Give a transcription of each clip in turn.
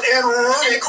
out and running.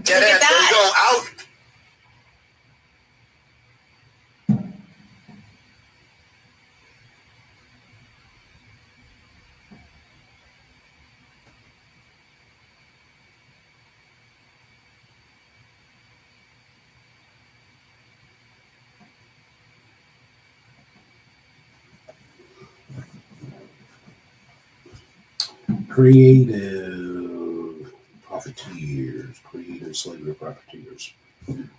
Look at that. Go out. Creative slavery profiteers.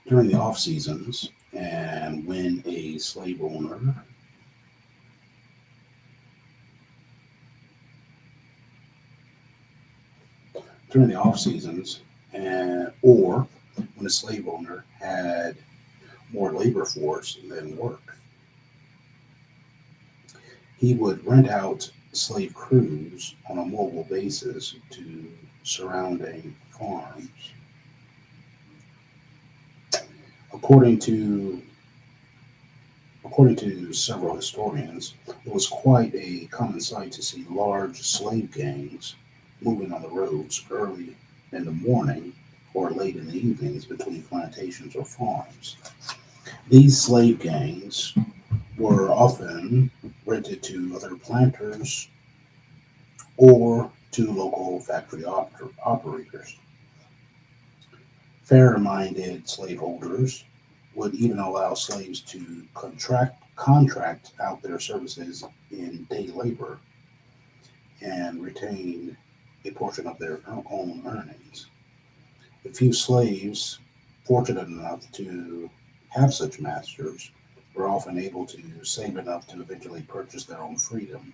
During the off seasons, and when a slave owner during the off seasons, and or when a slave owner had more labor force than work, he would rent out slave crews on a mobile basis to surrounding farms. According to According to several historians, it was quite a common sight to see large slave gangs moving on the roads early in the morning or late in the evenings between plantations or farms. These slave gangs were often rented to other planters or to local factory operators. Fair minded slaveholders would even allow slaves to contract out their services in day labor and retain a portion of their own earnings. The few slaves fortunate enough to have such masters were often able to save enough to eventually purchase their own freedom.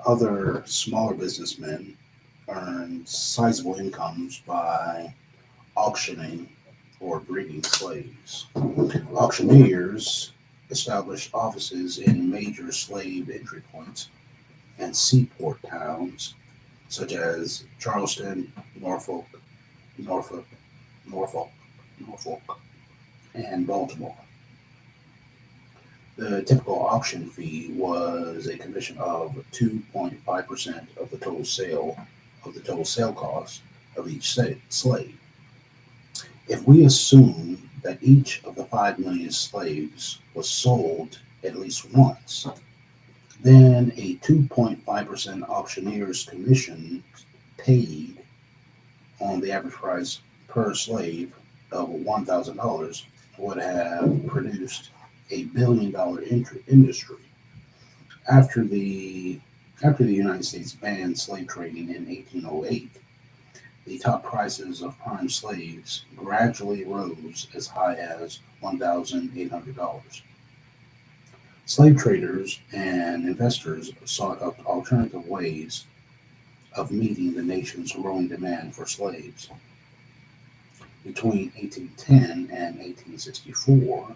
Other smaller businessmen earned sizable incomes by auctioning or breeding slaves. Auctioneers established offices in major slave entry points and seaport towns such as Charleston, Norfolk, Norfolk, Norfolk, and Baltimore. The typical auction fee was a commission of 2.5% of the total sale cost of each slave. If we assume that each of the 5 million slaves was sold at least once, then a 2.5% auctioneer's commission paid on the average price per slave of $1,000 would have produced a $1 billion industry. After the after the United States banned slave trading in 1808, the top prices of prime slaves gradually rose as high as $1,800. Slave traders and investors sought out alternative ways of meeting the nation's growing demand for slaves. Between 1810 and 1864,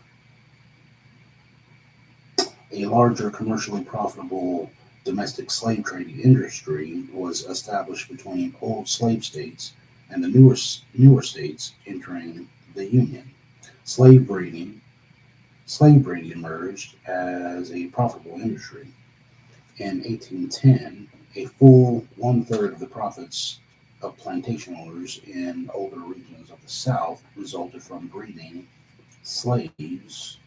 a larger commercially profitable domestic slave trading industry was established between old slave states and the newer states entering the Union. Slave breeding Slave breeding emerged as a profitable industry. In 1810, a full one-third of the profits of plantation owners in older regions of the South resulted from breeding slaves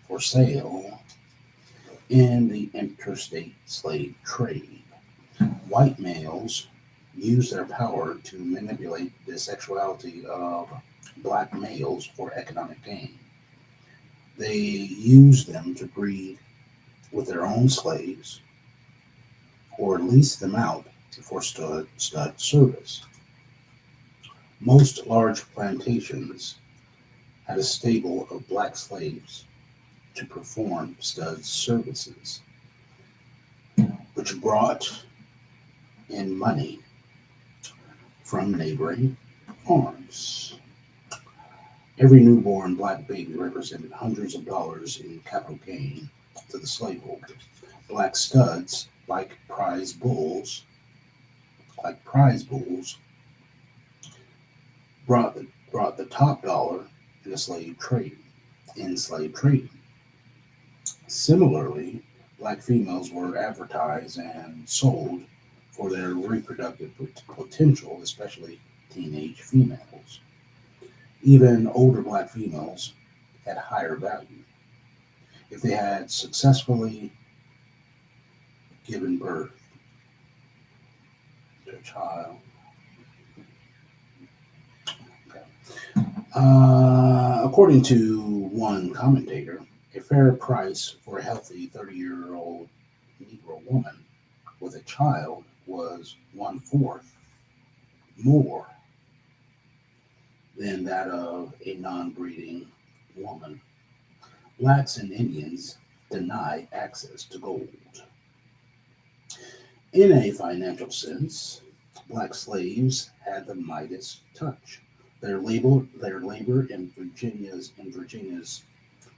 for sale in the interstate slave trade. White males used their power to manipulate the sexuality of black males for economic gain. They used them to breed with their own slaves or lease them out for stud service. Most large plantations had a stable of black slaves to perform stud services, which brought in money from neighboring farms. Every newborn black baby represented hundreds of dollars in capital gain to the slaveholders. Black studs, like prize bulls, brought the top dollar in the slave trading. Similarly, black females were advertised and sold for their reproductive potential, especially teenage females. Even older black females had higher value. If they had successfully given birth to a child, according to one commentator, a fair price for a healthy 30-year-old Negro woman with a child was one-fourth more than that of a non-breeding woman. Blacks and Indians denied access to gold. In a financial sense, black slaves had the Midas touch. Their labor in Virginia's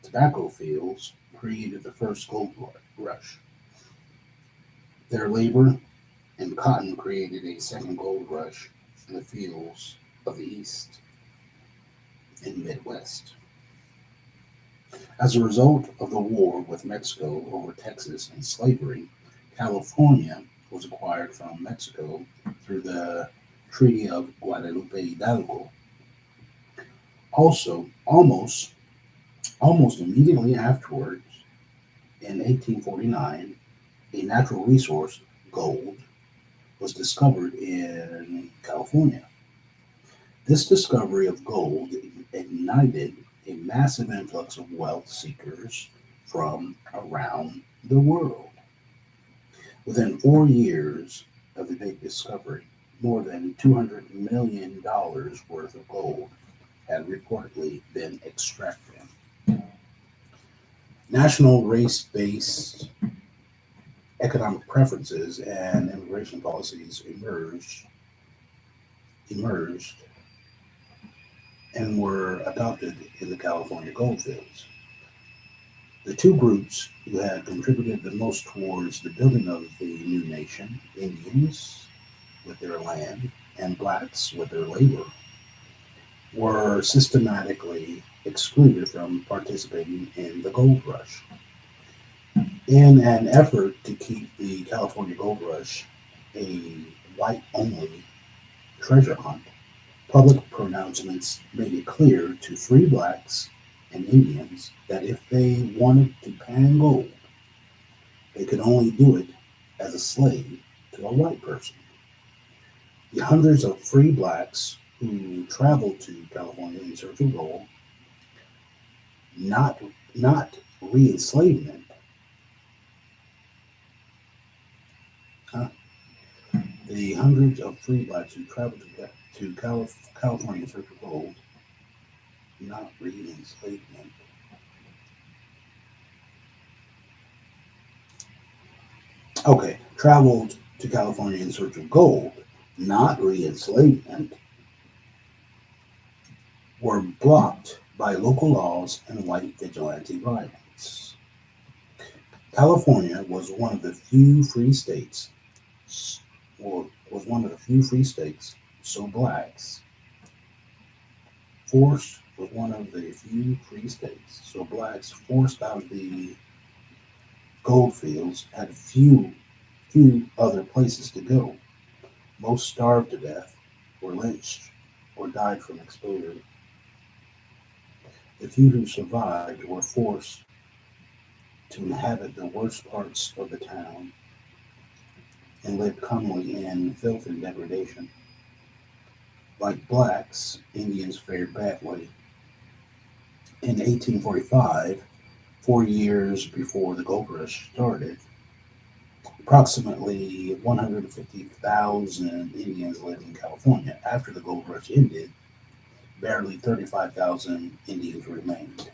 tobacco fields created the first gold rush. Their labor in cotton created a second gold rush in the fields of the East and Midwest. As a result of the war with Mexico over Texas and slavery, California was acquired from Mexico through the Treaty of Guadalupe Hidalgo. Also, almost immediately afterwards, in 1849, a natural resource, gold, was discovered in California. This discovery of gold ignited a massive influx of wealth seekers from around the world. Within 4 years of the big discovery, more than $200 million worth of gold had reportedly been extracted. National race-based economic preferences and immigration policies emerged and were adopted in the California goldfields. The two groups who had contributed the most towards the building of the new nation, Indians with their land and blacks with their labor, were systematically excluded from participating in the gold rush. In an effort to keep the California gold rush a white-only treasure hunt, public pronouncements made it clear to free blacks and Indians that if they wanted to pan gold, they could only do it as a slave to a white person. The hundreds of free blacks who traveled to California in search of gold, not re-enslavement. The hundreds of free blacks who traveled to California in search of gold, not re-enslavement. Okay, traveled to California in search of gold, not re-enslavement, were blocked by local laws and white vigilante violence. California was one of the few free states, so blacks forced out of the gold fields had few other places to go. Most starved to death, were lynched, or died from exposure. The few who survived were forced to inhabit the worst parts of the town and lived commonly in filth and degradation. Like blacks, Indians fared badly. In 1845, 4 years before the gold rush started, approximately 150,000 Indians lived in California. After the gold rush ended, barely 35,000 Indians remained.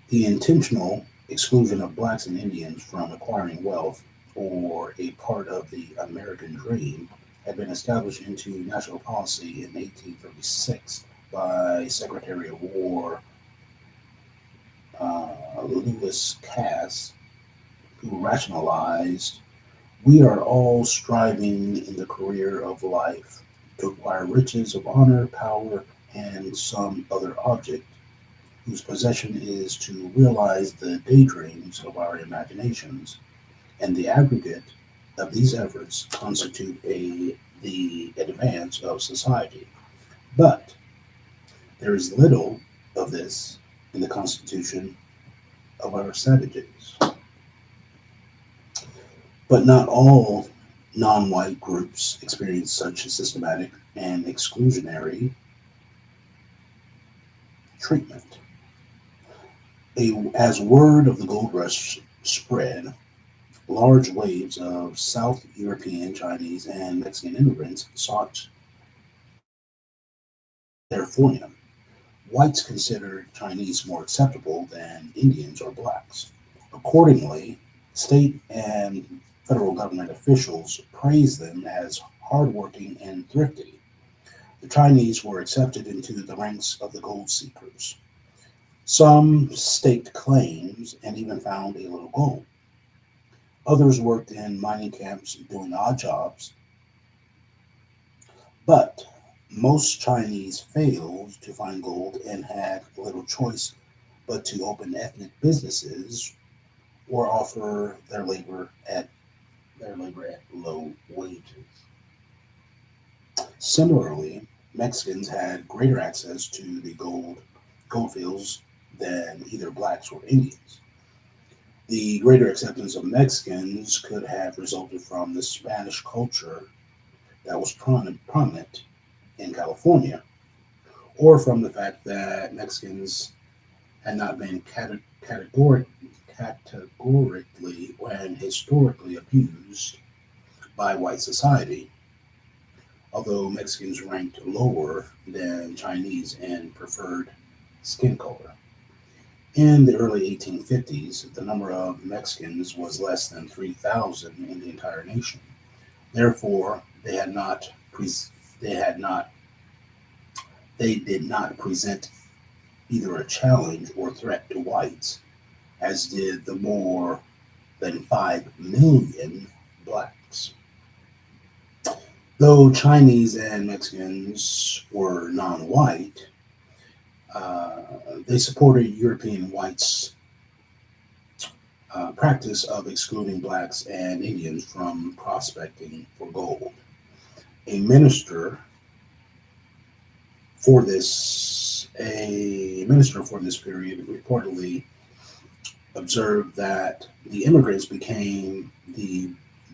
The intentional exclusion of blacks and Indians from acquiring wealth or a part of the American dream had been established into national policy in 1836 by Secretary of War Lewis Cass, who rationalized, "We are all striving in the career of life to acquire riches of honor, power, and some other object whose possession is to realize the daydreams of our imaginations, and the aggregate of these efforts constitute the advance of society. But There is little of this in the constitution of our savages. But not all non white groups experience such systematic and exclusionary treatment. As word of the gold rush spread, large waves of South European, Chinese, and Mexican immigrants sought California. Whites considered Chinese more acceptable than Indians or blacks. Accordingly, state and federal government officials praised them as hardworking and thrifty. The Chinese were accepted into the ranks of the gold seekers. Some staked claims and even found a little gold. Others worked in mining camps doing odd jobs, but most Chinese failed to find gold and had little choice but to open ethnic businesses or offer their labor at low wages. Similarly, Mexicans had greater access to the goldfields than either blacks or Indians. The greater acceptance of Mexicans could have resulted from the Spanish culture that was prominent in California, or from the fact that Mexicans had not been categorically and historically abused by white society, although Mexicans ranked lower than Chinese in preferred skin color. In the early 1850s, the number of Mexicans was less than 3,000 in the entire nation. Therefore, they had not they did not present either a challenge or threat to whites, as did the more than 5 million blacks. Though Chinese and Mexicans were non white, they supported European whites' practice of excluding blacks and Indians from prospecting for gold. A minister a minister for this period reportedly observed that the immigrants became the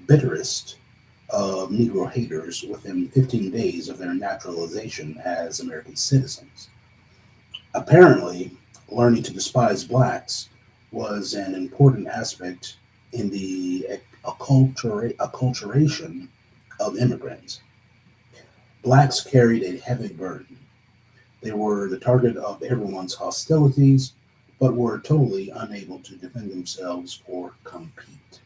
bitterest of Negro haters within 15 days of their naturalization as American citizens. Apparently, learning to despise blacks was an important aspect in the acculturation of immigrants. Blacks carried a heavy burden. They were the target of everyone's hostilities, but were totally unable to defend themselves or compete.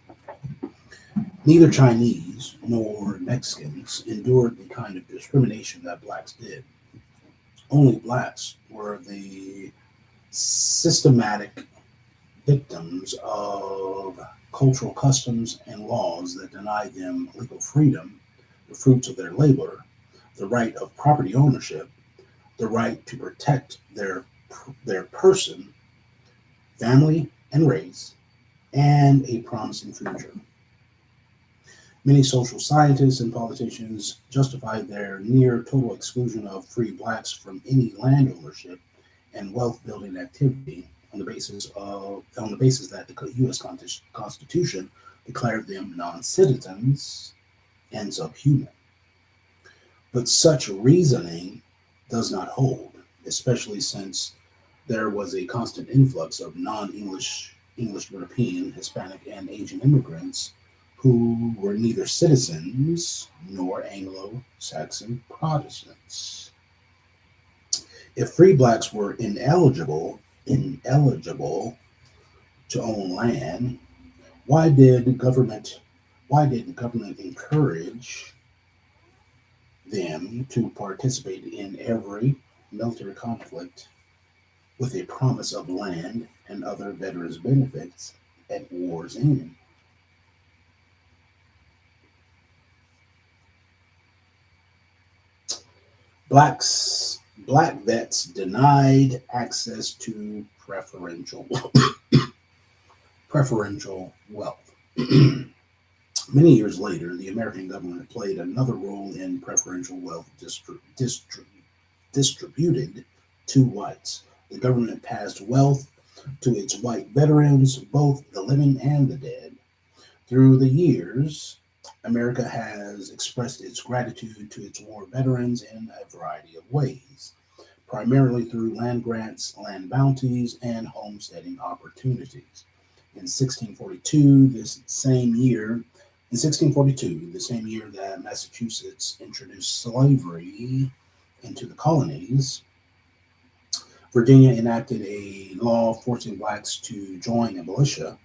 Neither Chinese nor Mexicans endured the kind of discrimination that blacks did. Only blacks were the systematic victims of cultural customs and laws that denied them legal freedom, the fruits of their labor, the right of property ownership, the right to protect their person, family, and race, and a promising future. Many social scientists and politicians justify their near total exclusion of free blacks from any land ownership and wealth building activity on the basis that the U.S. Constitution declared them non-citizens and subhuman. But such reasoning does not hold, especially since there was a constant influx of non-English European, Hispanic, and Asian immigrants who were neither citizens nor Anglo-Saxon Protestants. If free blacks were ineligible to own land, why did government why did government encourage them to participate in every military conflict with a promise of land and other veterans benefits at war's end? Black vets denied access to preferential wealth. Many years later, the American government played another role in preferential wealth distributed to whites. The government passed wealth to its white veterans, both the living and the dead. Through the years, America has expressed its gratitude to its war veterans in a variety of ways, primarily through land grants, land bounties, and homesteading opportunities. In 1642, in 1642, the same year that Massachusetts introduced slavery into the colonies, Virginia enacted a law forcing blacks to join a militia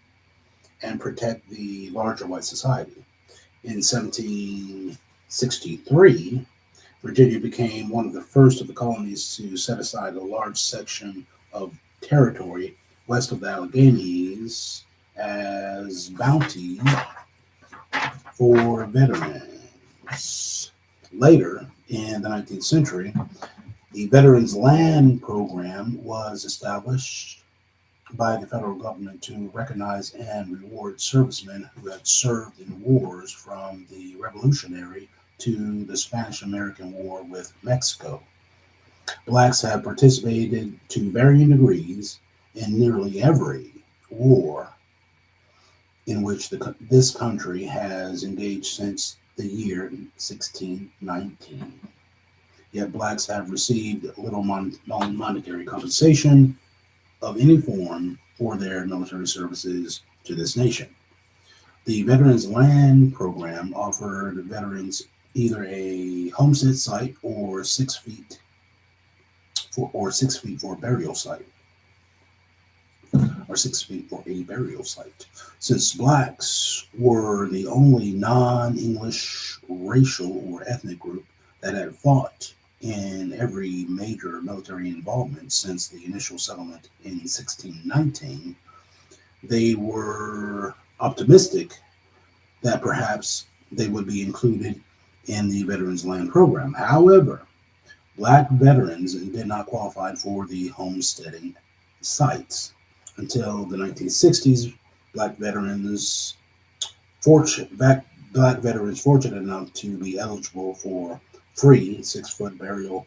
and protect the larger white society. In 1763, Virginia became one of the first of the colonies to set aside a large section of territory west of the Alleghenies as bounty for veterans. Later, in the 19th century, the Veterans Land Program was established by the federal government to recognize and reward servicemen who had served in wars from the Revolutionary to the Spanish-American War with Mexico. Blacks have participated to varying degrees in nearly every war in which this country has engaged since the year 1619. Yet blacks have received little monetary compensation of any form for their military services to this nation. The Veterans Land Program offered veterans either a homestead site or 6 feet for a burial site, or 6 feet for a burial site. Since blacks were the only non-English racial or ethnic group that had fought in every major military involvement since the initial settlement in 1619, they were optimistic that perhaps they would be included in the Veterans Land Program. However, black veterans did not qualify for the homesteading sites. Until the 1960s, black veterans fortunate enough to be eligible for free 6 foot burial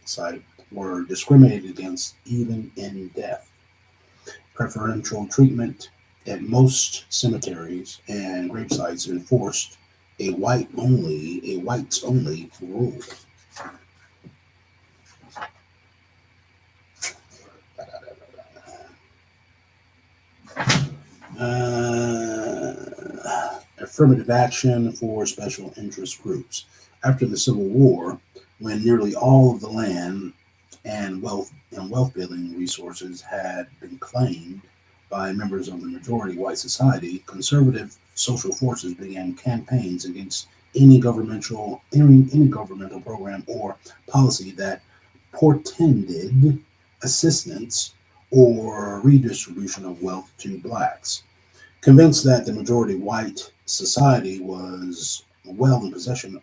site were discriminated against even in death. Preferential treatment at most cemeteries and grave sites enforced a whites only rule. Affirmative action for special interest groups. After the Civil War, when nearly all of the land and wealth building resources had been claimed by members of the majority white society, conservative social forces began campaigns against any governmental program or policy that portended assistance or redistribution of wealth to blacks. Convinced that the majority white society was well in possession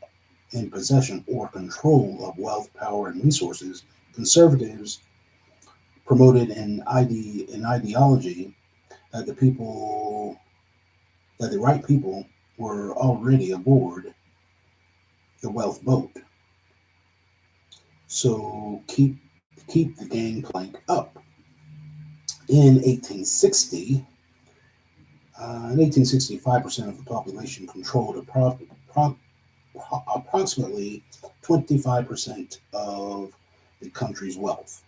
or control of wealth, power, and resources, conservatives promoted an ideology that the right people were already aboard the wealth boat. So keep the gangplank up. In 1860, 5% of the population controlled approximately 25% of the country's wealth.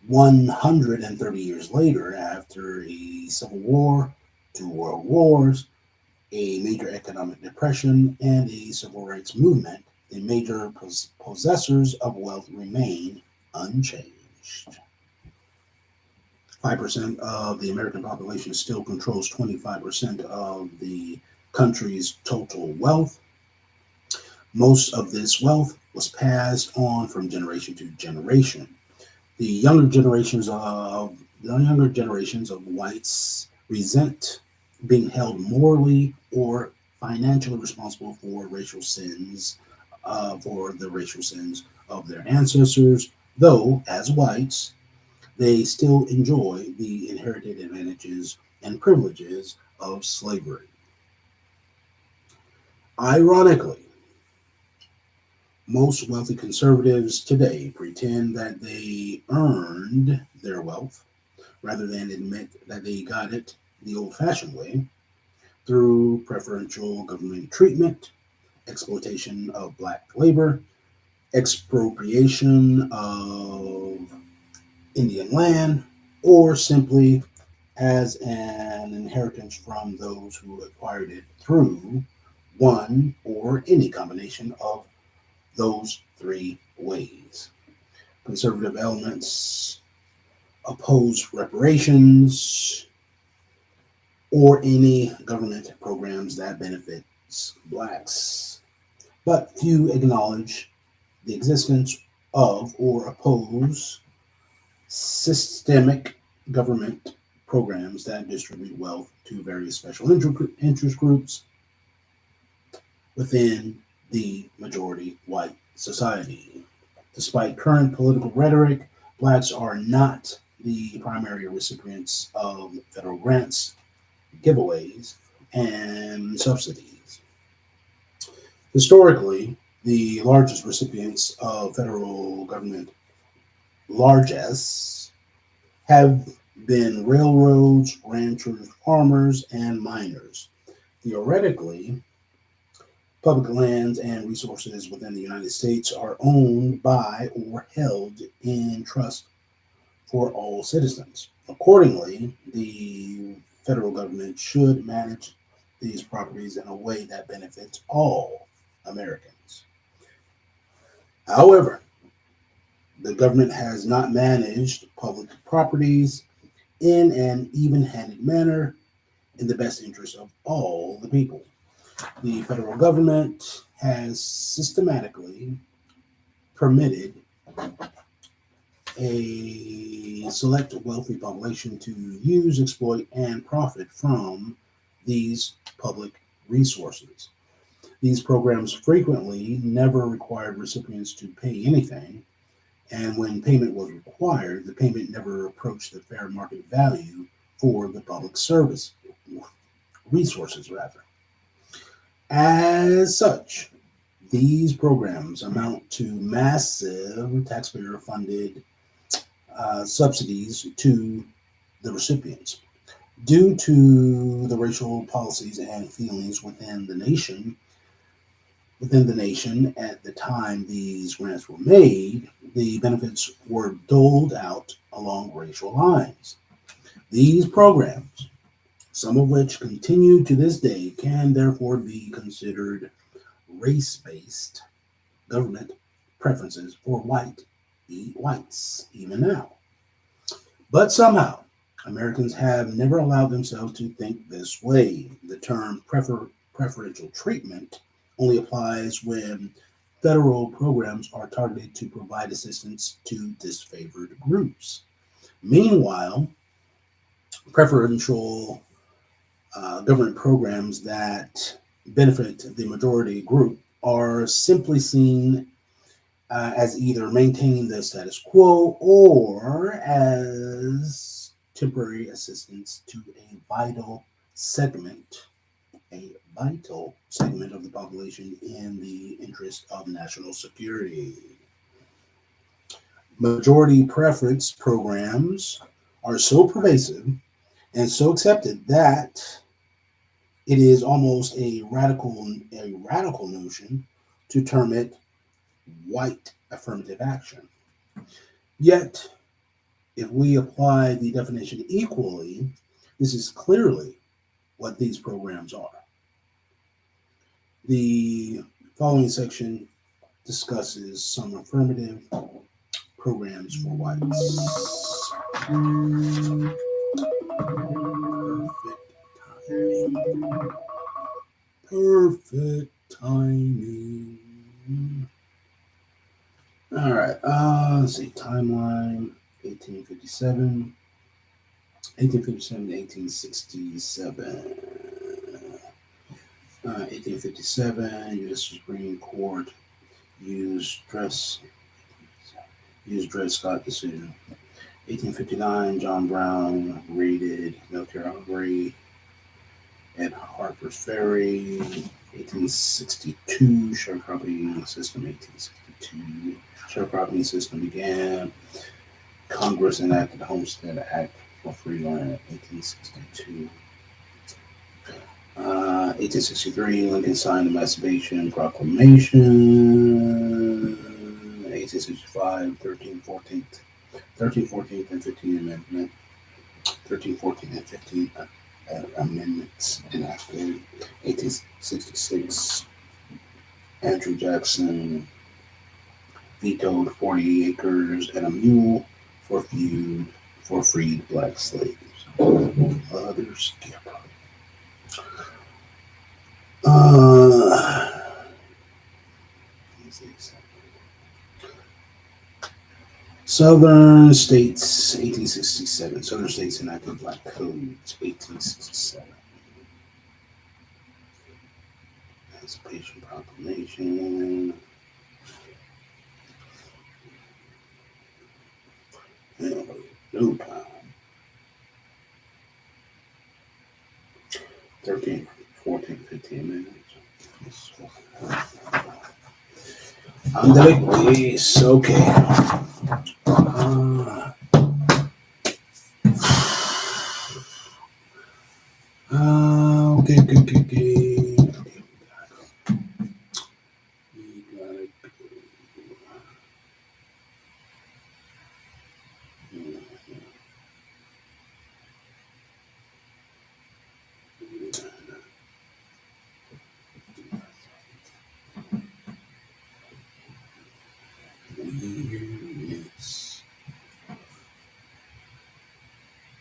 130 years later, after a civil war, 2 world wars, a major economic depression, and a civil rights movement, the major possessors of wealth remain unchanged. 5% of the American population still controls 25% of the country's total wealth. Most of this wealth was passed on from generation to generation. The younger generations of whites resent being held morally or financially responsible for the racial sins of their ancestors, though as whites, they still enjoy the inherited advantages and privileges of slavery. Ironically, Most wealthy conservatives today pretend that they earned their wealth rather than admit that they got it the old fashioned way through preferential government treatment, exploitation of black labor, expropriation of Indian land, or simply as an inheritance from those who acquired it through one or any combination of those three ways. Conservative elements oppose reparations or any government programs that benefits blacks, but few acknowledge the existence of or oppose systemic government programs that distribute wealth to various special interest groups within the majority white society. Despite current political rhetoric, blacks are not the primary recipients of federal grants, giveaways, and subsidies. Historically, the largest recipients of federal government largesse have been railroads, ranchers, farmers, and miners. Theoretically, public lands and resources within the United States are owned by or held in trust for all citizens. Accordingly, the federal government should manage these properties in a way that benefits all Americans. However, the government has not managed public properties in an even handed manner in the best interest of all the people. The federal government has systematically permitted a select wealthy population to use, exploit, and profit from these public resources. These programs frequently never required recipients to pay anything, and when payment was required, the payment never approached the fair market value for the public service resources, rather. As such, these programs amount to massive taxpayer funded subsidies to the recipients. Due to the racial policies and feelings within the nation at the time these grants were made, the benefits were doled out along racial lines. These programs, some of which continue to this day, can therefore be considered race-based government preferences for whites even now. But somehow, Americans have never allowed themselves to think this way. The term preferential treatment only applies when federal programs are targeted to provide assistance to disfavored groups. Meanwhile, preferential government programs that benefit the majority group are simply seen as either maintaining the status quo or as temporary assistance to segment, a vital segment of the population in the interest of national security. Majority preference programs are so pervasive and so accepted that it is almost a radical notion to term it white affirmative action. Yet, if we apply the definition equally, this is clearly what these programs are. The following section discusses some affirmative programs for whites. Perfect timing. All right. Let's see. Timeline 1857. 1857 to 1867. 1857, U.S. Supreme Court used Dred Scott decision. 1859, John Brown raided military operations at Harper's Ferry. 1862 sharecropping system. 1862 sharecropping system began. Congress enacted the Homestead Act for free land. 1862. 1863, Lincoln signed the Emancipation Proclamation. 1865, 13th, 14th, and 15th Amendment. 13th, 14th, and 15th amendments enacted. 1866, Andrew Jackson vetoed 40 acres and a mule for freed black slaves. Others skip. Southern states, 1867. Southern states enacted black codes, 1867. Emancipation Proclamation. No time. 13, 14, 15 minutes. Andale, okay. Okay. We got it.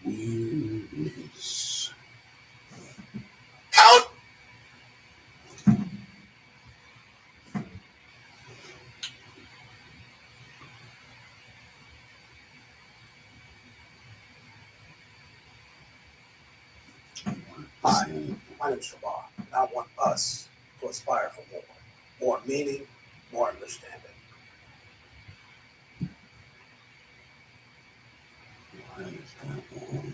Weirdness. Out. Hi, my name is Shabbat, and I want us to aspire for more meaning, more understanding. Why is that one?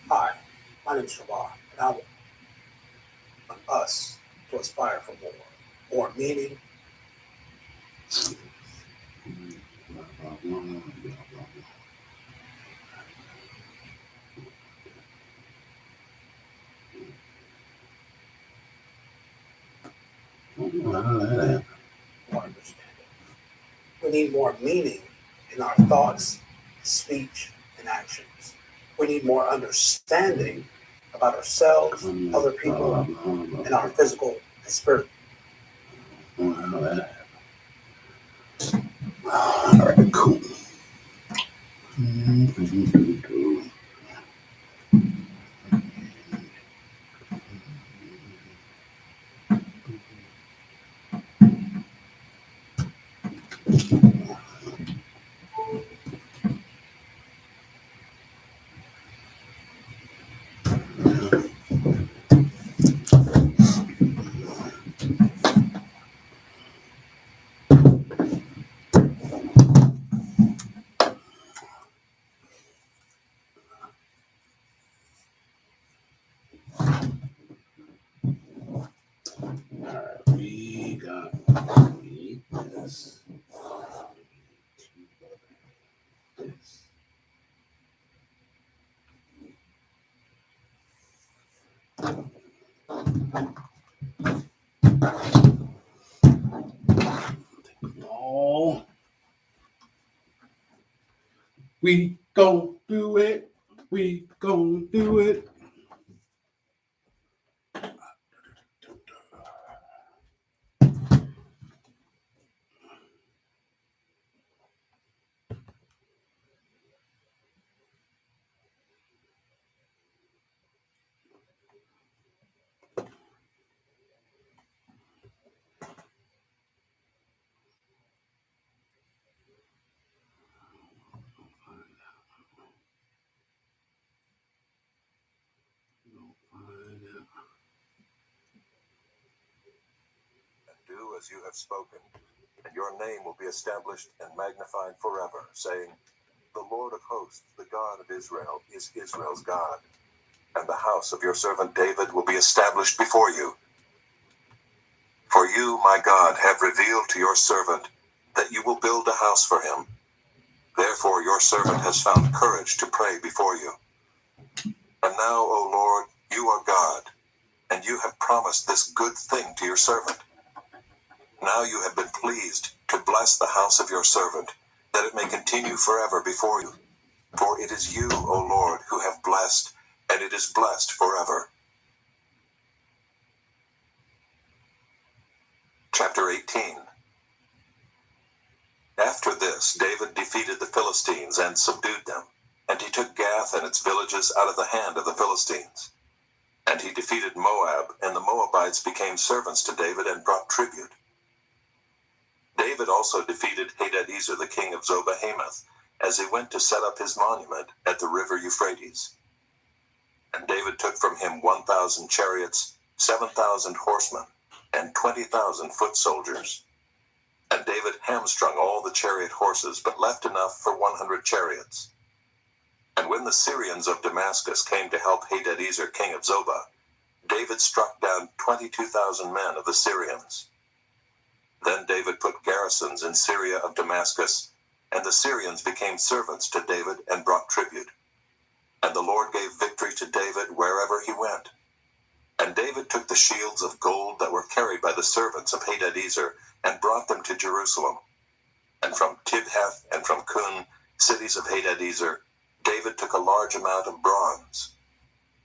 Hi, my name is Shabbat, and I want us to aspire for more meaning, more understanding. We need more meaning in our thoughts, speech, and actions. We need more understanding about ourselves, other people, and our physical and spiritual. All right, cool. We got this. All We gon' do it. We gon' do it. Do as you have spoken, and your name will be established and magnified forever, saying, the Lord of hosts, the God of Israel, is Israel's God, and the house of your servant David will be established before you. For you, my God, have revealed to your servant that you will build a house for him. Therefore your servant has found courage to pray before you. And now, O Lord, you are God, and you have promised this good thing to your servant. Now you have been pleased to bless the house of your servant, that it may continue forever before you. For it is you, O Lord, who have blessed, and it is blessed forever. Chapter 18. After this, David defeated the Philistines and subdued them, and he took Gath and its villages out of the hand of the Philistines. And he defeated Moab, and the Moabites became servants to David and brought tribute. David also defeated Hadadezer the king of Zobah-Hamath, as he went to set up his monument at the river Euphrates. And David took from him 1,000 chariots, 7,000 horsemen, and 20,000 foot soldiers. And David hamstrung all the chariot horses, but left enough for 100 chariots. And when the Syrians of Damascus came to help Hadadezer king of Zobah, David struck down 22,000 men of the Syrians. Then David put garrisons in Syria of Damascus, and the Syrians became servants to David and brought tribute. And the Lord gave victory to David wherever he went. And David took the shields of gold that were carried by the servants of Hadadezer, and brought them to Jerusalem. And from Tibhath and from Kun, cities of Hadadezer, David took a large amount of bronze.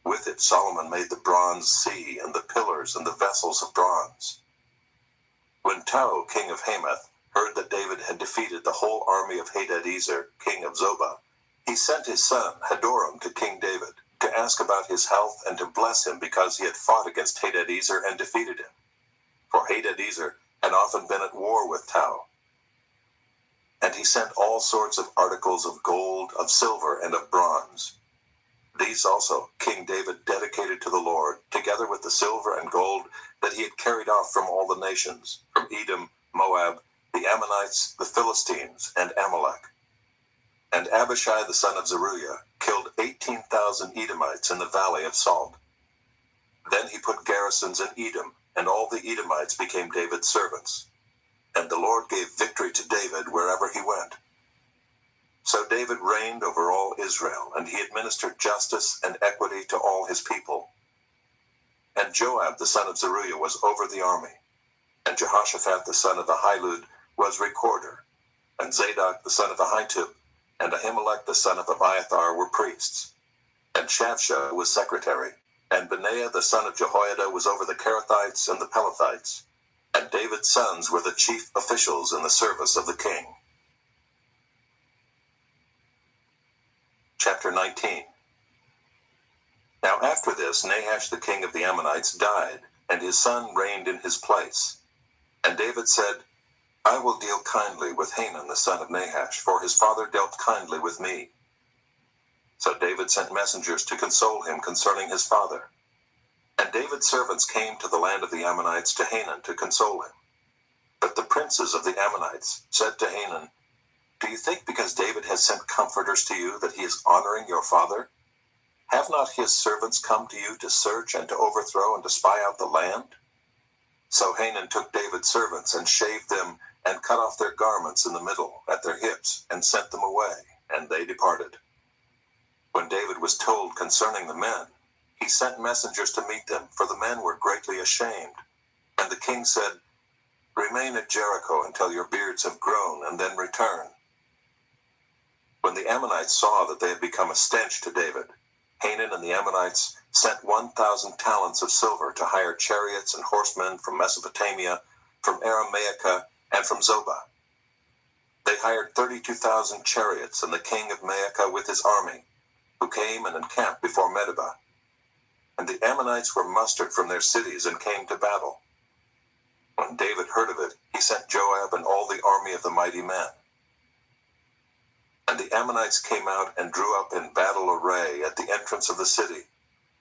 With it Solomon made the bronze sea, and the pillars and the vessels of bronze. When Tou, king of Hamath, heard that David had defeated the whole army of Hadadezer, king of Zobah, he sent his son Hadoram to King David, to ask about his health and to bless him because he had fought against Hadadezer and defeated him. For Hadadezer had often been at war with Tou. And he sent all sorts of articles of gold, of silver, and of bronze. These also King David dedicated to the Lord, together with the silver and gold that he had carried off from all the nations, from Edom, Moab, the Ammonites, the Philistines, and Amalek. And Abishai the son of Zeruiah killed 18,000 Edomites in the valley of Salt. Then he put garrisons in Edom, and all the Edomites became David's servants. And the Lord gave victory to David wherever he went. So David reigned over all Israel, and he administered justice and equity to all his people. And Joab the son of Zeruiah was over the army, and Jehoshaphat the son of Ahilud was recorder, and Zadok the son of Ahitub, and Ahimelech the son of Abiathar were priests, and Shavsha was secretary, and Benaiah the son of Jehoiada was over the Kerethites and the Pelethites, and David's sons were the chief officials in the service of the king. Chapter 19. Now after this, Nahash the king of the Ammonites died, and his son reigned in his place. And David said, I will deal kindly with Hanun the son of Nahash, for his father dealt kindly with me. So David sent messengers to console him concerning his father. And David's servants came to the land of the Ammonites to Hanun to console him. But the princes of the Ammonites said to Hanun, Do you think because David has sent comforters to you that he is honoring your father? Have not his servants come to you to search and to overthrow and to spy out the land? So Hanun took David's servants and shaved them and cut off their garments in the middle at their hips and sent them away, and they departed. When David was told concerning the men, he sent messengers to meet them, for the men were greatly ashamed. And the king said, Remain at Jericho until your beards have grown, and then return. When the Ammonites saw that they had become a stench to David, Hanun and the Ammonites sent 1,000 talents of silver to hire chariots and horsemen from Mesopotamia, from Aramaica, and from Zobah. They hired 32,000 chariots and the king of Maacah with his army, who came and encamped before Medeba. And the Ammonites were mustered from their cities and came to battle. When David heard of it, he sent Joab and all the army of the mighty men. And the Ammonites came out and drew up in battle array at the entrance of the city,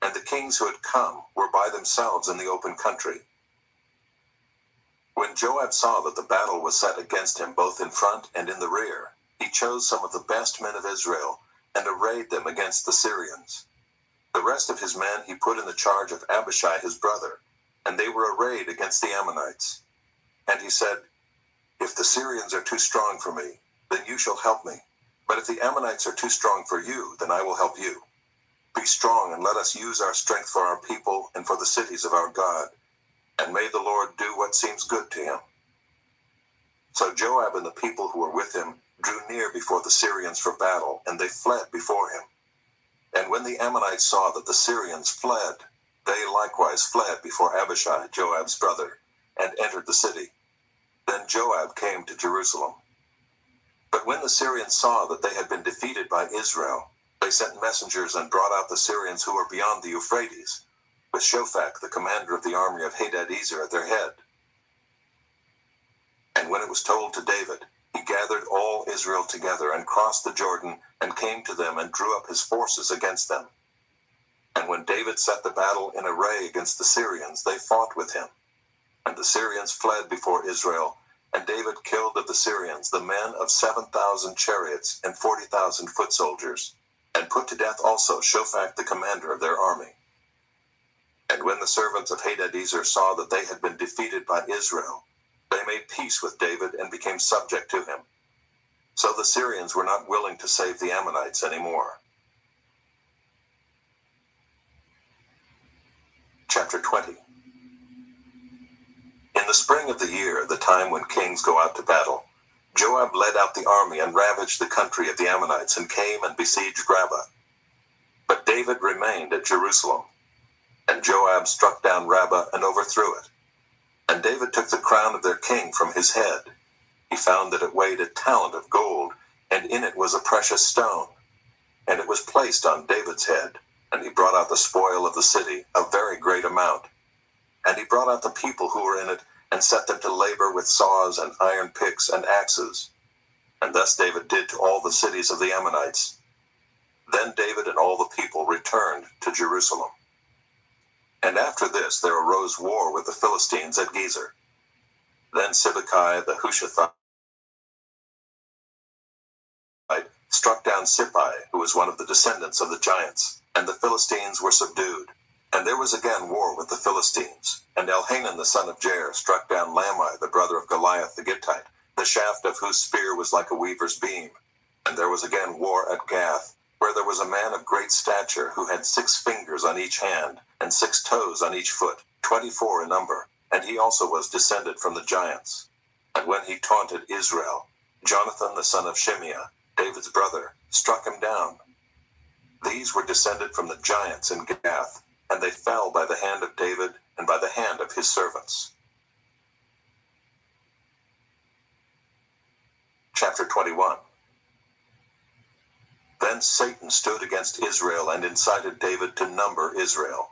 and the kings who had come were by themselves in the open country. When Joab saw that the battle was set against him both in front and in the rear, he chose some of the best men of Israel and arrayed them against the Syrians. The rest of his men he put in the charge of Abishai his brother, and they were arrayed against the Ammonites. And he said, "If the Syrians are too strong for me, then you shall help me. But if the Ammonites are too strong for you, then I will help you. Be strong and let us use our strength for our people and for the cities of our God. And may the Lord do what seems good to him." So Joab and the people who were with him drew near before the Syrians for battle, and they fled before him. And when the Ammonites saw that the Syrians fled, they likewise fled before Abishai, Joab's brother, and entered the city. Then Joab came to Jerusalem. But when the Syrians saw that they had been defeated by Israel, they sent messengers and brought out the Syrians who were beyond the Euphrates, with Shophak, the commander of the army of Hadadezer, at their head. And when it was told to David, he gathered all Israel together and crossed the Jordan and came to them and drew up his forces against them. And when David set the battle in array against the Syrians, they fought with him. And the Syrians fled before Israel, and David killed of the Syrians the men of 7,000 chariots and 40,000 foot soldiers, and put to death also Shophak, the commander of their army. And when the servants of Hadadezer saw that they had been defeated by Israel, they made peace with David and became subject to him. So the Syrians were not willing to save the Ammonites anymore. Chapter 20. In the spring of the year, the time when kings go out to battle, Joab led out the army and ravaged the country of the Ammonites and came and besieged Rabbah. But David remained at Jerusalem. And Joab struck down Rabbah and overthrew it. And David took the crown of their king from his head. He found that it weighed a talent of gold, and in it was a precious stone. And it was placed on David's head, and he brought out the spoil of the city, a very great amount. And he brought out the people who were in it, and set them to labor with saws and iron picks and axes. And thus David did to all the cities of the Ammonites. Then David and all the people returned to Jerusalem. And after this there arose war with the Philistines at Gezer. Then Sibbecai the Hushathite struck down Sippai, who was one of the descendants of the giants, and the Philistines were subdued. And there was again war with the Philistines, and Elhanan the son of Jair struck down Lamai, the brother of Goliath the Gittite, the shaft of whose spear was like a weaver's beam. And there was again war at Gath, where there was a man of great stature who had 6 fingers on each hand, and 6 toes on each foot, 24 in number, and he also was descended from the giants. And when he taunted Israel, Jonathan the son of Shimeah, David's brother, struck him down. These were descended from the giants in Gath, and they fell by the hand of David and by the hand of his servants. Chapter 21. Then Satan stood against Israel and incited David to number Israel.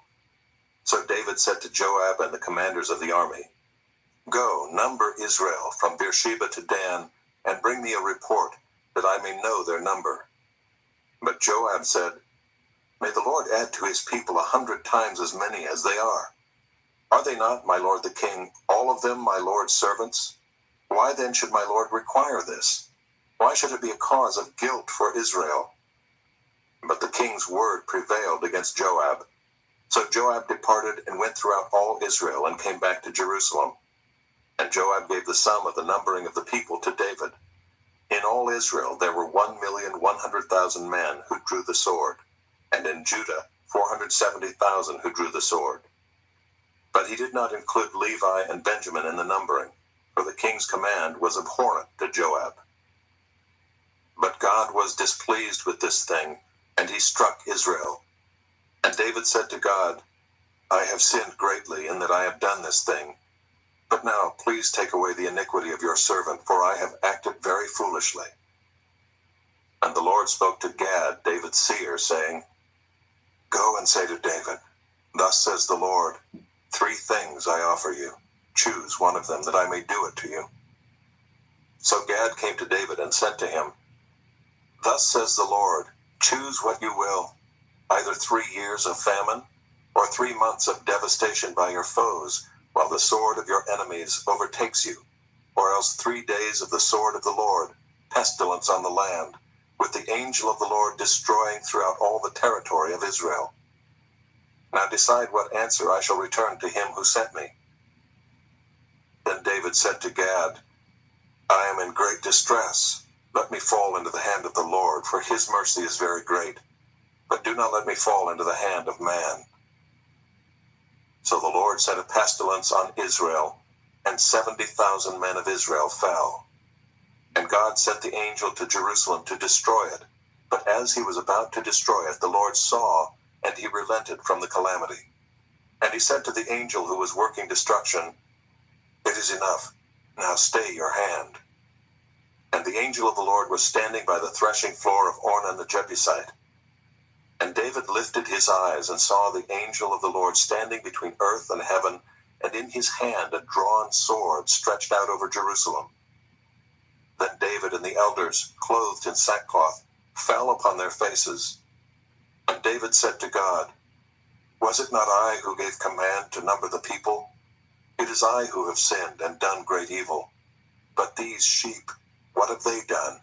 So David said to Joab and the commanders of the army, "Go, number Israel from Beersheba to Dan, and bring me a report, that I may know their number." But Joab said, "May the Lord add to his people 100 times as many as they are. Are they not, my lord the king, all of them my lord's servants? Why then should my lord require this? Why should it be a cause of guilt for Israel?" But the king's word prevailed against Joab. So Joab departed and went throughout all Israel and came back to Jerusalem. And Joab gave the sum of the numbering of the people to David. In all Israel there were 1,100,000 men who drew the sword, and in Judah 470,000 who drew the sword. But he did not include Levi and Benjamin in the numbering, for the king's command was abhorrent to Joab. But God was displeased with this thing, and he struck Israel. And David said to God, I have sinned greatly in that I have done this thing. But now please take away the iniquity of your servant, for I have acted very foolishly. And the Lord spoke to Gad, David's seer, saying, Go and say to David, Thus says the Lord, 3 things I offer you. Choose one of them, that I may do it to you. So Gad came to David and said to him, Thus says the Lord, choose what you will, either 3 years of famine, or 3 months of devastation by your foes, while the sword of your enemies overtakes you, or else 3 days of the sword of the Lord, pestilence on the land, with the angel of the Lord destroying throughout all the territory of Israel. Now decide what answer I shall return to him who sent me. Then David said to Gad, I am in great distress. Let me fall into the hand of the Lord, for his mercy is very great. But do not let me fall into the hand of man. So the Lord sent a pestilence on Israel, and 70,000 men of Israel fell. And God sent the angel to Jerusalem to destroy it. But as he was about to destroy it, the Lord saw, and he relented from the calamity. And he said to the angel who was working destruction, It is enough. Now stay your hand. And the angel of the Lord was standing by the threshing floor of Ornan the Jebusite. And David lifted his eyes and saw the angel of the Lord standing between earth and heaven, and in his hand a drawn sword stretched out over Jerusalem. Then David and the elders, clothed in sackcloth, fell upon their faces. And David said to God, Was it not I who gave command to number the people? It is I who have sinned and done great evil. But these sheep, what have they done?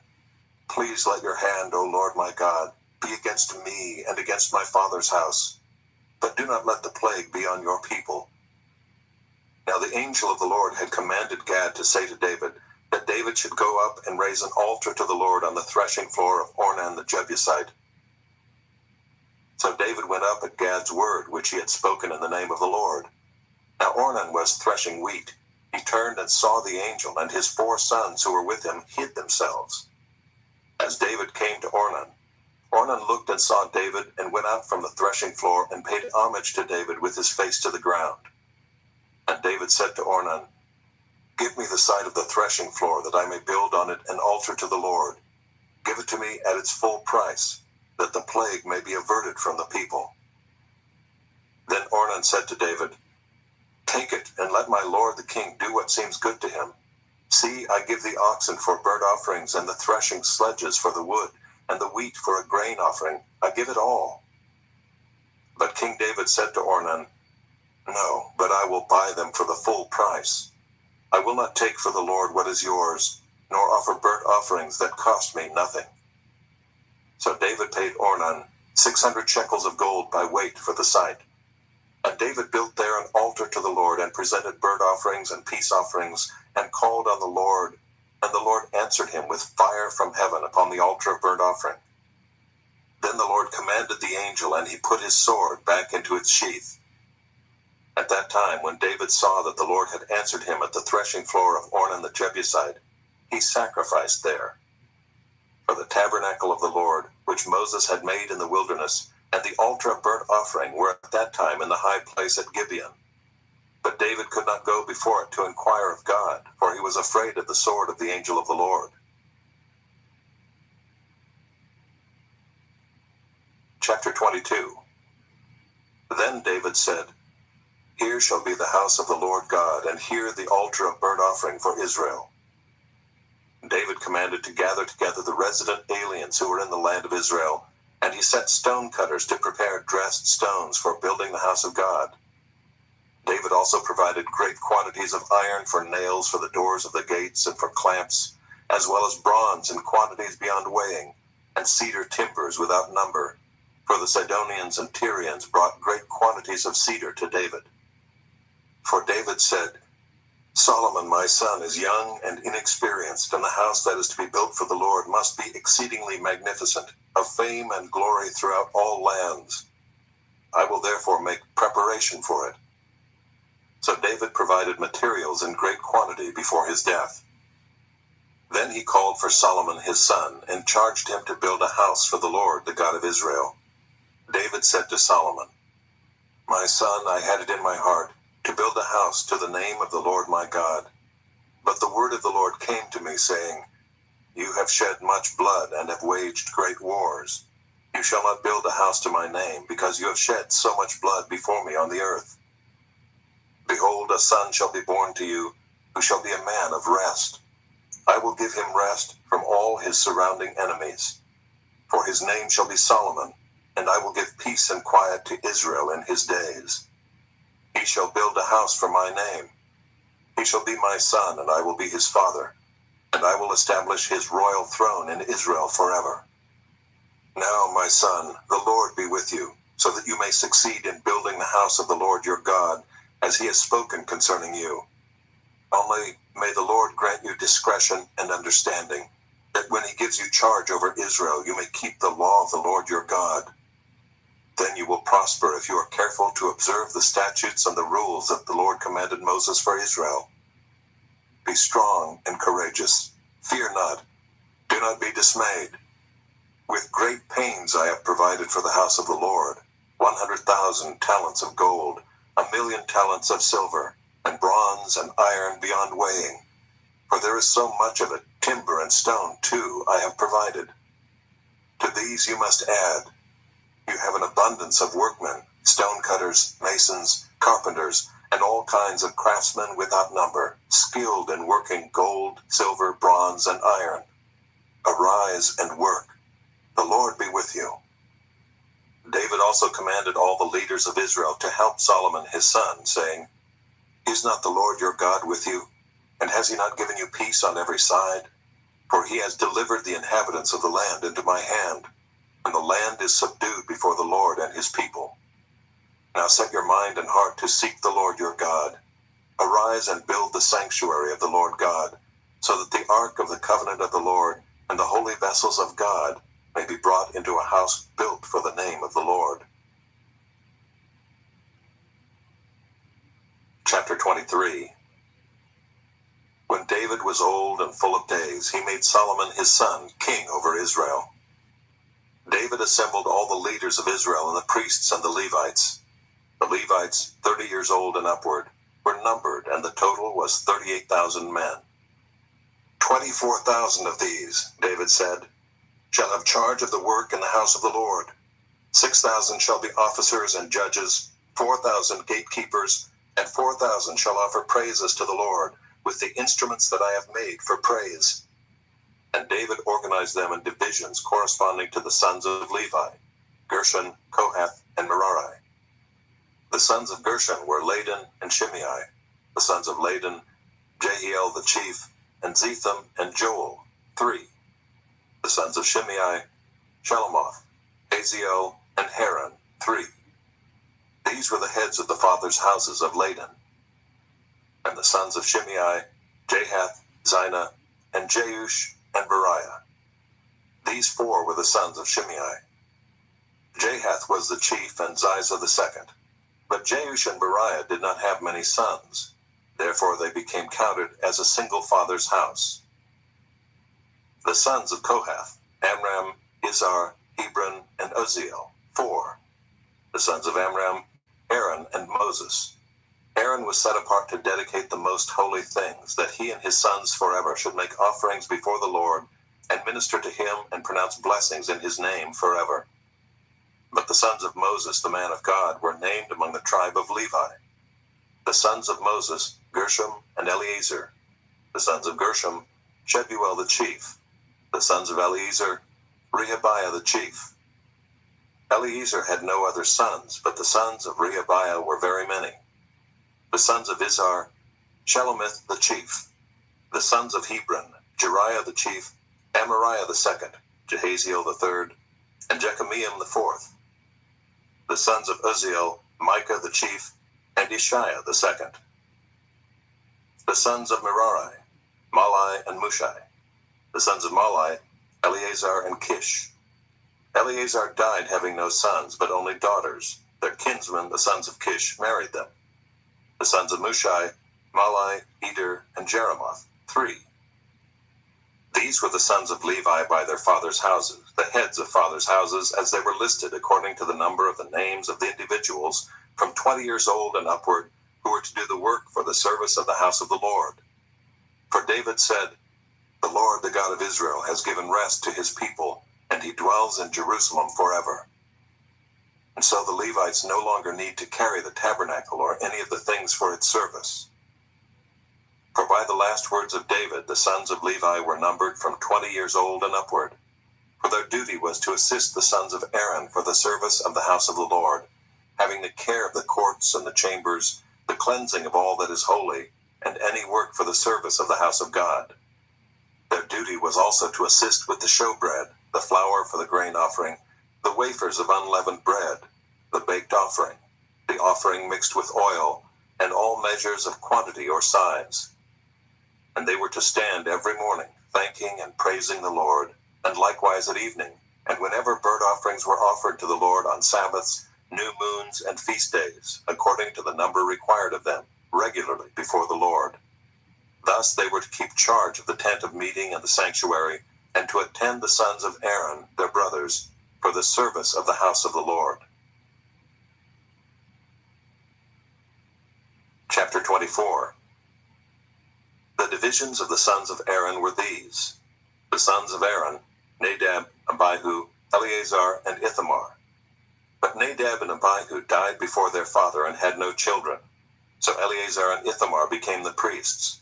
Please let your hand, O Lord my God, be against me and against my father's house. But do not let the plague be on your people. Now the angel of the Lord had commanded Gad to say to David, that David should go up and raise an altar to the Lord on the threshing floor of Ornan the Jebusite. So David went up at Gad's word, which he had spoken in the name of the Lord. Now Ornan was threshing wheat. He turned and saw the angel, and his 4 sons who were with him hid themselves. As David came to Ornan, Ornan looked and saw David, and went out from the threshing floor and paid homage to David with his face to the ground. And David said to Ornan, Give me the site of the threshing floor, that I may build on it an altar to the Lord. Give it to me at its full price, that the plague may be averted from the people. Then Ornan said to David, Take it, and let my lord the king do what seems good to him. See, I give the oxen for burnt offerings, and the threshing sledges for the wood, and the wheat for a grain offering. I give it all. But King David said to Ornan, No, but I will buy them for the full price. I will not take for the Lord what is yours, nor offer burnt offerings that cost me nothing. So David paid Ornan 600 shekels of gold by weight for the site. And David built there an altar to the Lord, and presented burnt offerings and peace offerings, and called on the Lord. And the Lord answered him with fire from heaven upon the altar of burnt offering. Then the Lord commanded the angel, and he put his sword back into its sheath. At that time, when David saw that the Lord had answered him at the threshing floor of Ornan the Jebusite, he sacrificed there. For the tabernacle of the Lord, which Moses had made in the wilderness, and the altar of burnt offering were at that time in the high place at Gibeon. But David could not go before it to inquire of God, for he was afraid of the sword of the angel of the Lord. Chapter 22. Then David said, Here shall be the house of the Lord God, and here the altar of burnt offering for Israel. David commanded to gather together the resident aliens who were in the land of Israel, and he set stone cutters to prepare dressed stones for building the house of God. David also provided great quantities of iron for nails for the doors of the gates and for clamps, as well as bronze in quantities beyond weighing, and cedar timbers without number, for the Sidonians and Tyrians brought great quantities of cedar to David. For David said, Solomon my son is young and inexperienced, and the house that is to be built for the Lord must be exceedingly magnificent, of fame and glory throughout all lands. I will therefore make preparation for it. So David provided materials in great quantity before his death. Then he called for Solomon his son, and charged him to build a house for the Lord, the God of Israel. David said to Solomon, My son, I had it in my heart to build a house to the name of the Lord my God. But the word of the Lord came to me, saying, You have shed much blood, and have waged great wars. You shall not build a house to my name, because you have shed so much blood before me on the earth. Behold, a son shall be born to you, who shall be a man of rest. I will give him rest from all his surrounding enemies. For his name shall be Solomon, and I will give peace and quiet to Israel in his days. He shall build a house for my name. He shall be my son, and I will be his father, and I will establish his royal throne in Israel forever. Now, my son, the Lord be with you, so that you may succeed in building the house of the Lord your God, as he has spoken concerning you. Only may the Lord grant you discretion and understanding, that when he gives you charge over Israel, you may keep the law of the Lord your God. Then you will prosper if you are careful to observe the statutes and the rules that the Lord commanded Moses for Israel. Be strong and courageous. Fear not. Do not be dismayed. With great pains I have provided for the house of the Lord 100,000 talents of gold, 1,000,000 talents of silver, and bronze and iron beyond weighing. For there is so much of it, timber and stone too I have provided. To these you must add, you have an abundance of workmen, stone cutters, masons, carpenters, and all kinds of craftsmen without number, skilled in working gold, silver, bronze, and iron. Arise and work. The Lord be with you. David also commanded all the leaders of Israel to help Solomon his son, saying, Is not the Lord your God with you? And has he not given you peace on every side? For he has delivered the inhabitants of the land into my hand, and the land is subdued before the Lord and his people. Now set your mind and heart to seek the Lord your God. Arise and build the sanctuary of the Lord God, so that the ark of the covenant of the Lord and the holy vessels of God may be brought into a house built for the name of the Lord. Chapter 23. When David was old and full of days, he made Solomon his son king over Israel. David assembled all the leaders of Israel and the priests and the Levites. The Levites, 30 years old and upward, were numbered, and the total was 38,000 men. 24,000 of these, David said, shall have charge of the work in the house of the Lord. 6,000 shall be officers and judges, 4,000 gatekeepers, and 4,000 shall offer praises to the Lord with the instruments that I have made for praise. And David organized them in divisions corresponding to the sons of Levi, Gershon, Kohath, and Merari. The sons of Gershon were Ladan and Shimei. The sons of Ladan, Jehiel the chief, and Zetham and Joel, 3. The sons of Shimei, Shelomoth, Haziel, and Haran, 3. These were the heads of the fathers' houses of Ladan. And the sons of Shimei, Jahath, Zina, and Jeush, and Beriah. These 4 were the sons of Shimei. Jahath was the chief, and Ziza the second. But Jeush and Beriah did not have many sons. Therefore they became counted as a single father's house. The sons of Kohath, Amram, Izhar, Hebron, and Uzziel, 4. The sons of Amram, Aaron, and Moses. Aaron was set apart to dedicate the most holy things, that he and his sons forever should make offerings before the Lord, and minister to him and pronounce blessings in his name forever. But the sons of Moses, the man of God, were named among the tribe of Levi. The sons of Moses, Gershom and Eleazar. The sons of Gershom, Shebuel the chief. The sons of Eleazar, Rehabiah the chief. Eleazar had no other sons, but the sons of Rehabiah were very many. The sons of Izhar, Shelomith the chief. The sons of Hebron, Jeriah the chief, Amariah the second, Jehaziel the third, and Jekameam the fourth. The sons of Uzziel, Micah the chief, and Ishiah the second. The sons of Merari, Malai and Mushai. The sons of Malai, Eleazar and Kish. Eleazar died having no sons, but only daughters. Their kinsmen, the sons of Kish, married them. The sons of Mushai, Malai, Eder, and Jeremoth, 3. These were the sons of Levi by their fathers' houses, the heads of fathers' houses, as they were listed according to the number of the names of the individuals from 20 years old and upward, who were to do the work for the service of the house of the Lord. For David said, "The Lord, the God of Israel, has given rest to his people, and he dwells in Jerusalem forever." And so the Levites no longer need to carry the tabernacle or any of the things for its service. For by the last words of David, the sons of Levi were numbered from 20 years old and upward. For their duty was to assist the sons of Aaron for the service of the house of the Lord, having the care of the courts and the chambers, the cleansing of all that is holy, and any work for the service of the house of God. Their duty was also to assist with the showbread, the flour for the grain offering, the wafers of unleavened bread, the baked offering, the offering mixed with oil, and all measures of quantity or size. And they were to stand every morning, thanking and praising the Lord, and likewise at evening, and whenever burnt offerings were offered to the Lord on Sabbaths, new moons, and feast days, according to the number required of them, regularly before the Lord. Thus they were to keep charge of the tent of meeting and the sanctuary, and to attend the sons of Aaron, their brothers, for the service of the house of the Lord. Chapter 24. The divisions of the sons of Aaron were these: the sons of Aaron, Nadab, Abihu, Eleazar, and Ithamar. But Nadab and Abihu died before their father and had no children. So Eleazar and Ithamar became the priests.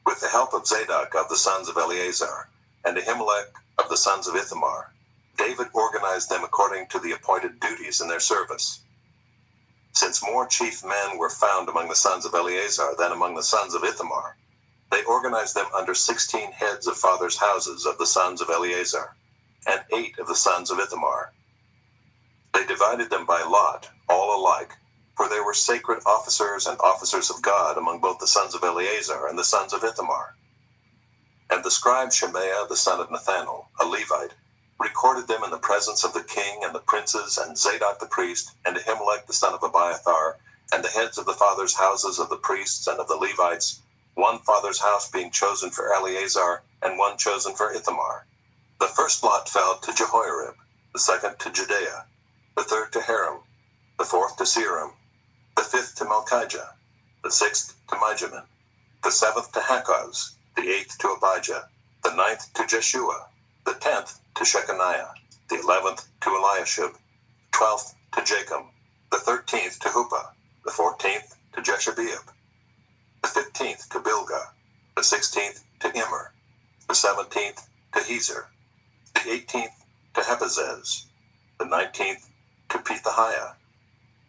With the help of Zadok of the sons of Eleazar, and Ahimelech of the sons of Ithamar, David organized them according to the appointed duties in their service. Since more chief men were found among the sons of Eleazar than among the sons of Ithamar, they organized them under 16 heads of fathers' houses of the sons of Eleazar, and 8 of the sons of Ithamar. They divided them by lot, all alike, for there were sacred officers and officers of God among both the sons of Eleazar and the sons of Ithamar. And the scribe Shemaiah the son of Nethanel, a Levite, recorded them in the presence of the king and the princes, and Zadok the priest, and Ahimelech the son of Abiathar, and the heads of the fathers' houses of the priests and of the Levites, one father's house being chosen for Eleazar, and one chosen for Ithamar. The first lot fell to Jehoiarib, the second to Judea, the third to Haram, the fourth to Seram, the fifth to Malchijah, the sixth to Mijamin, the seventh to Hakkoz, the eighth to Abijah, the ninth to Jeshua, the 10th to Shechaniah, the 11th to Eliashib, 12th to Jacob, the 13th to Huppah, the 14th to Jeshabeab, the 15th to Bilgah, the 16th to Immer, the 17th to Hezer, the 18th to Hebazez, the 19th to Pethahiah,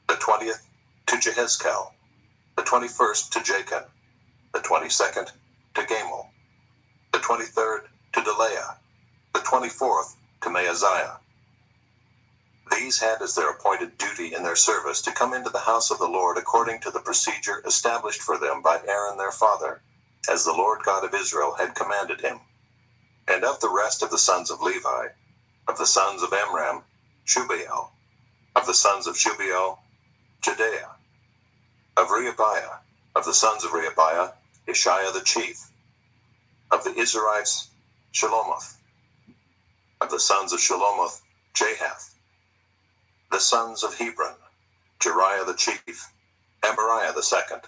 the 20th to Jehezkel, the 21st to Jachin, the 22nd to Gamul, the 23rd to Delaiah, the 24th to Maaziah. These had as their appointed duty in their service to come into the house of the Lord according to the procedure established for them by Aaron their father, as the Lord God of Israel had commanded him. And of the rest of the sons of Levi, of the sons of Amram, Shubael, of the sons of Shubael, Jehdeiah, of Rehabiah, of the sons of Rehabiah, Ishiah the chief, of the Israelites, Shelomoth, of the sons of Shelomoth, Jahath, the sons of Hebron, Jeriah the chief, Amariah the second,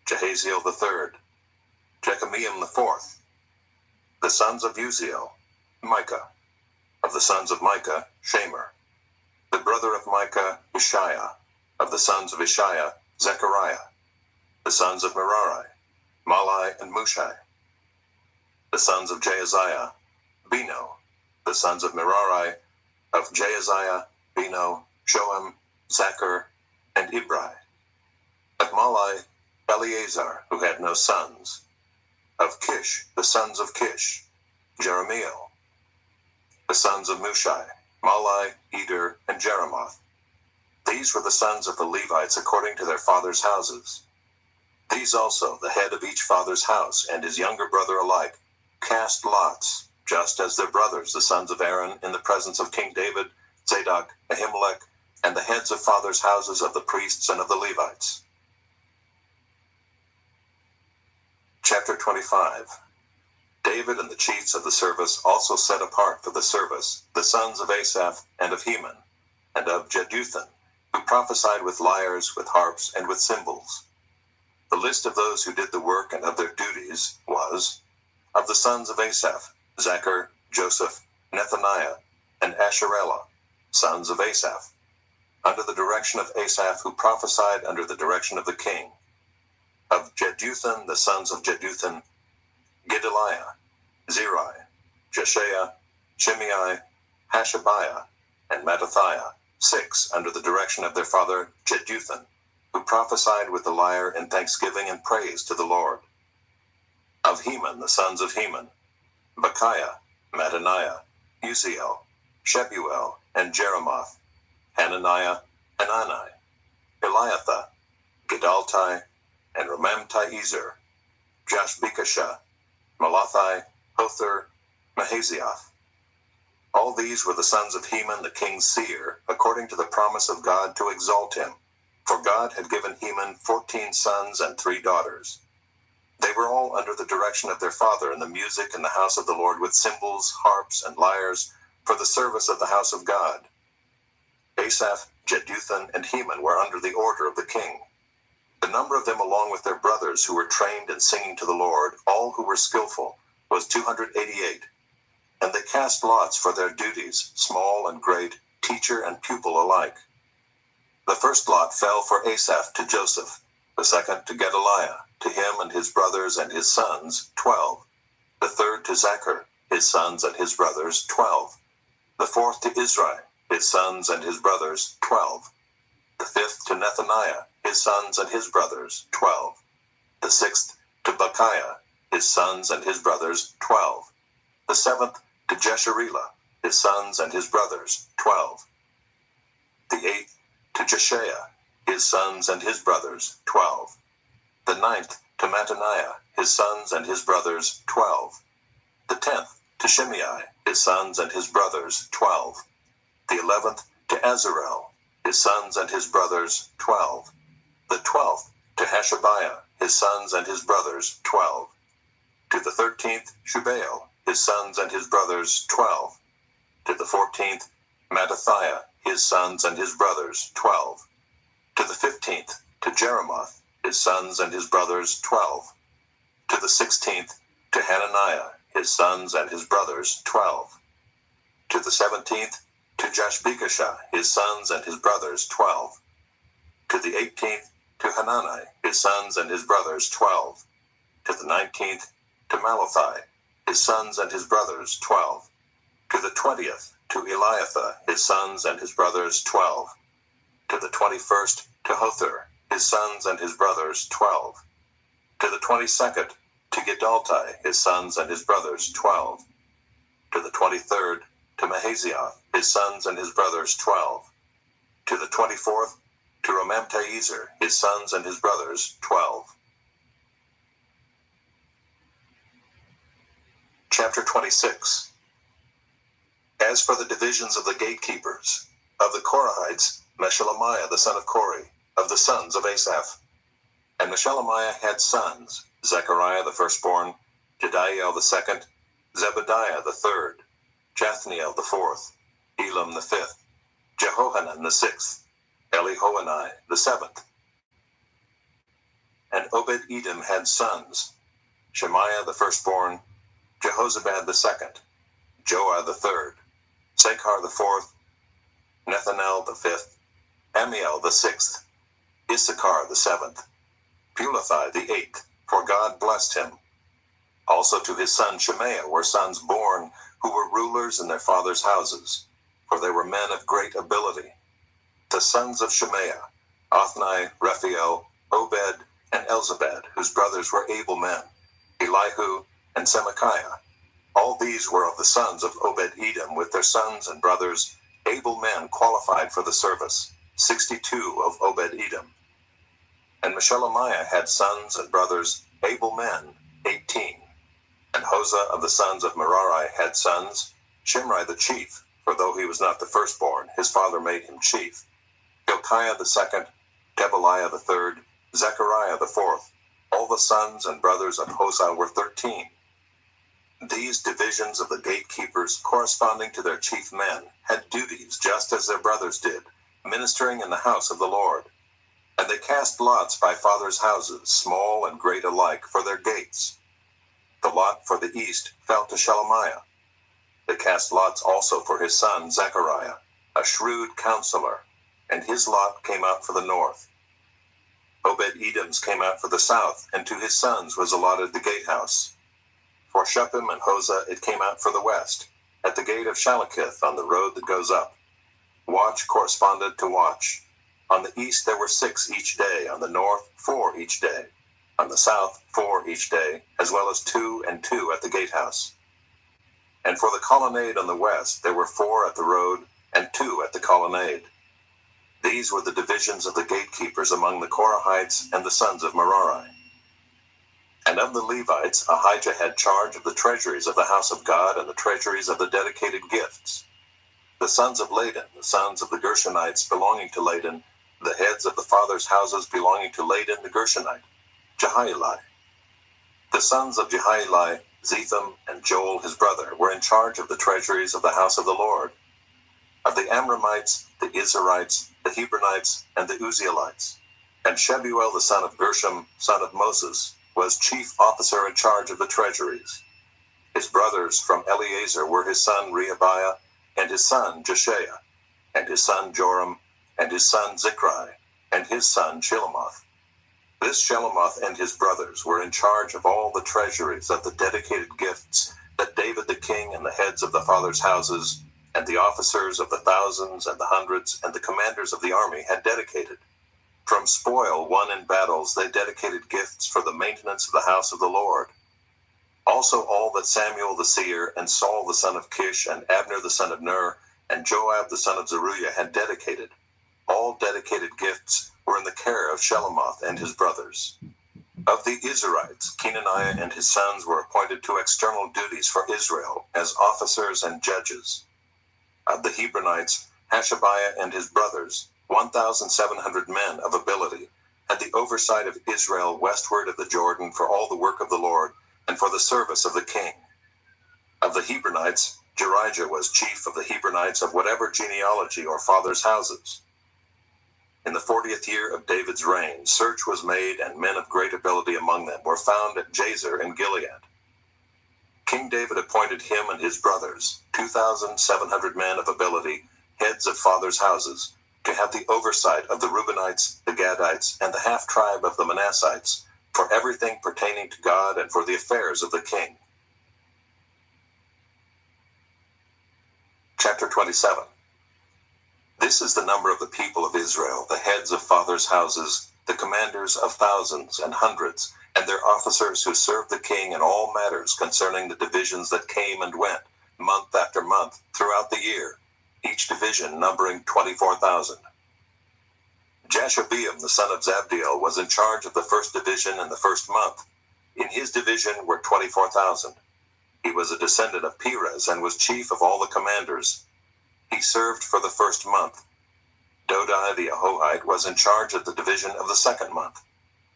Jahaziel the third, Jekameam the fourth, the sons of Uziel, Micah, of the sons of Micah, Shamer, the brother of Micah, Ishiah, of the sons of Ishiah, Zechariah, the sons of Merari, Malai and Mushai, the sons of Jaaziah, Beno, the sons of Merari, of Jaaziah, Beno, Shoham, Zachar, and Ibri, of Malai, Eleazar, who had no sons, of Kish, the sons of Kish, Jeremiel, the sons of Mushai, Malai, Eder, and Jeremoth. These were the sons of the Levites according to their fathers' houses. These also, the head of each father's house and his younger brother alike, cast lots, just as their brothers, the sons of Aaron, in the presence of King David, Zadok, Ahimelech, and the heads of fathers' houses of the priests and of the Levites. Chapter 25. David and the chiefs of the service also set apart for the service the sons of Asaph and of Heman, and of Jeduthun, who prophesied with lyres, with harps, and with cymbals. The list of those who did the work and of their duties was, of the sons of Asaph, Zachar, Joseph, Nethaniah, and Asherellah, sons of Asaph, under the direction of Asaph, who prophesied under the direction of the king. Of Jeduthun, the sons of Jeduthun, Gedaliah, Zeri, Jeshaiah, Shimei, Hashabiah, and Mattathiah, 6 under the direction of their father Jeduthun, who prophesied with the lyre in thanksgiving and praise to the Lord. Of Heman, the sons of Heman, Bechiah, Mattaniah, Uziel, Shebuel, and Jeremoth, Hananiah, Hanani, Eliathah, Gedaltai, and Ramamti-Ezer, Joshbekashah, Malathi, Hothir, Mahazioth. All these were the sons of Heman the king's seer, according to the promise of God to exalt him, for God had given Heman 14 sons and 3 daughters. They were all under the direction of their father in the music in the house of the Lord with cymbals, harps, and lyres for the service of the house of God. Asaph, Jeduthun, and Heman were under the order of the king. The number of them along with their brothers who were trained in singing to the Lord, all who were skillful, was 288. And they cast lots for their duties, small and great, teacher and pupil alike. The first lot fell for Asaph to Joseph, the second to Gedaliah, to him and his brothers and his sons, 12. The third to Zachar, his sons and his brothers, 12. The fourth to Israel, his sons and his brothers, 12. The fifth to Nethaniah, his sons and his brothers, 12. The sixth to Bechiah, his sons and his brothers, 12. The seventh to Jesharelah, his sons and his brothers, 12. The eighth to Jeshaiah, his sons and his brothers, 12. The ninth to Mattaniah, his sons and his brothers, 12. The 10th to Shimei, his sons and his brothers, 12. The 11th to Azarel, his sons and his brothers, 12. The 12th to Hashabiah, his sons and his brothers, 12. To the 13th, Shubael, his sons and his brothers, 12. To the 14th, Mattathiah, his sons and his brothers, 12. To the 15th, to Jeremoth, his sons and his brothers, 12. To the 16th, to Hananiah, his sons and his brothers, 12. To the 17th, to Joshbekashah, his sons and his brothers, 12. To the 18th, to Hanani, his sons and his brothers, 12. To the 19th, to Malathi, his sons and his brothers, 12. To the 20th, to Eliathah, his sons and his brothers, 12. To the 21st, to Hothir, his sons and his brothers, 12. To the 22nd, to Gedaltai, his sons and his brothers, 12. To the 23rd, to Mahazioth, his sons and his brothers, 12. To the 24th, to Ramamti-Ezer, his sons and his brothers, 12. Chapter 26. As for the divisions of the gatekeepers, of the Korahites, Meshelemiah the son of Kori, of the sons of Asaph. And Meshelemiah had sons, Zechariah the firstborn, Jediael the second, Zebediah the third, Jathniel the fourth, Elam the fifth, Jehohanan the sixth, Elihoenai the seventh. And Obed-Edom had sons, Shemaiah the firstborn, Jehozabad the second, Joah the third, Sakhar the fourth, Nethanel the fifth, Amiel the sixth, Issachar the seventh, Pulathai the eighth, for God blessed him. Also to his son Shemaiah were sons born, who were rulers in their fathers' houses, for they were men of great ability. The sons of Shemaiah, Othni, Rephael, Obed, and Elzabad, whose brothers were able men, Elihu, and Semachiah. All these were of the sons of Obed-Edom, with their sons and brothers, able men qualified for the service, 62 of Obed-Edom. And Meshelemiah had sons and brothers, able men, 18. And Hosah of the sons of Merari had sons, Shimri the chief, for though he was not the firstborn, his father made him chief, Hilkiah the second, Tebaliah the third, Zechariah the fourth. All the sons and brothers of Hosah were 13. These divisions of the gatekeepers, corresponding to their chief men, had duties just as their brothers did, ministering in the house of the Lord. And they cast lots by fathers' houses, small and great alike, for their gates. The lot for the east fell to Shelemiah. They cast lots also for his son Zechariah, a shrewd counselor, and his lot came out for the north. Obed-Edom's came out for the south, and to his sons was allotted the gatehouse. For Shuppim and Hosah it came out for the west, at the gate of Shalakith on the road that goes up. Watch corresponded to watch. On the east there were 6 each day, on the north 4 each day, on the south 4 each day, as well as 2 and 2 at the gatehouse. And for the colonnade on the west there were 4 at the road, and 2 at the colonnade. These were the divisions of the gatekeepers among the Korahites and the sons of Merari. And of the Levites, Ahijah had charge of the treasuries of the house of God and the treasuries of the dedicated gifts. The sons of Ladan, the sons of the Gershonites belonging to Ladan, the heads of the fathers' houses belonging to Ladan the Gershonite, Jehieli. The sons of Jehieli, Zetham and Joel his brother, were in charge of the treasuries of the house of the Lord. Of the Amramites, the Izharites, the Hebronites, and the Uzzielites. And Shebuel the son of Gershom, son of Moses, was chief officer in charge of the treasuries. His brothers from Eleazar were his son Rehabiah, and his son Jeshiah, and his son Joram, and his son Zichri, and his son Shelomoth. This Shelomoth and his brothers were in charge of all the treasuries of the dedicated gifts that David the king and the heads of the fathers' houses, and the officers of the thousands and the hundreds, and the commanders of the army had dedicated. From spoil won in battles they dedicated gifts for the maintenance of the house of the Lord. Also all that Samuel the seer, and Saul the son of Kish, and Abner the son of Ner, and Joab the son of Zeruiah had dedicated. All dedicated gifts were in the care of Shelomoth and his brothers. Of the Israelites, Kenaniah and his sons were appointed to external duties for Israel as officers and judges. Of the Hebronites, Hashabiah and his brothers, 1,700 men of ability, had the oversight of Israel westward of the Jordan for all the work of the Lord, and for the service of the king. Of the Hebronites, Jerijah was chief of the Hebronites of whatever genealogy or fathers' houses. In the 40th year of David's reign, search was made, and men of great ability among them were found at Jazer in Gilead. King David appointed him and his brothers, 2,700 men of ability, heads of fathers' houses, to have the oversight of the Reubenites, the Gadites, and the half-tribe of the Manassites, for everything pertaining to God and for the affairs of the king. Chapter 27. This is the number of the people of Israel, the heads of fathers' houses, the commanders of thousands and hundreds, and their officers who served the king in all matters concerning the divisions that came and went, month after month, throughout the year, each division numbering 24,000. Jashobeam the son of Zabdiel was in charge of the first division in the first month. In his division were 24,000. He was a descendant of Perez and was chief of all the commanders. He served for the first month. Dodai the Ahohite was in charge of the division of the second month.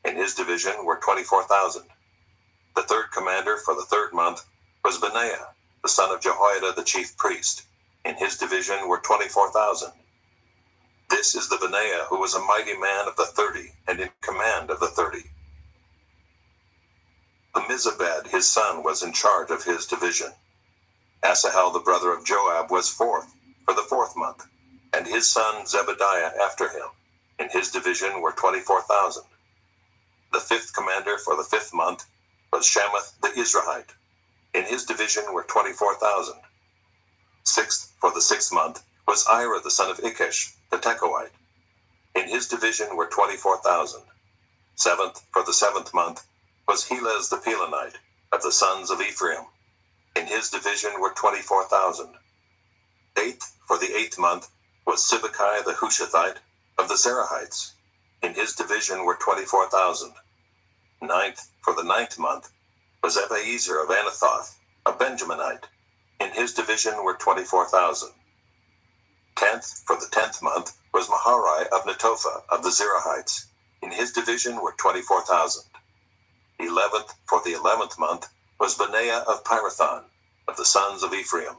In his division were 24,000. The third commander for the third month was Benaiah, the son of Jehoiada the chief priest. In his division were 24,000. This is the Benaiah who was a mighty man of the 30, and in command of the 30. Ammizabad his son was in charge of his division. Asahel the brother of Joab was fourth, for the fourth month, and his son Zebediah after him. In his division were 24,000. The fifth commander for the fifth month was Shamath the Israelite. In his division were 24,000. Sixth for the sixth month was Ira the son of Ikkesh, the Tekoite. In his division were 24,000. Seventh for the seventh month was Helez the Pelonite, of the sons of Ephraim. In his division were 24,000. Eighth for the eighth month was Sibbecai the Hushathite, of the Zerahites. In his division were 24,000. Ninth for the ninth month was Ebiezer of Anathoth, a Benjaminite. In his division were 24,000. 10th for the 10th month was Maharai of Netophah of the Zerahites. In his division were 24,000. 11th for the 11th month was Benaiah of Pirathon, of the sons of Ephraim.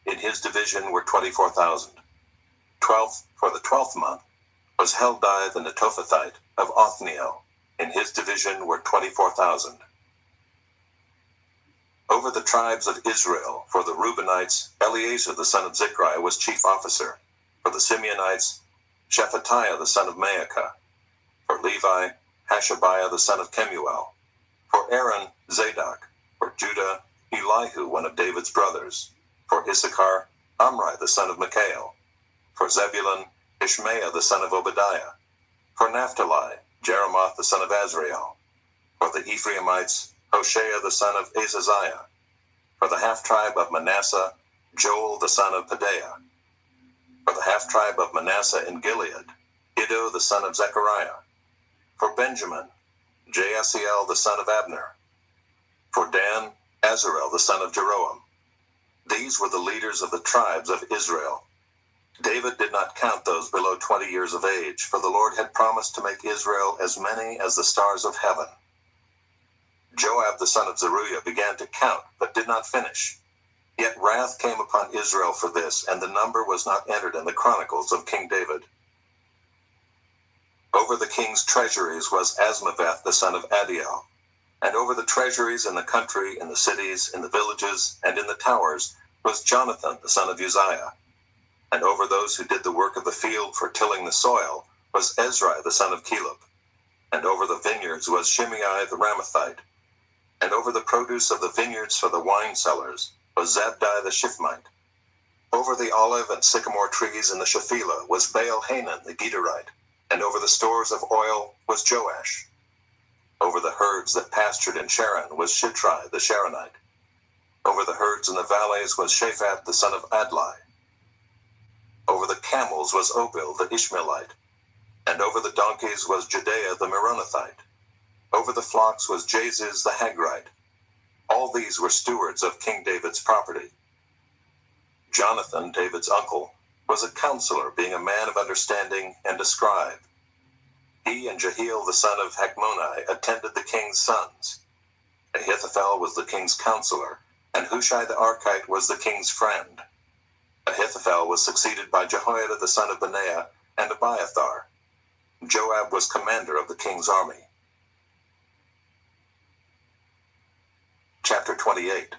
In his division were 24,000. For the 12th month was Heldai the Netophathite of Othniel. In his division were 24,000. Over the tribes of Israel, for the Reubenites, Eleazar the son of Zichri was chief officer. For the Simeonites, Shephatiah the son of Maacah. For Levi, Hashabiah the son of Kemuel. For Aaron, Zadok. For Judah, Elihu, one of David's brothers. For Issachar, Amri the son of Mikael. For Zebulun, Ishmael the son of Obadiah. For Naphtali, Jeremoth the son of Azrael. For the Ephraimites, Hoshea the son of Azaziah. For the half-tribe of Manasseh, Joel the son of Pedaiah. For the half-tribe of Manasseh in Gilead, Iddo the son of Zechariah. For Benjamin, Jaasiel the son of Abner. For Dan, Azarel the son of Jeroham. These were the leaders of the tribes of Israel. David did not count those below 20 years of age, for the Lord had promised to make Israel as many as the stars of heaven. Joab the son of Zeruiah began to count, but did not finish. Yet wrath came upon Israel for this, and the number was not entered in the chronicles of King David. Over the king's treasuries was Asmaveth the son of Adiel, and over the treasuries in the country, in the cities, in the villages, and in the towers was Jonathan the son of Uzziah. And over those who did the work of the field for tilling the soil was Ezrai the son of Caleb. And over the vineyards was Shimei the Ramathite. And over the produce of the vineyards for the wine cellars was Zabdi the Shifmite. Over the olive and sycamore trees in the Shephelah was Baal-Hanan the Gederite. And over the stores of oil was Joash. Over the herds that pastured in Sharon was Shitrai the Sharonite. Over the herds in the valleys was Shaphat the son of Adlai. Over the camels was Obil the Ishmaelite. And over the donkeys was Judea the Meronothite. Over the flocks was Jaziz the Hagrite. All these were stewards of King David's property. Jonathan, David's uncle, was a counselor, being a man of understanding and a scribe. He and Jehiel the son of Hachmoni attended the king's sons. Ahithophel was the king's counselor, and Hushai the Archite was the king's friend. Ahithophel was succeeded by Jehoiada the son of Benaiah and Abiathar. Joab was commander of the king's army. Chapter 28.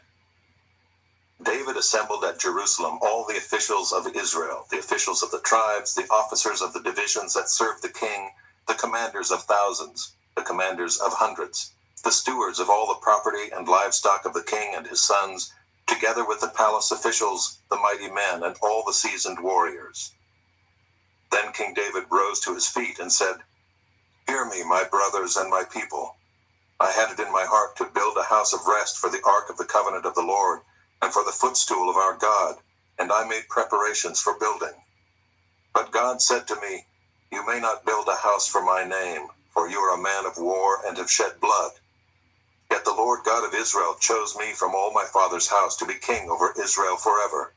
David assembled at Jerusalem all the officials of Israel, the officials of the tribes, the officers of the divisions that served the king, the commanders of thousands, the commanders of hundreds, the stewards of all the property and livestock of the king and his sons, together with the palace officials, the mighty men, and all the seasoned warriors. Then King David rose to his feet and said, "Hear me, my brothers and my people. I had it in my heart to build a house of rest for the ark of the covenant of the Lord, and for the footstool of our God, and I made preparations for building. But God said to me, 'You may not build a house for my name, for you are a man of war and have shed blood.' Yet the Lord God of Israel chose me from all my father's house to be king over Israel forever.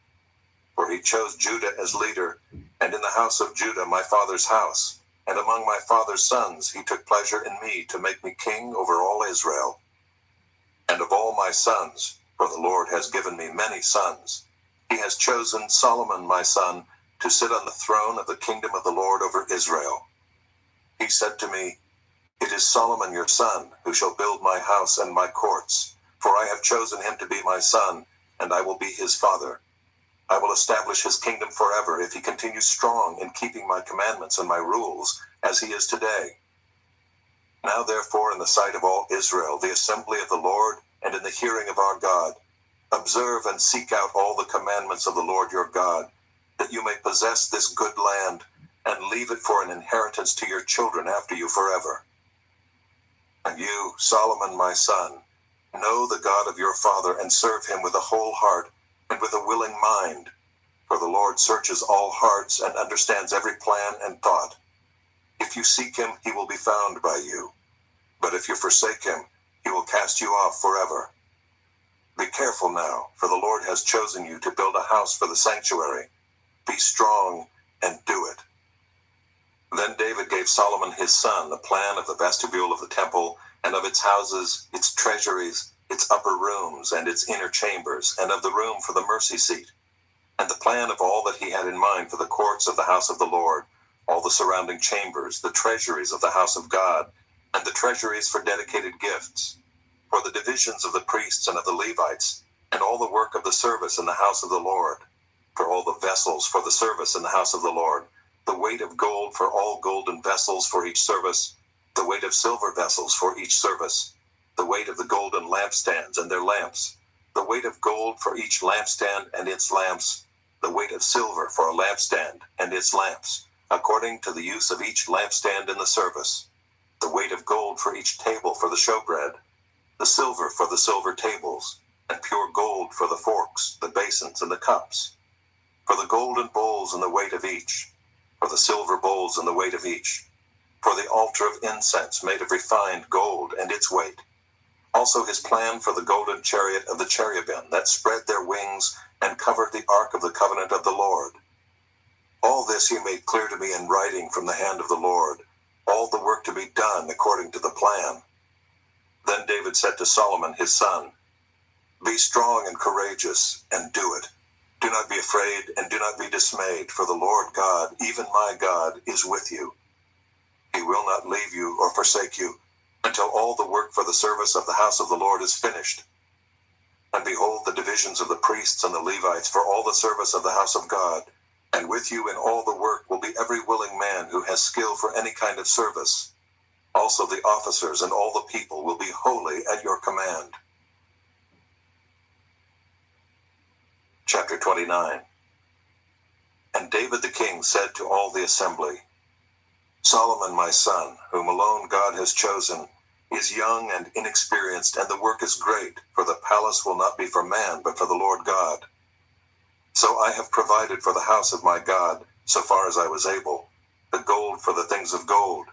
For he chose Judah as leader, and in the house of Judah my father's house, and among my father's sons he took pleasure in me to make me king over all Israel. And of all my sons, for the Lord has given me many sons, he has chosen Solomon my son to sit on the throne of the kingdom of the Lord over Israel. He said to me, 'It is Solomon your son who shall build my house and my courts, for I have chosen him to be my son, and I will be his father. I will establish his kingdom forever if he continues strong in keeping my commandments and my rules, as he is today.' Now therefore, in the sight of all Israel, the assembly of the Lord, and in the hearing of our God, observe and seek out all the commandments of the Lord your God, that you may possess this good land, and leave it for an inheritance to your children after you forever. And you, Solomon my son, know the God of your father, and serve him with a whole heart and with a willing mind, for the Lord searches all hearts and understands every plan and thought. If you seek him, he will be found by you. But if you forsake him, he will cast you off forever. Be careful now, for the Lord has chosen you to build a house for the sanctuary. Be strong and do it." Then David gave Solomon his son the plan of the vestibule of the temple, and of its houses, its treasuries, its upper rooms and its inner chambers, and of the room for the mercy seat, and the plan of all that he had in mind for the courts of the house of the Lord, all the surrounding chambers, the treasuries of the house of God, and the treasuries for dedicated gifts, for the divisions of the priests and of the Levites, and all the work of the service in the house of the Lord, for all the vessels for the service in the house of the Lord, the weight of gold for all golden vessels for each service, the weight of silver vessels for each service, the weight of the golden lampstands and their lamps, the weight of gold for each lampstand and its lamps, the weight of silver for a lampstand and its lamps, according to the use of each lampstand in the service, the weight of gold for each table for the showbread, the silver for the silver tables, and pure gold for the forks, the basins, and the cups, for the golden bowls and the weight of each, for the silver bowls and the weight of each, for the altar of incense made of refined gold and its weight. Also his plan for the golden chariot of the cherubim that spread their wings and covered the ark of the covenant of the Lord. All this he made clear to me in writing from the hand of the Lord, all the work to be done according to the plan. Then David said to Solomon his son, "Be strong and courageous, and do it. Do not be afraid, and do not be dismayed, for the Lord God, even my God, is with you. He will not leave you or forsake you, until all the work for the service of the house of the Lord is finished. And behold, the divisions of the priests and the Levites for all the service of the house of God, and with you in all the work will be every willing man who has skill for any kind of service. Also the officers and all the people will be wholly at your command." Chapter 29. And David the king said to all the assembly, "Solomon my son, whom alone God has chosen, is young and inexperienced, and the work is great, for the palace will not be for man, but for the Lord God. So I have provided for the house of my God, so far as I was able, the gold for the things of gold,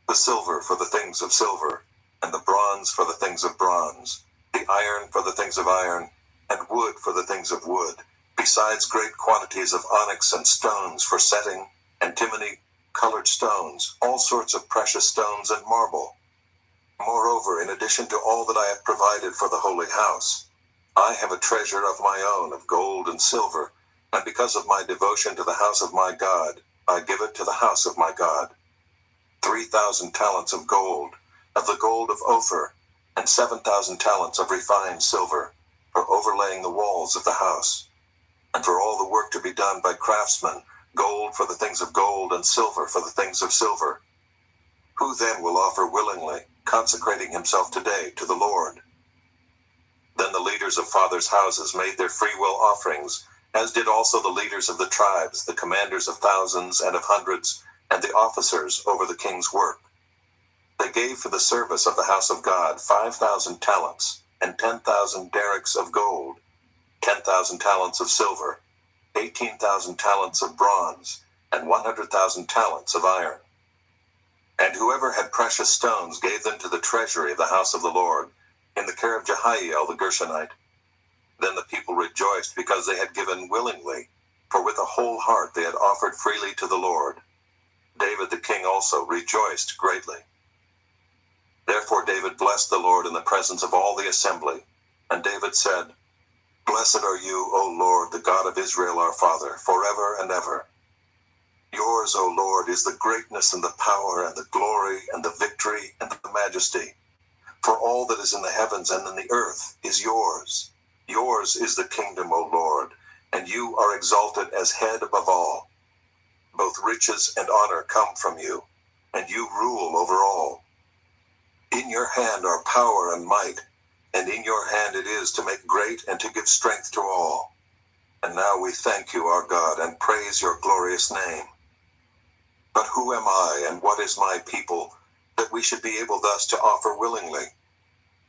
the silver for the things of silver, and the bronze for the things of bronze, the iron for the things of iron, and wood for the things of wood, besides great quantities of onyx and stones for setting, antimony, colored stones, all sorts of precious stones and marble. Moreover, in addition to all that I have provided for the holy house, I have a treasure of my own of gold and silver, and because of my devotion to the house of my God, I give it to the house of my God. 3,000 talents of the gold of Ophir, and 7,000 talents of refined silver, for overlaying the walls of the house, and for all the work to be done by craftsmen, gold for the things of gold, and silver for the things of silver. Who then will offer willingly, consecrating himself today to the Lord?" Then the leaders of fathers' houses made their freewill offerings, as did also the leaders of the tribes, the commanders of thousands and of hundreds, and the officers over the king's work. They gave for the service of the house of God 5,000 talents, and 10,000 derricks of gold, 10,000 talents of silver, 18,000 talents of bronze, and 100,000 talents of iron. And whoever had precious stones gave them to the treasury of the house of the Lord, in the care of Jehiel the Gershonite. Then the people rejoiced because they had given willingly, for with a whole heart they had offered freely to the Lord. David the king also rejoiced greatly. Therefore David blessed the Lord in the presence of all the assembly. And David said, "Blessed are you, O Lord, the God of Israel our Father, forever and ever. Yours, O Lord, is the greatness and the power and the glory and the victory and the majesty. For all that is in the heavens and in the earth is yours. Yours is the kingdom, O Lord, and you are exalted as head above all. Both riches and honor come from you, and you rule over all. In your hand are power and might, and in your hand it is to make great and to give strength to all. And now we thank you, our God, and praise your glorious name. But who am I, and what is my people, that we should be able thus to offer willingly?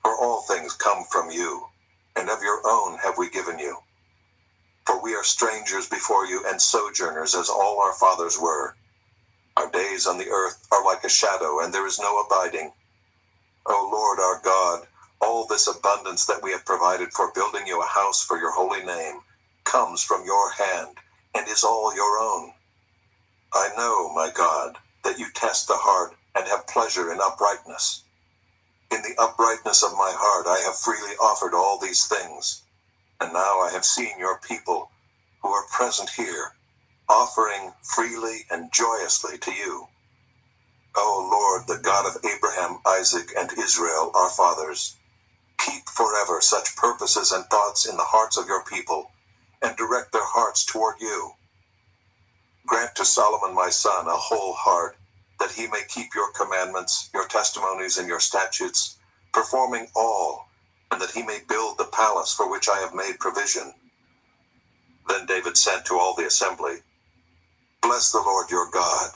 For all things come from you, and of your own have we given you. For we are strangers before you, and sojourners as all our fathers were. Our days on the earth are like a shadow, and there is no abiding. O Lord our God, all this abundance that we have provided for building you a house for your holy name comes from your hand, and is all your own. I know, my God, that you test the heart and have pleasure in uprightness. In the uprightness of my heart I have freely offered all these things, and now I have seen your people, who are present here, offering freely and joyously to you. O Lord, the God of Abraham, Isaac, and Israel, our fathers, keep forever such purposes and thoughts in the hearts of your people, and direct their hearts toward you. Grant to Solomon my son a whole heart, that he may keep your commandments, your testimonies, and your statutes, performing all, and that he may build the palace for which I have made provision. Then David said to all the assembly, Bless the Lord your God.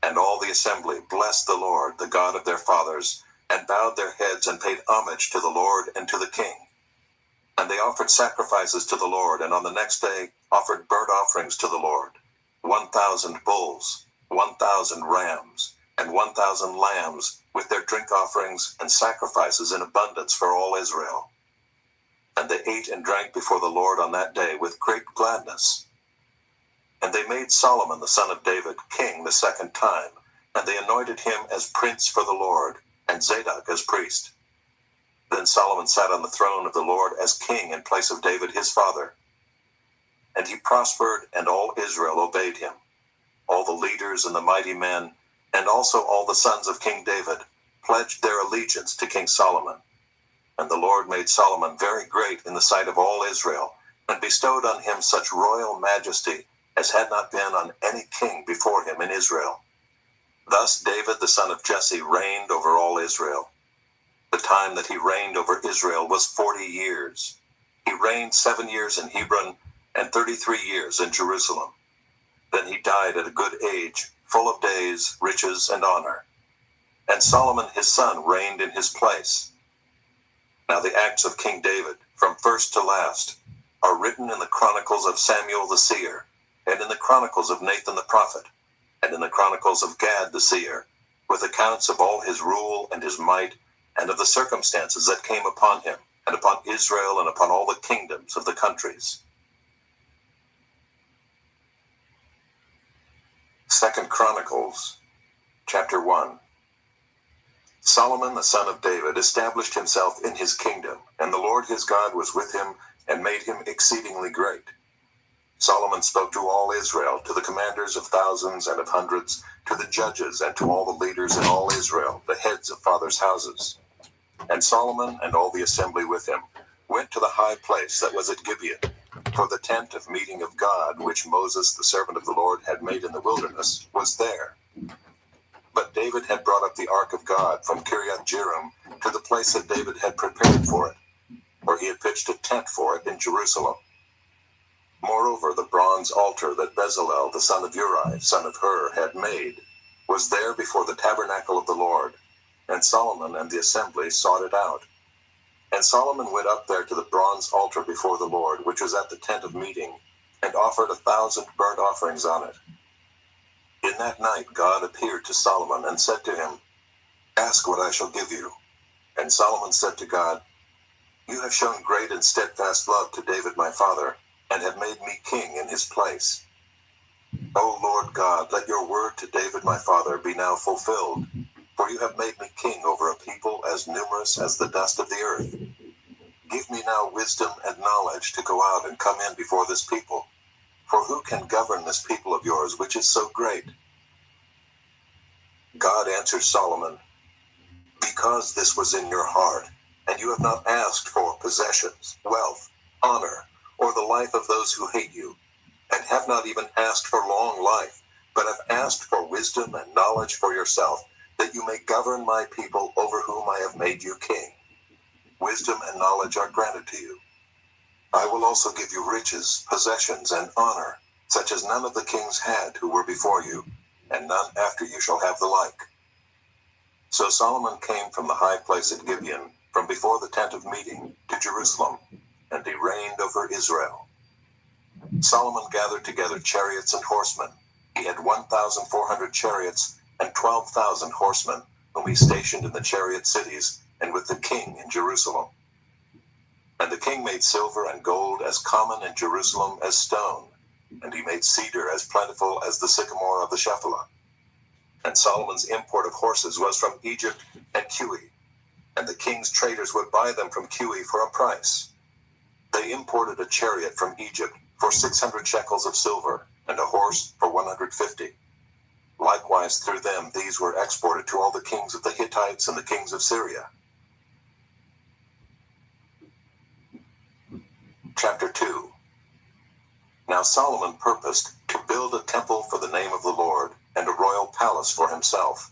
And all the assembly blessed the Lord, the God of their fathers, and bowed their heads and paid homage to the Lord and to the king. And they offered sacrifices to the Lord, and on the next day offered burnt offerings to the Lord, 1,000 bulls, 1,000 rams, and 1,000 lambs, with their drink offerings and sacrifices in abundance for all Israel. And they ate and drank before the Lord on that day with great gladness. And they made Solomon the son of David king the second time, and they anointed him as prince for the Lord, and Zadok as priest. Then Solomon sat on the throne of the Lord as king in place of David his father. And he prospered, and all Israel obeyed him. All the leaders and the mighty men, and also all the sons of King David, pledged their allegiance to King Solomon. And the Lord made Solomon very great in the sight of all Israel, and bestowed on him such royal majesty as had not been on any king before him in Israel. Thus David the son of Jesse reigned over all Israel. The time that he reigned over Israel was 40 years. He reigned 7 years in Hebron, and 33 years in Jerusalem. Then he died at a good age, full of days, riches, and honor. And Solomon his son reigned in his place. Now the acts of King David, from first to last, are written in the chronicles of Samuel the seer, and in the chronicles of Nathan the prophet, and in the chronicles of Gad the seer, with accounts of all his rule and his might, and of the circumstances that came upon him, and upon Israel, and upon all the kingdoms of the countries. 2 Chronicles, chapter 1. Solomon the son of David established himself in his kingdom, and the Lord his God was with him, and made him exceedingly great. Solomon spoke to all Israel, to the commanders of thousands and of hundreds, to the judges and to all the leaders in all Israel, the heads of fathers' houses. And Solomon and all the assembly with him went to the high place that was at Gibeon, for the tent of meeting of God, which Moses the servant of the Lord had made in the wilderness, was there. But David had brought up the ark of God from Kiriath Jearim to the place that David had prepared for it, for he had pitched a tent for it in Jerusalem. Moreover, the bronze altar that Bezalel the son of Uri, son of Hur, had made, was there before the tabernacle of the Lord, and Solomon and the assembly sought it out. And Solomon went up there to the bronze altar before the Lord, which was at the tent of meeting, and offered 1,000 burnt offerings on it. In that night God appeared to Solomon and said to him, Ask what I shall give you. And Solomon said to God, You have shown great and steadfast love to David my father, and have made me king in his place. O Lord God, let your word to David my father be now fulfilled, for you have made me king over a people as numerous as the dust of the earth. Give me now wisdom and knowledge to go out and come in before this people, for who can govern this people of yours, which is so great? God answered Solomon, Because this was in your heart, and you have not asked for possessions, wealth, honor, or the life of those who hate you, and have not even asked for long life, but have asked for wisdom and knowledge for yourself, that you may govern my people over whom I have made you king. Wisdom and knowledge are granted to you. I will also give you riches, possessions, and honor, such as none of the kings had who were before you, and none after you shall have the like. So Solomon came from the high place at Gibeon, from before the tent of meeting, to Jerusalem, and he reigned over Israel. Solomon gathered together chariots and horsemen. He had 1,400 chariots and 12,000 horsemen, whom he stationed in the chariot cities, and with the king in Jerusalem. And the king made silver and gold as common in Jerusalem as stone, and he made cedar as plentiful as the sycamore of the Shephelah. And Solomon's import of horses was from Egypt and Cui. and the king's traders would buy them from Cui for a price. They imported a chariot from Egypt for 600 shekels of silver, and a horse for 150. Likewise, through them these were exported to all the kings of the Hittites and the kings of Syria. Chapter 2. Now Solomon purposed to build a temple for the name of the Lord, and a royal palace for himself.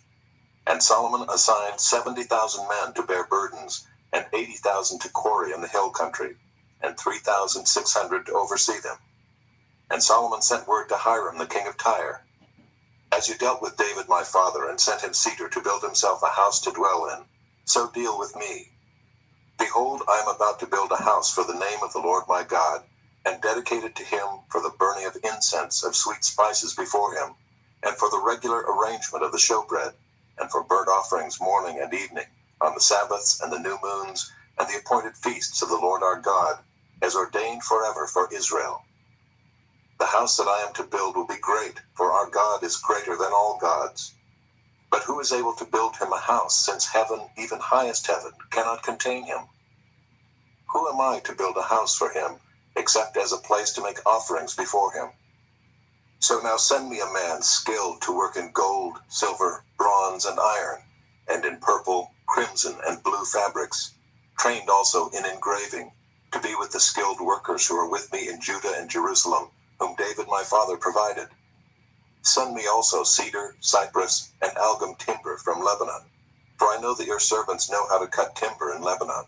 And Solomon assigned 70,000 men to bear burdens, and 80,000 to quarry in the hill country, and 3,600 to oversee them. And Solomon sent word to Hiram the king of Tyre, As you dealt with David my father, and sent him cedar to build himself a house to dwell in, so deal with me. Behold, I am about to build a house for the name of the Lord my God, and dedicate it to him for the burning of incense of sweet spices before him, and for the regular arrangement of the showbread, and for burnt offerings morning and evening, on the Sabbaths and the new moons, and the appointed feasts of the Lord our God, as ordained forever for Israel. The house that I am to build will be great, for our God is greater than all gods. But who is able to build him a house, since heaven, even highest heaven, cannot contain him? Who am I to build a house for him, except as a place to make offerings before him? So now send me a man skilled to work in gold, silver, bronze, and iron, and in purple, crimson, and blue fabrics, trained also in engraving, to be with the skilled workers who are with me in Judah and Jerusalem, whom David my father provided. Send me also cedar, cypress, and algum timber from Lebanon, for I know that your servants know how to cut timber in Lebanon.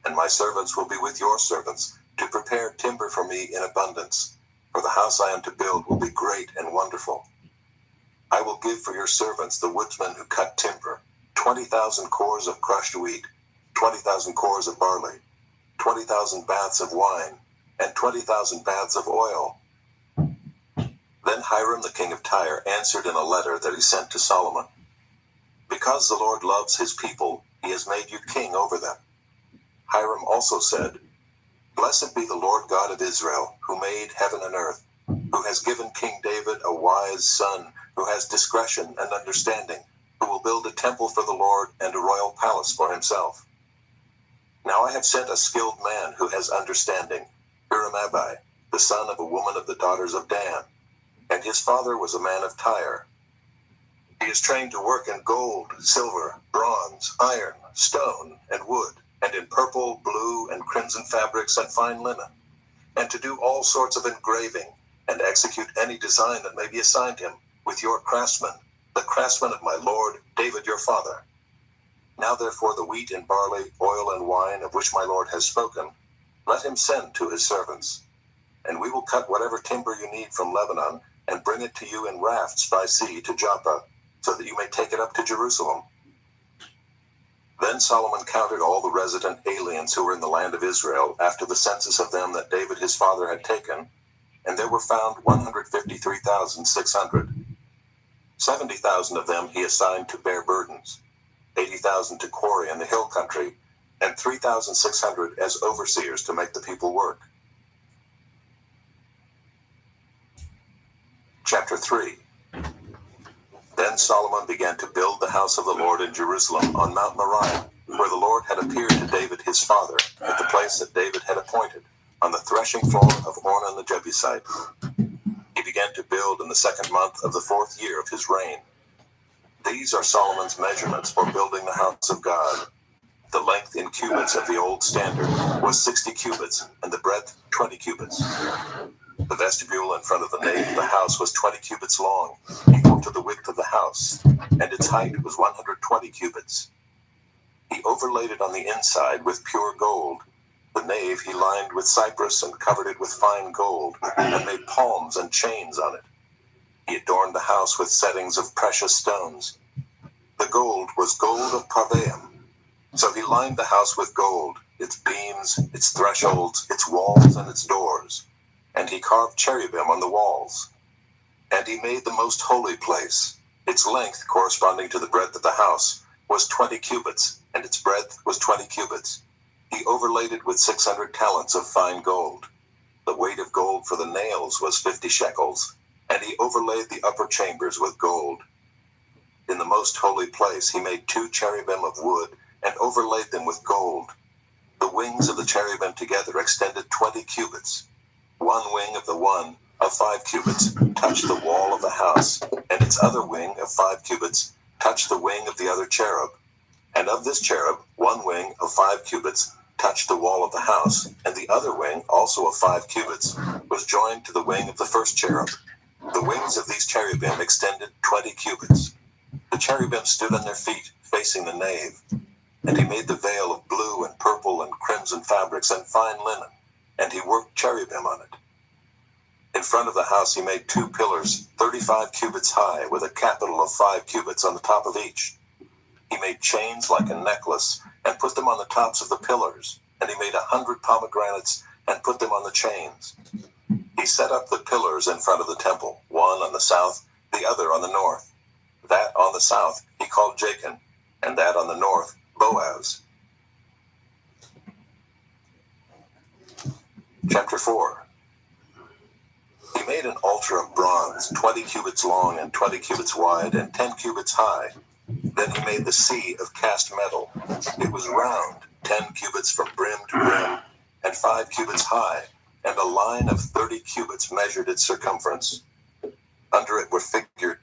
And my servants will be with your servants, to prepare timber for me in abundance, for the house I am to build will be great and wonderful. I will give for your servants, the woodsmen who cut timber, 20,000 cores of crushed wheat, 20,000 cores of barley, 20,000 baths of wine, and 20,000 baths of oil. Then Hiram the king of Tyre answered in a letter that he sent to Solomon, Because the Lord loves his people, he has made you king over them. Hiram also said, Blessed be the Lord God of Israel, who made heaven and earth, who has given King David a wise son, who has discretion and understanding, who will build a temple for the Lord and a royal palace for himself. Now I have sent a skilled man who has understanding, Hiram-Abi, the son of a woman of the daughters of Dan, and his father was a man of Tyre. He is trained to work in gold, silver, bronze, iron, stone, and wood, and in purple, blue, and crimson fabrics and fine linen, and to do all sorts of engraving, and execute any design that may be assigned him, with your craftsmen, the craftsmen of my lord David your father. Now therefore the wheat and barley, oil and wine, of which my lord has spoken, let him send to his servants. And we will cut whatever timber you need from Lebanon, and bring it to you in rafts by sea to Joppa, so that you may take it up to Jerusalem. Then Solomon counted all the resident aliens who were in the land of Israel after the census of them that David his father had taken, and there were found 153,600. 70,000 of them he assigned to bear burdens, 80,000 to quarry in the hill country, and 3,600 as overseers to make the people work. Chapter 3. Then Solomon began to build the house of the Lord in Jerusalem on Mount Moriah, where the Lord had appeared to David his father, at the place that David had appointed, on the threshing floor of Ornan the Jebusite. He began to build in the 2nd month of the 4th year of his reign. These are Solomon's measurements for building the house of God. The length in cubits of the old standard was 60 cubits, and the breadth 20 cubits. The vestibule in front of the nave of the house was 20 cubits long, equal to the width of the house, and its height was 120 cubits. He overlaid it on the inside with pure gold. The nave he lined with cypress and covered it with fine gold, and made palms and chains on it. He adorned the house with settings of precious stones. The gold was gold of Parvaim. So he lined the house with gold, its beams, its thresholds, its walls, and its doors. And he carved cherubim on the walls. And he made the most holy place. Its length, corresponding to the breadth of the house, was 20 cubits, and its breadth was 20 cubits. He overlaid it with 600 talents of fine gold. The weight of gold for the nails was 50 shekels, and he overlaid the upper chambers with gold. In the most holy place he made 2 cherubim of wood, and overlaid them with gold. The wings of the cherubim together extended 20 cubits. One wing of the one of 5 cubits touched the wall of the house, and its other wing of 5 cubits touched the wing of the other cherub. And of this cherub, one wing of 5 cubits touched the wall of the house, and the other wing, also of 5 cubits, was joined to the wing of the first cherub. The wings of these cherubim extended 20 cubits. The cherubim stood on their feet, facing the nave. And he made the veil of blue and purple and crimson fabrics and fine linen, and he worked cherubim on it. In front of the house he made 2 pillars, 35 cubits high, with a capital of 5 cubits on the top of each. He made chains like a necklace, and put them on the tops of the pillars, and he made 100 pomegranates, and put them on the chains. He set up the pillars in front of the temple, one on the south, the other on the north. That on the south he called Jachin, and that on the north, Boaz. Chapter 4. He made an altar of bronze, 20 cubits long and 20 cubits wide and 10 cubits high. Then he made the sea of cast metal. It was round, 10 cubits from brim to brim, and 5 cubits high, and a line of 30 cubits measured its circumference. Under it were figured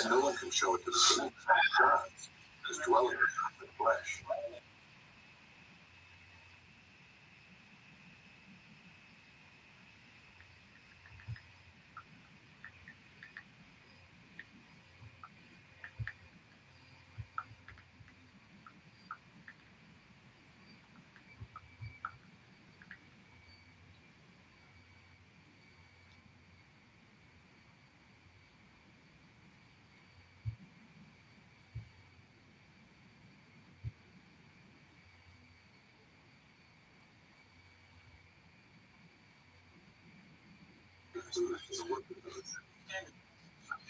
And no one can show it to the king his dwelling is in flesh. The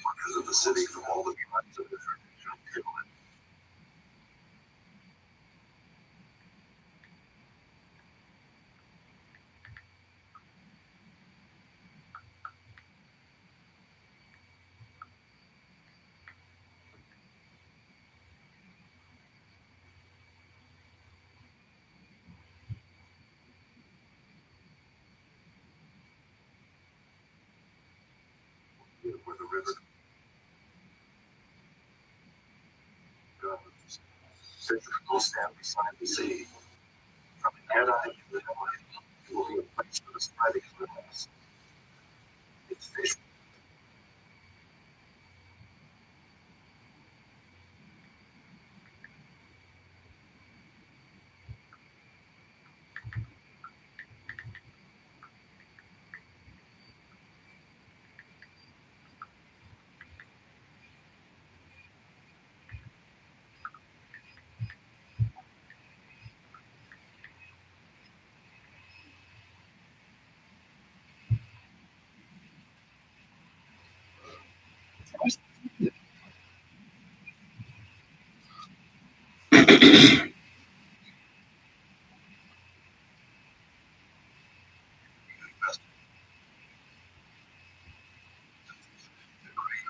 workers of the city from all the tribes of Israel. Where the river goes. Fishermen will stand beside the sea. From Edai to the Nile, it will be a place for the spreading of the nest. Its fish.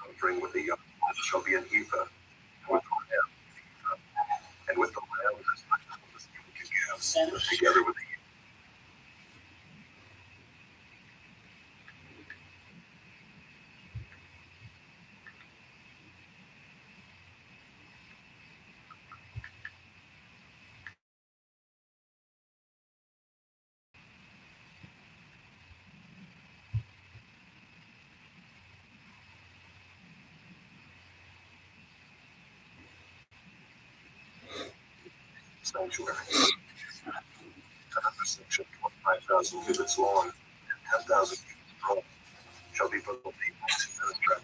Offering with the young shall be an ephah, and with the lamb as much as the king can give, together with the sanctuary. Another section, 25,000 cubits long and 10,000 cubits broad, shall be for the people to minister.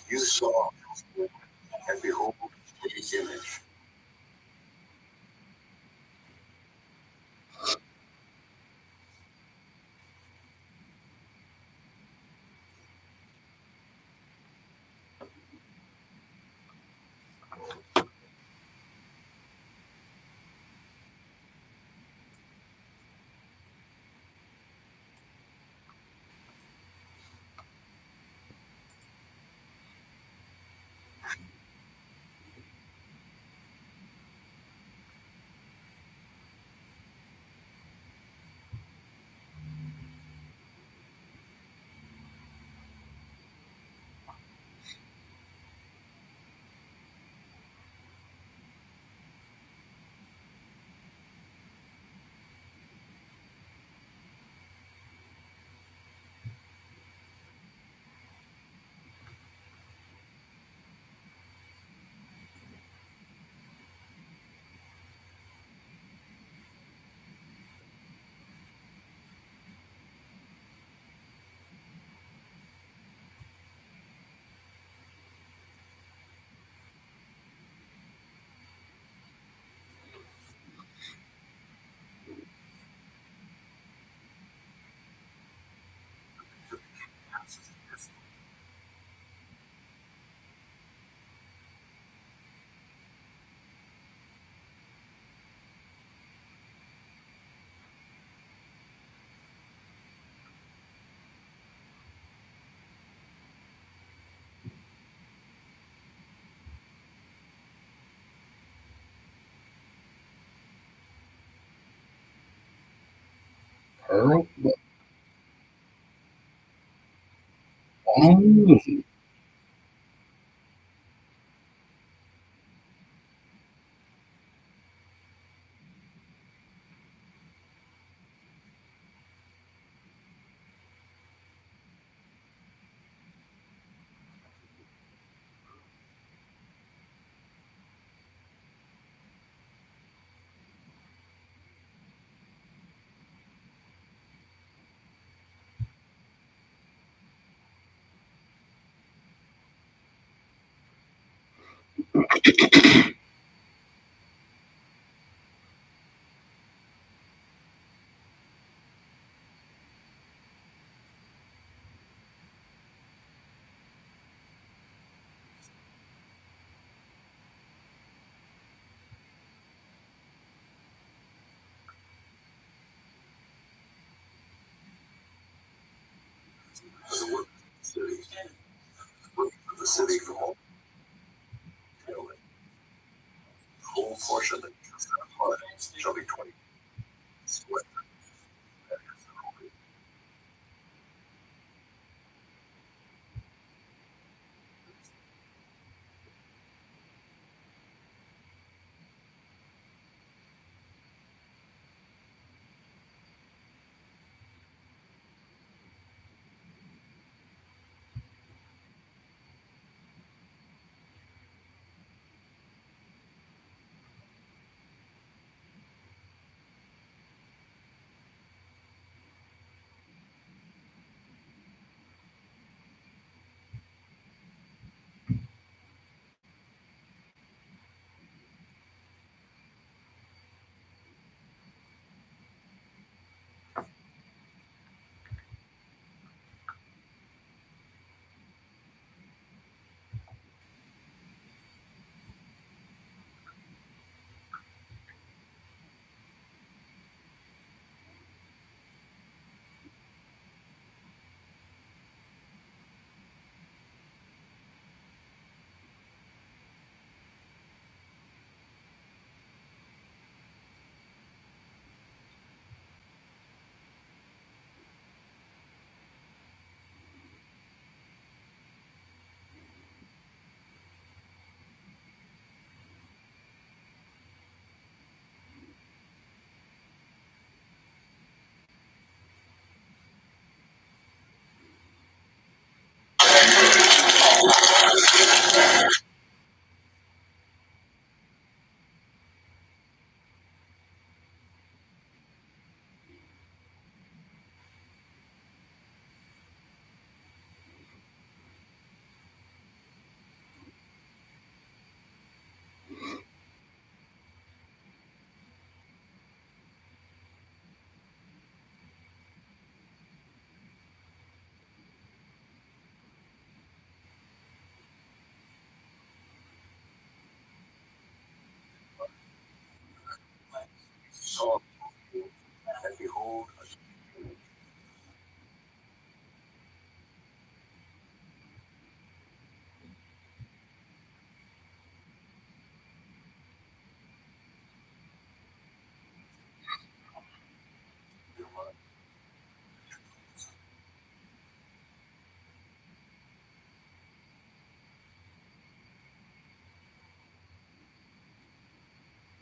You saw, and behold, his image. Pearl? Oh, The work of the city from all the whole portion that is upon it shall be 20 square.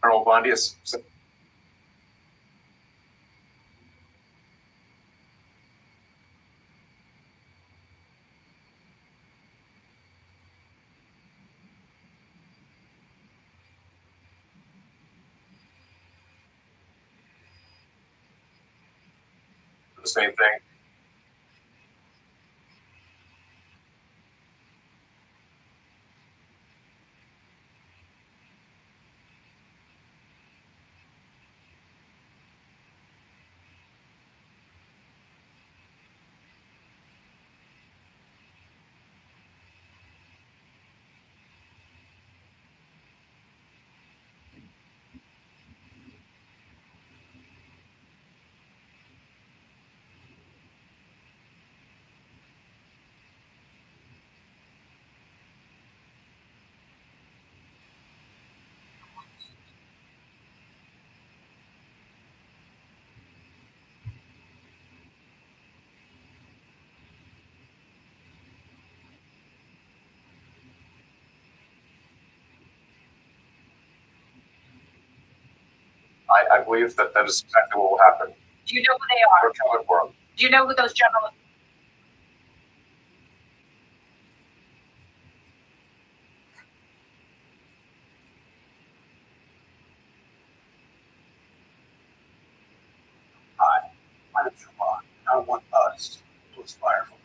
Colonel Bondi is. The same thing. I believe that is exactly what will happen. Do you know who they are? We're coming for them. Do you know who those generals? My name's Ramon. I want us to aspire for.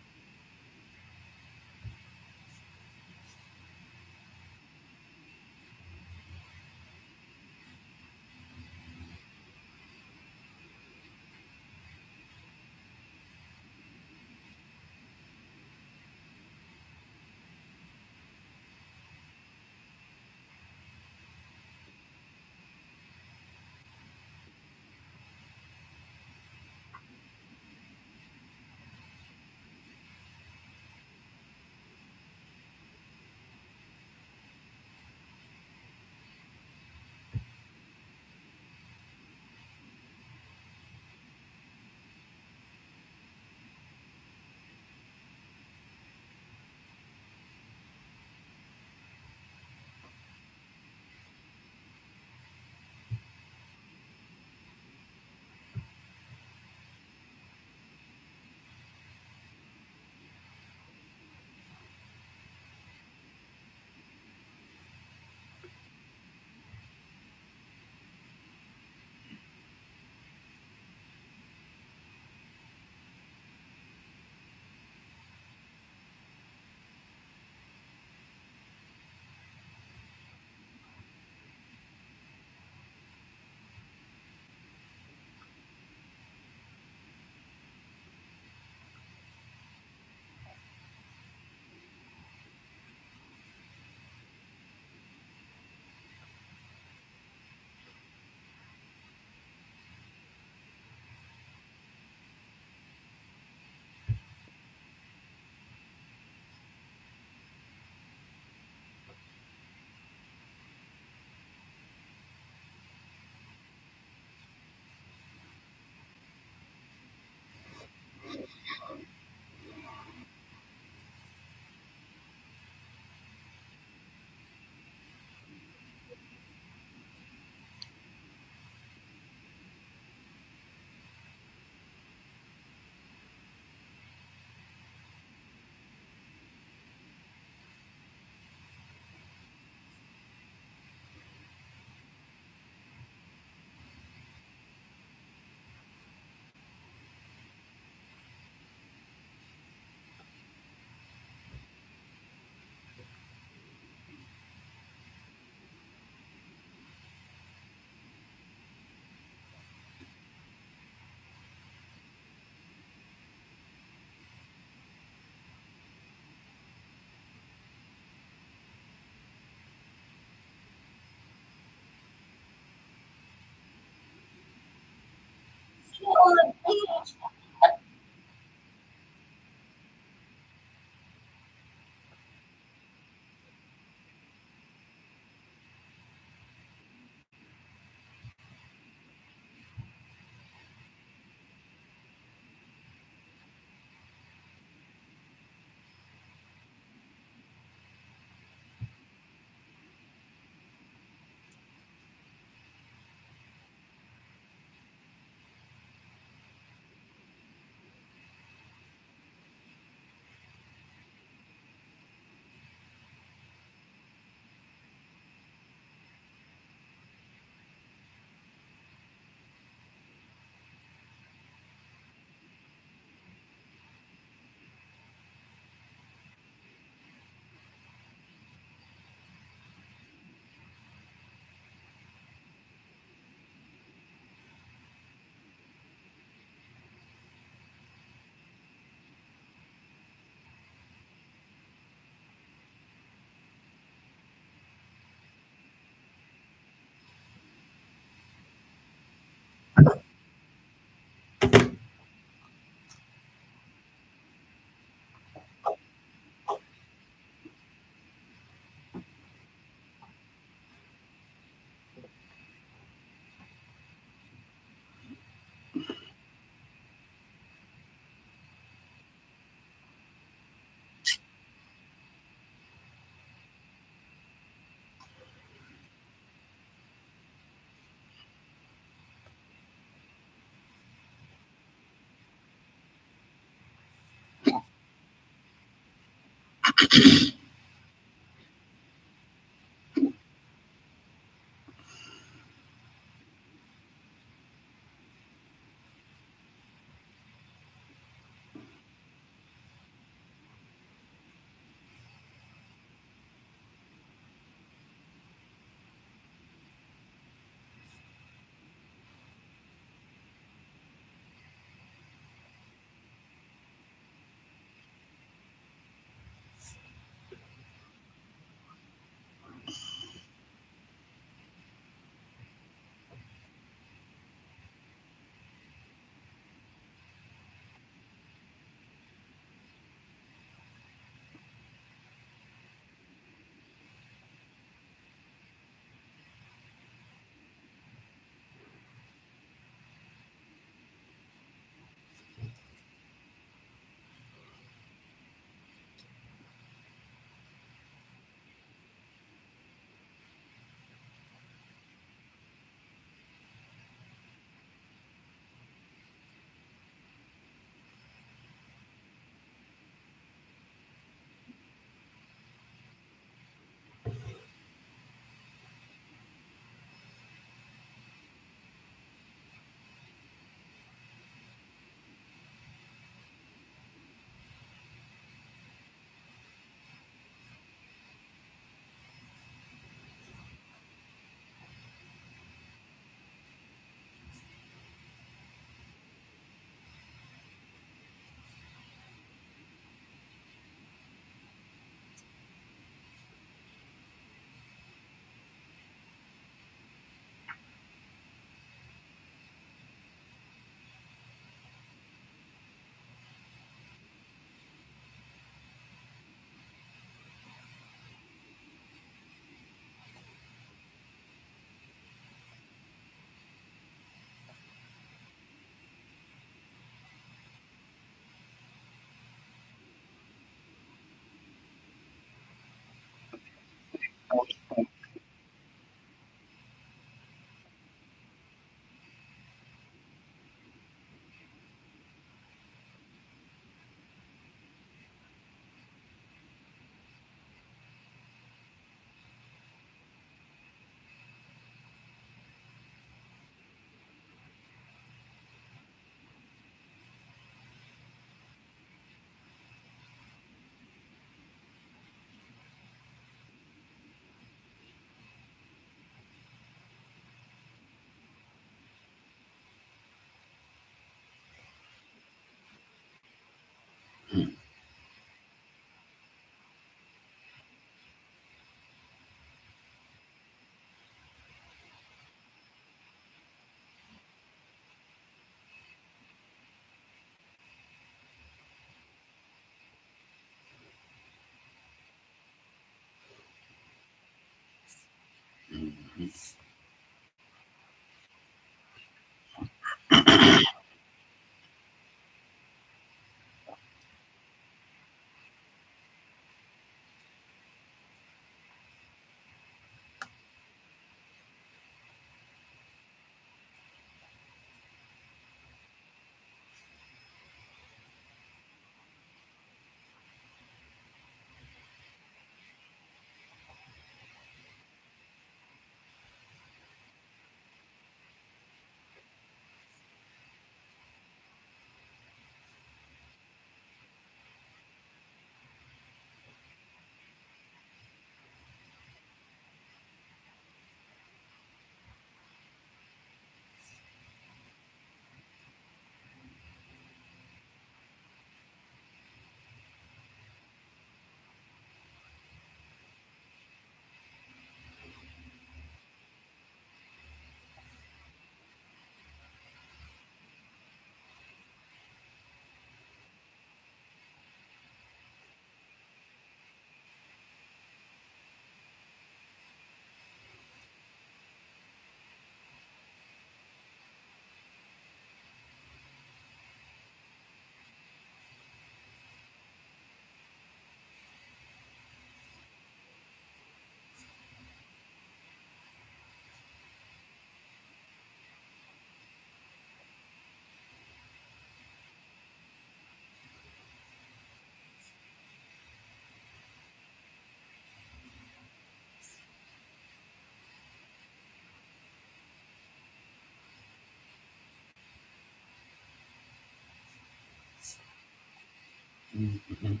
Mhm.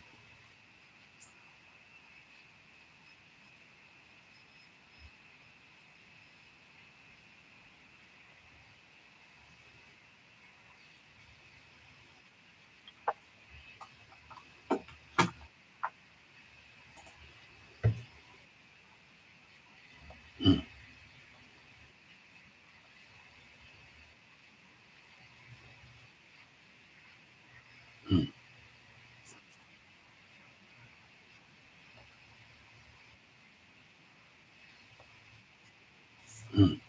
Mm, mm,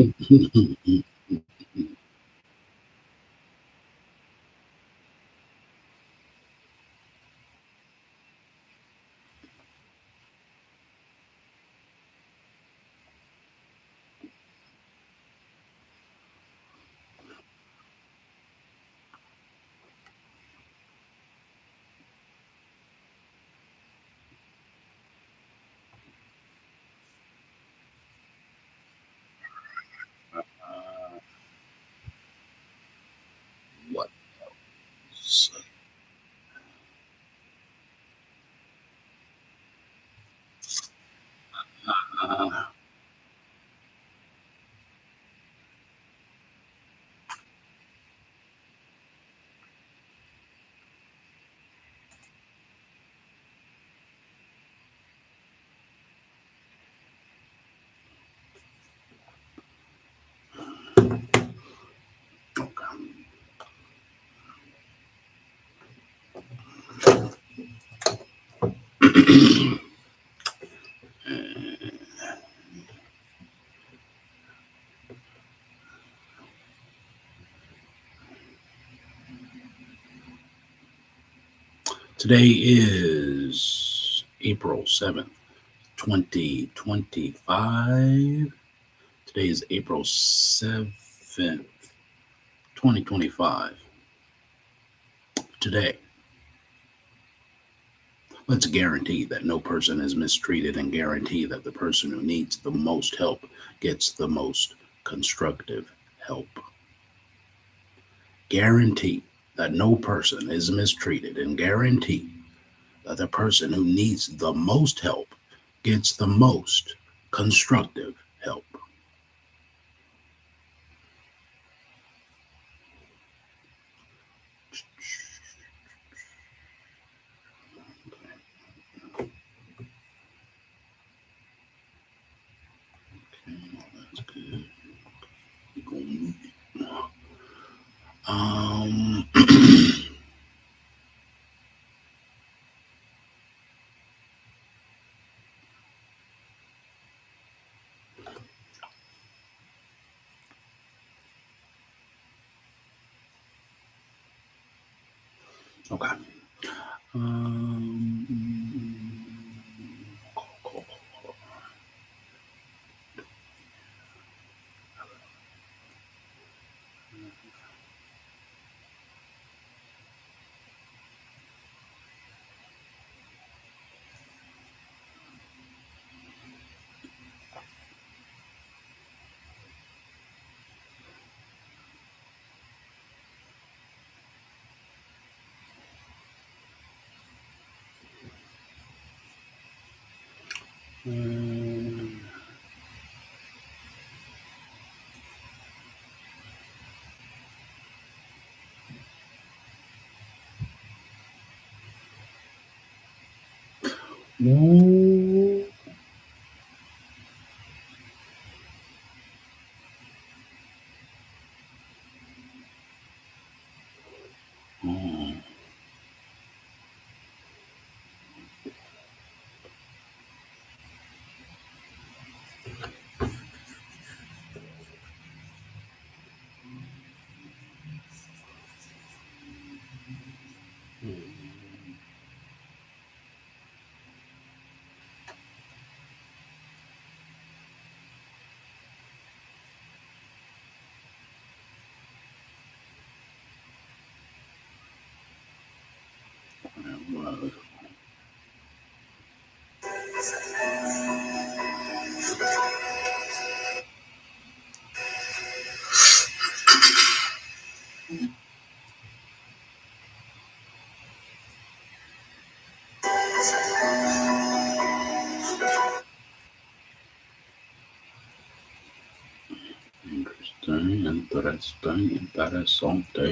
mm, mm, mm. What else? Uh, okay. Today is April 7th, 2025. Today is April 7th, 2025. Today, let's guarantee that no person is mistreated and guarantee that the person who needs the most help gets the most constructive help. Guarantee that no person is mistreated and guarantee that the person who needs the most help gets the most constructive help. That's good. We're gonna move it. Okay. Cool. Ooh. Mm. Well, interesante.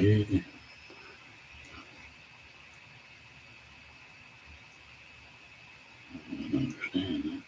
I understand that.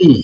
Mm.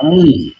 Mm.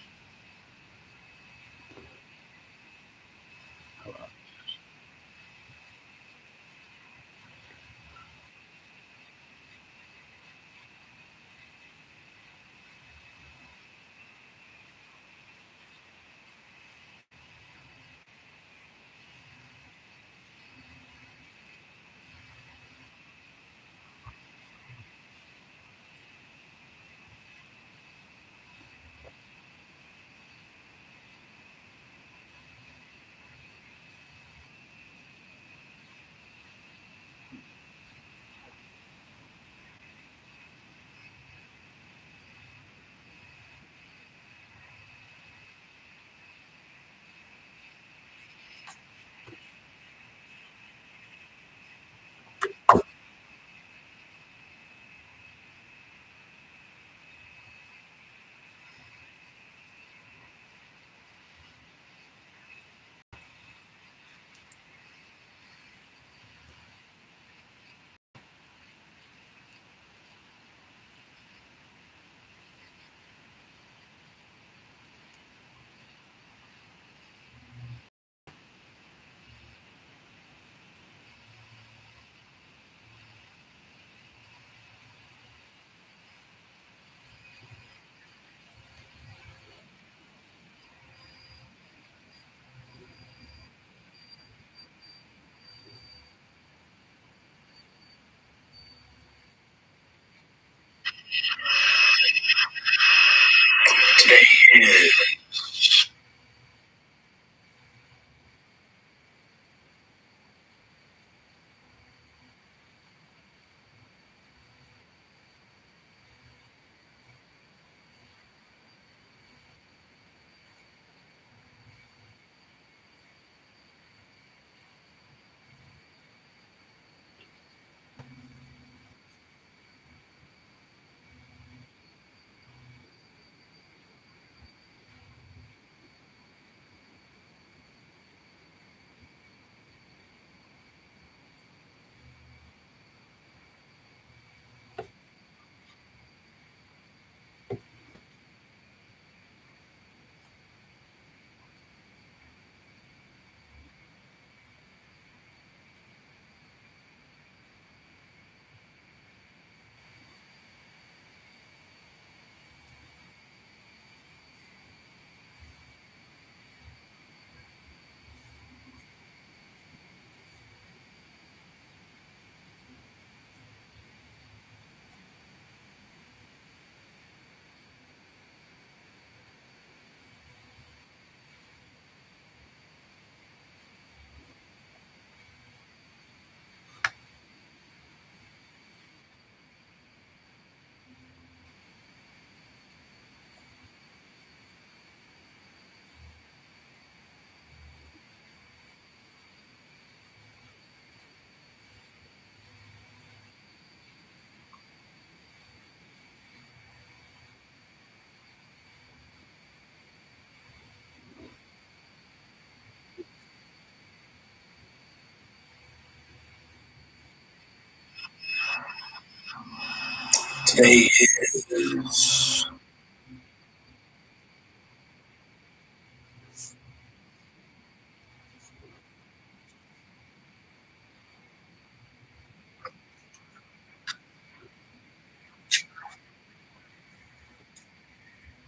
Today is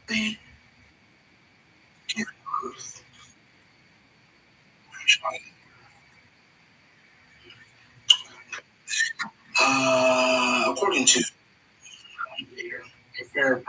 the according to fair.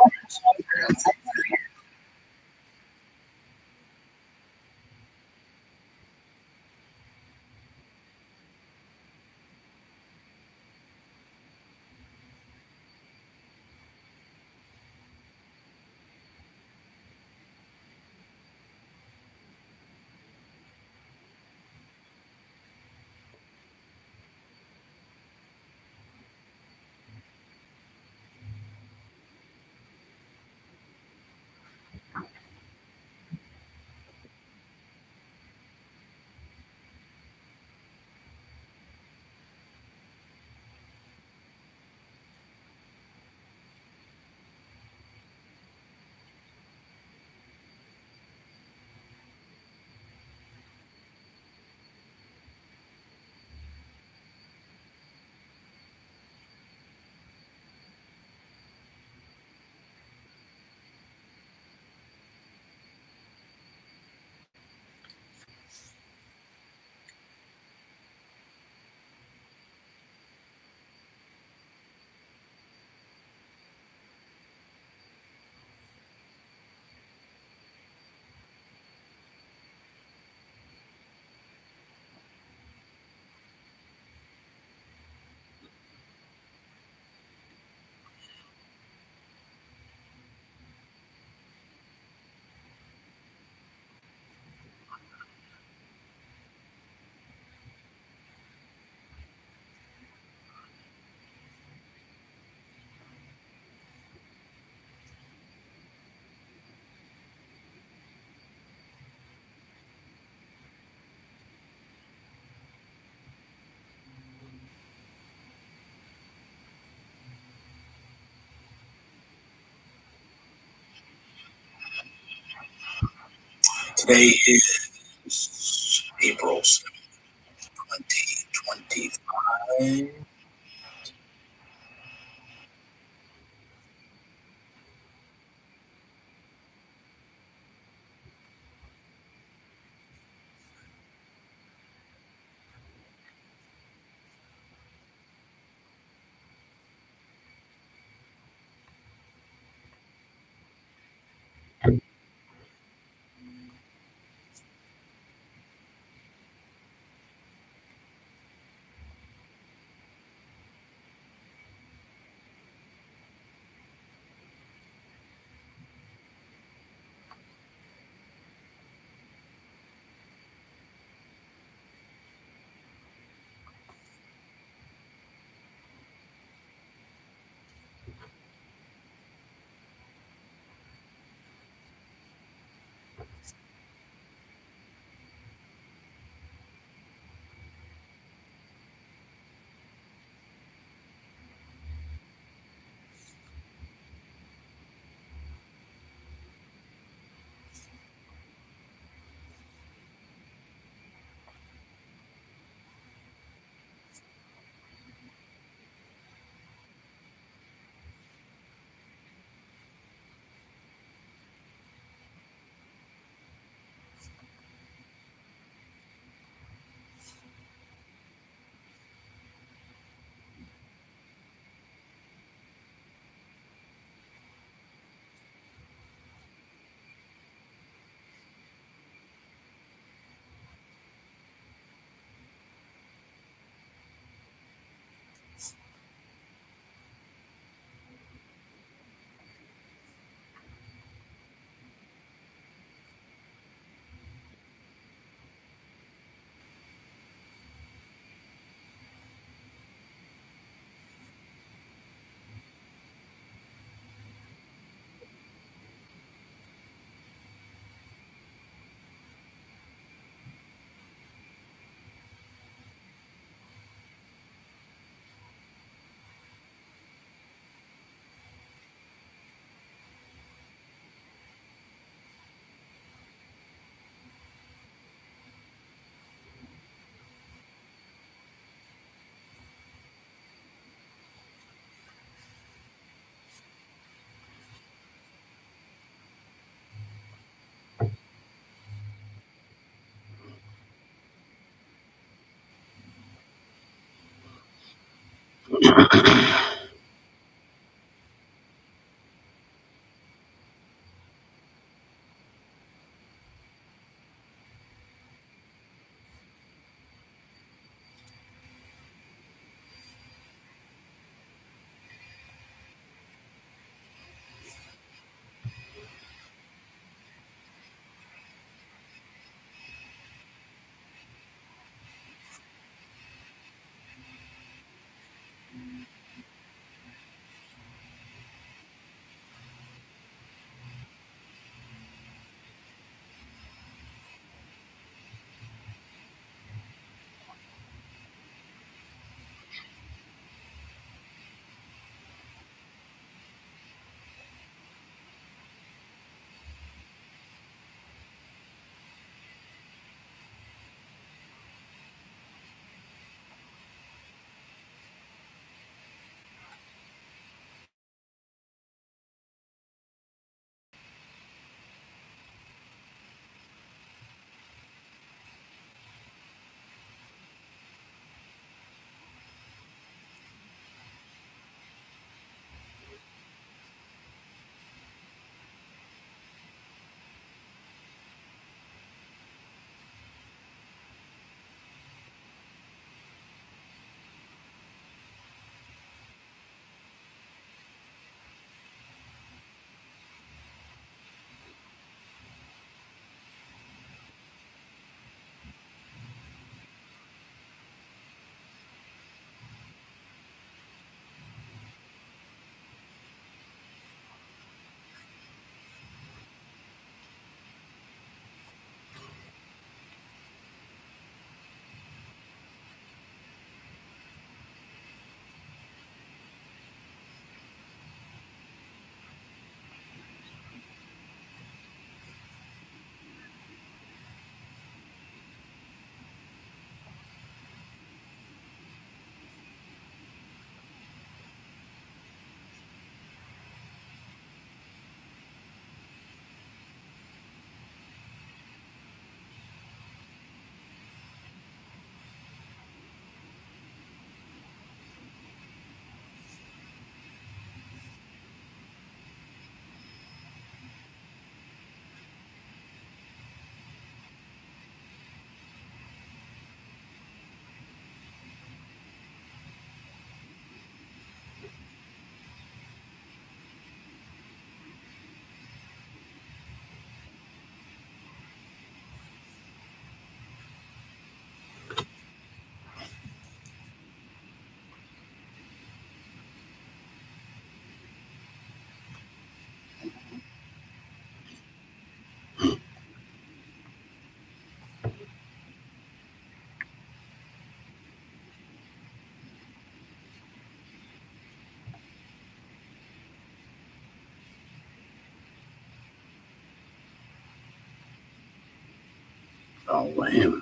Today is April 2025. Oh, man.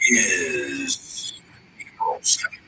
is April 7th.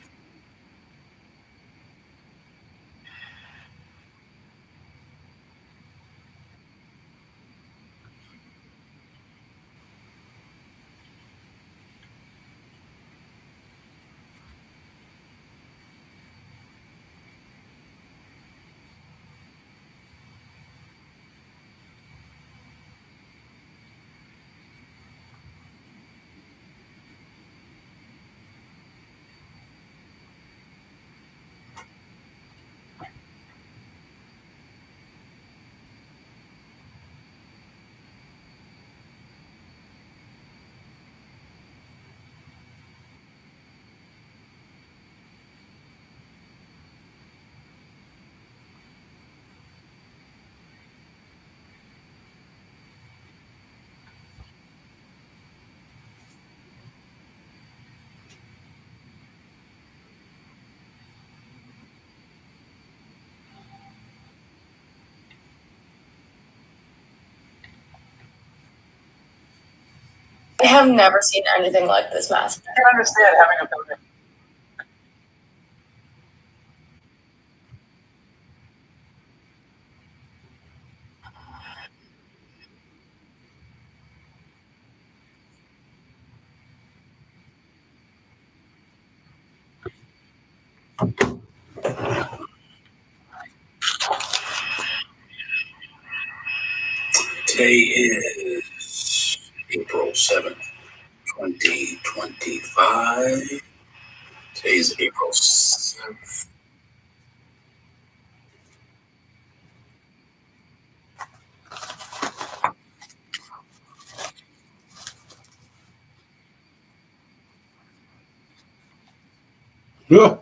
I have never seen anything like this massive. I can understand having a building. Today is April 7th, 2025. Today is April 7th. Yeah.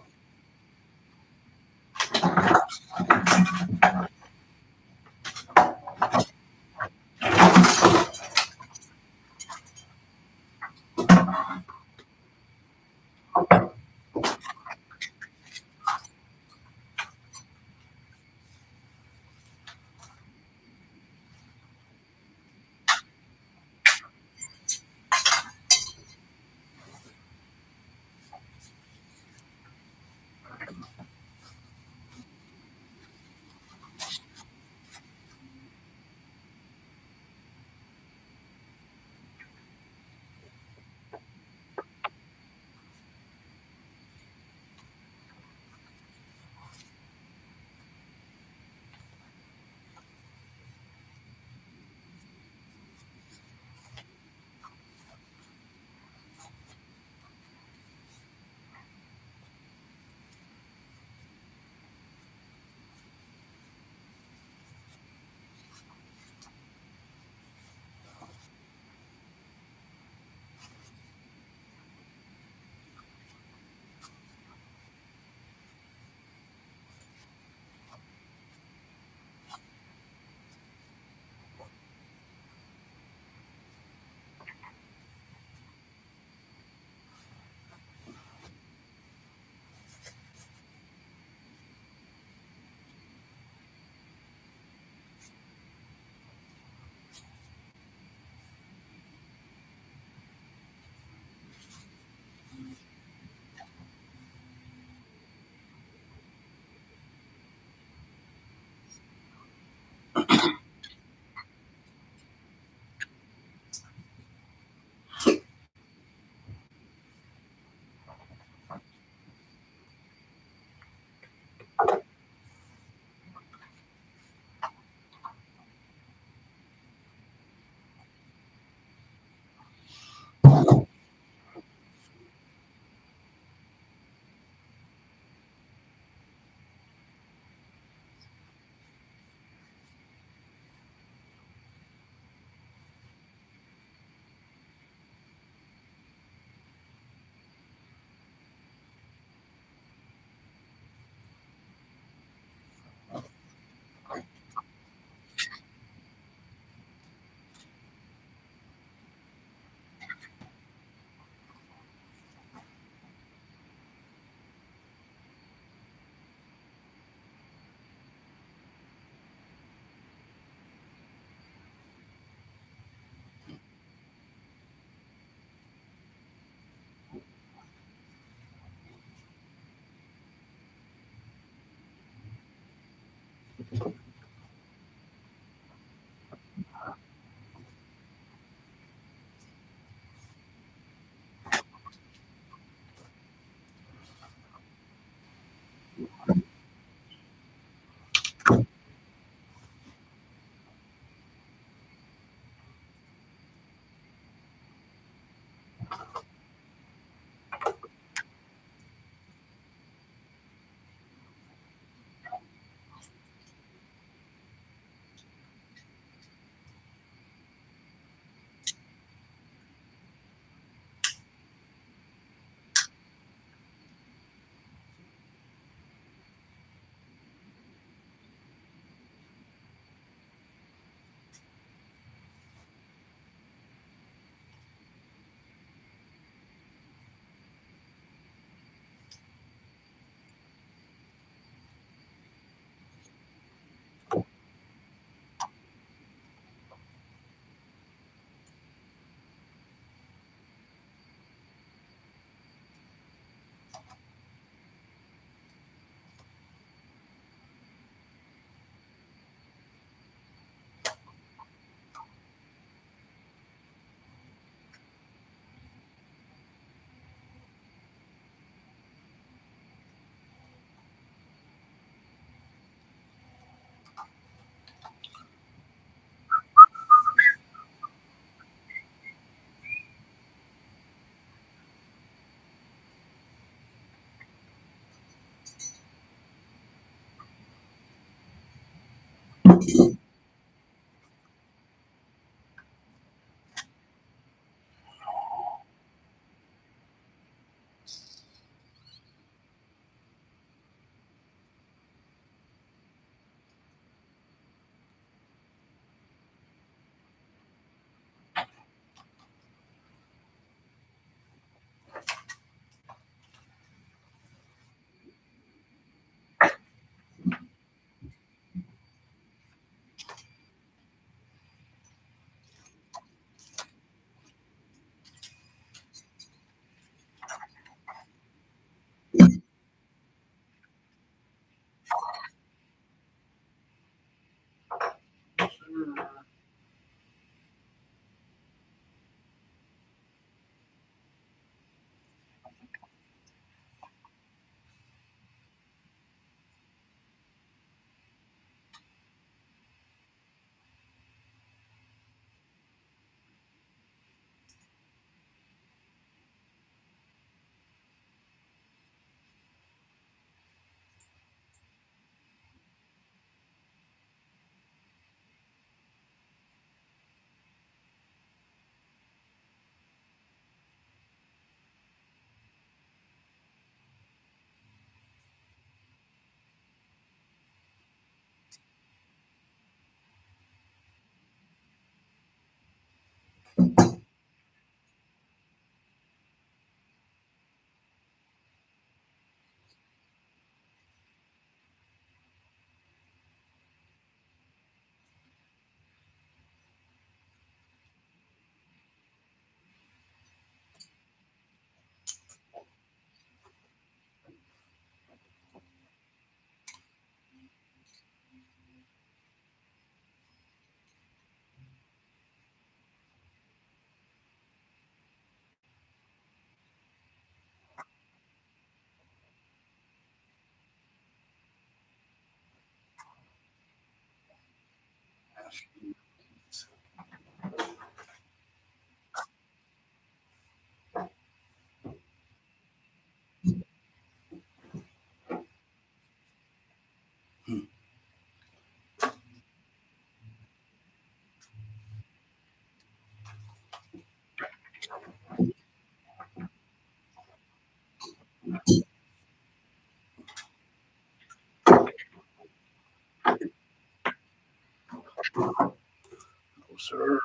No, sir.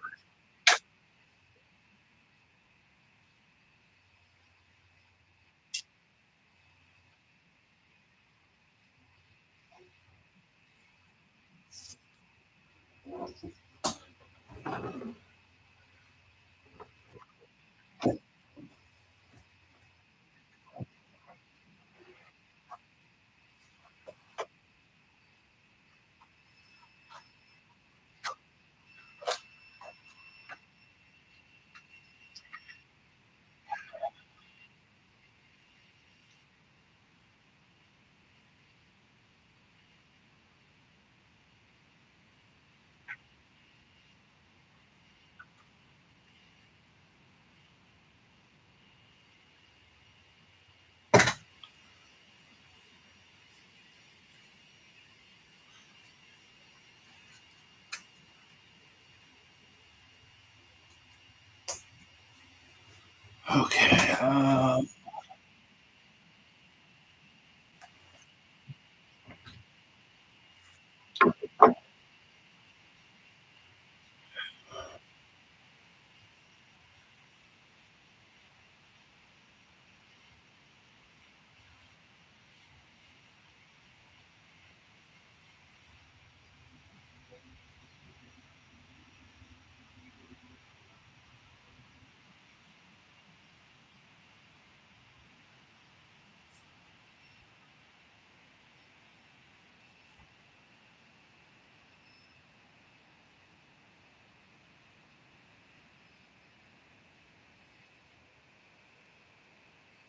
Okay.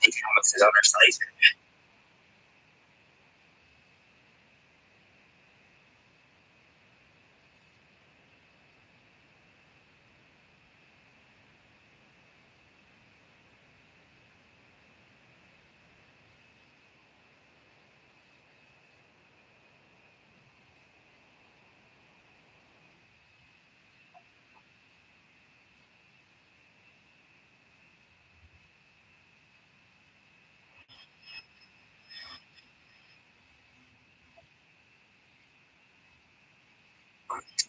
Comics is on our site.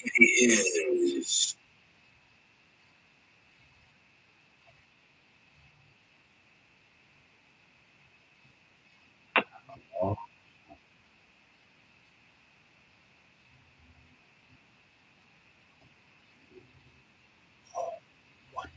It is. Oh, what?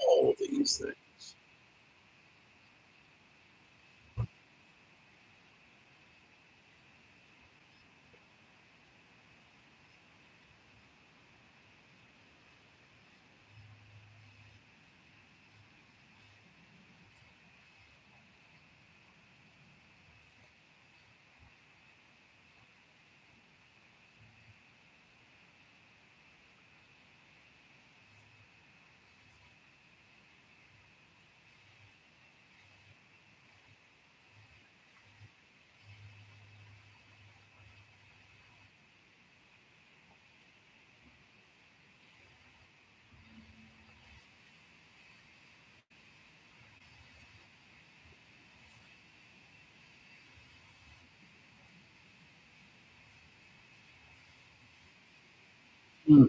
All these things. Hmm.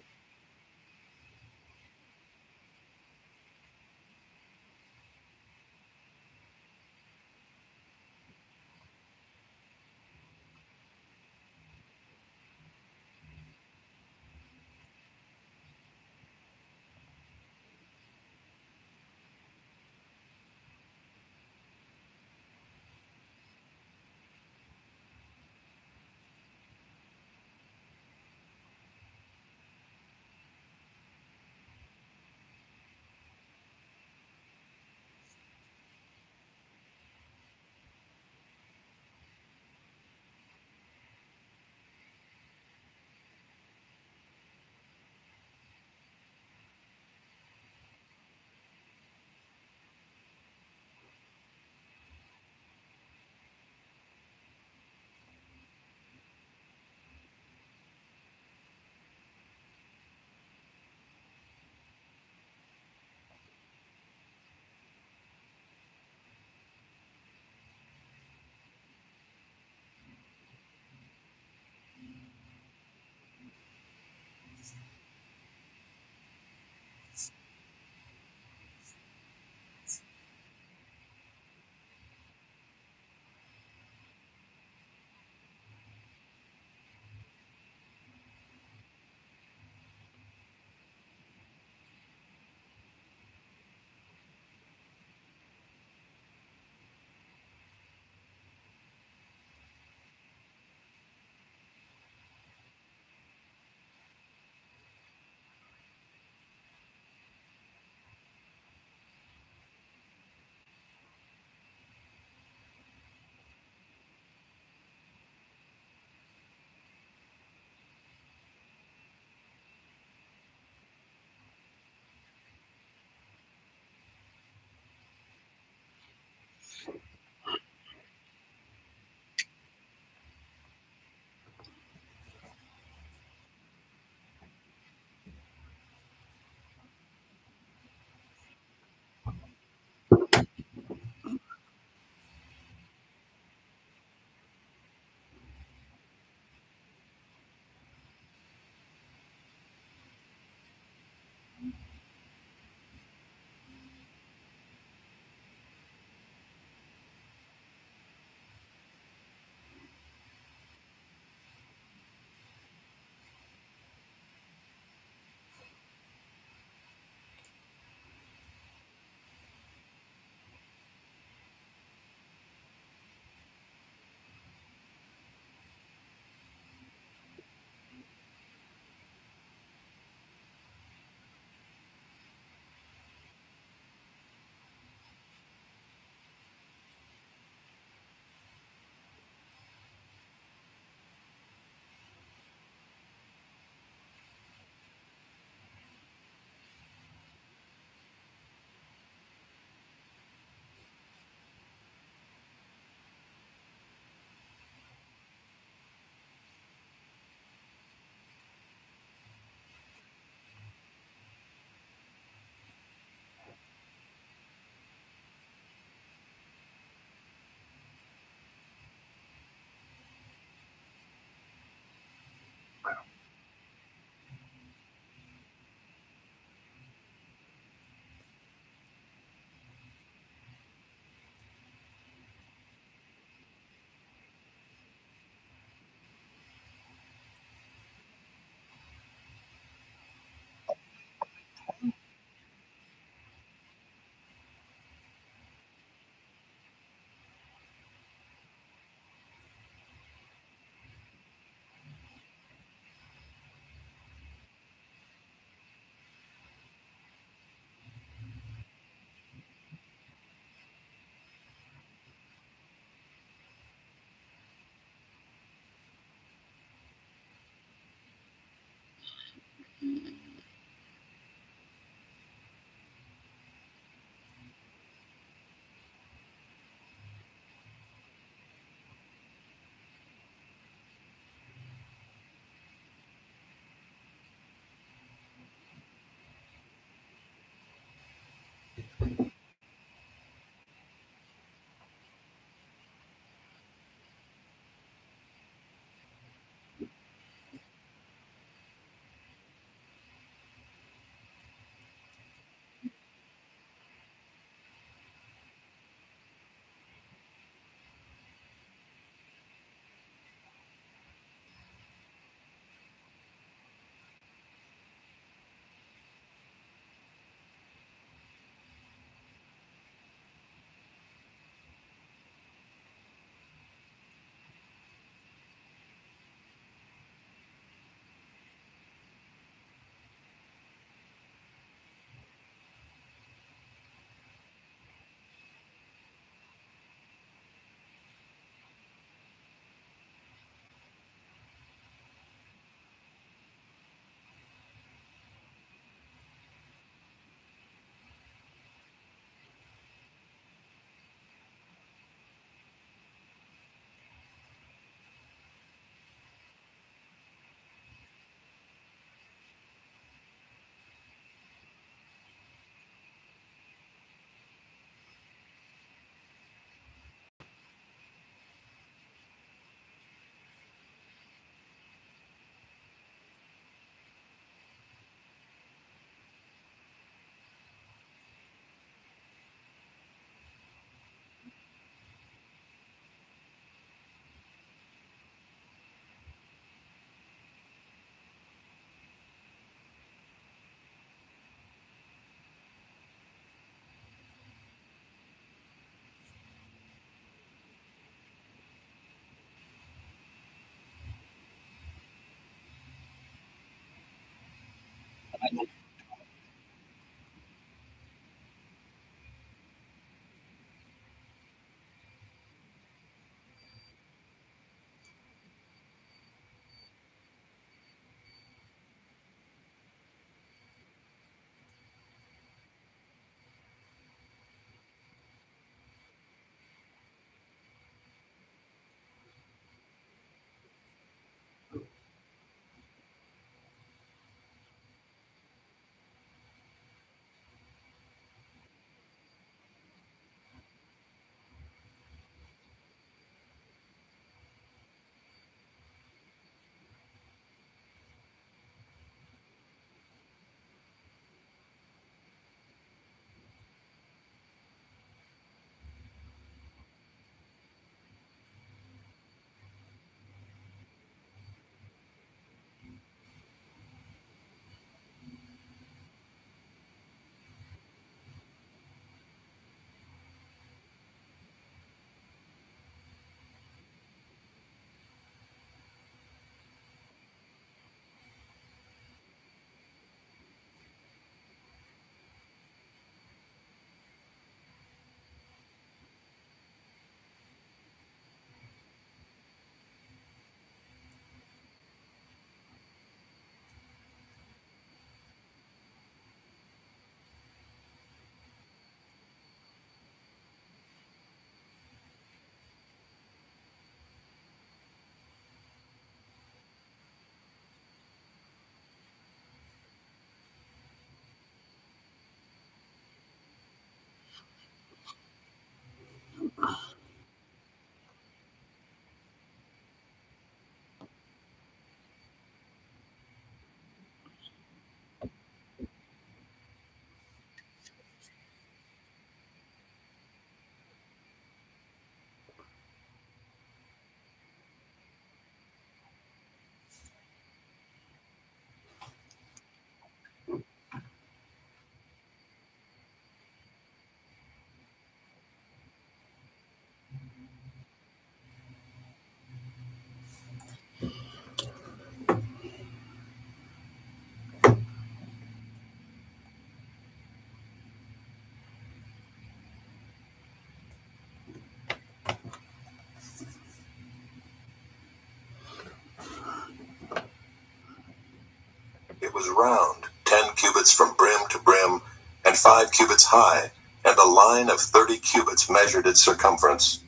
It was round, 10 cubits from brim to brim, and 5 cubits high, and a line of 30 cubits measured its circumference.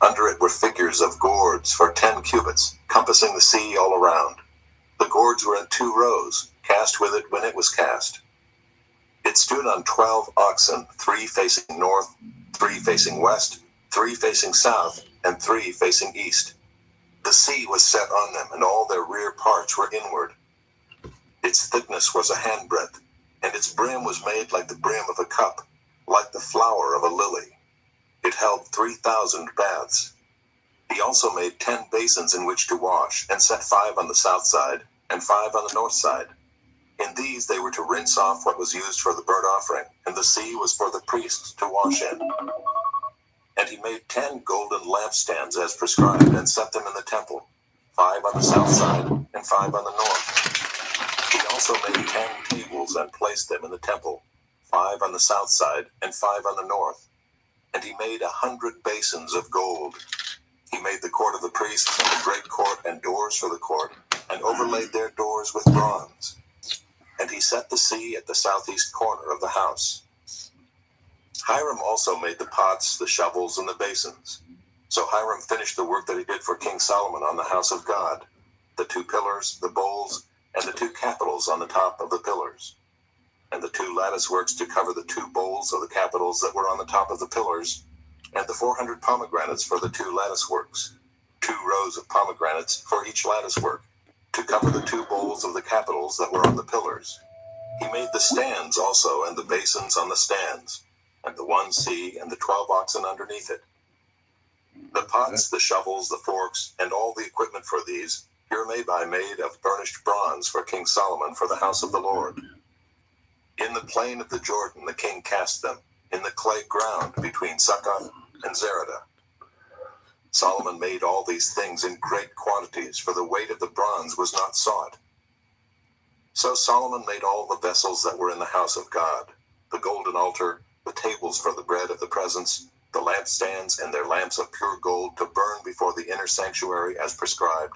Under it were figures of gourds for 10 cubits, compassing the sea all around. The gourds were in 2 rows, cast with it when it was cast. It stood on 12 oxen, 3 facing north, 3 facing west, 3 facing south, and 3 facing east. The sea was set on them, and all their rear parts were inward. Its thickness was a handbreadth, and its brim was made like the brim of a cup, like the flower of a lily. It held 3,000 baths. He also made 10 basins in which to wash, and set 5 on the south side, and 5 on the north side. In these they were to rinse off what was used for the burnt offering, and the sea was for the priests to wash in. And he made 10 golden lampstands as prescribed, and set them in the temple, 5 on the south side, and 5 on the north. He also made 10 tables and placed them in the temple, 5 on the south side and 5 on the north. And he made 100 basins of gold. He made the court of the priests and the great court and doors for the court, and overlaid their doors with bronze. And he set the sea at the southeast corner of the house. Hiram also made the pots, the shovels, and the basins. So Hiram finished the work that he did for King Solomon on the house of God, the 2 pillars, the bowls, and the 2 capitals on the top of the pillars, and the 2 lattice works to cover the 2 bowls of the capitals that were on the top of the pillars, and the 400 pomegranates for the 2 lattice works, 2 rows of pomegranates for each lattice work, to cover the 2 bowls of the capitals that were on the pillars. He made the stands also, and the basins on the stands, and the 1 sea, and the 12 oxen underneath it. The pots, the shovels, the forks, and all the equipment for these, Hiram made of burnished bronze for King Solomon for the house of the Lord. In the plain of the Jordan the king cast them, in the clay ground between Succoth and Zeradah. Solomon made all these things in great quantities, for the weight of the bronze was not sought. So Solomon made all the vessels that were in the house of God, the golden altar, the tables for the bread of the presence, the lampstands and their lamps of pure gold to burn before the inner sanctuary as prescribed,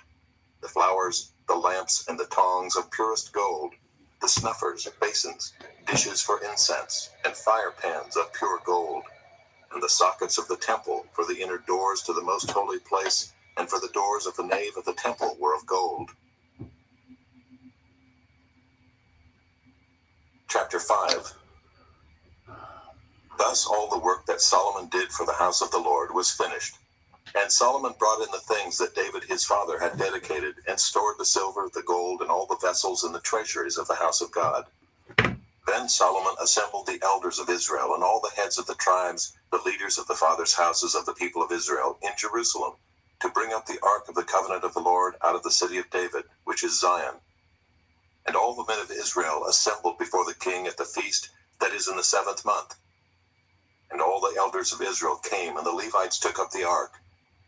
the flowers, the lamps, and the tongs of purest gold, the snuffers, basins, dishes for incense, and fire pans of pure gold, and the sockets of the temple for the inner doors to the most holy place, and for the doors of the nave of the temple were of gold. Chapter 5. Thus all the work that Solomon did for the house of the Lord was finished. And Solomon brought in the things that David his father had dedicated, and stored the silver, the gold, and all the vessels in the treasuries of the house of God. Then Solomon assembled the elders of Israel, and all the heads of the tribes, the leaders of the fathers' houses of the people of Israel, in Jerusalem, to bring up the ark of the covenant of the Lord out of the city of David, which is Zion. And all the men of Israel assembled before the king at the feast that is in the 7th month. And all the elders of Israel came, and the Levites took up the ark.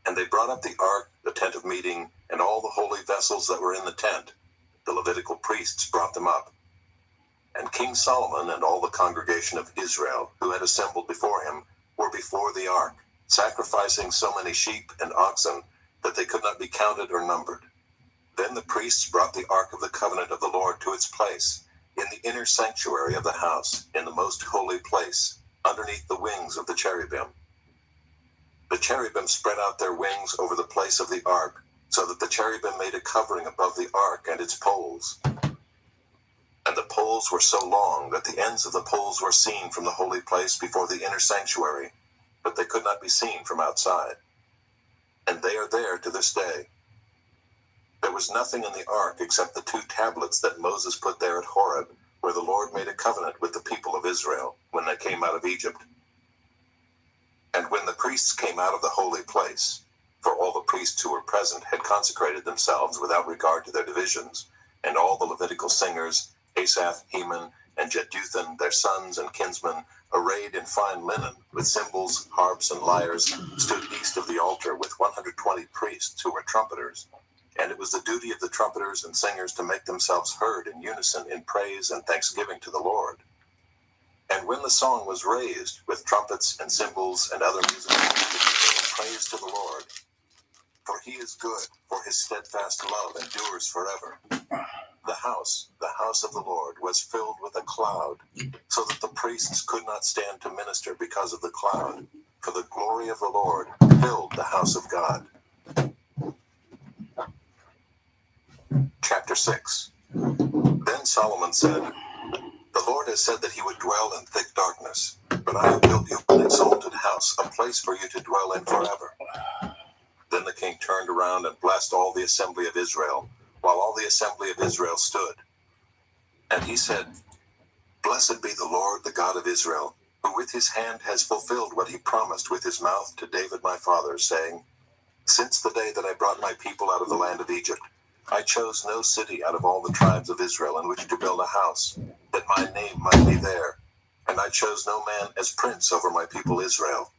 And they brought up the ark, the tent of meeting, and all the holy vessels that were in the tent. The Levitical priests brought them up. And King Solomon and all the congregation of Israel, who had assembled before him, were before the ark, sacrificing so many sheep and oxen that they could not be counted or numbered. Then the priests brought the ark of the covenant of the Lord to its place, in the inner sanctuary of the house, in the most holy place, underneath the wings of the cherubim. The cherubim spread out their wings over the place of the ark, so that the cherubim made a covering above the ark and its poles. And the poles were so long that the ends of the poles were seen from the holy place before the inner sanctuary, but they could not be seen from outside. And they are there to this day. There was nothing in the ark except the 2 tablets that Moses put there at Horeb, where the Lord made a covenant with the people of Israel when they came out of Egypt. And when the priests came out of the holy place, for all the priests who were present had consecrated themselves without regard to their divisions, and all the Levitical singers, Asaph, Heman, and Jeduthun, their sons and kinsmen, arrayed in fine linen, with cymbals, harps, and lyres, stood east of the altar with 120 priests who were trumpeters. And it was the duty of the trumpeters and singers to make themselves heard in unison in praise and thanksgiving to the Lord. And when the song was raised, with trumpets and cymbals and other musical instruments, praise to the Lord. For he is good, for his steadfast love endures forever. The house of the Lord, was filled with a cloud, so that the priests could not stand to minister because of the cloud, for the glory of the Lord filled the house of God. Chapter 6. Then Solomon said, The Lord has said that he would dwell in thick darkness, but I have built you an exalted house, a place for you to dwell in forever. Then the king turned around and blessed all the assembly of Israel, while all the assembly of Israel stood. And he said, Blessed be the Lord, the God of Israel, who with his hand has fulfilled what he promised with his mouth to David my father, saying, Since the day that I brought my people out of the land of Egypt, I chose no city out of all the tribes of Israel in which to build a house, that my name might be there. And I chose no man as prince over my people Israel.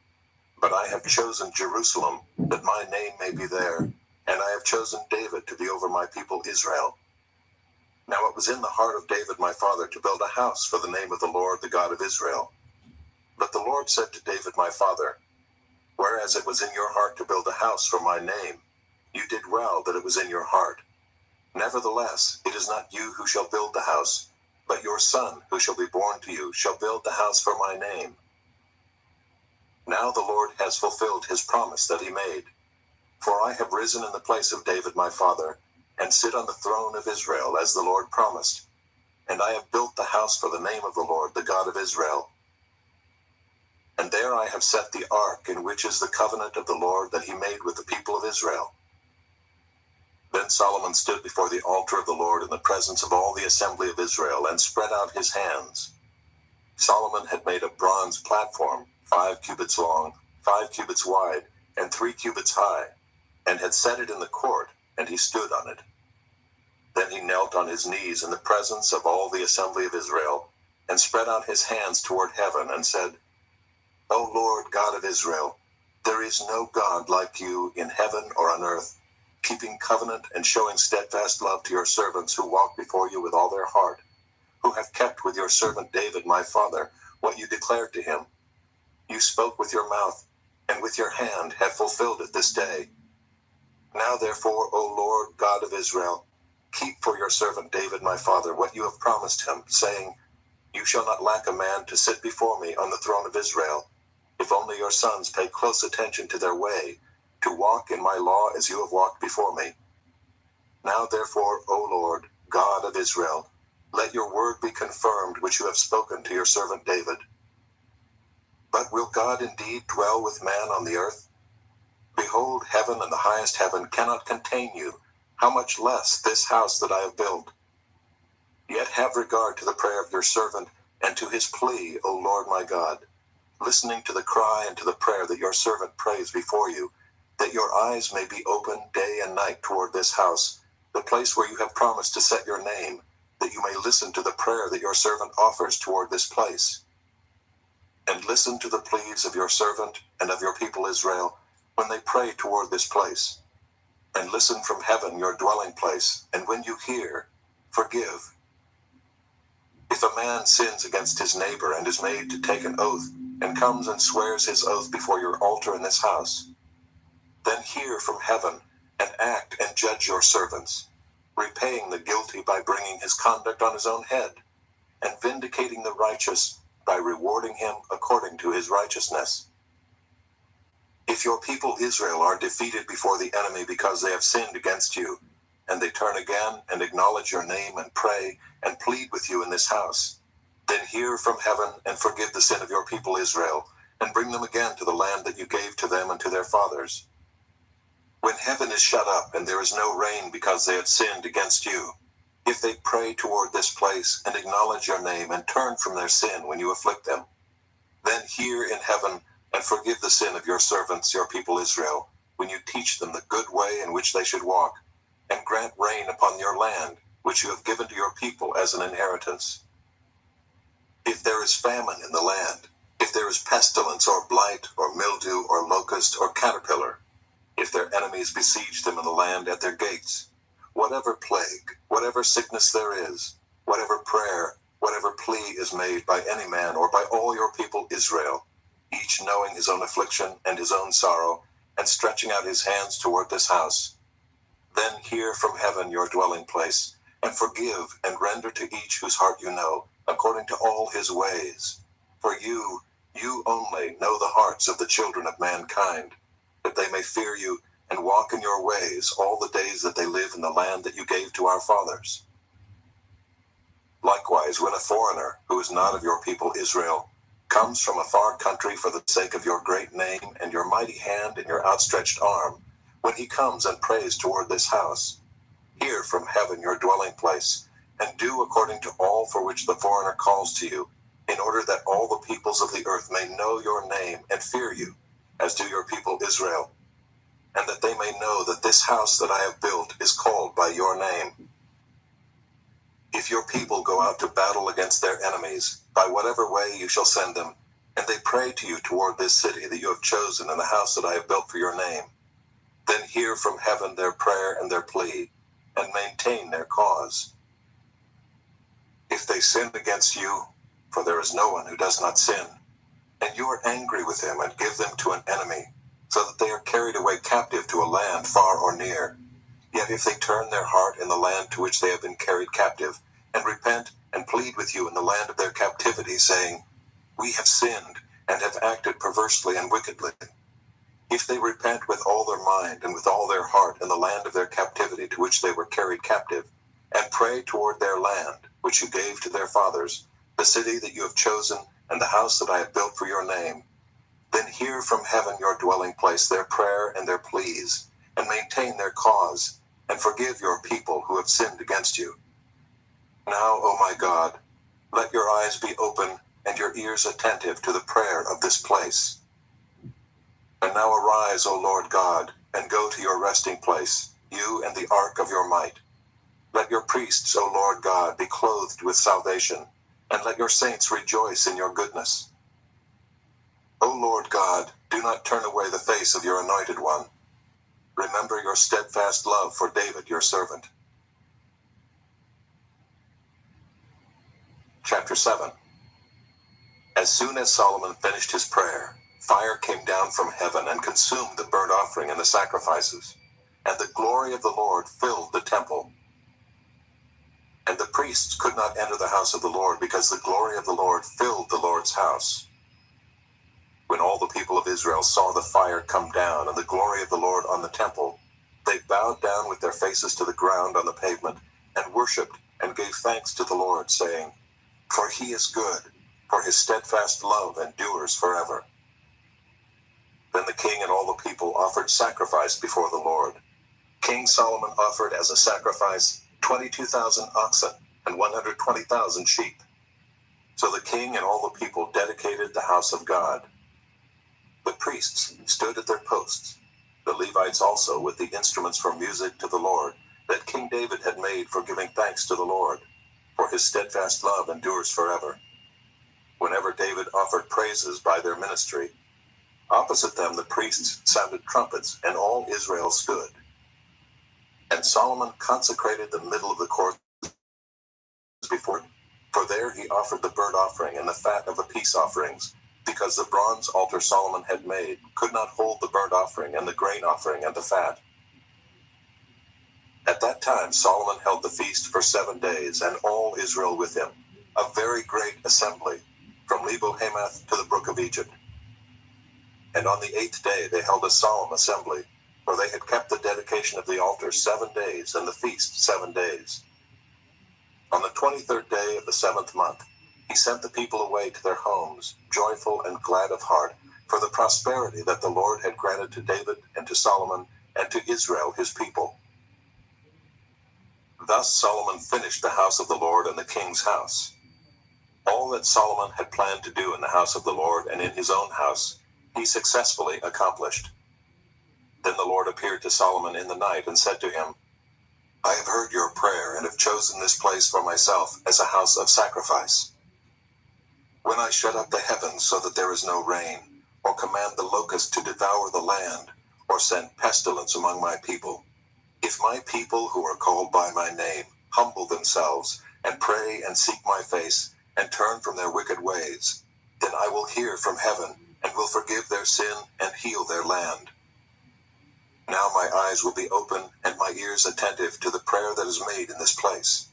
But I have chosen Jerusalem, that my name may be there, and I have chosen David to be over my people Israel. Now it was in the heart of David my father to build a house for the name of the Lord, the God of Israel. But the Lord said to David my father, Whereas it was in your heart to build a house for my name, you did well that it was in your heart. Nevertheless, it is not you who shall build the house, but your son who shall be born to you shall build the house for my name. Now the Lord has fulfilled his promise that he made. For I have risen in the place of David my father, and sit on the throne of Israel as the Lord promised. And I have built the house for the name of the Lord, the God of Israel. And there I have set the ark, in which is the covenant of the Lord that he made with the people of Israel. Then Solomon stood before the altar of the Lord in the presence of all the assembly of Israel, and spread out his hands. Solomon had made a bronze platform, 5 cubits long, 5 cubits wide, and 3 cubits high, and had set it in the court, and he stood on it. Then he knelt on his knees in the presence of all the assembly of Israel, and spread out his hands toward heaven, and said, O Lord God of Israel, there is no God like you in heaven or on earth, keeping covenant and showing steadfast love to your servants who walk before you with all their heart, who have kept with your servant David my father what you declared to him. You spoke with your mouth, and with your hand have fulfilled it this day. Now therefore, O Lord God of Israel, keep for your servant David my father what you have promised him, saying, You shall not lack a man to sit before me on the throne of Israel, if only your sons pay close attention to their way, to walk in my law as you have walked before me. Now therefore, O Lord, God of Israel, let your word be confirmed which you have spoken to your servant David. But will God indeed dwell with man on the earth? Behold, heaven and the highest heaven cannot contain you, how much less this house that I have built? Yet have regard to the prayer of your servant, and to his plea, O Lord my God, listening to the cry and to the prayer that your servant prays before you, that your eyes may be open day and night toward this house, the place where you have promised to set your name, that you may listen to the prayer that your servant offers toward this place. And listen to the pleas of your servant and of your people Israel, when they pray toward this place. And listen from heaven your dwelling place, and when you hear, forgive. If a man sins against his neighbor and is made to take an oath, and comes and swears his oath before your altar in this house, then hear from heaven, and act and judge your servants, repaying the guilty by bringing his conduct on his own head, and vindicating the righteous by rewarding him according to his righteousness. If your people Israel are defeated before the enemy because they have sinned against you, and they turn again and acknowledge your name and pray and plead with you in this house, then hear from heaven and forgive the sin of your people Israel, and bring them again to the land that you gave to them and to their fathers. When heaven is shut up and there is no rain because they have sinned against you, if they pray toward this place and acknowledge your name and turn from their sin when you afflict them, then hear in heaven and forgive the sin of your servants, your people Israel, when you teach them the good way in which they should walk, and grant rain upon your land, which you have given to your people as an inheritance. If there is famine in the land, if there is pestilence or blight or mildew or locust or caterpillar, if their enemies besiege them in the land at their gates, whatever plague, whatever sickness there is, whatever prayer, whatever plea is made by any man or by all your people Israel, each knowing his own affliction and his own sorrow, and stretching out his hands toward this house, then hear from heaven your dwelling place, and forgive and render to each whose heart you know, according to all his ways. For you only know the hearts of the children of mankind, that they may fear you and walk in your ways all the days that they live in the land that you gave to our fathers. Likewise, when a foreigner, who is not of your people Israel, comes from a far country for the sake of your great name and your mighty hand and your outstretched arm, when he comes and prays toward this house, hear from heaven your dwelling place, and do according to all for which the foreigner calls to you, in order that all the peoples of the earth may know your name and fear you, as do your people Israel, and that they may know that this house that I have built is called by your name. If your people go out to battle against their enemies, by whatever way you shall send them, and they pray to you toward this city that you have chosen and the house that I have built for your name, then hear from heaven their prayer and their plea, and maintain their cause. If they sin against you, for there is no one who does not sin, and you are angry with them and give them to an enemy, so that they are carried away captive to a land far or near, yet if they turn their heart in the land to which they have been carried captive, and repent and plead with you in the land of their captivity, saying, We have sinned, and have acted perversely and wickedly, if they repent with all their mind and with all their heart in the land of their captivity to which they were carried captive, and pray toward their land, which you gave to their fathers, the city that you have chosen, and the house that I have built for your name, then hear from heaven your dwelling place their prayer and their pleas, and maintain their cause, and forgive your people who have sinned against you. Now, O my God, let your eyes be open and your ears attentive to the prayer of this place. And now arise, O Lord God, and go to your resting place, you and the ark of your might. Let your priests, O Lord God, be clothed with salvation, and let your saints rejoice in your goodness. O Lord God, do not turn away the face of your anointed one. remember your steadfast love for David your servant. Chapter 7. As soon as Solomon finished his prayer, fire came down from heaven and consumed the burnt offering and the sacrifices, and the glory of the Lord filled the temple. And the priests could not enter the house of the Lord because the glory of the Lord filled the Lord's house. When all the people of Israel saw the fire come down and the glory of the Lord on the temple, they bowed down with their faces to the ground on the pavement and worshipped and gave thanks to the Lord, saying, "For he is good, for his steadfast love endures forever." Then the king and all the people offered sacrifice before the Lord. King Solomon offered as a sacrifice 22,000 oxen and 120,000 sheep. So the king and all the people dedicated the house of God. The priests stood at their posts, the Levites also with the instruments for music to the Lord that King David had made for giving thanks to the Lord, for his steadfast love endures forever. Whenever David offered praises by their ministry, opposite them the priests sounded trumpets, and all Israel stood. And Solomon consecrated the middle of the court before him, for there he offered the burnt offering and the fat of the peace offerings, because the bronze altar Solomon had made could not hold the burnt offering and the grain offering and the fat. At that time Solomon held the feast for 7 days, and all Israel with him, a very great assembly, from Lebo-Hamath to the brook of Egypt. And on the 8th day they held a solemn assembly, for they had kept the dedication of the altar 7 days, and the feast 7 days. On the 23rd day of the 7th month, he sent the people away to their homes, joyful and glad of heart, for the prosperity that the Lord had granted to David and to Solomon and to Israel his people. Thus Solomon finished the house of the Lord and the king's house. All that Solomon had planned to do in the house of the Lord and in his own house, he successfully accomplished. Then the Lord appeared to Solomon in the night and said to him, "I have heard your prayer and have chosen this place for myself as a house of sacrifice. When I shut up the heavens so that there is no rain, or command the locust to devour the land, or send pestilence among my people, if my people who are called by my name humble themselves and pray and seek my face and turn from their wicked ways, then I will hear from heaven and will forgive their sin and heal their land. Now my eyes will be open and my ears attentive to the prayer that is made in this place.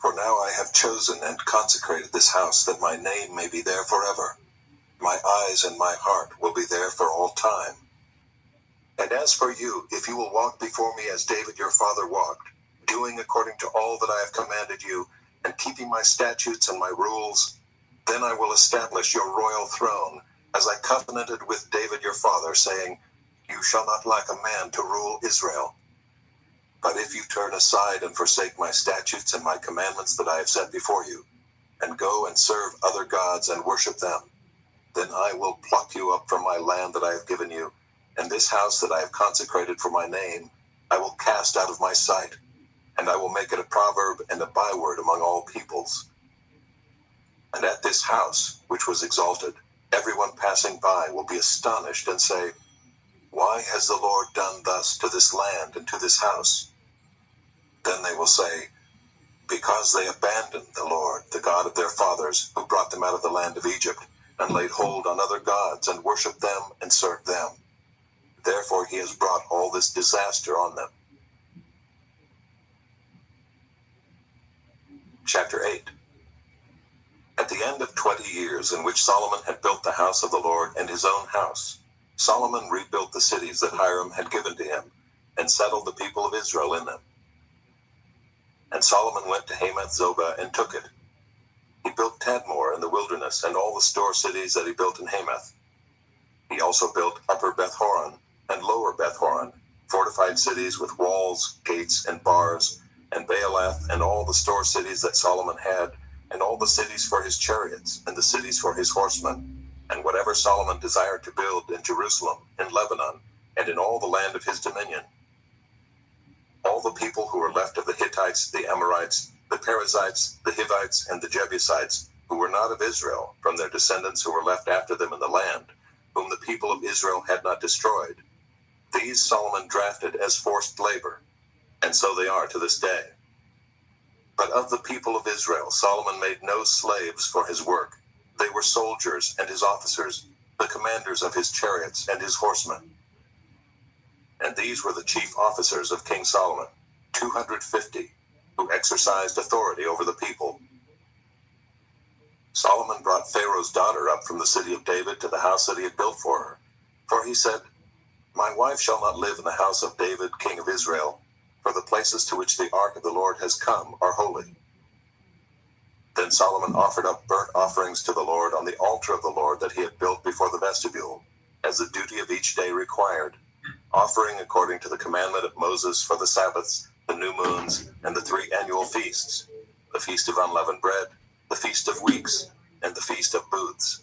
For now I have chosen and consecrated this house that my name may be there forever. My eyes and my heart will be there for all time. And as for you, if you will walk before me as David your father walked, doing according to all that I have commanded you, and keeping my statutes and my rules, then I will establish your royal throne, as I covenanted with David your father, saying, you shall not lack a man to rule Israel. But if you turn aside and forsake my statutes and my commandments that I have set before you, and go and serve other gods and worship them, then I will pluck you up from my land that I have given you, and this house that I have consecrated for my name, I will cast out of my sight, and I will make it a proverb and a byword among all peoples. And at this house, which was exalted, everyone passing by will be astonished and say, why has the Lord done thus to this land and to this house? Then they will say, because they abandoned the Lord, the God of their fathers, who brought them out of the land of Egypt, and laid hold on other gods, and worshipped them and served them. Therefore he has brought all this disaster on them. Chapter 8. At the end of 20 years in which Solomon had built the house of the Lord and his own house, Solomon rebuilt the cities that Hiram had given to him, and settled the people of Israel in them. And Solomon went to Hamath-zobah and took it. He built Tadmor in the wilderness, and all the store cities that he built in Hamath. He also built Upper Beth-horon and Lower Beth-horon, fortified cities with walls, gates, and bars, and Baalath, and all the store cities that Solomon had, and all the cities for his chariots, and the cities for his horsemen, and whatever Solomon desired to build in Jerusalem, in Lebanon, and in all the land of his dominion. All the people who were left of the Hittites, the Amorites, the Perizzites, the Hivites, and the Jebusites, who were not of Israel, from their descendants who were left after them in the land, whom the people of Israel had not destroyed, These Solomon drafted as forced labor, and so they are to this day. But of the people of Israel, Solomon made no slaves for his work. They were soldiers and his officers, the commanders of his chariots and his horsemen. And these were the chief officers of King Solomon, 250, who exercised authority over the people. Solomon brought Pharaoh's daughter up from the city of David to the house that he had built for her. For he said, "My wife shall not live in the house of David, king of Israel, for the places to which the ark of the Lord has come are holy." Then Solomon offered up burnt offerings to the Lord on the altar of the Lord that he had built before the vestibule, as the duty of each day required, offering according to the commandment of Moses for the Sabbaths, the new moons, and the 3 annual feasts, the feast of unleavened bread, the feast of weeks, and the feast of booths.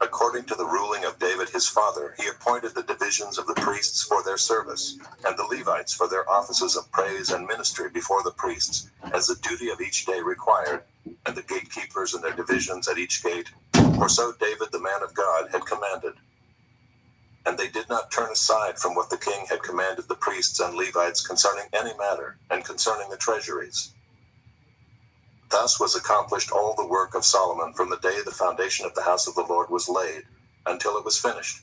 According to the ruling of David his father, he appointed the divisions of the priests for their service, and the Levites for their offices of praise and ministry before the priests, as the duty of each day required, and the gatekeepers and their divisions at each gate, for so David the man of God had commanded. And they did not turn aside from what the king had commanded the priests and Levites concerning any matter, and concerning the treasuries. Thus was accomplished all the work of Solomon from the day the foundation of the house of the Lord was laid, until it was finished.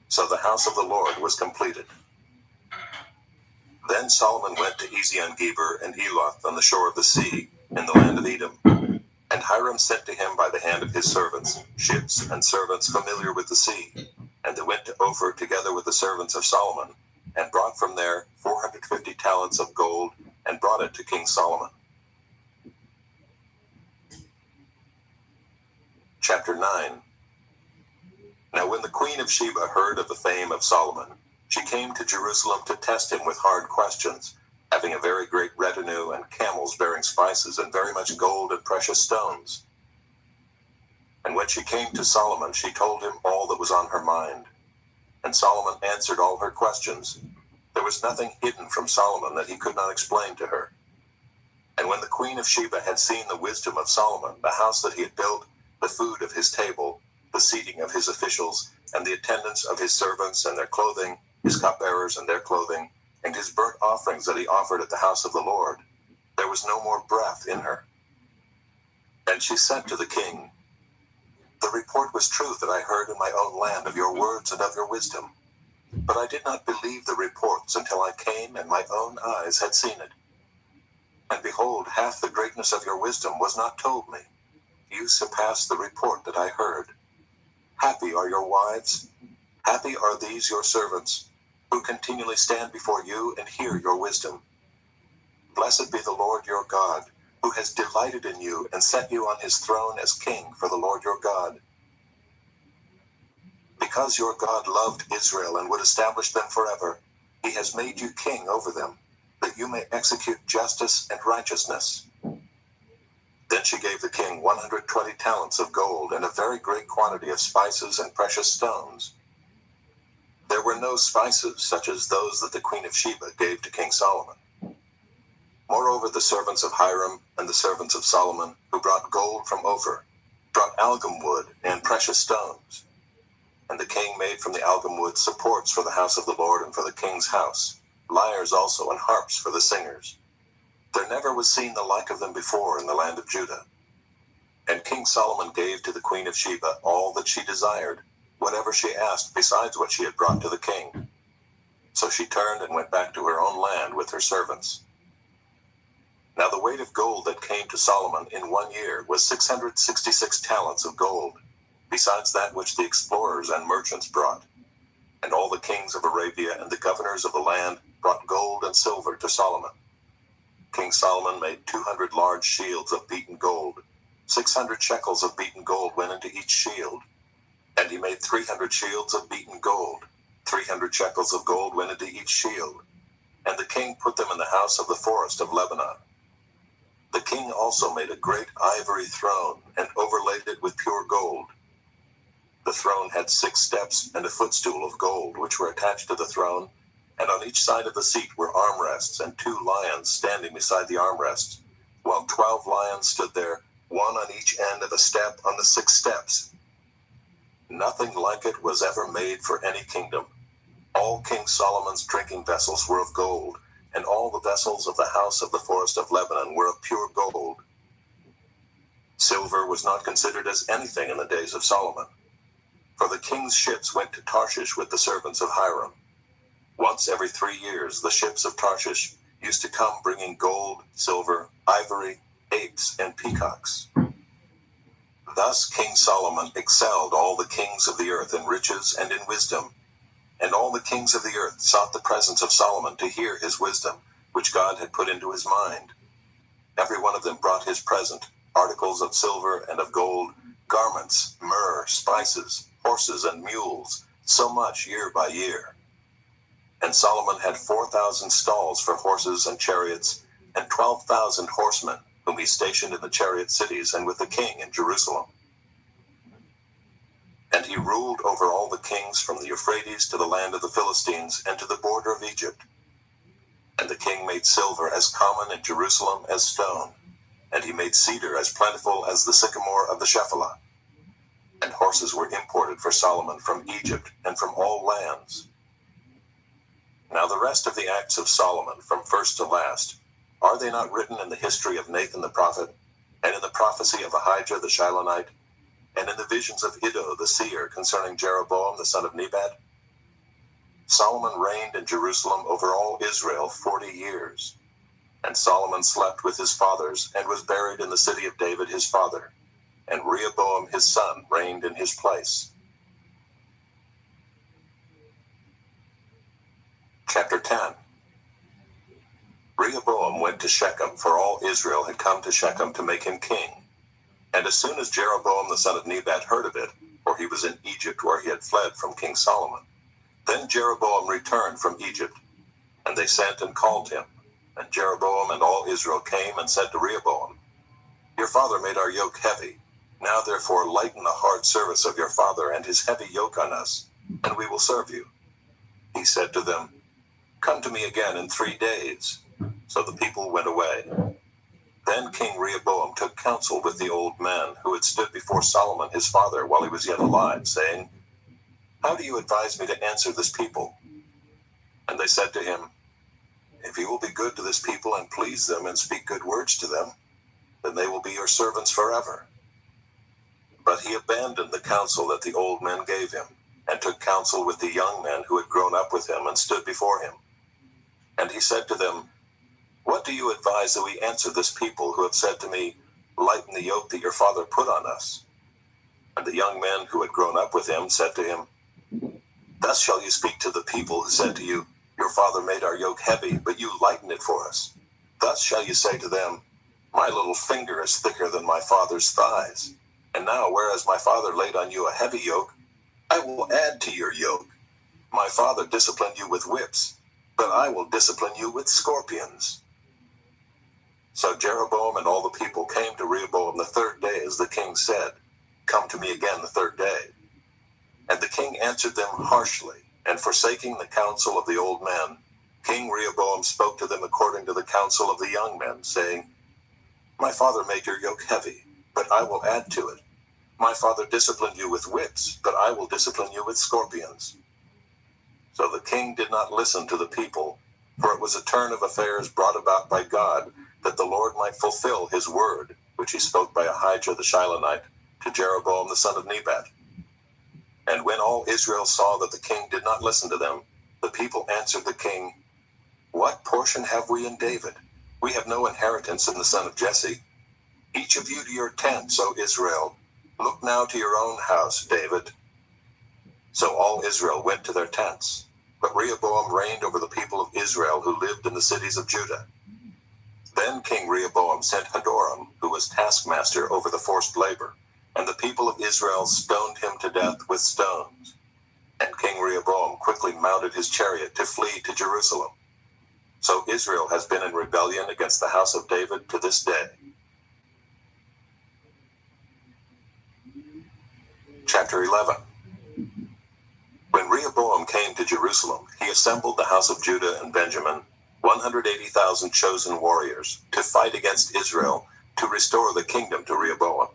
So the house of the Lord was completed. Then Solomon went to Ezion-Geber and Eloth on the shore of the sea, in the land of Edom. And Hiram sent to him by the hand of his servants, ships and servants familiar with the sea. And they went to Ophir together with the servants of Solomon, and brought from there 450 talents of gold, and brought it to King Solomon. Chapter 9. Now when the queen of Sheba heard of the fame of Solomon, she came to Jerusalem to test him with hard questions, having a very great retinue, and camels bearing spices, and very much gold and precious stones. And when she came to Solomon, she told him all that was on her mind. And Solomon answered all her questions. There was nothing hidden from Solomon that he could not explain to her. And when the queen of Sheba had seen the wisdom of Solomon, the house that he had built, the food of his table, the seating of his officials, and the attendance of his servants and their clothing, his cupbearers and their clothing, and his burnt offerings that he offered at the house of the Lord, there was no more breath in her. And she said to the king, "The report was true that I heard in my own land of your words and of your wisdom. But I did not believe the reports until I came and my own eyes had seen it. And behold, half the greatness of your wisdom was not told me. You surpass the report that I heard. Happy are your wives. Happy are these your servants, who continually stand before you and hear your wisdom. Blessed be the Lord your God, who has delighted in you and set you on his throne as king for the Lord your God. Because your God loved Israel and would establish them forever, he has made you king over them, that you may execute justice and righteousness." Then she gave the king 120 talents of gold and a very great quantity of spices and precious stones. There were no spices such as those that the queen of Sheba gave to King Solomon. Moreover, the servants of Hiram and the servants of Solomon, who brought gold from Ophir, brought algum wood and precious stones. And the king made from the algum wood supports for the house of the Lord and for the king's house, lyres also and harps for the singers. There never was seen the like of them before in the land of Judah. And King Solomon gave to the queen of Sheba all that she desired, whatever she asked besides what she had brought to the king. So she turned and went back to her own land with her servants. Now the weight of gold that came to Solomon in 1 year was 666 talents of gold, besides that which the explorers and merchants brought. And all the kings of Arabia and the governors of the land brought gold and silver to Solomon. King Solomon made 200 large shields of beaten gold. 600 shekels of beaten gold went into each shield. And he made 300 shields of beaten gold. 300 shekels of gold went into each shield. And the king put them in the house of the forest of Lebanon. The king also made a great ivory throne and overlaid it with pure gold. The throne had 6 steps and a footstool of gold, which were attached to the throne, and on each side of the seat were armrests and 2 lions standing beside the armrests, while 12 lions stood there, one on each end of a step on the 6 steps. Nothing like it was ever made for any kingdom. All King Solomon's drinking vessels were of gold, and all the vessels of the house of the forest of Lebanon were of pure gold. Silver was not considered as anything in the days of Solomon, for the king's ships went to Tarshish with the servants of Hiram. Once every 3 years, the ships of Tarshish used to come bringing gold, silver, ivory, apes, and peacocks. Thus King Solomon excelled all the kings of the earth in riches and in wisdom. And all the kings of the earth sought the presence of Solomon to hear his wisdom, which God had put into his mind. Every one of them brought his present, articles of silver and of gold, garments, myrrh, spices, horses, and mules, so much year by year. And Solomon had 4,000 stalls for horses and chariots, and 12,000 horsemen, whom he stationed in the chariot cities and with the king in Jerusalem. And he ruled over all the kings from the Euphrates to the land of the Philistines and to the border of Egypt. And the king made silver as common in Jerusalem as stone, and he made cedar as plentiful as the sycamore of the Shephelah. And horses were imported for Solomon from Egypt and from all lands. Now the rest of the acts of Solomon, from first to last, are they not written in the history of Nathan the prophet, and in the prophecy of Ahijah the Shilonite, and in the visions of Iddo the seer concerning Jeroboam the son of Nebat? Solomon reigned in Jerusalem over all Israel 40 years. And Solomon slept with his fathers, and was buried in the city of David his father. And Rehoboam his son reigned in his place. Chapter 10. Rehoboam went to Shechem, for all Israel had come to Shechem to make him king. And as soon as Jeroboam the son of Nebat heard of it, for he was in Egypt where he had fled from King Solomon, then Jeroboam returned from Egypt, and they sent and called him. And Jeroboam and all Israel came and said to Rehoboam, Your father made our yoke heavy. Now therefore lighten the hard service of your father and his heavy yoke on us, and we will serve you. He said to them, Come to me again in 3 days. So the people went away. Then King Rehoboam took counsel with the old men who had stood before Solomon his father while he was yet alive, saying, How do you advise me to answer this people? And they said to him, If you will be good to this people and please them and speak good words to them, then they will be your servants forever. But he abandoned the counsel that the old men gave him, and took counsel with the young men who had grown up with him and stood before him. And he said to them, What do you advise that we answer this people who have said to me, Lighten the yoke that your father put on us? And the young men who had grown up with him said to him, Thus shall you speak to the people who said to you, Your father made our yoke heavy, but you lightened it for us. Thus shall you say to them, My little finger is thicker than my father's thighs. And now, whereas my father laid on you a heavy yoke, I will add to your yoke. My father disciplined you with whips, but I will discipline you with scorpions. So Jeroboam and all the people came to Rehoboam the 3rd day, as the king said, Come to me again the 3rd day. And the king answered them harshly, and forsaking the counsel of the old men, King Rehoboam spoke to them according to the counsel of the young men, saying, My father made your yoke heavy, but I will add to it. My father disciplined you with whips, but I will discipline you with scorpions. So the king did not listen to the people, for it was a turn of affairs brought about by God, that the Lord might fulfill his word, which he spoke by Ahijah the Shilonite, to Jeroboam the son of Nebat. And when all Israel saw that the king did not listen to them, the people answered the king, What portion have we in David? We have no inheritance in the son of Jesse. Each of you to your tents, O Israel. Look now to your own house, David. So all Israel went to their tents, but Rehoboam reigned over the people of Israel who lived in the cities of Judah. Then King Rehoboam sent Hadoram, who was taskmaster over the forced labor, and the people of Israel stoned him to death with stones. And King Rehoboam quickly mounted his chariot to flee to Jerusalem. So Israel has been in rebellion against the house of David to this day. Chapter 11. When Rehoboam came to Jerusalem, he assembled the house of Judah and Benjamin, 180,000 chosen warriors, to fight against Israel, to restore the kingdom to Rehoboam.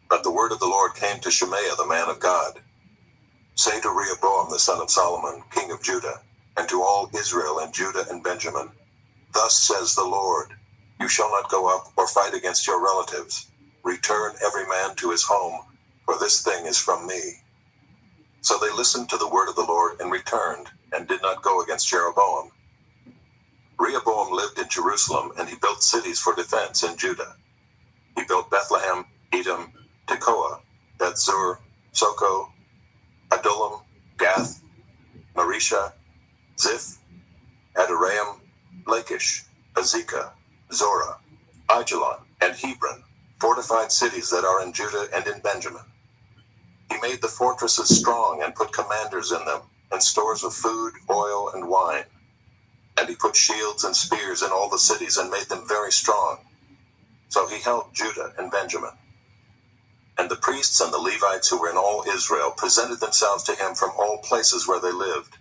But the word of the Lord came to Shemaiah the man of God. Say to Rehoboam the son of Solomon, king of Judah, and to all Israel and Judah and Benjamin, Thus says the Lord, You shall not go up or fight against your relatives. Return every man to his home, for this thing is from me. So they listened to the word of the Lord and returned, and did not go against Jeroboam. Rehoboam lived in Jerusalem, and he built cities for defense in Judah. He built Bethlehem, Edom, Tekoa, Bethzur, Soko, Adullam, Gath, Marisha, Ziph, Adoraim, Lachish, Azekah, Zorah, Aijalon, and Hebron, fortified cities that are in Judah and in Benjamin. He made the fortresses strong and put commanders in them, and stores of food, oil, and wine. And he put shields and spears in all the cities and made them very strong. So he helped Judah and Benjamin. And the priests and the Levites who were in all Israel presented themselves to him from all places where they lived.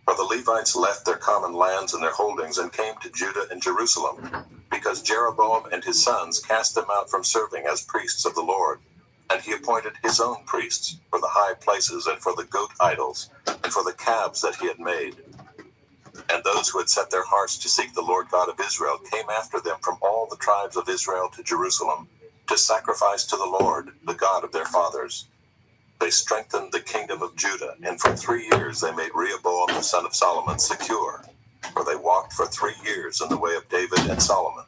For the Levites left their common lands and their holdings and came to Judah and Jerusalem, because Jeroboam and his sons cast them out from serving as priests of the Lord. And he appointed his own priests for the high places and for the goat idols and for the calves that he had made. And those who had set their hearts to seek the Lord God of Israel came after them from all the tribes of Israel to Jerusalem to sacrifice to the Lord, the God of their fathers. They strengthened the kingdom of Judah, and for 3 years they made Rehoboam the son of Solomon secure, for they walked for 3 years in the way of David and Solomon.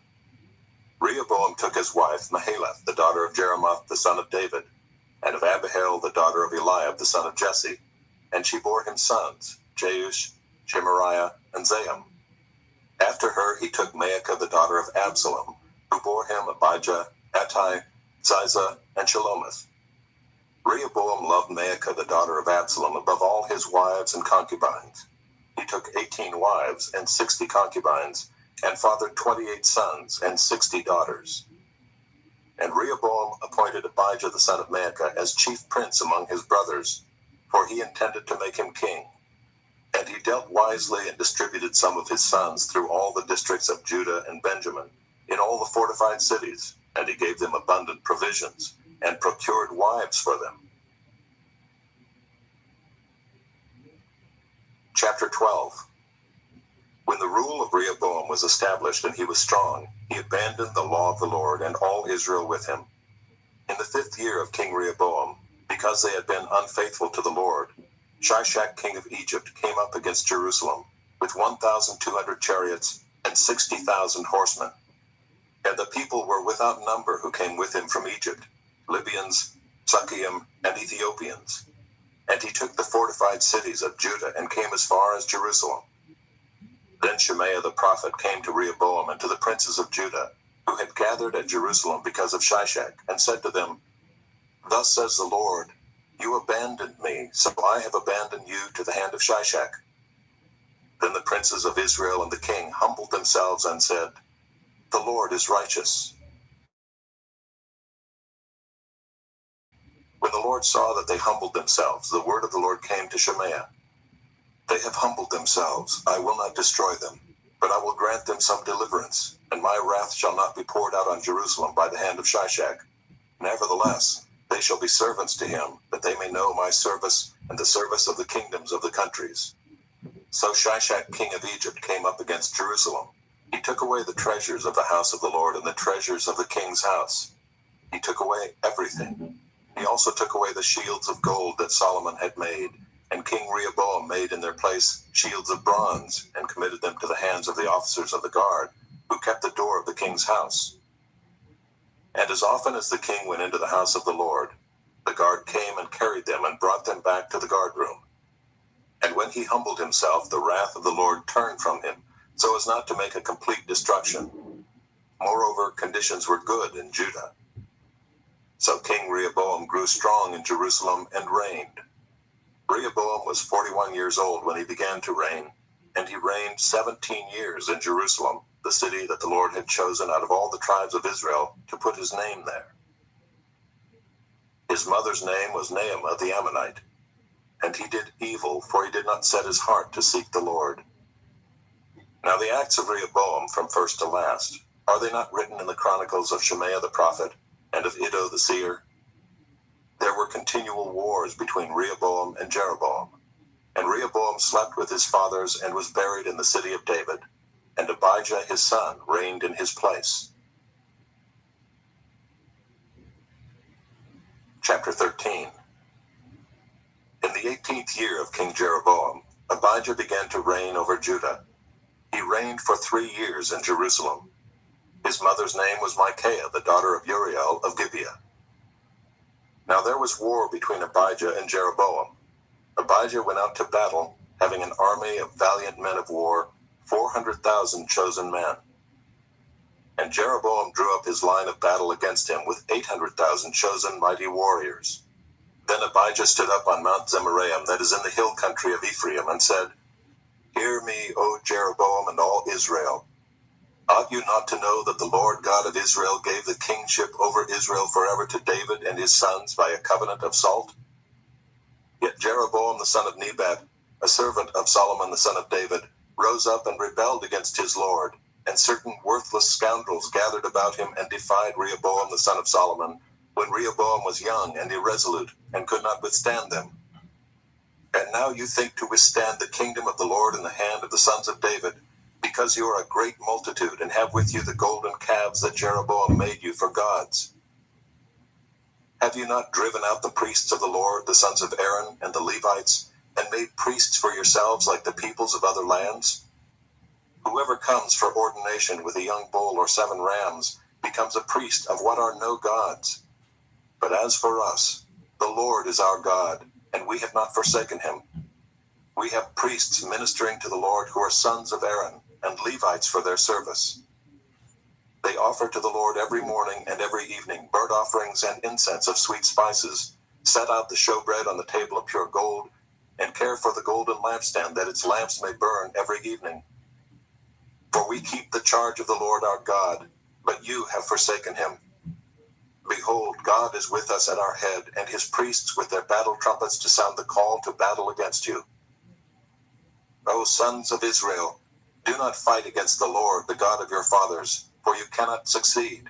Rehoboam took his wife Mahalath, the daughter of Jeremoth the son of David, and of Abihail the daughter of Eliab the son of Jesse, and she bore him sons, Jeush, Shemariah, and Zaham. After her he took Maacah the daughter of Absalom, who bore him Abijah, Attai, Ziza, and Shalomith. Rehoboam loved Maacah the daughter of Absalom above all his wives and concubines. He took 18 wives and 60 concubines, and fathered 28 sons and 60 daughters. And Rehoboam appointed Abijah the son of Maacah as chief prince among his brothers, for he intended to make him king. And he dealt wisely and distributed some of his sons through all the districts of Judah and Benjamin, in all the fortified cities, and he gave them abundant provisions, and procured wives for them. Chapter 12. When the rule of Rehoboam was established and he was strong, he abandoned the law of the Lord and all Israel with him. In the 5th year of King Rehoboam, because they had been unfaithful to the Lord, Shishak king of Egypt came up against Jerusalem with 1,200 chariots and 60,000 horsemen. And the people were without number who came with him from Egypt, Libyans, Sukkiim, and Ethiopians. And he took the fortified cities of Judah and came as far as Jerusalem. Then Shemaiah the prophet came to Rehoboam and to the princes of Judah, who had gathered at Jerusalem because of Shishak, and said to them, Thus says the Lord, You abandoned me, so I have abandoned you to the hand of Shishak. Then the princes of Israel and the king humbled themselves and said, The Lord is righteous. When the Lord saw that they humbled themselves, the word of the Lord came to Shemaiah. They have humbled themselves, I will not destroy them, but I will grant them some deliverance, and my wrath shall not be poured out on Jerusalem by the hand of Shishak. Nevertheless, they shall be servants to him, that they may know my service and the service of the kingdoms of the countries. So Shishak king of Egypt came up against Jerusalem. He took away the treasures of the house of the Lord and the treasures of the king's house. He took away everything. He also took away the shields of gold that Solomon had made, and King Rehoboam made in their place shields of bronze, and committed them to the hands of the officers of the guard, who kept the door of the king's house. And as often as the king went into the house of the Lord, the guard came and carried them and brought them back to the guardroom. And when he humbled himself, the wrath of the Lord turned from him, so as not to make a complete destruction. Moreover, conditions were good in Judah. So King Rehoboam grew strong in Jerusalem and reigned. Rehoboam was 41 years old when he began to reign, and he reigned 17 years in Jerusalem, the city that the Lord had chosen out of all the tribes of Israel to put his name there. His mother's name was Naamah the Ammonite, and he did evil, for he did not set his heart to seek the Lord. Now the acts of Rehoboam from first to last, are they not written in the chronicles of Shemaiah the prophet, and of Iddo the seer? there were continual wars between Rehoboam and Jeroboam. And Rehoboam slept with his fathers and was buried in the city of David. And Abijah his son reigned in his place. Chapter 13. In the 18th year of King Jeroboam, Abijah began to reign over Judah. He reigned for 3 years in Jerusalem. His mother's name was Micaiah, the daughter of Uriel of Gibeah. Now there was war between Abijah and Jeroboam. Abijah went out to battle, having an army of valiant men of war, 400,000 chosen men. And Jeroboam drew up his line of battle against him with 800,000 chosen mighty warriors. Then Abijah stood up on Mount Zemaraim, that is in the hill country of Ephraim, and said, Hear me, O Jeroboam and all Israel. Ought you not to know that the Lord God of Israel gave the kingship over Israel forever to David and his sons by a covenant of salt? Yet Jeroboam the son of Nebat, a servant of Solomon the son of David, rose up and rebelled against his Lord, and certain worthless scoundrels gathered about him and defied Rehoboam the son of Solomon, when Rehoboam was young and irresolute, and could not withstand them. And now you think to withstand the kingdom of the Lord in the hand of the sons of David, because you are a great multitude, and have with you the golden calves that Jeroboam made you for gods. Have you not driven out the priests of the Lord, the sons of Aaron, and the Levites, and made priests for yourselves like the peoples of other lands? Whoever comes for ordination with a young bull or 7 rams becomes a priest of what are no gods. But as for us, the Lord is our God, and we have not forsaken him. We have priests ministering to the Lord who are sons of Aaron, and Levites for their service. They offer to the Lord every morning and every evening burnt offerings and incense of sweet spices, set out the showbread on the table of pure gold, and care for the golden lampstand that its lamps may burn every evening. For we keep the charge of the Lord our God, but you have forsaken him. Behold, God is with us at our head, and his priests with their battle trumpets to sound the call to battle against you. O sons of Israel, do not fight against the Lord, the God of your fathers, for you cannot succeed.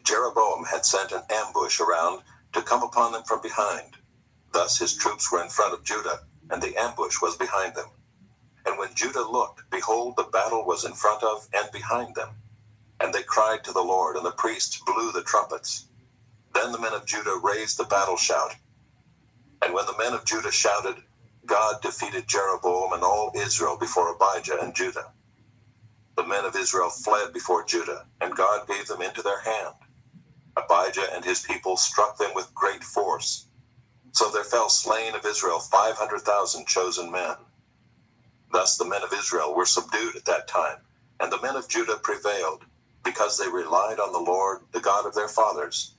Jeroboam had sent an ambush around to come upon them from behind. Thus his troops were in front of Judah, and the ambush was behind them. And when Judah looked, behold, the battle was in front of and behind them. And they cried to the Lord, and the priests blew the trumpets. Then the men of Judah raised the battle shout. And when the men of Judah shouted, God defeated Jeroboam and all Israel before Abijah and Judah. The men of Israel fled before Judah, and God gave them into their hand. Abijah and his people struck them with great force. So there fell slain of Israel 500,000 chosen men. Thus the men of Israel were subdued at that time, and the men of Judah prevailed, because they relied on the Lord, the God of their fathers.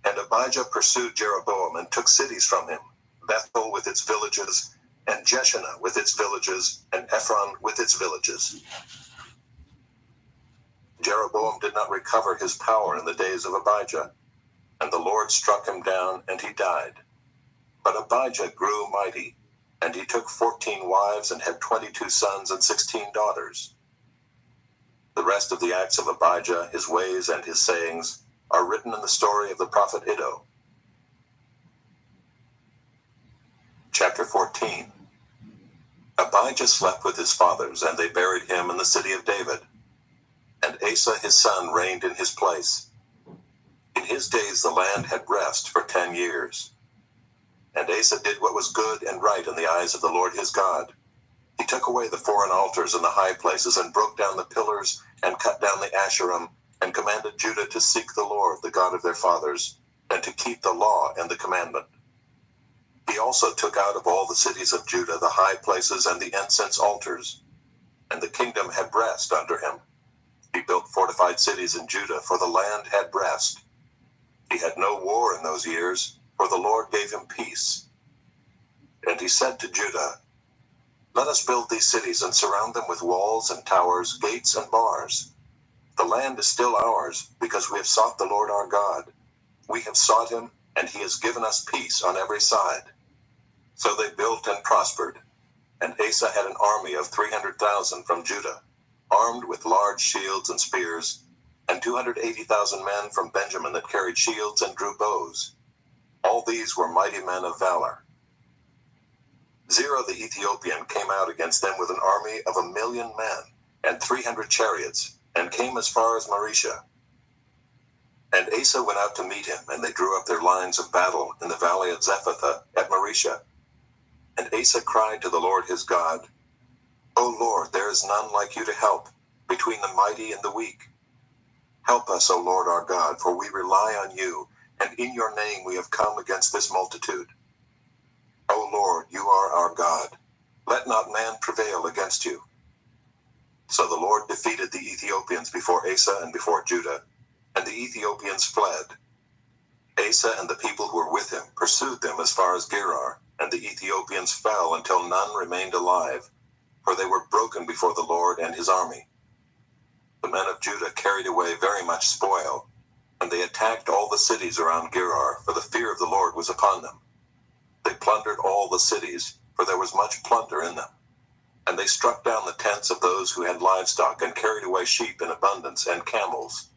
And Abijah pursued Jeroboam and took cities from him, Bethel with its villages, and Jeshanah with its villages, and Ephron with its villages. Jeroboam did not recover his power in the days of Abijah, and the Lord struck him down, and he died. But Abijah grew mighty, and he took 14 wives and had 22 sons and 16 daughters. The rest of the acts of Abijah, his ways and his sayings, are written in the story of the prophet Iddo. Chapter 14. Abijah slept with his fathers, and they buried him in the city of David. And Asa his son reigned in his place. In his days the land had rest for 10 years. And Asa did what was good and right in the eyes of the Lord his God. He took away the foreign altars and the high places, and broke down the pillars, and cut down the Asherim, and commanded Judah to seek the Lord, the God of their fathers, and to keep the law and the commandment. He also took out of all the cities of Judah the high places and the incense altars, and the kingdom had rest under him. He built fortified cities in Judah, for the land had rest. He had no war in those years, for the Lord gave him peace. And he said to Judah, Let us build these cities and surround them with walls and towers, gates and bars. The land is still ours, because we have sought the Lord our God. We have sought him, and he has given us peace on every side. So they built and prospered. And Asa had an army of 300,000 from Judah, armed with large shields and spears, and 280,000 men from Benjamin that carried shields and drew bows. All these were mighty men of valor. Zerah the Ethiopian came out against them with an army of 1,000,000 men and 300 chariots, and came as far as Marisha. And Asa went out to meet him, and they drew up their lines of battle in the valley of Zephathah at Marisha. And Asa cried to the Lord his God, O Lord, there is none like you to help, between the mighty and the weak. Help us, O Lord our God, for we rely on you, and in your name we have come against this multitude. O Lord, you are our God. Let not man prevail against you. So the Lord defeated the Ethiopians before Asa and before Judah, and the Ethiopians fled. Asa and the people who were with him pursued them as far as Gerar, and the Ethiopians fell until none remained alive, for they were broken before the Lord and his army. The men of Judah carried away very much spoil, and they attacked all the cities around Gerar, for the fear of the Lord was upon them. They plundered all the cities, for there was much plunder in them. And they struck down the tents of those who had livestock, and carried away sheep in abundance and camels.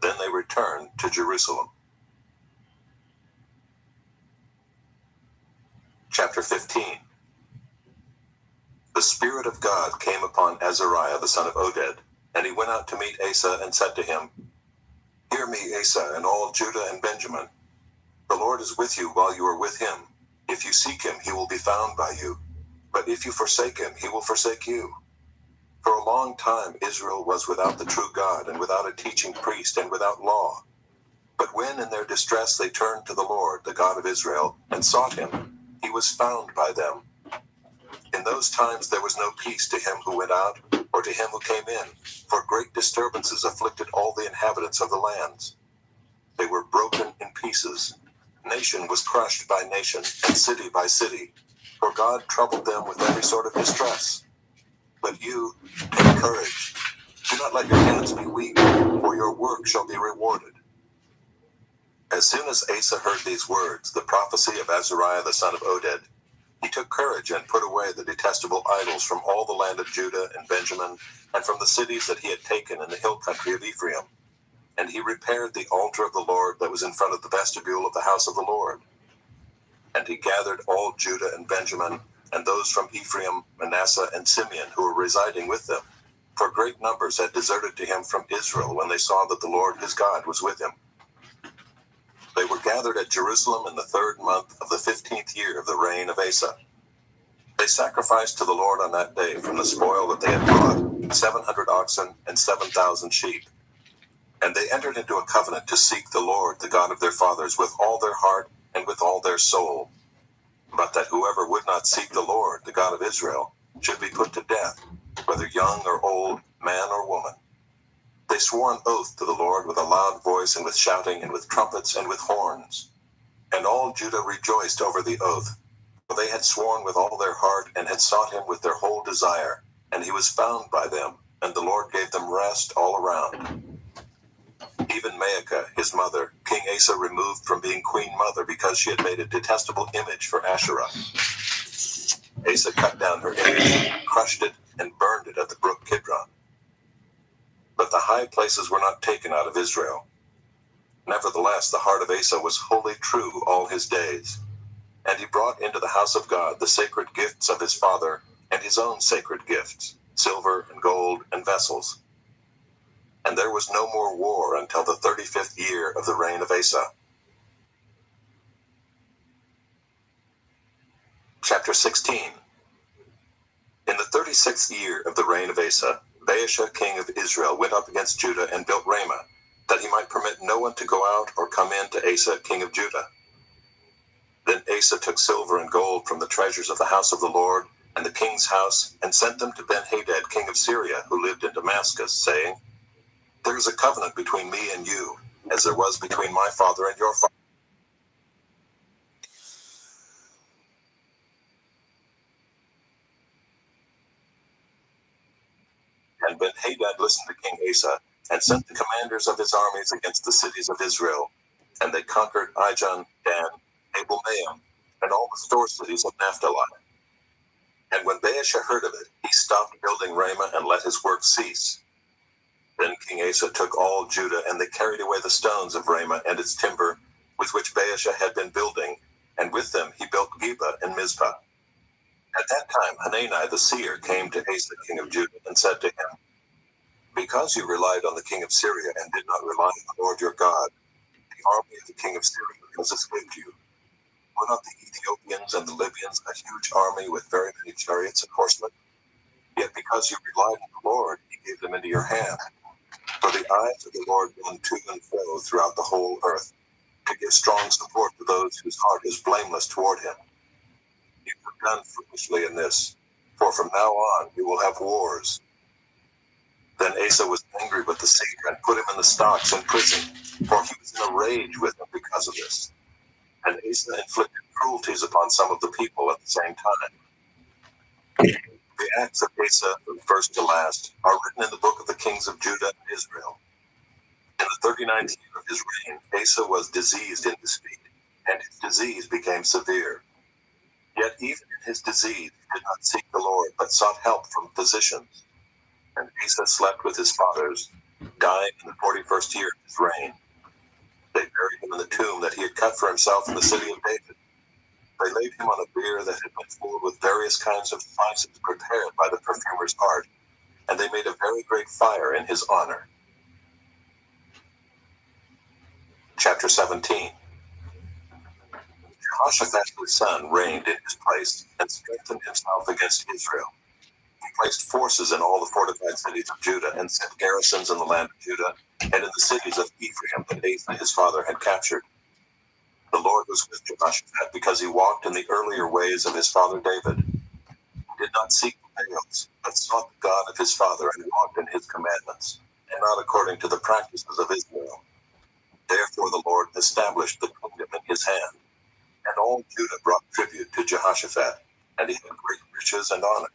Then they returned to Jerusalem. Chapter 15. The Spirit of God came upon Azariah the son of Oded, and he went out to meet Asa and said to him, Hear me, Asa, and all Judah and Benjamin. The Lord is with you while you are with him. If you seek him, he will be found by you. But if you forsake him, he will forsake you. For a long time Israel was without the true God, and without a teaching priest, and without law. But when in their distress they turned to the Lord, the God of Israel, and sought him, he was found by them. In those times there was no peace to him who went out, or to him who came in, for great disturbances afflicted all the inhabitants of the lands. They were broken in pieces. Nation was crushed by nation, and city by city, for God troubled them with every sort of distress. But you, take courage. Do not let your hands be weak, for your work shall be rewarded. As soon as Asa heard these words, the prophecy of Azariah the son of Oded, he took courage and put away the detestable idols from all the land of Judah and Benjamin, and from the cities that he had taken in the hill country of Ephraim. And he repaired the altar of the Lord that was in front of the vestibule of the house of the Lord. And he gathered all Judah and Benjamin, and those from Ephraim, Manasseh, and Simeon who were residing with them, for great numbers had deserted to him from Israel when they saw that the Lord his God was with him. They were gathered at Jerusalem in the 3rd month of the 15th year of the reign of Asa. They sacrificed to the Lord on that day from the spoil that they had brought 700 oxen and 7,000 sheep. And they entered into a covenant to seek the Lord, the God of their fathers, with all their heart and with all their soul. But that whoever would not seek the Lord, the God of Israel, should be put to death, whether young or old, man or woman. They swore an oath to the Lord with a loud voice, and with shouting, and with trumpets, and with horns. And all Judah rejoiced over the oath, for they had sworn with all their heart, and had sought him with their whole desire. And he was found by them, and the Lord gave them rest all around. Even Maacah, his mother, King Asa removed from being queen mother, because she had made a detestable image for Asherah. Asa cut down her image, crushed it, and burned it at the brook Kidron. But the high places were not taken out of Israel. Nevertheless, the heart of Asa was wholly true all his days. And he brought into the house of God the sacred gifts of his father, and his own sacred gifts, silver and gold and vessels. And there was no more war until the 35th year of the reign of Asa. Chapter 16. In the 36th year of the reign of Asa, Baasha king of Israel went up against Judah and built Ramah, that he might permit no one to go out or come in to Asa king of Judah. Then Asa took silver and gold from the treasures of the house of the Lord and the king's house, and sent them to Ben-Hadad king of Syria, who lived in Damascus, saying, There is a covenant between me and you, as there was between my father and your father. And Ben-Hadad listened to King Asa, and sent the commanders of his armies against the cities of Israel. And they conquered Ijon, Dan, Abel-Maim, and all the store cities of Naphtali. And when Baasha heard of it, he stopped building Ramah and let his work cease. Then King Asa took all Judah, and they carried away the stones of Ramah and its timber, with which Baasha had been building, and with them he built Geba and Mizpah. At that time Hanani the seer came to Asa king of Judah and said to him, Because you relied on the king of Syria and did not rely on the Lord your God, the army of the king of Syria has escaped you. Were not the Ethiopians and the Libyans a huge army with very many chariots and horsemen? Yet because you relied on the Lord, he gave them into your hand. For the eyes of the Lord run to and fro throughout the whole earth, to give strong support to those whose heart is blameless toward him. You have done foolishly in this, for from now on you will have wars. Then Asa was angry with the seer and put him in the stocks in prison, for he was in a rage with him because of this. And Asa inflicted cruelties upon some of the people at the same time. The acts of Asa, from first to last, are written in the book of the kings of Judah and Israel. In the 39th year of his reign, Asa was diseased in his feet, and his disease became severe. Yet even in his disease he did not seek the Lord, but sought help from physicians. And Asa slept with his fathers, dying in the 41st year of his reign. They buried him in the tomb that he had cut for himself in the city of David. They laid him on a bier that had been filled with various kinds of spices prepared by the perfumer's art, and they made a very great fire in his honor. Chapter 17. Jehoshaphat his son reigned in his place and strengthened himself against Israel. He placed forces in all the fortified cities of Judah and set garrisons in the land of Judah and in the cities of Ephraim that Asa his father had captured. The Lord was with Jehoshaphat because he walked in the earlier ways of his father David. He did not seek the Baals, but sought the God of his father and walked in his commandments, and not according to the practices of Israel. Therefore the Lord established the kingdom in his hand. And all Judah brought tribute to Jehoshaphat, and he had great riches and honor.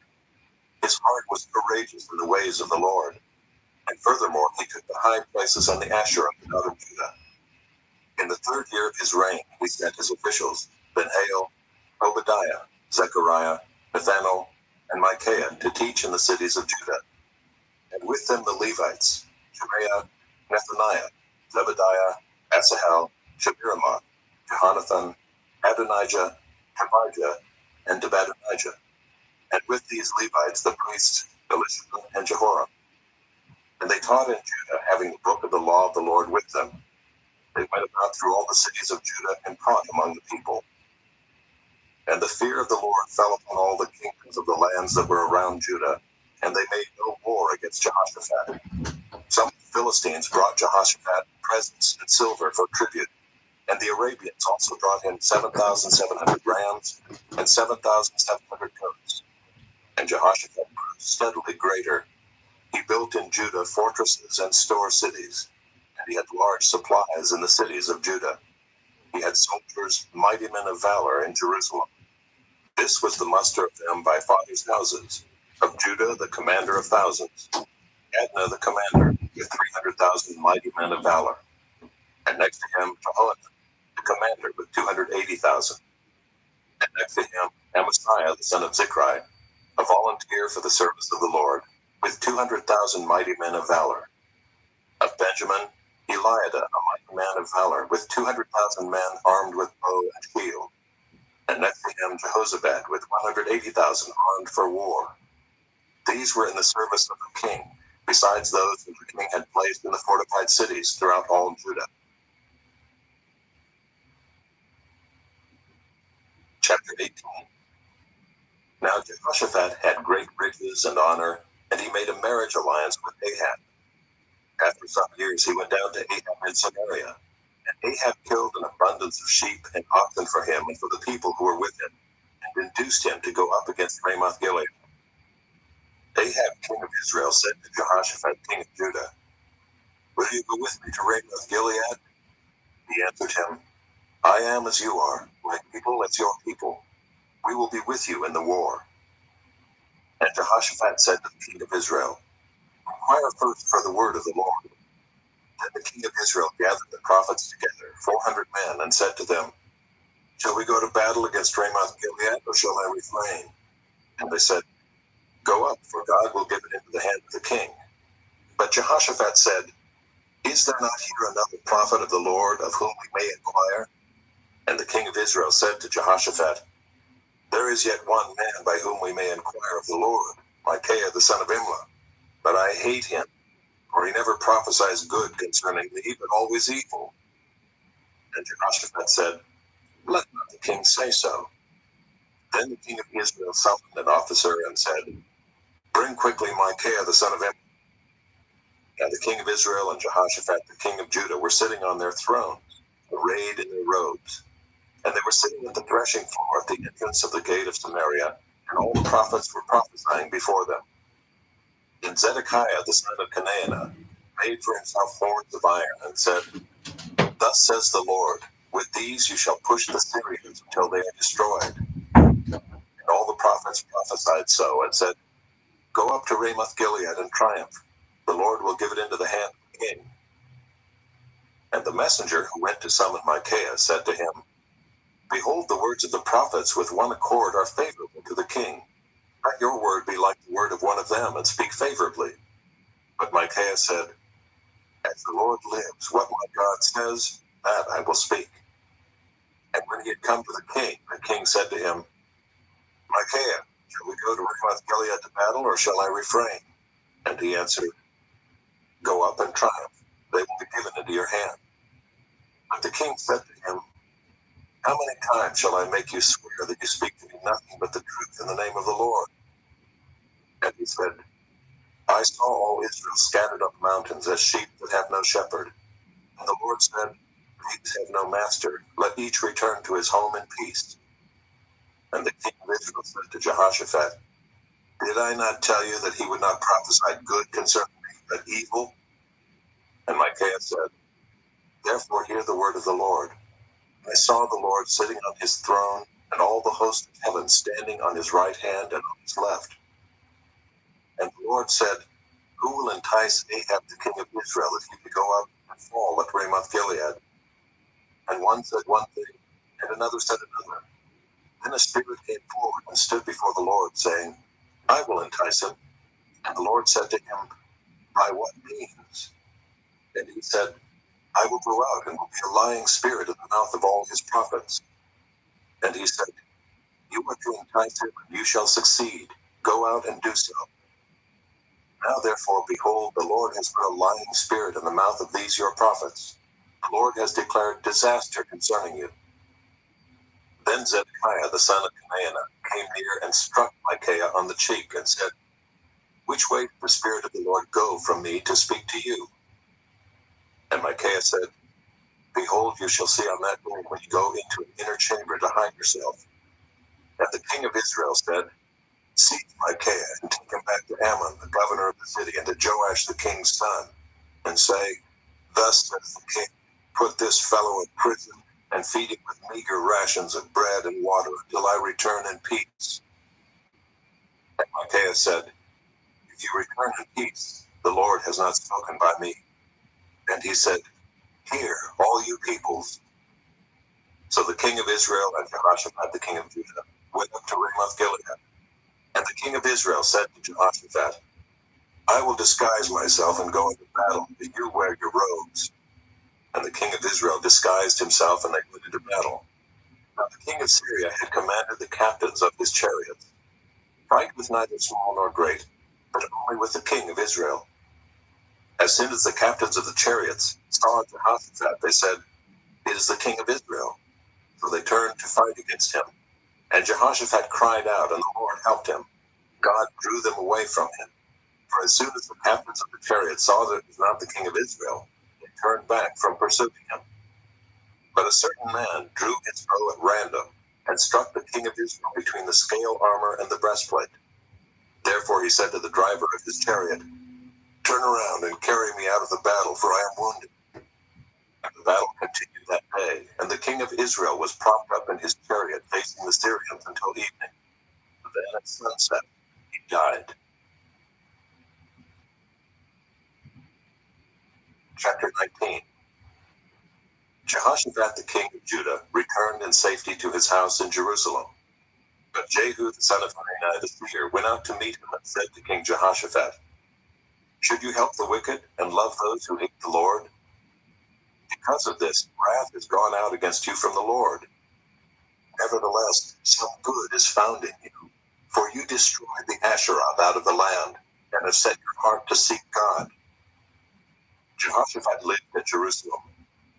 His heart was courageous in the ways of the Lord. And furthermore, he took the high places on the Asherah out of Judah. In the 3rd year of his reign, he sent his officials, Ben-Hail, Obadiah, Zechariah, Nathanael, and Micaiah, to teach in the cities of Judah. And with them the Levites, Shemaiah, Nethaniah, Zebediah, Asahel, Shemiramoth, Jehonathan, Adonijah, Tobijah, and Tobadonijah. And with these Levites the priests, Elishama and Jehoram. And they taught in Judah, having the book of the law of the Lord with them. They went about through all the cities of Judah and taught among the people. And the fear of the Lord fell upon all the kingdoms of the lands that were around Judah, and they made no war against Jehoshaphat. Some of the Philistines brought Jehoshaphat presents and silver for tribute, and the Arabians also brought him 7,700 rams and 7,700 goats. And Jehoshaphat grew steadily greater. He built in Judah fortresses and store cities, and he had large supplies in the cities of Judah. He had soldiers, mighty men of valor in Jerusalem. This was the muster of them by fathers' houses. Of Judah, the commander of thousands. Adnah, the commander, with 300,000 mighty men of valor. And next to him, Jehoiada, the commander, with 280,000. And next to him, Amasiah, the son of Zichri, a volunteer for the service of the Lord, with 200,000 mighty men of valor. Of Benjamin, Eliada, a mighty man of valor, with 200,000 men armed with bow and shield. And next to him, Jehozabad, with 180,000 armed for war. These were in the service of the king, besides those whom the king had placed in the fortified cities throughout all Judah. Chapter 18. Now Jehoshaphat had great riches and honor, and he made a marriage alliance with Ahab. After some years he went down to Ahab in Samaria, and Ahab killed an abundance of sheep and oxen for him and for the people who were with him, and induced him to go up against Ramoth Gilead. Ahab, king of Israel, said to Jehoshaphat, king of Judah, "Will you go with me to Ramoth Gilead?" He answered him, "I am as you are, my people as your people. We will be with you in the war." And Jehoshaphat said to the king of Israel, "Inquire first for the word of the Lord." Then the king of Israel gathered the prophets together, 400 men, and said to them, "Shall we go to battle against Ramoth Gilead, or shall I refrain?" And they said, "Go up, for God will give it into the hand of the king." But Jehoshaphat said, Is there not here another prophet of the Lord of whom we may inquire? And the king of Israel said to Jehoshaphat, There is yet one man by whom we may inquire of the Lord, Micaiah the son of Imlah. But I hate him, for he never prophesies good concerning me, but always evil. And Jehoshaphat said, Let not the king say so. Then the king of Israel summoned an officer and said, Bring quickly Micaiah the son of Imlah. And the king of Israel and Jehoshaphat the king of Judah were sitting on their thrones, arrayed in their robes. And they were sitting at the threshing floor at the entrance of the gate of Samaria, and all the prophets were prophesying before them. And Zedekiah the son of Kenaanah made for himself horns of iron, and said, Thus says the Lord, With these you shall push the Syrians until they are destroyed. And all the prophets prophesied so, and said, Go up to Ramoth Gilead and triumph. The Lord will give it into the hand of the king. And the messenger who went to summon Micaiah said to him, Behold, the words of the prophets with one accord are favorable to the king. Let your word be like the word of one of them, and speak favorably. But Micaiah said, As the Lord lives, what my God says, that I will speak. And when he had come to the king said to him, Micaiah, shall we go to Ramoth Gilead to battle, or shall I refrain? And he answered, Go up and triumph. They will be given into your hand. But the king said to him, How many times shall I make you swear that you speak to me nothing but the truth in the name of the Lord? And he said, I saw all Israel scattered on the mountains as sheep that have no shepherd. And the Lord said, These have no master. Let each return to his home in peace. And the king of Israel said to Jehoshaphat, Did I not tell you that he would not prophesy good concerning me, but evil? And Micaiah said, Therefore hear the word of the Lord. I saw the Lord sitting on his throne, and all the host of heaven standing on his right hand and on his left. And the Lord said, Who will entice Ahab the king of Israel that he may go up and fall at Ramoth Gilead? And one said one thing, and another said another. Then a spirit came forward and stood before the Lord, saying, I will entice him. And the Lord said to him, By what means? And he said, I will go out and will be a lying spirit in the mouth of all his prophets. And he said, You are to entice him, and you shall succeed. Go out and do so. Now therefore, behold, the Lord has put a lying spirit in the mouth of these your prophets. The Lord has declared disaster concerning you. Then Zedekiah the son of Kenaanah came near and struck Micaiah on the cheek and said, Which way did the Spirit of the Lord go from me to speak to you? And Micaiah said, Behold, you shall see on that day when you go into an inner chamber to hide yourself. And the king of Israel said, Seize Micaiah and take him back to Ammon, the governor of the city, and to Joash the king's son, and say, Thus says the king, Put this fellow in prison, and feed him with meager rations of bread and water until I return in peace. And Micaiah said, If you return in peace, the Lord has not spoken by me. And he said, Hear, all you peoples. So the king of Israel and Jehoshaphat the king of Judah went up to Ramoth Gilead. And the king of Israel said to Jehoshaphat, I will disguise myself and go into battle, but you wear your robes. And the king of Israel disguised himself, and they went into battle. Now the king of Syria had commanded the captains of his chariots. Fight was neither small nor great, but only with the king of Israel. As soon as the captains of the chariots saw Jehoshaphat, they said, It is the king of Israel. So they turned to fight against him. And Jehoshaphat cried out, and the Lord helped him. God drew them away from him. For as soon as the captains of the chariots saw that it was not the king of Israel, they turned back from pursuing him. But a certain man drew his bow at random, and struck the king of Israel between the scale armor and the breastplate. Therefore he said to the driver of his chariot, Turn around and carry me out of the battle, for I am wounded. And the battle continued that day, and the king of Israel was propped up in his chariot facing the Syrians until evening. Then at sunset he died. Chapter 19. Jehoshaphat the king of Judah returned in safety to his house in Jerusalem. But Jehu the son of Hanani the seer went out to meet him and said to King Jehoshaphat, Should you help the wicked and love those who hate the Lord? Because of this, wrath has gone out against you from the Lord. Nevertheless, some good is found in you, for you destroyed the Asherah out of the land, and have set your heart to seek God. Jehoshaphat lived at Jerusalem,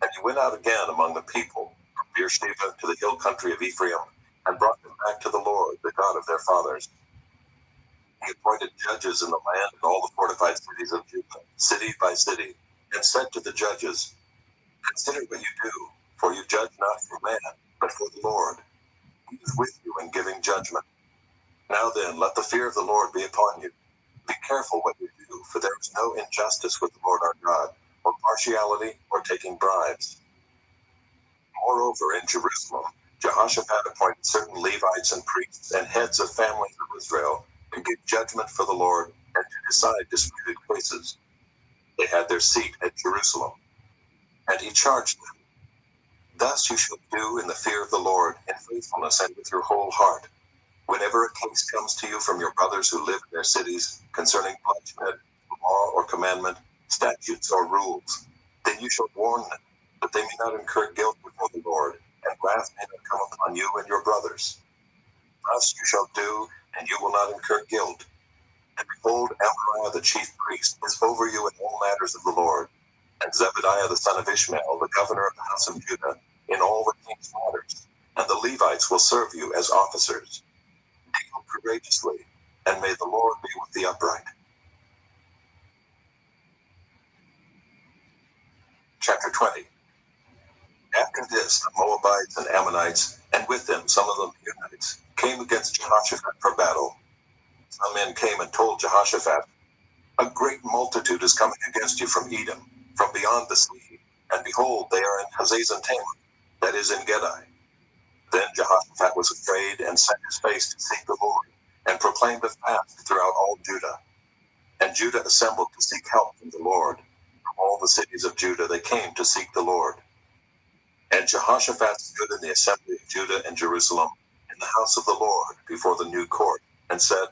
and he went out again among the people, from Beersheba to the hill country of Ephraim, and brought them back to the Lord, the God of their fathers. He appointed judges in the land and all the fortified cities of Judah, city by city, and said to the judges, Consider what you do, for you judge not for man, but for the Lord. He is with you in giving judgment. Now then, let the fear of the Lord be upon you. Be careful what you do, for there is no injustice with the Lord our God, or partiality, or taking bribes. Moreover, in Jerusalem, Jehoshaphat appointed certain Levites and priests and heads of families of Israel to give judgment for the Lord and to decide disputed cases. They had their seat at Jerusalem. And he charged them, Thus you shall do in the fear of the Lord, in faithfulness and with your whole heart. Whenever a case comes to you from your brothers who live in their cities concerning bloodshed, law or commandment, statutes or rules, then you shall warn them, that they may not incur guilt before the Lord, and wrath may not come upon you and your brothers. Thus you shall do, and you will not incur guilt. And behold, Amariah the chief priest is over you in all matters of the Lord, and Zebediah the son of Ishmael, the governor of the house of Judah, in all the king's matters, and the Levites will serve you as officers. Deal courageously, and may the Lord be with the upright. Chapter 20. After this, the Moabites and Ammonites, and with them some of the Meunites, came against Jehoshaphat for battle. Some men came and told Jehoshaphat, A great multitude is coming against you from Edom, from beyond the sea, and behold, they are in Hazazon-Tamar, that is in Gedi. Then Jehoshaphat was afraid and set his face to seek the Lord, and proclaimed a fast throughout all Judah. And Judah assembled to seek help from the Lord. From all the cities of Judah they came to seek the Lord. And Jehoshaphat stood in the assembly of Judah and Jerusalem, in the house of the Lord, before the new court, and said,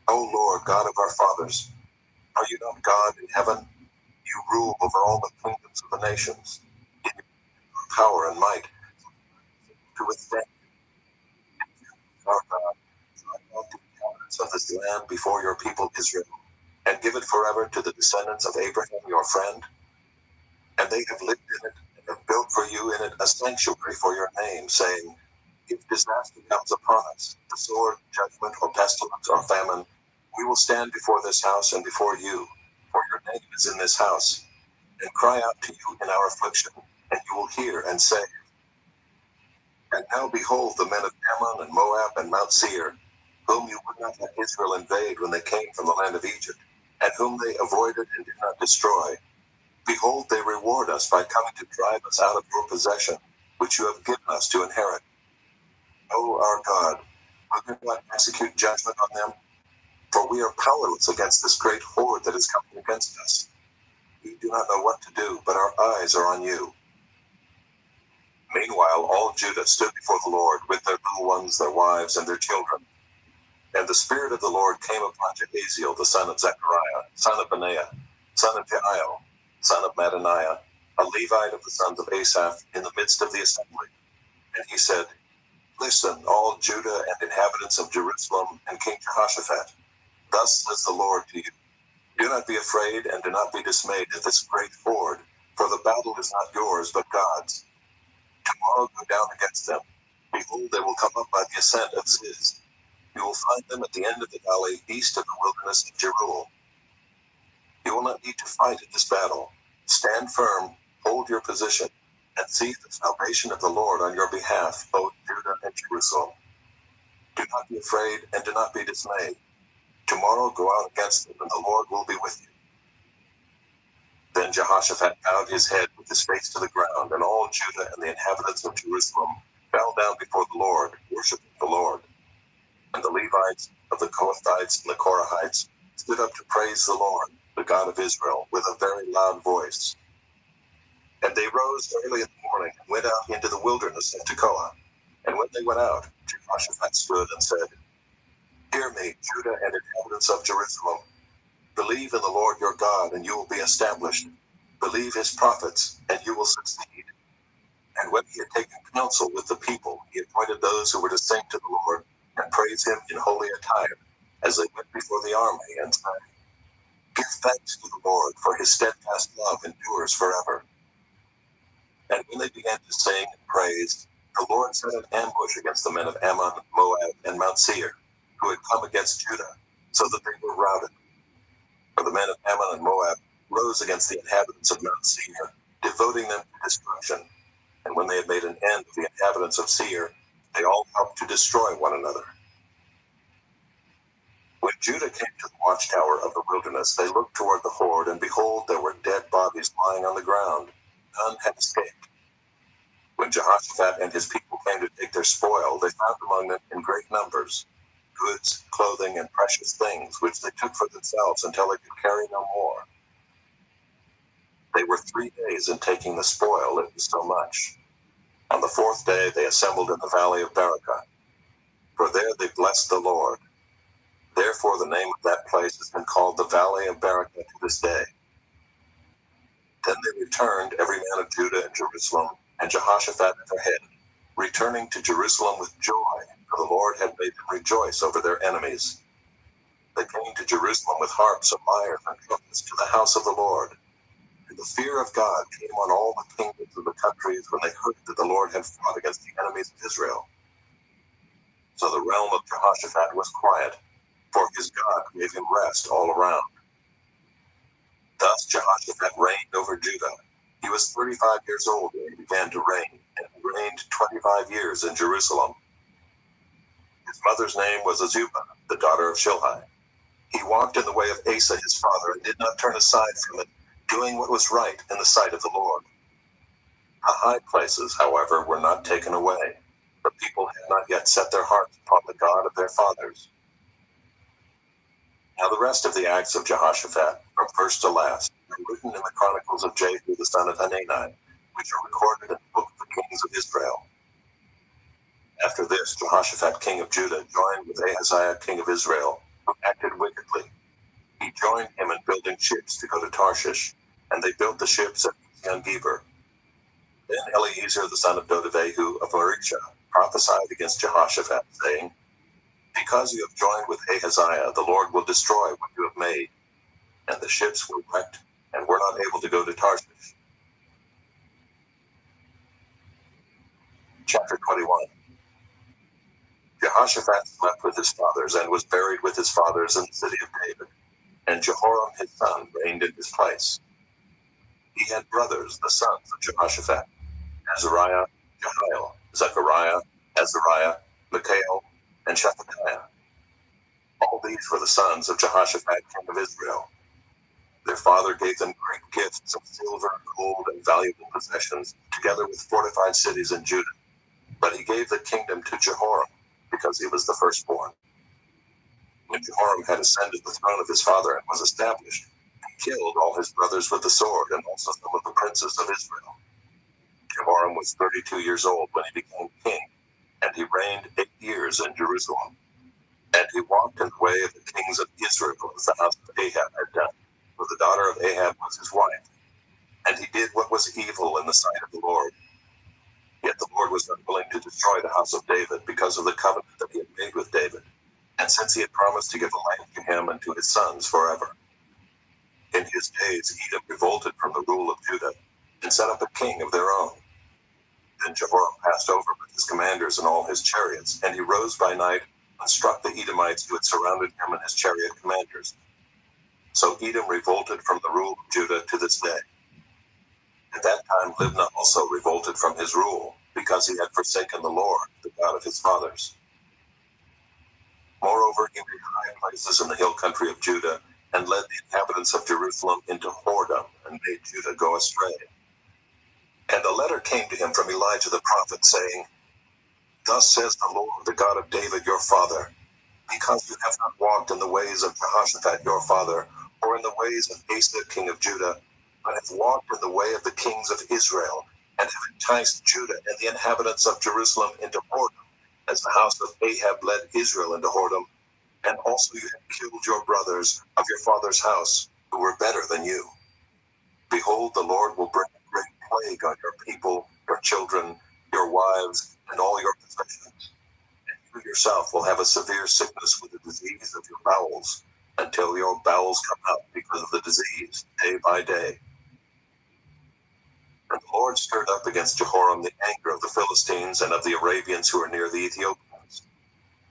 O Lord, God of our fathers, are you not God in heaven? You rule over all the kingdoms of the nations. In your power and might, to withstand our God, drive out the inhabitants of this land before your people Israel, and give it forever to the descendants of Abraham your friend. And they have lived in it, and have built for you in it a sanctuary for your name, saying, If disaster comes upon us, the sword, judgment, or pestilence, or famine, we will stand before this house and before you, for your name is in this house, and cry out to you in our affliction, and you will hear and say, And now behold the men of Ammon and Moab and Mount Seir, whom you would not let Israel invade when they came from the land of Egypt, and whom they avoided and did not destroy. Behold, they reward us by coming to drive us out of your possession, which you have given us to inherit. O our God, will you not execute judgment on them? For we are powerless against this great horde that is coming against us. We do not know what to do, but our eyes are on you. Meanwhile, all Judah stood before the Lord with their little ones, their wives, and their children. And the Spirit of the Lord came upon Jahaziel, the son of Zechariah, son of Benaiah, son of Jael, son of Mattaniah, a Levite of the sons of Asaph, in the midst of the assembly. And he said, Listen, all Judah and inhabitants of Jerusalem and King Jehoshaphat. Thus says the Lord to you, Do not be afraid and do not be dismayed at this great horde, for the battle is not yours but God's. Tomorrow go down against them. Behold, they will come up by the ascent of Ziz. You will find them at the end of the valley east of the wilderness of Jeruel. You will not need to fight in this battle. Stand firm, hold your position, and see the salvation of the Lord on your behalf, both Judah and Jerusalem. Do not be afraid and do not be dismayed. Tomorrow go out against them, and the Lord will be with you. Then Jehoshaphat bowed his head with his face to the ground, and all Judah and the inhabitants of Jerusalem fell down before the Lord, worshiping the Lord. And the Levites of the Kohathites and the Korahites stood up to praise the Lord, the God of Israel, with a very loud voice. And they rose early in the morning and went out into the wilderness of Tekoa. And when they went out, Jehoshaphat stood and said, Hear me, Judah and inhabitants of Jerusalem. Believe in the Lord your God, and you will be established. Believe his prophets, and you will succeed. And when he had taken counsel with the people, he appointed those who were to sing to the Lord and praise him in holy attire, as they went before the army and sang, Give thanks to the Lord, for his steadfast love endures forever. And when they began to sing and praise, the Lord set an ambush against the men of Ammon, Moab, and Mount Seir, who had come against Judah, so that they were routed. For the men of Ammon and Moab rose against the inhabitants of Mount Seir, devoting them to destruction. And when they had made an end of the inhabitants of Seir, they all helped to destroy one another. When Judah came to the watchtower of the wilderness, they looked toward the horde, and behold, there were dead bodies lying on the ground. None had escaped. When Jehoshaphat and his people came to take their spoil, they found among them in great numbers goods, clothing, and precious things, which they took for themselves until they could carry no more. They were 3 days in taking the spoil, it was so much. On the 4th day they assembled in the valley of Barakah, for there they blessed the Lord. Therefore the name of that place has been called the Valley of Barakah to this day. Then they returned, every man of Judah and Jerusalem, and Jehoshaphat at their head, returning to Jerusalem with joy, for the Lord had made them rejoice over their enemies. They came to Jerusalem with harps and lyres and trumpets to the house of the Lord. And the fear of God came on all the kingdoms of the countries when they heard that the Lord had fought against the enemies of Israel. So the realm of Jehoshaphat was quiet, for his God gave him rest all around. Thus Jehoshaphat reigned over Judah. He was 35 years old when he began to reign, and he reigned 25 years in Jerusalem. His mother's name was Azubah, the daughter of Shilhi. He walked in the way of Asa his father, and did not turn aside from it, doing what was right in the sight of the Lord. The high places, however, were not taken away. The people had not yet set their hearts upon the God of their fathers. Now the rest of the acts of Jehoshaphat, from first to last, are written in the chronicles of Jehu the son of Hanani, which are recorded in the book of the kings of Israel. After this, Jehoshaphat king of Judah joined with Ahaziah king of Israel, who acted wickedly. He joined him in building ships to go to Tarshish, and they built the ships at Ezion-Geber. Then Eliezer the son of Dodavehu of Marisha prophesied against Jehoshaphat, saying, Because you have joined with Ahaziah, the Lord will destroy what you have made. And the ships were wrecked, and were not able to go to Tarshish. Chapter 21. Jehoshaphat slept with his fathers, and was buried with his fathers in the city of David. And Jehoram his son reigned in his place. He had brothers, the sons of Jehoshaphat, Azariah, Jehiel, Zechariah, Azariah, Mikael, and Shephatiah. All these were the sons of Jehoshaphat king of Israel. Their father gave them great gifts of silver, gold, and valuable possessions, together with fortified cities in Judah. But he gave the kingdom to Jehoram, because he was the firstborn. When Jehoram had ascended the throne of his father and was established, he killed all his brothers with the sword, and also some of the princes of Israel. Jehoram was 32 years old when he became king, and he reigned 8 years in Jerusalem. And he walked in the way of the kings of Israel, as the house of Ahab had done, for the daughter of Ahab was his wife. And he did what was evil in the sight of the Lord. Yet the Lord was not willing to destroy the house of David because of the covenant that he had made with David, and since he had promised to give the land to him and to his sons forever. In his days Edom revolted from the rule of Judah, and set up a king of their own. Then Jehoram passed over with his commanders and all his chariots, and he rose by night and struck the Edomites who had surrounded him and his chariot commanders. So Edom revolted from the rule of Judah to this day. At that time Libnah also revolted from his rule, because he had forsaken the Lord, the God of his fathers. Moreover, he made high places in the hill country of Judah, and led the inhabitants of Jerusalem into whoredom, and made Judah go astray. And a letter came to him from Elijah the prophet, saying, Thus says the Lord, the God of David your father, because you have not walked in the ways of Jehoshaphat your father, or in the ways of Asa king of Judah, but have walked in the way of the kings of Israel, and have enticed Judah and the inhabitants of Jerusalem into whoredom, as the house of Ahab led Israel into whoredom, and also you have killed your brothers of your father's house, who were better than you. Behold, the Lord will bring a great plague on your people, your children, your wives, and all your possessions. And you yourself will have a severe sickness with the disease of your bowels, until your bowels come out because of the disease, day by day. And the Lord stirred up against Jehoram the anger of the Philistines and of the Arabians who were near the Ethiopians.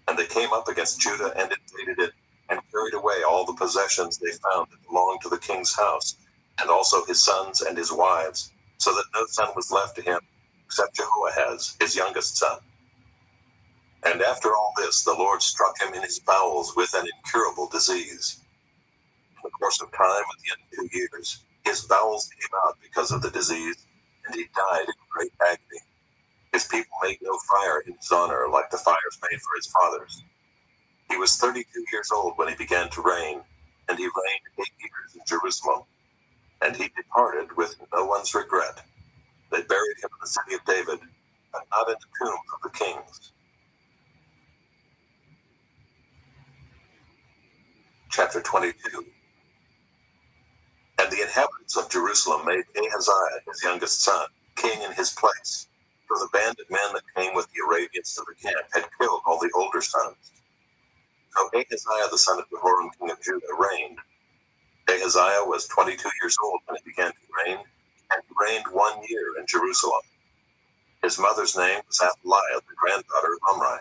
And they came up against Judah and invaded it, and carried away all the possessions they found that belonged to the king's house, and also his sons and his wives, so that no son was left to him except Jehoahaz, his youngest son. And after all this, the Lord struck him in his bowels with an incurable disease. In the course of time, at the end of 2 years, his bowels came out because of the disease, and he died in great agony. His people made no fire in his honor like the fires made for his fathers. He was 32 years old when he began to reign, and he reigned 8 years in Jerusalem. And he departed with no one's regret. They buried him in the city of David, but not in the tombs of the kings. Chapter 22. And the inhabitants of Jerusalem made Ahaziah, his youngest son, king in his place, for the bandit men that came with the Arabians to the camp had killed all the older sons. So Ahaziah the son of Jehoram king of Judah reigned. Ahaziah was 22 years old when he began to reign, and he reigned 1 year in Jerusalem. His mother's name was Athaliah, the granddaughter of Omri.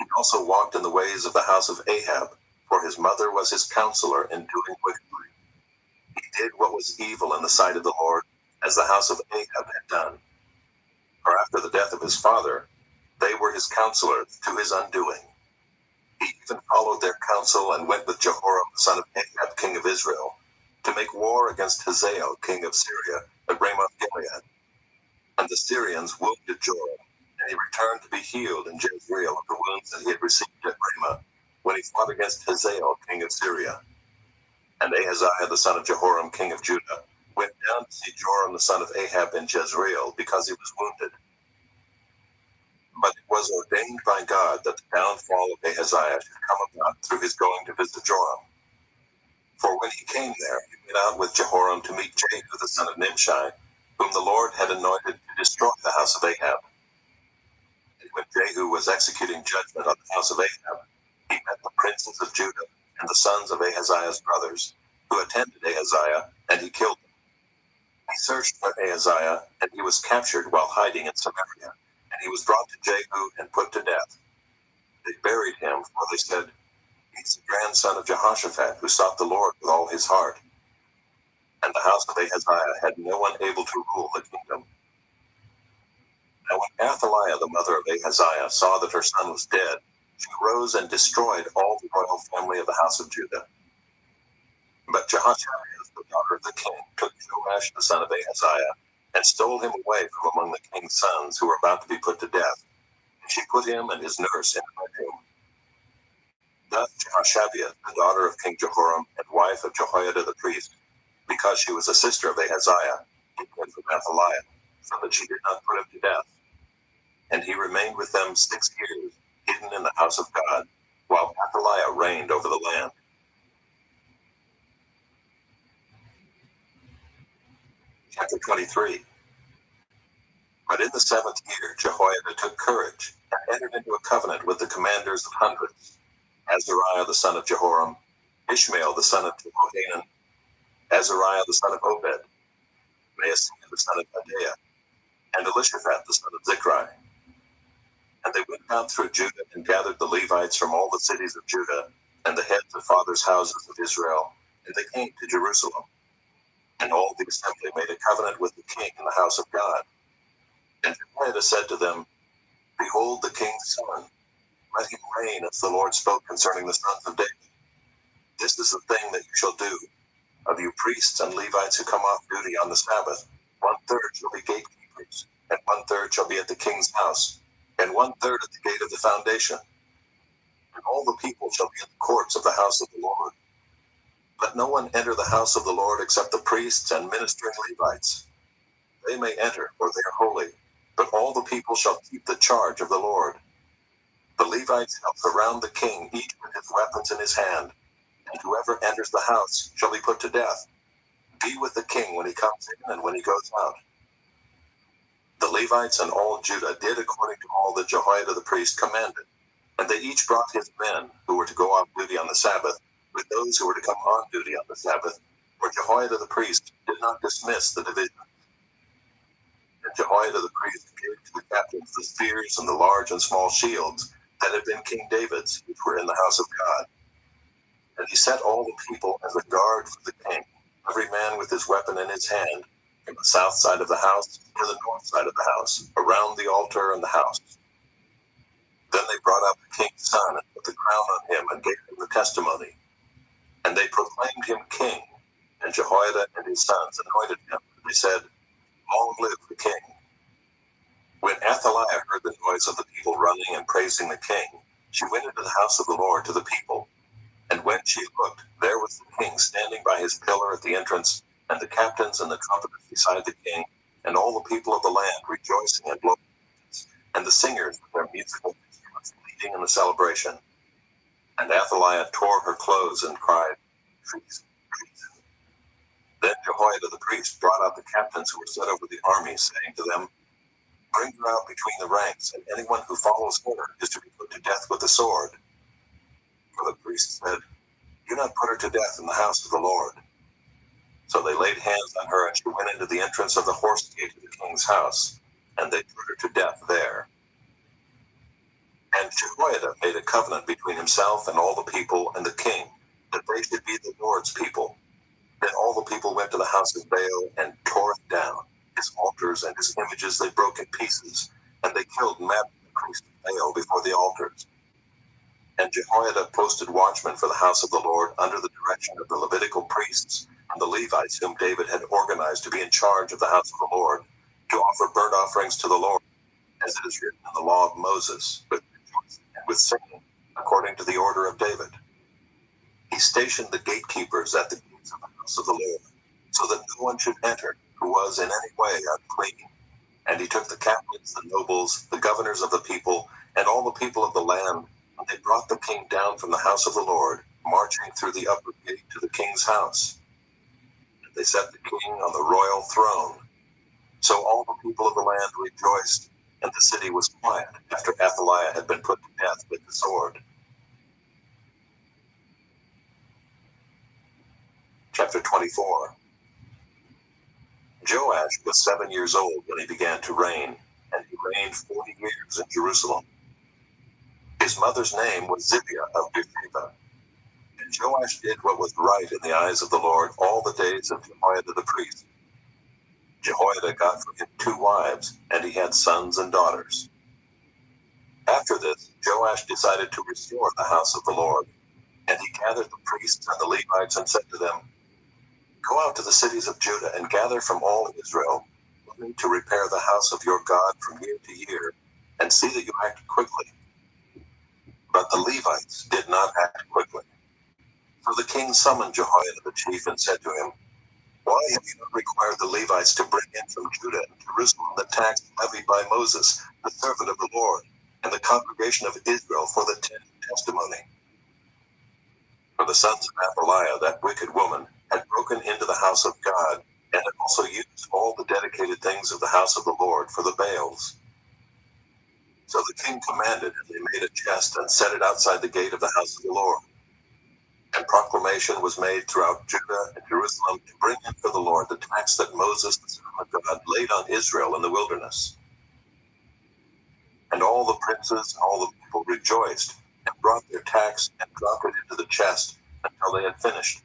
He also walked in the ways of the house of Ahab, for his mother was his counselor in doing wickedly. He did what was evil in the sight of the Lord, as the house of Ahab had done. For after the death of his father, they were his counselors to his undoing. He even followed their counsel and went with Jehoram the son of Ahab, king of Israel, to make war against Hazael, king of Syria, at Ramoth Gilead. And the Syrians wounded Joram, and he returned to be healed in Jezreel of the wounds that he had received at Ramah, when he fought against Hazael, king of Syria. And Ahaziah the son of Jehoram, king of Judah, went down to see Joram the son of Ahab in Jezreel, because he was wounded. But it was ordained by God that the downfall of Ahaziah should come about through his going to visit Joram. For when he came there, he went out with Jehoram to meet Jehu the son of Nimshi, whom the Lord had anointed to destroy the house of Ahab. And when Jehu was executing judgment on the house of Ahab, he met the princes of Judah and the sons of Ahaziah's brothers, who attended Ahaziah, and he killed them. He searched for Ahaziah, and he was captured while hiding in Samaria. And he was brought to Jehu and put to death. They buried him, for they said, "He's the grandson of Jehoshaphat, who sought the Lord with all his heart." And the house of Ahaziah had no one able to rule the kingdom. Now when Athaliah, the mother of Ahaziah, saw that her son was dead, she rose and destroyed all the royal family of the house of Judah. But Jehoshaphat, the daughter of the king, took Joash, the son of Ahaziah, and stole him away from among the king's sons who were about to be put to death. And she put him and his nurse in a bedroom. Thus Jehoshabeath, the daughter of King Jehoram and wife of Jehoiada the priest, because she was a sister of Ahaziah, hid him from Athaliah, so that she did not put him to death. And he remained with them 6 years, hidden in the house of God, while Athaliah reigned over the land. Chapter 23. But in the 7th year, Jehoiada took courage and entered into a covenant with the commanders of hundreds, Azariah the son of Jehoram, Ishmael the son of Jehohanan, Azariah the son of Obed, Maaseiah the son of Adaiah, and Elishaphat the son of Zichri. And they went out through Judah and gathered the Levites from all the cities of Judah and the heads of fathers' houses of Israel, and they came to Jerusalem. And all the assembly made a covenant with the king in the house of God. And Jehoiada said to them, "Behold the king's son, let him reign as the Lord spoke concerning the sons of David. This is the thing that you shall do. Of you priests and Levites who come off duty on the Sabbath, 1/3 shall be gatekeepers, and 1/3 shall be at the king's house, and 1/3 at the gate of the foundation. And all the people shall be in the courts of the house of the Lord. Let no one enter the house of the Lord except the priests and ministering Levites. They may enter, for they are holy, but all the people shall keep the charge of the Lord. The Levites shall surround the king, each with his weapons in his hand, and whoever enters the house shall be put to death. be with the king when he comes in and when he goes out. The Levites and all Judah did according to all that Jehoiada the priest commanded, and they each brought his men who were to go off duty on the Sabbath with those who were to come on duty on the Sabbath, for Jehoiada the priest did not dismiss the division. And Jehoiada the priest gave to the captains the spears and the large and small shields that had been King David's, which were in the house of God. And he set all the people as a guard for the king, every man with his weapon in his hand, from the south side of the house to the north side of the house, around the altar and the house. Then they brought out the king's son and put the crown on him and gave him the testimony. And they proclaimed him king, and Jehoiada and his sons anointed him. They said, "Long live the king." When Athaliah heard the noise of the people running and praising the king, she went into the house of the Lord to the people. And when she looked, there was the king standing by his pillar at the entrance, and the captains and the trumpeters beside the king, and all the people of the land rejoicing and blowing trumpets, and the singers with their musical instruments leading in the celebration. And Athaliah tore her clothes and cried, "Treason, treason." Then Jehoiada the priest brought out the captains who were set over the army, saying to them, "Bring her out between the ranks, and anyone who follows her is to be put to death with the sword." For the priest said, "Do not put her to death in the house of the Lord." So they laid hands on her, and she went into the entrance of the horse gate of the king's house, and they put her to death there. And Jehoiada made a covenant between himself and all the people and the king, that they should be the Lord's people. Then all the people went to the house of Baal and tore it down. His altars and his images they broke in pieces, and they killed Madmen the priest of Baal before the altars. And Jehoiada posted watchmen for the house of the Lord under the direction of the Levitical priests and the Levites whom David had organized to be in charge of the house of the Lord, to offer burnt offerings to the Lord, as it is written in the law of Moses, with rejoicing and with singing, according to the order of David. He stationed the gatekeepers at the gates of the house of the Lord, so that no one should enter who was in any way unclean. And he took the captains, the nobles, the governors of the people, and all the people of the land, and they brought the king down from the house of the Lord, marching through the upper gate to the king's house. And they set the king on the royal throne. So all the people of the land rejoiced, and the city was quiet after Athaliah had been put to death with the sword. Chapter 24. Joash was 7 years old when he began to reign, and he reigned 40 years in Jerusalem. His mother's name was Zibiah of Beersheba. And Joash did what was right in the eyes of the Lord all the days of Jehoiada the priest. Jehoiada got for him 2 wives, and he had sons and daughters. After this, Joash decided to restore the house of the Lord, and he gathered the priests and the Levites and said to them, "Go out to the cities of Judah and gather from all Israel money to repair the house of your God from year to year, and see that you act quickly." But the Levites did not act quickly. So the king summoned Jehoiada the chief and said to him, "Why have you not required the Levites to bring in from Judah and Jerusalem the tax levied by Moses, the servant of the Lord, and the congregation of Israel for the tent of testimony?" For the sons of Athaliah, that wicked woman, had broken into the house of God, and had also used all the dedicated things of the house of the Lord for the Baals. So the king commanded, and they made a chest and set it outside the gate of the house of the Lord. And proclamation was made throughout Judah and Jerusalem to bring in for the Lord the tax that Moses, the servant of God, laid on Israel in the wilderness. And all the princes and all the people rejoiced, and brought their tax and dropped it into the chest until they had finished.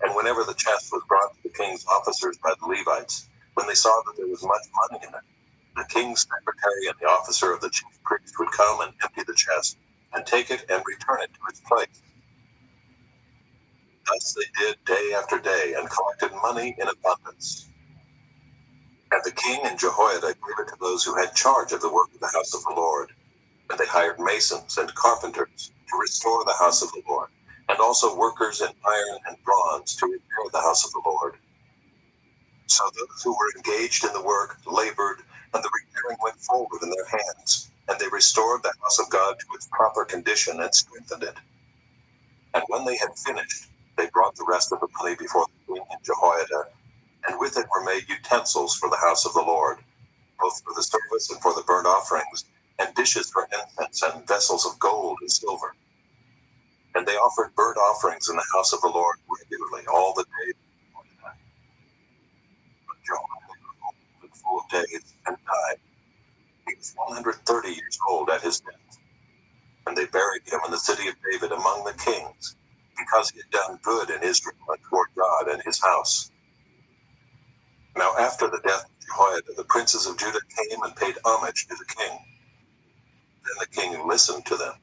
And whenever the chest was brought to the king's officers by the Levites, when they saw that there was much money in it, the king's secretary and the officer of the chief priest would come and empty the chest, and take it and return it to its place. Thus they did day after day, and collected money in abundance. And the king and Jehoiada gave it to those who had charge of the work of the house of the Lord. And they hired masons and carpenters to restore the house of the Lord, and also workers in iron and bronze to repair the house of the Lord. So those who were engaged in the work labored, and the repairing went forward in their hands, and they restored the house of God to its proper condition and strengthened it. And when they had finished, They brought the rest of the money before the king and Jehoiada, and with it were made utensils for the house of the Lord, both for the service and for the burnt offerings, and dishes for incense, and vessels of gold and silver. And they offered burnt offerings in the house of the Lord regularly all the days of Jehoiada. But Jehoiada grew old and full of days, and died. He was 130 years old at his death. And they buried him in the city of David among the kings, because he had done good in Israel and toward God and his house. Now after the death of Jehoiada, the princes of Judah came and paid homage to the king. Then the king listened to them,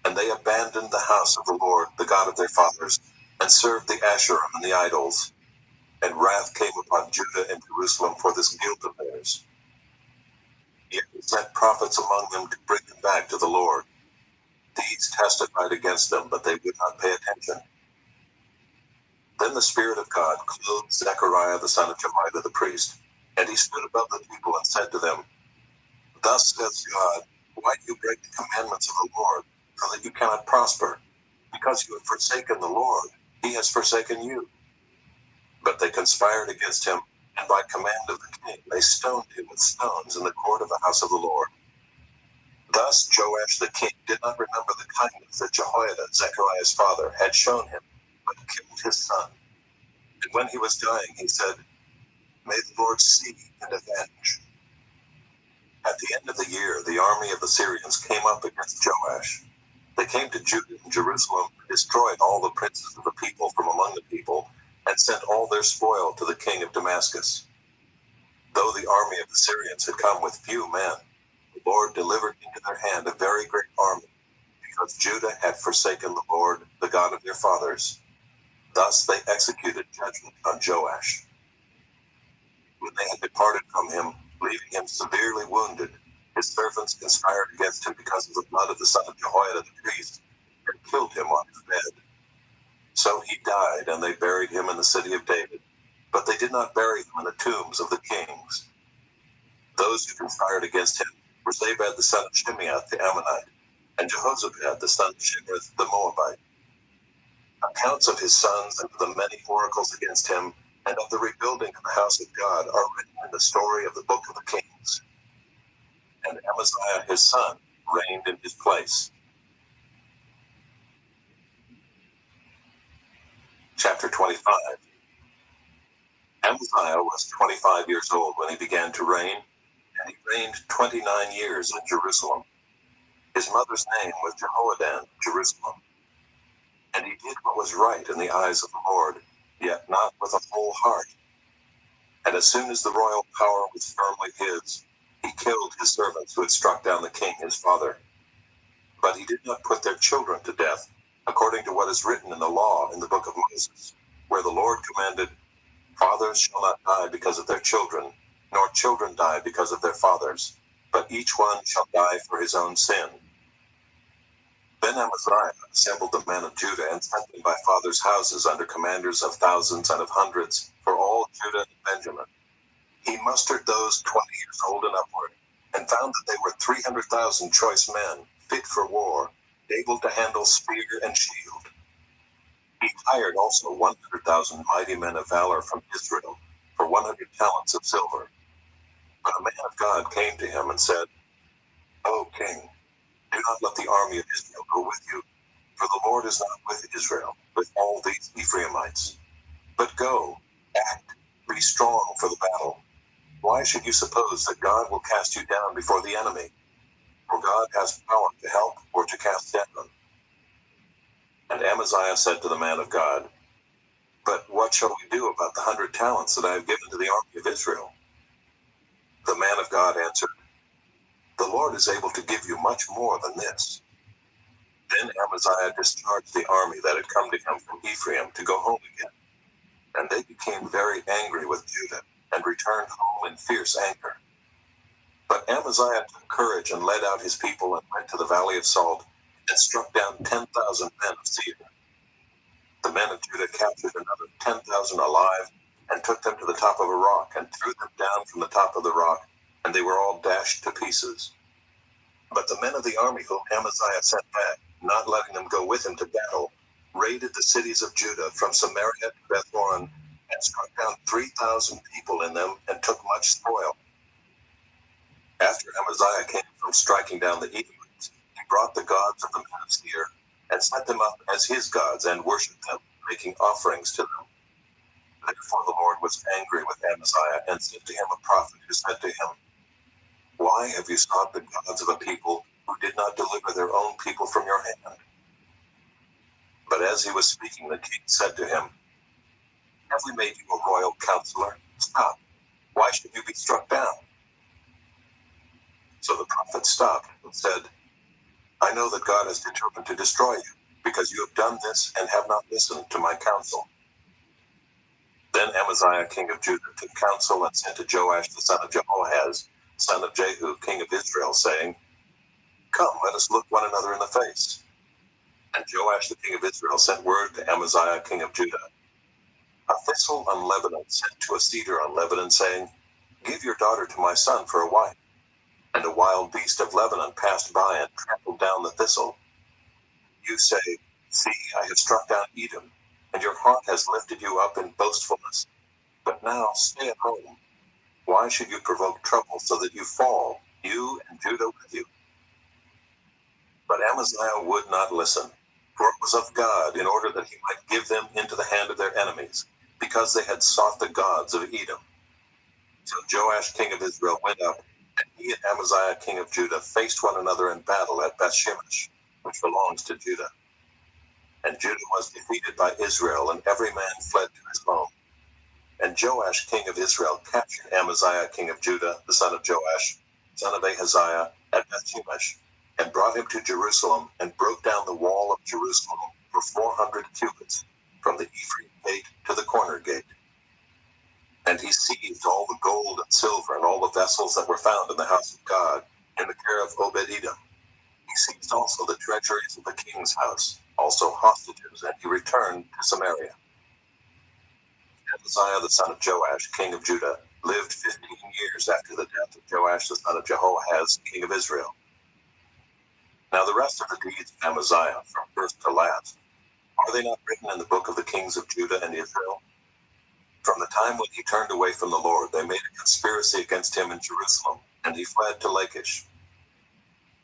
and they abandoned the house of the Lord, the God of their fathers, and served the Asherim and the idols. And wrath came upon Judah and Jerusalem for this guilt of theirs. Yet he sent prophets among them to bring them back to the Lord. These testified against them, but they would not pay attention. Then the Spirit of God clothed Zechariah the son of Jehoiada the priest, and he stood above the people and said to them, Thus says God, why do you break the commandments of the Lord, so that you cannot prosper? Because you have forsaken the Lord, he has forsaken you. But they conspired against him, and by command of the king they stoned him with stones in the court of the house of the Lord. Thus Joash the king did not remember the kindness that Jehoiada, Zechariah's father, had shown him, but killed his son. And when he was dying, he said, May the Lord see and avenge. At the end of the year, the army of the Syrians came up against Joash. They came to Judah and Jerusalem, destroyed all the princes of the people from among the people, and sent all their spoil to the king of Damascus. Though the army of the Syrians had come with few men, the Lord delivered into their hand a very great army, because Judah had forsaken the Lord, the God of their fathers. Thus they executed judgment on Joash. When they had departed from him, leaving him severely wounded, his servants conspired against him because of the blood of the son of Jehoiada the priest, and killed him on his bed. So he died, and they buried him in the city of David, but they did not bury him in the tombs of the kings. Those who conspired against him were Zabad the son of Shimeath the Ammonite, and Jehozabad the son of Shimrith the Moabite. Accounts of his sons and of the many oracles against him, and of the rebuilding of the house of God are written in the story of the book of the Kings. And Amaziah his son reigned in his place. Chapter 25. Amaziah was 25 years old when he began to reign, and he reigned 29 years in Jerusalem. His mother's name was Jehoadan of Jerusalem. And he did what was right in the eyes of the Lord, yet not with a whole heart. And as soon as the royal power was firmly his, he killed his servants who had struck down the king his father. But he did not put their children to death, according to what is written in the law in the book of Moses, where the Lord commanded, Fathers shall not die because of their children, nor children die because of their fathers, but each one shall die for his own sin. Then Amaziah assembled the men of Judah and sent them by fathers' houses under commanders of thousands and of hundreds, for all Judah and Benjamin. He mustered those 20 years old and upward, and found that they were 300,000 choice men, fit for war, able to handle spear and shield. He hired also 100,000 mighty men of valor from Israel, for 100 talents of silver. But a man of God came to him and said, O king, do not let the army of Israel go with you, for the Lord is not with Israel, with all these Ephraimites. But go, act, be strong for the battle. Why should you suppose that God will cast you down before the enemy? For God has power to help or to cast down. And Amaziah said to the man of God, But what shall we do about the 100 talents that I have given to the army of Israel? The man of God answered, The Lord is able to give you much more than this. Then Amaziah discharged the army that had come to him from Ephraim to go home again. And they became very angry with Judah, and returned home in fierce anger. But Amaziah took courage and led out his people and went to the valley of Salt, and struck down 10,000 men of Seir. The men of Judah captured another 10,000 alive, and took them to the top of a rock, and threw them down from the top of the rock, and they were all dashed to pieces. But the men of the army whom Amaziah sent back, not letting them go with him to battle, raided the cities of Judah from Samaria to Bethhoron, and struck down 3,000 people in them and took much spoil. After Amaziah came from striking down the Edomites, he brought the gods of the men of Seir and set them up as his gods and worshipped them, making offerings to them. Therefore the Lord was angry with Amaziah and sent to him a prophet who said to him, "Why have you sought the gods of a people who did not deliver their own people from your hand?" But as he was speaking, the king said to him, "Have we made you a royal counselor? Stop. Why should you be struck down?" So the prophet stopped and said, "I know that God has determined to destroy you, because you have done this and have not listened to my counsel." Then Amaziah, king of Judah, took counsel and sent to Joash the son of Jehoahaz, son of Jehu, king of Israel, saying, "Come, let us look one another in the face." And Joash the king of Israel sent word to Amaziah, king of Judah, "A thistle on Lebanon sent to a cedar on Lebanon, saying, 'Give your daughter to my son for a wife.' And a wild beast of Lebanon passed by and trampled down the thistle. You say, 'See, I have struck down Edom, and your heart has lifted you up in boastfulness. But now stay at home. Why should you provoke trouble so that you fall, you and Judah with you?" But Amaziah would not listen, for it was of God, in order that he might give them into the hand of their enemies, because they had sought the gods of Edom. So Joash king of Israel went up, and he and Amaziah king of Judah faced one another in battle at Bethshemesh, which belongs to Judah. And Judah was defeated by Israel, and every man fled to his home. And Joash king of Israel captured Amaziah king of Judah, the son of Joash, son of Ahaziah, at Bethshemesh, and brought him to Jerusalem, and broke down the wall of Jerusalem for 400 cubits, from the Ephraim gate to the corner gate. And he seized all the gold and silver and all the vessels that were found in the house of God, in the care of Obed-Edom. He seized also the treasuries of the king's house, also hostages, and he returned to Samaria. Amaziah the son of Joash, king of Judah, lived 15 years after the death of Joash the son of Jehoahaz, king of Israel. Now the rest of the deeds of Amaziah, from first to last, are they not written in the book of the kings of Judah and Israel? From the time when he turned away from the Lord, they made a conspiracy against him in Jerusalem, and he fled to Lachish.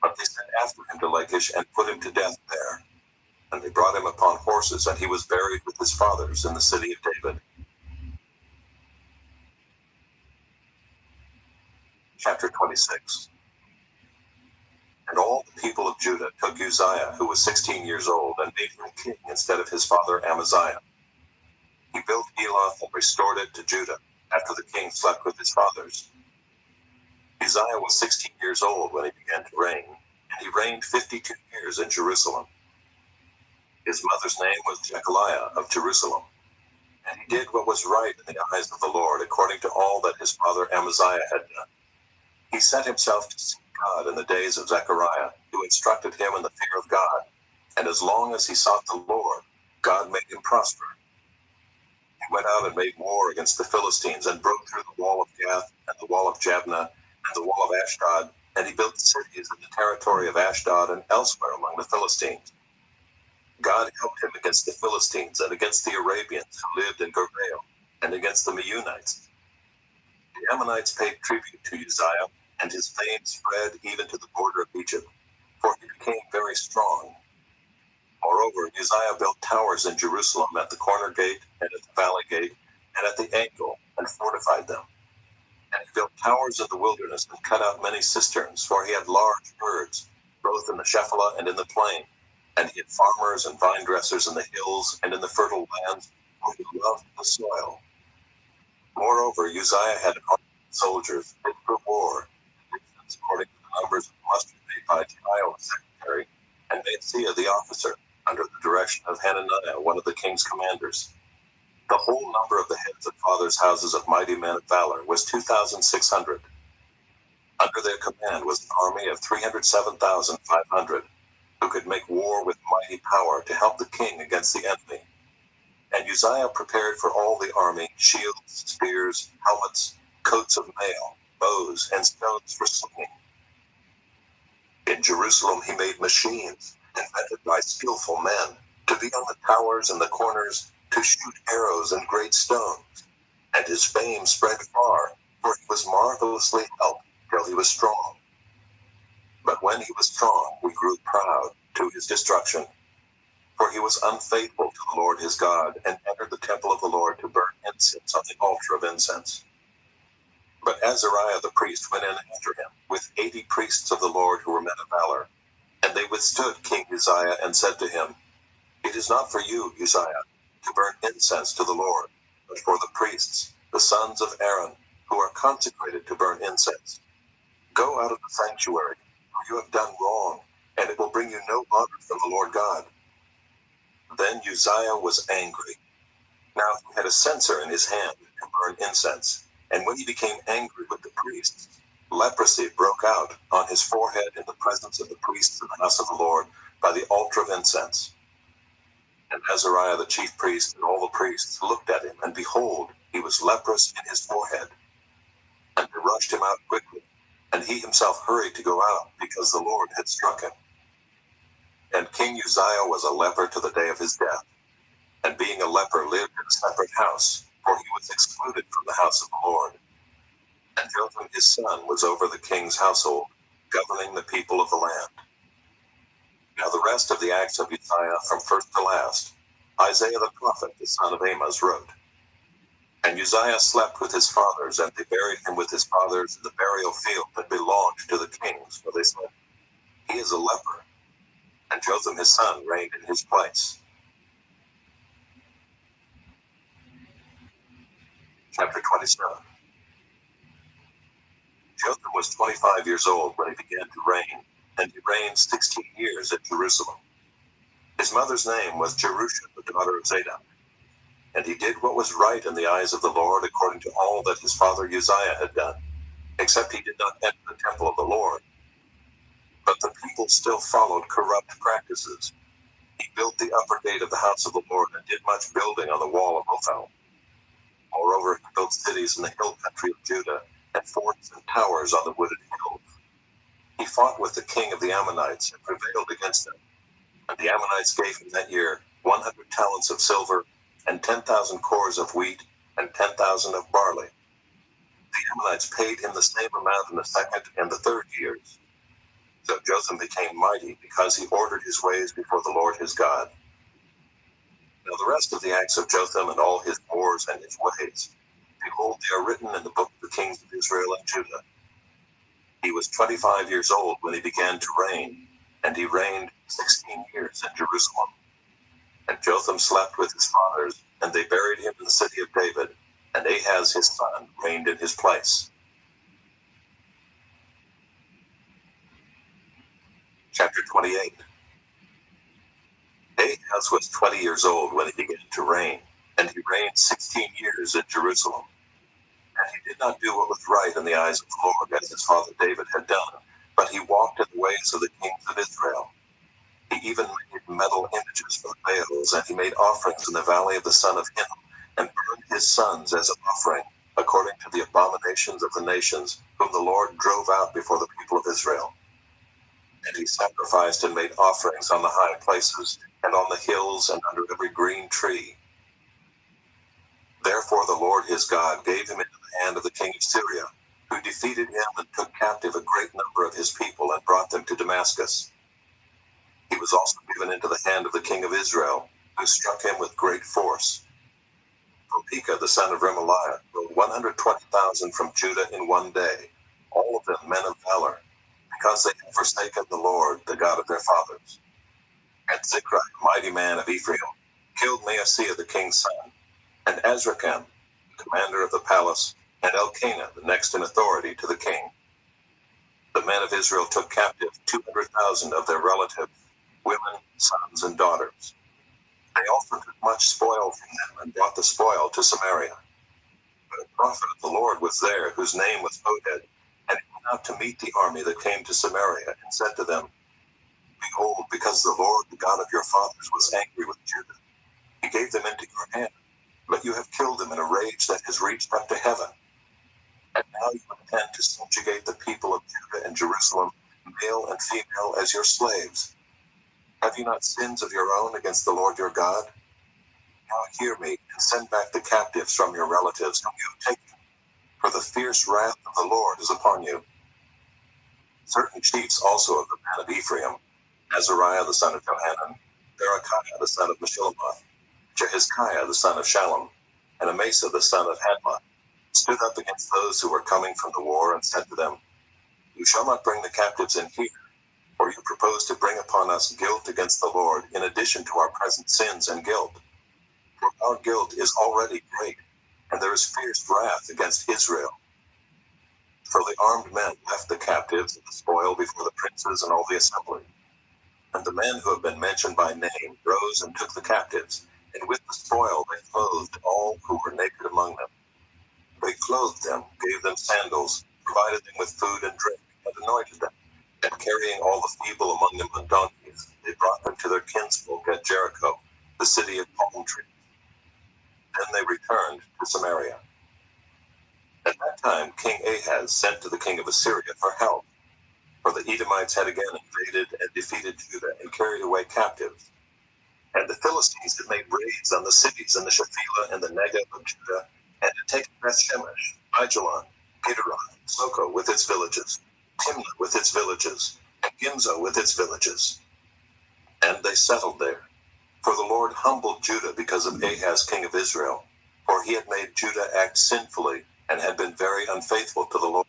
But they sent after him to Lachish and put him to death there. And they brought him upon horses, and he was buried with his fathers in the city of David. Chapter 26. And all the people of Judah took Uzziah, who was 16 years old, and made him king instead of his father Amaziah. He built Eloth and restored it to Judah, after the king slept with his fathers. Uzziah was 16 years old when he began to reign, and he reigned 52 years in Jerusalem. His mother's name was Jechaliah of Jerusalem. And he did what was right in the eyes of the Lord, according to all that his father Amaziah had done. He set himself to seek God in the days of Zechariah, who instructed him in the fear of God. And as long as he sought the Lord, God made him prosper. He went out and made war against the Philistines, and broke through the wall of Gath, and the wall of Jabneh, and the wall of Ashdod, and he built cities in the territory of Ashdod and elsewhere among the Philistines. God helped him against the Philistines, and against the Arabians who lived in Gurbaal, and against the Meunites. The Ammonites paid tribute to Uzziah, and his fame spread even to the border of Egypt, for he became very strong. Moreover, Uzziah built towers in Jerusalem at the corner gate, and at the valley gate, and at the angle, and fortified them. And he built towers in the wilderness, and cut out many cisterns, for he had large herds, both in the Shephelah and in the plain. And he had farmers and vine dressers in the hills and in the fertile lands, for he loved the soil. Moreover, Uzziah had armed soldiers fit for war, according to the numbers of muster made by Jehiel the secretary, and Maaseiah the officer, under the direction of Hananiah, one of the king's commanders. The whole number of the heads of fathers' houses of mighty men of valor was 2,600. Under their command was an army of 307,500, who could make war with mighty power to help the king against the enemy. And Uzziah prepared for all the army shields, spears, helmets, coats of mail, bows, and stones for slinging. In Jerusalem he made machines, invented by skillful men, to be on the towers and the corners, to shoot arrows and great stones. And his fame spread far, for he was marvelously helped till he was strong. But when he was strong, we grew proud to his destruction. For he was unfaithful to the Lord his God, and entered the temple of the Lord to burn incense on the altar of incense. But Azariah the priest went in after him, with 80 priests of the Lord who were men of valor. And they withstood King Uzziah, and said to him, It is not for you, Uzziah, to burn incense to the Lord, but for the priests, the sons of Aaron, who are consecrated to burn incense. Go out of the sanctuary, for you have done wrong, and it will bring you no honor from the Lord God. Then Uzziah was angry. Now he had a censer in his hand to burn incense, and when he became angry with the priests, leprosy broke out on his forehead in the presence of the priests in the house of the Lord by the altar of incense. And Azariah the chief priest and all the priests looked at him, and behold, he was leprous in his forehead. And they rushed him out quickly, and he himself hurried to go out, because the Lord had struck him. And King Uzziah was a leper to the day of his death, and being a leper lived in a separate house, for he was excluded from the house of the Lord. And Jotham his son was over the king's household, governing the people of the land. Now the rest of the acts of Uzziah from first to last, Isaiah the prophet, the son of Amoz, wrote. And Uzziah slept with his fathers, and they buried him with his fathers in the burial field that belonged to the kings, for they said, He is a leper. And Jotham his son reigned in his place. Chapter 27. Jotham was 25 years old when he began to reign, and he reigned 16 years at Jerusalem. His mother's name was Jerusha, the daughter of Zadok. And he did what was right in the eyes of the Lord, according to all that his father Uzziah had done, except he did not enter the temple of the Lord. But the people still followed corrupt practices. He built the upper gate of the house of the Lord, and did much building on the wall of Ophel. Moreover, he built cities in the hill country of Judah, and forts and towers on the wooded hills. He fought with the king of the Ammonites, and prevailed against them. And the Ammonites gave him that year 100 talents of silver, and 10,000 cores of wheat, and 10,000 of barley. The Ammonites paid him the same amount in the second and the third years. So Jotham became mighty, because he ordered his ways before the Lord his God. Now the rest of the acts of Jotham, and all his wars and his ways, behold, they are written in the book of the kings of Israel and Judah. He was 25 years old when he began to reign, and he reigned 16 years in Jerusalem. And Jotham slept with his fathers, and they buried him in the city of David, and Ahaz his son reigned in his place. Chapter 28. Ahaz was 20 years old when he began to reign, and he reigned 16 years in Jerusalem. And he did not do what was right in the eyes of the Lord, as his father David had done, but he walked in the ways of the kings of Israel. He even made metal images for the Baals, and he made offerings in the valley of the son of Hinnom, and burned his sons as an offering, according to the abominations of the nations, whom the Lord drove out before the people of Israel. And he sacrificed and made offerings on the high places, and on the hills, and under every green tree. Therefore the Lord his God gave him into the hand of the king of Syria, who defeated him and took captive a great number of his people, and brought them to Damascus. He was also given into the hand of the king of Israel, who struck him with great force. For Pekah the son of Remaliah rode 120,000 from Judah in one day, all of them men of valor, because they had forsaken the Lord, the God of their fathers. And Zikri, a mighty man of Ephraim, killed Maaseiah the king's son, and Azrikam, the commander of the palace, and Elkanah, the next in authority to the king. The men of Israel took captive 200,000 of their relatives, women, sons, and daughters. They also took much spoil from them, and brought the spoil to Samaria. But a prophet of the Lord was there, whose name was Oded, and he went out to meet the army that came to Samaria, and said to them, Behold, because the Lord, the God of your fathers, was angry with Judah, he gave them into your hand, but you have killed them in a rage that has reached up to heaven. And now you intend to subjugate the people of Judah and Jerusalem, male and female, as your slaves. Have you not sins of your own against the Lord your God? Now hear me, and send back the captives from your relatives whom you have taken, for the fierce wrath of the Lord is upon you. Certain chiefs also of the band of Ephraim, Azariah the son of Johanan, Berechiah the son of Meshillemoth, Jehizkiah the son of Shallum, and Amasa the son of Hadmah, stood up against those who were coming from the war, and said to them, You shall not bring the captives in here, for you propose to bring upon us guilt against the Lord, in addition to our present sins and guilt. For our guilt is already great, and there is fierce wrath against Israel. For the armed men left the captives and the spoil before the princes and all the assembly. And the men who have been mentioned by name rose and took the captives, and with the spoil they clothed all who were naked among them. They clothed them, gave them sandals, provided them with food and drink, and anointed them. And carrying all the feeble among them on donkeys, they brought them to their kinsfolk at Jericho, the city of palm trees. Then they returned to Samaria. At that time King Ahaz sent to the king of Assyria for help, for the Edomites had again invaded and defeated Judah and carried away captives. And the Philistines had made raids on the cities in the Shephelah and the Negev of Judah, and had taken Beth-Shemesh, Aijalon, Gederon, Soko with its villages, Timnah with its villages, and Gimzo with its villages. And they settled there. For the Lord humbled Judah because of Ahaz king of Israel, for he had made Judah act sinfully, and had been very unfaithful to the Lord.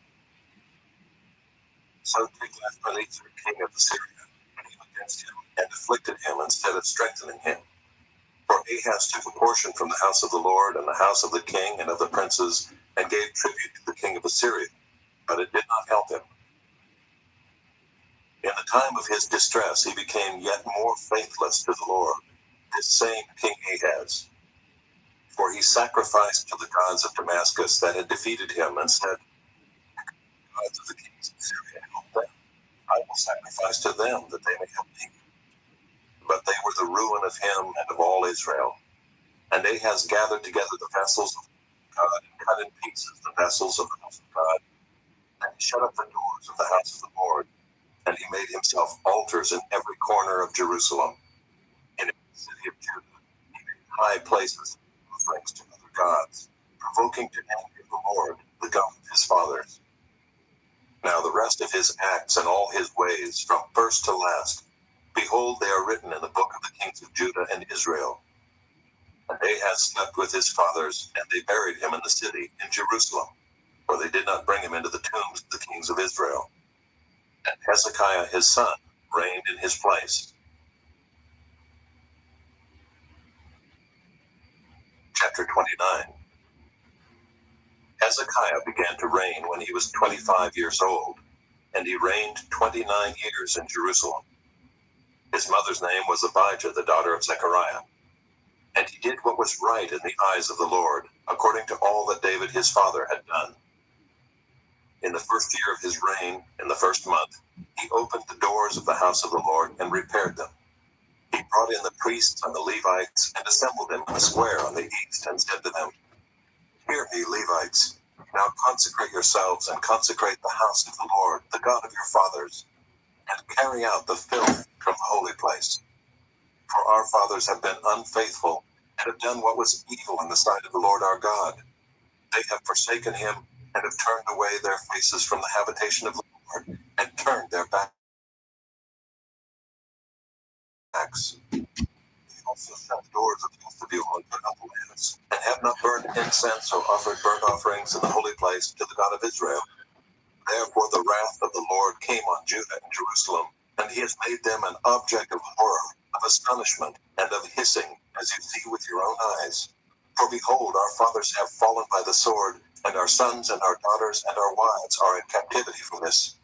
So Tiglath-Pileser king of Assyria came against him, and afflicted him instead of strengthening him. For Ahaz took a portion from the house of the Lord and the house of the king and of the princes, and gave tribute to the king of Assyria, but it did not help him. In the time of his distress he became yet more faithless to the Lord, this same King Ahaz. For he sacrificed to the gods of Damascus that had defeated him, and said, Gods of the kings of Syria, help them. I will sacrifice to them that they may help me. But they were the ruin of him and of all Israel. And Ahaz gathered together the vessels of God, and cut in pieces the vessels of the house of God, and he shut up the doors of the house of the Lord, and he made himself altars in every corner of Jerusalem. In every city of Judah he made high places and offerings to other gods, provoking to anger the Lord, the God of his fathers. Now the rest of his acts and all his ways, from first to last, behold, they are written in the book of the kings of Judah and Israel. And Ahaz slept with his fathers, and they buried him in the city, in Jerusalem, for they did not bring him into the tombs of the kings of Israel. And Hezekiah his son reigned in his place. Chapter 29. Hezekiah began to reign when he was 25 years old, and he reigned 29 years in Jerusalem. His mother's name was Abijah, the daughter of Zechariah. And he did what was right in the eyes of the Lord, according to all that David his father had done. In the first year of his reign, in the first month, he opened the doors of the house of the Lord and repaired them. He brought in the priests and the Levites and assembled them in a square on the east, and said to them, Hear me, Levites, now consecrate yourselves and consecrate the house of the Lord, the God of your fathers, and carry out the filth from the holy place. For our fathers have been unfaithful, and have done what was evil in the sight of the Lord our God. They have forsaken him, and have turned away their faces from the habitation of the Lord, and turned their backs. They also shut the doors of the vestibule and put up lamps, and have not burned incense or offered burnt offerings in the holy place to the God of Israel. Therefore the wrath of the Lord came on Judah and Jerusalem, and he has made them an object of horror, of astonishment, and of hissing, as you see with your own eyes. For behold, our fathers have fallen by the sword, and our sons and our daughters and our wives are in captivity from this.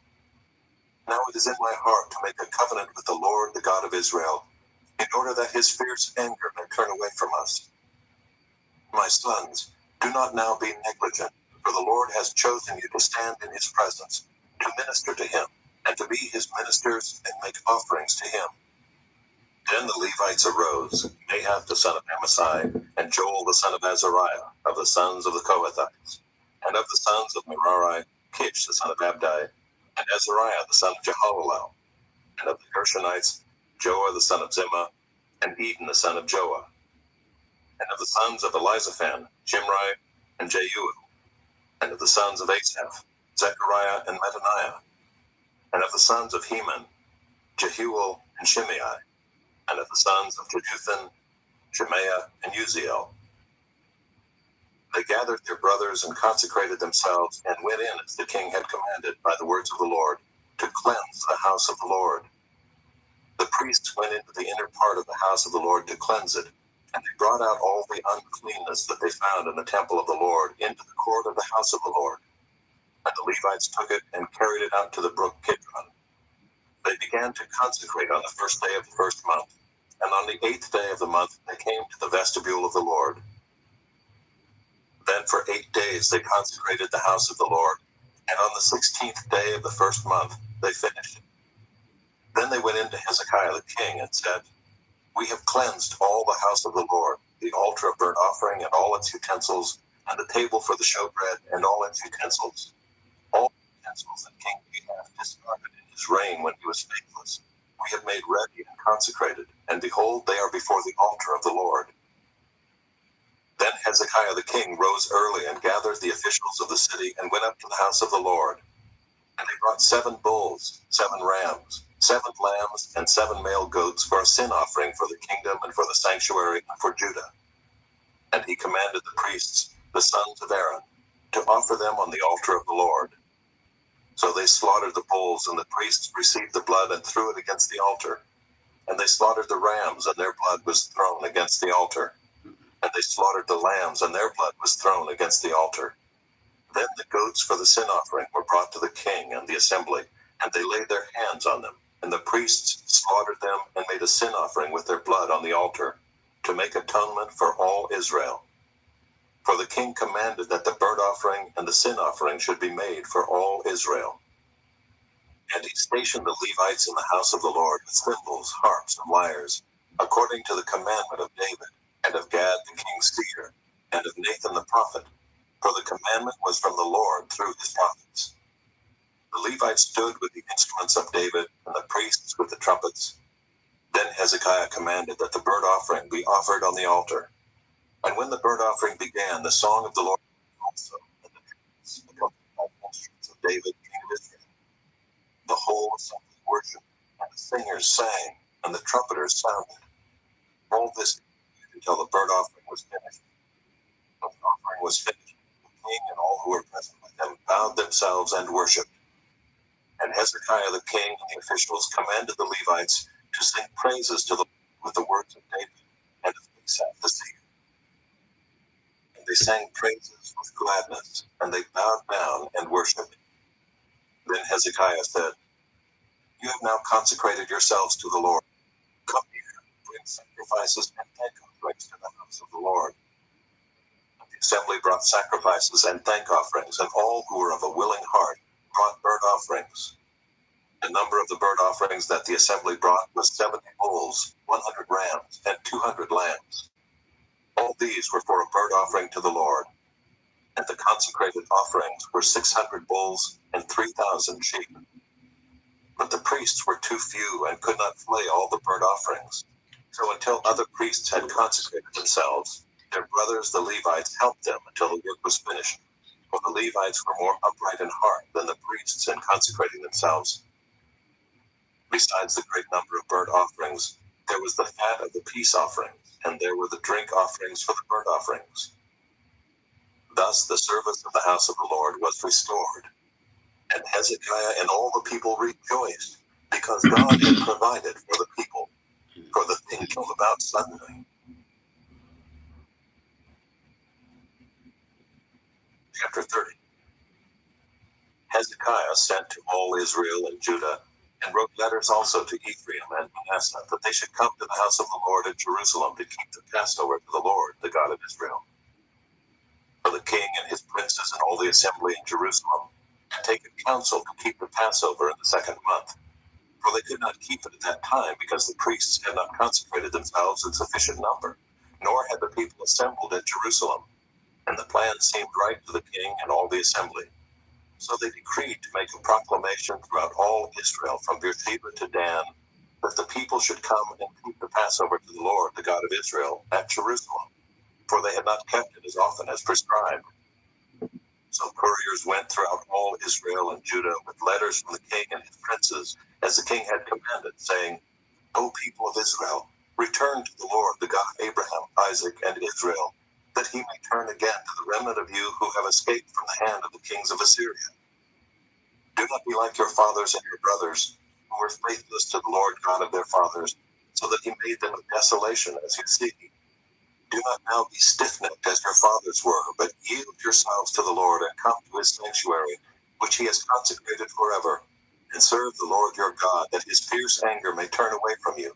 Now it is in my heart to make a covenant with the Lord, the God of Israel, in order that his fierce anger may turn away from us. My sons, do not now be negligent, for the Lord has chosen you to stand in his presence, to minister to him, and to be his ministers and make offerings to him. Then the Levites arose, Nahath the son of Amasai, and Joel the son of Azariah, of the sons of the Kohathites, and of the sons of Merari, Kish the son of Abdi, and Azariah the son of Jeholalel, and of the Gershonites, Joah the son of Zimmah, and Eden the son of Joah. And of the sons of Elizaphan, Shimri and Jeuel. And of the sons of Asaph, Zechariah and Mattaniah. And of the sons of Heman, Jehuel and Shimei. And of the sons of Jeduthun, Shemaiah and Uziel. They gathered their brothers and consecrated themselves and went in as the king had commanded by the words of the Lord, to cleanse the house of the Lord. The priests went into the inner part of the house of the Lord to cleanse it, and they brought out all the uncleanness that they found in the temple of the Lord into the court of the house of the Lord. And the Levites took it and carried it out to the brook Kidron. They began to consecrate on the first day of the first month, and on the 8th day of the month they came to the vestibule of the Lord. Then for 8 days they consecrated the house of the Lord, and on the 16th day of the first month they finished it. Then they went into Hezekiah the king and said, We have cleansed all the house of the Lord, the altar of burnt offering and all its utensils, and the table for the showbread and all its utensils. All the utensils that King Ahab discarded in his reign when he was faithless, we have made ready and consecrated, and behold, they are before the altar of the Lord. Then Hezekiah the king rose early and gathered the officials of the city and went up to the house of the Lord. And they brought 7 bulls, 7 rams, 7 lambs, and 7 male goats for a sin offering for the kingdom and for the sanctuary and for Judah. And he commanded the priests, the sons of Aaron, to offer them on the altar of the Lord. So they slaughtered the bulls, and the priests received the blood and threw it against the altar. And they slaughtered the rams, and their blood was thrown against the altar. And they slaughtered the lambs, and their blood was thrown against the altar. Then the goats for the sin offering were brought to the king and the assembly, and they laid their hands on them. And the priests slaughtered them and made a sin offering with their blood on the altar, to make atonement for all Israel. For the king commanded that the burnt offering and the sin offering should be made for all Israel. And he stationed the Levites in the house of the Lord with cymbals, harps, and lyres, according to the commandment of David, and of Gad the king's seer, and of Nathan the prophet, for the commandment was from the Lord through his prophets. The Levites stood with the instruments of David, and the priests with the trumpets. Then Hezekiah commanded that the burnt offering be offered on the altar. And when the burnt offering began, the song of the Lord also, and the trumpets, accompanied by the instruments of David, king of Israel. The whole assembly worshiped, and the singers sang, and the trumpeters sounded. All this until the burnt offering was finished. When the offering was finished, the king and all who were present with him bowed themselves and worshipped. And Hezekiah the king and the officials commanded the Levites to sing praises to the Lord with the words of David and of Asaph the seer. And they sang praises with gladness, and they bowed down and worshipped. Then Hezekiah said, You have now consecrated yourselves to the Lord. Come here, bring sacrifices and thank offerings to the house of the Lord. And the assembly brought sacrifices and thank offerings, and all who were of a willing heart brought burnt offerings. The number of the burnt offerings that the assembly brought was 70 bulls, 100 rams, and 200 lambs. All these were for a burnt offering to the Lord. And the consecrated offerings were 600 bulls and 3,000 sheep. But the priests were too few and could not flay all the burnt offerings. So until other priests had consecrated themselves, their brothers the Levites helped them until the work was finished. For the Levites were more upright in heart than the priests in consecrating themselves. Besides the great number of burnt offerings, there was the fat of the peace offerings, and there were the drink offerings for the burnt offerings. Thus the service of the house of the Lord was restored. And Hezekiah and all the people rejoiced, because God had provided for the people, for the thing came about suddenly. Chapter 30. Hezekiah sent to all Israel and Judah, and wrote letters also to Ephraim and Manasseh, that they should come to the house of the Lord at Jerusalem to keep the Passover to the Lord, the God of Israel. For the king and his princes and all the assembly in Jerusalem had taken counsel to keep the Passover in the 2nd month. For they could not keep it at that time, because the priests had not consecrated themselves in sufficient number, nor had the people assembled at Jerusalem. And the plan seemed right to the king and all the assembly. So they decreed to make a proclamation throughout all Israel, from Beersheba to Dan, that the people should come and keep the Passover to the Lord, the God of Israel, at Jerusalem, for they had not kept it as often as prescribed. So couriers went throughout all Israel and Judah with letters from the king and his princes, as the king had commanded, saying, O people of Israel, return to the Lord, the God of Abraham, Isaac, and Israel, that he may turn again to the remnant of you who have escaped from the hand of the kings of Assyria. Do not be like your fathers and your brothers, who were faithless to the Lord God of their fathers, so that he made them a desolation as you see. Do not now be stiff-necked as your fathers were, but yield yourselves to the Lord and come to his sanctuary, which he has consecrated forever, and serve the Lord your God, that his fierce anger may turn away from you.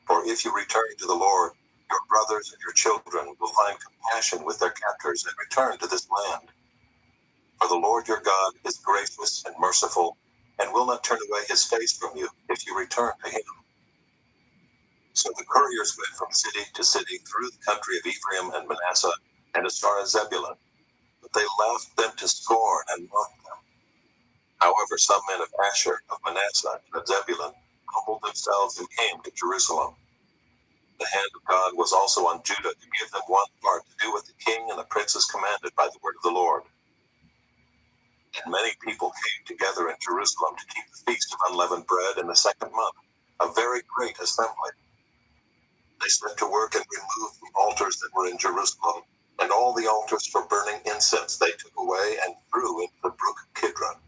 For if you return to the Lord, your brothers and your children will find compassion with their captors and return to this land. For the Lord your God is gracious and merciful, and will not turn away his face from you if you return to him. So the couriers went from city to city through the country of Ephraim and Manasseh, and as far as Zebulun. But they laughed them to scorn and mocked them. However, some men of Asher, of Manasseh, and of Zebulun humbled themselves and came to Jerusalem. The hand of God was also on Judah to give them one part to do what the king and the princes commanded by the word of the Lord. And many people came together in Jerusalem to keep the feast of unleavened bread in the second month, a very great assembly. They set to work and removed the altars that were in Jerusalem, and all the altars for burning incense they took away and threw into the brook Kidron.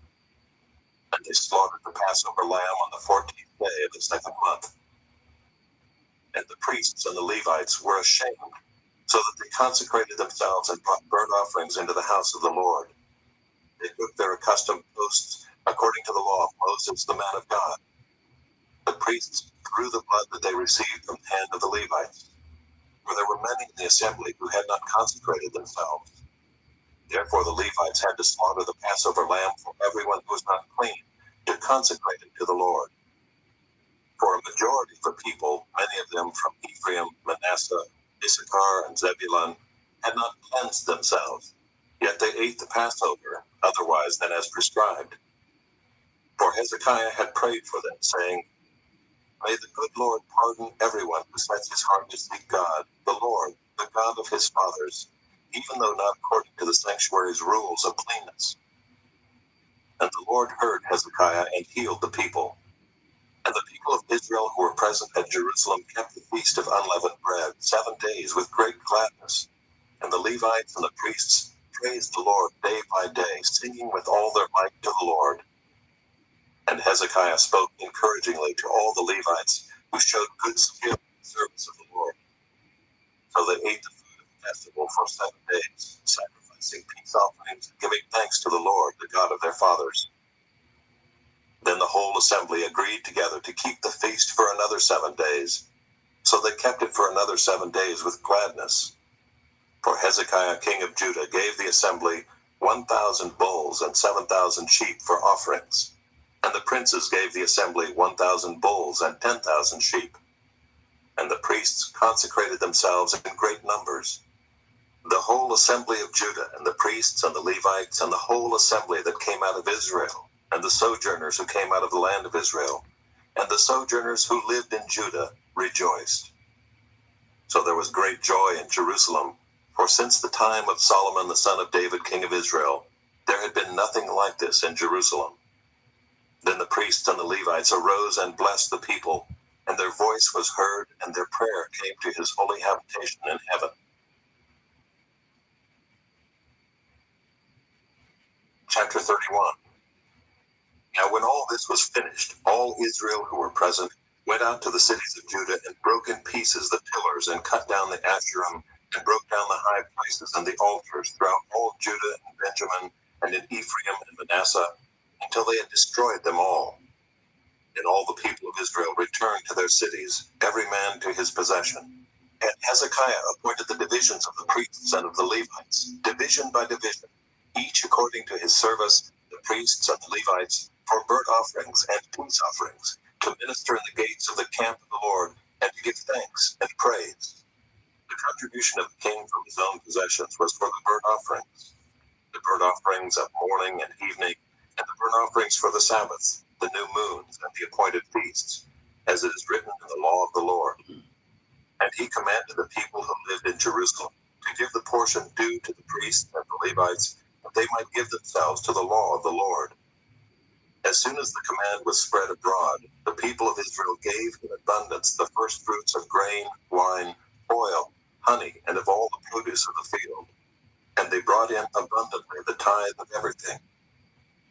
And they slaughtered the Passover lamb on the 14th day of the second month. And the priests and the Levites were ashamed, so that they consecrated themselves and brought burnt offerings into the house of the Lord. They took their accustomed posts according to the law of Moses, the man of God. The priests threw the blood that they received from the hand of the Levites, for there were many in the assembly who had not consecrated themselves. Therefore the Levites had to slaughter the Passover lamb for everyone who was not clean, to consecrate it to the Lord. For a majority of the people, many of them from Ephraim, Manasseh, Issachar, and Zebulun, had not cleansed themselves, yet they ate the Passover, otherwise than as prescribed. For Hezekiah had prayed for them, saying, May the good Lord pardon everyone who sets his heart to seek God, the Lord, the God of his fathers, even though not according to the sanctuary's rules of cleanness. And the Lord heard Hezekiah and healed the people. And the people of Israel who were present at Jerusalem kept the feast of unleavened bread 7 days with great gladness. And the Levites and the priests praised the Lord day by day, singing with all their might to the Lord. And Hezekiah spoke encouragingly to all the Levites, who showed good skill in the service of the Lord. So they ate the food of the festival for 7 days, sacrificing peace offerings and giving thanks to the Lord, the God of their fathers. Then the whole assembly agreed together to keep the feast for another 7 days. So they kept it for another 7 days with gladness. For Hezekiah king of Judah gave the assembly 1,000 bulls and 7,000 sheep for offerings. And the princes gave the assembly 1,000 bulls and 10,000 sheep. And the priests consecrated themselves in great numbers. The whole assembly of Judah, and the priests and the Levites, and the whole assembly that came out of Israel, and the sojourners who came out of the land of Israel, and the sojourners who lived in Judah, rejoiced. So there was great joy in Jerusalem, for since the time of Solomon the son of David king of Israel, there had been nothing like this in Jerusalem. Then the priests and the Levites arose and blessed the people, and their voice was heard, and their prayer came to his holy habitation in heaven. Chapter 31. Now when all this was finished, all Israel who were present went out to the cities of Judah and broke in pieces the pillars and cut down the Asherim and broke down the high places and the altars throughout all Judah and Benjamin and in Ephraim and Manasseh, until they had destroyed them all. And all the people of Israel returned to their cities, every man to his possession. And Hezekiah appointed the divisions of the priests and of the Levites, division by division, each according to his service, the priests and the Levites, for burnt offerings and peace offerings, to minister in the gates of the camp of the Lord, and to give thanks and praise. The contribution of the king from his own possessions was for the burnt offerings of morning and evening, and the burnt offerings for the Sabbaths, the new moons, and the appointed feasts, as it is written in the law of the Lord. And he commanded the people who lived in Jerusalem to give the portion due to the priests and the Levites, that they might give themselves to the law of the Lord. As soon as the command was spread abroad, the people of Israel gave in abundance the first fruits of grain, wine, oil, honey, and of all the produce of the field. And they brought in abundantly the tithe of everything.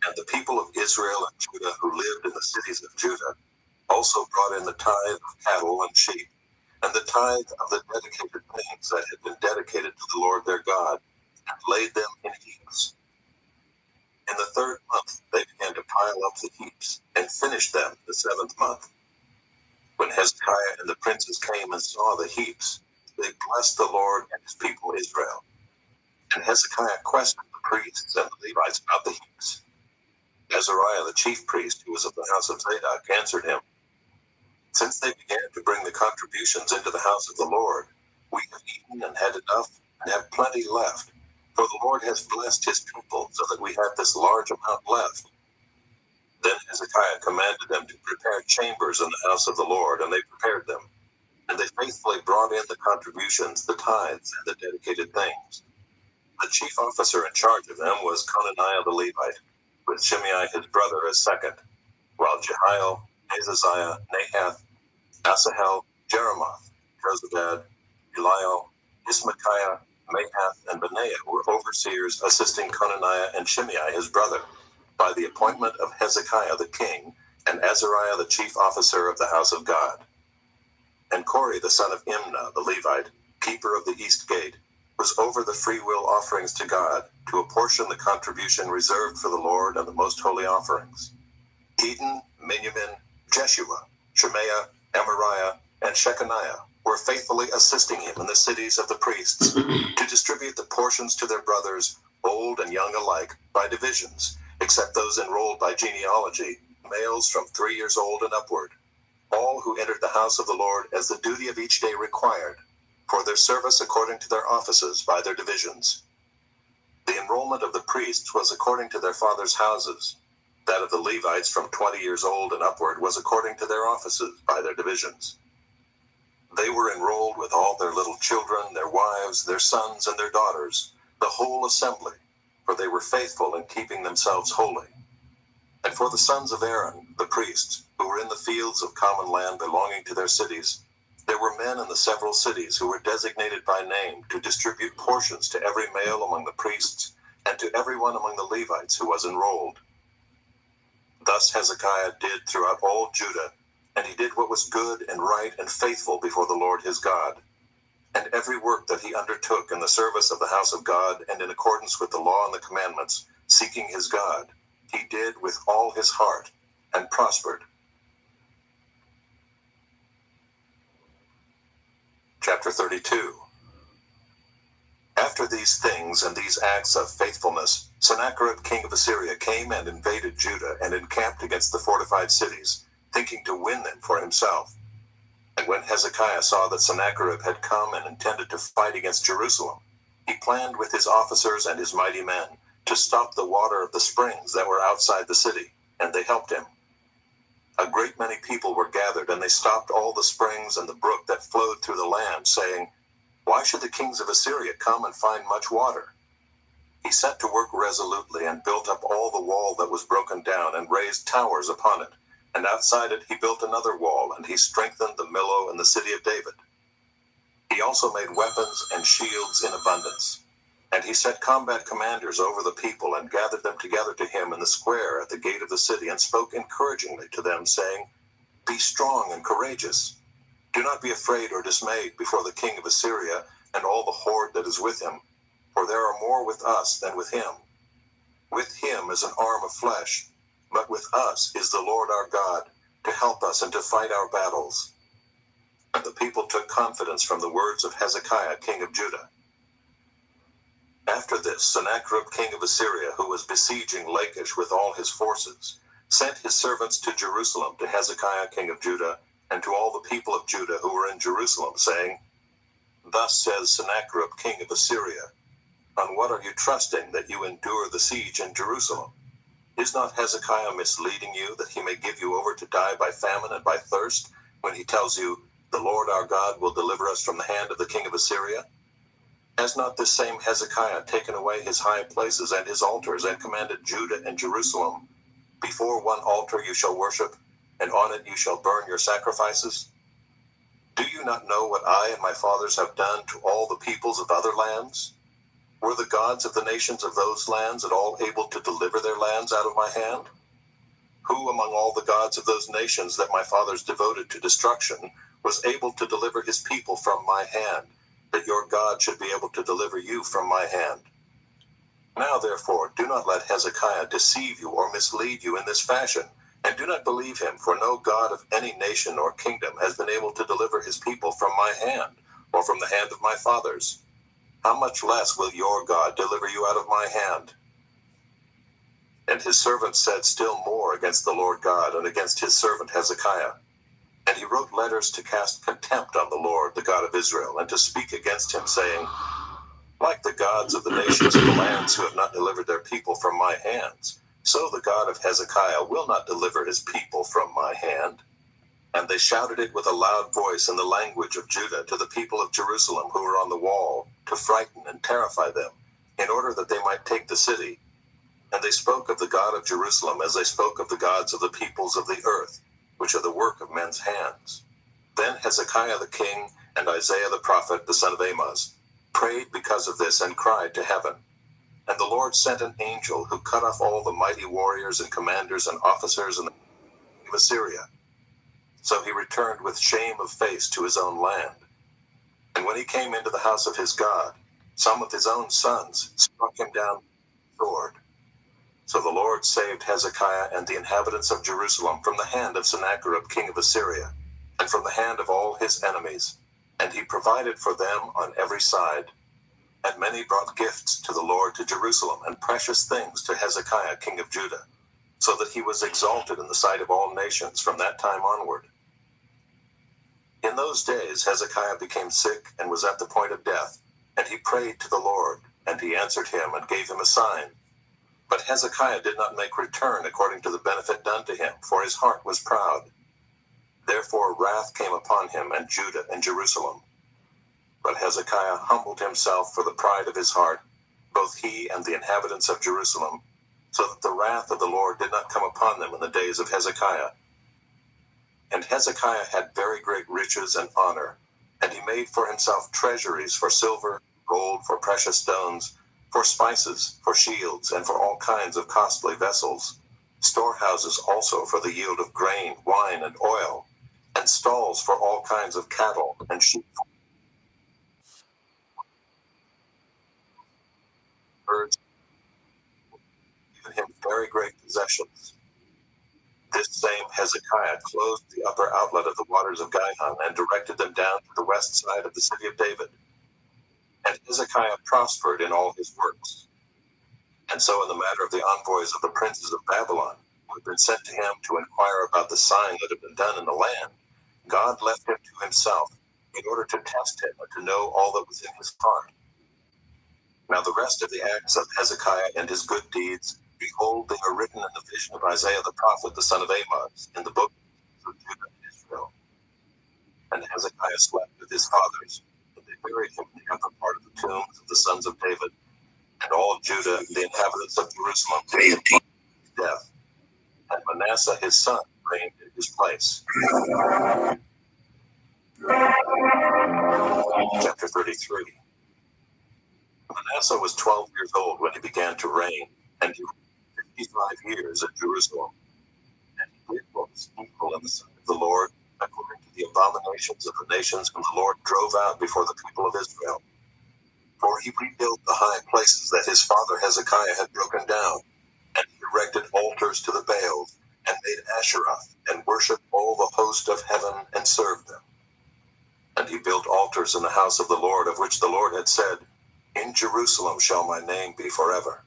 And the people of Israel and Judah who lived in the cities of Judah also brought in the tithe of cattle and sheep, and the tithe of the dedicated things that had been dedicated to the Lord their God, and laid them in heaps. In the 3rd month they began to pile up the heaps, and finished them the 7th month. When Hezekiah and the princes came and saw the heaps, they blessed the Lord and his people Israel. And Hezekiah questioned the priests and the Levites about the heaps. Azariah the chief priest, who was of the house of Zadok, answered him, Since they began to bring the contributions into the house of the Lord, we have eaten and had enough, and have plenty left. For the Lord has blessed his people, so that we have this large amount left. Then Hezekiah commanded them to prepare chambers in the house of the Lord, and they prepared them. And they faithfully brought in the contributions, the tithes, and the dedicated things. The chief officer in charge of them was Conaniah the Levite, with Shimei his brother as second, while Jehiel, Azaziah, Nahath, Asahel, Jeremoth, Jozabad, Eliel, Ismachiah, Mahath, and Benaiah were overseers assisting Conaniah and Shimei his brother, by the appointment of Hezekiah the king, and Azariah the chief officer of the house of God. And Kori the son of Imnah the Levite, keeper of the east gate, was over the freewill offerings to God, to apportion the contribution reserved for the Lord and the most holy offerings. Eden, Miniamin, Jeshua, Shemaiah, Amariah, and Shechaniah were faithfully assisting him in the cities of the priests, to distribute the portions to their brothers, old and young alike, by divisions, except those enrolled by genealogy, males from 3 years old and upward, all who entered the house of the Lord as the duty of each day required, for their service according to their offices by their divisions. The enrollment of the priests was according to their fathers' houses. That of the Levites from 20 years old and upward was according to their offices by their divisions. They were enrolled with all their little children, their wives, their sons, and their daughters, the whole assembly, for they were faithful in keeping themselves holy. And for the sons of Aaron, the priests, who were in the fields of common land belonging to their cities, there were men in the several cities who were designated by name to distribute portions to every male among the priests, and to everyone among the Levites who was enrolled. Thus Hezekiah did throughout all Judah, and he did what was good and right and faithful before the Lord his God. And every work that he undertook in the service of the house of God, and in accordance with the law and the commandments, seeking his God, he did with all his heart, and prospered. Chapter 32. After these things and these acts of faithfulness, Sennacherib king of Assyria came and invaded Judah, and encamped against the fortified cities, thinking to win them for himself. And when Hezekiah saw that Sennacherib had come and intended to fight against Jerusalem, he planned with his officers and his mighty men to stop the water of the springs that were outside the city, and they helped him. A great many people were gathered, and they stopped all the springs and the brook that flowed through the land, saying, Why should the kings of Assyria come and find much water? He set to work resolutely, and built up all the wall that was broken down, and raised towers upon it. And outside it he built another wall, and he strengthened the Millo in the city of David. He also made weapons and shields in abundance. And he set combat commanders over the people, and gathered them together to him in the square at the gate of the city, and spoke encouragingly to them, saying, Be strong and courageous. Do not be afraid or dismayed before the king of Assyria and all the horde that is with him, for there are more with us than with him. With him is an arm of flesh, but with us is the Lord our God, to help us and to fight our battles. And the people took confidence from the words of Hezekiah king of Judah. After this, Sennacherib king of Assyria, who was besieging Lachish with all his forces, sent his servants to Jerusalem to Hezekiah king of Judah, and to all the people of Judah who were in Jerusalem, saying, Thus says Sennacherib king of Assyria, On what are you trusting that you endure the siege in Jerusalem? Is not Hezekiah misleading you, that he may give you over to die by famine and by thirst, when he tells you, "The Lord our God will deliver us from the hand of the king of Assyria"? Has not this same Hezekiah taken away his high places and his altars, and commanded Judah and Jerusalem, "Before one altar you shall worship, and on it you shall burn your sacrifices"? Do you not know what I and my fathers have done to all the peoples of other lands? Were the gods of the nations of those lands at all able to deliver their lands out of my hand? Who among all the gods of those nations that my fathers devoted to destruction was able to deliver his people from my hand, that your God should be able to deliver you from my hand? Now therefore, do not let Hezekiah deceive you or mislead you in this fashion, and do not believe him, for no God of any nation or kingdom has been able to deliver his people from my hand, or from the hand of my fathers. How much less will your God deliver you out of my hand? And his servant said still more against the Lord God and against his servant Hezekiah. And he wrote letters to cast contempt on the Lord, the God of Israel, and to speak against him, saying, "Like the gods of the nations of the lands who have not delivered their people from my hands, so the God of Hezekiah will not deliver his people from my hand." And they shouted it with a loud voice in the language of Judah to the people of Jerusalem who were on the wall, to frighten and terrify them, in order that they might take the city. And they spoke of the God of Jerusalem as they spoke of the gods of the peoples of the earth, which are the work of men's hands. Then Hezekiah the king and Isaiah the prophet, the son of Amoz, prayed because of this and cried to heaven. And the Lord sent an angel who cut off all the mighty warriors and commanders and officers in the of Assyria. So he returned with shame of face to his own land. And when he came into the house of his God, some of his own sons struck him down with the sword. So the Lord saved Hezekiah and the inhabitants of Jerusalem from the hand of Sennacherib king of Assyria, and from the hand of all his enemies, and he provided for them on every side. And many brought gifts to the Lord to Jerusalem, and precious things to Hezekiah king of Judah, so that he was exalted in the sight of all nations from that time onward. In those days Hezekiah became sick and was at the point of death, and he prayed to the Lord, and he answered him and gave him a sign. But Hezekiah did not make return according to the benefit done to him, for his heart was proud. Therefore wrath came upon him and Judah and Jerusalem. But Hezekiah humbled himself for the pride of his heart, both he and the inhabitants of Jerusalem, so that the wrath of the Lord did not come upon them in the days of Hezekiah. And Hezekiah had very great riches and honor, and he made for himself treasuries for silver, gold, for precious stones, for spices, for shields, and for all kinds of costly vessels, storehouses also for the yield of grain, wine, and oil, and stalls for all kinds of cattle and sheep, birds, given him very great possessions. This same Hezekiah closed the upper outlet of the waters of Gihon and directed them down to the west side of the city of David. And Hezekiah prospered in all his works. And so in the matter of the envoys of the princes of Babylon, who had been sent to him to inquire about the sign that had been done in the land, God left him to himself, in order to test him and to know all that was in his heart. Now the rest of the acts of Hezekiah and his good deeds, behold, they are written in the vision of Isaiah the prophet, the son of Amoz, in the book of Judah and Israel. And Hezekiah slept with his fathers, and they buried him in the upper part of the tombs of the sons of David. And all of Judah, the inhabitants of Jerusalem, his death. And Manasseh his son reigned in his place. Chapter 33. Manasseh was 12 years old when he began to reign, and he reigned 55 years at Jerusalem. And he did what was evil in the sight of the Lord, according to the abominations of the nations whom the Lord drove out before the people of Israel. For he rebuilt the high places that his father Hezekiah had broken down, and he erected altars to the Baals, and made Asheroth, and worshipped all the host of heaven, and served them. And he built altars in the house of the Lord, of which the Lord had said, "In Jerusalem shall my name be forever."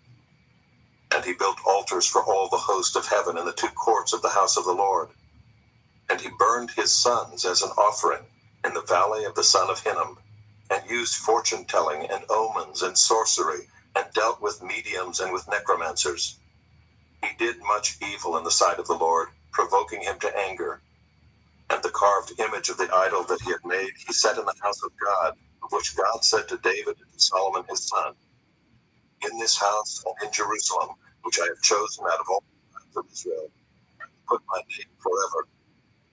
And he built altars for all the host of heaven in the two courts of the house of the Lord. And he burned his sons as an offering in the valley of the son of Hinnom, and used fortune-telling and omens and sorcery, and dealt with mediums and with necromancers. He did much evil in the sight of the Lord, provoking him to anger. And the carved image of the idol that he had made, he set in the house of God, of which God said to David and to Solomon his son, In this house and in Jerusalem, which I have chosen out of all the tribes of Israel, I will put my name forever.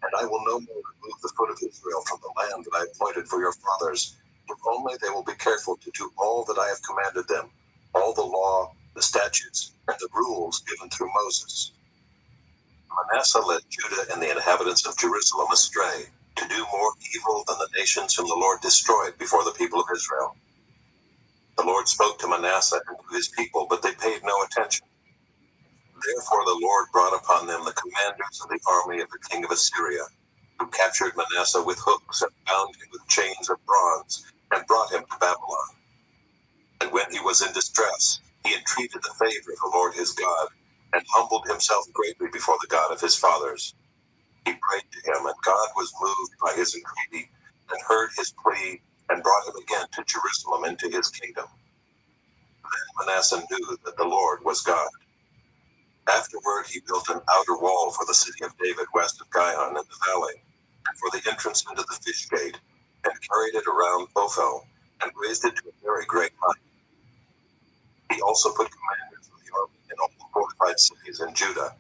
And I will no more remove the foot of Israel from the land that I appointed for your fathers, if only they will be careful to do all that I have commanded them, all the law, the statutes, and the rules given through Moses. Manasseh led Judah and the inhabitants of Jerusalem astray, to do more evil than the nations whom the Lord destroyed before the people of Israel. The Lord spoke to Manasseh and to his people, but they paid no attention. Therefore the Lord brought upon them the commanders of the army of the king of Assyria, who captured Manasseh with hooks and bound him with chains of bronze, and brought him to Babylon. And when he was in distress, he entreated the favor of the Lord his God, and humbled himself greatly before the God of his fathers. He prayed to him, and God was moved by his entreaty, and heard his plea, and brought him again to Jerusalem into his kingdom. Then Manasseh knew that the Lord was God. Afterward he built an outer wall for the city of David west of Gihon in the valley, and for the entrance into the fish gate, and carried it around Ophel, and raised it to a very great height. He also put commanders of the army in all the fortified cities in Judah.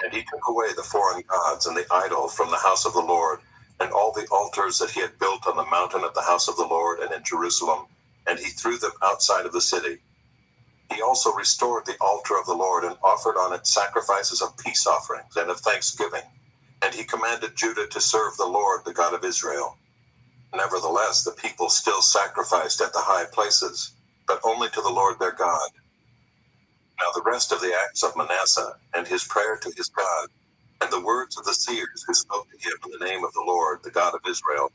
And he took away the foreign gods and the idol from the house of the Lord, and all the altars that he had built on the mountain of the house of the Lord and in Jerusalem, and he threw them outside of the city. He also restored the altar of the Lord and offered on it sacrifices of peace offerings and of thanksgiving. And he commanded Judah to serve the Lord, the God of Israel. Nevertheless, the people still sacrificed at the high places, but only to the Lord their God. Now the rest of the acts of Manasseh, and his prayer to his God, and the words of the seers who spoke to him in the name of the Lord, the God of Israel,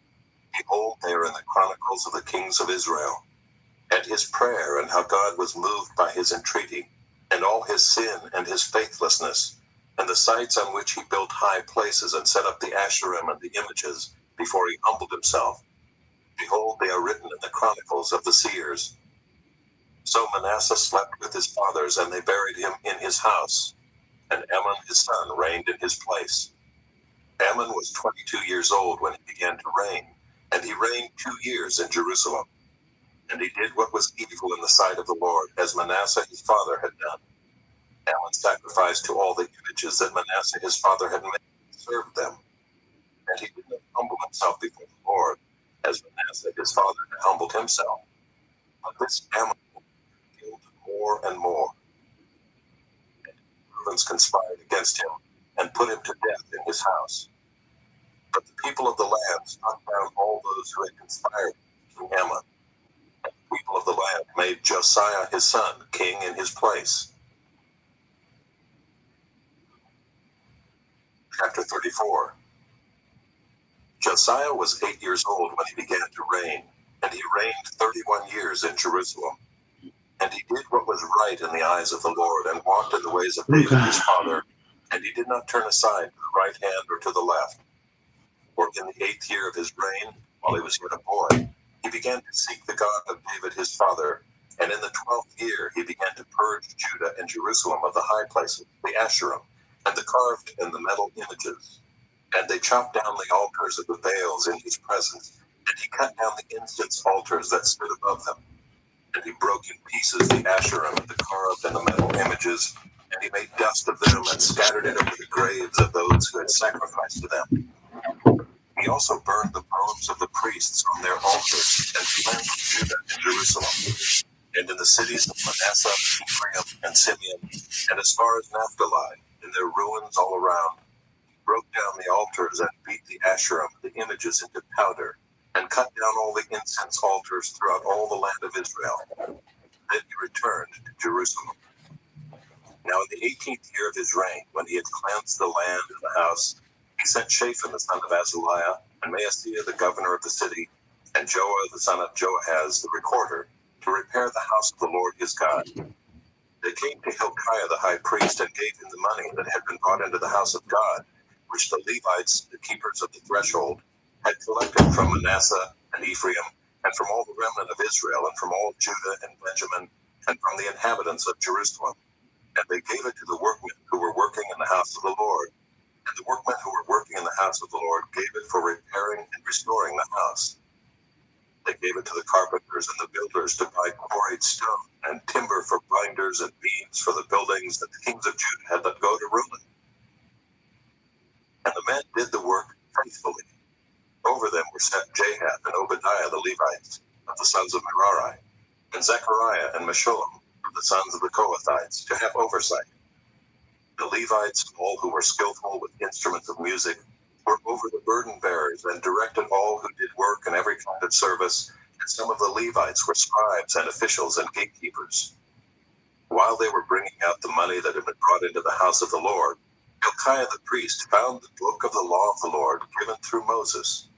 behold, they are in the chronicles of the kings of Israel. And his prayer, and how God was moved by his entreaty, and all his sin and his faithlessness, and the sites on which he built high places and set up the Asherim and the images before he humbled himself. Behold, they are written in the chronicles of the seers. So Manasseh slept with his fathers, and they buried him in his house. And Amon his son reigned in his place. Amon was 22 years old when he began to reign, and he reigned 2 years in Jerusalem. And he did what was evil in the sight of the Lord, as Manasseh his father had done. Amon sacrificed to all the images that Manasseh his father had made, and served them. And he did not humble himself before the Lord, as Manasseh his father had humbled himself. But this Amon killed more and more. And servants conspired against him, and put him to death in his house. But the people of the land struck down all those who had conspired against King Amon. And the people of the land made Josiah his son king in his place. Chapter 34. Josiah was 8 years old when he began to reign, and he reigned 31 years in Jerusalem. And he did what was right in the eyes of the Lord, and walked in the ways of David his father, and he did not turn aside to the right hand or to the left. For in the 8th year of his reign, while he was yet a boy, he began to seek the God of David his father, and in the 12th year he began to purge Judah and Jerusalem of the high places, the Asherim, and the carved and the metal images. And they chopped down the altars of the Baals in his presence, and he cut down the incense altars that stood above them. And he broke in pieces the Asherim and the carved and the metal images, and he made dust of them and scattered it over the graves of those who had sacrificed to them. He also burned the bones of the priests on their altars, and cleansed Judah and Jerusalem, and in the cities of Manasseh, Ephraim, and Simeon, and as far as Naphtali, in their ruins all around. Broke down the altars and beat the Asherim, the images, into powder, and cut down all the incense altars throughout all the land of Israel. Then he returned to Jerusalem. Now in the 18th year of his reign, when he had cleansed the land and the house, he sent Shaphan the son of Azaliah, and Maaseiah the governor of the city, and Joah the son of Joahaz the recorder, to repair the house of the Lord his God. They came to Hilkiah the high priest, and gave him the money that had been brought into the house of God, which the Levites, the keepers of the threshold, had collected from Manasseh and Ephraim, and from all the remnant of Israel, and from all Judah and Benjamin, and from the inhabitants of Jerusalem. And they gave it to the workmen who were working in the house of the Lord. And the workmen who were working in the house of the Lord gave it for repairing and restoring the house. They gave it to the carpenters and the builders to buy quarried stone and timber for binders and beams for the buildings that the kings of Judah had let go to ruin. And the men did the work faithfully. Over them were set Jahath and Obadiah the Levites of the sons of Merari, and Zechariah and Meshullam of the sons of the Kohathites to have oversight. The Levites, all who were skillful with instruments of music, were over the burden bearers and directed all who did work in every kind of service, and some of the Levites were scribes and officials and gatekeepers. While they were bringing out the money that had been brought into the house of the Lord, Hilkiah the priest found the book of the law of the Lord given through Moses.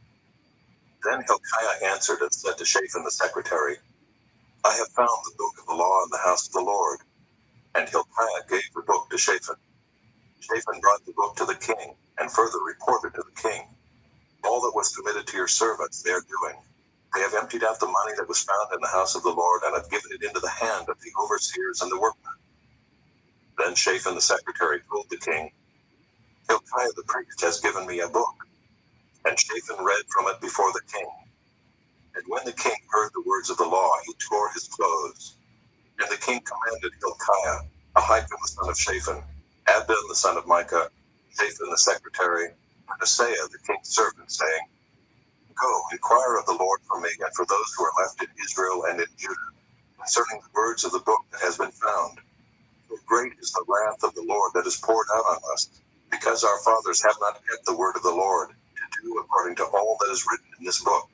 Then Hilkiah answered and said to Shaphan the secretary, I have found the book of the law in the house of the Lord. And Hilkiah gave the book to Shaphan. Shaphan brought the book to the king, and further reported to the king, all that was committed to your servants they are doing. They have emptied out the money that was found in the house of the Lord, and have given it into the hand of the overseers and the workmen. Then Shaphan the secretary told the king, Hilkiah the priest has given me a book. And Shaphan read from it before the king. And when the king heard the words of the law, he tore his clothes. And the king commanded Hilkiah, Ahikam the son of Shaphan, Abdon the son of Micah, Shaphan the secretary, and Asaiah the king's servant, saying, Go, inquire of the Lord for me and for those who are left in Israel and in Judah, concerning the words of the book that has been found. For great is the wrath of the Lord that is poured out on us, because our fathers have not kept the word of the Lord, to do according to all that is written in this book.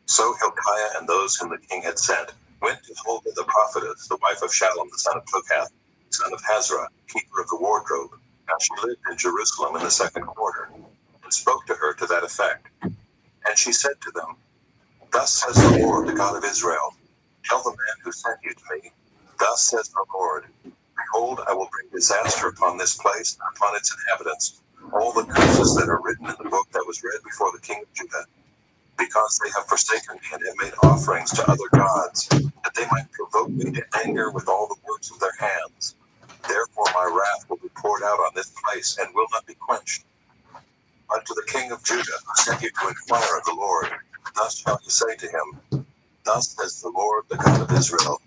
So Hilkiah and those whom the king had sent went to Huldah the prophetess, the wife of Shallum the son of Tukhath, son of Hazra, keeper of the wardrobe. Now she lived in Jerusalem in the second quarter, and spoke to her to that effect. And she said to them, Thus says the Lord, the God of Israel, tell the man who sent you to me, Thus says the Lord, Behold, I will bring disaster upon this place and upon its inhabitants, all the curses that are written in the book that was read before the king of Judah, because they have forsaken me and have made offerings to other gods, that they might provoke me to anger with all the works of their hands. Therefore my wrath will be poured out on this place and will not be quenched. But to the king of Judah, who sent you to inquire of the Lord, thus shall you say to him, Thus says the Lord, the God of Israel,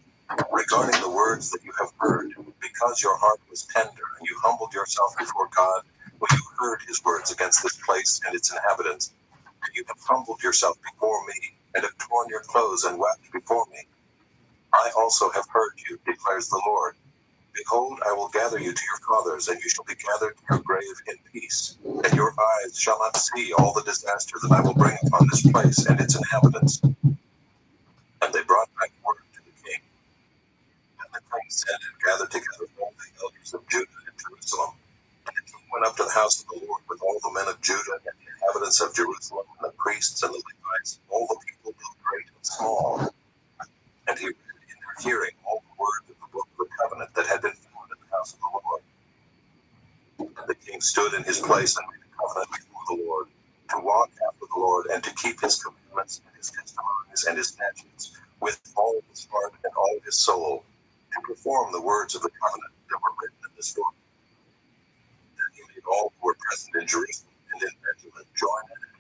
regarding the words that you have heard, because your heart was tender, and you humbled yourself before God, when you heard his words against this place and its inhabitants, and you have humbled yourself before me, and have torn your clothes and wept before me. I also have heard you, declares the Lord. Behold, I will gather you to your fathers, and you shall be gathered to your grave in peace, and your eyes shall not see all the disaster that I will bring upon this place and its inhabitants. And they brought back word to the king. And the king sent and gathered together all the elders of Judah and Jerusalem. And the king went up to the house of the Lord with all the men of Judah and the inhabitants of Jerusalem, and the priests and the Levites, all the people, both great and small. And he read in their hearing all the words of the book of the covenant that had been found in the house of the Lord. And the king stood in his place and made a covenant before the Lord, to walk after the Lord, and to keep his commandments and his testimonies and his statutes with all his heart and all his soul, to perform the words of the covenant that were written in this book. Then he made all who were present in Jerusalem and in Benjamin join in it.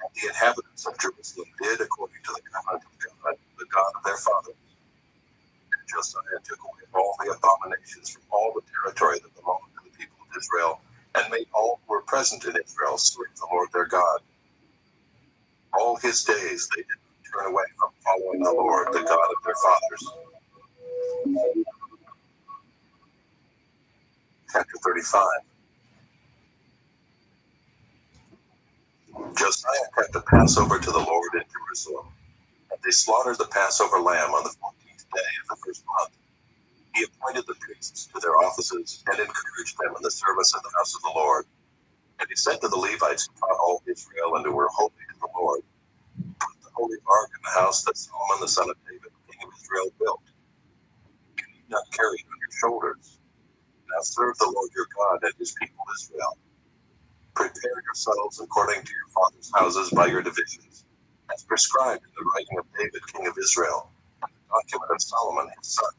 And the inhabitants of Jerusalem did according to the covenant of God, the God of their fathers. And Josiah took away all the abominations from all the territory that belonged to the people of Israel, and made all who were present in Israel serve the Lord their God. All his days they did not turn away from following the Lord, the God of their fathers. Chapter 35. Josiah kept a Passover to the Lord in Jerusalem, and they slaughtered the Passover lamb on the 14th day of the first month. He appointed the priests to their offices and encouraged them in the service of the house of the Lord. And he said to the Levites who taught all Israel and who were holy to the Lord, Put the holy ark in the house that Solomon the son of David, king of Israel, built. You need not carry it on your shoulders. Now serve the Lord your God and his people Israel. Prepare yourselves according to your fathers' houses by your divisions, as prescribed in the writing of David, king of Israel, and the document of Solomon his son.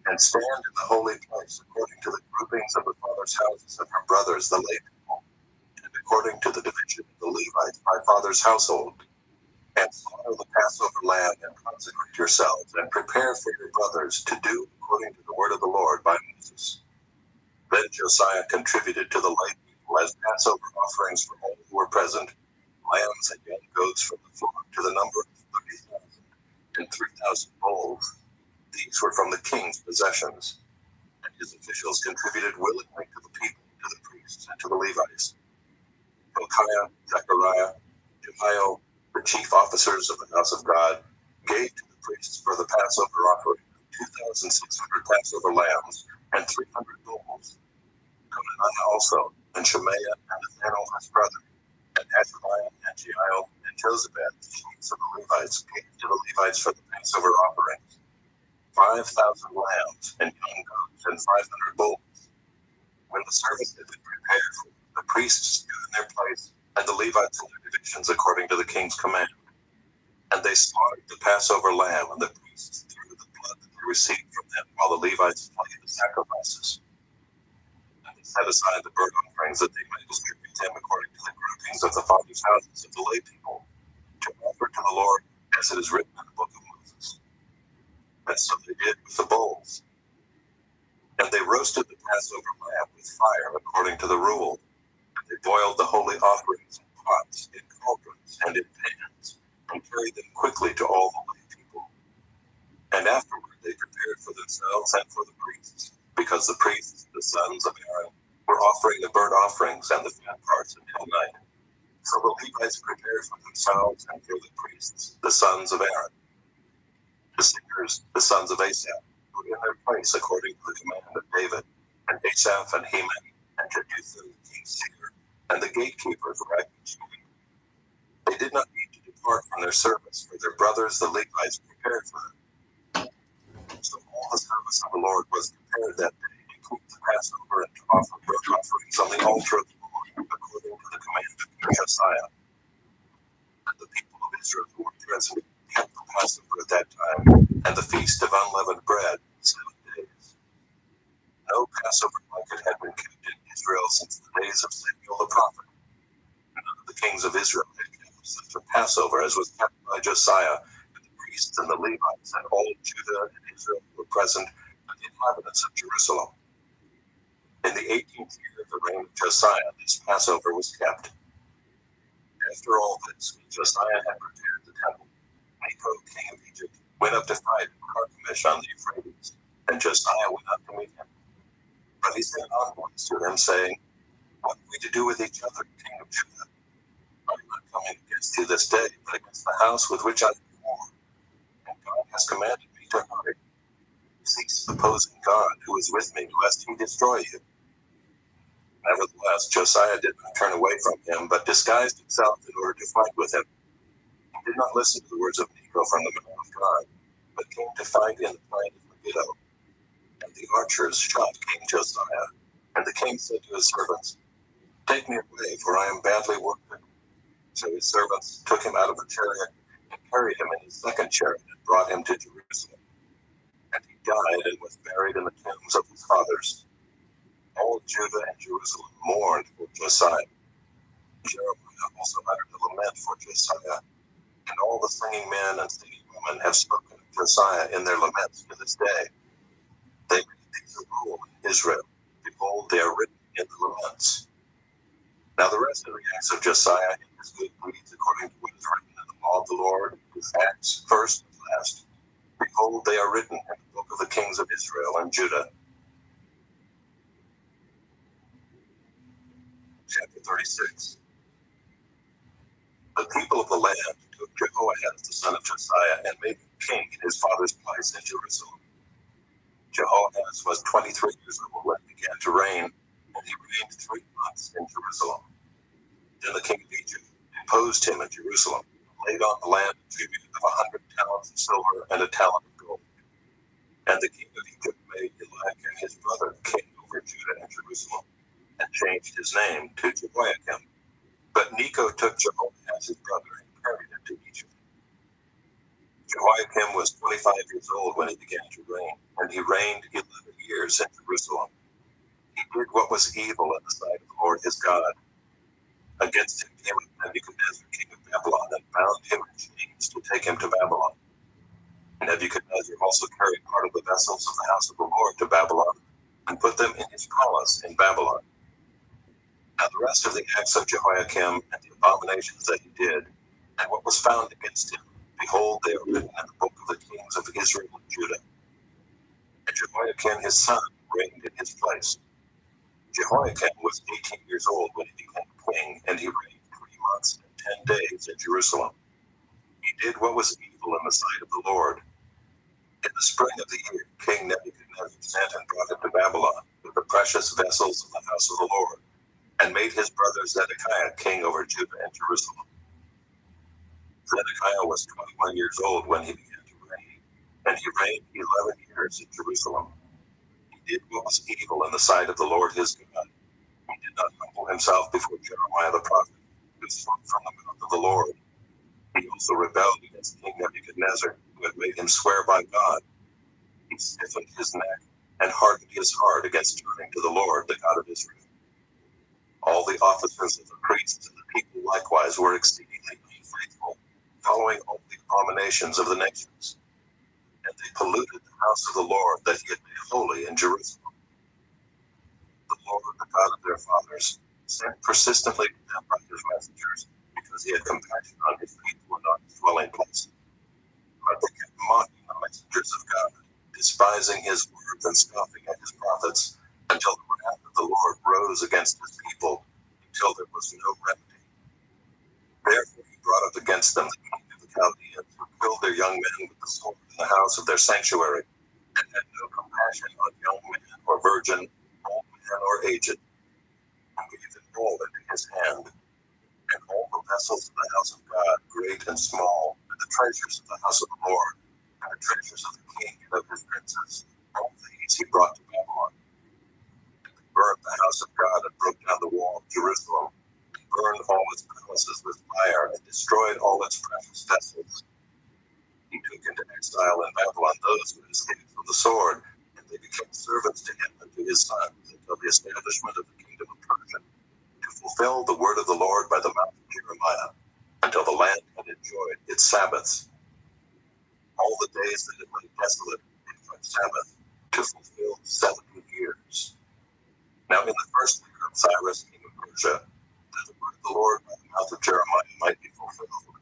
and stand in the holy place according to the groupings of the fathers' houses of her brothers, the lay people, and according to the division of the Levites by father's household. And slaughter the Passover lamb and consecrate yourselves, and prepare for your brothers to do according to the word of the Lord by Moses. Then Josiah contributed to the lay people as Passover offerings for all who were present, lambs and young goats from the flock to the number of 30,000, and 3,000 bulls. These were from the king's possessions. And his officials contributed willingly to the people, to the priests, and to the Levites. Hilkiah, Zechariah, Jehiel, the chief officers of the house of God, gave to the priests for the Passover offering 2,600 Passover lambs and 300 bulls. Conaniah also, and Shemaiah, and Nathanael his brother, and Azariah, and Jehiel, and Josabad, the chiefs of the Levites, gave to the Levites for the Passover offerings 5,000 lambs and young goats and 500 bulls. When the service had been prepared for, the priests stood in their place, and the Levites in their divisions according to the king's command. And they slaughtered the Passover lamb, and the priests threw the blood that they received from them, while the Levites played the sacrifices. And they set aside the burnt offerings that they might distribute them according to the groupings of the fathers' houses of the lay people, to offer to the Lord, as it is written in the book of Moses. And so they did with the bulls. And they roasted the Passover lamb with fire according to the rule. And they boiled the holy offerings in pots, in cauldrons, and in pans, and carried them quickly to all the lay people. And afterward they prepared for themselves and for the priests, because the priests, the sons of Aaron, were offering the burnt offerings and the fat parts until night. So the Levites prepared for themselves and for the priests, the sons of Aaron. The singers, the sons of Asaph, were in their place according to the command of David, and Asaph and Heman, and Jeduthun the king's singer, and the gatekeepers were at each gate. They did not need to depart from their service, for their brothers the Levites prepared for them. So all the service of the Lord was prepared that day to keep the Passover and to offer burnt offerings on the altar of the Lord, according to the command of King Josiah. And the people of Israel who were present kept the Passover at that time, and the feast of unleavened bread 7 days. No Passover like it had been kept in Israel since the days of Samuel the prophet. None of the kings of Israel had kept such a Passover as was kept by Josiah, and the priests and the Levites, and all Judah and Israel who were present, and the inhabitants of Jerusalem. In the 18th year of the reign of Josiah, this Passover was kept. After all this, when Josiah had prepared the temple, Necho, king of Egypt, went up to fight at Carchemish on the Euphrates, and Josiah went up to meet him. But he sent envoys to him, saying, What have we to do with each other, king of Judah? I am not coming against you this day, but against the house with which I have war. And God has commanded me to hurry. Cease opposing God, who is with me, lest he destroy you. Nevertheless, Josiah did not turn away from him, but disguised himself in order to fight with him. He did not listen to the words of Necho from the mouth of God, but came to fight in the plain of Megiddo. And the archers shot King Josiah. And the king said to his servants, Take me away, for I am badly wounded. So his servants took him out of the chariot and carried him in his second chariot and brought him to Jerusalem. And he died and was buried in the tombs of his fathers. All Judah and Jerusalem mourned for Josiah. Jeremiah also uttered a lament for Josiah, and all the singing men and singing women have spoken of Josiah in their laments to this day. They made these a rule in Israel. Behold, they are written in the laments. Now the rest of the acts of Josiah and his good deeds, according to what is written in the law of the Lord, his acts, first and last, behold, they are written in the book of the kings of Israel and Judah. Chapter 36. The people of the land took Jehoahaz the son of Josiah and made him king in his father's place in Jerusalem. Jehoahaz was 23 years old when he began to reign, and he reigned 3 months in Jerusalem. Then the king of Egypt imposed him in Jerusalem, laid on the land a tribute of 100 talents of silver and a talent of gold. And the king of Egypt made Eliakim his brother king over Judah and Jerusalem, and changed his name to Jehoiakim. But Necho took Jehoahaz his brother and carried him to Egypt. Jehoiakim was 25 years old when he began to reign, and he reigned 11 years in Jerusalem. He did what was evil in the sight of the Lord his God. Against him came Nebuchadnezzar, king of Babylon, and bound him in chains to take him to Babylon. Nebuchadnezzar also carried part of the vessels of the house of the Lord to Babylon, and put them in his palace in Babylon. Now the rest of the acts of Jehoiakim and the abominations that he did, and what was found against him, behold, they are written in the book of the kings of Israel and Judah. And Jehoiakim his son reigned in his place. Jehoiakim was 18 years old when he became king, and he reigned 3 months and 10 days in Jerusalem. He did what was evil in the sight of the Lord. In the spring of the year, King Nebuchadnezzar sent and brought him to Babylon with the precious vessels of the house of the Lord, and made his brother Zedekiah king over Judah and Jerusalem. Zedekiah was 21 years old when he began to reign, and he reigned 11 years in Jerusalem. He did what was evil in the sight of the Lord his God. He did not humble himself before Jeremiah the prophet, who spoke from the mouth of the Lord. He also rebelled against King Nebuchadnezzar, who had made him swear by God. He stiffened his neck and hardened his heart against turning to the Lord, the God of Israel. All the officers of the priests and the people likewise were exceedingly unfaithful, following all the abominations of the nations. And they polluted the house of the Lord that he had made holy in Jerusalem. The Lord, the God of their fathers, sent persistently to them by his messengers, because he had compassion on his people and on his dwelling place. But they kept mocking the messengers of God, despising his words and scoffing at his prophets, until the wrath of the Lord rose against his people, until there was no remedy. Therefore he brought up against them the king of the Chaldeans, who killed their young men with the sword in the house of their sanctuary, and had no compassion on young man or virgin, old man or aged, and gave them all into his hand. And all the vessels of the house of God, great and small, and the treasures of the house of the Lord, and the treasures of the king and of his princes, all these he brought to Babylon. And they burned the house of God, and broke down the wall of Jerusalem, and burned all its palaces with fire, and destroyed all its precious vessels. He took into exile in Babylon those who had escaped from the sword, and they became servants to him and to his sons, until the establishment of the kingdom of Persia, to fulfill the word of the Lord by the mouth of Jeremiah, until the land had enjoyed its Sabbaths. All the days that it lay desolate, it kept Sabbath, to fulfill 70 years. Now in the first year of Cyrus, king of Persia, that the word of the Lord by the mouth of Jeremiah might be fulfilled,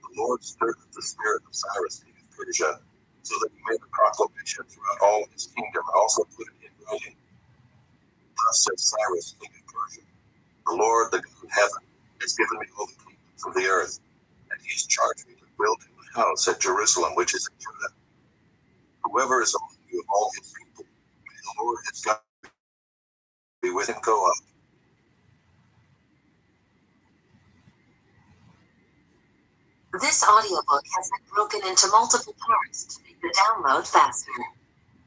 the Lord stirred up the spirit of Cyrus, king of Persia, so that he made a proclamation throughout all his kingdom, and also put it in writing. Thus said Cyrus, king of Persia, the Lord, the God of heaven, has given me all the kingdoms of the earth, and he has charged me to build him a house at Jerusalem, which is in Judah. Whoever is among you of all his people, may the Lord his God be with him, go up. This audiobook has been broken into multiple parts to make the download faster.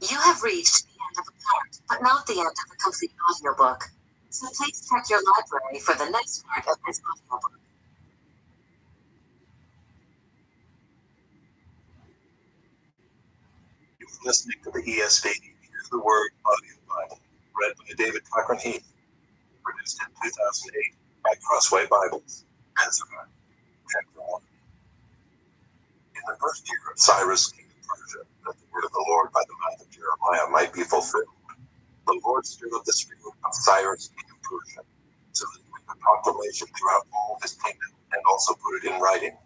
You have reached the end of a part, but not the end of the complete audiobook. So please check your library for the next part of this audiobook. You're listening to the ESV Hear the Word Audio Bible, read by David Cochran Heath, produced in 2008 by Crossway Bibles. Ezra, chapter 1. In the first year of Cyrus, king of Persia, that the word of the Lord by the mouth of Jeremiah might be fulfilled, the Lord stirred up the spirit of Cyrus, king of Persia, so that he made a proclamation throughout all his kingdom, and also put it in writing.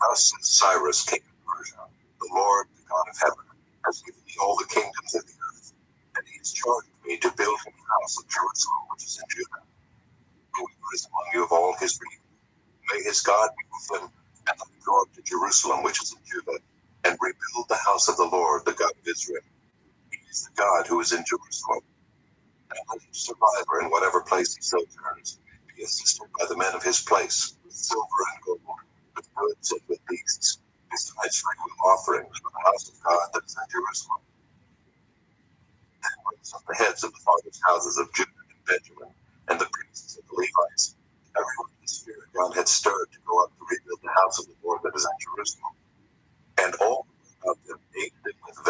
Thus says Cyrus, king of Persia, the Lord, the God of heaven, has given me all the kingdoms of the earth, and he has charged me to build him a house at Jerusalem, which is in Judah. Whoever is among you of all his people, may his God be with him, and let him go up to Jerusalem, which is in Judah, and rebuild the house of the Lord, the God of Israel. He is the God who is in Jerusalem. And let each survivor in whatever place he sojourns be assisted by the men of his place, with silver and gold, with goods and with beasts, besides frequent offerings for the house of God that is in Jerusalem. Then rose up the heads of the fathers' houses of Judah and Benjamin, and the priests and the Levites, everyone whose spirit God had stirred to go up to rebuild the house of the Lord that is in Jerusalem.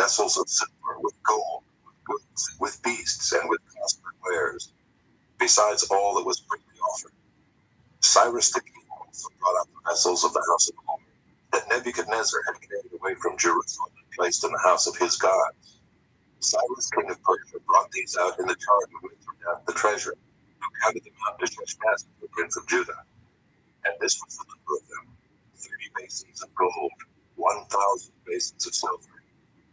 vessels of silver, with gold, with goods, with beasts, and with costly wares, besides all that was freely offered. Cyrus the king also brought out the vessels of the house of the Lord, that Nebuchadnezzar had carried away from Jerusalem and placed in the house of his God. Cyrus king of Persia brought these out in the charge of Mithridates the treasurer, who counted them out to Sheshbazzar the prince of Judah. And this was the number of them: 30 basins of gold, 1,000 basins of silver,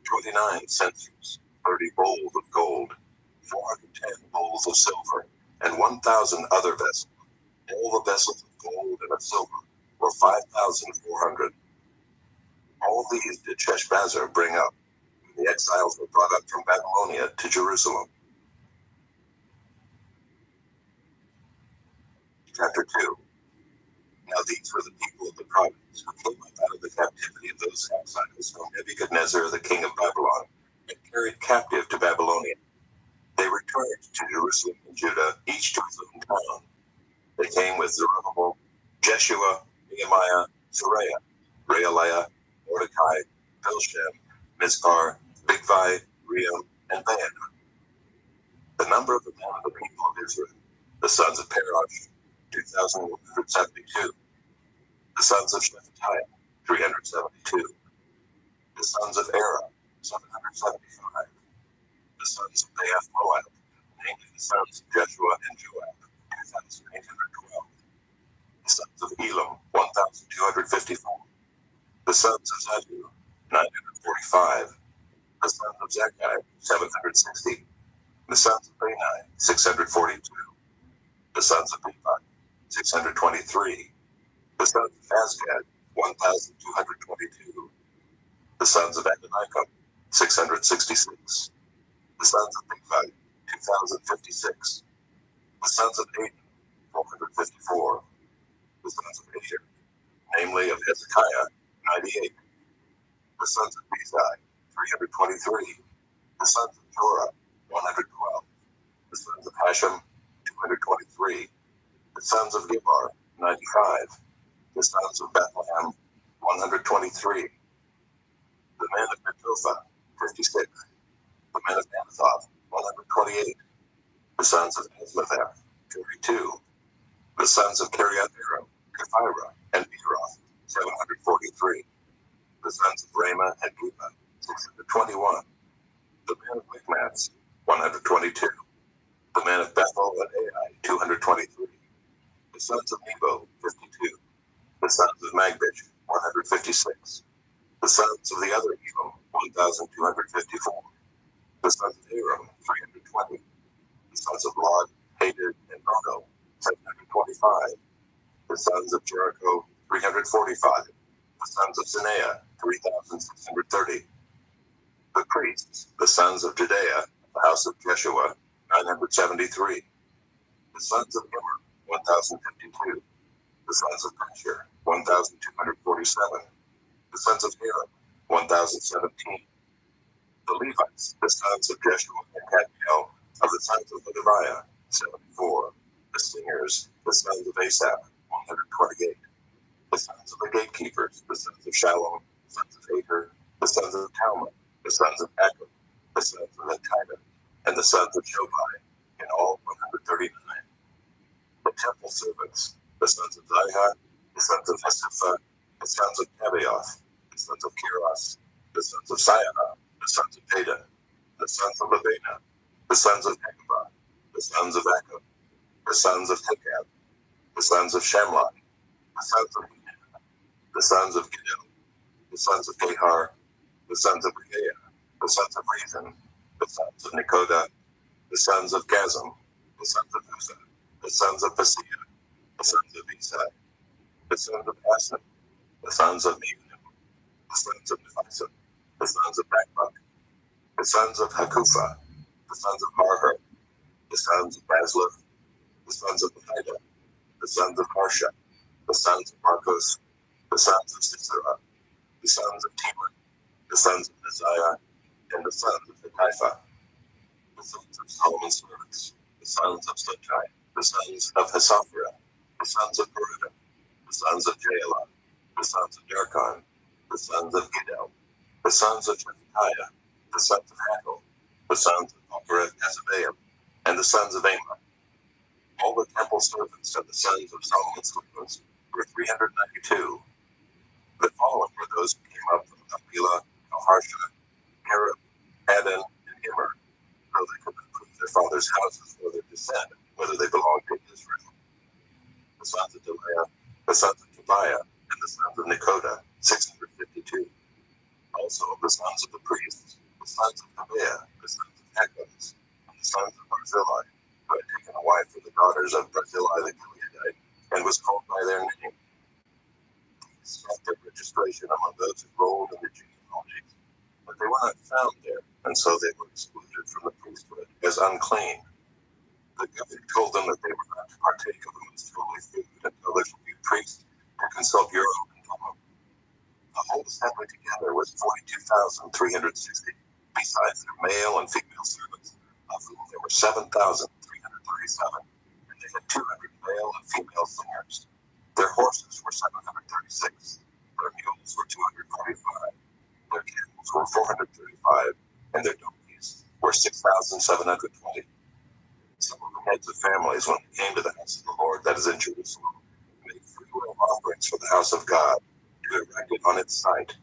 29 censers, 30 bowls of gold, 410 bowls of silver, and 1,000 other vessels. All the vessels of gold and of silver were 5,400. All these did Sheshbazzar bring up when the exiles were brought up from Babylonia to Jerusalem. Chapter 2. Now these were the people of the province who came up out of the captivity of those exiles whom Nebuchadnezzar the king of Babylon had carried captive to Babylonia. They returned to Jerusalem and Judah, each to his own town. They came with Zerubbabel, Jeshua, Nehemiah, Sariah, Realiah, Mordecai, Bilshan, Mizpar, Bigvai, Rehum, and Baanah. The number of the men of the people of Israel, the sons of Parosh, 2,172. The sons of Shephatiah, 372. The sons of Era, 775. The sons of Beath Moab, namely the sons of Jeshua and Joab, 2,812. The sons of Elam, 1,254. The sons of Zatu, 945. The sons of Zakkai, 760. The sons of Bani, 642. The sons of Levi, 623. The sons of Azgad, 1,222. The sons of Adonikam, 666. The sons of Bigvai, 2,056. The sons of Aden, 454. The sons of Asher, namely of Hezekiah, 98. The sons of Bezai, 323. The sons of Jorah, 112. The sons of Hashem, 223. The sons of Gibar, 95. The sons of Bethlehem, 123. The men of Netophah, 56. The men of Anathoth, 128. The sons of Azmatheth, 42. The sons of Kiriath-Jearim, Kephirah, and Beeroth, 743. The sons of Ramah and Geba, 621. The men of Michmash, 122. The men of Bethel and Ai, 223. The sons of Nebo, 52. The sons of Magbish, 156. The sons of the other Elam, 1,254. The sons of Aram, 320. The sons of Lod, Hadid, and Ono, 725. The sons of Jericho, 345. The sons of Sineah, 3,630. The priests, the sons of Judea, the house of Jeshua, 973. The sons of Immer, 1,052. The sons of Pashur, 1,247. The sons of Haram, 1,017. The Levites, the sons of Jeshua and Kadmiel, of the sons of Leviah, 74. The singers, the sons of Asaph, 128. The sons of the gatekeepers, the sons of Shallum, the sons of Ater, the sons of Talmud, the sons of Akub, the sons of Hatita, and the sons of Shobai, in all 139. The temple servants, the sons of Zihah, the sons of Hesipha, the sons of Nebaioth, the sons of Kiros, the sons of Sianah, the sons of Pedah, the sons of Lebanah, the sons of Hekabah, the sons of Akub, the sons of Tekab, the sons of Shamlai, the sons of Henan, the sons of Giddel, the sons of Gehar, the sons of Regaia, the sons of Rezin, the sons of Nekoda, the sons of Gazam, the sons of Uzzah, the sons of Paseah, the sons of Besai, the sons of Asnan, the sons of Mehunim, the sons of Nephisim, the sons of Bakbuk, the sons of Hakupha, the sons of Harher, the sons of Bazluth, the sons of Ahida, the sons of Harsha, the sons of Marcos, the sons of Sisera, the sons of Timon, the sons of Neziah, and the sons of Hatipha, the sons of Solomon's servants, the sons of Sotai, the sons of Hasaphra, the sons of Peruda, the sons of Jaela, the sons of Darkon, the sons of Giddel, the sons of Shephatiah, the sons of Hagel, the sons of Azabam, and the sons of Ammon. All the temple servants of the sons of Solomon's servants were 392. The following were those who came up from Havilah, Harsha, Harab, Adon, and Immer, though they could not prove their fathers' houses or their descent, whether they belonged to Israel. The sons of Deliah, the sons of Tobiah, and the sons of Nekoda, 652. Also the sons of the priests, the sons of Tobiah, the sons of Hakaz, and the sons of Barzillai, who had taken a wife from the daughters of Barzillai the Gileadite, and was called by their name. These sought their registration among those who rolled in the genealogies, but they were not found there, and so they were excluded from the priesthood as unclean. The governor told them that they were not to partake of the most holy food until there should be a priest who consult Urim and Thummim. The whole assembly together was 42,360, besides their male and female servants, of whom there were 7,337, and they had 200 male and female singers. Their horses were 736, their mules were 245, their camels were 435, and their donkeys were 6,720. Some of the heads of families, when they came to the house of the Lord that is in Jerusalem, made freewill offerings for the house of God, to erect it on its site.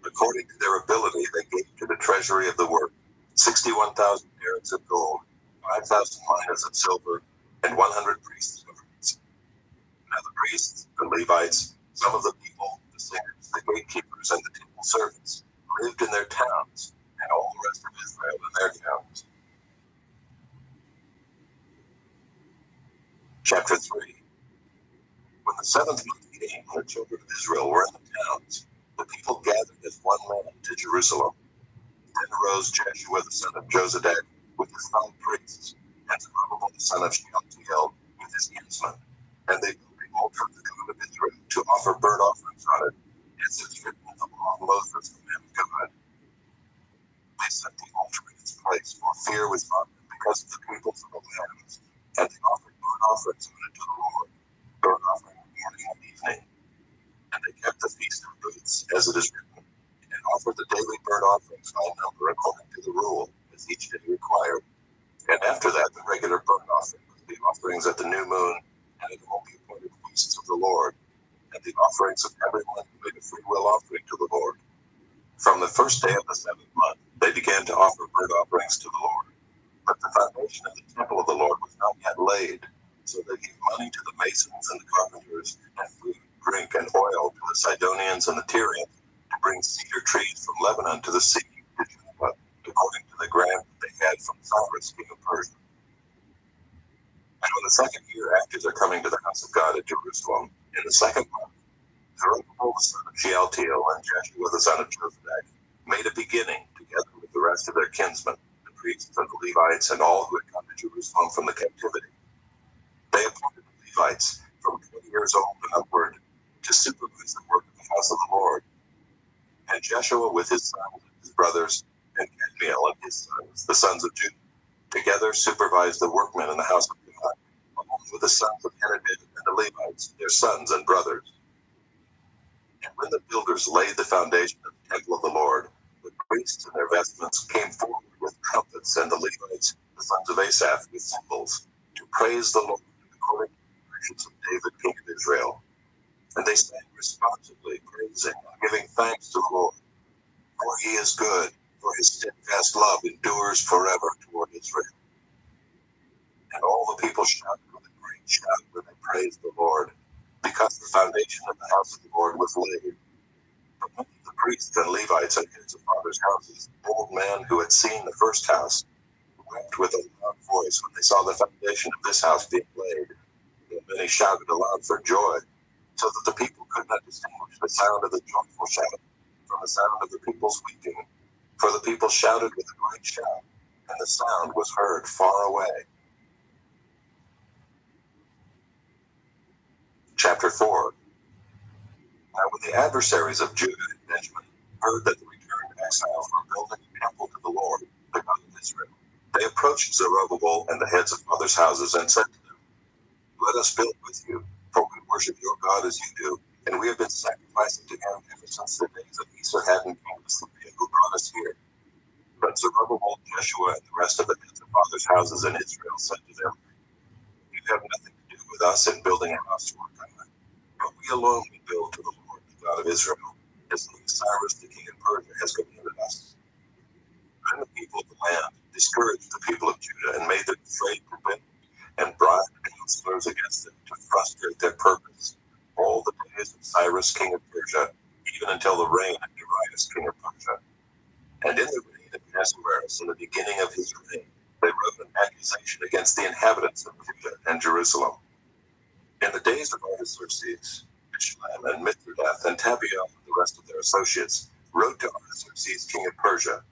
According to their ability, they gave to the treasury of the work 61,000 talents of gold, 5,000 minas of silver, and 100 priests' governments. Now the priests, the Levites, some of the people, the singers, the gatekeepers, and the temple servants lived in their towns, and all the rest of Israel in their towns. Chapter 3. When the 7th month came, when the children of Israel were in the towns, the people gathered as one man to Jerusalem. Then arose Jeshua the son of Jozadak with his fellow priests, and Zerubbabel the son of Shealtiel with his kinsmen. And they built the altar of the God of Israel to offer burnt offerings on it, as it is written in the law of Moses, the man of God. They set the altar in its place, for fear was on them because of the peoples of the lands, and they offered burnt offerings on it to the Lord, burnt offering morning and evening. And they kept the feast of booths, as it is written, and offered the daily burnt offerings by number according to the rule, as each day required. And after that, the regular burnt offering, the offerings at the new moon, and at all the appointed feasts of the Lord, and the offerings of everyone who made a freewill offering to the Lord. From the first day of the 7th month, they began to offer burnt offerings to the Lord. But the foundation of the temple of the Lord was not yet laid, so they gave money to the masons and the carpenters, and food, drink, and oil to the Sidonians and the Tyrians, to bring cedar trees from Lebanon to the sea, to Joppa, according to the grant that they had from Cyrus, king of Persia. And on the 2nd year after their coming to the house of God at Jerusalem, in the 2nd month, Zerubbabel the son of Shealtiel and Jeshua the son of Jozadak made a beginning, together with the rest of their kinsmen, the priests and the Levites, and all who had come to Jerusalem from the captivity. They appointed the Levites from 20 years old and upward to supervise the work of the house of the Lord. And Jeshua with his sons and his brothers, and Kadmiel and his sons, the sons of Judah, together supervised the workmen in the house of God, along with the sons of Henadad and the Levites, their sons and brothers. And when the builders laid the foundation of the temple of the Lord, the priests in their vestments came forward with trumpets, and the Levites, the sons of Asaph, with cymbals, to praise the Lord according to the directions of David, king of Israel. And they sang responsively, praising and giving thanks to the Lord. For he is good, for his steadfast love endures forever toward Israel. And all the people shouted with a great shout when they praised the Lord, because the foundation of the house of the Lord was laid. But many of the priests and Levites and heads of fathers' houses, old men who had seen the first house, wept with a loud voice when they saw the foundation of this house being laid. And many shouted aloud for joy, so that the people could not distinguish the sound of the joyful shout from the sound of the people's weeping. For the people shouted with a great shout, and the sound was heard far away. Chapter 4. Now when the adversaries of Judah and Benjamin heard that the returned exiles were building a temple to the Lord, the God of Israel, they approached Zerubbabel and the heads of fathers' houses and said to them, Let us build with you, for we worship your God as you do, and we have been sacrificing to him ever since the days of Esarhaddon king of Assyria, who brought us here. But But Zerubbabel, Jeshua, and the rest of the heads of fathers' houses in Israel said to them, "You have nothing to do with us in building a house to our God, but we alone will build to the Lord, the God of Israel, as King Cyrus, the king of Persia, has commanded us." Then the people of the land discouraged the people of Judah and made them afraid to win and bribed counselors against them to frustrate their purpose all the days of Cyrus, king of Persia, even until the reign of Darius, king of Persia. And in the reign of Ahasuerus, in the beginning of his reign, they wrote an accusation against the inhabitants of Judah and Jerusalem. In the days of Artaxerxes, Bishlam and Mithridath and Tabeel and the rest of their associates wrote to Artaxerxes, king of Persia.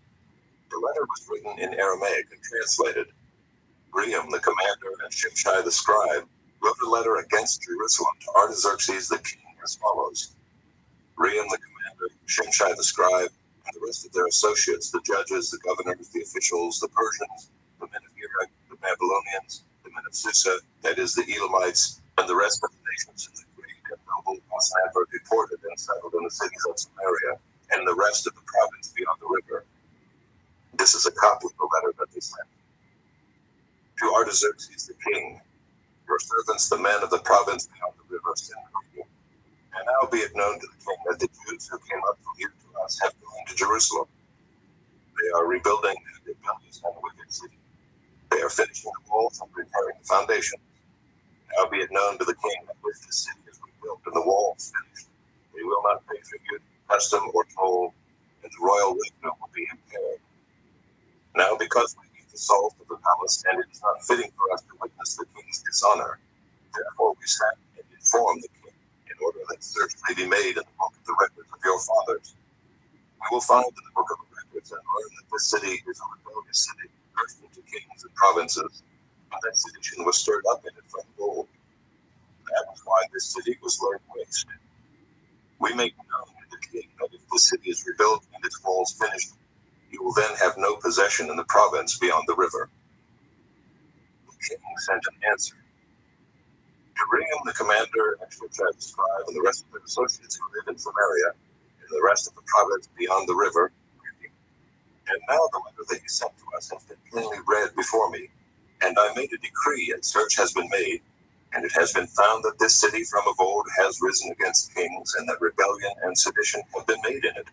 The letter was written in Aramaic and translated. Rehum, the commander, and Shimshai the scribe wrote a letter against Jerusalem to Artaxerxes the king as follows. Rehum, the commander, Shimshai the scribe, and the rest of their associates, the judges, the governors, the officials, the Persians, the men of Iraq, the Babylonians, the men of Susa, that is, the Elamites, and the rest of the nations in the great and noble were deported and settled in the cities of Samaria and the rest of the province beyond the river. This is a copy of the letter that they sent. To Artaxerxes the king, your servants, the men of the province beyond the river, send greeting. And now be it known to the king that the Jews who came up from you to us have gone to Jerusalem. They are rebuilding the rebellious and wicked city. They are finishing the walls and preparing the foundation. Now be it known to the king that if the city is rebuilt and the walls finished, they will not pay tribute, custom, or toll, and the royal revenue will be impaired. Now because we eat the salt of the palace, and it is not fitting for us to witness the king's dishonor, therefore we sent and informed the king, in order that search may be made in the book of the records of your fathers. We will find in the book of the records and learn that this city is a rebellious city, cursed into kings and provinces, and that sedition was stirred up in it from of old. That was why this city was laid waste. We make known to the king that if the city is rebuilt and its walls finished, you will then have no possession in the province beyond the river. The king sent an answer. To Rehum the commander, and Shimshai the scribe, and the rest of their associates who live in Samaria, and the rest of the province beyond the river. And now the letter that you sent to us has been plainly read before me, and I made a decree, and search has been made, and it has been found that this city from of old has risen against kings, and that rebellion and sedition have been made in it.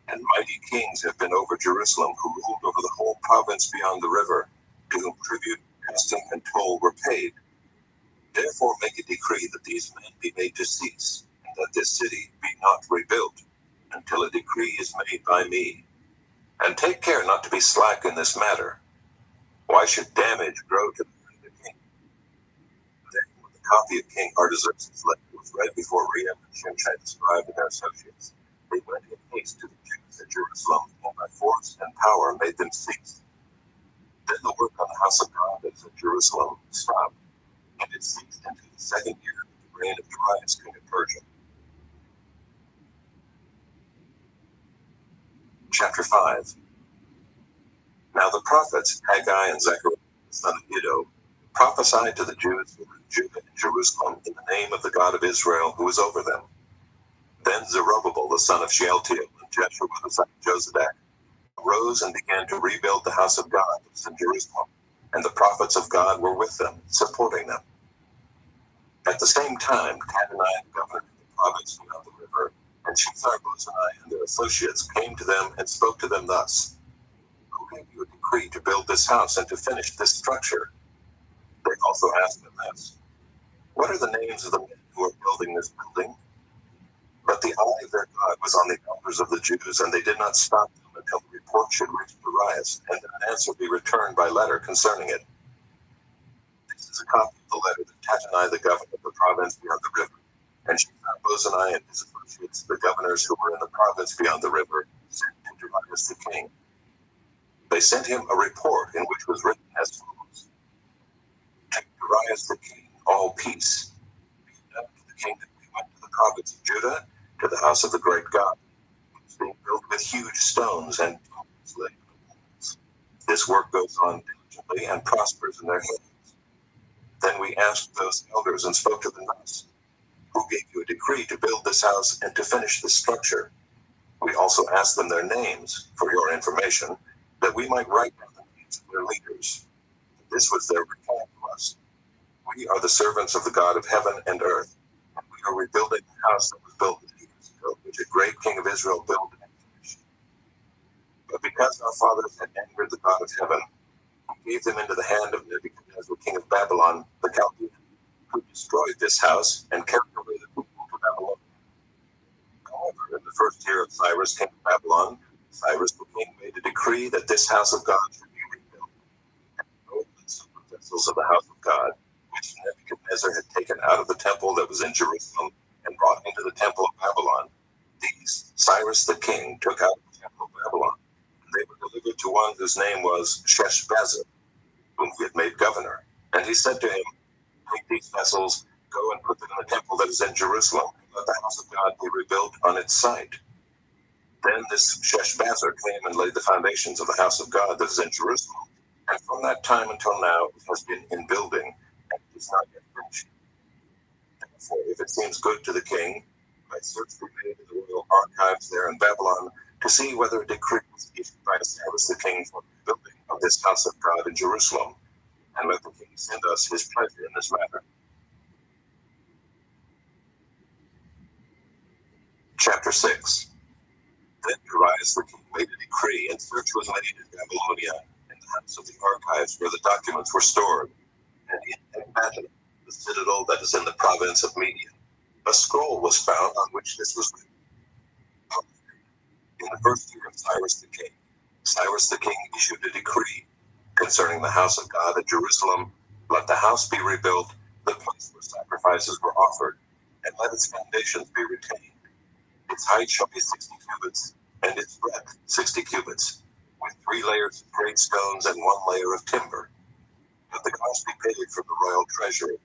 And mighty kings have been over Jerusalem, who ruled over the whole province beyond the river, to whom tribute, custom, and toll were paid. Therefore make a decree that these men be made to cease, and that this city be not rebuilt, until a decree is made by me. And take care not to be slack in this matter. Why should damage grow to the king? Then, when the copy of King Artaxerxes' letter was read before Rehum and Shimshai the scribe and their associates, they went in haste to the Jews at Jerusalem, and by force and power made them cease. Then the work on the house of God that is at Jerusalem stopped, and it ceased until the second year of the reign of Darius, king of Persia. Chapter 5. Now the prophets Haggai and Zechariah, the son of Iddo, prophesied to the Jews who were in Judah and Jerusalem in the name of the God of Israel who is over them. Then Zerubbabel, the son of Shealtiel, and Jeshua, the son of Jozadak, arose and began to rebuild the house of God that was in Jerusalem, and the prophets of God were with them, supporting them. At the same time, Tattenai, the governor of the province beyond the river, and Shethar-Bozenai and their associates came to them and spoke to them thus: Who gave you a decree to build this house and to finish this structure? They also asked them this: What are the names of the men who are building this building? But the eye of their God was on the elders of the Jews, and they did not stop them until the report should reach Darius, and an answer be returned by letter concerning it. This is a copy of the letter that Tattenai, the governor of the province beyond the river, and Shethar-Bozenai and his associates, the governors who were in the province beyond the river, sent to Darius the king. They sent him a report in which was written as follows: To Darius the king, all peace. Be it known to the king that we went to the province of Judah, to the house of the great God, which is being built with huge stones and pillars laid on the walls. This work goes on diligently and prospers in their hands. Then we asked those elders and spoke to them thus: Who gave you a decree to build this house and to finish this structure? We also asked them their names, for your information, that we might write down the names of their leaders. This was their reply to us. We are the servants of the God of heaven and earth, and we are rebuilding the house that was built years ago, which a great king of Israel built and finished. But because our fathers had angered the God of heaven, he gave them into the hand of Nebuchadnezzar, king of Babylon, the Chaldean, who destroyed this house and carried away the people to Babylon. However, in the first year of Cyrus, king of Babylon, Cyrus the king made a decree that this house of God should be rebuilt, and the gold and silver vessels of the house of God, which Nebuchadnezzar had taken out of the temple that was in Jerusalem and brought into the temple of Babylon, these Cyrus the king took out of the temple of Babylon, and they were delivered to one whose name was Sheshbazzar, whom he had made governor. And he said to him, take these vessels, go and put them in the temple that is in Jerusalem, and let the house of God be rebuilt on its site. Then this Sheshbazzar came and laid the foundations of the house of God that is in Jerusalem, and from that time until now it has been in building, and it is not yet finished. Therefore, if it seems good to the king, let search be made in the royal archives there in Babylon to see whether a decree was issued by Cyrus the king for the building of this house of God in Jerusalem, and let the king send us his pleasure in this matter. Chapter 6. Then Darius the king made a decree, and search was made in Babylonia, in the house of the archives where the documents were stored, and in Ecbatana, the citadel that is in the province of Media, a scroll was found on which this was written. In the first year of Cyrus the king issued a decree concerning the house of God at Jerusalem. Let the house be rebuilt, the place where sacrifices were offered, and let its foundations be retained. Its height shall be 60 cubits, and its breadth 60 cubits, with 3 layers of great stones and 1 layer of timber. Let the cost be paid from the royal treasury,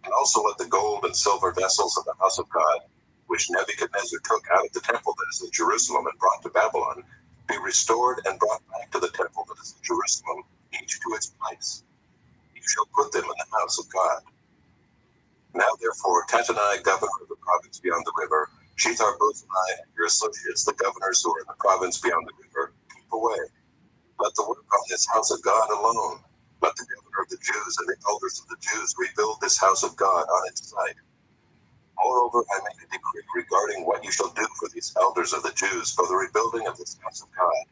and also let the gold and silver vessels of the house of God, which Nebuchadnezzar took out of the temple that is in Jerusalem and brought to Babylon, be restored and brought back to the temple that is in Jerusalem, each to its place. You shall put them in the house of God. Now therefore, Tattenai, governor of the province beyond the river, Shethar-bozenai and your associates, the governors who are in the province beyond the river, keep away. Let the work on this house of God alone. Let the governor of the Jews and the elders of the Jews rebuild this house of God on its site. Moreover, I make a decree regarding what you shall do for these elders of the Jews for the rebuilding of this house of God.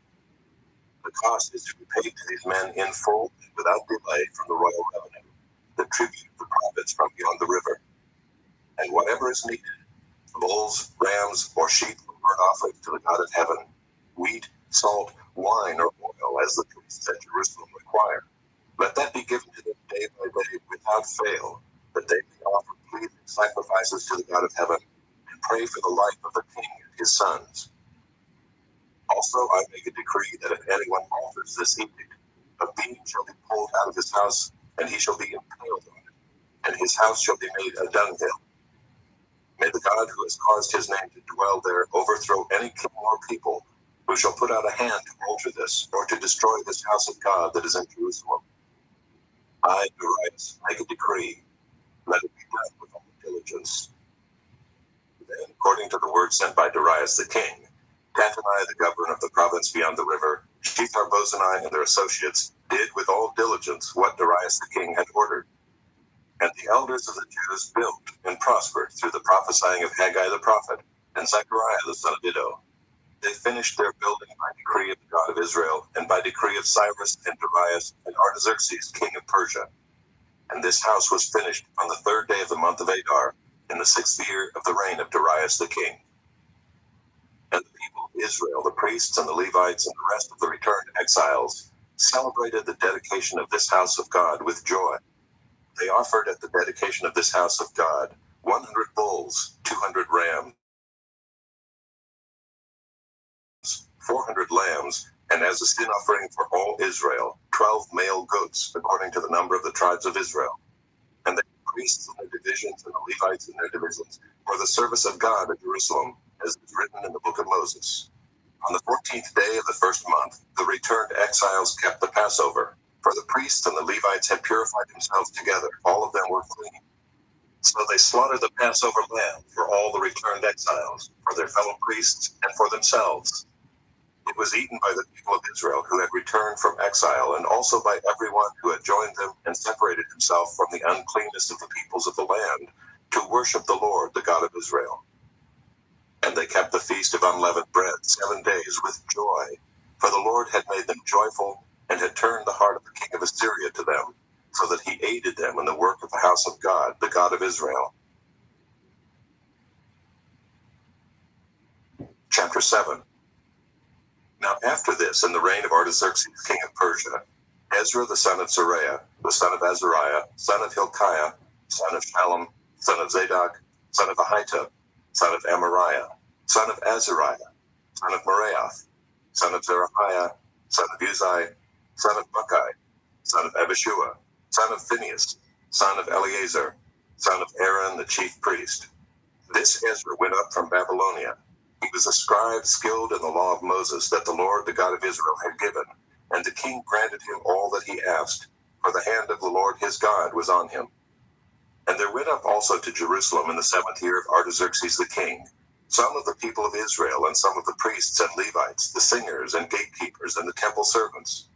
The cost is to be paid to these men in full and without delay from the royal revenue, the tribute of the prophets from beyond the river, and whatever is needed, bulls, rams, or sheep for burnt offerings to the God of heaven, wheat, salt, wine, or oil, as the priests at Jerusalem require. Let that be given to them day by day without fail, that they may offer pleasing sacrifices to the God of heaven and pray for the life of the king and his sons. Also, I make a decree that if anyone alters this edict, a beam shall be pulled out of his house, and he shall be impaled on it, and his house shall be made a dunghill. May the God who has caused his name to dwell there overthrow any king or people who shall put out a hand to alter this, or to destroy this house of God that is in Jerusalem. I, Darius, make a decree. Let it be done with all diligence. Then, according to the word sent by Darius the king, Tattenai, the governor of the province beyond the river, Shethar-bozenai and their associates, did with all diligence what Darius the king had ordered. And the elders of the Jews built and prospered through the prophesying of Haggai the prophet and Zechariah the son of Iddo. They finished their building by decree of the God of Israel, and by decree of Cyrus and Darius and Artaxerxes, king of Persia. And this house was finished on the 3rd day of the month of Adar, in the 6th year of the reign of Darius the king. And the people of Israel, the priests and the Levites and the rest of the returned exiles, celebrated the dedication of this house of God with joy. They offered at the dedication of this house of God 100 bulls, 200 rams, 400 lambs, and as a sin offering for all Israel, 12 male goats, according to the number of the tribes of Israel. And the priests in their divisions and the Levites in their divisions for the service of God at Jerusalem, as is written in the book of Moses. On the 14th day of the first month, the returned exiles kept the Passover, for the priests and the Levites had purified themselves together. All of them were clean. So they slaughtered the Passover lamb for all the returned exiles, for their fellow priests, and for themselves. It was eaten by the people of Israel who had returned from exile, and also by everyone who had joined them and separated himself from the uncleanness of the peoples of the land, to worship the Lord, the God of Israel. And they kept the feast of unleavened bread 7 days with joy, for the Lord had made them joyful, and had turned the heart of the king of Assyria to them, so that he aided them in the work of the house of God, the God of Israel. Chapter 7. Now after this, in the reign of Artaxerxes, king of Persia, Ezra the son of Seraiah, the son of Azariah, son of Hilkiah, son of Shallum, son of Zadok, son of Ahitub, son of Amariah, son of Azariah, son of Meraioth, son of Zerahiah, son of Uzai, son of Buckai, son of Abishua, son of Phinehas, son of Eleazar, son of Aaron the chief priest. This Ezra went up from Babylonia. He was a scribe skilled in the law of Moses that the Lord, the God of Israel, had given, and the king granted him all that he asked, for the hand of the Lord his God was on him. And there went up also to Jerusalem in the 7th year of Artaxerxes the king some of the people of Israel, and some of the priests and Levites, the singers and gatekeepers, and the temple servants.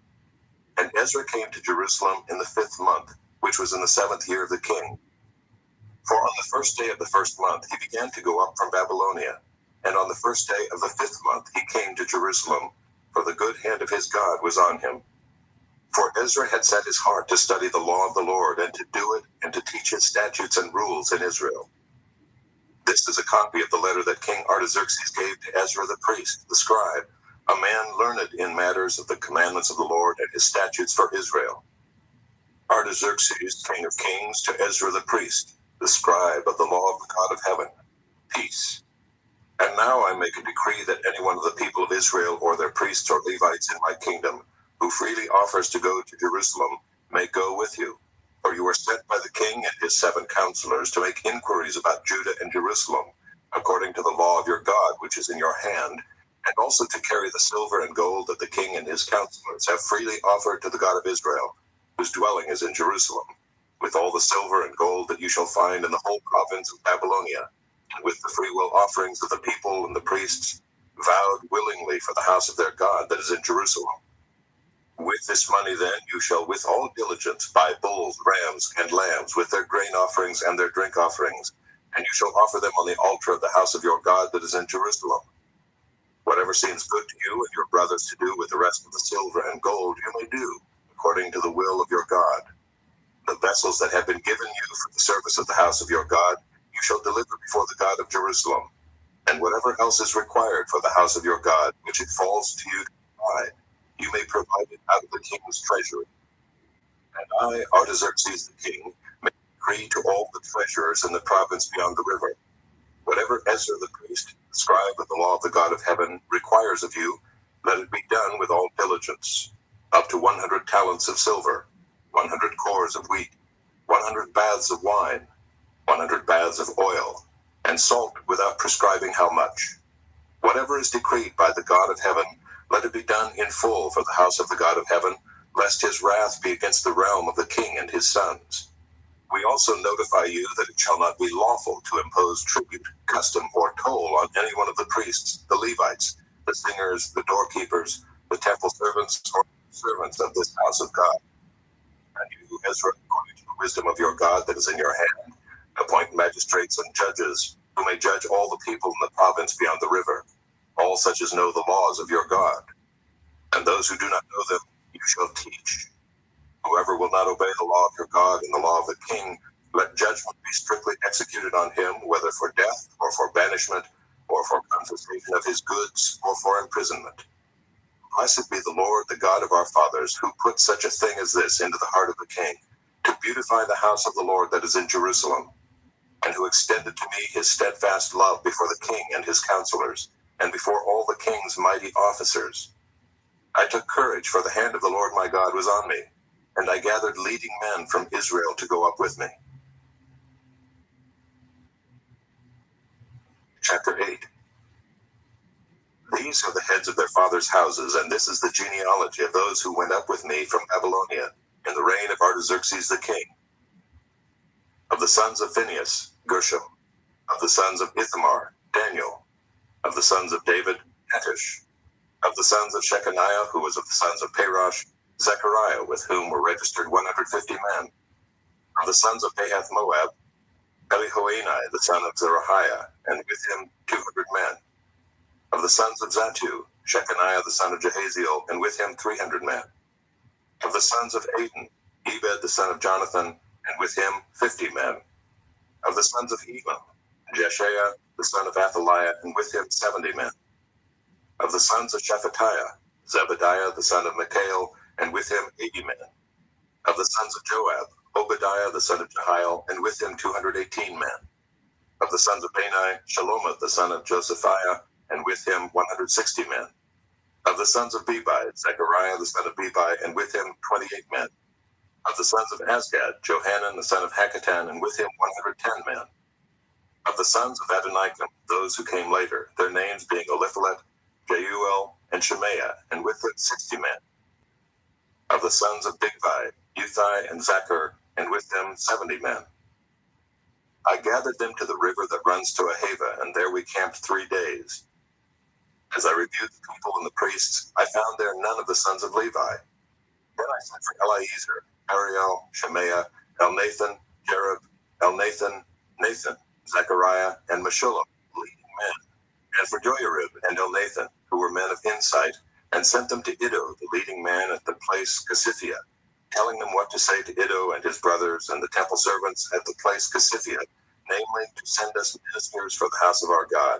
And Ezra came to Jerusalem in the 5th month, which was in the 7th year of the king. For on the first day of the 1st month he began to go up from Babylonia, and on the first day of the 5th month he came to Jerusalem, for the good hand of his God was on him. For Ezra had set his heart to study the law of the Lord, and to do it, and to teach his statutes and rules in Israel. This is a copy of the letter that King Artaxerxes gave to Ezra the priest, the scribe, a man learned in matters of the commandments of the Lord and his statutes for Israel. Artaxerxes, king of kings, to Ezra the priest, the scribe of the law of the God of heaven, peace. And now I make a decree that any one of the people of Israel, or their priests or Levites in my kingdom, who freely offers to go to Jerusalem, may go with you. For you are sent by the king and his 7 counselors to make inquiries about Judah and Jerusalem, according to the law of your God which is in your hand, and also to carry the silver and gold that the king and his counselors have freely offered to the God of Israel, whose dwelling is in Jerusalem, with all the silver and gold that you shall find in the whole province of Babylonia, and with the freewill offerings of the people and the priests, vowed willingly for the house of their God that is in Jerusalem. With this money then you shall with all diligence buy bulls, rams, and lambs, with their grain offerings and their drink offerings, and you shall offer them on the altar of the house of your God that is in Jerusalem. Whatever seems good to you and your brothers to do with the rest of the silver and gold you may do, according to the will of your God. The vessels that have been given you for the service of the house of your God you shall deliver before the God of Jerusalem, and whatever else is required for the house of your God, which it falls to you to provide, you may provide it out of the king's treasury. And I, Artaxerxes the king, may decree to all the treasurers in the province beyond the river. Whatever Ezra the priest, the scribe of the law of the God of heaven, requires of you, let it be done with all diligence. Up to 100 talents of silver, 100 cores of wheat, 100 baths of wine, 100 baths of oil, and salt without prescribing how much. Whatever is decreed by the God of heaven, let it be done in full for the house of the God of heaven, lest his wrath be against the realm of the king and his sons. We also notify you that it shall not be lawful to impose tribute, custom, or toll on any one of the priests, the Levites, the singers, the doorkeepers, the temple servants, or servants of this house of God. And you, Ezra, according to the wisdom of your God that is in your hand, appoint magistrates and judges, who may judge all the people in the province beyond the river, all such as know the laws of your God. And those who do not know them you shall teach. Whoever will not obey the law of your God and the law of the king, let judgment be strictly executed on him, whether for death, or for banishment, or for confiscation of his goods, or for imprisonment. Blessed be the Lord, the God of our fathers, who put such a thing as this into the heart of the king, to beautify the house of the Lord that is in Jerusalem, and who extended to me his steadfast love before the king and his counselors, and before all the king's mighty officers. I took courage, for the hand of the Lord my God was on me, and I gathered leading men from Israel to go up with me. Chapter 8. These are the heads of their fathers' houses, and this is the genealogy of those who went up with me from Babylonia in the reign of Artaxerxes the king. Of the sons of Phinehas, Gershom. Of the sons of Ithamar, Daniel. Of the sons of David, Hattush. Of the sons of Shechaniah, who was of the sons of Parosh, Zechariah, with whom were registered 150 men. Of the sons of Pahath Moab, Elihoenai, the son of Zerahiah, and with him 200 men. Of the sons of Zatu, Shechaniah, the son of Jehaziel, and with him 300 men. Of the sons of Aden, Ebed, the son of Jonathan, and with him 50 men. Of the sons of Elam, Jeshaiah, the son of Athaliah, and with him 70 men. Of the sons of Shephatiah, Zebediah, the son of Michael, and with him 80 men. Of the sons of Joab, Obadiah, the son of Jehiel, and with him 218 men. Of the sons of Bani, Shalomith, the son of Josephiah, and with him 160 men. Of the sons of Bebai, Zechariah, the son of Bebai, and with him 28 men. Of the sons of Asgad, Johanan, the son of Hakatan, and with him 110 men. Of the sons of Adonikam, those who came later, their names being Eliphalet, Jeuel, and Shemaiah, and with them 60 men. Of the sons of Bigvai, Uthai, and Zachar, and with them 70 men. I gathered them to the river that runs to Ahava, and there we camped 3 days. As I reviewed the people and the priests, I found there none of the sons of Levi. Then I sent for Eliezer, Ariel, Shemaiah, Elnathan, Jerub, Elnathan, Nathan, Zechariah, and Meshullam, leading men, and for Joyarib and Elnathan, who were men of insight, and sent them to Iddo, the leading man at the place Casiphia, telling them what to say to Iddo and his brothers and the temple servants at the place Casiphia, namely to send us ministers for the house of our God.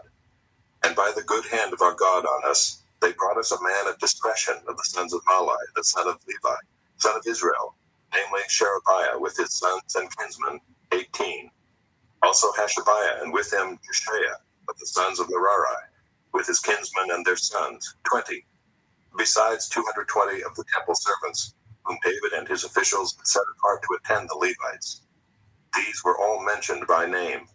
And by the good hand of our God on us, they brought us a man of discretion of the sons of Malai, the son of Levi, son of Israel, namely Sherebiah with his sons and kinsmen, 18. Also Hashabiah, and with him Jeshaiah of the sons of Merari, with his kinsmen and their sons, 20. Besides 220 of the temple servants, whom David and his officials had set apart to attend the Levites. These were all mentioned by name.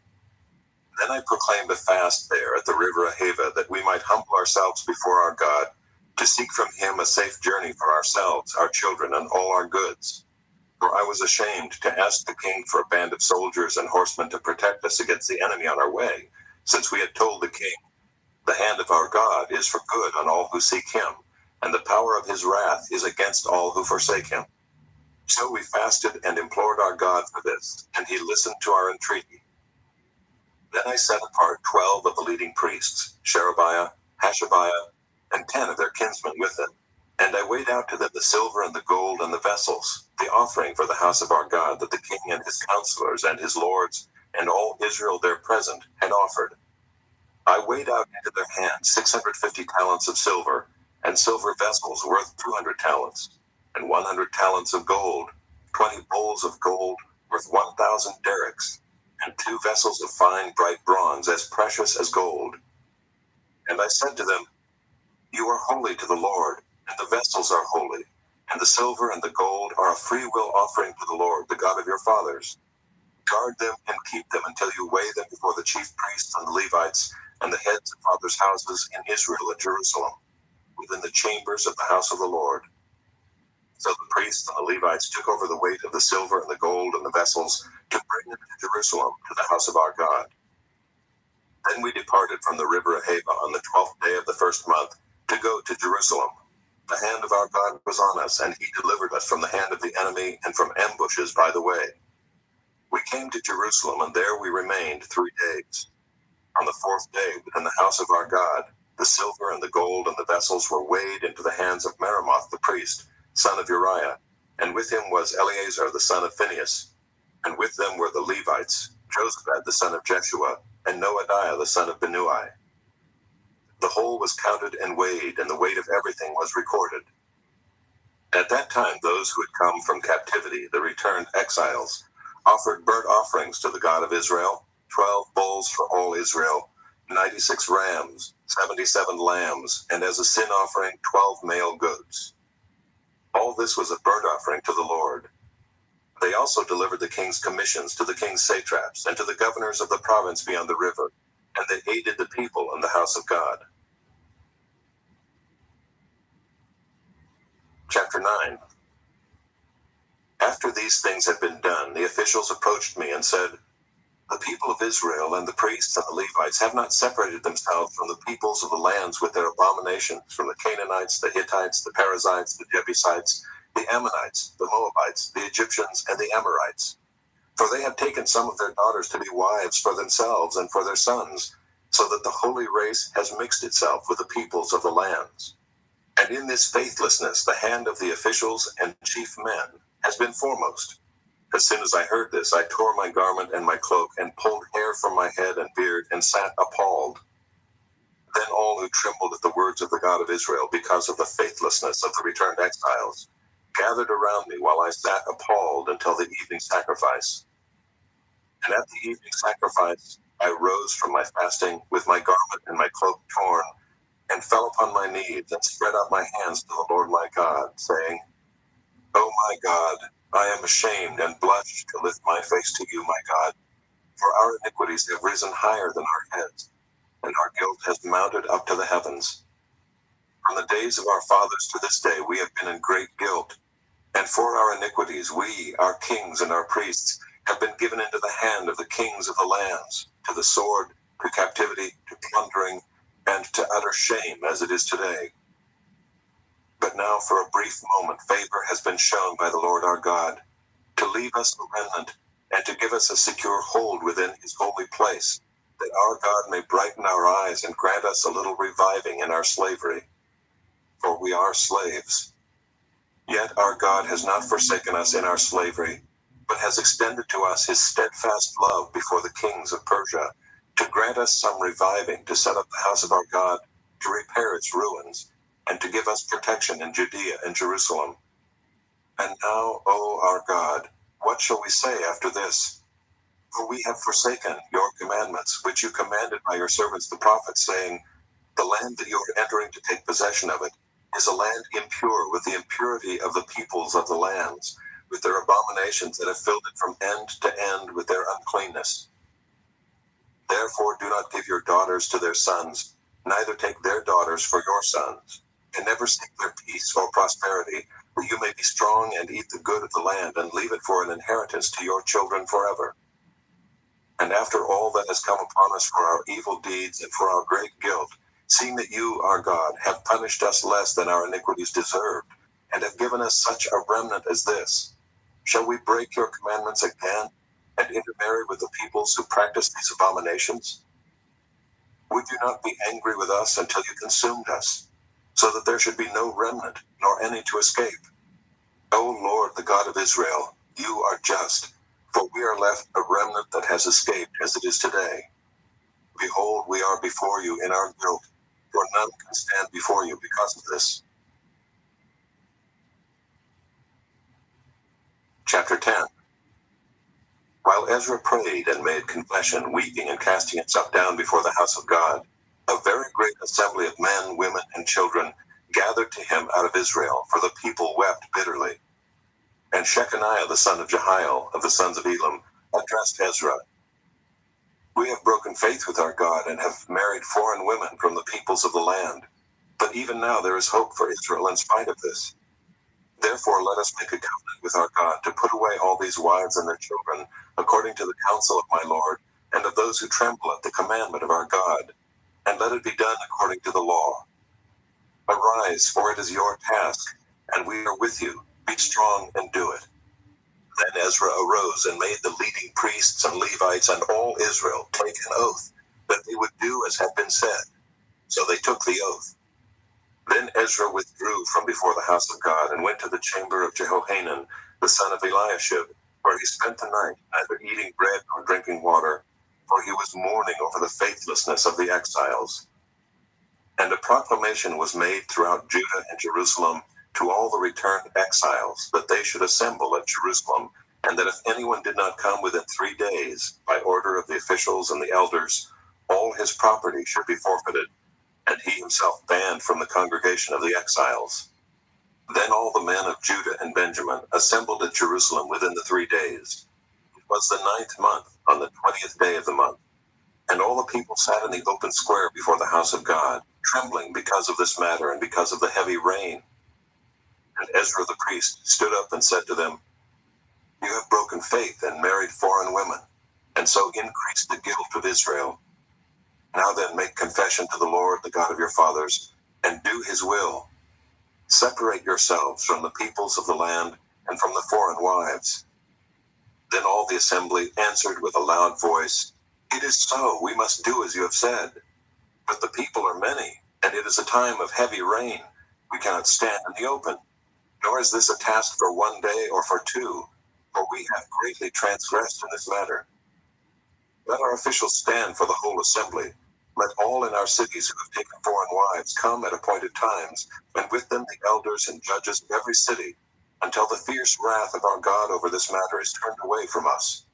Then I proclaimed a fast there at the river Ahava, that we might humble ourselves before our God, to seek from him a safe journey for ourselves, our children, and all our goods. For I was ashamed to ask the king for a band of soldiers and horsemen to protect us against the enemy on our way, since we had told the king, the hand of our God is for good on all who seek him, and the power of his wrath is against all who forsake him. So we fasted and implored our God for this, and he listened to our entreaty. Then I set apart 12 of the leading priests, Sherebiah, Hashabiah, and 10 of their kinsmen with them. And I weighed out to them the silver and the gold and the vessels, the offering for the house of our God that the king and his counselors and his lords, and all Israel there present, had offered. I weighed out into their hands 650 talents of silver, and silver vessels worth 200 talents, and 100 talents of gold, 20 bowls of gold worth 1,000 derricks, and 2 vessels of fine bright bronze as precious as gold. And I said to them, You are holy to the Lord, and the vessels are holy, and the silver and the gold are a free will offering to the Lord, the God of your fathers. Guard them and keep them until you weigh them before the chief priests and the Levites, and the heads of fathers' houses in Israel at Jerusalem, within the chambers of the house of the Lord. So the priests and the Levites took over the weight of the silver and the gold and the vessels to bring them to Jerusalem, to the house of our God. Then we departed from the river Ahava on the 12th day of the first month to go to Jerusalem. The hand of our God was on us, and he delivered us from the hand of the enemy and from ambushes by the way. We came to Jerusalem, and there we remained 3 days. On the 4th day, within the house of our God, the silver and the gold and the vessels were weighed into the hands of Meremoth the priest, son of Uriah, and with him was Eleazar the son of Phinehas, and with them were the Levites, Josabad the son of Jeshua, and Noadiah the son of Binnui. The whole was counted and weighed, and the weight of everything was recorded. At that time those who had come from captivity, the returned exiles, offered burnt offerings to the God of Israel, 12 bulls for all Israel, 96 rams, 77 lambs, and as a sin offering 12 male goats. All this was a burnt offering to the Lord. They also delivered the king's commissions to the king's satraps and to the governors of the province beyond the river, and they aided the people in the house of God. Chapter 9. After these things had been done, the officials approached me and said, The people of Israel and the priests and the Levites have not separated themselves from the peoples of the lands with their abominations, from the Canaanites, the Hittites, the Perizzites, the Jebusites, the Ammonites, the Moabites, the Egyptians, and the Amorites. For they have taken some of their daughters to be wives for themselves and for their sons, so that the holy race has mixed itself with the peoples of the lands. And in this faithlessness the hand of the officials and chief men has been foremost. As soon as I heard this, I tore my garment and my cloak, and pulled hair from my head and beard, and sat appalled. Then all who trembled at the words of the God of Israel, because of the faithlessness of the returned exiles, gathered around me while I sat appalled until the evening sacrifice. And at the evening sacrifice I rose from my fasting with my garment and my cloak torn, and fell upon my knees, and spread out my hands to the Lord my God, saying, O my God, I am ashamed and blush to lift my face to you, my God, for our iniquities have risen higher than our heads, and our guilt has mounted up to the heavens. From the days of our fathers to this day we have been in great guilt, and for our iniquities we, our kings and our priests, have been given into the hand of the kings of the lands, to the sword, to captivity, to plundering, and to utter shame, as it is today. But now for a brief moment favor has been shown by the Lord our God, to leave us a remnant, and to give us a secure hold within his holy place, that our God may brighten our eyes and grant us a little reviving in our slavery. For we are slaves. Yet our God has not forsaken us in our slavery, but has extended to us his steadfast love before the kings of Persia, to grant us some reviving, to set up the house of our God, to repair its ruins, and to give us protection in Judea and Jerusalem. And now, O our God, what shall we say after this? For we have forsaken your commandments, which you commanded by your servants the prophets, saying, the land that you are entering to take possession of it is a land impure with the impurity of the peoples of the lands, with their abominations that have filled it from end to end with their uncleanness. Therefore do not give your daughters to their sons, neither take their daughters for your sons, and never seek their peace or prosperity, that you may be strong and eat the good of the land, and leave it for an inheritance to your children forever. And after all that has come upon us for our evil deeds and for our great guilt, seeing that you, our God, have punished us less than our iniquities deserved, and have given us such a remnant as this, shall we break your commandments again, and intermarry with the peoples who practice these abominations? Would you not be angry with us until you consumed us, so that there should be no remnant, nor any to escape? O Lord, the God of Israel, you are just, for we are left a remnant that has escaped as it is today. Behold, we are before you in our guilt, for none can stand before you because of this. Chapter 10. While Ezra prayed and made confession, weeping and casting himself down before the house of God, a very great assembly of men, women, and children gathered to him out of Israel, for the people wept bitterly. And Shechaniah the son of Jehiel, of the sons of Elam, addressed Ezra. We have broken faith with our God, and have married foreign women from the peoples of the land. But even now there is hope for Israel in spite of this. Therefore let us make a covenant with our God, to put away all these wives and their children, according to the counsel of my Lord, and of those who tremble at the commandment of our God, and let it be done according to the law. Arise, for it is your task, and we are with you. Be strong and do it. Then Ezra arose and made the leading priests and Levites and all Israel take an oath that they would do as had been said. So they took the oath. Then Ezra withdrew from before the house of God, and went to the chamber of Jehohanan, the son of Eliashib, where he spent the night, neither eating bread nor drinking water, for he was mourning over the faithlessness of the exiles. And a proclamation was made throughout Judah and Jerusalem to all the returned exiles, that they should assemble at Jerusalem, and that if anyone did not come within 3 days, by order of the officials and the elders, all his property should be forfeited, and he himself banned from the congregation of the exiles. Then all the men of Judah and Benjamin assembled at Jerusalem within the 3 days. It was the 9th month, on the 20th day of the month. And all the people sat in the open square before the house of God, trembling because of this matter and because of the heavy rain. And Ezra the priest stood up and said to them, You have broken faith and married foreign women, and and so increase the guilt of Israel. Now then, make confession to the Lord, the God of your fathers, and do his will. Separate yourselves from the peoples of the land and from the foreign wives. Then all the assembly answered with a loud voice, It is so, we must do as you have said. But the people are many, and it is a time of heavy rain. We cannot stand in the open. Nor is this a task for 1 day or for 2, for we have greatly transgressed in this matter. Let our officials stand for the whole assembly. Let all in our cities who have taken foreign wives come at appointed times, and with them the elders and judges of every city, until the fierce wrath of our God over this matter is turned away from us.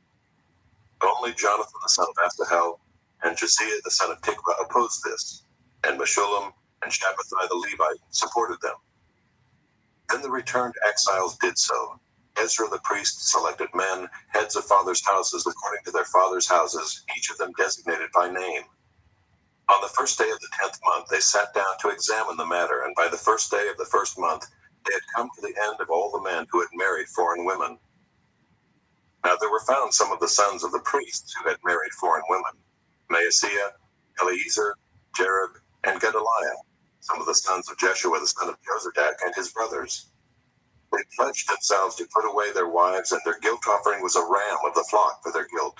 Only Jonathan the son of Asahel and Josiah the son of Tikva opposed this, and Meshullam and Shabbathai the Levite supported them. Then the returned exiles did so. Ezra the priest selected men, heads of fathers' houses according to their fathers' houses, each of them designated by name. On the first day of the 10th month they sat down to examine the matter, and by the first day of the first month they had come to the end of all the men who had married foreign women. Now there were found some of the sons of the priests who had married foreign women: Maaseiah, Eleazar, Jarib, and Gedaliah, some of the sons of Jeshua the son of Jozadak and his brothers. They pledged themselves to put away their wives, and their guilt offering was a ram of the flock for their guilt.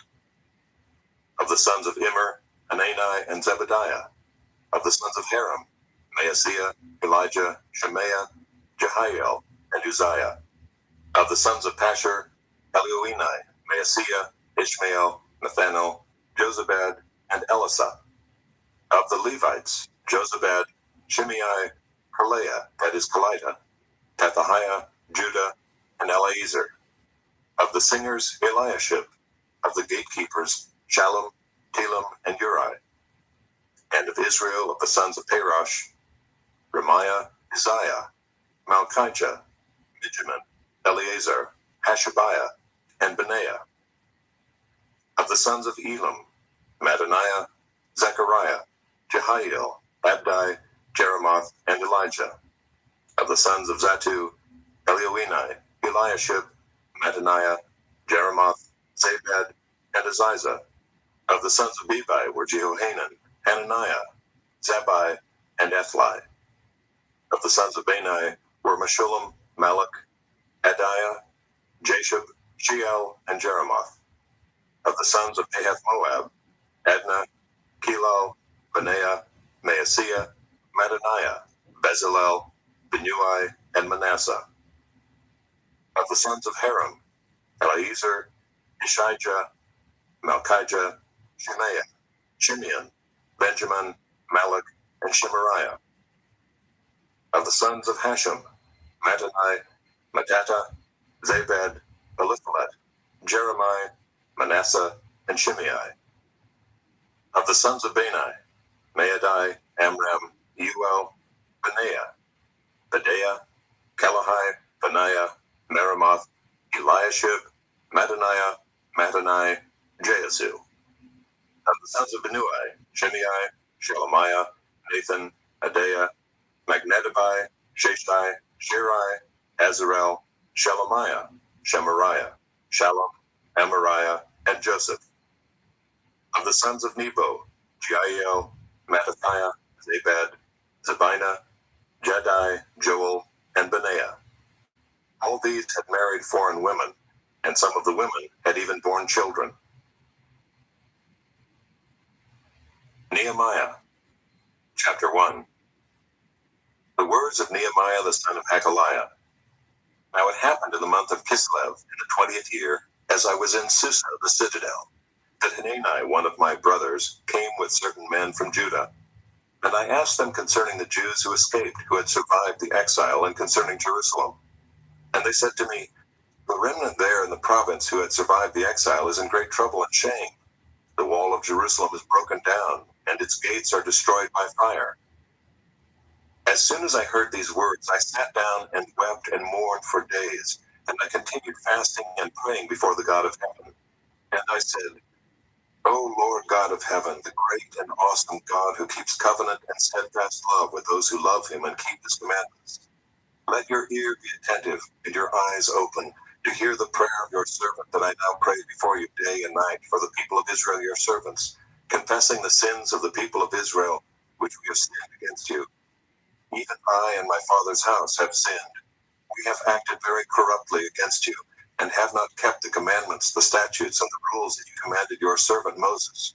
Of the sons of Immer, Hanani, and Zebediah. Of the sons of Haram, Maaseiah, Elijah, Shemaiah, Jehiel, and Uzziah. Of the sons of Pashur, Elioenai, Maaseiah, Ishmael, Nathanael, Jozabad, and Elisah. Of the Levites, Jozabad, Shimei, Perlaiah, that is Kelita, Pethahiah, Judah, and Eleazar. Of the singers, Eliashib. Of the gatekeepers, Shallum, Telem, and Uri. And of Israel, of the sons of Parosh, Remiah, Uzziah, Malchijah, Mijamin, Eleazar, Hashabiah, and Benaiah. Of the sons of Elam, Mattaniah, Zechariah, Jehiel, Abdi, Jeremoth, and Elijah. Of the sons of Zatu, Elioenai, Eliashib, Mattaniah, Jeremoth, Zabad, and Aziza. Of the sons of Bebai were Jehohanan, Hananiah, Zabbai, and Ethli. Of the sons of Bani were Meshullam, Malach, Adiah, Jashub, Sheal, and Jeremoth. Of the sons of Pahath Moab, Adnah, Kelal, Benaiah, Maaseiah, Mattaniah, Bezalel, Benui, and Manasseh. Of the sons of Haram, Eleazar, Ishijah, Malchijah, Shemaiah, Shimeon, Benjamin, Malach, and Shemariah. Of the sons of Hashem, Mattanai, Mattatah, Zabad, Eliphalet, Jeremiah, Manasseh, and Shimei. Of the sons of Bani, Maadai, Amram, Uel, Benaiah, Bedaiah, Kalahai, Benaiah, Meremoth, Eliashib, Mattaniah, Mattanai, Jehazu. Of the sons of Benui, Shimei, Shelemiah, Nathan, Adaiah, Magnedibai, Sheshai, Shirai, Azarel, Shelemiah, Shemariah, Shalom, Amariah, and Joseph. Of the sons of Nebo, Jeiel, Mattathiah, Zabad, Zabina, Jaddai, Joel, and Benaiah. All these had married foreign women, and some of the women had even borne children. Nehemiah, chapter 1. The words of Nehemiah the son of Hakaliah. Now it happened in the month of Kislev, in the 20th year, as I was in Susa, the citadel, that Hanani, one of my brothers, came with certain men from Judah. And I asked them concerning the Jews who escaped, who had survived the exile, and concerning Jerusalem. And they said to me, The remnant there in the province who had survived the exile is in great trouble and shame. The wall of Jerusalem is broken down, and its gates are destroyed by fire. As soon as I heard these words, I sat down and wept and mourned for days, and I continued fasting and praying before the God of heaven. And I said, O Lord God of heaven, the great and awesome God who keeps covenant and steadfast love with those who love him and keep his commandments, let your ear be attentive and your eyes open, to hear the prayer of your servant that I now pray before you day and night for the people of Israel, your servants, confessing the sins of the people of Israel, which we have sinned against you. Even I and my father's house have sinned. We have acted very corruptly against you, and have not kept the commandments, the statutes, and the rules that you commanded your servant Moses.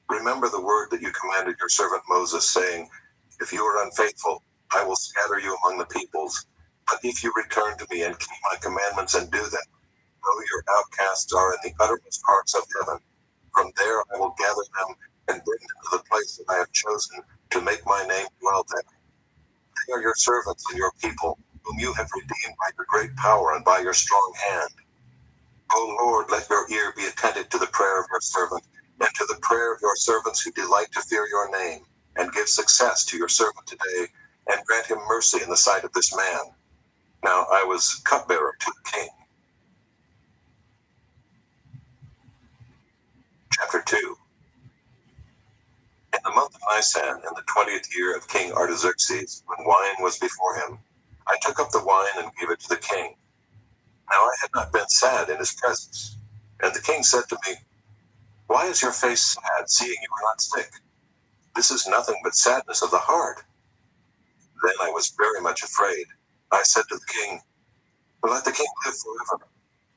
Remember the word that you commanded your servant Moses, saying, if you are unfaithful, I will scatter you among the peoples. But if you return to me and keep my commandments and do them, though your outcasts are in the uttermost parts of heaven, from there I will gather them and bring them to the place that I have chosen to make my name dwell there. They are your servants and your people, whom you have redeemed by your great power and by your strong hand. O Lord, let your ear be attentive to the prayer of your servant, and to the prayer of your servants who delight to fear your name, and give success to your servant today, and grant him mercy in the sight of this man. Now I was cupbearer to the king. Chapter 2. In the month of Nisan, in the 20th year of King Artaxerxes, when wine was before him, I took up the wine and gave it to the king. Now I had not been sad in his presence. And the king said to me, why is your face sad, seeing you are not sick? This is nothing but sadness of the heart. Then I was very much afraid. I said to the king, let the king live forever.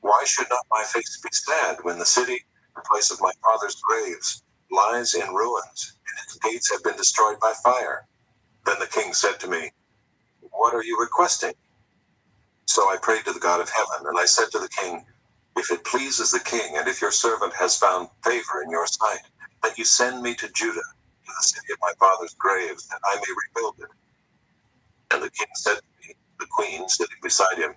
Why should not my face be sad when the city, the place of my father's graves, lies in ruins, and its gates have been destroyed by fire? Then the king said to me, what are you requesting? So I prayed to the God of heaven, and I said to the king, if it pleases the king, and if your servant has found favor in your sight, that you send me to Judah, to the city of my father's graves, that I may rebuild it. And the king said to me, the queen sitting beside him,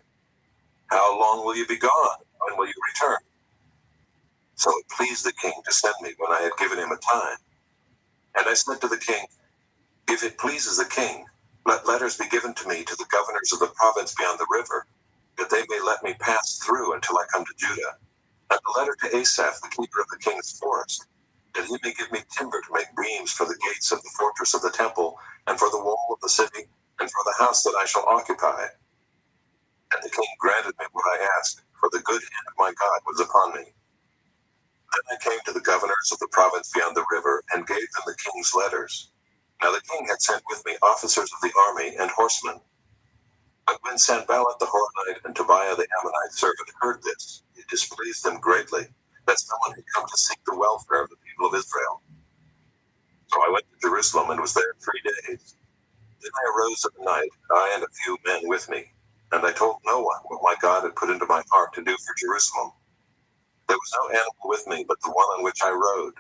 how long will you be gone? When will you return? So it pleased the king to send me when I had given him a time. And I said to the king, if it pleases the king, let letters be given to me to the governors of the province beyond the river, that they may let me pass through until I come to Judah. And a letter to Asaph, the keeper of the king's forest, that he may give me timber to make beams for the gates of the fortress of the temple, and for the wall of the city, and for the house that I shall occupy. And the king granted me what I asked, for the good hand of my God was upon me. Then I came to the governors of the province beyond the river, and gave them the king's letters. Now the king had sent with me officers of the army and horsemen. But when Sanballat the Horonite and Tobiah the Ammonite servant heard this, it displeased them greatly, that someone had come to seek the welfare of the people of Israel. So I went to Jerusalem and was there 3 days. Then I arose at night, I and a few men with me, and I told no one what my God had put into my heart to do for Jerusalem. There was no animal with me but the one on which I rode.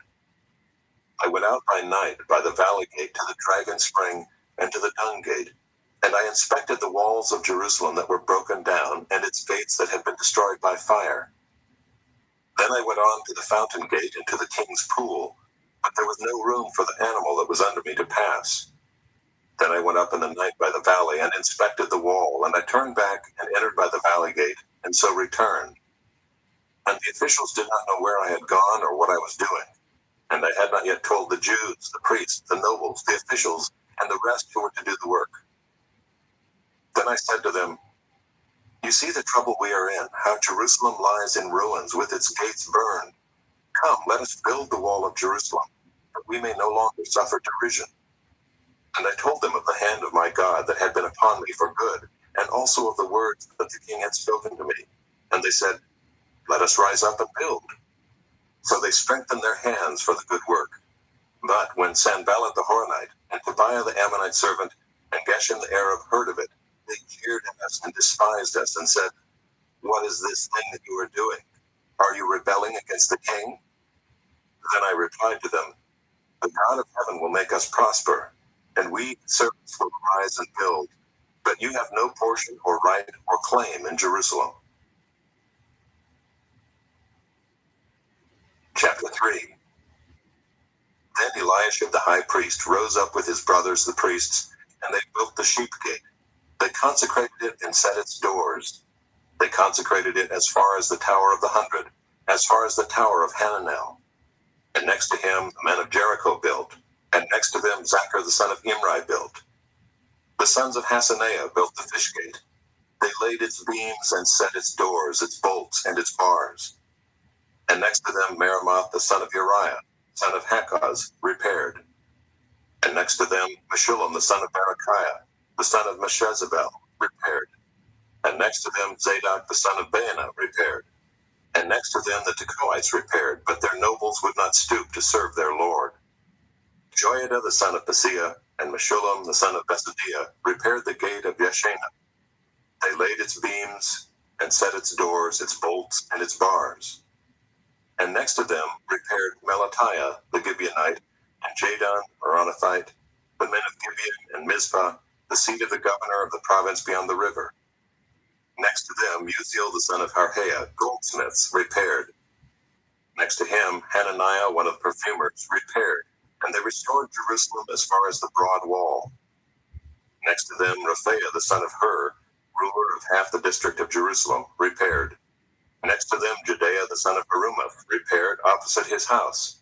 I went out by night by the valley gate to the dragon spring and to the dung gate, and I inspected the walls of Jerusalem that were broken down, and its gates that had been destroyed by fire. Then I went on to the fountain gate and to the king's pool, but there was no room for the animal that was under me to pass. Then I went up in the night by the valley and inspected the wall, and I turned back and entered by the valley gate, and so returned. And the officials did not know where I had gone or what I was doing. And I had not yet told the Jews, the priests, the nobles, the officials, and the rest who were to do the work. Then I said to them, you see the trouble we are in, how Jerusalem lies in ruins with its gates burned. Come, let us build the wall of Jerusalem, that we may no longer suffer derision. And I told them of the hand of my God that had been upon me for good, and also of the words that the king had spoken to me. And they said, let us rise up and build. So they strengthened their hands for the good work. But when Sanballat the Horonite, and Tobiah the Ammonite servant, and Geshem the Arab heard of it, they jeered at us and despised us and said, what is this thing that you are doing? Are you rebelling against the king? Then I replied to them, the God of heaven will make us prosper, and we servants will rise and build, but you have no portion or right or claim in Jerusalem. Chapter 3. Then Eliashib the high priest rose up with his brothers the priests, and they built the sheep gate. They consecrated it and set its doors. They consecrated it as far as the Tower of the 100, as far as the Tower of Hananel. And next to him the men of Jericho built, and next to them Zachar the son of Imri built. The sons of Hasaneah built the fish gate. They laid its beams and set its doors, its bolts, and its bars. And next to them Meremoth the son of Uriah, son of Hakaz, repaired. And next to them Meshullam the son of Berechiah, the son of Meshezabel, repaired. And next to them Zadok the son of Baana repaired. And next to them the Tekoites repaired, but their nobles would not stoop to serve their lord. Joiada the son of Paseah and Meshullam the son of Besadiah repaired the gate of Yeshana. They laid its beams and set its doors, its bolts, and its bars. And next to them repaired Melatiah the Gibeonite and Jadon the Meronothite, the men of Gibeon and Mizpah, the seat of the governor of the province beyond the river. Next to them Uziel the son of Harhaiah, goldsmiths, repaired. Next to him Hananiah, one of the perfumers, repaired, and they restored Jerusalem as far as the broad wall. Next to them Raphaiah the son of Hur, ruler of half the district of Jerusalem, repaired. Next to them Judea the son of Harumaph repaired opposite his house.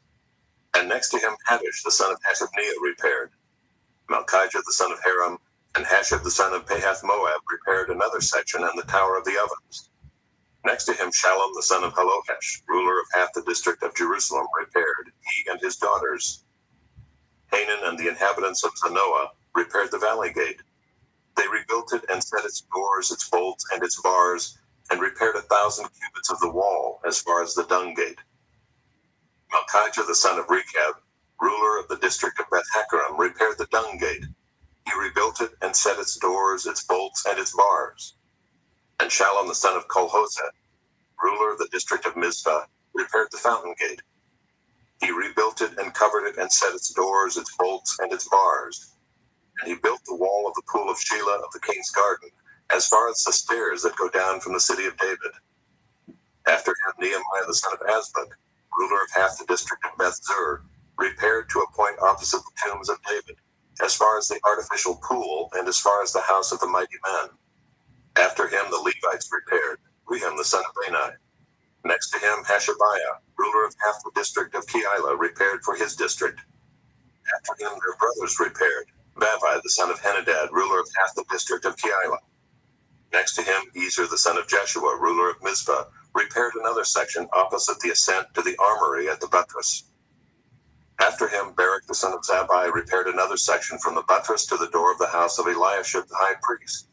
And next to him Haddish the son of Hashabniah repaired. Malchijah the son of Haram and Hashab the son of Pahath Moab repaired another section and the Tower of the Ovens. Next to him Shallum the son of Halohesh, ruler of half the district of Jerusalem, repaired, he and his daughters. Hanan and the inhabitants of Zanoah repaired the valley gate. They rebuilt it and set its doors, its bolts, and its bars, and repaired 1,000 cubits of the wall as far as the dung gate. Malchijah the son of Rechab, ruler of the district of Beth-Haccherem, repaired the dung gate. He rebuilt it and set its doors, its bolts, and its bars. And Shallum the son of Colhozeh, ruler of the district of Mizpah, repaired the fountain gate. He rebuilt it and covered it and set its doors, its bolts, and its bars. And he built the wall of the pool of Shelah of the king's garden, as far as the stairs that go down from the city of David. After him Nehemiah the son of Azbuk, ruler of half the district of Beth-zur, repaired to a point opposite the tombs of David, as far as the artificial pool and as far as the house of the mighty men. After him the Levites repaired, Rehum the son of Bani. Next to him Hashabiah, ruler of half the district of Keilah, repaired for his district. After him their brothers repaired, Bavai the son of Henadad, ruler of half the district of Keilah. Next to him Ezer the son of Jeshua, ruler of Mizpah, repaired another section opposite the ascent to the armory at the buttress. After him Barak the son of Zabbai repaired another section from the buttress to the door of the house of Eliashib the high priest.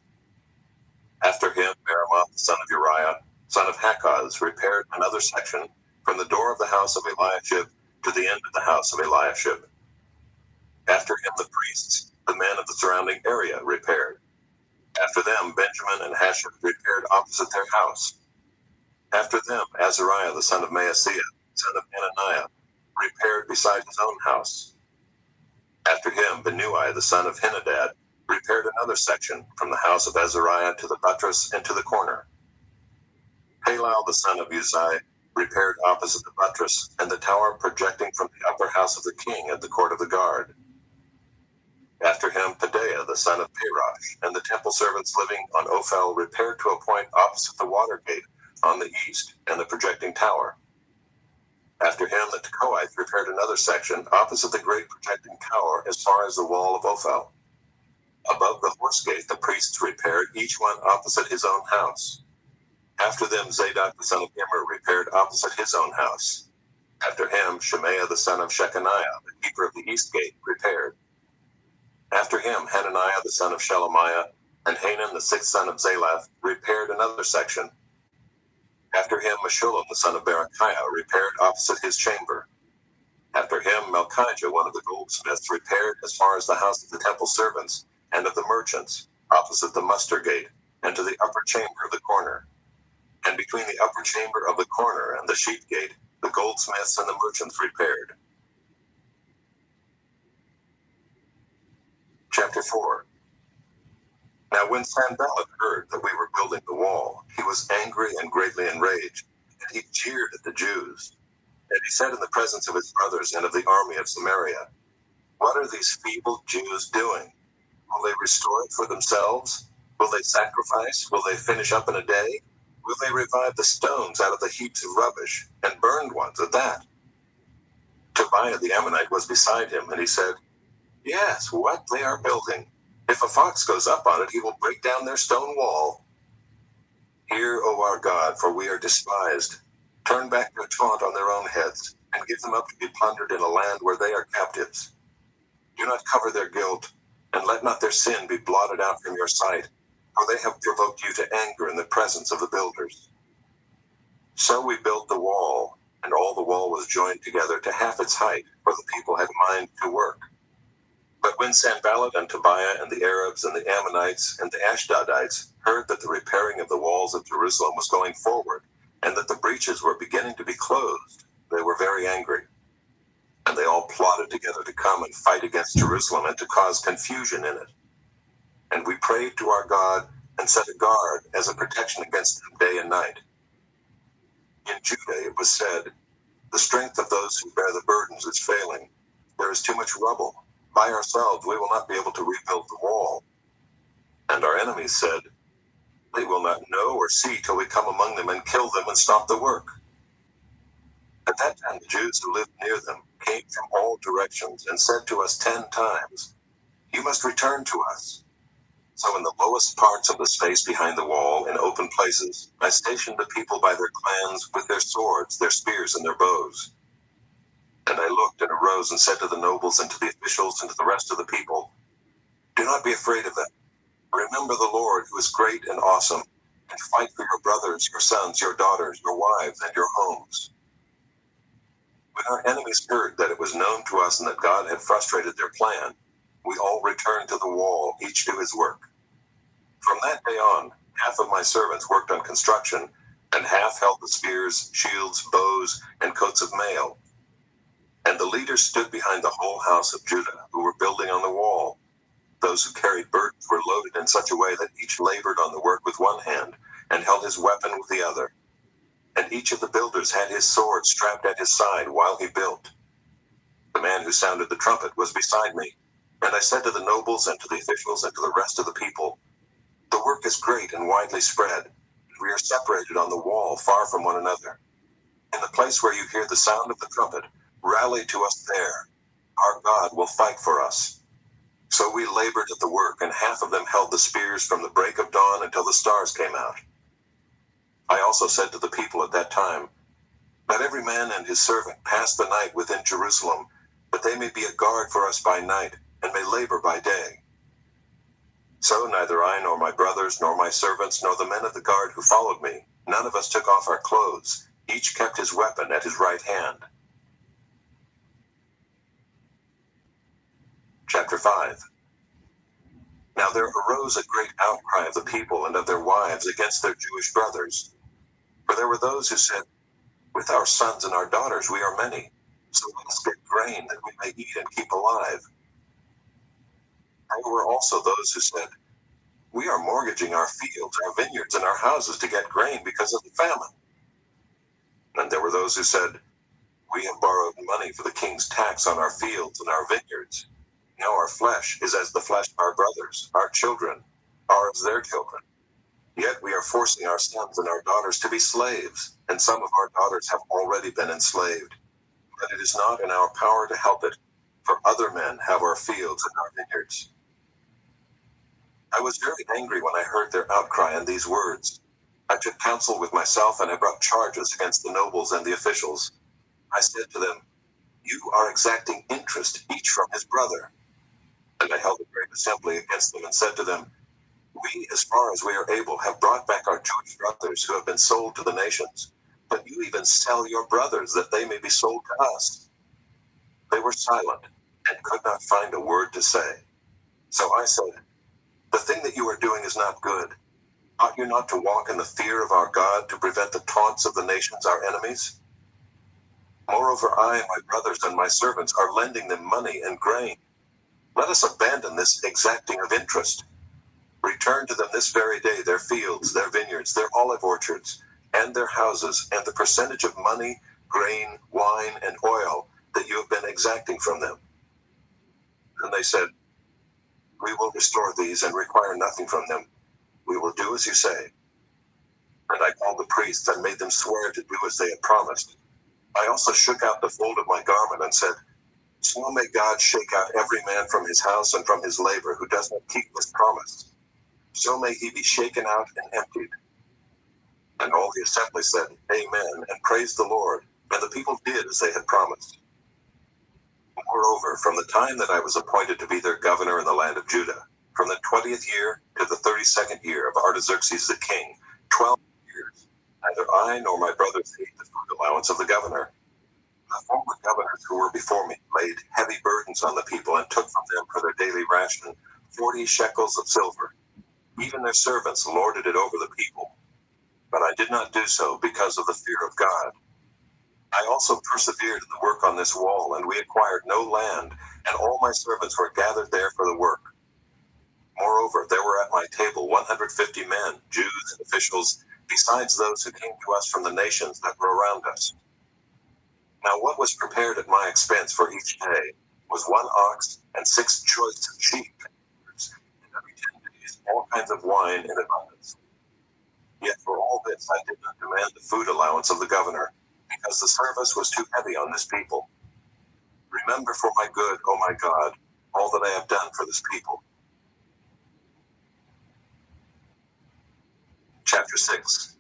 After him Meremoth the son of Uriah, son of Hakaz, repaired another section from the door of the house of Eliashib to the end of the house of Eliashib. After him the priests, the men of the surrounding area, repaired. After them Benjamin and Hashab repaired opposite their house. After them Azariah the son of Maaseiah, son of Ananiah, repaired beside his own house. After him Benui the son of Henadad repaired another section from the house of Azariah to the buttress and to the corner. Halal the son of Uzai repaired opposite the buttress and the tower projecting from the upper house of the king at the court of the guard. After him Pedaiah the son of Parosh and the temple servants living on Ophel repaired to a point opposite the water gate on the east and the projecting tower. After him the Tekoites repaired another section opposite the great projecting tower as far as the wall of Ophel. Above the horse gate the priests repaired, each one opposite his own house. After them Zadok the son of Immer repaired opposite his own house. After him Shemaiah the son of Shechaniah, the keeper of the east gate, repaired. After him Hananiah the son of Shelemiah and Hanan the sixth son of Zalaph repaired another section. After him Meshullam the son of Berechiah repaired opposite his chamber. After him Malchijah one of the goldsmiths repaired as far as the house of the temple servants and of the merchants, opposite the muster gate, and to the upper chamber of the corner. And between the upper chamber of the corner and the sheep gate, the goldsmiths and the merchants repaired. Chapter 4. Now when Sanballat heard that we were building the wall, he was angry and greatly enraged, and he jeered at the Jews. And he said in the presence of his brothers and of the army of Samaria, "What are these feeble Jews doing? Will they restore it for themselves? Will they sacrifice? Will they finish up in a day? Will they revive the stones out of the heaps of rubbish, and burned ones at that?" Tobiah the Ammonite was beside him, and he said, "Yes, what they are building. If a fox goes up on it, he will break down their stone wall." our God, for we are despised. Turn back their taunt on their own heads, and give them up to be plundered in a land where they are captives. Do not cover their guilt, and let not their sin be blotted out from your sight, for they have provoked you to anger in the presence of the builders. So we built the wall, and all the wall was joined together to half its height, for the people had mind to work. But when Sanballat and Tobiah and the Arabs and the Ammonites and the Ashdodites heard that the repairing of the walls of Jerusalem was going forward, and that the breaches were beginning to be closed, they were very angry. And they all plotted together to come and fight against Jerusalem and to cause confusion in it. And we prayed to our God and set a guard as a protection against them day and night. In Judah it was said, the strength of those who bear the burdens is failing. There is too much rubble. By ourselves we will not be able to rebuild the wall. And our enemies said, they will not know or see till we come among them and kill them and stop the work. At that time the Jews who lived near them came from all directions and said to us 10 times, you must return to us. So in the lowest parts of the space behind the wall, in open places, I stationed the people by their clans with their swords, their spears, and their bows. And I looked and arose and said to the nobles and to the officials and to the rest of the people, do not be afraid of them. Remember the Lord, who is great and awesome, and fight for your brothers, your sons, your daughters, your wives, and your homes. When our enemies heard that it was known to us and that God had frustrated their plan, we all returned to the wall, each to his work. From that day on, half of my servants worked on construction, and half held the spears, shields, bows, and coats of mail. And the leaders stood behind the whole house of Judah, who were building on the wall. Those who carried burdens were loaded in such a way that each labored on the work with one hand, and held his weapon with the other. And each of the builders had his sword strapped at his side while he built. The man who sounded the trumpet was beside me, and I said to the nobles and to the officials and to the rest of the people, the work is great and widely spread, and we are separated on the wall far from one another. In the place where you hear the sound of the trumpet, rally to us there. Our God will fight for us. So we labored at the work, and half of them held the spears from the break of dawn until the stars came out. I also said to the people at that time, let every man and his servant pass the night within Jerusalem, that they may be a guard for us by night, and may labor by day. So neither I nor my brothers nor my servants nor the men of the guard who followed me, none of us took off our clothes. Each kept his weapon at his right hand. Chapter 5. Now there arose a great outcry of the people and of their wives against their Jewish brothers. For there were those who said, with our sons and our daughters we are many, so let us get grain that we may eat and keep alive. There were also those who said, we are mortgaging our fields, our vineyards, and our houses to get grain because of the famine. And there were those who said, we have borrowed money for the king's tax on our fields and our vineyards. Now our flesh is as the flesh of our brothers, our children are as their children. Yet we are forcing our sons and our daughters to be slaves, and some of our daughters have already been enslaved. But it is not in our power to help it, for other men have our fields and our vineyards. I was very angry when I heard their outcry and these words. I took counsel with myself, and I brought charges against the nobles and the officials. I said to them, you are exacting interest each from his brother. And I held a great assembly against them and said to them, we, as far as we are able, have brought back our Jewish brothers who have been sold to the nations, but you even sell your brothers that they may be sold to us. They were silent and could not find a word to say. So I said, the thing that you are doing is not good. Ought you not to walk in the fear of our God to prevent the taunts of the nations, our enemies? Moreover, I and my brothers and my servants are lending them money and grain. Let us abandon this exacting of interest. Return to them this very day their fields, their vineyards, their olive orchards, and their houses, and the percentage of money, grain, wine, and oil that you have been exacting from them. And they said, we will restore these and require nothing from them. We will do as you say. And I called the priests and made them swear to do as they had promised. I also shook out the fold of my garment and said, so may God shake out every man from his house and from his labor who does not keep his promise. So may he be shaken out and emptied. And all the assembly said, Amen, and praised the Lord, and the people did as they had promised. Moreover, from the time that I was appointed to be their governor in the land of Judah, from the 20th year to the 32nd year of Artaxerxes the king, 12 years, neither I nor my brothers ate the food allowance of the governor. The former governors who were before me laid heavy burdens on the people and took from them for their daily ration 40 shekels of silver. Even their servants lorded it over the people. But I did not do so because of the fear of God. I also persevered in the work on this wall, and we acquired no land, and all my servants were gathered there for the work. Moreover, there were at my table 150 men, Jews and officials, besides those who came to us from the nations that were around us. Now what was prepared at my expense for each day was 1 ox and 6 choice sheep, and every 10 days all kinds of wine in abundance. Yet for all this I did not demand the food allowance of the governor, because the service was too heavy on this people. Remember for my good, O my God, all that I have done for this people. Chapter 6.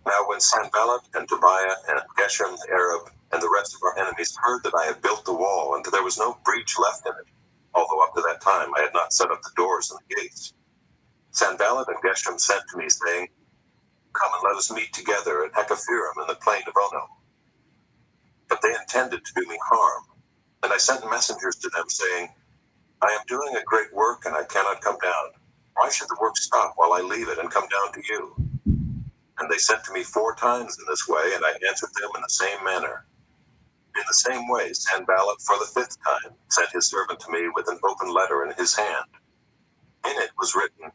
Now when Sanballat and Tobiah and Geshem the Arab and the rest of our enemies heard that I had built the wall and that there was no breach left in it, although up to that time I had not set up the doors and the gates, Sanballat and Geshem sent to me, saying, Come and let us meet together at Hekaphirim in the plain of Ono. But they intended to do me harm, and I sent messengers to them, saying, I am doing a great work, and I cannot come down. Why should the work stop while I leave it and come down to you? And they sent to me 4 times in this way, and I answered them in the same manner. In the same way, Sanballat, for the 5th time, sent his servant to me with an open letter in his hand. In it was written,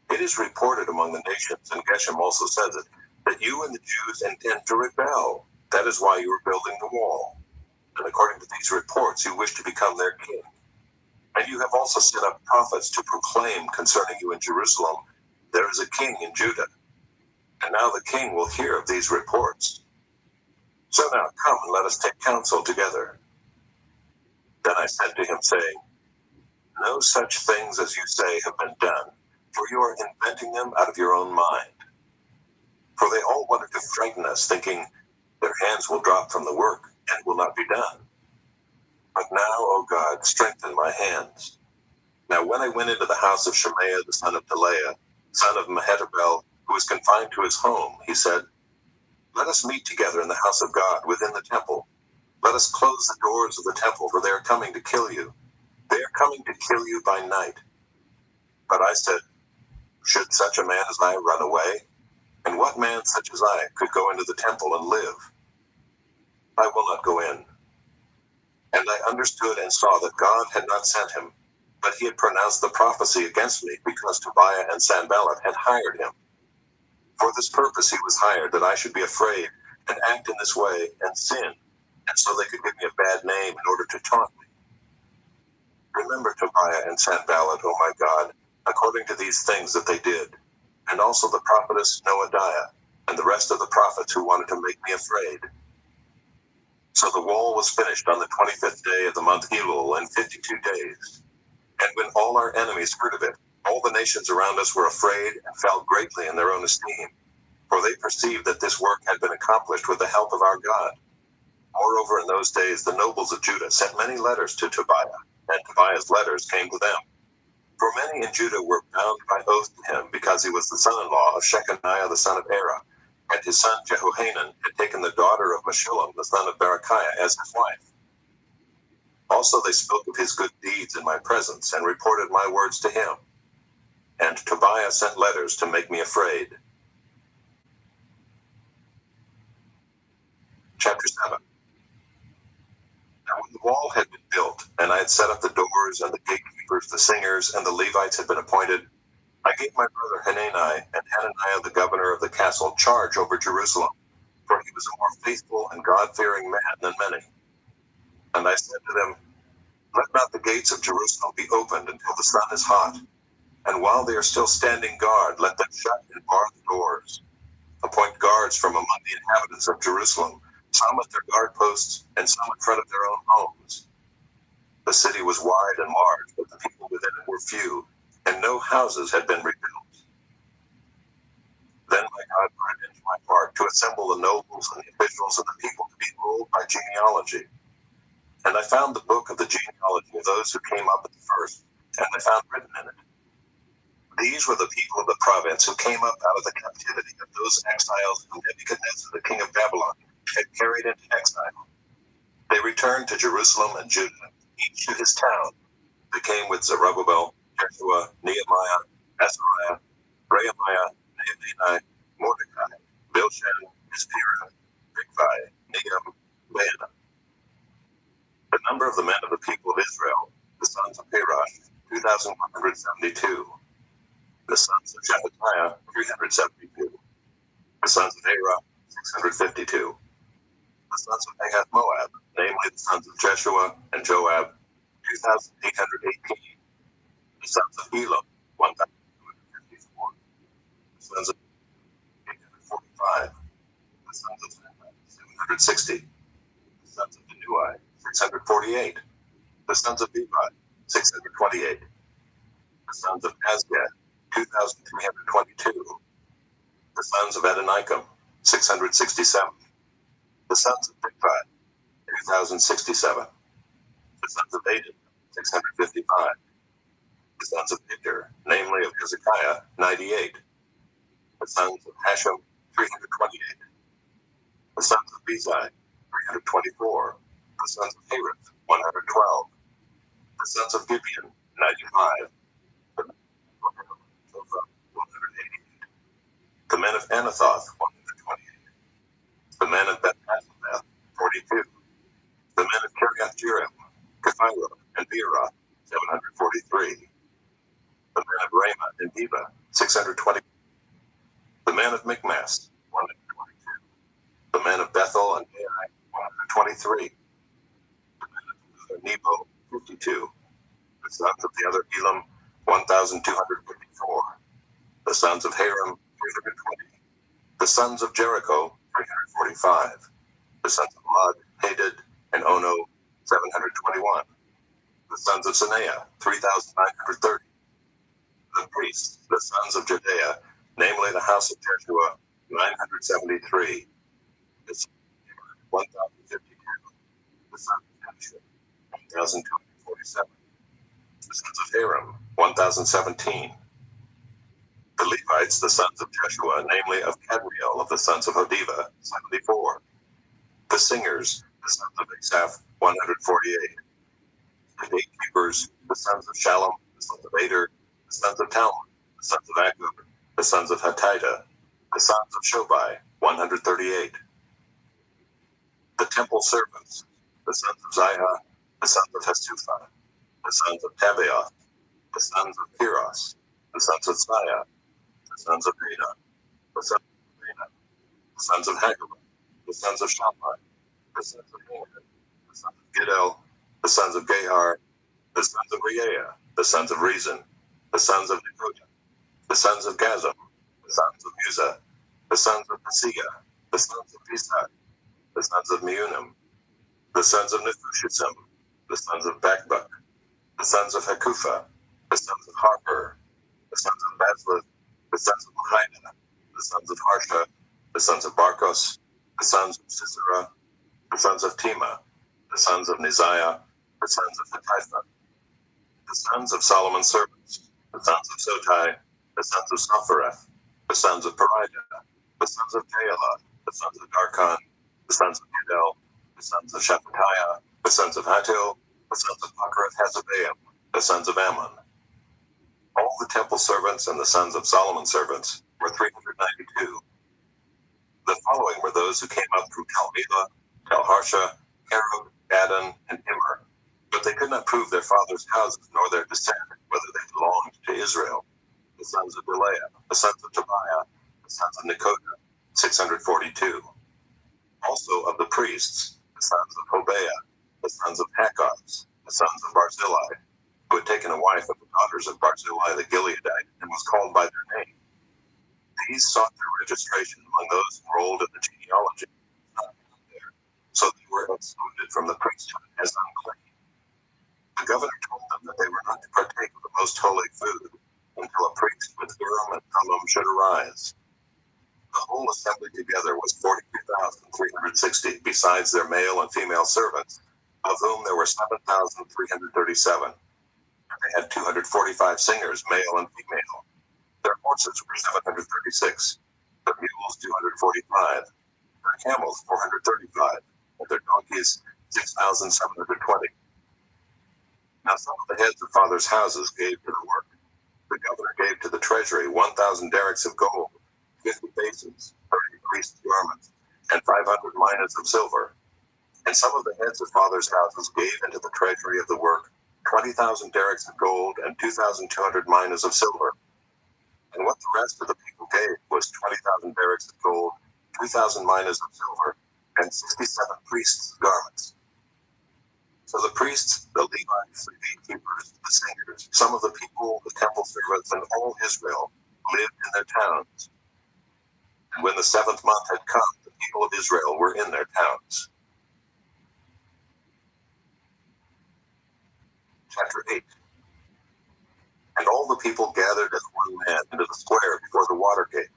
It is reported among the nations, and Geshem also says it, that you and the Jews intend to rebel. That is why you are building the wall. And according to these reports, you wish to become their king. And you have also set up prophets to proclaim concerning you in Jerusalem, There is a king in Judah. And now the king will hear of these reports. So now come and let us take counsel together. Then I said to him, saying, No such things as you say have been done, for you are inventing them out of your own mind. For they all wanted to frighten us, thinking, Their hands will drop from the work, and will not be done. But now, O God, strengthen my hands. Now when I went into the house of Shemaiah the son of Delaiah, son of Mehetabel, who was confined to his home, he said, Let us meet together in the house of God within the temple. Let us close the doors of the temple, for they are coming to kill you. They are coming to kill you by night. But I said, Should such a man as I run away? And what man such as I could go into the temple and live? I will not go in. And I understood and saw that God had not sent him, but he had pronounced the prophecy against me, because Tobiah and Sanballat had hired him. For this purpose he was hired, that I should be afraid, and act in this way, and sin, and so they could give me a bad name in order to taunt me. Remember Tobiah and Sanballat, O my God, according to these things that they did, and also the prophetess Noadiah, and the rest of the prophets who wanted to make me afraid. So the wall was finished on the 25th day of the month Elul in 52 days. And when all our enemies heard of it, all the nations around us were afraid and fell greatly in their own esteem, for they perceived that this work had been accomplished with the help of our God. Moreover, in those days the nobles of Judah sent many letters to Tobiah, and Tobiah's letters came to them. For many in Judah were bound by oath to him, because he was the son-in-law of Shechaniah the son of Era, and his son Jehohanan had taken the daughter of Meshullam the son of Berechiah as his wife. Also they spoke of his good deeds in my presence, and reported my words to him. And Tobiah sent letters to make me afraid. Chapter 7. Now when the wall had been built, and I had set up the doors, and the gatekeepers, the singers, and the Levites had been appointed, I gave my brother Hanani and Hananiah the governor of the castle charge over Jerusalem, for he was a more faithful and God-fearing man than many. And I said to them, Let not the gates of Jerusalem be opened until the sun is hot, and while they are still standing guard, let them shut and bar the doors. Appoint guards from among the inhabitants of Jerusalem, some at their guard posts, and some in front of their own homes. The city was wide and large, but the people within it were few, and no houses had been rebuilt. Then my God put it into my heart to assemble the nobles and the officials of the people to be ruled by genealogy. And I found the book of the genealogy of those who came up at the first, and I found written in it, these were the people of the province who came up out of the captivity of those exiles whom Nebuchadnezzar, the king of Babylon, had carried into exile. They returned to Jerusalem and Judah, each to his town. They came with Zerubbabel, Jeshua, Nehemiah, Azariah, Rehemiah, Nehemiah, Mordecai, Bilshan, Ispira, Bigvai, Nehum, Baana. The number of the men of the people of Israel, the sons of Parash, 2,172. The sons of Shephatiah, 372. The sons of Arah, 652. The sons of Pahath Moab, namely the sons of Jeshua and Joab, 2,818. The sons of Elam, 1,254. The sons of 845. The sons of Zethai, 760. The sons of Benuai, 648. The sons of Bebai, 628. The sons of Azgad, 2,322. The sons of Adonikam, 667. The sons of Bigvai, 2,067. The sons of Adin, 655. The sons of Peter, namely of Hezekiah, 98. The sons of Hashem, 328. The sons of Bezai, 324. The sons of Harith, 112. The sons of Gibeon, 95. The men of 188. The men of Anathoth, 128. The men of Beth-Azimeth, 42. The men of Kiriath-Jearim, Kephirah, and Beeroth, 743. The men of Ramah and Geba, 620. The men of Michmas, 122. The men of Bethel and Ai, 123. The men of Nebo, 52. The sons of the other Elam, 1,254. The sons of Haram, 320. The sons of Jericho, 345. The sons of Lod, Hadid, and Ono, 721. The sons of Sanaiah, 3,930. The priests, the sons of Judea, namely the house of Jeshua, 973. The sons of 1,052. The sons of Abishua, 1,247. The sons of Haram, 1,017. The Levites, the sons of Jeshua, namely of Kadmiel of the sons of Hodiva, 74. The singers, the sons of Asaph, 148. The gatekeepers, the sons of Shallum, the sons of Ader, the sons of Talmud, the sons of Akub, the sons of Hatita, the sons of Shobai, 138. The temple servants, the sons of Ziha, the sons of Hestupha, the sons of Tabaoth, the sons of Piros, the sons of Zaya, the sons of Beda, the sons of Beda, the sons of Hagabah, the sons of Shammai, the sons of Hanan, the sons of Giddel, the sons of Gehar, the sons of Reaiah, the sons of Rezin, the sons of Nekoda, the sons of Gazam, the sons of Uzzah, the sons of Paseah, the sons of Pisah, the sons of Meunim, the sons of Nephushizim, the sons of Bakbuk, the sons of Hakupha, the sons of Harper, the sons of Bazlith, the sons of Lahaina, the sons of Harsha, the sons of Barkos, the sons of Sisera, the sons of Tema, the sons of Neziah, the sons of Hatipha, the sons of Solomon's servants, the sons of Sotai, the sons of Sophereth, the sons of Peridah, the sons of Jaela, the sons of Darkon, the sons of Gidel, the sons of Shephatiah, the sons of Hatil, the sons of Pakarath-Hazabaim, the sons of Ammon. All the temple servants and the sons of Solomon's servants were 392. The following were those who came up from Tel-Melah, Tel-Harsha, Kerub, Adon, and Immer, but they could not prove their fathers' houses nor their descent, whether they belonged to Israel. The sons of Delaiah, the sons of Tobiah, the sons of Nekoda, 642. Also of the priests, the sons of Hobaiah, the sons of Hakkoz, the sons of Barzillai, who had taken a wife of the daughters of Barzillai the Gileadite and was called by their name. These sought their registration among those enrolled in the genealogy, so they were excluded from the priesthood as unclean. The governor told them that they were not to partake of the most holy food until a priest with Urim and Thummim should arise. The whole assembly together was 42,360, besides their male and female servants, of whom there were 7,337. They had 245 singers, male and female. Their horses were 736, their mules 245, their camels 435, and their donkeys 6,720. Now some of the heads of fathers' houses gave to the work. The governor gave to the treasury 1,000 derricks of gold, 50 basins, 30 priests' garments, and 500 minas of silver. And some of the heads of fathers' houses gave into the treasury of the work 20,000 derricks of gold and 2,200 minas of silver. And what the rest of the people gave was 20,000 derricks of gold, 2,000 minas of silver, and 67 priests' garments. So the priests, the Levites, the gatekeepers, the singers, some of the people, the temple servants, and all Israel lived in their towns. And when the 7th month had come, the people of Israel were in their towns. Chapter 8. And all the people gathered as one man into the square before the water gate.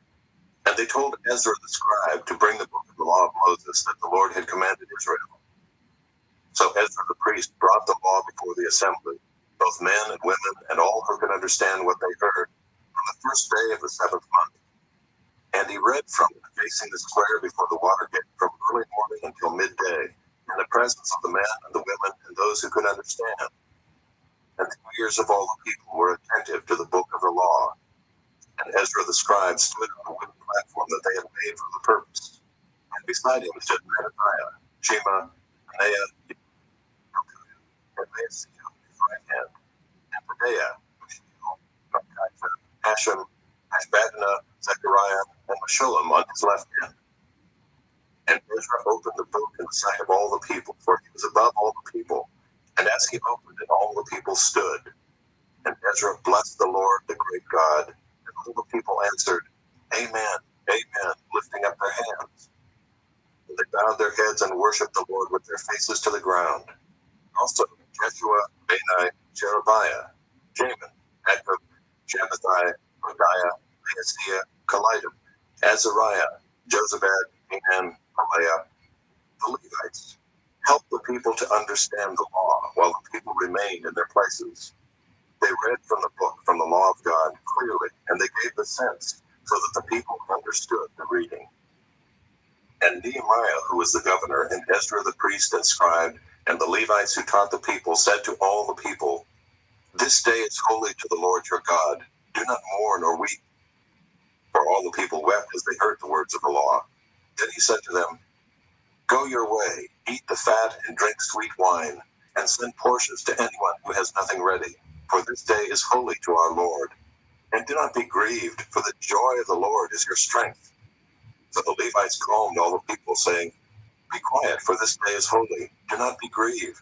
And they told Ezra the scribe to bring the book of the law of Moses that the Lord had commanded Israel. So Ezra the priest brought the law before the assembly, both men and women, and all who could understand what they heard, on the first day of the 7th month. And he read from it, facing the square before the water gate, from early morning until midday, in the presence of the men and the women and those who could understand. And the ears of all the people were attentive to the book of the law. And Ezra the scribe stood on a wooden platform that they had made for the purpose. And beside him stood Mattaniah, Shema, Anaiah, and Maaseiah on his right hand, and Pedaiah, Mishael, Hashem, Hashbaddanah, Zechariah, and Meshullam on his left hand. And Ezra opened the book in the sight of all the people, for he was above all the people. And as he opened it, all the people stood. And Ezra blessed the Lord, the great God. And all the people answered, Amen, Amen, lifting up their hands. And they bowed their heads and worshipped the Lord with their faces to the ground. Also, Jeshua, Bani, Sherebiah, Jamin, Akkub, Shabbathai, Hodiah, Maaseiah, Kalidim, Azariah, Jozabad, Hanan, Pelaiah, the Levites, helped the people to understand the law while the people remained in their places. They read from the book, from the law of God, clearly, and they gave the sense so that the people understood the reading. And Nehemiah, who was the governor, and Ezra the priest and scribe, and the Levites who taught the people, said to all the people, This day is holy to the Lord your God. Do not mourn or weep. For all the people wept as they heard the words of the law. Then he said to them, Go your way, eat the fat and drink sweet wine, and send portions to anyone who has nothing ready. For this day is holy to our Lord. And do not be grieved, for the joy of the Lord is your strength. So the Levites calmed all the people, saying, Be quiet, for this day is holy. Do not be grieved.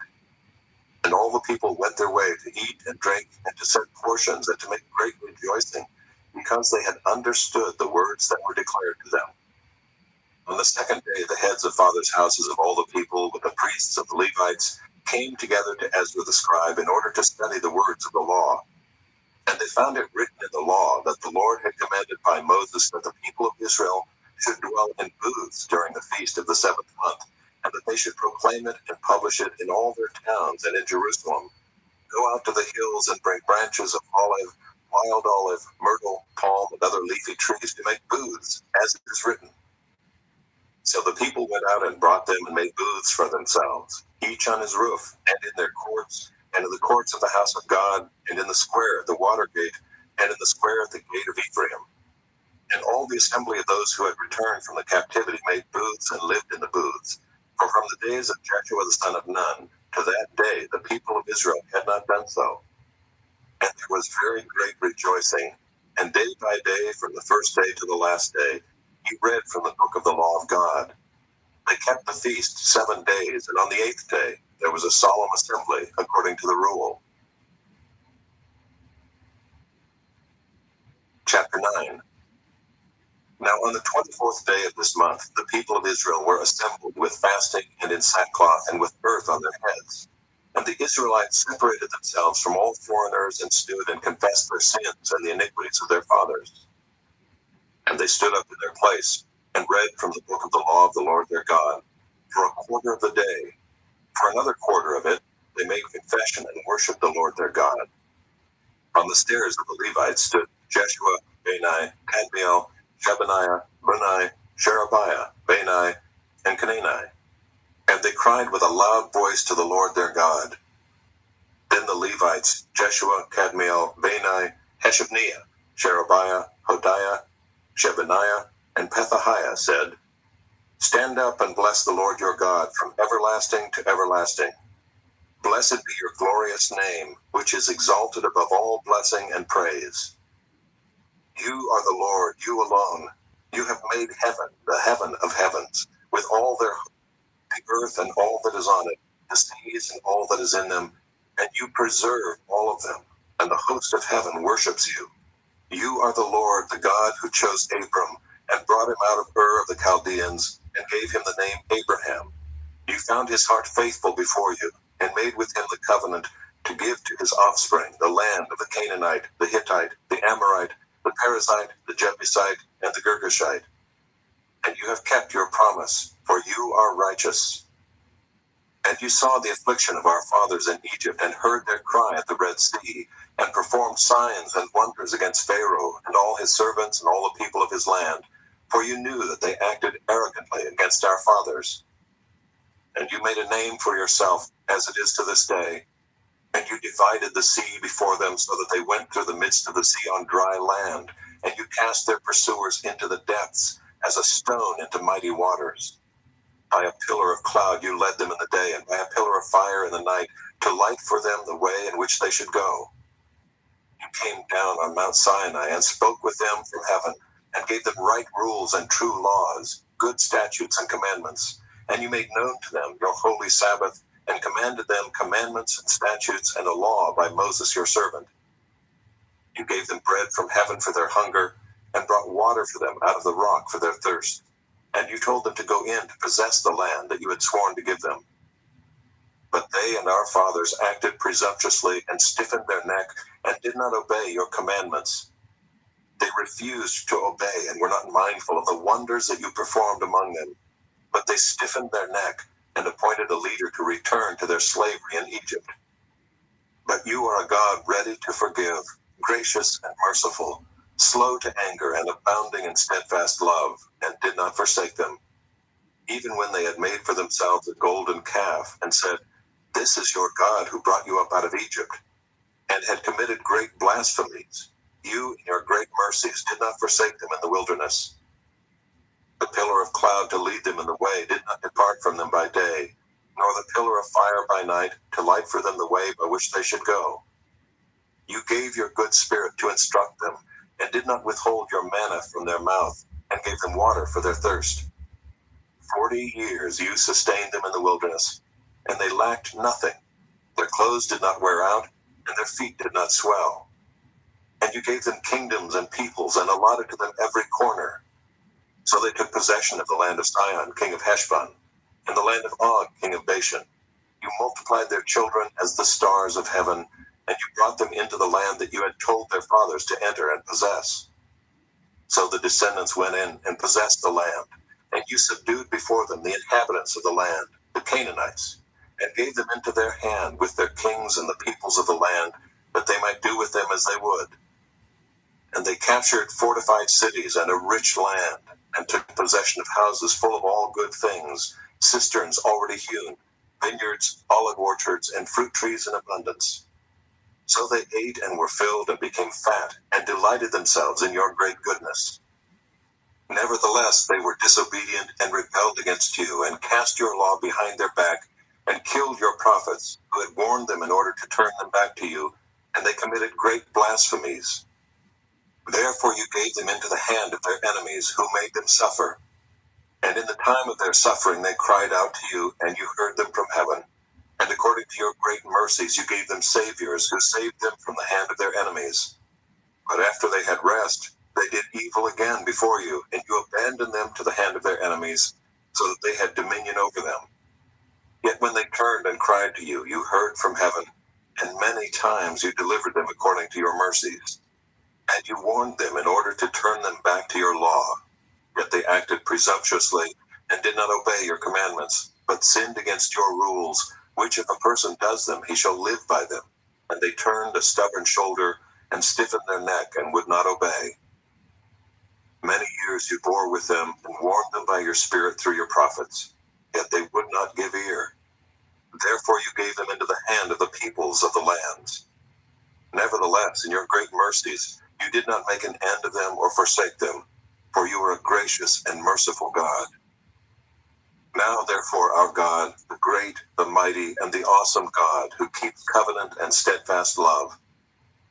And all the people went their way to eat and drink, and to send portions, and to make great rejoicing, because they had understood the words that were declared to them. On the second day, the heads of fathers' houses of all the people, with the priests of the Levites, came together to Ezra the scribe in order to study the words of the law. And they found it written in the law that the Lord had commanded by Moses that the people of Israel should dwell in booths during the feast of the 7th month, and that they should proclaim it and publish it in all their towns and in Jerusalem. Go out to the hills and bring branches of olive, wild olive, myrtle, palm, and other leafy trees to make booths, as it is written. So the people went out and brought them and made booths for themselves, each on his roof, and in their courts, and in the courts of the house of God, and in the square at the water gate, and in the square at the gate of Ephraim. And all the assembly of those who had returned from the captivity made booths and lived in the booths. For from the days of Jeshua the son of Nun to that day, the people of Israel had not done so. And there was very great rejoicing, and day by day, from the first day to the last day, he read from the book of the law of God. They kept the feast 7 days, and on the 8th day there was a solemn assembly according to the rule. Chapter 9. Now on the 24th day of this month, the people of Israel were assembled with fasting and in sackcloth and with earth on their heads. And the Israelites separated themselves from all foreigners and stood and confessed their sins and the iniquities of their fathers. And they stood up in their place, and read from the book of the law of the Lord their God for a quarter of the day. For another quarter of it, they made confession and worshiped the Lord their God. On the stairs of the Levites stood Jeshua, Bani, Kadmiel, Shebaniah, Bunai, Sherebiah, Bani, and Canaani. And they cried with a loud voice to the Lord their God. Then the Levites, Jeshua, Kadmiel, Bani, Hashabniah, Sherebiah, Hodiah, Shebaniah, and Pethahiah said, Stand up and bless the Lord your God from everlasting to everlasting. Blessed be your glorious name, which is exalted above all blessing and praise. You are the Lord, you alone. You have made heaven, the heaven of heavens, with all their the earth and all that is on it, the seas and all that is in them, and you preserve all of them, and the host of heaven worships you. You are the Lord, the God who chose Abram, and brought him out of Ur of the Chaldeans, and gave him the name Abraham. You found his heart faithful before you, and made with him the covenant to give to his offspring the land of the Canaanite, the Hittite, the Amorite, the Perizzite, the Jebusite, and the Girgashite. And you have kept your promise, for you are righteous. And you saw the affliction of our fathers in Egypt, and heard their cry at the Red Sea, and performed signs and wonders against Pharaoh, and all his servants, and all the people of his land, for you knew that they acted arrogantly against our fathers. And you made a name for yourself, as it is to this day. And you divided the sea before them, so that they went through the midst of the sea on dry land, and you cast their pursuers into the depths, as a stone into mighty waters. By a pillar of cloud you led them in the day, and by a pillar of fire in the night, to light for them the way in which they should go. You came down on Mount Sinai, and spoke with them from heaven, and gave them right rules and true laws, good statutes and commandments. And you made known to them your holy Sabbath, and commanded them commandments and statutes and a law by Moses your servant. You gave them bread from heaven for their hunger, and brought water for them out of the rock for their thirst. And you told them to go in to possess the land that you had sworn to give them. But they and our fathers acted presumptuously, and stiffened their neck, and did not obey your commandments. They refused to obey, and were not mindful of the wonders that you performed among them. But they stiffened their neck, and appointed a leader to return to their slavery in Egypt. But you are a God ready to forgive, gracious and merciful, slow to anger, and abounding in steadfast love, and did not forsake them. Even when they had made for themselves a golden calf, and said, This is your God who brought you up out of Egypt, and had committed great blasphemies, you in your great mercies did not forsake them in the wilderness. The pillar of cloud to lead them in the way did not depart from them by day, nor the pillar of fire by night to light for them the way by which they should go. You gave your good spirit to instruct them, and did not withhold your manna from their mouth, and gave them water for their thirst. 40 years you sustained them in the wilderness, and they lacked nothing. Their clothes did not wear out, and their feet did not swell. And you gave them kingdoms and peoples, and allotted to them every corner. So they took possession of the land of Sihon, king of Heshbon, and the land of Og, king of Bashan. You multiplied their children as the stars of heaven, and you brought them into the land that you had told their fathers to enter and possess. So the descendants went in and possessed the land, and you subdued before them the inhabitants of the land, the Canaanites, and gave them into their hand with their kings and the peoples of the land, that they might do with them as they would. And they captured fortified cities and a rich land, and took possession of houses full of all good things, cisterns already hewn, vineyards, olive orchards, and fruit trees in abundance. So they ate and were filled and became fat, and delighted themselves in your great goodness. Nevertheless, they were disobedient and rebelled against you, and cast your law behind their back, and killed your prophets, who had warned them in order to turn them back to you, and they committed great blasphemies. Therefore you gave them into the hand of their enemies, who made them suffer. And in the time of their suffering they cried out to you, and you heard them from heaven. And according to your great mercies you gave them saviors, who saved them from the hand of their enemies. But after they had rest, they did evil again before you, and you abandoned them to the hand of their enemies, so that they had dominion over them. Yet when they turned and cried to you, you heard from heaven, and many times you delivered them according to your mercies. And you warned them in order to turn them back to your law, yet they acted presumptuously and did not obey your commandments, but sinned against your rules, which if a person does them, he shall live by them. And they turned a stubborn shoulder and stiffened their neck and would not obey. Many years you bore with them and warned them by your spirit through your prophets, yet they would not give ear. Therefore you gave them into the hand of the peoples of the lands. Nevertheless, in your great mercies, you did not make an end of them or forsake them, for you are a gracious and merciful God. Now, therefore, our God, the great, the mighty, and the awesome God, who keeps covenant and steadfast love,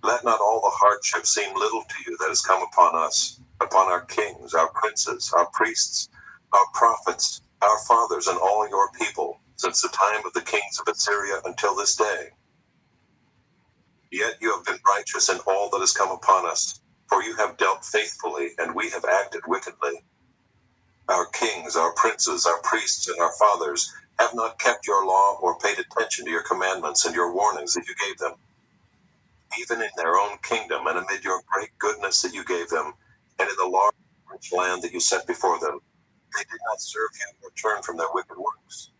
let not all the hardship seem little to you that has come upon us, upon our kings, our princes, our priests, our prophets, our fathers, and all your people, since the time of the kings of Assyria until this day. Yet you have been righteous in all that has come upon us, for you have dealt faithfully, and we have acted wickedly. Our kings, our princes, our priests, and our fathers have not kept your law or paid attention to your commandments and your warnings that you gave them. Even in their own kingdom and amid your great goodness that you gave them, and in the large rich land that you set before them, they did not serve you or turn from their wicked works.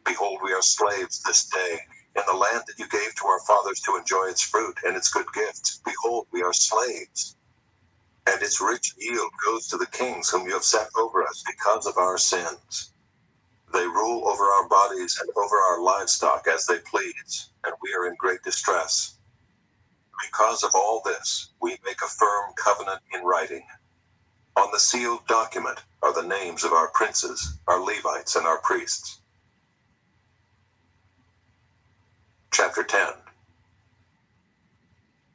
Behold, we are slaves this day in the land that you gave to our fathers to enjoy its fruit and its good gifts. Behold, we are slaves, and its rich yield goes to the kings whom you have set over us because of our sins. They rule over our bodies and over our livestock as they please, and we are in great distress. Because of all this, we make a firm covenant in writing. On the sealed document are the names of our princes, our Levites, and our priests. Chapter 10.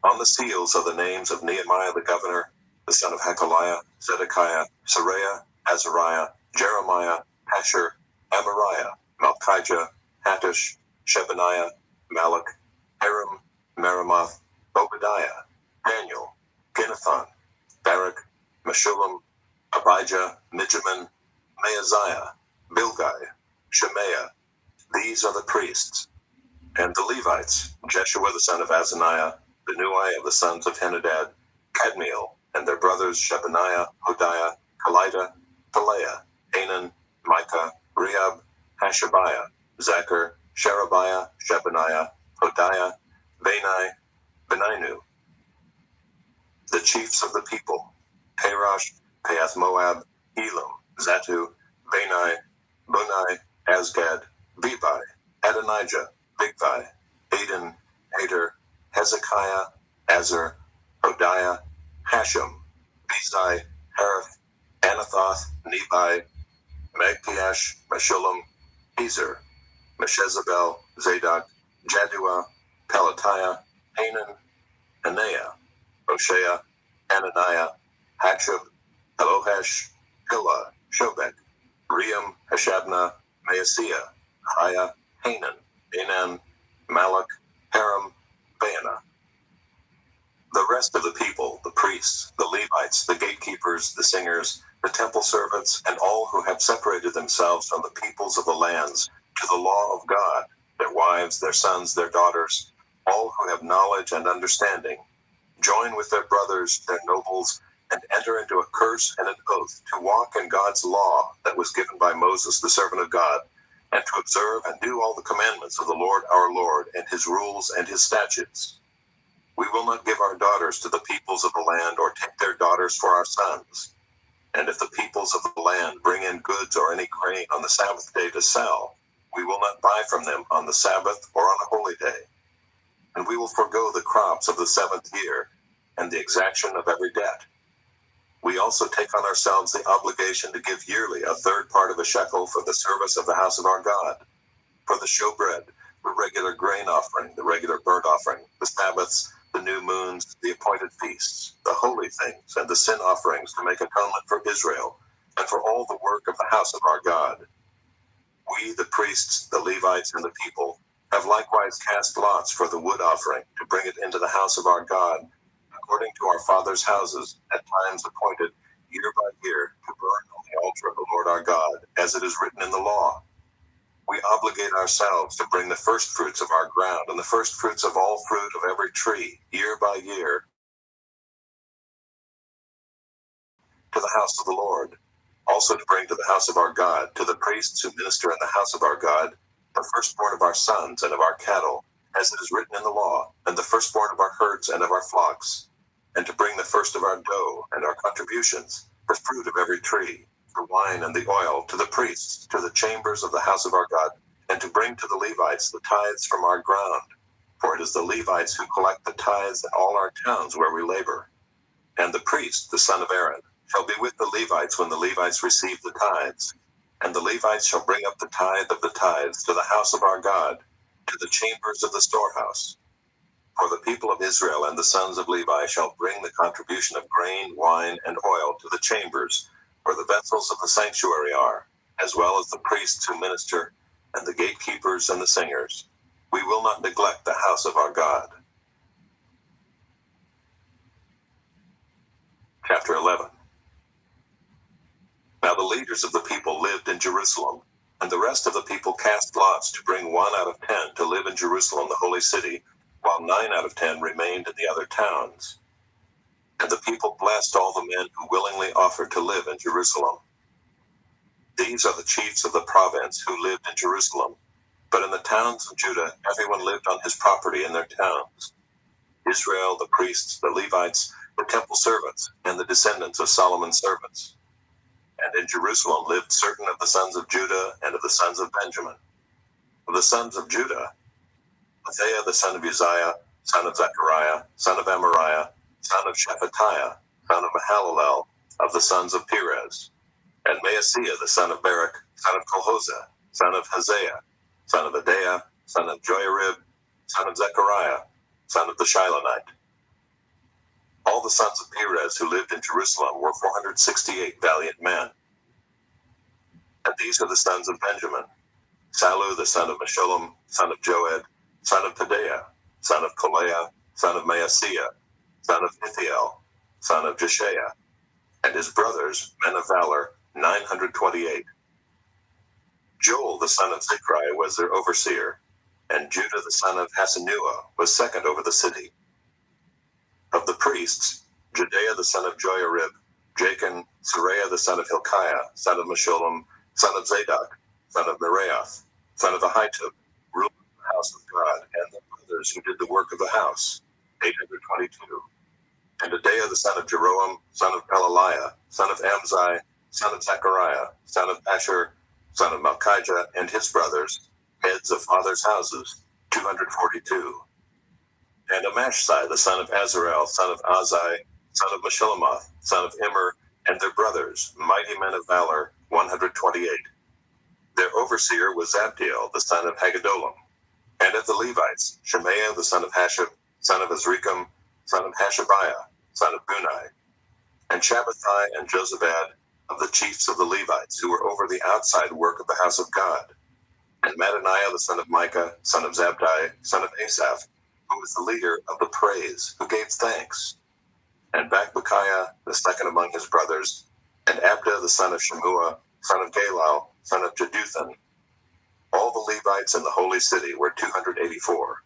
On the seals are the names of Nehemiah the governor, the son of Hakaliah, Zedekiah, Seraiah, Azariah, Jeremiah, Pashur, Amariah, Malchijah, Hattush, Shebaniah, Malach, Haram, Meremoth, Obadiah, Daniel, Ginnathan, Barak, Meshullam, Abijah, Mijamin, Maaziah, Bilgai, Shemaiah. These are the priests. And the Levites, Jeshua the son of Azaniah, Benui of the sons of Henadad, Kadmiel, and their brothers Shebaniah, Hodiah, Kelita, Pelaiah, Hanan, Micah, Reab, Hashabiah, Zachar, Sherebiah, Shebaniah, Hodiah, Bani, Beninu. The chiefs of the people, Parosh, Pahath Moab, Elam, Zatu, Bani, Bunai, Azgad, Bebai, Adonijah, Bigvai, Aden, Hader, Hezekiah, Azar, Hodiah, Hashem, Bezai, Harith, Anathoth, Nebai, Magpiash, Meshullam, Ezer, Meshezabel, Zadok, Jaddua, Pelatiah, Hanan, Anaiah, Hoshea, Ananiah, Hakshub, Elohesh, Hilla, Shobek, Ream, Hashabnah, Maaseiah, Ahiah, Hanan, Enan, Malach, Haram, Baanah. The rest of the people, the priests, the Levites, the gatekeepers, the singers, the temple servants, and all who have separated themselves from the peoples of the lands to the law of God, their wives, their sons, their daughters, all who have knowledge and understanding, join with their brothers, their nobles, and enter into a curse and an oath to walk in God's law that was given by Moses, the servant of God, and to observe and do all the commandments of the Lord our Lord, and his rules and his statutes. We will not give our daughters to the peoples of the land, or take their daughters for our sons. And if the peoples of the land bring in goods or any grain on the Sabbath day to sell, we will not buy from them on the Sabbath or on a holy day. And we will forego the crops of the 7th year, and the exaction of every debt. We also take on ourselves the obligation to give yearly a third part of a shekel for the service of the house of our God, for the showbread, the regular grain offering, the regular burnt offering, the Sabbaths, the new moons, the appointed feasts, the holy things, and the sin offerings to make atonement for Israel, and for all the work of the house of our God. We, the priests, the Levites, and the people, have likewise cast lots for the wood offering to bring it into the house of our God, according to our fathers' houses, at times appointed year by year to burn on the altar of the Lord our God, as it is written in the law. We obligate ourselves to bring the first fruits of our ground and the first fruits of all fruit of every tree, year by year, to the house of the Lord. Also to bring to the house of our God, to the priests who minister in the house of our God, the firstborn of our sons and of our cattle, as it is written in the law, and the firstborn of our herds and of our flocks, and to bring the first of our dough and our contributions, the fruit of every tree, the wine and the oil, to the priests, to the chambers of the house of our God, and to bring to the Levites the tithes from our ground. For it is the Levites who collect the tithes in all our towns where we labor. And the priest, the son of Aaron, shall be with the Levites when the Levites receive the tithes. And the Levites shall bring up the tithe of the tithes to the house of our God, to the chambers of the storehouse. For the people of Israel and the sons of Levi shall bring the contribution of grain, wine, and oil to the chambers, where the vessels of the sanctuary are, as well as the priests who minister, and the gatekeepers and the singers. We will not neglect the house of our God. Chapter 11. Now the leaders of the people lived in Jerusalem, and the rest of the people cast lots to bring 1 out of 10 to live in Jerusalem, the holy city, while 9 out of 10 remained in the other towns. And the people blessed all the men who willingly offered to live in Jerusalem. These are the chiefs of the province who lived in Jerusalem, but in the towns of Judah everyone lived on his property in their towns. Israel, the priests, the Levites, the temple servants, and the descendants of Solomon's servants. And in Jerusalem lived certain of the sons of Judah and of the sons of Benjamin. Of the sons of Judah, Isaiah the son of Uzziah, son of Zechariah, son of Amariah, son of Shephatiah, son of Mahalalel, of the sons of Perez. And Maaseiah the son of Barak, son of Colhozeh, son of Haziah, son of Adaiah, son of Joiarib, son of Zechariah, son of the Shilonite. All the sons of Perez who lived in Jerusalem were 468 valiant men. And these are the sons of Benjamin: Sallu the son of Meshullam, son of Joed, son of Pedaiah, son of Koleah, son of Maaseiah, son of Ithiel, son of Jeshaiah, and his brothers, men of valor, 928. Joel the son of Zichri was their overseer, and Judah the son of Hasenuah was second over the city. Of the priests, Jedaiah the son of Joiarib, Jachin, Seraiah the son of Hilkiah, son of Meshullam, son of Zadok, son of Meraioth, son of Ahitub, ruled the house of God, and the brothers who did the work of the house, 822. And Adaiah the son of Jeroam, son of Pelaliah, son of Amzai, son of Zechariah, son of Asher, son of Malchijah, and his brothers, heads of fathers' houses, 242. And Amashsai the son of Azarel, son of Azai, son of Meshillemoth, son of Immer, and their brothers, mighty men of valor, 128. Their overseer was Zabdiel the son of Haggedolim. And of the Levites, Shemaiah the son of Hashab, son of Azrikam, son of Hashabiah, son of Bunai. And Shabbathai and Jozabad, of the chiefs of the Levites, who were over the outside work of the house of God. And Mattaniah the son of Micah, son of Zabdi, son of Asaph, who was the leader of the praise, who gave thanks. And Bakbukiah, the second among his brothers, and Abda the son of Shemua, son of Galal, son of Jeduthun. All the Levites in the holy city were 284.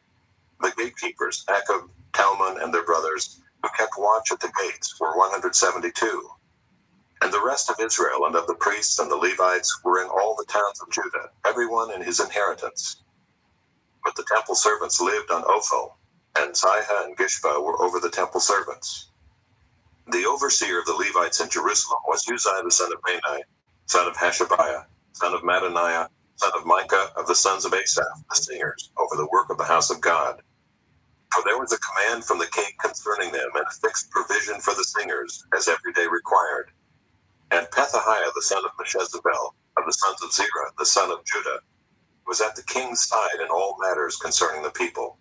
The gatekeepers, Akub, Talmon, and their brothers, who kept watch at the gates, were 172. And the rest of Israel and of the priests and the Levites were in all the towns of Judah, everyone in his inheritance. But the temple servants lived on Ophel, and Ziha and Gishpa were over the temple servants. The overseer of the Levites in Jerusalem was Uzziah the son of Bani, son of Hashabiah, son of Mattaniah, son of Micah, of the sons of Asaph, the singers, over the work of the house of God. For there was a command from the king concerning them, and a fixed provision for the singers, as every day required. And Pethahiah the son of Meshezabel, of the sons of Zerah, the son of Judah, was at the king's side in all matters concerning the people.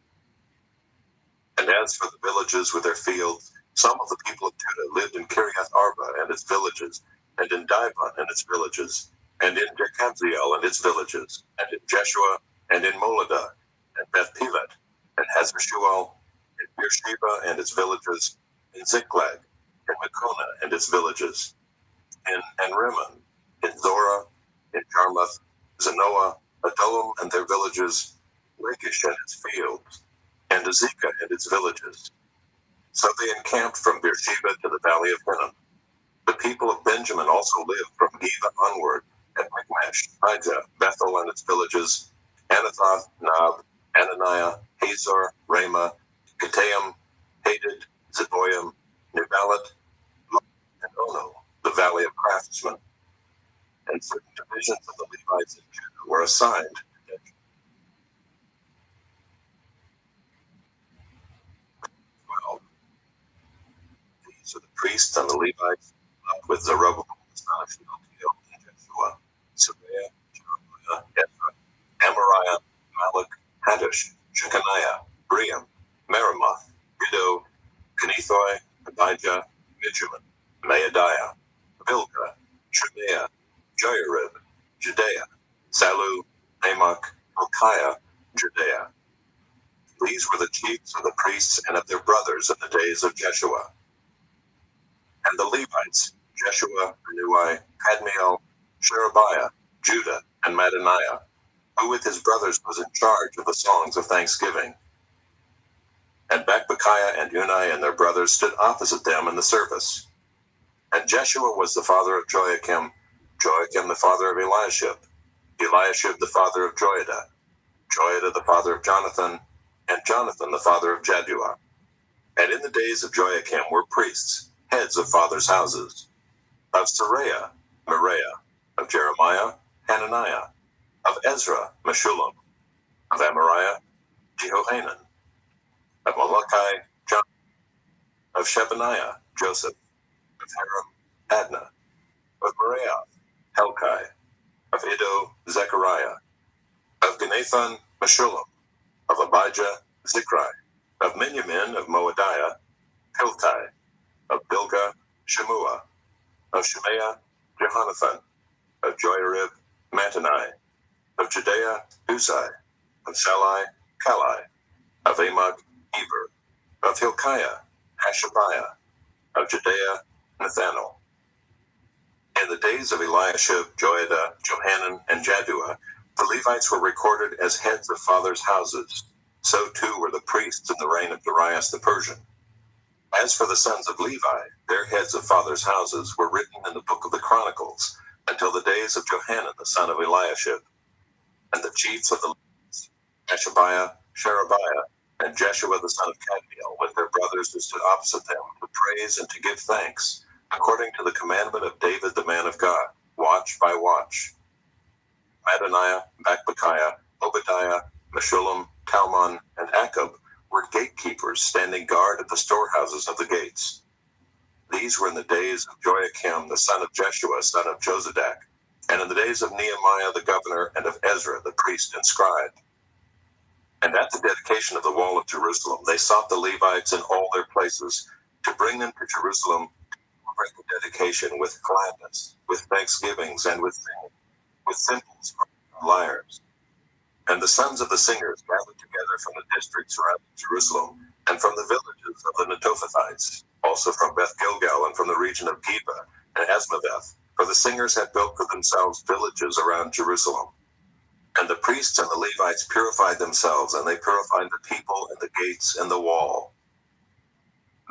And as for the villages with their fields, some of the people of Judah lived in Kiriath Arba and its villages, and in Dibon and its villages, and in Jekabziel and its villages, and in Jeshua, and in Moladah, and Beth-Pelet, and Hazar-Shual, and Beersheba and its villages, in Ziklag, and Mekona and its villages, in Enrimmon, in Zorah, in Jarmuth, Zanoah, Adullam and their villages, Lachish and its fields, and Azekah and its villages. So they encamped from Beersheba to the valley of Hinnom. The people of Benjamin also lived from Geba onward, at Michmash, Ijah, Bethel and its villages, Anathoth, Nob, Ananiah, Hazor, Ramah, Gittaim, Hadid, Zeboim, Nebalat, and Ono, the valley of craftsmen. And certain divisions of the Levites in Judah were assigned. 12. These are the priests and the Levites, up with Zerubbabel, the son of Shealtiel, and Jeshua, Seraiah, Jeremiah, Ezra, Amariah, Malach, Haddish, Shechaniah, Briam, Meremoth, Iddo, Kenethoi, Abijah, Benjamin, Maadiah, Bilgah, Shemaiah, Joyarib, Judea, Salu, Amok, Hilkiah, Judea. These were the chiefs of the priests and of their brothers in the days of Jeshua. And the Levites, Jeshua, Benui, Kadmiel, Sherebiah, Judah, and Mattaniah, who with his brothers was in charge of the songs of thanksgiving. And Bakbukiah and Unai and their brothers stood opposite them in the service. And Jeshua was the father of Joachim, Joachim the father of Eliashib, Eliashib the father of Joiada, Joiada the father of Jonathan, and Jonathan the father of Jaddua. And in the days of Joachim were priests, heads of fathers' houses, of Seraiah, Moriah, of Jeremiah, Hananiah, of Ezra, Meshullam, of Amariah, Jehohanan, of Malachi, John, of Shebaniah, Joseph, of Haram, Adnah, of Meraioth, Helkai, of Iddo, Zechariah, of Ginathan, Meshullam, of Abijah, Zichri, of Miniamin, of Moadiah, Piltai, of Bilgah, Shemua, of Shemaiah, Jehonathan, of Joiarib, Mattani, of Judea, Uzai, of Salai, Kalai, of Amok, Eber, of Hilkiah, Hashabiah, of Judea, Nathanael. In the days of Eliashib, Joiada, Johanan, and Jaddua, the Levites were recorded as heads of fathers' houses. So too were the priests in the reign of Darius the Persian. As for the sons of Levi, their heads of fathers' houses were written in the book of the Chronicles until the days of Johanan the son of Eliashib. And the chiefs of the Levites, Hashabiah, Sherebiah, and Jeshua the son of Kadmiel, with their brothers who stood opposite them, to praise and to give thanks, according to the commandment of David the man of God, watch by watch. Mattaniah, Bakbukiah, Obadiah, Meshullam, Talmon, and Akub were gatekeepers standing guard at the storehouses of the gates. These were in the days of Joachim the son of Jeshua, son of Jozadak, and in the days of Nehemiah the governor, and of Ezra the priest and scribe. And at the dedication of the wall of Jerusalem, they sought the Levites in all their places to bring them to Jerusalem to celebrate the dedication with gladness, with thanksgivings, and with singing, with cymbals and lyres. And the sons of the singers gathered together from the districts surrounding Jerusalem, and from the villages of the Netophathites, also from Beth Gilgal, and from the region of Geba and Asmaveth, for the singers had built for themselves villages around Jerusalem. And the priests and the Levites purified themselves, and they purified the people and the gates and the wall.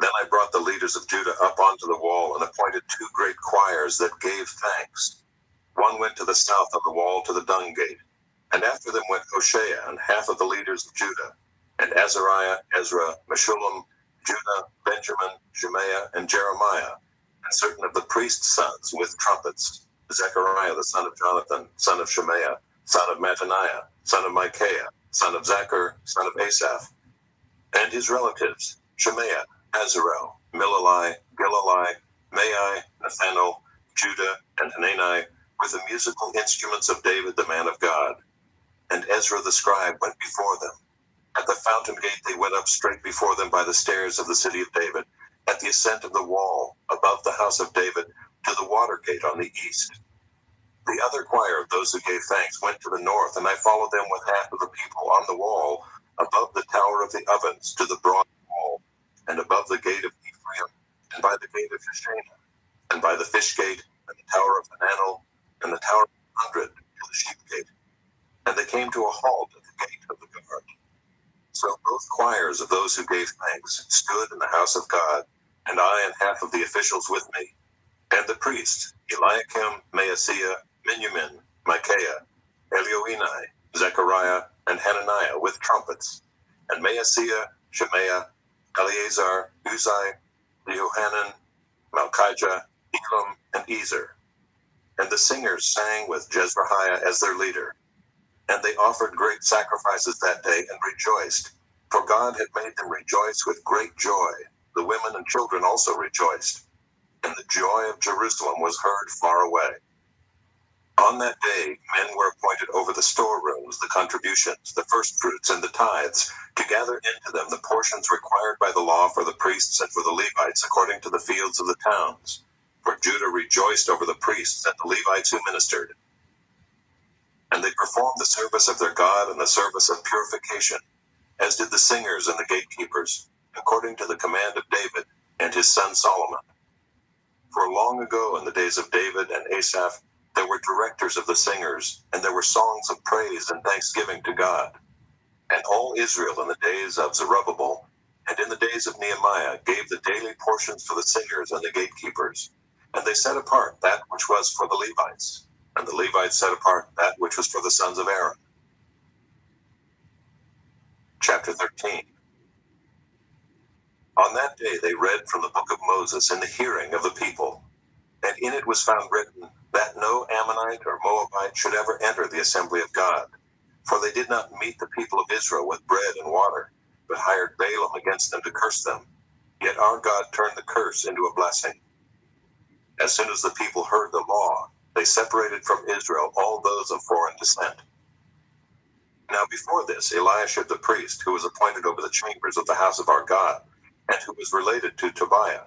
Then I brought the leaders of Judah up onto the wall, and appointed 2 great choirs that gave thanks. One went to the south of the wall to the dung gate, and after them went Hoshea and half of the leaders of Judah, and Azariah, Ezra, Meshullam, Judah, Benjamin, Shemaiah, and Jeremiah, and certain of the priests' sons with trumpets, Zechariah the son of Jonathan, son of Shemaiah, son of Mattaniah, son of Micaiah, son of Zachar, son of Asaph, and his relatives, Shemaiah, Azarel, Milalai, Gilalai, Maai, Nathanael, Judah, and Hanani, with the musical instruments of David the man of God. And Ezra the scribe went before them. At the fountain gate they went up straight before them by the stairs of the city of David, at the ascent of the wall, above the house of David, to the water gate on the east. The other choir of those who gave thanks went to the north, and I followed them with half of the people on the wall, above the tower of the ovens, to the broad wall, and above the gate of Ephraim, and by the gate of Shishana, and by the fish gate, and the tower of Hananel, and the tower of 100, to the sheep gate. And they came to a halt at the gate of the guard. So both choirs of those who gave thanks stood in the house of God, and I and half of the officials with me. And And the priests, Eliakim, Maaseiah, Miniamin, Micaiah, Elioenai, Zechariah, and Hananiah with trumpets, and Maaseiah, Shemaiah, Eleazar, Uzai, Jehohanan, Malchijah, Elam, and Ezer. And the singers sang with Jezrahiah as their leader. And they offered great sacrifices that day and rejoiced, for God had made them rejoice with great joy. The women and children also rejoiced, and the joy of Jerusalem was heard far away. On that day, men were appointed over the storerooms, the contributions, the firstfruits, and the tithes, to gather into them the portions required by the law for the priests and for the Levites according to the fields of the towns. For Judah rejoiced over the priests and the Levites who ministered. And they performed the service of their God and the service of purification, as did the singers and the gatekeepers, according to the command of David and his son Solomon. For long ago, in the days of David and Asaph, there were directors of the singers, and there were songs of praise and thanksgiving to God. And all Israel in the days of Zerubbabel and in the days of Nehemiah gave the daily portions to the singers and the gatekeepers. And they set apart that which was for the Levites, and the Levites set apart that which was for the sons of Aaron. Chapter 13. On that day they read from the book of Moses in the hearing of the people, and in it was found written that no Ammonite or Moabite should ever enter the assembly of God, for they did not meet the people of Israel with bread and water, but hired Balaam against them to curse them. Yet our God turned the curse into a blessing. As soon as the people heard the law, they separated from Israel all those of foreign descent. Now before this, Eliashib the priest, who was appointed over the chambers of the house of our God, and who was related to Tobiah,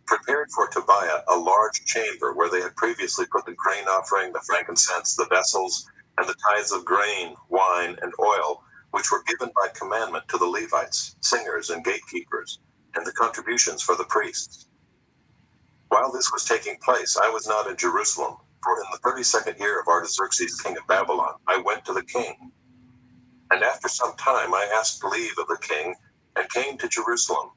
prepared for Tobiah a large chamber where they had previously put the grain offering, the frankincense, the vessels, and the tithes of grain, wine, and oil, which were given by commandment to the Levites, singers, and gatekeepers, and the contributions for the priests. While this was taking place, I was not in Jerusalem, for in the 32nd year of Artaxerxes, king of Babylon, I went to the king. And after some time I asked leave of the king, and came to Jerusalem.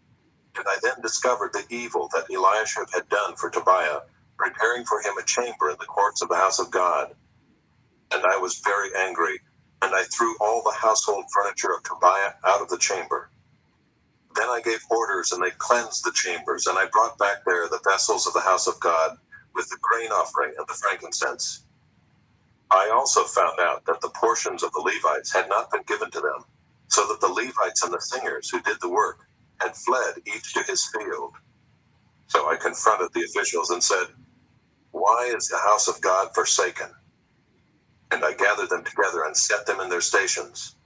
And I then discovered the evil that Eliashib had done for Tobiah, preparing for him a chamber in the courts of the house of God. And I was very angry, and I threw all the household furniture of Tobiah out of the chamber. Then I gave orders, and they cleansed the chambers, and I brought back there the vessels of the house of God, with the grain offering and the frankincense. I also found out that the portions of the Levites had not been given to them, so that the Levites and the singers who did the work had fled each to his field. So I confronted the officials and said, "Why is the house of God forsaken?" And I gathered them together and set them in their stations.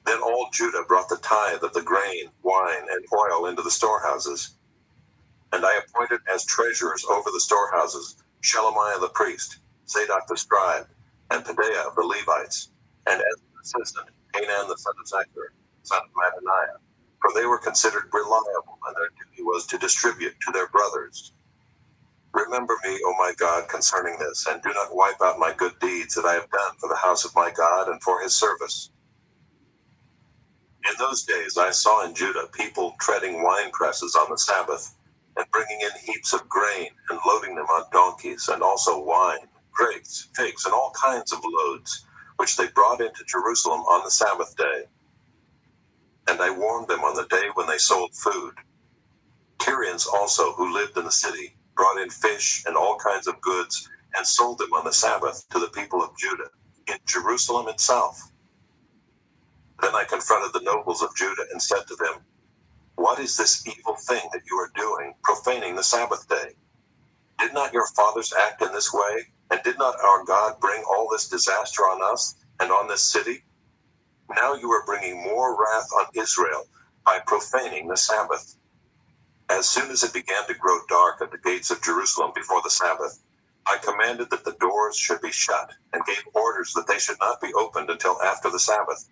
Then all Judah brought the tithe of the grain, wine, and oil into the storehouses. And I appointed as treasurers over the storehouses Shelemiah the priest, Zadok the scribe, and Pedaiah of the Levites, and as an assistant Hanan the son of Zechar, son of Mattaniah, for they were considered reliable, and their duty was to distribute to their brothers. Remember me, O my God, concerning this, and do not wipe out my good deeds that I have done for the house of my God and for his service. In those days I saw in Judah people treading wine presses on the Sabbath, and bringing in heaps of grain, and loading them on donkeys, and also wine, grapes, figs, and all kinds of loads, which they brought into Jerusalem on the Sabbath day. And I warned them on the day when they sold food. Tyrians also, who lived in the city, brought in fish and all kinds of goods, and sold them on the Sabbath to the people of Judah, in Jerusalem itself. Then I confronted the nobles of Judah and said to them, "What is this evil thing that you are doing, profaning the Sabbath day? Did not your fathers act in this way, and did not our God bring all this disaster on us and on this city? Now you are bringing more wrath on Israel by profaning the Sabbath." As soon as it began to grow dark at the gates of Jerusalem before the Sabbath, I commanded that the doors should be shut, and gave orders that they should not be opened until after the Sabbath.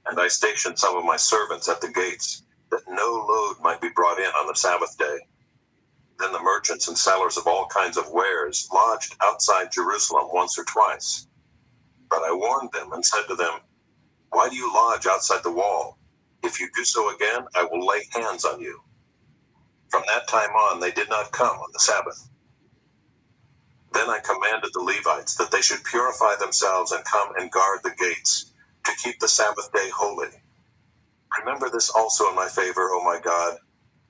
And I stationed some of my servants at the gates, that no load might be brought in on the Sabbath day. Then the merchants and sellers of all kinds of wares lodged outside Jerusalem once or twice. But I warned them and said to them, "Why do you lodge outside the wall? If you do so again, I will lay hands on you." From that time on, they did not come on the Sabbath. Then I commanded the Levites that they should purify themselves and come and guard the gates, to keep the Sabbath day holy. Remember this also in my favor, O my God,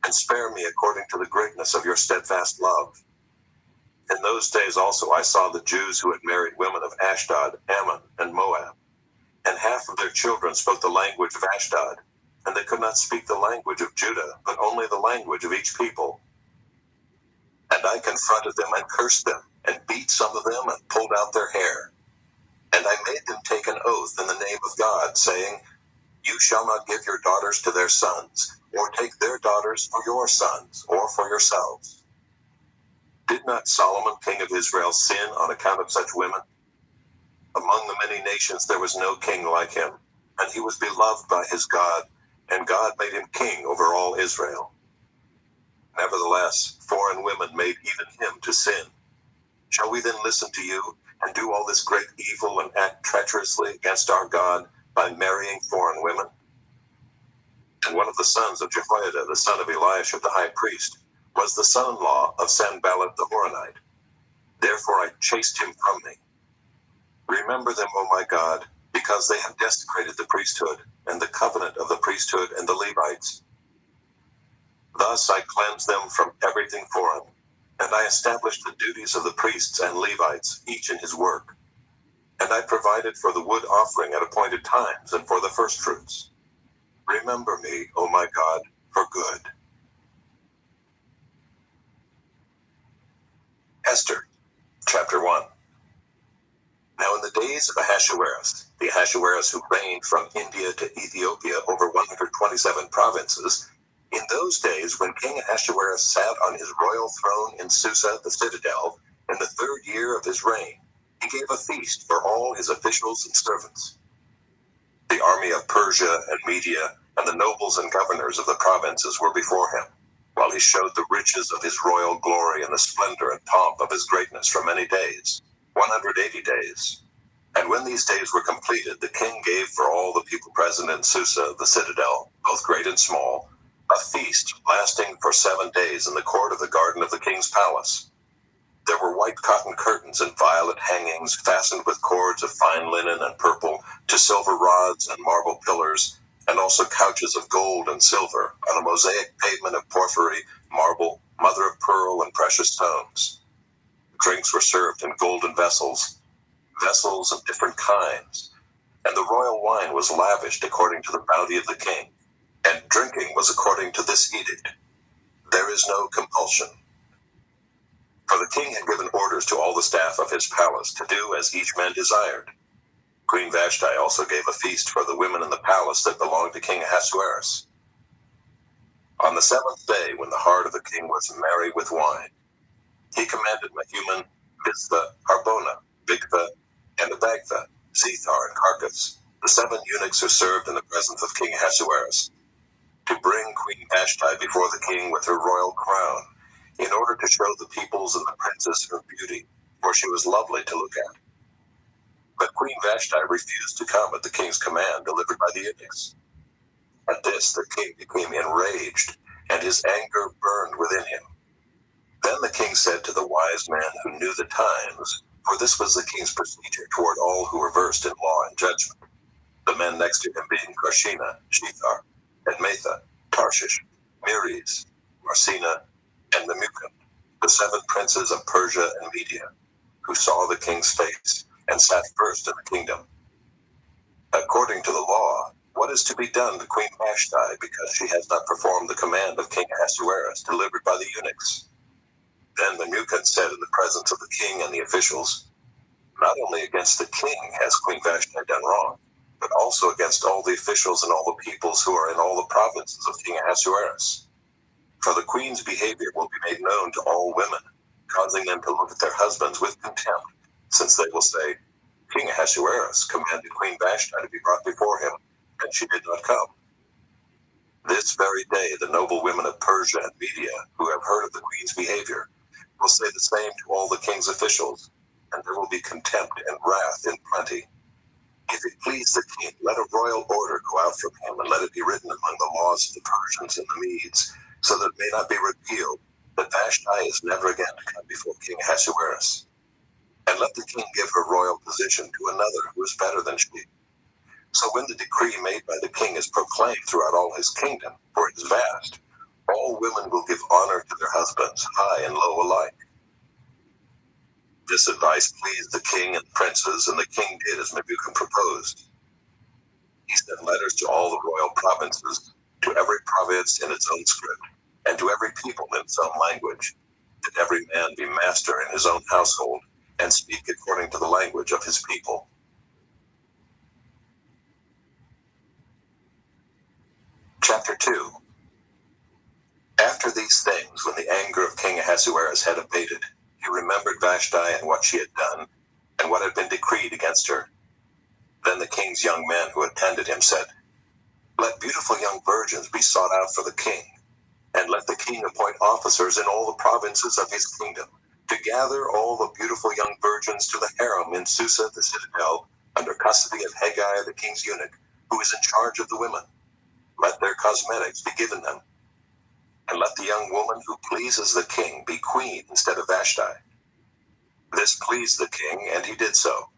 and spare me according to the greatness of your steadfast love. In those days also I saw the Jews who had married women of Ashdod, Ammon, and Moab, and half of their children spoke the language of Ashdod, and they could not speak the language of Judah, but only the language of each people. And I confronted them and cursed them, and beat some of them and pulled out their hair. And I made them take an oath in the name of God, saying, You shall not give your daughters to their sons, or take their daughters for your sons, or for yourselves. Did not Solomon, king of Israel, sin on account of such women? Among the many nations there was no king like him, and he was beloved by his God, and God made him king over all Israel. Nevertheless, foreign women made even him to sin. Shall we then listen to you, and do all this great evil and act treacherously against our God by marrying foreign women? And one of the sons of Jehoiada, the son of Eliashib the high priest, was the son-in-law of Sanballat the Horonite. Therefore I chased him from me. Remember them, O my God, because they have desecrated the priesthood, and the covenant of the priesthood and the Levites. Thus I cleansed them from everything foreign, and I established the duties of the priests and Levites, each in his work. And I provided for the wood offering at appointed times and for the firstfruits. Remember me, O my God, for good. Esther, chapter 1. Now in the days of Ahasuerus, the Ahasuerus who reigned from India to Ethiopia over 127 provinces, in those days when King Ahasuerus sat on his royal throne in Susa, the citadel, in the 3rd year of his reign, he gave a feast for all his officials and servants. The army of Persia and Media and the nobles and governors of the provinces were before him, while he showed the riches of his royal glory and the splendor and pomp of his greatness for many days, 180 days. And when these days were completed, the king gave for all the people present in Susa, the citadel, both great and small, a feast lasting for 7 days in the court of the garden of the king's palace. There were white cotton curtains and violet hangings fastened with cords of fine linen and purple to silver rods and marble pillars, and also couches of gold and silver on a mosaic pavement of porphyry, marble, mother of pearl, and precious stones. Drinks were served in golden vessels, vessels of different kinds, and the royal wine was lavished according to the bounty of the king, and drinking was according to this edict. There is no compulsion. For the king had given orders to all the staff of his palace to do as each man desired. Queen Vashti also gave a feast for the women in the palace that belonged to King Ahasuerus. On the 7th day, when the heart of the king was merry with wine, he commanded Mehuman, Biztha, Harbona, Bigtha, and Abagtha, Zethar, and Carcass, the 7 eunuchs who served in the presence of King Ahasuerus, to bring Queen Vashti before the king with her royal crown, in order to show the peoples and the princes her beauty, for she was lovely to look at. But Queen Vashti refused to come at the king's command delivered by the eunuchs. At this the king became enraged, and his anger burned within him. Then the king said to the wise man who knew the times, for this was the king's procedure toward all who were versed in law and judgment, the men next to him being Karshena, Shethar, Admatha, Tarshish, Meres, Marsena, and Memucan, the 7 princes of Persia and Media, who saw the king's face and sat first in the kingdom. According to the law, what is to be done to Queen Vashti because she has not performed the command of King Ahasuerus delivered by the eunuchs? Then Memucan said in the presence of the king and the officials, Not only against the king has Queen Vashti done wrong, but also against all the officials and all the peoples who are in all the provinces of King Ahasuerus. For the queen's behavior will be made known to all women, causing them to look at their husbands with contempt, since they will say, King Ahasuerus commanded Queen Vashti to be brought before him, and she did not come. This very day the noble women of Persia and Media, who have heard of the queen's behavior, will say the same to all the king's officials, and there will be contempt and wrath in plenty. If it please the king, let a royal order go out from him, and let it be written among the laws of the Persians and the Medes, so that it may not be repealed, that Vashti is never again to come before King Ahasuerus. and let the king give her royal position to another who is better than she. So when the decree made by the king is proclaimed throughout all his kingdom, for it is vast, all women will give honor to their husbands, high and low alike. This advice pleased the king and the princes, and the king did as Memucan proposed. He sent letters to all the royal provinces, to every province in its own script, and to every people in its own language, that every man be master in his own household, and speak according to the language of his people. Chapter 2. After these things, when the anger of King Ahasuerus had abated, he remembered Vashti and what she had done, and what had been decreed against her. Then the king's young men who attended him said, "Let beautiful young virgins be sought out for the king, and let the king appoint officers in all the provinces of his kingdom, to gather all the beautiful young virgins to the harem in Susa the citadel, under custody of Hegai the king's eunuch, who is in charge of the women. Let their cosmetics be given them. And let the young woman who pleases the king be queen instead of Vashti." This pleased the king, and he did so.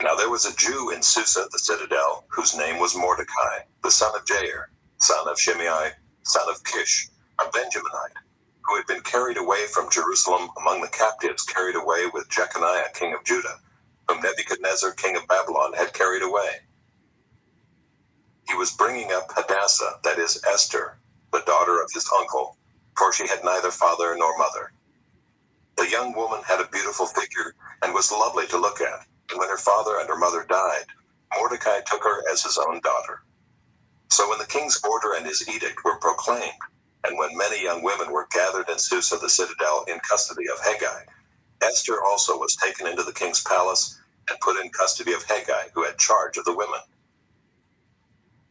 Now there was a Jew in Susa the citadel, whose name was Mordecai, the son of Jair, son of Shimei, son of Kish, a Benjaminite, who had been carried away from Jerusalem among the captives carried away with Jeconiah king of Judah, whom Nebuchadnezzar king of Babylon had carried away. He was bringing up Hadassah, that is Esther, the daughter of his uncle, for she had neither father nor mother. The young woman had a beautiful figure and was lovely to look at, and when her father and her mother died, Mordecai took her as his own daughter. So when the king's order and his edict were proclaimed, and when many young women were gathered in Susa the citadel in custody of Hegai, Esther also was taken into the king's palace and put in custody of Hegai, who had charge of the women.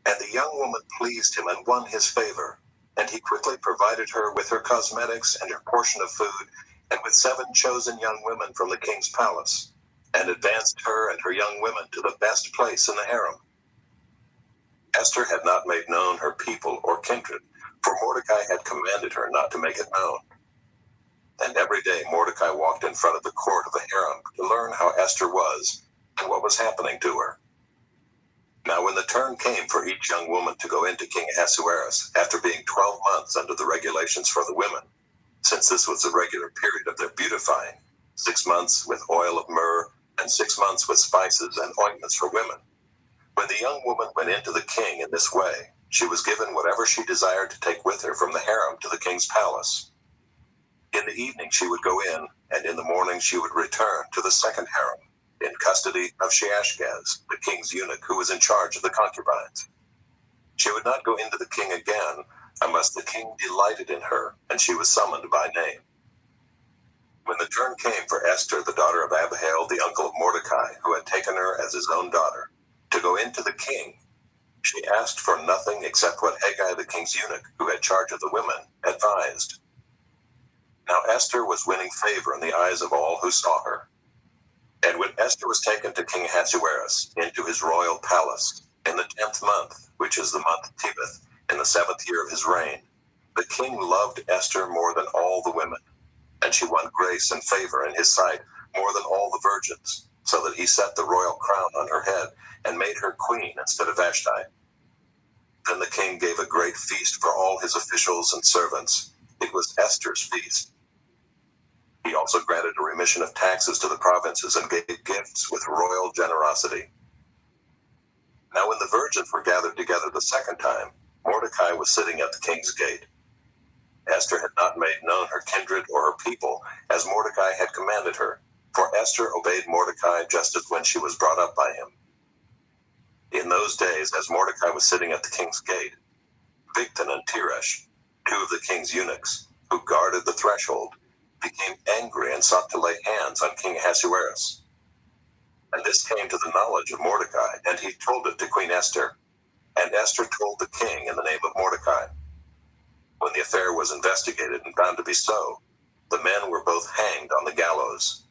And the young woman pleased him and won his favor, and he quickly provided her with her cosmetics and her portion of food, and with 7 chosen young women from the king's palace, and advanced her and her young women to the best place in the harem. Esther had not made known her people or kindred, for Mordecai had commanded her not to make it known. And every day Mordecai walked in front of the court of the harem to learn how Esther was and what was happening to her. Now when the turn came for each young woman to go into King Ahasuerus, after being 12 months under the regulations for the women, since this was the regular period of their beautifying, 6 months with oil of myrrh, and 6 months with spices and ointments for women. When the young woman went into the king in this way, she was given whatever she desired to take with her from the harem to the king's palace. In the evening she would go in, and in the morning she would return to the second harem, in custody of Sheashgaz, the king's eunuch who was in charge of the concubines. She would not go into the king again unless the king delighted in her, and she was summoned by name. When the turn came for Esther, the daughter of Abihail, the uncle of Mordecai, who had taken her as his own daughter, to go into the king, she asked for nothing except what Hegai, the king's eunuch, who had charge of the women, advised. Now Esther was winning favor in the eyes of all who saw her. And when Esther was taken to King Ahasuerus into his royal palace, in the 10th month, which is the month Tebeth, in the 7th year of his reign, the king loved Esther more than all the women, and she won grace and favor in his sight more than all the virgins, so that he set the royal crown on her head and made her queen instead of Vashti. Then the king gave a great feast for all his officials and servants. It was Esther's feast. He also granted a remission of taxes to the provinces and gave gifts with royal generosity. Now when the virgins were gathered together the second time, Mordecai was sitting at the king's gate. Esther had not made known her kindred or her people, as Mordecai had commanded her, for Esther obeyed Mordecai just as when she was brought up by him. In those days, as Mordecai was sitting at the king's gate, Bigthan and Teresh, 2 of the king's eunuchs, who guarded the threshold, became angry and sought to lay hands on King Ahasuerus. And this came to the knowledge of Mordecai, and he told it to Queen Esther. And Esther told the king in the name of Mordecai. When the affair was investigated and found to be so, the men were both hanged on the gallows,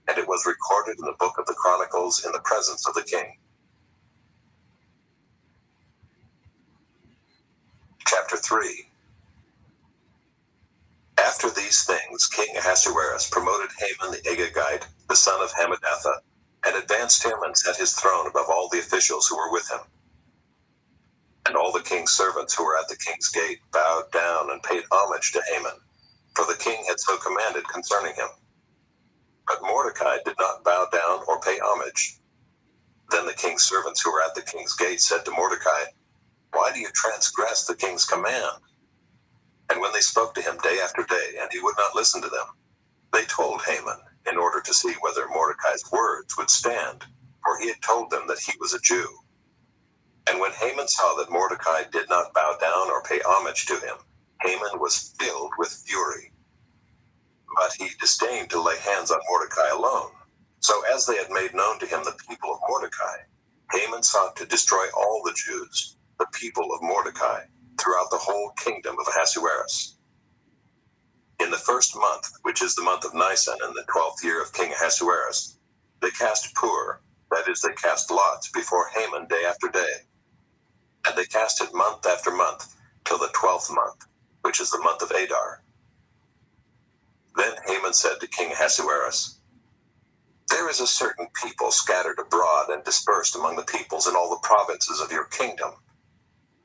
and it was recorded in the book of the Chronicles in the presence of the king. Chapter 3. After these things, King Ahasuerus promoted Haman the Agagite, the son of Hammedatha, and advanced him and set his throne above all the officials who were with him. And all the king's servants who were at the king's gate bowed down and paid homage to Haman, for the king had so commanded concerning him. But Mordecai did not bow down or pay homage. Then the king's servants who were at the king's gate said to Mordecai, "Why do you transgress the king's command?" And when they spoke to him day after day, and he would not listen to them, they told Haman, in order to see whether Mordecai's words would stand, for he had told them that he was a Jew. And when Haman saw that Mordecai did not bow down or pay homage to him, Haman was filled with fury. But he disdained to lay hands on Mordecai alone. So as they had made known to him the people of Mordecai, Haman sought to destroy all the Jews, the people of Mordecai, throughout the whole kingdom of Ahasuerus. In the first month, which is the month of Nisan in the 12th year of King Ahasuerus, they cast pur, that is, they cast lots before Haman day after day. And they cast it month after month, till the 12th month, which is the month of Adar. Then Haman said to King Ahasuerus, "There is a certain people scattered abroad and dispersed among the peoples in all the provinces of your kingdom.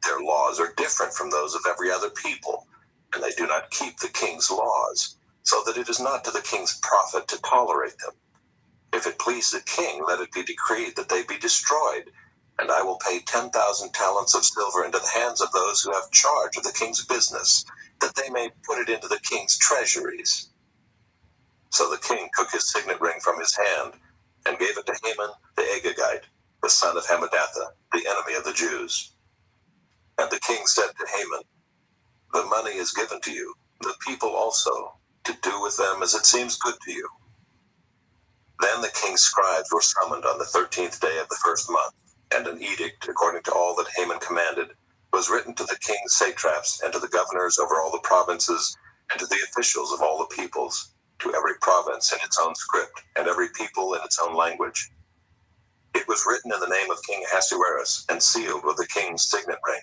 Their laws are different from those of every other people, and they do not keep the king's laws, so that it is not to the king's profit to tolerate them. If it please the king, let it be decreed that they be destroyed, and I will pay 10,000 talents of silver into the hands of those who have charge of the king's business, that they may put it into the king's treasuries." So the king took his signet ring from his hand and gave it to Haman the Agagite, the son of Hammedatha, the enemy of the Jews. And the king said to Haman, "The money is given to you, the people also, to do with them as it seems good to you." Then the king's scribes were summoned on the 13th day of the first month, and an edict, according to all that Haman commanded, was written to the king's satraps and to the governors over all the provinces and to the officials of all the peoples, to every province in its own script and every people in its own language. It was written in the name of King Ahasuerus and sealed with the king's signet ring.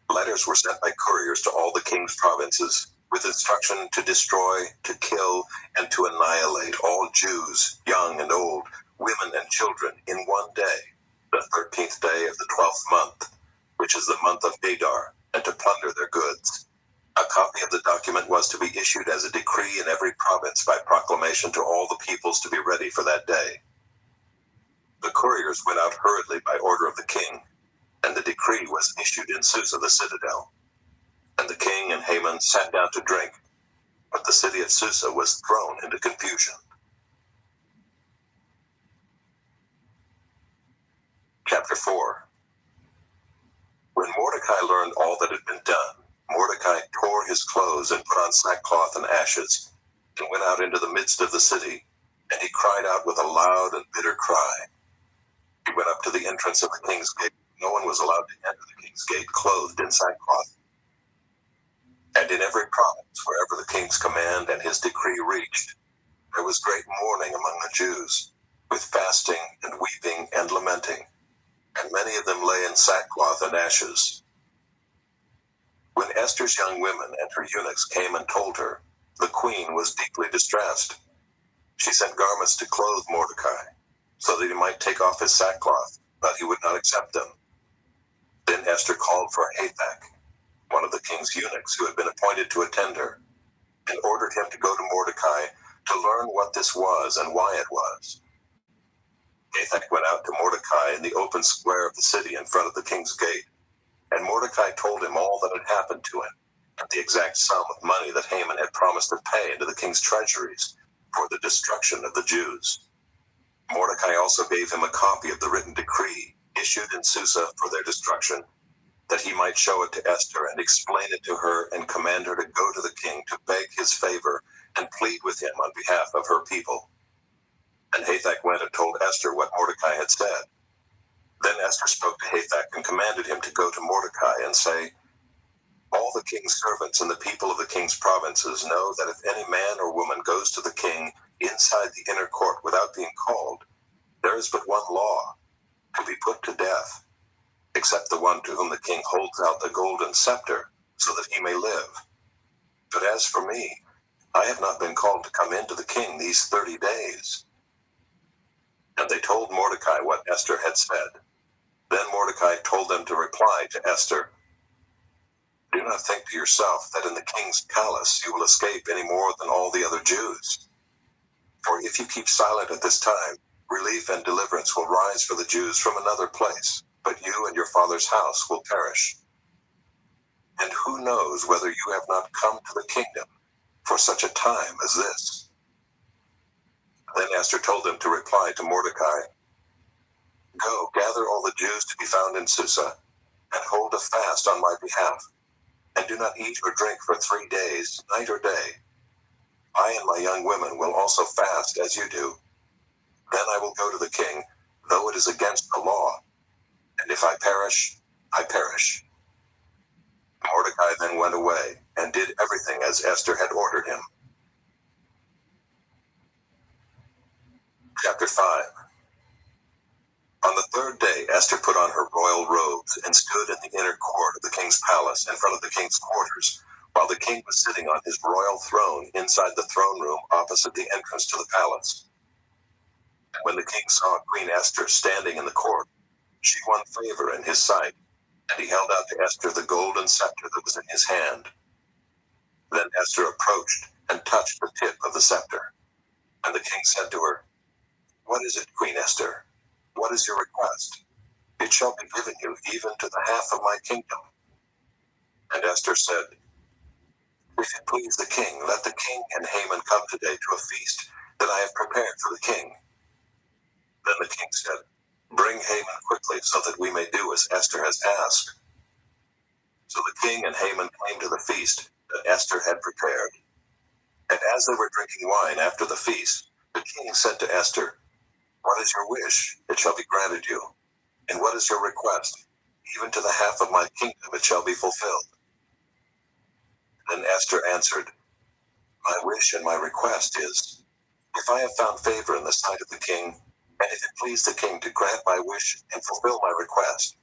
Letters were sent by couriers to all the king's provinces, with instruction to destroy, to kill, and to annihilate all Jews, young and old, women and children, in one day, the 13th day of the 12th month, which is the month of Adar, and to plunder their goods. A copy of the document was to be issued as a decree in every province by proclamation to all the peoples to be ready for that day. The couriers went out hurriedly by order of the king, and the decree was issued in Susa the citadel. And the king and Haman sat down to drink, but the city of Susa was thrown into confusion. Chapter 4. When Mordecai learned all that had been done, Mordecai tore his clothes and put on sackcloth and ashes, and went out into the midst of the city, and he cried out with a loud and bitter cry. He went up to the entrance of the king's gate. No one was allowed to enter the king's gate clothed in sackcloth. And in every province, wherever the king's command and his decree reached, there was great mourning among the Jews, with fasting and weeping and lamenting, and many of them lay in sackcloth and ashes. When Esther's young women and her eunuchs came and told her, the queen was deeply distressed. She sent garments to clothe Mordecai, so that he might take off his sackcloth, but he would not accept them. Then Esther called for Hathach, one of the king's eunuchs who had been appointed to attend her, and ordered him to go to Mordecai to learn what this was and why it was. Hathach went out to Mordecai in the open square of the city in front of the king's gate, and Mordecai told him all that had happened to him, and the exact sum of money that Haman had promised to pay into the king's treasuries for the destruction of the Jews. Mordecai also gave him a copy of the written decree issued in Susa for their destruction, that he might show it to Esther and explain it to her and command her to go to the king to beg his favor and plead with him on behalf of her people. And Hathach went and told Esther what Mordecai had said. Then Esther spoke to Hathach and commanded him to go to Mordecai and say, "All the king's servants and the people of the king's provinces know that if any man or woman goes to the king inside the inner court without being called, there is but one law, to be put to death, except the one to whom the king holds out the golden scepter, so that he may live. But as for me, I have not been called to come in to the king these 30 days. And they told Mordecai what Esther had said. Then Mordecai told them to reply to Esther, "Do not think to yourself that in the king's palace you will escape any more than all the other Jews. For if you keep silent at this time, relief and deliverance will rise for the Jews from another place, but you and your father's house will perish. And who knows whether you have not come to the kingdom for such a time as this?" Then Esther told them to reply to Mordecai, "Go, gather all the Jews to be found in Susa, and hold a fast on my behalf, and do not eat or drink for 3 days, night or day. I and my young women will also fast as you do. Then I will go to the king, though it is against the law. And if I perish, I perish." Mordecai then went away and did everything as Esther had ordered him. Chapter 5. On the third day, Esther put on her royal robes and stood in the inner court of the king's palace in front of the king's quarters, while the king was sitting on his royal throne inside the throne room opposite the entrance to the palace. And when the king saw Queen Esther standing in the court, she won favor in his sight, and he held out to Esther the golden scepter that was in his hand. Then Esther approached and touched the tip of the scepter. And the king said to her, "What is it, Queen Esther? What is your request? It shall be given you even to the half of my kingdom." And Esther said, "If it please the king, let the king and Haman come today to a feast that I have prepared for the king." Then the king said, "Bring Haman quickly so that we may do as Esther has asked." So the king and Haman came to the feast that Esther had prepared. And as they were drinking wine after the feast, the king said to Esther, "What is your wish? It shall be granted you. And what is your request? Even to the half of my kingdom it shall be fulfilled." Then Esther answered, "My wish and my request is, if I have found favor in the sight of the king, and if it please the king to grant my wish and fulfill my request,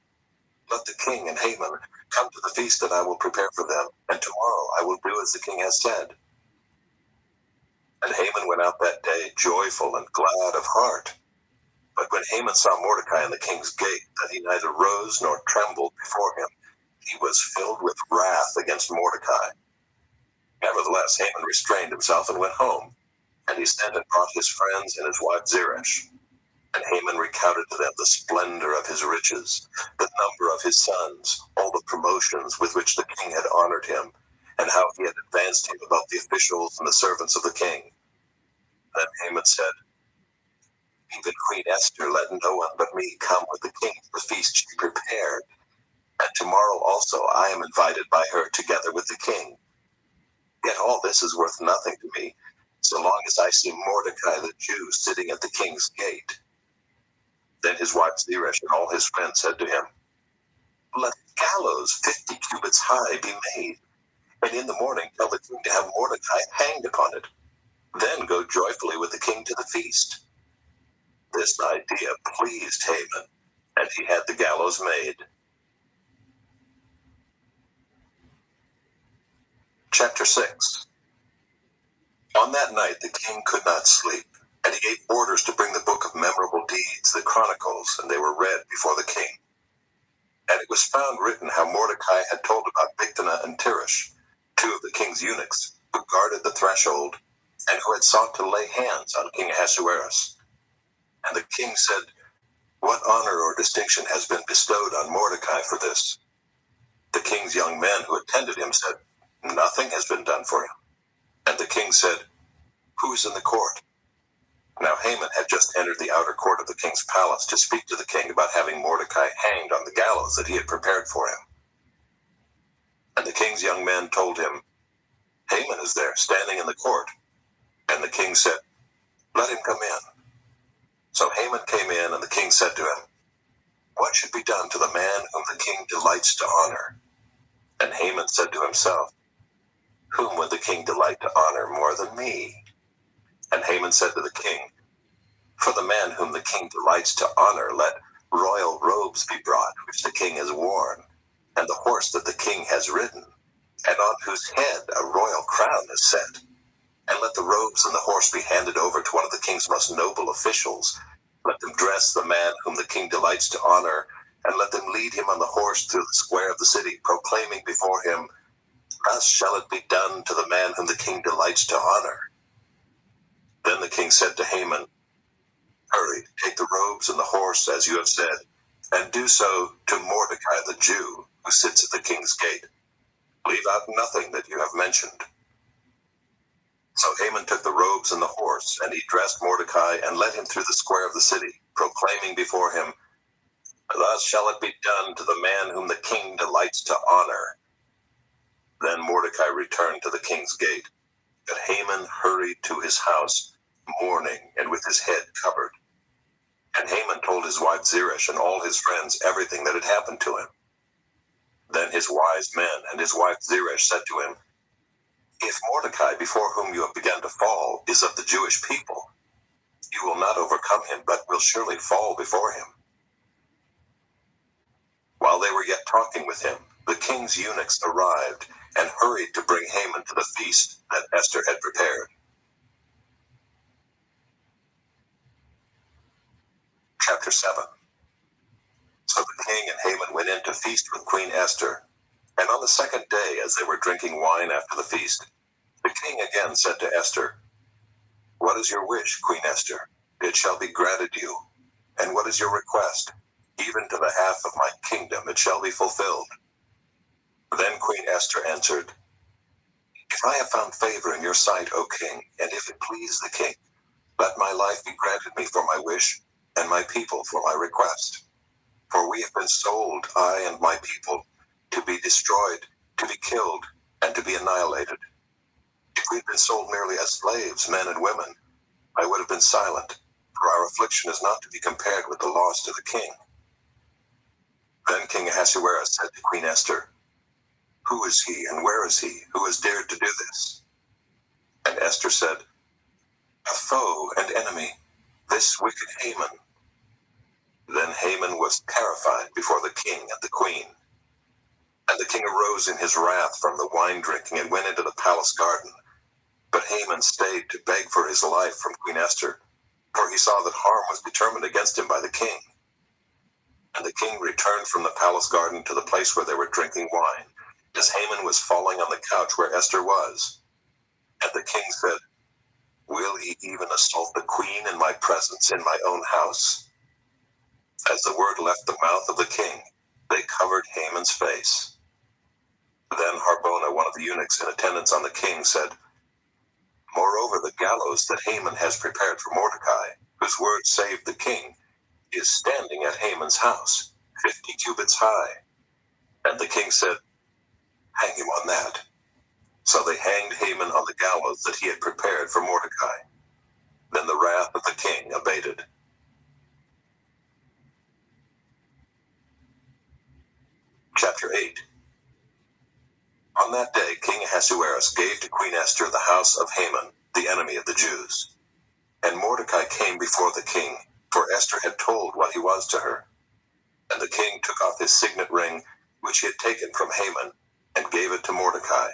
let the king and Haman come to the feast that I will prepare for them, and tomorrow I will do as the king has said." And Haman went out that day joyful and glad of heart. But when Haman saw Mordecai in the king's gate, that he neither rose nor trembled before him, he was filled with wrath against Mordecai. Nevertheless, Haman restrained himself and went home, and he sent and brought his friends and his wife Zeresh. And Haman recounted to them the splendor of his riches, the number of his sons, all the promotions with which the king had honored him, and how he had advanced him above the officials and the servants of the king. Then Haman said, "Even Queen Esther let no one but me come with the king to the feast she prepared, and tomorrow also I am invited by her together with the king. Yet all this is worth nothing to me, so long as I see Mordecai the Jew sitting at the king's gate." Then his wife Zeresh and all his friends said to him, "Let a gallows 50 cubits high be made, and in the morning tell the king to have Mordecai hanged upon it. Then go joyfully with the king to the feast." This idea pleased Haman, and he had the gallows made. Chapter 6. On that night the king could not sleep, and he gave orders to bring the book of memorable deeds, the Chronicles, and they were read before the king. And it was found written how Mordecai had told about Bigthana and Teresh, 2 of the king's eunuchs, who guarded the threshold, and who had sought to lay hands on King Ahasuerus. And the king said, "What honor or distinction has been bestowed on Mordecai for this?" The king's young men who attended him said, "Nothing has been done for him." And the king said, "Who is in the court?" Now Haman had just entered the outer court of the king's palace to speak to the king about having Mordecai hanged on the gallows that he had prepared for him. And the king's young men told him, "Haman is there, standing in the court." And the king said, "Let him come in." So Haman came in, and the king said to him, "What should be done to the man whom the king delights to honor?" And Haman said to himself, "Whom would the king delight to honor more than me?" And Haman said to the king, "For the man whom the king delights to honor, let royal robes be brought, which the king has worn, and the horse that the king has ridden, and on whose head a royal crown is set. And let the robes and the horse be handed over to one of the king's most noble officials, Let them dress the man whom the king delights to honor, and let them lead him on the horse through the square of the city, proclaiming before him, thus shall it be done to the man whom the king delights to honor. Then the king said to Haman, hurry, take the robes and the horse, as you have said, and do so to Mordecai the Jew, who sits at the king's gate. Leave out nothing that you have mentioned. So Haman took the robes and the horse, and he dressed Mordecai and led him through the square of the city, proclaiming before him, thus shall it be done to the man whom the king delights to honor. Then Mordecai returned to the king's gate, but Haman hurried to his house, mourning and with his head covered. And Haman told his wife Zeresh and all his friends everything that had happened to him. Then his wise men and his wife Zeresh said to him, if Mordecai, before whom you have begun to fall, is of the Jewish people, you will not overcome him, but will surely fall before him. While they were yet talking with him, the king's eunuchs arrived and hurried to bring Haman to the feast that Esther had prepared. Chapter 7. So the king and Haman went in to feast with Queen Esther, and on the second day, as they were drinking wine after the feast, the king again said to Esther, what is your wish, Queen Esther? It shall be granted you. And what is your request? Even to the half of my kingdom it shall be fulfilled. Then Queen Esther answered, if I have found favor in your sight, O king, and if it please the king, let my life be granted me for my wish, and my people for my request. For we have been sold, I and my people, to be destroyed, to be killed, and to be annihilated. If we had been sold merely as slaves, men and women, I would have been silent, for our affliction is not to be compared with the loss to the king. Then King Ahasuerus said to Queen Esther, who is he and where is he who has dared to do this? And Esther said, a foe and enemy, this wicked Haman. Then Haman was terrified before the king and the queen. And the king arose in his wrath from the wine drinking and went into the palace garden. But Haman stayed to beg for his life from Queen Esther, for he saw that harm was determined against him by the king. And the king returned from the palace garden to the place where they were drinking wine, as Haman was falling on the couch where Esther was. And the king said, will he even assault the queen in my presence in my own house? As the word left the mouth of the king, they covered Haman's face. Then Harbona, one of the eunuchs in attendance on the king, said, moreover, the gallows that Haman has prepared for Mordecai, whose word saved the king, is standing at Haman's house, 50 cubits high. And the king said, hang him on that. So they hanged Haman on the gallows that he had prepared for Mordecai. Then the wrath of the king abated. Chapter 8. On that day, King Ahasuerus gave to Queen Esther the house of Haman, the enemy of the Jews. And Mordecai came before the king, for Esther had told what he was to her. And the king took off his signet ring, which he had taken from Haman, and gave it to Mordecai.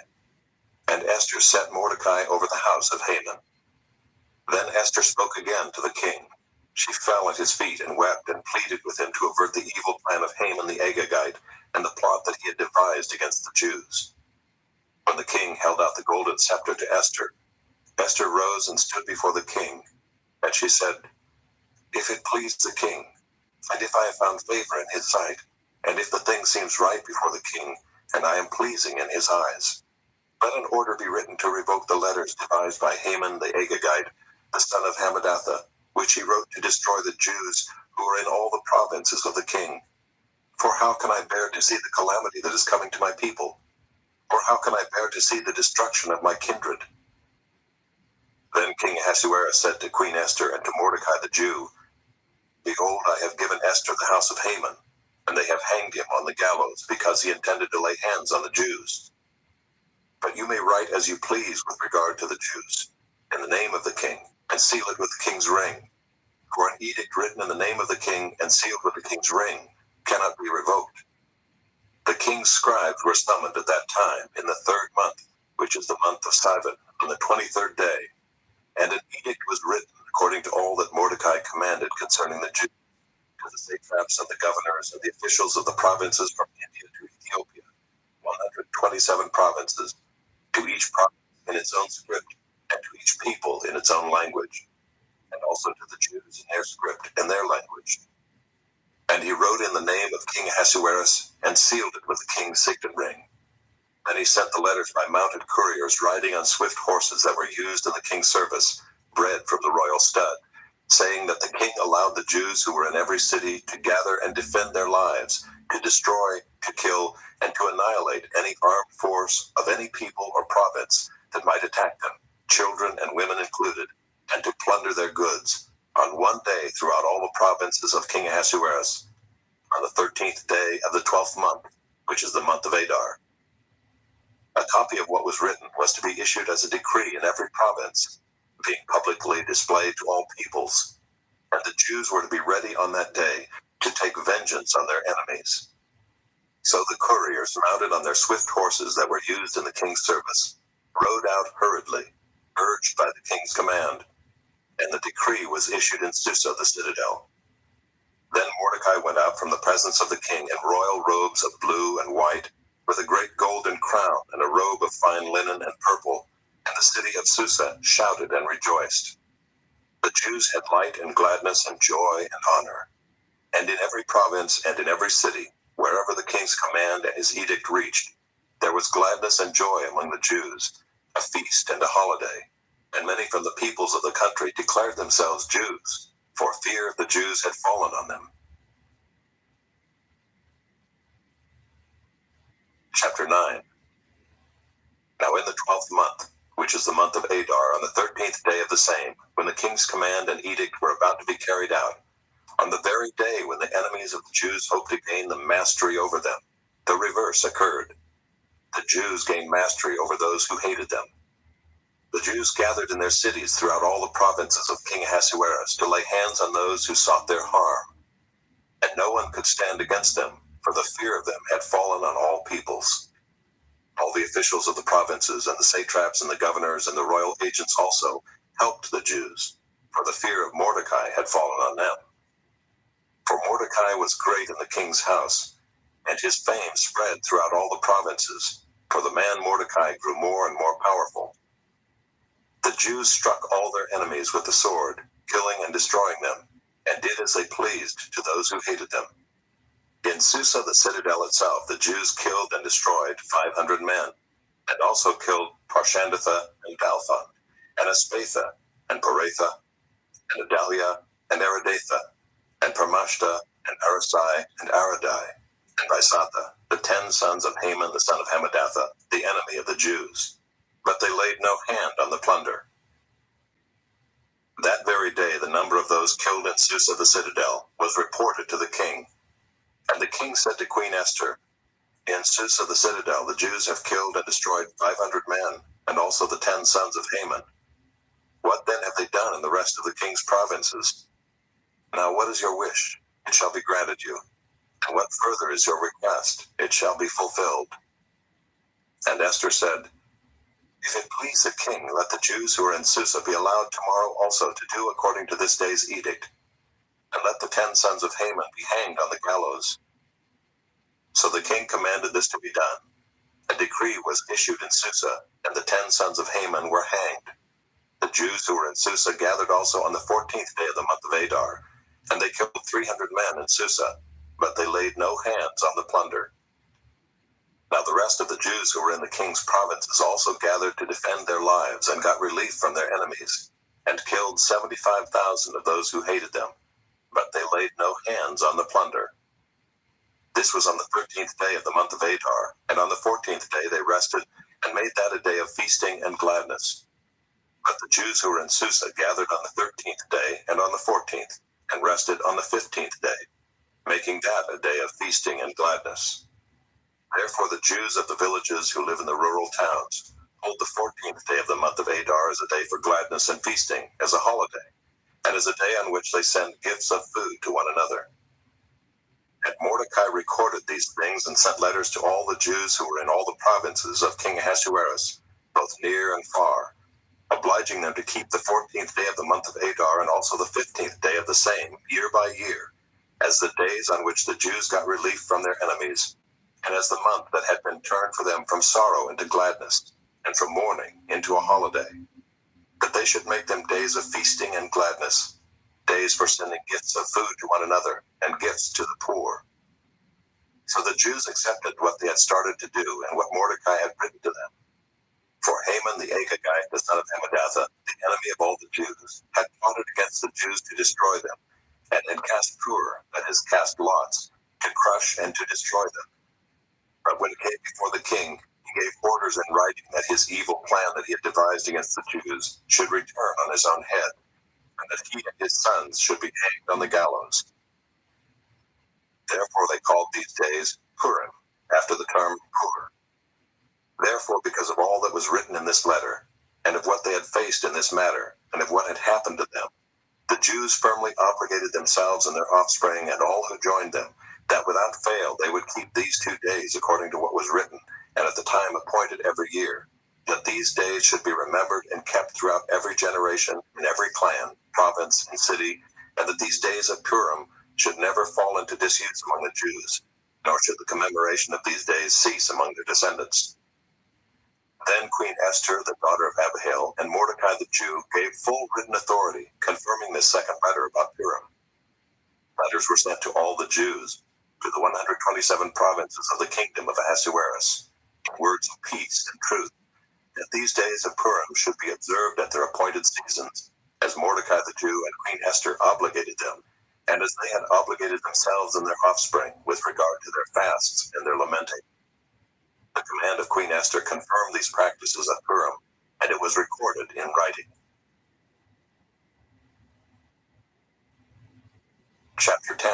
And Esther set Mordecai over the house of Haman. Then Esther spoke again to the king. She fell at his feet and wept and pleaded with him to avert the evil plan of Haman the Agagite and the plot that he had devised against the Jews. When the king held out the golden scepter to Esther, Esther rose and stood before the king, and she said, if it please the king, and if I have found favor in his sight, and if the thing seems right before the king, and I am pleasing in his eyes, let an order be written to revoke the letters devised by Haman the Agagite, the son of Hammedatha, which he wrote to destroy the Jews who are in all the provinces of the king. For how can I bear to see the calamity that is coming to my people? Or how can I bear to see the destruction of my kindred? Then King Ahasuerus said to Queen Esther and to Mordecai the Jew, behold, I have given Esther the house of Haman, and they have hanged him on the gallows, because he intended to lay hands on the Jews. But you may write as you please with regard to the Jews, in the name of the king, and seal it with the king's ring. For an edict written in the name of the king and sealed with the king's ring cannot be revoked. The king's scribes were summoned at that time in the 3rd month, which is the month of Sivan, on the 23rd day, and an edict was written according to all that Mordecai commanded concerning the Jews, to the satraps and the governors and the officials of the provinces from India to Ethiopia, 127 provinces, to each province in its own script, and to each people in its own language, and also to the Jews in their script and their language. And he wrote in the name of King Ahasuerus, and sealed it with the king's signet ring. Then he sent the letters by mounted couriers riding on swift horses that were used in the king's service, bred from the royal stud, saying that the king allowed the Jews who were in every city to gather and defend their lives, to destroy, to kill, and to annihilate any armed force of any people or province that might attack them, children and women included, and to plunder their goods, on one day throughout all the provinces of King Ahasuerus, on the 13th day of the 12th month, which is the month of Adar. A copy of what was written was to be issued as a decree in every province, being publicly displayed to all peoples, and the Jews were to be ready on that day to take vengeance on their enemies. So the couriers, mounted on their swift horses that were used in the king's service, rode out hurriedly, urged by the king's command, and the decree was issued in Susa the citadel. Then Mordecai went out from the presence of the king in royal robes of blue and white, with a great golden crown and a robe of fine linen and purple, and the city of Susa shouted and rejoiced. The Jews had light and gladness and joy and honor. And in every province and in every city, wherever the king's command and his edict reached, there was gladness and joy among the Jews, a feast and a holiday. And many from the peoples of the country declared themselves Jews, for fear of the Jews had fallen on them. Chapter 9. Now in the 12th month, which is the month of Adar, on the 13th day of the same, when the king's command and edict were about to be carried out, on the very day when the enemies of the Jews hoped to gain the mastery over them, the reverse occurred. The Jews gained mastery over those who hated them. The Jews gathered in their cities throughout all the provinces of King Ahasuerus to lay hands on those who sought their harm. And no one could stand against them, for the fear of them had fallen on all peoples. All the officials of the provinces and the satraps and the governors and the royal agents also helped the Jews, for the fear of Mordecai had fallen on them. For Mordecai was great in the king's house, and his fame spread throughout all the provinces, for the man Mordecai grew more and more powerful. The Jews struck all their enemies with the sword, killing and destroying them, and did as they pleased to those who hated them. In Susa the citadel itself, the Jews killed and destroyed 500 men, and also killed Parshandatha and Dalphon, and Aspatha, and Paratha, and Adalia, and Aridatha, and Parmashta, and Arasai, and Aradai, and Vaisatha, the 10 sons of Haman the son of Hammedatha, the enemy of the Jews. But they laid no hand on the plunder. That very day the number of those killed in Susa the citadel was reported to the king. And the king said to Queen Esther, In Susa the citadel the Jews have killed and destroyed 500 men, and also the 10 sons of Haman. What then have they done in the rest of the king's provinces? Now what is your wish? It shall be granted you. And what further is your request? It shall be fulfilled. And Esther said, If it please the king, let the Jews who are in Susa be allowed tomorrow also to do according to this day's edict, and let the 10 sons of Haman be hanged on the gallows. So the king commanded this to be done. A decree was issued in Susa, and the 10 sons of Haman were hanged. The Jews who were in Susa gathered also on the 14th day of the month of Adar, and they killed 300 men in Susa, but they laid no hands on the plunder. Now the rest of the Jews who were in the king's provinces also gathered to defend their lives and got relief from their enemies, and killed 75,000 of those who hated them, but they laid no hands on the plunder. This was on the 13th day of the month of Adar, and on the 14th day they rested and made that a day of feasting and gladness. But the Jews who were in Susa gathered on the 13th day and on the 14th, and rested on the 15th day, making that a day of feasting and gladness. Therefore the Jews of the villages who live in the rural towns hold the 14th day of the month of Adar as a day for gladness and feasting, as a holiday, and as a day on which they send gifts of food to one another. And Mordecai recorded these things and sent letters to all the Jews who were in all the provinces of King Ahasuerus, both near and far, obliging them to keep the 14th day of the month of Adar and also the 15th day of the same, year by year, as the days on which the Jews got relief from their enemies, and as the month that had been turned for them from sorrow into gladness, and from mourning into a holiday. That they should make them days of feasting and gladness, days for sending gifts of food to one another, and gifts to the poor. So the Jews accepted what they had started to do and what Mordecai had written to them. For Haman the Agagite, the son of Hammedatha, the enemy of all the Jews, had plotted against the Jews to destroy them, and had cast Pur, that is, cast lots, to crush and to destroy them. But when it came before the king, he gave orders in writing that his evil plan that he had devised against the Jews should return on his own head, and that he and his sons should be hanged on the gallows. Therefore they called these days Purim, after the term Pur. Therefore, because of all that was written in this letter, and of what they had faced in this matter, and of what had happened to them, the Jews firmly obligated themselves and their offspring and all who joined them, that without fail they would keep these 2 days according to what was written, and at the time appointed every year, that these days should be remembered and kept throughout every generation, in every clan, province, and city, and that these days of Purim should never fall into disuse among the Jews, nor should the commemoration of these days cease among their descendants. Then Queen Esther, the daughter of Abihail, and Mordecai the Jew gave full written authority, confirming this second letter about Purim. Letters were sent to all the Jews, to the 127 provinces of the kingdom of Ahasuerus, in words of peace and truth, that these days of Purim should be observed at their appointed seasons, as Mordecai the Jew and Queen Esther obligated them, and as they had obligated themselves and their offspring with regard to their fasts and their lamenting. The command of Queen Esther confirmed these practices at Purim, and it was recorded in writing. Chapter 10.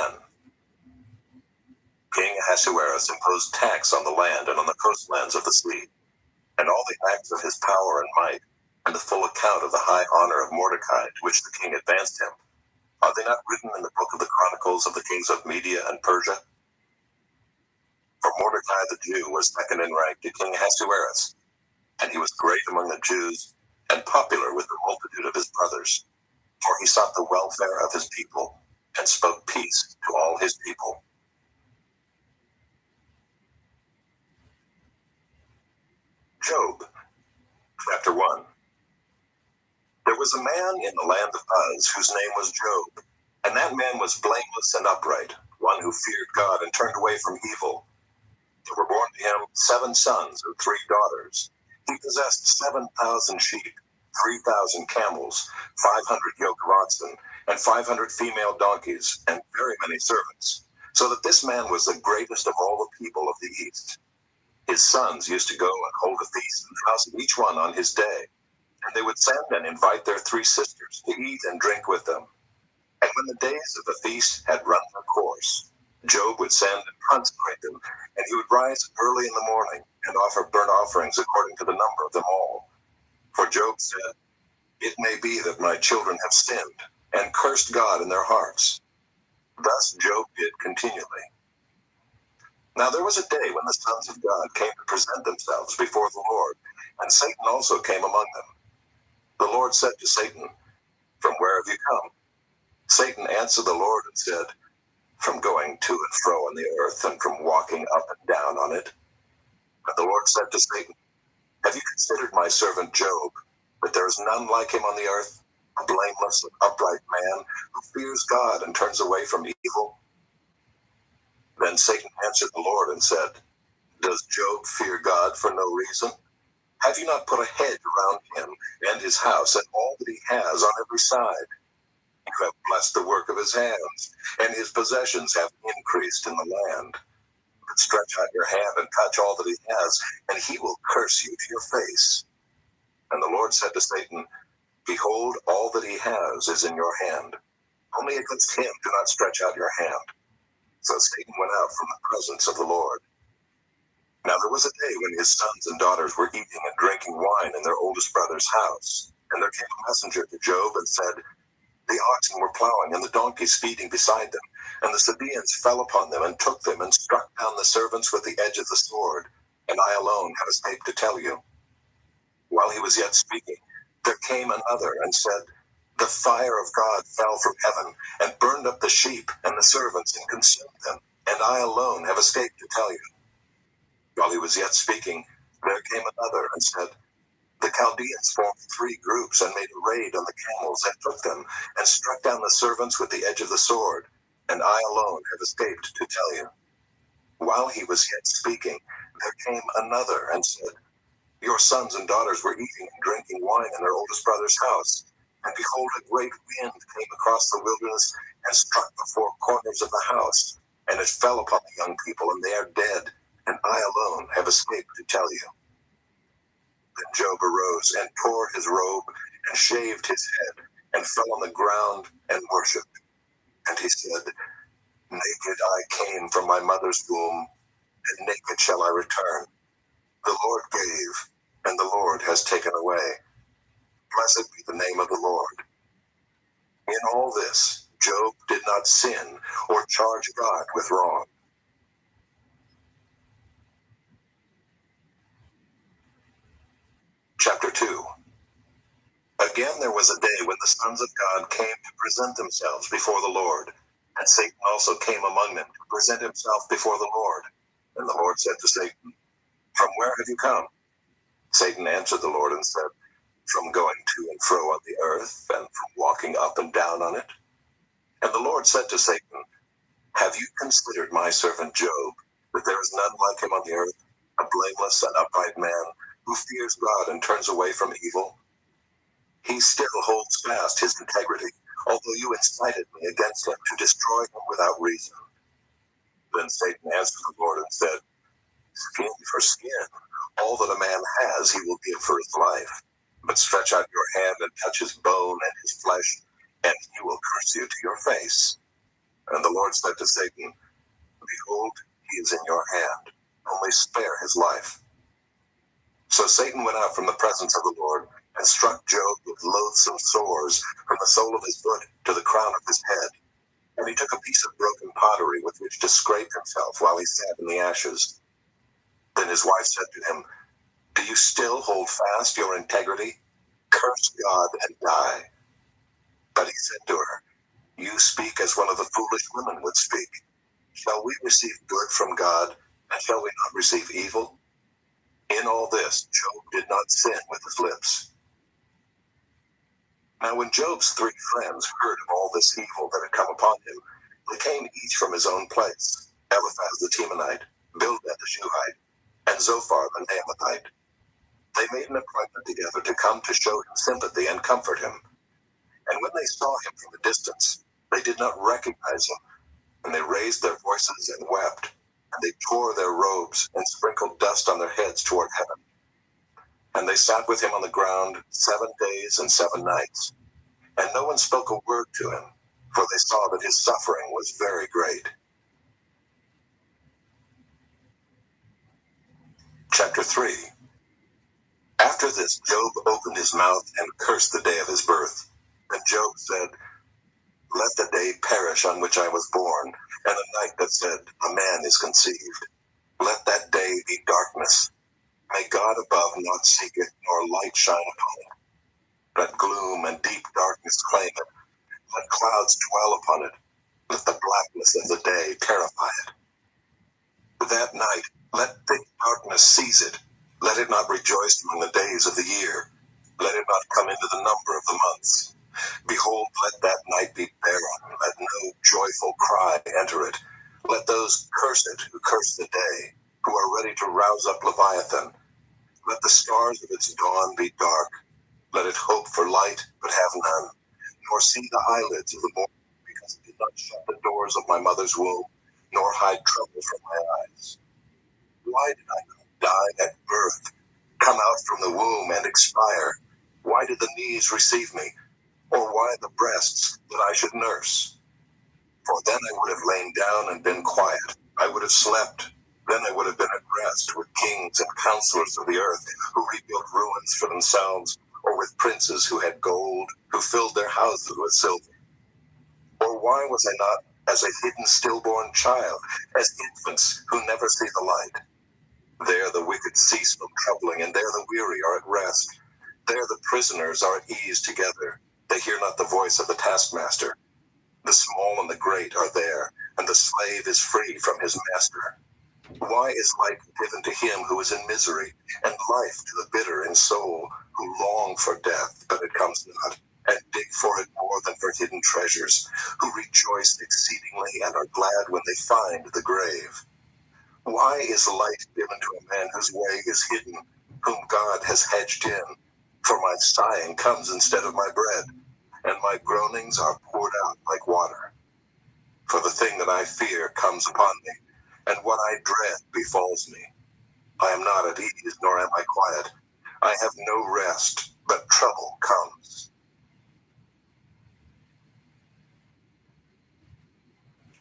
King Ahasuerus imposed tax on the land and on the coastlands of the sea, and all the acts of his power and might, and the full account of the high honor of Mordecai to which the king advanced him. Are they not written in the book of the Chronicles of the kings of Media and Persia? For Mordecai the Jew was second in rank to King Ahasuerus, and he was great among the Jews, and popular with the multitude of his brothers, for he sought the welfare of his people, and spoke peace to all his people. Job, chapter 1. There was a man in the land of Uz whose name was Job, and that man was blameless and upright, one who feared God and turned away from evil. There were born to him 7 sons and 3 daughters. He possessed 7,000 sheep, 3,000 camels, 500 yoke of oxen, and 500 female donkeys, and very many servants, so that this man was the greatest of all the people of the East. His sons used to go and hold a feast in the house of each one on his day, and they would send and invite their 3 sisters to eat and drink with them. And when the days of the feast had run their course, Job would send and consecrate them, and he would rise early in the morning and offer burnt offerings according to the number of them all. For Job said, "It may be that my children have sinned, and cursed God in their hearts." Thus Job did continually. Now there was a day when the sons of God came to present themselves before the Lord, and Satan also came among them. The Lord said to Satan, "From where have you come?" Satan answered the Lord and said, "From going to and fro on the earth, and from walking up and down on it." And the Lord said to Satan, "Have you considered my servant Job, that there is none like him on the earth, a blameless and upright man, who fears God and turns away from evil?" Then Satan answered the Lord and said, "Does Job fear God for no reason? Have you not put a hedge around him and his house and all that he has on every side? You have blessed the work of his hands, and his possessions have increased in the land. But stretch out your hand and touch all that he has, and he will curse you to your face." And the Lord said to Satan, "Behold, all that he has is in your hand. Only against him do not stretch out your hand." So Satan went out from the presence of the Lord. Now there was a day when his sons and daughters were eating and drinking wine in their oldest brother's house. And there came a messenger to Job and said, "The oxen were plowing and the donkeys feeding beside them, and the Sabaeans fell upon them and took them and struck down the servants with the edge of the sword, and I alone have escaped to tell you." While he was yet speaking, There came another and said, The fire of God fell from heaven and burned up the sheep and the servants and consumed them, and I alone have escaped to tell you. While he was yet speaking, there came another and said, The Chaldeans formed 3 groups and made a raid on the camels and took them and struck down the servants with the edge of the sword, and I alone have escaped to tell you. While he was yet speaking, there came another and said, Your sons and daughters were eating and drinking wine in their oldest brother's house, and behold, a great wind came across the wilderness and struck the 4 corners of the house, and it fell upon the young people, and they are dead, and I alone have escaped to tell you. Then Job arose and tore his robe and shaved his head and fell on the ground and worshipped. And he said, Naked I came from my mother's womb, and naked shall I return. The Lord gave, and the Lord has taken away. Blessed be the name of the Lord. In all this, Job did not sin or charge God with wrong. Chapter 2. Again there was a day when the sons of God came to present themselves before the Lord, and Satan also came among them to present himself before the Lord. And the Lord said to Satan, From where have you come? Satan answered the Lord and said, From going to and fro on the earth, and from walking up and down on it. And the Lord said to Satan, Have you considered my servant Job, that there is none like him on the earth, a blameless and upright man, who fears God and turns away from evil? He still holds fast his integrity, although you incited me against him to destroy him without reason. Then Satan answered the Lord and said, Skin for skin, all that a man has he will give for his life. But stretch out your hand and touch his bone and his flesh, and he will curse you to your face. And the Lord said to Satan, Behold, he is in your hand. Only spare his life. So Satan went out from the presence of the Lord and struck Job with loathsome sores from the sole of his foot to the crown of his head. And he took a piece of broken pottery with which to scrape himself while he sat in the ashes. Then his wife said to him, Do you still hold fast your integrity? Curse God and die. But he said to her, You speak as one of the foolish women would speak. Shall we receive good from God, and shall we not receive evil? In all this, Job did not sin with his lips. Now when Job's 3 friends heard of all this evil that had come upon him, they came each from his own place, Eliphaz the Temanite, Bildad the Shuhite, and Zophar the Naamathite. They made an appointment together to come to show him sympathy and comfort him. And when they saw him from a distance, they did not recognize him, and they raised their voices and wept, and they tore their robes and sprinkled dust on their heads toward heaven. And they sat with him on the ground 7 days and 7 nights, and no one spoke a word to him, for they saw that his suffering was very great. Chapter 3. After this, Job opened his mouth and cursed the day of his birth. And Job said, Let the day perish on which I was born, and the night that said, A man is conceived. Let that day be darkness. May God above not seek it, nor light shine upon it. Let gloom and deep darkness claim it. Let clouds dwell upon it. Let the blackness of the day terrify it. That night, let thick darkness seize it. Let it not rejoice among the days of the year. Let it not come into the number of the months. Behold, let that night be barren. Let no joyful cry enter it. Let those curse it who curse the day, who are ready to rouse up Leviathan. Let the stars of its dawn be dark. Let it hope for light, but have none, nor see the eyelids of the morning, because it did not shut the doors of my mother's womb, nor hide trouble from my eyes. Why did I not die at birth, come out from the womb and expire? Why did the knees receive me, or why the breasts that I should nurse? For then I would have lain down and been quiet. I would have slept. Then I would have been at rest with kings and counselors of the earth, who rebuilt ruins for themselves, or with princes who had gold, who filled their houses with silver. Or why was I not as a hidden stillborn child, as infants who never see the light? There the wicked cease from troubling, and there the weary are at rest. There the prisoners are at ease together. They hear not the voice of the taskmaster. The small and the great are there, and the slave is free from his master. Why is light given to him who is in misery, and life to the bitter in soul, who long for death, but it comes not, and dig for it more than for hidden treasures, who rejoice exceedingly and are glad when they find the grave? Why is light given to a man whose way is hidden, whom God has hedged in? For my sighing comes instead of my bread, and my groanings are poured out like water. For the thing that I fear comes upon me, and what I dread befalls me. I am not at ease, nor am I quiet. I have no rest, but trouble comes.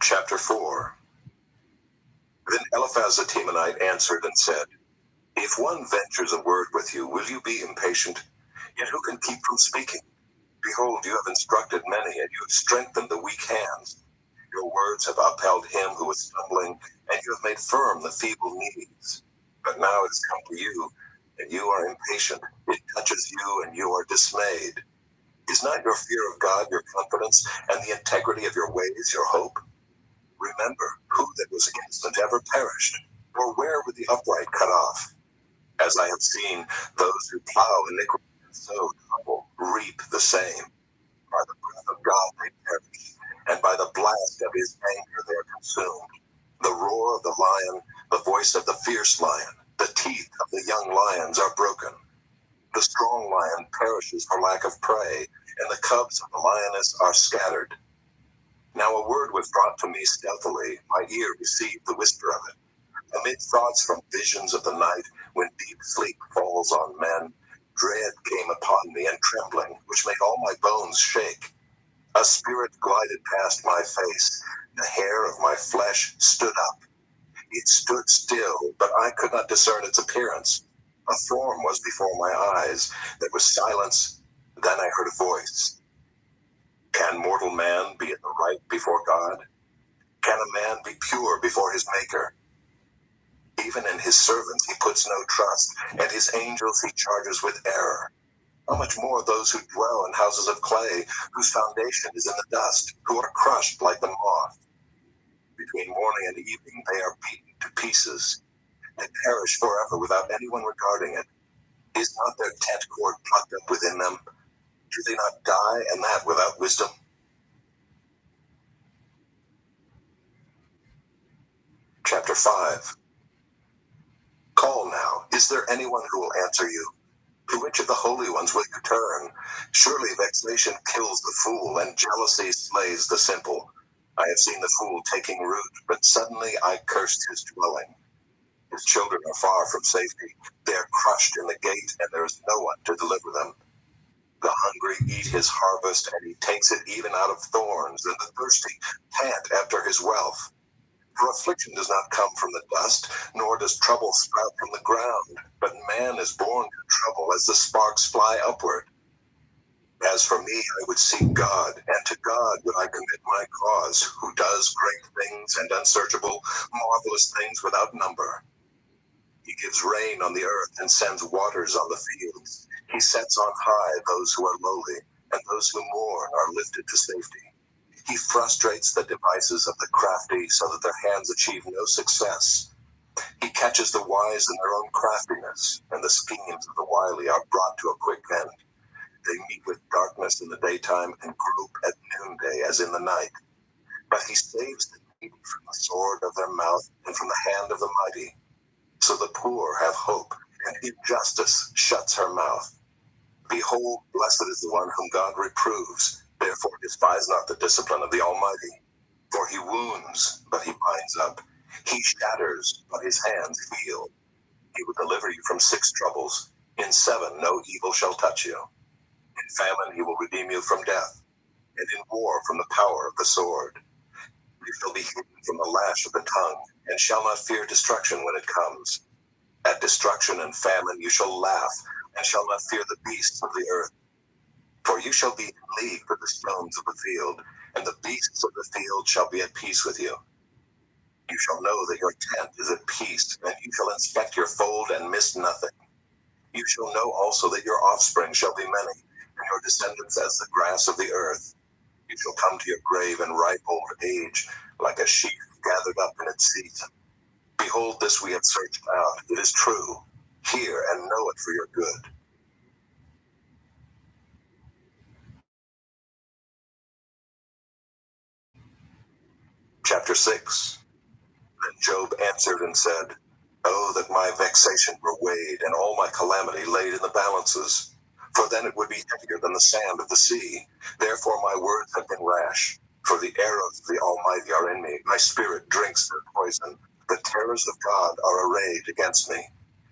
Chapter 4. Then Eliphaz the Temanite answered and said, If one ventures a word with you, will you be impatient? Yet who can keep from speaking? Behold, you have instructed many, and you have strengthened the weak hands. Your words have upheld him who was stumbling, and you have made firm the feeble knees. But now it has come to you, and you are impatient. It touches you, and you are dismayed. Is not your fear of God your confidence, and the integrity of your ways your hope? Remember, who that was innocent ever perished, or where were the upright cut off? As I have seen, those who plow iniquity and sow trouble reap the same. By the breath of God they perish, and by the blast of his anger they are consumed. The roar of the lion, the voice of the fierce lion, the teeth of the young lions are broken. The strong lion perishes for lack of prey, and the cubs of the lioness are scattered. Now a word was brought to me stealthily, my ear received the whisper of it. Amid thoughts from visions of the night, when deep sleep falls on men, dread came upon me and trembling, which made all my bones shake. A spirit glided past my face, the hair of my flesh stood up. It stood still, but I could not discern its appearance. A form was before my eyes, there was silence, then I heard a voice. Can mortal man be in the right before God? Can a man be pure before his Maker? Even in his servants he puts no trust, and his angels he charges with error. How much more those who dwell in houses of clay, whose foundation is in the dust, who are crushed like the moth. Between morning and evening they are beaten to pieces. They perish forever without anyone regarding it. Is not their tent cord plucked up within them? Do they not die, and that without wisdom? Chapter 5. Call now, is there anyone who will answer you? To which of the holy ones will you turn? Surely vexation kills the fool, and jealousy slays the simple. I have seen the fool taking root, but suddenly I cursed his dwelling. His children are far from safety. They are crushed in the gate, and there is no one to deliver them. The hungry eat his harvest, and he takes it even out of thorns, and the thirsty pant after his wealth. For affliction does not come from the dust, nor does trouble sprout from the ground, but man is born to trouble as the sparks fly upward. As for me, I would seek God, and to God would I commit my cause, who does great things and unsearchable, marvelous things without number. He gives rain on the earth and sends waters on the fields. He sets on high those who are lowly, and those who mourn are lifted to safety. He frustrates the devices of the crafty so that their hands achieve no success. He catches the wise in their own craftiness, and the schemes of the wily are brought to a quick end. They meet with darkness in the daytime and grope at noonday as in the night. But he saves the needy from the sword of their mouth and from the hand of the mighty. So the poor have hope, and injustice shuts her mouth. Behold, blessed is the one whom God reproves. Therefore despise not the discipline of the Almighty. For he wounds, but he binds up. He shatters, but his hands heal. He will deliver you from 6 troubles. In 7 no evil shall touch you. In famine he will redeem you from death, and in war from the power of the sword. You shall be hidden from the lash of the tongue, and shall not fear destruction when it comes. At destruction and famine you shall laugh, and shall not fear the beasts of the earth. For you shall be in league with the stones of the field, and the beasts of the field shall be at peace with you. You shall know that your tent is at peace, and you shall inspect your fold and miss nothing. You shall know also that your offspring shall be many, and your descendants as the grass of the earth. You shall come to your grave in ripe old age, like a sheaf gathered up in its season. Behold, this we have searched out. It is true. Hear and know it for your good. Chapter 6. Then Job answered and said, Oh, that my vexation were weighed, and all my calamity laid in the balances. For then it would be heavier than the sand of the sea. Therefore my words have been rash. For the arrows of the Almighty are in me. My spirit drinks their poison. The terrors of God are arrayed against me.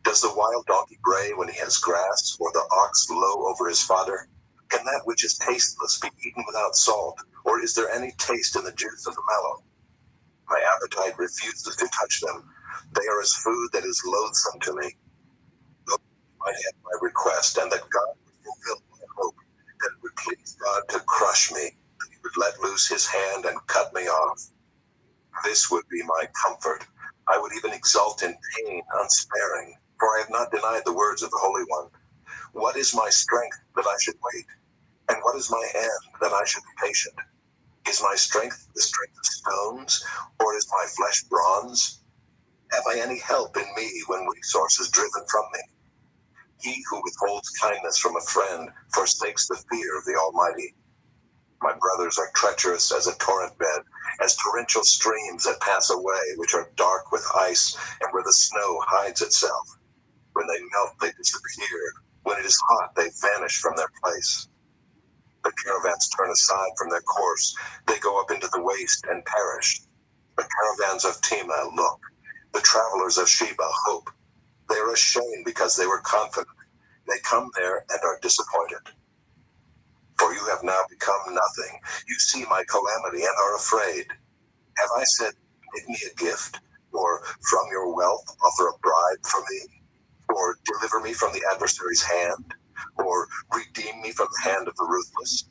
Does the wild donkey bray when he has grass, or the ox low over his fodder? Can that which is tasteless be eaten without salt? Or is there any taste in the juice of the mallow? My appetite refuses to touch them. They are as food that is loathsome to me. Though I might have my request, and that God would fulfill my hope, that it would please God to crush me, that he would let loose his hand and cut me off. This would be my comfort. I would even exult in pain unsparing, for I have not denied the words of the Holy One. What is my strength that I should wait? And what is my end that I should be patient? Is my strength the strength of stones, or is my flesh bronze? Have I any help in me when resource is driven from me? He who withholds kindness from a friend forsakes the fear of the Almighty. My brothers are treacherous as a torrent bed, as torrential streams that pass away, which are dark with ice, and where the snow hides itself. When they melt, they disappear. When it is hot, they vanish from their place. The caravans turn aside from their course. They go up into the waste and perish. The caravans of Tema look. The travelers of Sheba hope. They are ashamed because they were confident. They come there and are disappointed. For you have now become nothing. You see my calamity and are afraid. Have I said, make me a gift? Or from your wealth offer a bribe for me? Or deliver me from the adversary's hand? Or redeem me from the hand of the ruthless?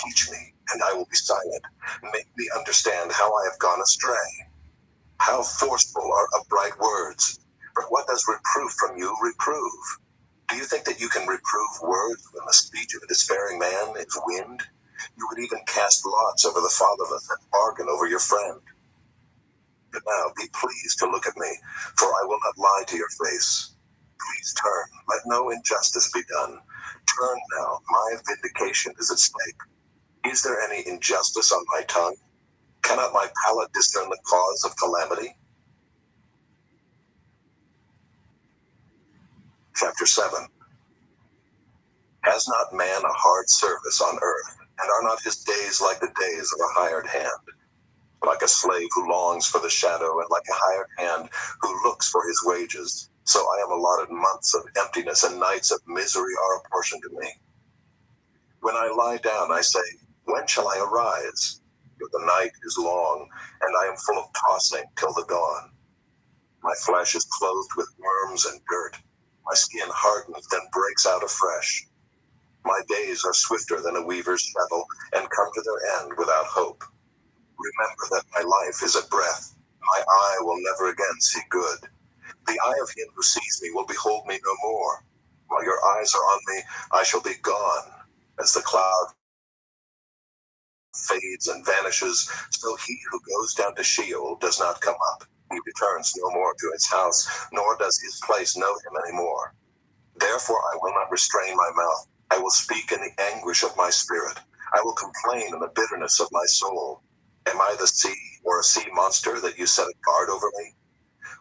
Teach me, and I will be silent. Make me understand how I have gone astray. How forceful are upright words. But what does reproof from you reprove? Do you think that you can reprove words when the speech of a despairing man is wind? You would even cast lots over the fatherless and bargain over your friend. But now be pleased to look at me, for I will not lie to your face. Please turn, let no injustice be done. Turn now, my vindication is at stake. Is there any injustice on my tongue? Cannot my palate discern the cause of calamity? Chapter 7. Has not man a hard service on earth, and are not his days like the days of a hired hand? Like a slave who longs for the shadow, and like a hired hand who looks for his wages, so I am allotted months of emptiness, and nights of misery are apportioned to me. When I lie down, I say, when shall I arise? But the night is long, and I am full of tossing till the dawn. My flesh is clothed with worms and dirt. My skin hardens, then breaks out afresh. My days are swifter than a weaver's shuttle, and come to their end without hope. Remember that my life is a breath. My eye will never again see good. The eye of him who sees me will behold me no more. While your eyes are on me, I shall be gone. As the cloud fades and vanishes, so he who goes down to Sheol does not come up. He returns no more to his house, nor does his place know him any more. Therefore I will not restrain my mouth. I will speak in the anguish of my spirit. I will complain in the bitterness of my soul. Am I the sea, or a sea monster, that you set a guard over me?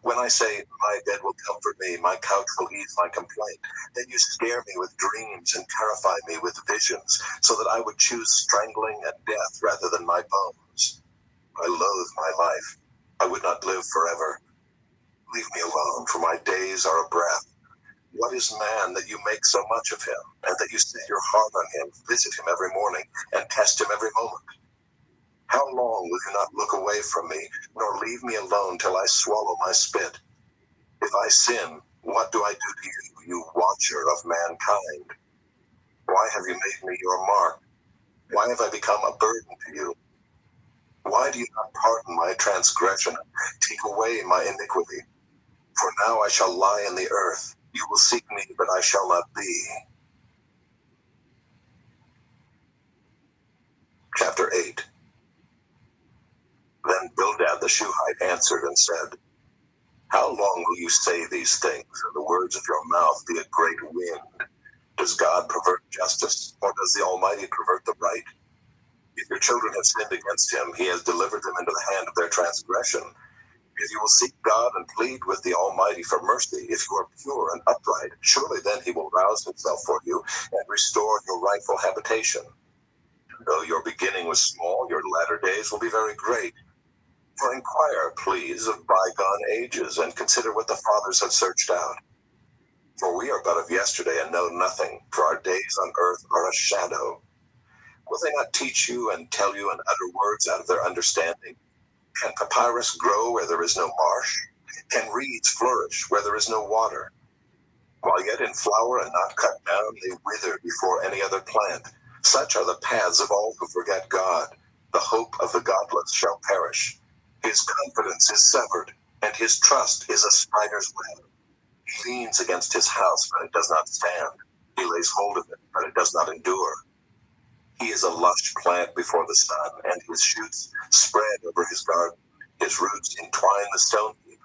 When I say, my bed will comfort me, my couch will ease my complaint, then you scare me with dreams and terrify me with visions, so that I would choose strangling and death rather than my bones. I loathe my life. I would not live forever. Leave me alone, for my days are a breath. What is man that you make so much of him, and that you set your heart on him, visit him every morning, and test him every moment? How long will you not look away from me, nor leave me alone till I swallow my spit? If I sin, what do I do to you, you watcher of mankind? Why have you made me your mark? Why have I become a burden to you? Why do you not pardon my transgression, take away my iniquity? For now I shall lie in the earth. You will seek me, but I shall not be. Chapter 8. Then Bildad the Shuhite answered and said, How long will you say these things, and the words of your mouth be a great wind? Does God pervert justice, or does the Almighty pervert the right? If your children have sinned against him, he has delivered them into the hand of their transgression. If you will seek God and plead with the Almighty for mercy, if you are pure and upright, surely then he will rouse himself for you and restore your rightful habitation. Though your beginning was small, your latter days will be very great. For inquire, please, of bygone ages, and consider what the fathers have searched out. For we are but of yesterday and know nothing, for our days on earth are a shadow. Will they not teach you and tell you and utter words out of their understanding? Can papyrus grow where there is no marsh? Can reeds flourish where there is no water? While yet in flower and not cut down, they wither before any other plant. Such are the paths of all who forget God. The hope of the godless shall perish. His confidence is severed, and his trust is a spider's web. He leans against his house, but it does not stand. He lays hold of it, but it does not endure. He is a lush plant before the sun, and his shoots spread over his garden. His roots entwine the stone heap.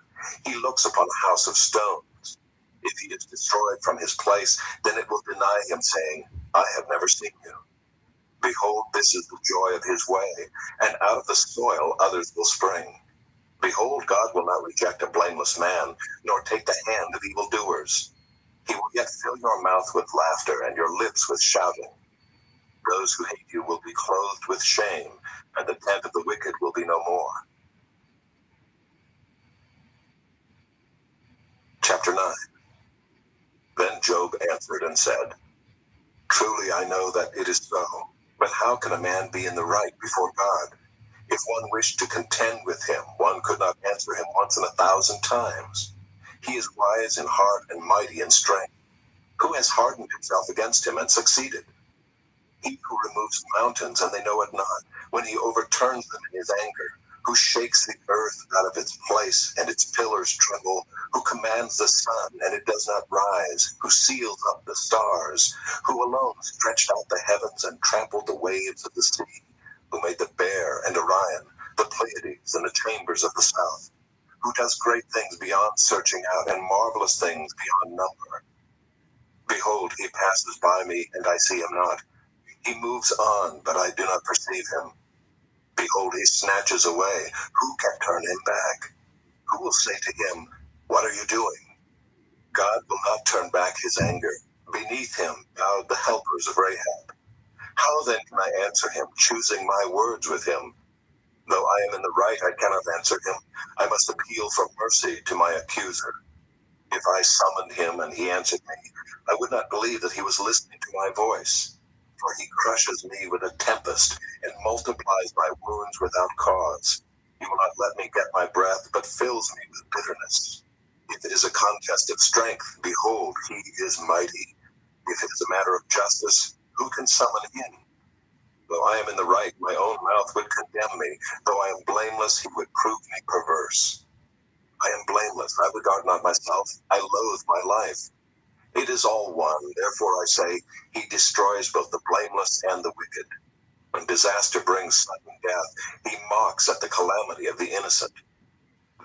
He looks upon a house of stones. If he is destroyed from his place, then it will deny him, saying, I have never seen you. Behold, this is the joy of his way, and out of the soil others will spring. Behold, God will not reject a blameless man, nor take the hand of evildoers. He will yet fill your mouth with laughter, and your lips with shouting. Those who hate you will be clothed with shame, and the tent of the wicked will be no more. Chapter 9. Then Job answered and said, Truly I know that it is so, but how can a man be in the right before God? If one wished to contend with him, one could not answer him once in 1,000 times. He is wise in heart and mighty in strength. Who has hardened himself against him and succeeded? He who removes mountains and they know it not, when he overturns them in his anger, who shakes the earth out of its place and its pillars tremble, who commands the sun and it does not rise, who seals up the stars, who alone stretched out the heavens and trampled the waves of the sea, who made the Bear and Orion, the Pleiades and the chambers of the south, who does great things beyond searching out and marvelous things beyond number. Behold, he passes by me and I see him not. He moves on, but I do not perceive him. Behold, he snatches away. Who can turn him back? Who will say to him, What are you doing? God will not turn back his anger. Beneath him bowed the helpers of Rahab. How then can I answer him, choosing my words with him? Though I am in the right, I cannot answer him. I must appeal for mercy to my accuser. If I summoned him and he answered me, I would not believe that he was listening to my voice. For he crushes me with a tempest and multiplies my wounds without cause. He will not let me get my breath, but fills me with bitterness. If it is a contest of strength, behold, he is mighty. If it is a matter of justice, who can summon him? Though I am in the right, my own mouth would condemn me. Though I am blameless, he would prove me perverse. I am blameless, I regard not myself, I loathe my life. It is all one, therefore I say, he destroys both the blameless and the wicked. When disaster brings sudden death, he mocks at the calamity of the innocent.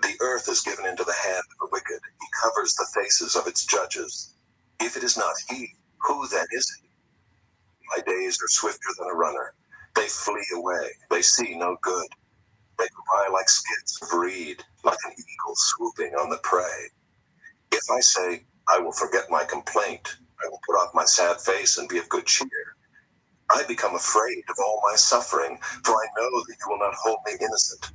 The earth is given into the hand of the wicked, he covers the faces of its judges. If it is not he, who then is it? My days are swifter than a runner. They flee away, they see no good. They go by like skids of reed, like an eagle swooping on the prey. If I say, I will forget my complaint, I will put off my sad face and be of good cheer, I become afraid of all my suffering, for I know that you will not hold me innocent.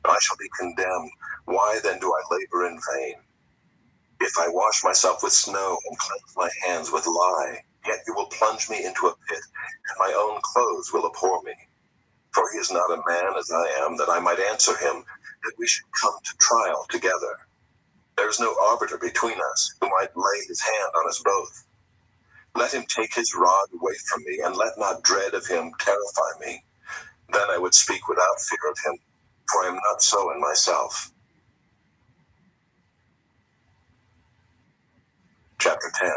I shall be condemned. Why then do I labor in vain? If I wash myself with snow and cleanse my hands with lye, yet you will plunge me into a pit, and my own clothes will abhor me. For he is not a man as I am, that I might answer him, that we should come to trial together. There is no arbiter between us, who might lay his hand on us both. Let him take his rod away from me, and let not dread of him terrify me. Then I would speak without fear of him, for I am not so in myself. Chapter 10.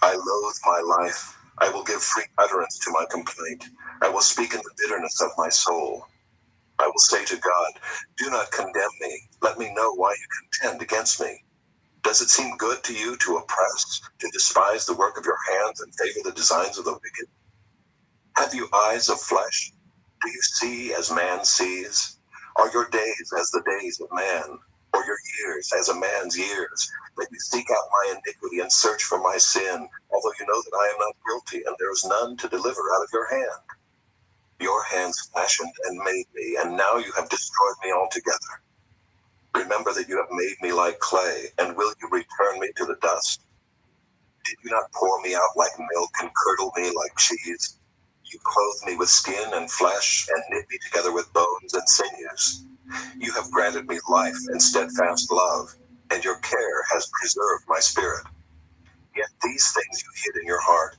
I loathe my life. I will give free utterance to my complaint. I will speak in the bitterness of my soul. I will say to God, do not condemn me. Let me know why you contend against me. Does it seem good to you to oppress, to despise the work of your hands and favor the designs of the wicked? Have you eyes of flesh? Do you see as man sees? Are your days as the days of man, or your years as a man's years? That you seek out my iniquity and search for my sin, although you know that I am not guilty, and there is none to deliver out of your hand. Your hands fashioned and made me, and now you have destroyed me altogether. Remember that you have made me like clay, and will you return me to the dust? Did you not pour me out like milk and curdle me like cheese? You clothed me with skin and flesh, and knit me together with bones and sinews. You have granted me life and steadfast love, and your care has preserved my spirit. Yet these things you hid in your heart.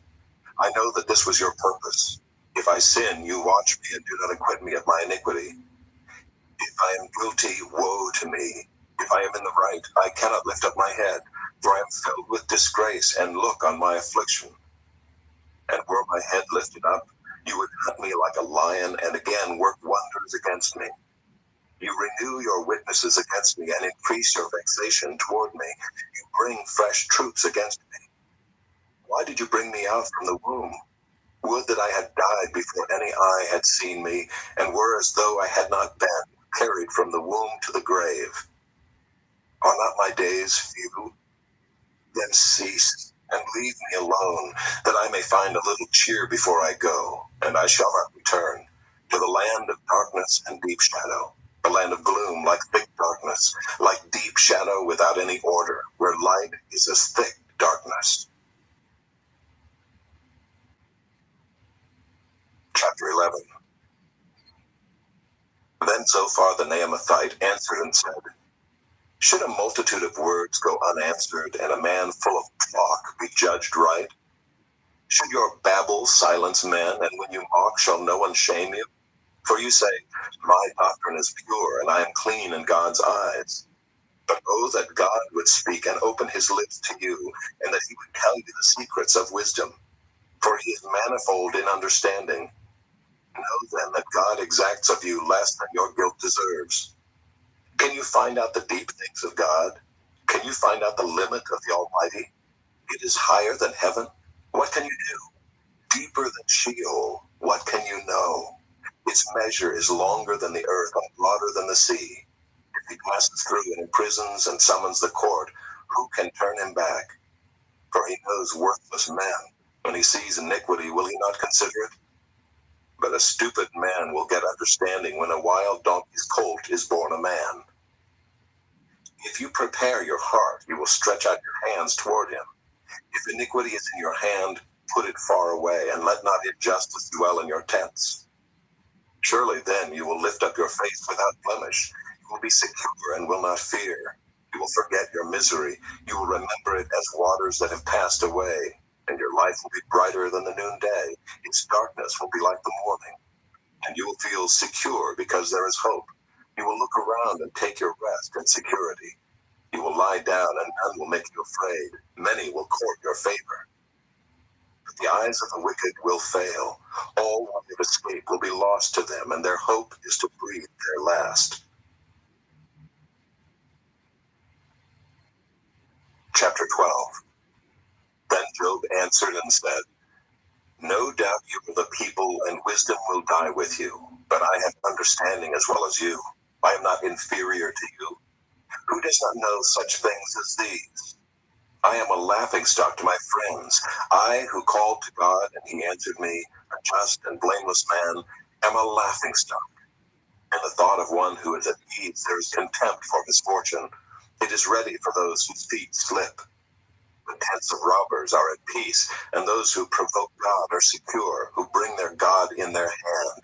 I know that this was your purpose. If I sin, you watch me and do not acquit me of my iniquity. If I am guilty, woe to me. If I am in the right, I cannot lift up my head, for I am filled with disgrace, and look on my affliction. And were my head lifted up, you would hunt me like a lion, and again work wonders against me. You renew your witnesses against me, and increase your vexation toward me. You bring fresh troops against me. Why did you bring me out from the womb? Would that I had died before any eye had seen me, and were as though I had not been carried from the womb to the grave. Are not my days few? Then cease, and leave me alone, that I may find a little cheer before I go, and I shall not return, to the land of darkness and deep shadow, a land of gloom like thick darkness, like deep shadow without any order, where light is as thick darkness. Chapter 11. Then Zophar the Naamathite answered and said, should a multitude of words go unanswered, and a man full of talk be judged right? Should your babble silence men, and when you mock shall no one shame you? For you say, my doctrine is pure, and I am clean in God's eyes. But oh, that God would speak and open his lips to you, and that he would tell you the secrets of wisdom. For he is manifold in understanding. Know then that God exacts of you less than your guilt deserves. Can you find out the deep things of God? Can you find out the limit of the Almighty? It is higher than heaven. What can you do? Deeper than Sheol. What can you know? Its measure is longer than the earth and broader than the sea. If he passes through and imprisons and summons the court, who can turn him back? For he knows worthless men. When he sees iniquity, will he not consider it? But a stupid man will get understanding when a wild donkey's colt is born a man. If you prepare your heart, you will stretch out your hands toward him. If iniquity is in your hand, put it far away, and let not injustice dwell in your tents. Surely then you will lift up your face without blemish. You will be secure and will not fear. You will forget your misery. You will remember it as waters that have passed away, and your life will be brighter than the noonday. Its darkness will be like the morning, and you will feel secure because there is hope. You will look around and take your rest in security. You will lie down and none will make you afraid. Many will court your favor. But the eyes of the wicked will fail. All who have escaped will be lost to them, and their hope is to breathe their last. Chapter 12. Then Job answered and said, no doubt you are the people, and wisdom will die with you. But I have understanding as well as you. I am not inferior to you. Who does not know such things as these? I am a laughingstock to my friends. I, who called to God, and he answered me, a just and blameless man, am a laughingstock. In the thought of one who is at ease, there is contempt for misfortune. It is ready for those whose feet slip. The tents of robbers are at peace, and those who provoke God are secure, who bring their God in their hand.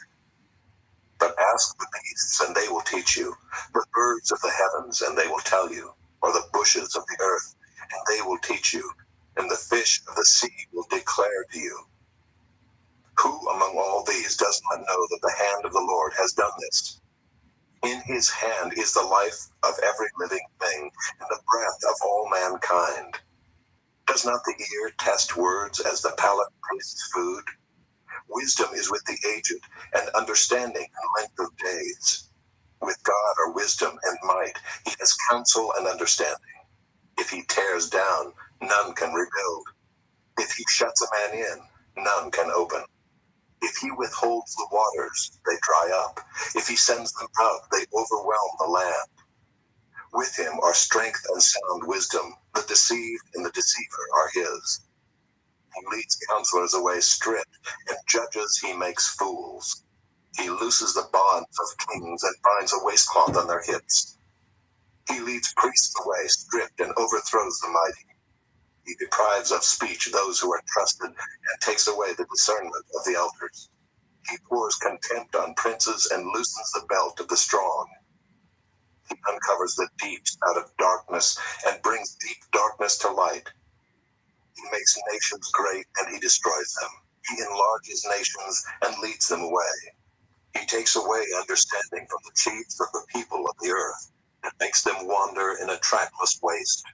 But ask the beasts, and they will teach you, the birds of the heavens, and they will tell you, or the bushes of the earth, and they will teach you, and the fish of the sea will declare to you. Who among all these does not know that the hand of the Lord has done this? In his hand is the life of every living thing, and the breath of all mankind. Does not the ear test words as the palate tastes food? Wisdom is with the aged, and understanding in length of days. With God are wisdom and might. He has counsel and understanding. If he tears down, none can rebuild. If he shuts a man in, none can open. If he withholds the waters, they dry up. If he sends them out, they overwhelm the land. With him are strength and sound wisdom. The deceived and the deceiver are his. He leads counselors away stripped, and judges he makes fools. He looses the bonds of kings and binds a waistcloth on their hips. He leads priests away stripped and overthrows the mighty. He deprives of speech those who are trusted and takes away the discernment of the elders. He pours contempt on princes and loosens the belt of the strong. He uncovers the deeps out of darkness and brings deep darkness to light. He makes nations great and he destroys them. He enlarges nations and leads them away. He takes away understanding from the chiefs of the people of the earth and makes them wander in a trackless waste.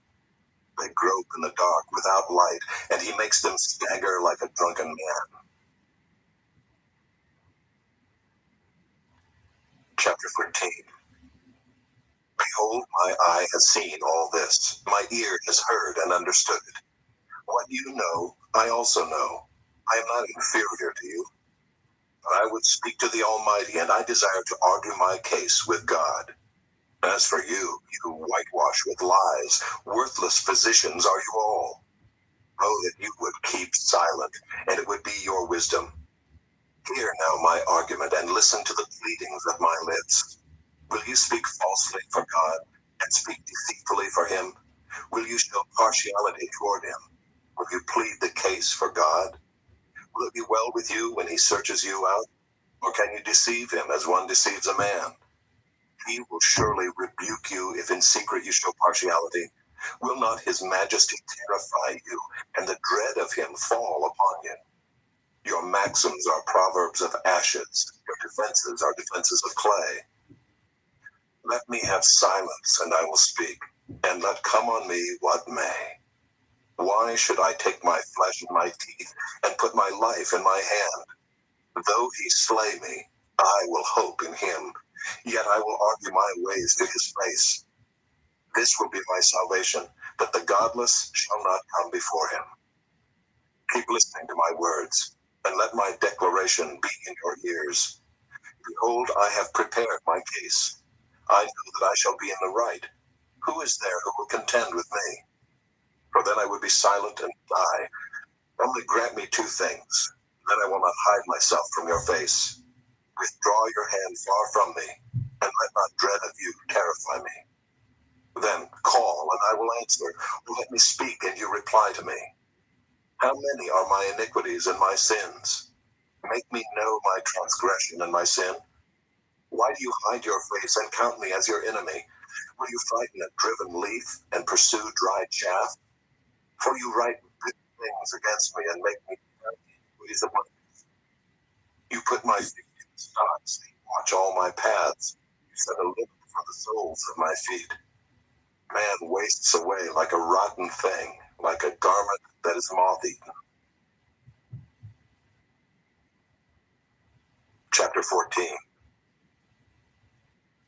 They grope in the dark without light, and he makes them stagger like a drunken man. Chapter 13. Behold, my eye has seen all this. My ear has heard and understood it. What you know, I also know. I am not inferior to you. But I would speak to the Almighty, and I desire to argue my case with God. As for you, you whitewash with lies. Worthless physicians are you all. Oh, that you would keep silent, and it would be your wisdom. Hear now my argument, and listen to the pleadings of my lips. Will you speak falsely for God, and speak deceitfully for him? Will you show partiality toward him? Will you plead the case for God? Will it be well with you when he searches you out? Or can you deceive him as one deceives a man? He will surely rebuke you if in secret you show partiality. Will not his majesty terrify you, and the dread of him fall upon you? Your maxims are proverbs of ashes. Your defenses are defenses of clay. Let me have silence, and I will speak, and let come on me what may. Why should I take my flesh in my teeth, and put my life in my hand? Though he slay me, I will hope in him, yet I will argue my ways to his face. This will be my salvation, that the godless shall not come before him. Keep listening to my words, and let my declaration be in your ears. Behold, I have prepared my case. I know that I shall be in the right. Who is there who will contend with me? For then I would be silent and die. Only grant me two things, then I will not hide myself from your face. Withdraw your hand far from me, and let not dread of you terrify me. Then call, and I will answer, or let me speak, and you reply to me. How many are my iniquities and my sins? Make me know my transgression and my sin. Why do you hide your face and count me as your enemy? Will you frighten a driven leaf and pursue dry chaff? For you write good things against me and make me iniquities among you. You put my feet in stocks, and watch all my paths. You set a limit for the soles of my feet. Man wastes away like a rotten thing, like a garment that is moth-eaten. Chapter 14.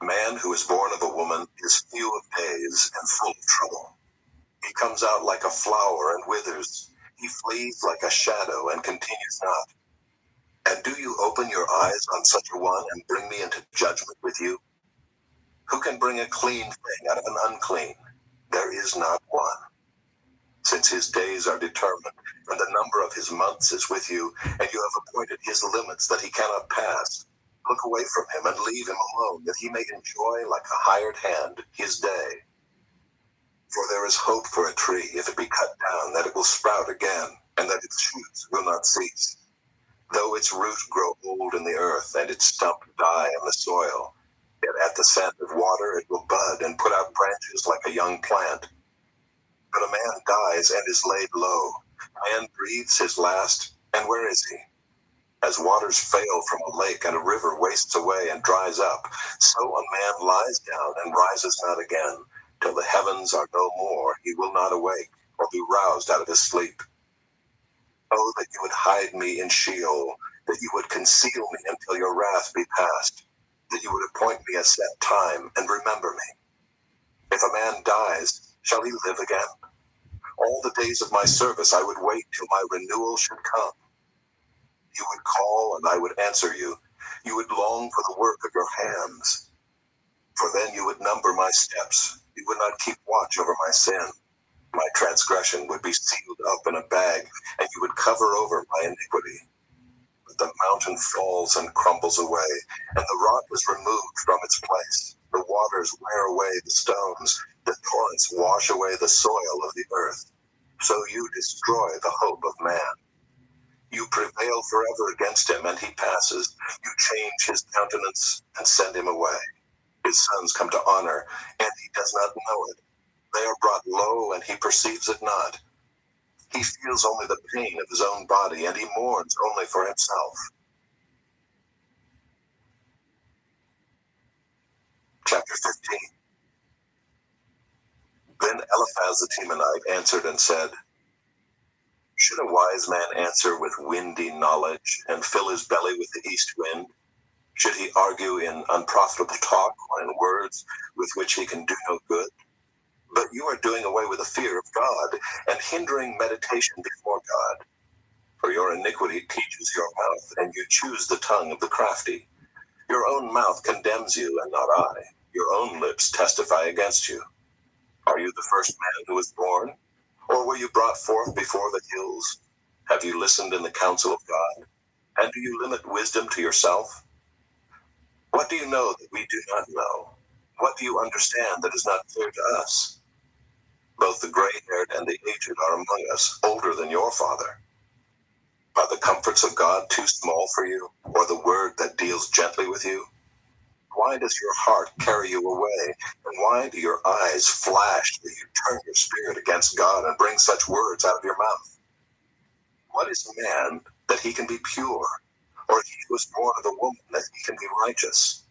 Man who is born of a woman is few of days and full of trouble. He comes out like a flower and withers. He flees like a shadow and continues not. And do you open your eyes on such a one and bring me into judgment with you? Who can bring a clean thing out of an unclean? There is not one. Since his days are determined, and the number of his months is with you, and you have appointed his limits that he cannot pass, look away from him and leave him alone, that he may enjoy like a hired hand his day. For there is hope for a tree, if it be cut down, that it will sprout again, and that its shoots will not cease. Though its root grow old in the earth, and its stump die in the soil, yet at the scent of water it will bud and put out branches like a young plant. But a man dies and is laid low. Man breathes his last, and where is he? As waters fail from a lake and a river wastes away and dries up, so a man lies down and rises not again. Till the heavens are no more, he will not awake or be roused out of his sleep. Oh, that you would hide me in Sheol, that you would conceal me until your wrath be past, that you would appoint me a set time and remember me. If a man dies, shall he live again? All the days of my service I would wait till my renewal should come. You would call and I would answer you. You would long for the work of your hands. For then you would number my steps. You would not keep watch over my sin. My transgression would be sealed up in a bag, and you would cover over my iniquity. But the mountain falls and crumbles away, and the rock is removed from its place. The waters wear away the stones. The torrents wash away the soil of the earth. So you destroy the hope of man. You prevail forever against him, and he passes. You change his countenance and send him away. His sons come to honor, and he does not know it. They are brought low, and he perceives it not. He feels only the pain of his own body, and he mourns only for himself. Chapter 15. Then Eliphaz the Temanite answered and said, Should a wise man answer with windy knowledge, and fill his belly with the east wind? Should he argue in unprofitable talk, or in words with which he can do no good? But you are doing away with the fear of God, and hindering meditation before God. For your iniquity teaches your mouth, and you choose the tongue of the crafty. Your own mouth condemns you, and not I. Your own lips testify against you. Are you the first man who was born? Or were you brought forth before the hills? Have you listened in the counsel of God? And do you limit wisdom to yourself? What do you know that we do not know? What do you understand that is not clear to us? Both the gray-haired and the aged are among us, older than your father. Are the comforts of God too small for you, or the word that deals gently with you? Why does your heart carry you away, and why do your eyes flash that you turn your spirit against God and bring such words out of your mouth? What is man that he can be pure, or he who was born of a woman that he can be righteous?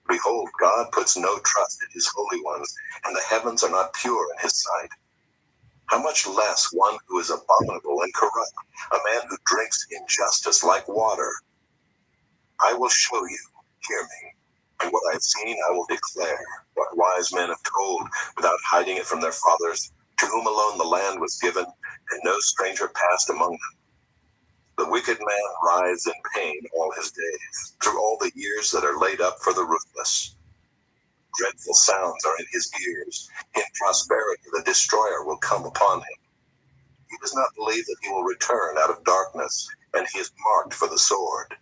Behold, God puts no trust in his holy ones, and the heavens are not pure in his sight. How much less one who is abominable and corrupt, a man who drinks injustice like water? I will show you, hear me, and what I have seen I will declare, what wise men have told, without hiding it from their fathers, to whom alone the land was given, and no stranger passed among them. The wicked man writhes in pain all his days, through all the years that are laid up for the ruthless. Dreadful sounds are in his ears. In prosperity the destroyer will come upon him. He does not believe that he will return out of darkness, and he is marked for the sword.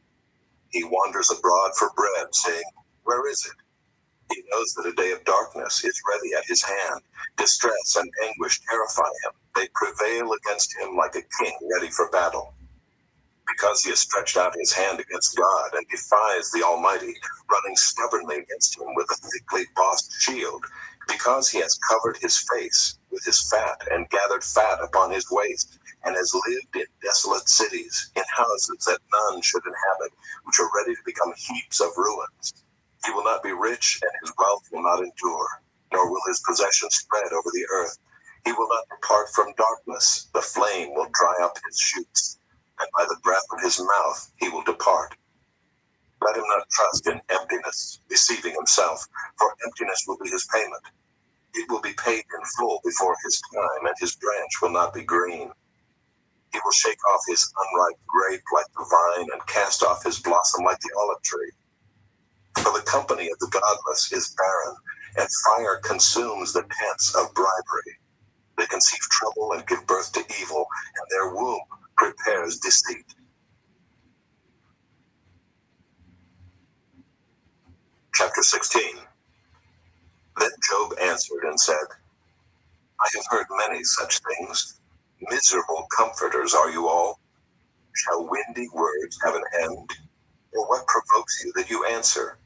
He wanders abroad for bread, saying, Where is it? He knows that a day of darkness is ready at his hand. Distress and anguish terrify him. They prevail against him like a king ready for battle. Because he has stretched out his hand against God and defies the Almighty, running stubbornly against him with a thickly bossed shield, because he has covered his face with his fat and gathered fat upon his waist, and has lived in desolate cities, in houses that none should inhabit, which are ready to become heaps of ruins. He will not be rich, and his wealth will not endure, nor will his possessions spread over the earth. He will not depart from darkness, the flame will dry up his shoots, and by the breath of his mouth he will depart. Let him not trust in emptiness, deceiving himself, for emptiness will be his payment. It will be paid in full before his time, and his branch will not be green. He will shake off his unripe grape like the vine, and cast off his blossom like the olive tree. For the company of the godless is barren, and fire consumes the tents of bribery. They conceive trouble and give birth to evil, and their womb prepares deceit. Chapter 16. Then Job answered and said, I have heard many such things. Miserable comforters are you all. Shall windy words have an end? Or what provokes you that you answer?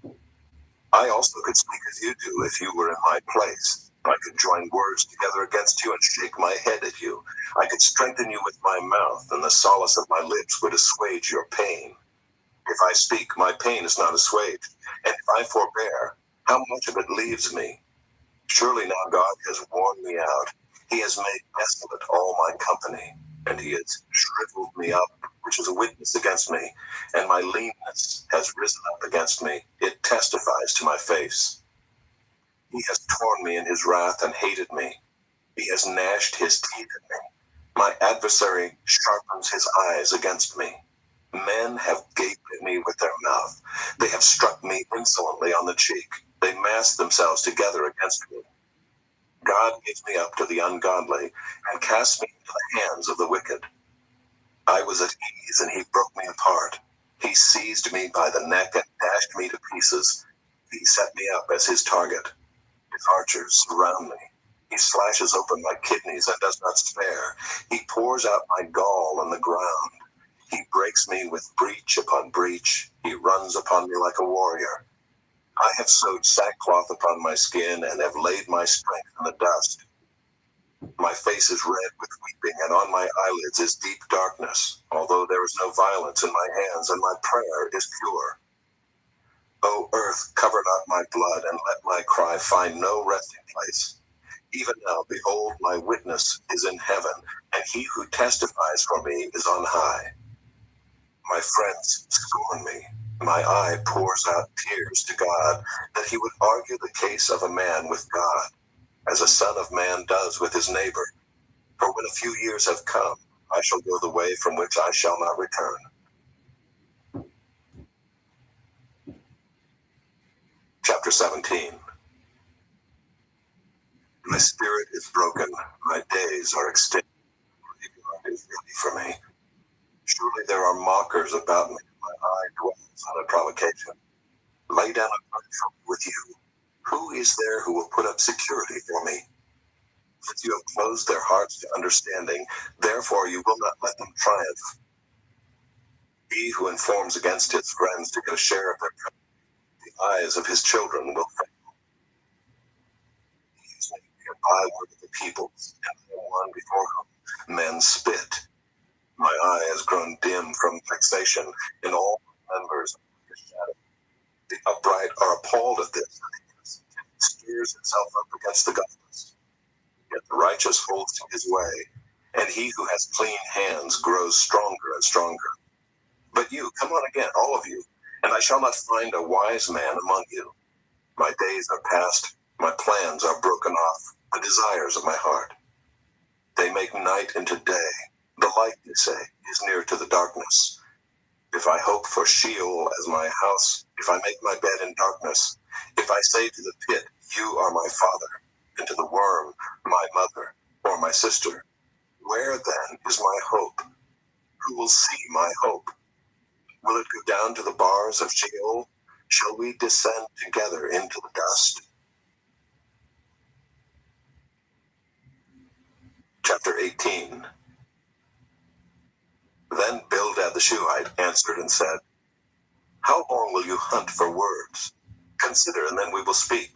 I also could speak as you do if you were in my place. I could join words together against you and shake my head at you. I could strengthen you with my mouth, and the solace of my lips would assuage your pain. If I speak, my pain is not assuaged, and if I forbear, how much of it leaves me? Surely now God has worn me out. He has made desolate all my company, and he has shriveled me up, which is a witness against me, and my leanness has risen up against me. It testifies to my face. He has torn me in his wrath and hated me. He has gnashed his teeth at me. My adversary sharpens his eyes against me. Men have gaped at me with their mouth. They have struck me insolently on the cheek. They mass themselves together against me. God gives me up to the ungodly and casts me into the hands of the wicked. I was at ease and he broke me apart. He seized me by the neck and dashed me to pieces. He set me up as his target. His archers surround me. He slashes open my kidneys and does not spare. He pours out my gall on the ground. He breaks me with breach upon breach. He runs upon me like a warrior. I have sewed sackcloth upon my skin and have laid my strength in the dust. My face is red with weeping, and on my eyelids is deep darkness, although there is no violence in my hands, and my prayer is pure. O earth, cover not my blood, and let my cry find no resting place. Even now, behold, my witness is in heaven, and he who testifies for me is on high. My friends scorn me. My eye pours out tears to God, that he would argue the case of a man with God, as a son of man does with his neighbor. For when a few years have come, I shall go the way from which I shall not return. Chapter 17. My spirit is broken, my days are extended. The graveyard is ready for me. Surely there are mockers about me, my eye dwells on a provocation. Lay down a punishment with you. Who is there who will put up security for me? Since you have closed their hearts to understanding, therefore you will not let them triumph. He who informs against his friends to get a share of their treasure, the eyes of his children will fail. He is made a byword of the peoples, and the one before whom men spit. My eye has grown dim from vexation, and all my members are like a shadow. The upright are appalled at this, and the innocent stirs itself up against the godless. Yet the righteous holds to his way, and he who has clean hands grows stronger and stronger. But you, come on again, all of you, and I shall not find a wise man among you. My days are past, my plans are broken off, the desires of my heart. They make night into day. The light, they say, is near to the darkness. If I hope for Sheol as my house, if I make my bed in darkness, if I say to the pit, you are my father, and to the worm, my mother, or my sister, where then is my hope? Who will see my hope? Will it go down to the bars of Sheol? Shall we descend together into the dust? Chapter 18. Then Bildad the Shuhite answered and said, how long will you hunt for words? Consider, and then we will speak.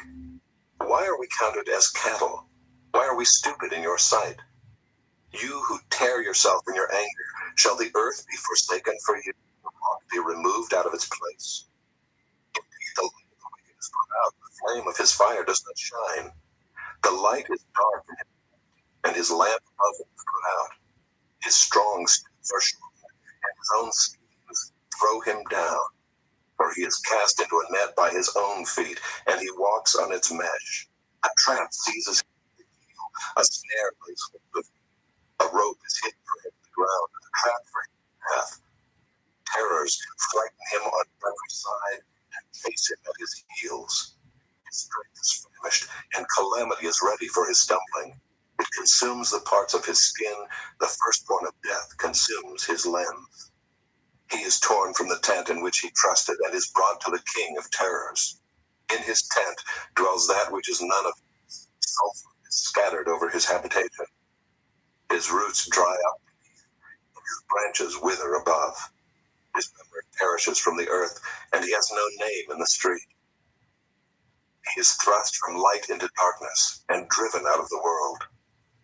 Why are we counted as cattle? Why are we stupid in your sight? You who tear yourself in your anger, shall the earth be forsaken for you, the rock be removed out of its place? Indeed, the light of the wicked is put out, the flame of his fire does not shine. The light is dark in him, and his lamp above him is put out. His strong steps are shortened, and his own schemes throw him down. For he is cast into a net by his own feet, and he walks on its mesh. A trap seizes him with the heel, a snare lays hold of him. A rope is hidden for him in the ground, a trap for him in the path. Terrors frighten him on every side and chase him at his heels. His strength is famished, and calamity is ready for his stumbling. It consumes the parts of his skin, the firstborn of death consumes his limbs. He is torn from the tent in which he trusted and is brought to the king of terrors. In his tent dwells that which is none of his. Sulfur is scattered over his habitation. His roots dry up beneath, and his branches wither above. His memory perishes from the earth, and he has no name in the street. He is thrust from light into darkness and driven out of the world.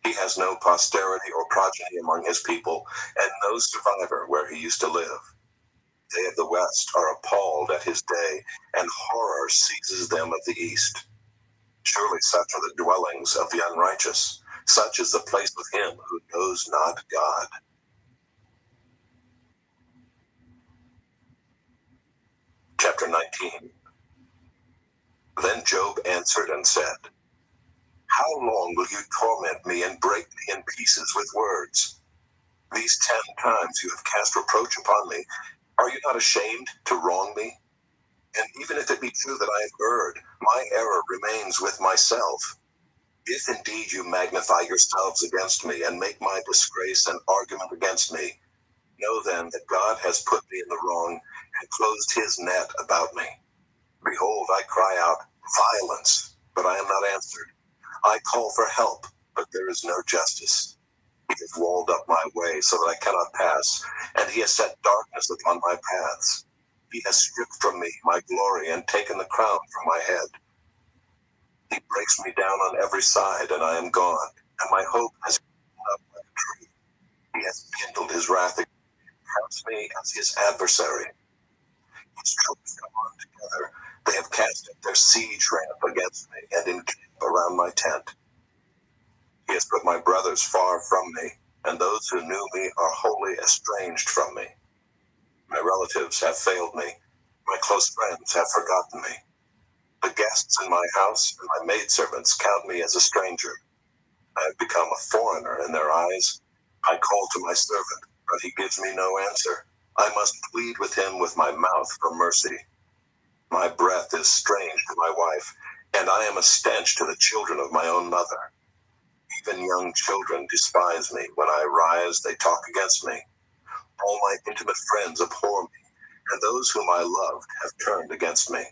He has no posterity or progeny among his people, and no survivor where he used to live. They of the west are appalled at his day, and horror seizes them of the east. Surely such are the dwellings of the unrighteous. Such is the place of him who knows not God. Chapter 19. Then Job answered and said, How long will you torment me and break me in pieces with words? These 10 times you have cast reproach upon me. Are you not ashamed to wrong me? And even if it be true that I have erred, my error remains with myself. If indeed you magnify yourselves against me and make my disgrace an argument against me, know then that God has put me in the wrong and closed his net about me. Behold, I cry out, violence, but I am not answered. I call for help, but there is no justice. He has walled up my way so that I cannot pass, and he has set darkness upon my paths. He has stripped from me my glory and taken the crown from my head. He breaks me down on every side, and I am gone, and my hope has grown up like a tree. He has kindled his wrath against me as his adversary. His troops come on together. They have cast up their siege ramp against me and encamp around my tent. He has put my brothers far from me, and those who knew me are wholly estranged from me. My relatives have failed me. My close friends have forgotten me. The guests in my house and my maidservants count me as a stranger. I have become a foreigner in their eyes. I call to my servant, but he gives me no answer. I must plead with him with my mouth for mercy. My breath is strange to my wife, and I am a stench to the children of my own mother. Even young children despise me. When I rise, they talk against me. All my intimate friends abhor me, and those whom I loved have turned against me.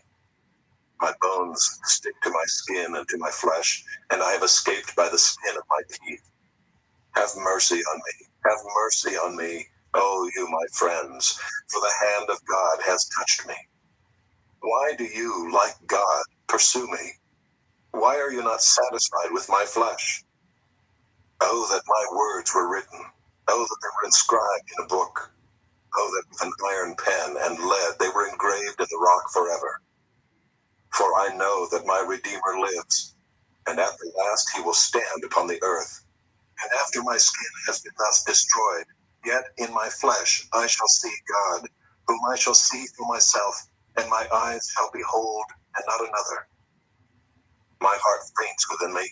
My bones stick to my skin and to my flesh, and I have escaped by the skin of my teeth. Have mercy on me. Have mercy on me, O you my friends, for the hand of God has touched me. Why do you, like God, pursue me? Why are you not satisfied with my flesh? Oh, that my words were written. Oh, that they were inscribed in a book. Oh, that with an iron pen and lead they were engraved in the rock forever. For I know that my Redeemer lives, and at the last he will stand upon the earth. And after my skin has been thus destroyed, yet in my flesh I shall see God, whom I shall see for myself, and my eyes shall behold, and not another. My heart faints within me.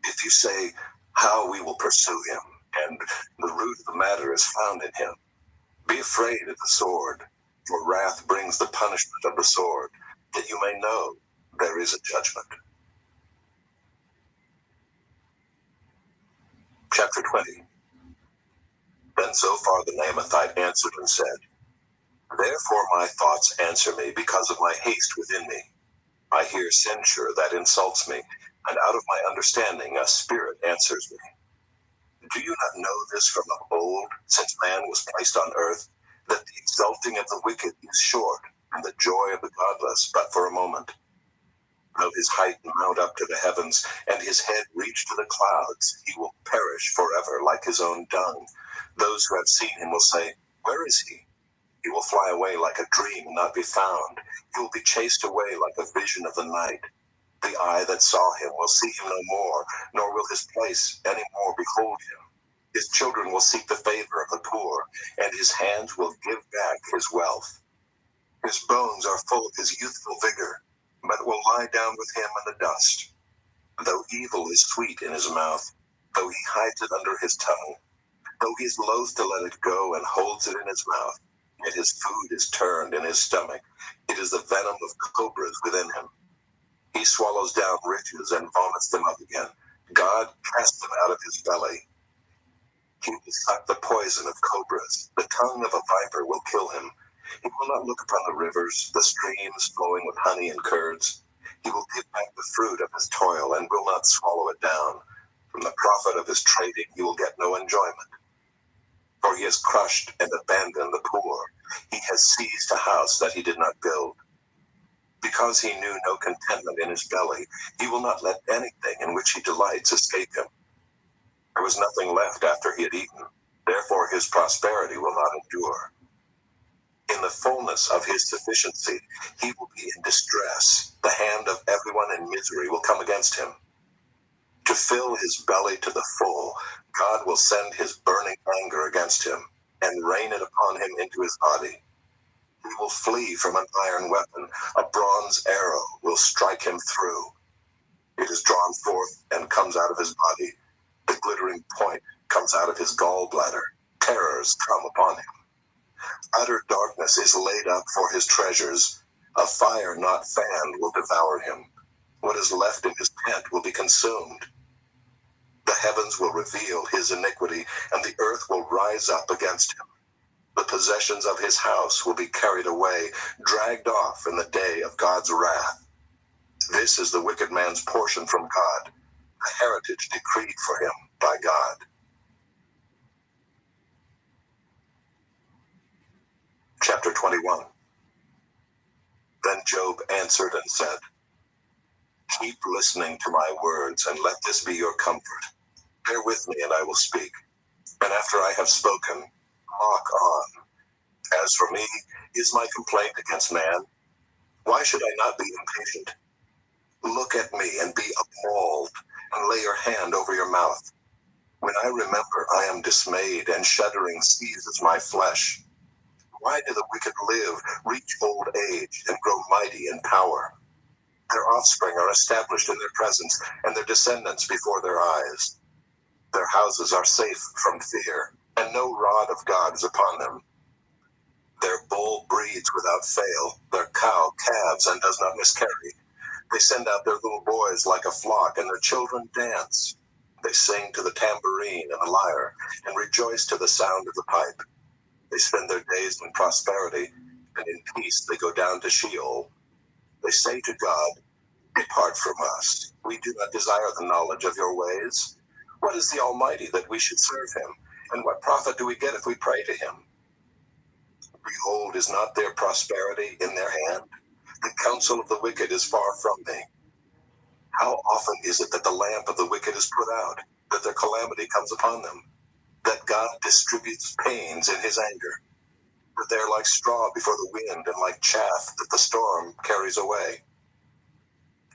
If you say, how we will pursue him, and the root of the matter is found in him, be afraid of the sword, for wrath brings the punishment of the sword, that you may know there is a judgment. Chapter 20. Then Zophar the Naamathite answered and said, Therefore my thoughts answer me because of my haste within me. I hear censure that insults me, and out of my understanding a spirit answers me. Do you not know this from of old, since man was placed on earth, that the exulting of the wicked is short, and the joy of the godless but for a moment? Though his height mount up to the heavens, and his head reach to the clouds, he will perish forever like his own dung. Those who have seen him will say, Where is he? He will fly away like a dream and not be found. He will be chased away like a vision of the night. The eye that saw him will see him no more, nor will his place any more behold him. His children will seek the favor of the poor, and his hands will give back his wealth. His bones are full of his youthful vigor, but will lie down with him in the dust. Though evil is sweet in his mouth, though he hides it under his tongue, though he is loath to let it go and holds it in his mouth, yet his food is turned in his stomach. It is the venom of cobras within him. He swallows down riches and vomits them up again. God casts them out of his belly. He will suck the poison of cobras. The tongue of a viper will kill him. He will not look upon the rivers, the streams flowing with honey and curds. He will give back the fruit of his toil and will not swallow it down. From the profit of his trading he will get no enjoyment. For he has crushed and abandoned the poor. He has seized a house that he did not build. Because he knew no contentment in his belly, he will not let anything in which he delights escape him. There was nothing left after he had eaten, therefore his prosperity will not endure. In the fullness of his sufficiency, he will be in distress. The hand of everyone in misery will come against him. To fill his belly to the full, God will send his burning anger against him and rain it upon him into his body. He will flee from an iron weapon. A bronze arrow will strike him through. It is drawn forth and comes out of his body. The glittering point comes out of his gallbladder. Terrors come upon him. Utter darkness is laid up for his treasures. A fire not fanned will devour him. What is left in his tent will be consumed. The heavens will reveal his iniquity, and the earth will rise up against him. The possessions of his house will be carried away, dragged off in the day of God's wrath. This is the wicked man's portion from God, the heritage decreed for him by God. Chapter 21. Then Job answered and said, Keep listening to my words, and let this be your comfort. Bear with me, and I will speak. And after I have spoken, mock on. As for me, is my complaint against man? Why should I not be impatient? Look at me and be appalled, and lay your hand over your mouth. When I remember, I am dismayed, and shuddering seizes my flesh. Why do the wicked live, reach old age, and grow mighty in power? Their offspring are established in their presence, and their descendants before their eyes. Their houses are safe from fear, and no rod of God is upon them. Their bull breeds without fail, their cow calves and does not miscarry. They send out their little boys like a flock, and their children dance. They sing to the tambourine and the lyre, and rejoice to the sound of the pipe. They spend their days in prosperity, and in peace they go down to Sheol. They say to God, Depart from us. We do not desire the knowledge of your ways. What is the Almighty that we should serve him? And what profit do we get if we pray to him? Behold, is not their prosperity in their hand? The counsel of the wicked is far from me. How often is it that the lamp of the wicked is put out, that their calamity comes upon them? That God distributes pains in his anger? That they are like straw before the wind, and like chaff that the storm carries away?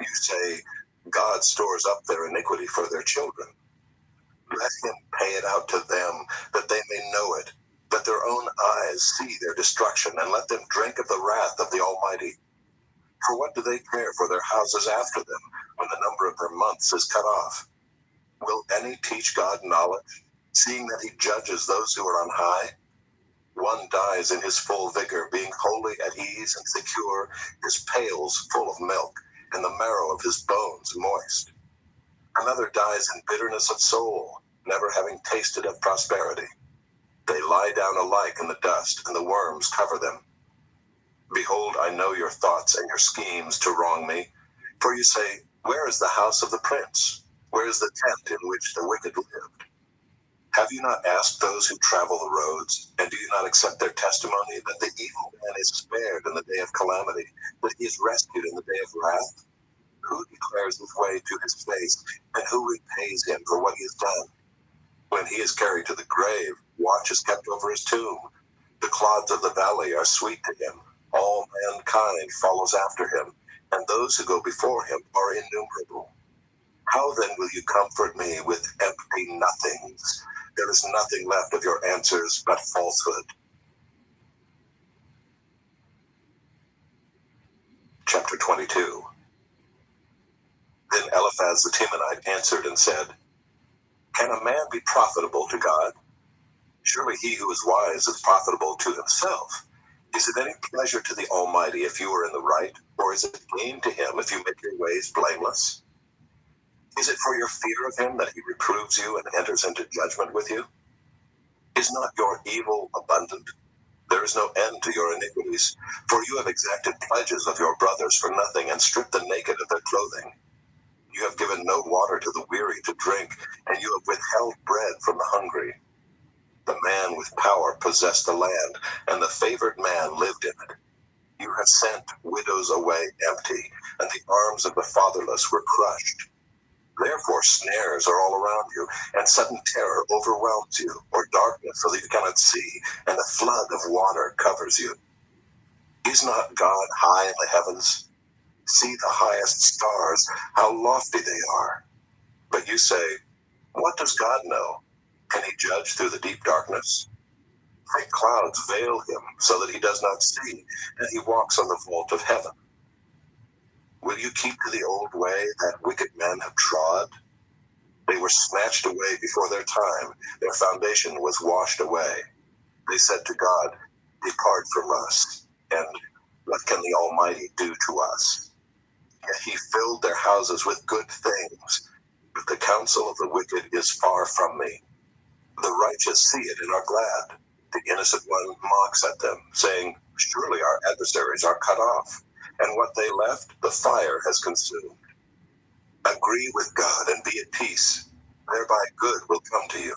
You say, God stores up their iniquity for their children. Let him pay it out to them, that they may know it, that their own eyes see their destruction, and let them drink of the wrath of the Almighty. For what do they care for their houses after them, when the number of their months is cut off? Will any teach God knowledge, seeing that he judges those who are on high? One dies in his full vigor, being wholly at ease and secure, his pails full of milk, and the marrow of his bones moist. Another dies in bitterness of soul, never having tasted of prosperity. They lie down alike in the dust, and the worms cover them. Behold, I know your thoughts and your schemes to wrong me. For you say, Where is the house of the prince? Where is the tent in which the wicked lived? Have you not asked those who travel the roads, and do you not accept their testimony, that the evil man is spared in the day of calamity, that he is rescued in the day of wrath? Who declares his way to his face, and who repays him for what he has done? When he is carried to the grave, watch is kept over his tomb. The clods of the valley are sweet to him. All mankind follows after him, and those who go before him are innumerable. How then will you comfort me with empty nothings? There is nothing left of your answers but falsehood. Chapter 22. Then Eliphaz the Temanite answered and said, Can a man be profitable to God? Surely he who is wise is profitable to himself. Is it any pleasure to the Almighty if you are in the right, or is it gain to him if you make your ways blameless? Is it for your fear of him that he reproves you and enters into judgment with you? Is not your evil abundant? There is no end to your iniquities, for you have exacted pledges of your brothers for nothing, and stripped the naked of their clothing. You have given no water to the weary to drink, and you have withheld bread from the hungry. The man with power possessed the land, and the favored man lived in it. You have sent widows away empty, and the arms of the fatherless were crushed. Therefore snares are all around you, and sudden terror overwhelms you, or darkness so that you cannot see, and a flood of water covers you. Is not God high in the heavens? See the highest stars, how lofty they are. But you say, what does God know? Can he judge through the deep darkness? Thick clouds veil him so that he does not see, and he walks on the vault of heaven. Will you keep to the old way that wicked men have trod? They were snatched away before their time. Their foundation was washed away. They said to God, depart from us. And what can the Almighty do to us? Yet he filled their houses with good things, but the counsel of the wicked is far from me. The righteous see it and are glad. The innocent one mocks at them, saying, surely our adversaries are cut off, and what they left the fire has consumed. Agree with God and be at peace. Thereby good will come to you.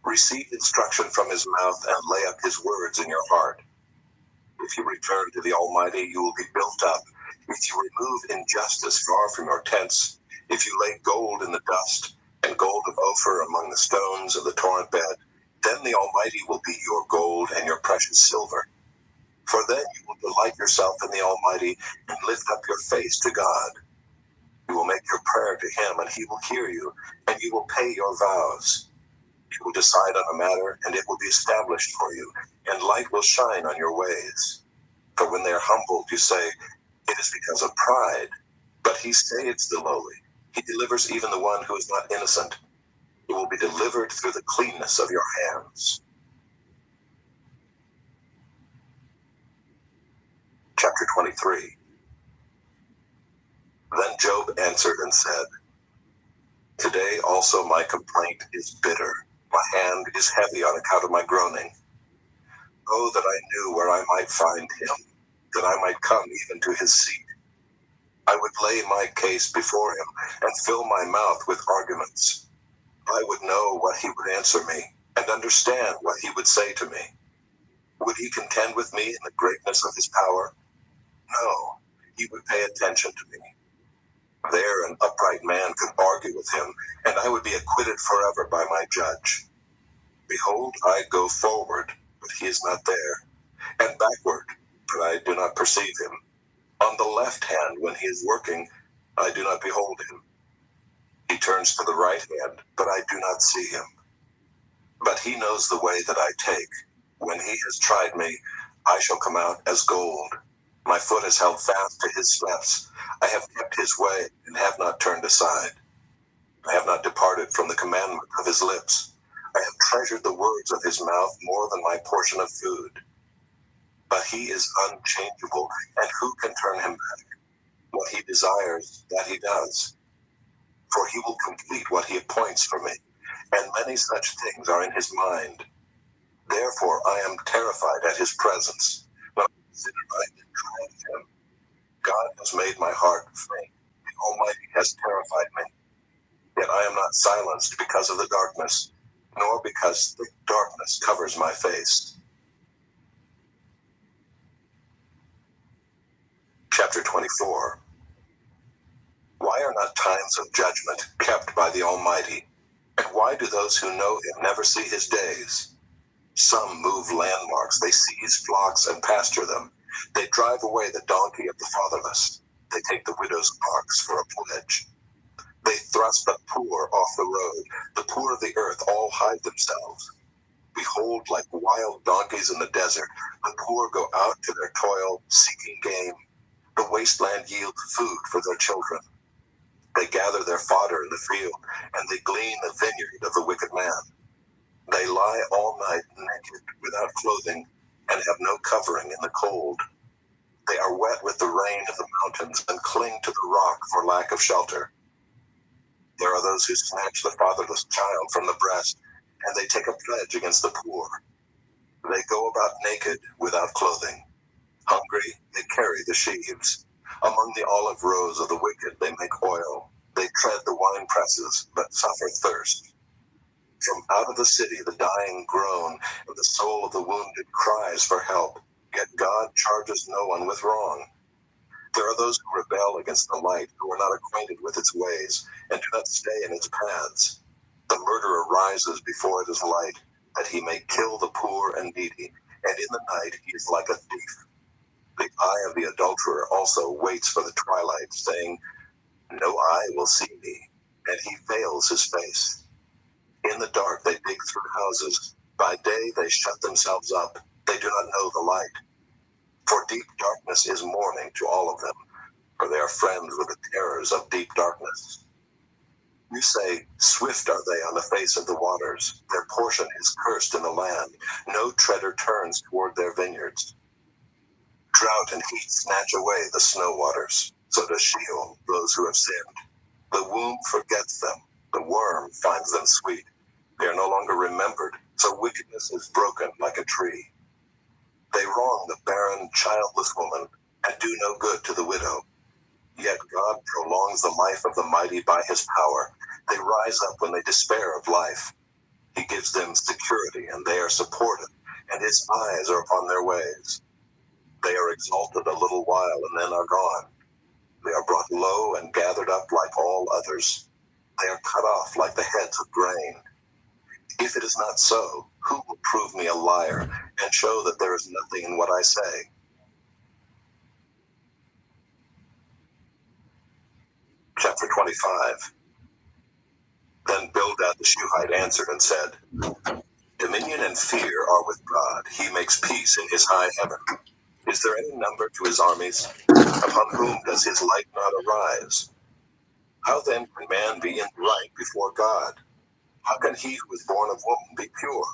Receive instruction from his mouth and lay up his words in your heart. If you return to the Almighty, you will be built up. If you remove injustice far from your tents, if you lay gold in the dust, and gold of Ophir among the stones of the torrent bed, then the Almighty will be your gold and your precious silver. For then you will delight yourself in the Almighty and lift up your face to God. You will make your prayer to him, and he will hear you, and you will pay your vows. You will decide on a matter, and it will be established for you, and light will shine on your ways. For when they are humbled, you say, it is because of pride. But he saves the lowly. He delivers even the one who is not innocent. You will be delivered through the cleanness of your hands. Chapter 23. Then Job answered and said, today also my complaint is bitter. My hand is heavy on account of my groaning. Oh, that I knew where I might find him, that I might come even to his seat. I would lay my case before him and fill my mouth with arguments. I would know what he would answer me and understand what he would say to me. Would he contend with me in the greatness of his power? No, he would pay attention to me. There an upright man could argue with him, and I would be acquitted forever by my judge. Behold, I go forward, but he is not there, and backward, but I do not perceive him. On the left hand, when he is working, I do not behold him. He turns to the right hand, but I do not see him. But he knows the way that I take. When he has tried me, I shall come out as gold. My foot is held fast to his steps. I have kept his way and have not turned aside. I have not departed from the commandment of his lips. I have treasured the words of his mouth more than my portion of food. But he is unchangeable, and who can turn him back? What he desires, that he does. For he will complete what he appoints for me, and many such things are in his mind. Therefore I am terrified at his presence. When I consider I can triumph him. God has made my heart faint. The Almighty has terrified me. Yet I am not silenced because of the darkness, nor because thick darkness covers my face. Chapter 24. Why are not times of judgment kept by the Almighty? And why do those who know him never see his days? Some move landmarks, they seize flocks and pasture them. They drive away the donkey of the fatherless. They take the widow's ox for a pledge. They thrust the poor off the road. The poor of the earth all hide themselves. Behold, like wild donkeys in the desert, the poor go out to their toil, seeking game. The wasteland yields food for their children. They gather their fodder in the field, and they glean the vineyard of the wicked man. They lie all night naked, without clothing, and have no covering in the cold. They are wet with the rain of the mountains and cling to the rock for lack of shelter. There are those who snatch the fatherless child from the breast, and they take a pledge against the poor. They go about naked, without clothing. Hungry, they carry the sheaves. Among the olive rows of the wicked they make oil. They tread the wine presses, but suffer thirst. From out of the city the dying groan, and the soul of the wounded cries for help. Yet God charges no one with wrong. There are those who rebel against the light, who are not acquainted with its ways, and do not stay in its paths. The murderer rises before it is light, that he may kill the poor and needy, and in the night he is like a thief. The eye of the adulterer also waits for the twilight, saying, no eye will see me, and he veils his face. In the dark they dig through houses. By day they shut themselves up. They do not know the light. For deep darkness is morning to all of them, for they are friends with the terrors of deep darkness. You say, swift are they on the face of the waters. Their portion is cursed in the land. No treader turns toward their vineyards. Drought and heat snatch away the snow waters. So does Sheol those who have sinned. The womb forgets them. The worm finds them sweet. They are no longer remembered, so wickedness is broken like a tree. They wrong the barren, childless woman, and do no good to the widow. Yet God prolongs the life of the mighty by his power. They rise up when they despair of life. He gives them security, and they are supported, and his eyes are upon their ways. They are exalted a little while and then are gone. They are brought low and gathered up like all others. They are cut off like the heads of grain. If it is not so, who will prove me a liar and show that there is nothing in what I say? Chapter 25. Then Bildad the Shuhite answered and said, dominion and fear are with God. He makes peace in his high heaven. Is there any number to his armies? Upon whom does his light not arise? How then can man be in right before God? How can he who is born of woman be pure?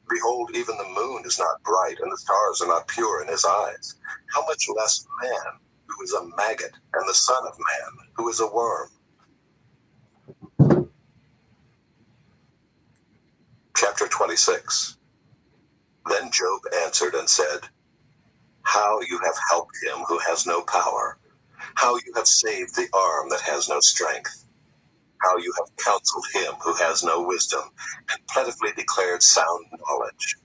Behold, even the moon is not bright, and the stars are not pure in his eyes. How much less man, who is a maggot, and the son of man, who is a worm? Chapter 26. Then Job answered and said, how you have helped him who has no power, how you have saved the arm that has no strength, how you have counseled him who has no wisdom, and plentifully declared sound knowledge.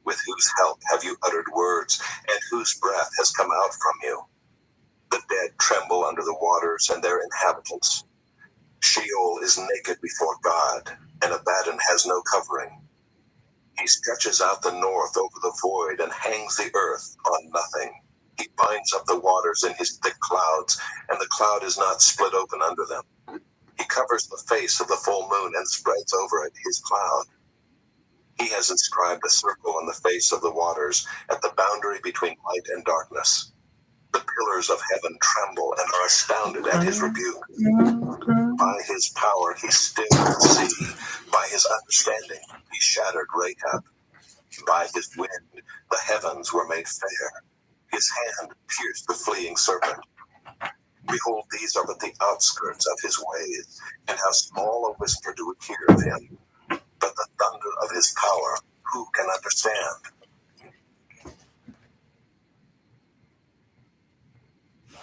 With whose help have you uttered words, and whose breath has come out from you? The dead tremble under the waters, and their inhabitants. Sheol is naked before God, and Abaddon has no covering. He stretches out the north over the void and hangs the earth on nothing. He binds up the waters in his thick clouds, and the cloud is not split open under them. He covers the face of the full moon and spreads over it his cloud. He has inscribed a circle on the face of the waters at the boundary between light and darkness. The pillars of heaven tremble and are astounded at his rebuke. By his power he stilled the sea. By his understanding he shattered Rahab. By his wind the heavens were made fair. His hand pierced the fleeing serpent. Behold, these are but the outskirts of his ways, and how small a whisper do we hear of him. But the thunder of his power, who can understand?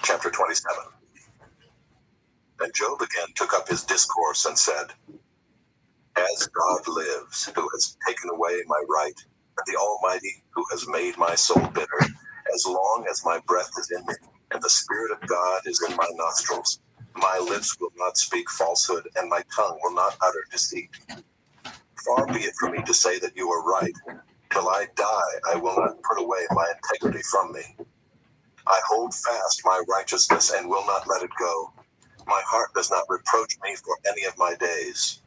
Chapter 27. And Job again took up his discourse and said, as God lives, who has taken away my right, and the Almighty, who has made my soul bitter, as long as my breath is in me, and the Spirit of God is in my nostrils, my lips will not speak falsehood, and my tongue will not utter deceit. Far be it from me to say that you are right. Till I die, I will not put away my integrity from me. I hold fast my righteousness and will not let it go. My heart does not reproach me for any of my days.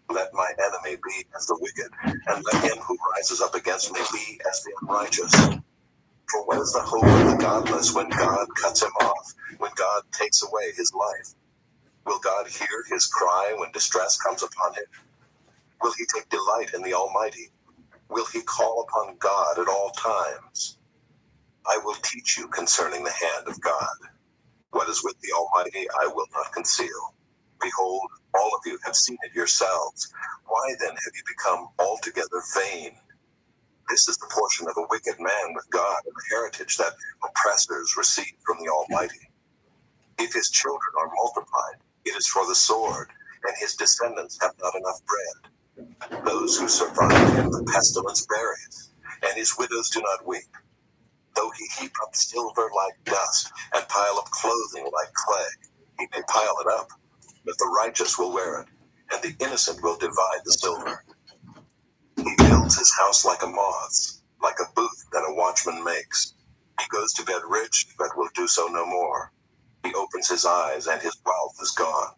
Let my enemy be as the wicked, and let him who rises up against me be as the unrighteous. For what is the hope of the godless when God cuts him off, when God takes away his life? Will God hear his cry when distress comes upon him? Will he take delight in the Almighty? Will he call upon God at all times? I will teach you concerning the hand of God. What is with the Almighty I will not conceal. Behold, all of you have seen it yourselves. Why then have you become altogether vain? This is the portion of a wicked man with God, and the heritage that oppressors receive from the Almighty. If his children are multiplied, it is for the sword, and his descendants have not enough bread. Those who survive him the pestilence buries, and his widows do not weep. Though he heap up silver like dust, and pile up clothing like clay, he may pile it up, but the righteous will wear it, and the innocent will divide the silver. He builds his house like a moth's, like a booth that a watchman makes. He goes to bed rich, but will do so no more. He opens his eyes, and his wealth is gone.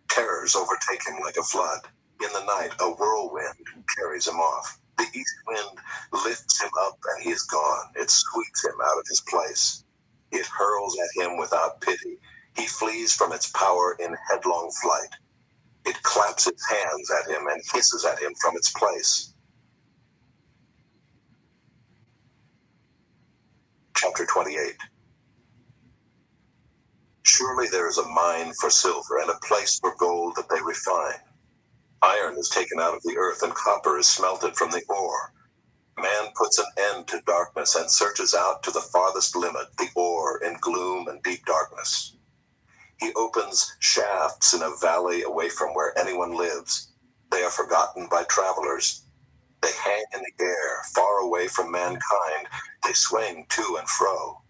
Terrors overtake him like a flood. In the night, a whirlwind carries him off. The east wind lifts him up, and he is gone. It sweeps him out of his place. It hurls at him without pity. He flees from its power in headlong flight. It claps its hands at him and hisses at him from its place. Chapter 28. Surely there is a mine for silver and a place for gold that they refine. Iron is taken out of the earth and copper is smelted from the ore. Man puts an end to darkness and searches out to the farthest limit the ore in gloom and deep darkness. He opens shafts in a valley away from where anyone lives. They are forgotten by travelers. They hang in the air, far away from mankind. They swing to and fro.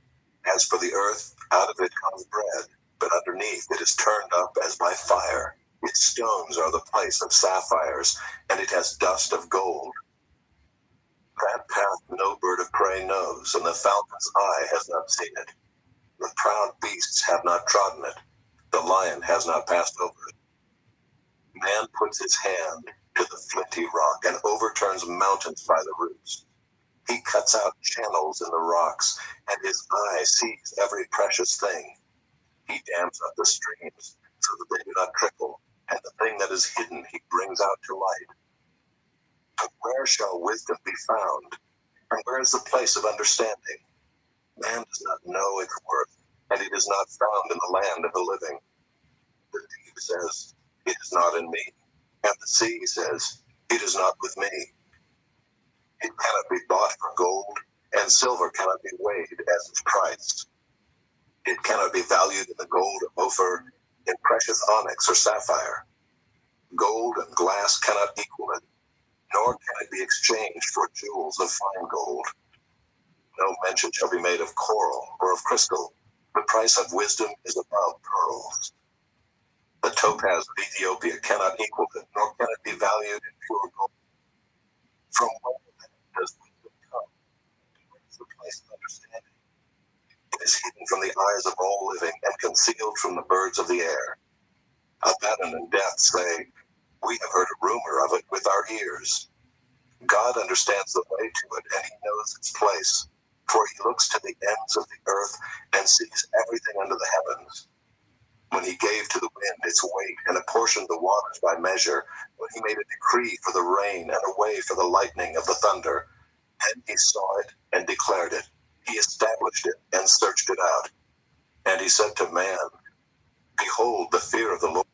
As for the earth, out of it comes bread, but underneath it is turned up as by fire. Its stones are the place of sapphires, and it has dust of gold. That path no bird of prey knows, and the falcon's eye has not seen it. The proud beasts have not trodden it. The lion has not passed over it. Man puts his hand to the flinty rock and overturns mountains by the roots. He cuts out channels in the rocks, and his eye sees every precious thing. He dams up the streams so that they do not trickle, and the thing that is hidden he brings out to light. But where shall wisdom be found? And where is the place of understanding? Man does not know its worth, and it is not found in the land of the living. The deep says, "It is not in me," and the sea says, "It is not with me." It cannot be bought for gold, and silver cannot be weighed as its price. It cannot be valued in the gold of Ophir, in precious onyx or sapphire. Gold and glass cannot equal it, nor can it be exchanged for jewels of fine gold. No mention shall be made of coral or of crystal. The price of wisdom is above pearls. The topaz of Ethiopia cannot equal it, nor can it be valued in pure gold. From where does wisdom come? Where is the place of understanding? It is hidden from the eyes of all living and concealed from the birds of the air. Abaddon and Death say, "We have heard a rumor of it with our ears." God understands the way to it, and he knows its place, for he looks to the ends of the earth and sees everything under the heavens. When he gave to the wind its weight and apportioned the waters by measure, when he made a decree for the rain and a way for the lightning of the thunder, and he saw it and declared it. He established it and searched it out. And he said to man, "Behold, the fear of the Lord,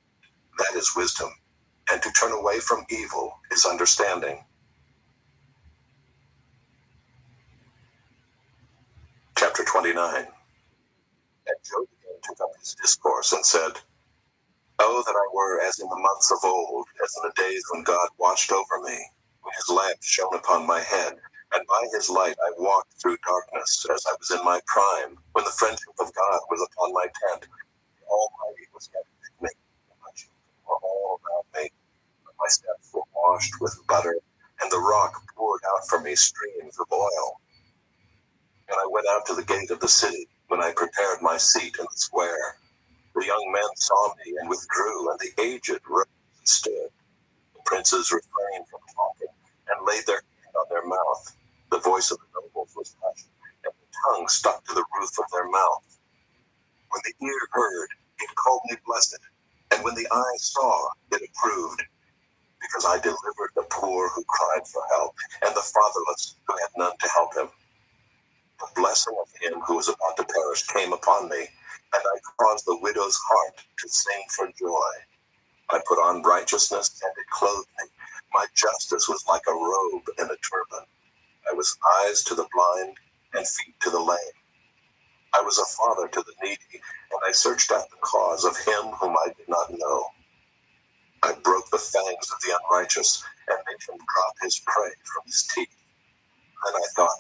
that is wisdom, and to turn away from evil is understanding." Chapter 29. And Job again took up his discourse and said, "Oh, that I were as in the months of old, as in the days when God watched over me, when his lamp shone upon my head, and by his light I walked through darkness, as I was in my prime, when the friendship of God was upon my tent. The Almighty was yet with me, and my children were all around me. But my steps were washed with butter, and the rock poured out for me streams of oil. And I went out to the gate of the city, when I prepared my seat in the square. The young men saw me and withdrew, and the aged rose and stood. The princes refrained from talking, and laid their hand on their mouth. The voice of the nobles was hushed, and the tongue stuck to the roof of their mouth. When the ear heard, it called me blessed, and when the eye saw, it approved. Because I delivered the poor who cried for help, and the fatherless who had none to help him. The blessing of him who was about to perish came upon me, and I caused the widow's heart to sing for joy. I put on righteousness, and it clothed me. My justice was like a robe and a turban. I was eyes to the blind and feet to the lame. I was a father to the needy, and I searched out the cause of him whom I did not know. I broke the fangs of the unrighteous, and made him drop his prey from his teeth. Then I thought,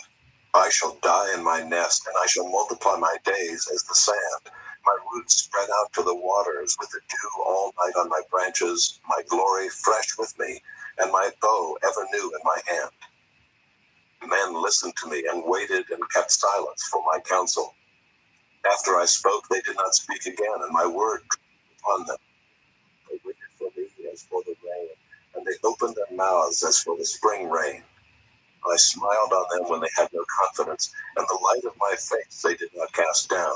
I shall die in my nest, and I shall multiply my days as the sand. My roots spread out to the waters, with the dew all night on my branches, my glory fresh with me, and my bow ever new in my hand. Men listened to me and waited and kept silence for my counsel. After I spoke, they did not speak again, and my word dropped upon them. They waited for me as for the rain, and they opened their mouths as for the spring rain. I smiled on them when they had no confidence, and the light of my face they did not cast down.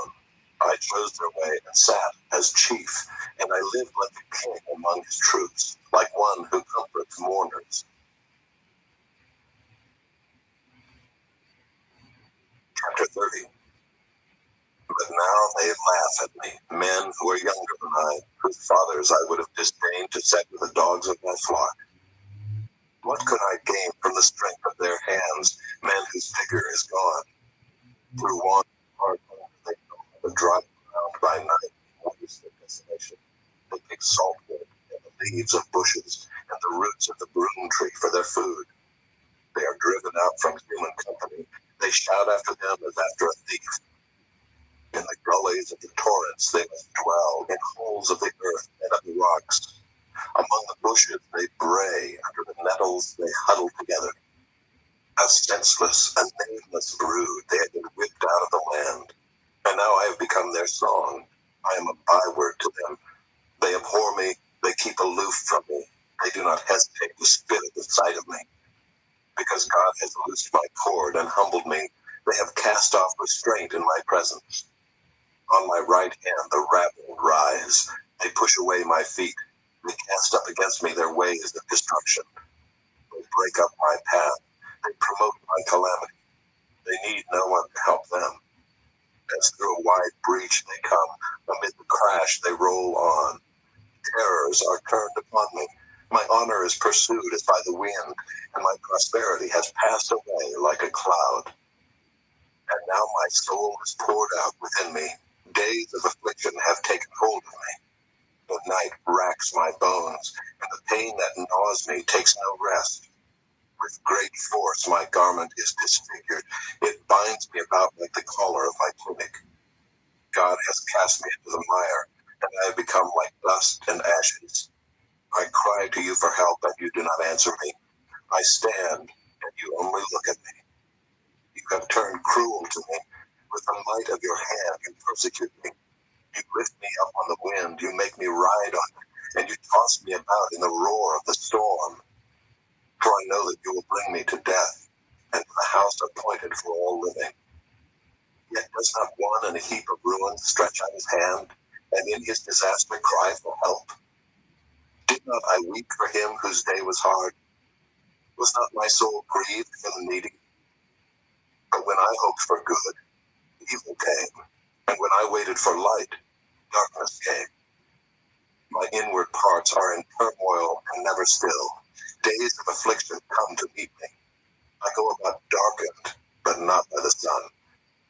I chose their way and sat as chief, and I lived like a king among his troops, like one who comforts mourners. Chapter 30. But now they laugh at me, men who are younger than I, whose fathers I would have disdained to set with the dogs of my flock. What could I gain from the strength of their hands, men whose vigor is gone? Through want of hard labor they go the dry ground by night, waste of desolation. They pick saltwood and the leaves of bushes and the roots of the broom tree for their food. They are driven out from human company. They shout after them as after a thief. In the gullies of the torrents they must dwell, in holes of the earth and of the rocks. Among the bushes they bray, under the nettles they huddle together. A senseless, a nameless brood, they have been whipped out of the land. And now I have become their song. I am a byword to them. They abhor me, they keep aloof from me. They do not hesitate to spit at the sight of me. Because God has loosed my cord and humbled me, they have cast off restraint in my presence. On my right hand the rabble rise. They push away my feet. They cast up against me their ways of destruction. They break up my path. They promote my calamity. They need no one to help them. As through a wide breach they come. Amid the crash they roll on. Terrors are turned upon me. My honor is pursued as by the wind, and my prosperity has passed away like a cloud. And now my soul is poured out within me. Days of affliction have taken hold of me. The night racks my bones, and the pain that gnaws me takes no rest. With great force my garment is disfigured. It binds me about like the collar of my tunic. God has cast me into the mire, and I have become like dust and ashes. I cry to you for help, and you do not answer me. I stand, and you only look at me. You have turned cruel to me. With the might of your hand you persecute me. You lift me up on the wind, you make me ride on it, and you toss me about in the roar of the storm. For I know that you will bring me to death, and to the house appointed for all living. Yet does not one in a heap of ruins stretch out his hand, and in his disaster cry for help? Did not I weep for him whose day was hard? Was not my soul grieved for the needy? But when I hoped for good, evil came, and when I waited for light, darkness came. My inward parts are in turmoil and never still. Days of affliction come to meet me. I go about darkened, but not by the sun.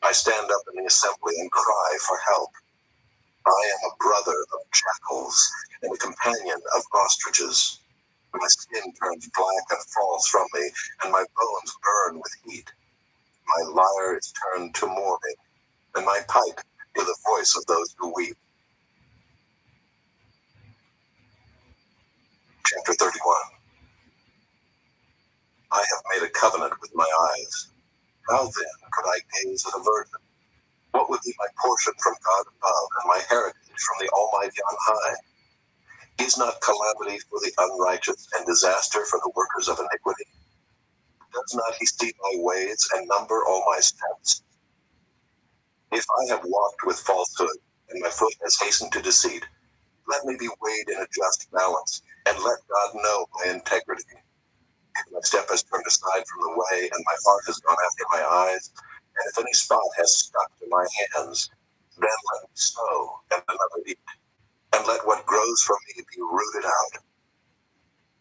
I stand up in the assembly and cry for help. I am a brother of jackals and a companion of ostriches. My skin turns black and falls from me, and my bones burn with heat. My lyre is turned to mourning, and my pipe to the voice of those who weep. Chapter 31. I have made a covenant with my eyes. How then could I gaze at a virgin? What would be my portion from God above, and my heritage from the Almighty on high? Is not calamity for the unrighteous and disaster for the workers of iniquity? Does not he see my ways and number all my steps? If I have walked with falsehood, and my foot has hastened to deceit, let me be weighed in a just balance, and let God know my integrity. If my step has turned aside from the way, and my heart has gone after my eyes, and if any spot has stuck to my hands, then let me sow and another eat, and let what grows from me be rooted out.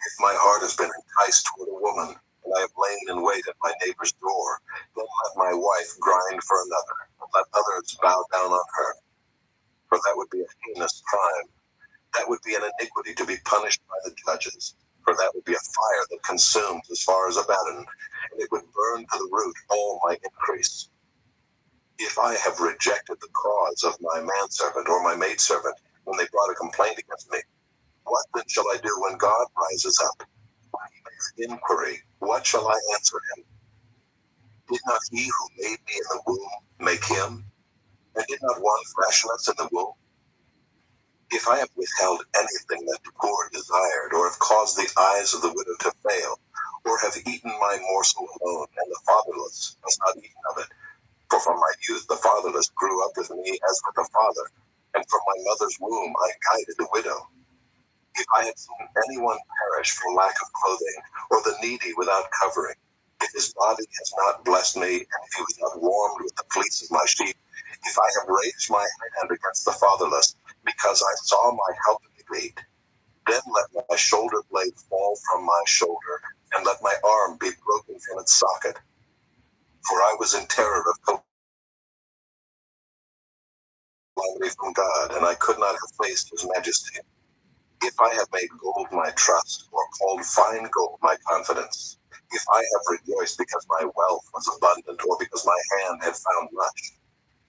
If my heart has been enticed toward a woman, and I have lain in wait at my neighbor's door, then let my wife grind for another, and let others bow down on her. For that would be a heinous crime. That would be an iniquity to be punished by the judges. For that would be a fire that consumes as far as Abaddon. And it would burn to the root all my increase. If I have rejected the cause of my manservant or my maidservant when they brought a complaint against me, what then shall I do when God rises up? When he makes inquiry, what shall I answer him? Did not he who made me in the womb make him? And did not one fashion us in the womb? If I have withheld anything that the poor desired, or have caused the eyes of the widow to fail, or have eaten my morsel alone, and the fatherless has not eaten of it, for from my youth the fatherless grew up with me as with a father, and from my mother's womb I guided the widow. If I have seen anyone perish for lack of clothing, or the needy without covering, if his body has not blessed me, and if he was not warmed with the fleece of my sheep, if I have raised my hand against the fatherless, because I saw my help negate, then let my shoulder blade fall from my shoulder, and let my arm be broken from its socket. For I was in terror of calamity from God, and I could not have faced his majesty. If I have made gold my trust, or called fine gold my confidence, if I have rejoiced because my wealth was abundant, or because my hand had found much,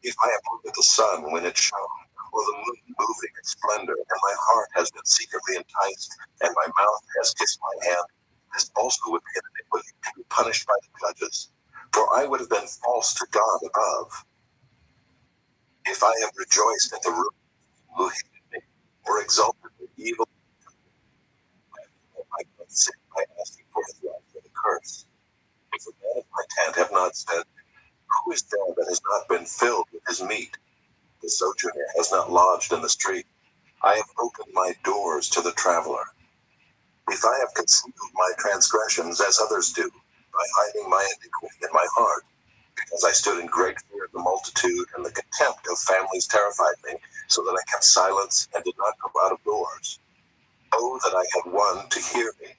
if I have looked at the sun when it shone, or the moon moving its splendor, and my heart has been secretly enticed, and my mouth has kissed my hand, this also would be an iniquity to be punished by the judges, for I would have been false to God above. If I have rejoiced at the ruin who hated me, or exulted in evil, I cannot sin by asking for his life for the curse. If the men of my tent have not said, who is there that has not been filled with his meat? The sojourner has not lodged in the street. I have opened my doors to the traveler. If I have concealed my transgressions as others do, by hiding my iniquity in my heart, because I stood in great fear of the multitude, and the contempt of families terrified me, so that I kept silence and did not go out of doors. Oh, that I had one to hear me.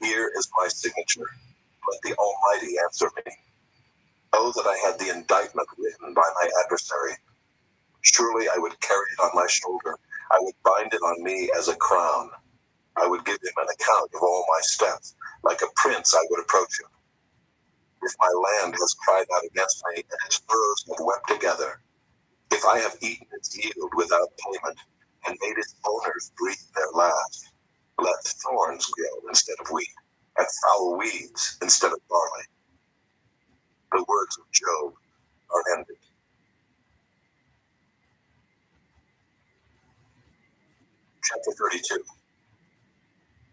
Here is my signature. Let the Almighty answer me. Oh, that I had the indictment written by my adversary. Surely I would carry it on my shoulder. I would bind it on me as a crown. I would give him an account of all my steps. Like a prince, I would approach him. If my land has cried out against me, and its furrows have wept together, if I have eaten its yield without payment, and made its owners breathe their last, let thorns grow instead of wheat, and foul weeds instead of barley. The words of Job are ended. Chapter 32.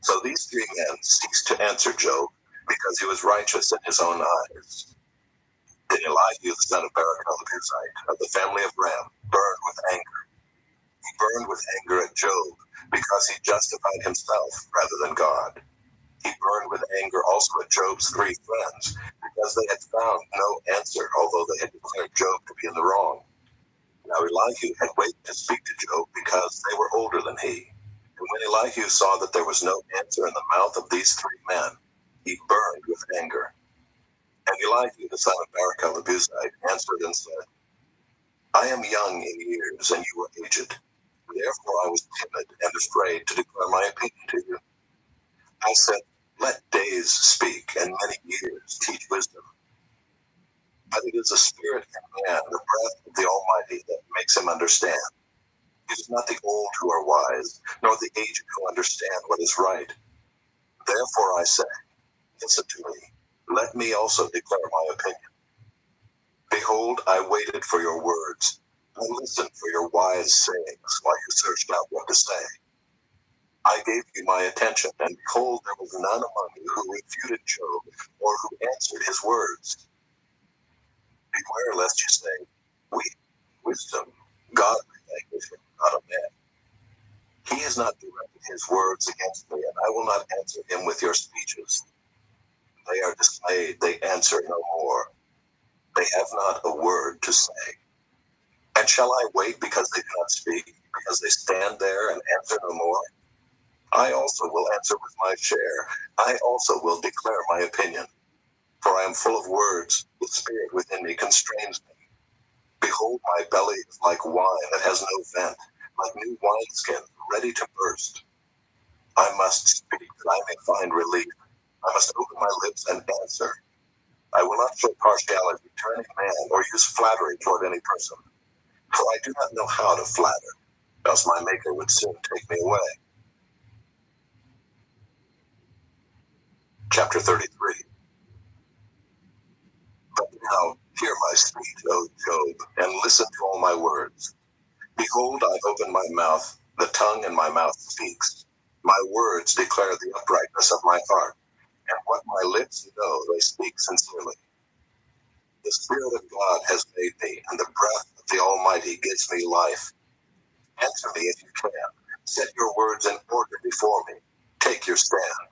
So these three men ceased to answer Job, because he was righteous in his own eyes. Then Elihu, the son of Barachel the Buzite, of the family of Ram, burned with anger. He burned with anger at Job, because he justified himself rather than God. He burned with anger also at Job's three friends, because they had found no answer, although they had declared Job to be in the wrong. Now Elihu had waited to speak to Job, because they were older than he. And when Elihu saw that there was no answer in the mouth of these three men, he burned with anger. And Elihu, the son of Barachel the Buzite, answered and said, I am young in years, and you are aged. Therefore I was timid and afraid to declare my opinion to you. I said, let days speak, and many years teach wisdom. But it is the spirit in man, the breath of the Almighty, that makes him understand. It is not the old who are wise, nor the aged who understand what is right. Therefore I say, listen to me. Let me also declare my opinion. Behold, I waited for your words. I listened for your wise sayings while you searched out what to say. I gave you my attention, and behold, there was none among you who refuted Job or who answered his words. Beware lest you say, we wisdom, God language, not a man. He has not directed his words against me, and I will not answer him with your speeches. They are dismayed, they answer no more. They have not a word to say. And shall I wait because they do not speak, because they stand there and answer no more? I also will answer with my share. I also will declare my opinion. For I am full of words, the spirit within me constrains me. Behold, my belly is like wine that has no vent, like new wineskin ready to burst. I must speak that I may find relief. I must open my lips and answer. I will not show partiality to any man or use flattery toward any person, for I do not know how to flatter, else my Maker would soon take me away. Chapter 33. But now hear my speech, O Job, and listen to all my words. Behold, I open my mouth, the tongue in my mouth speaks. My words declare the uprightness of my heart, and what my lips know they speak sincerely. The Spirit of God has made me, and the breath of the Almighty gives me life. Answer me if you can. Set your words in order before me. Take your stand.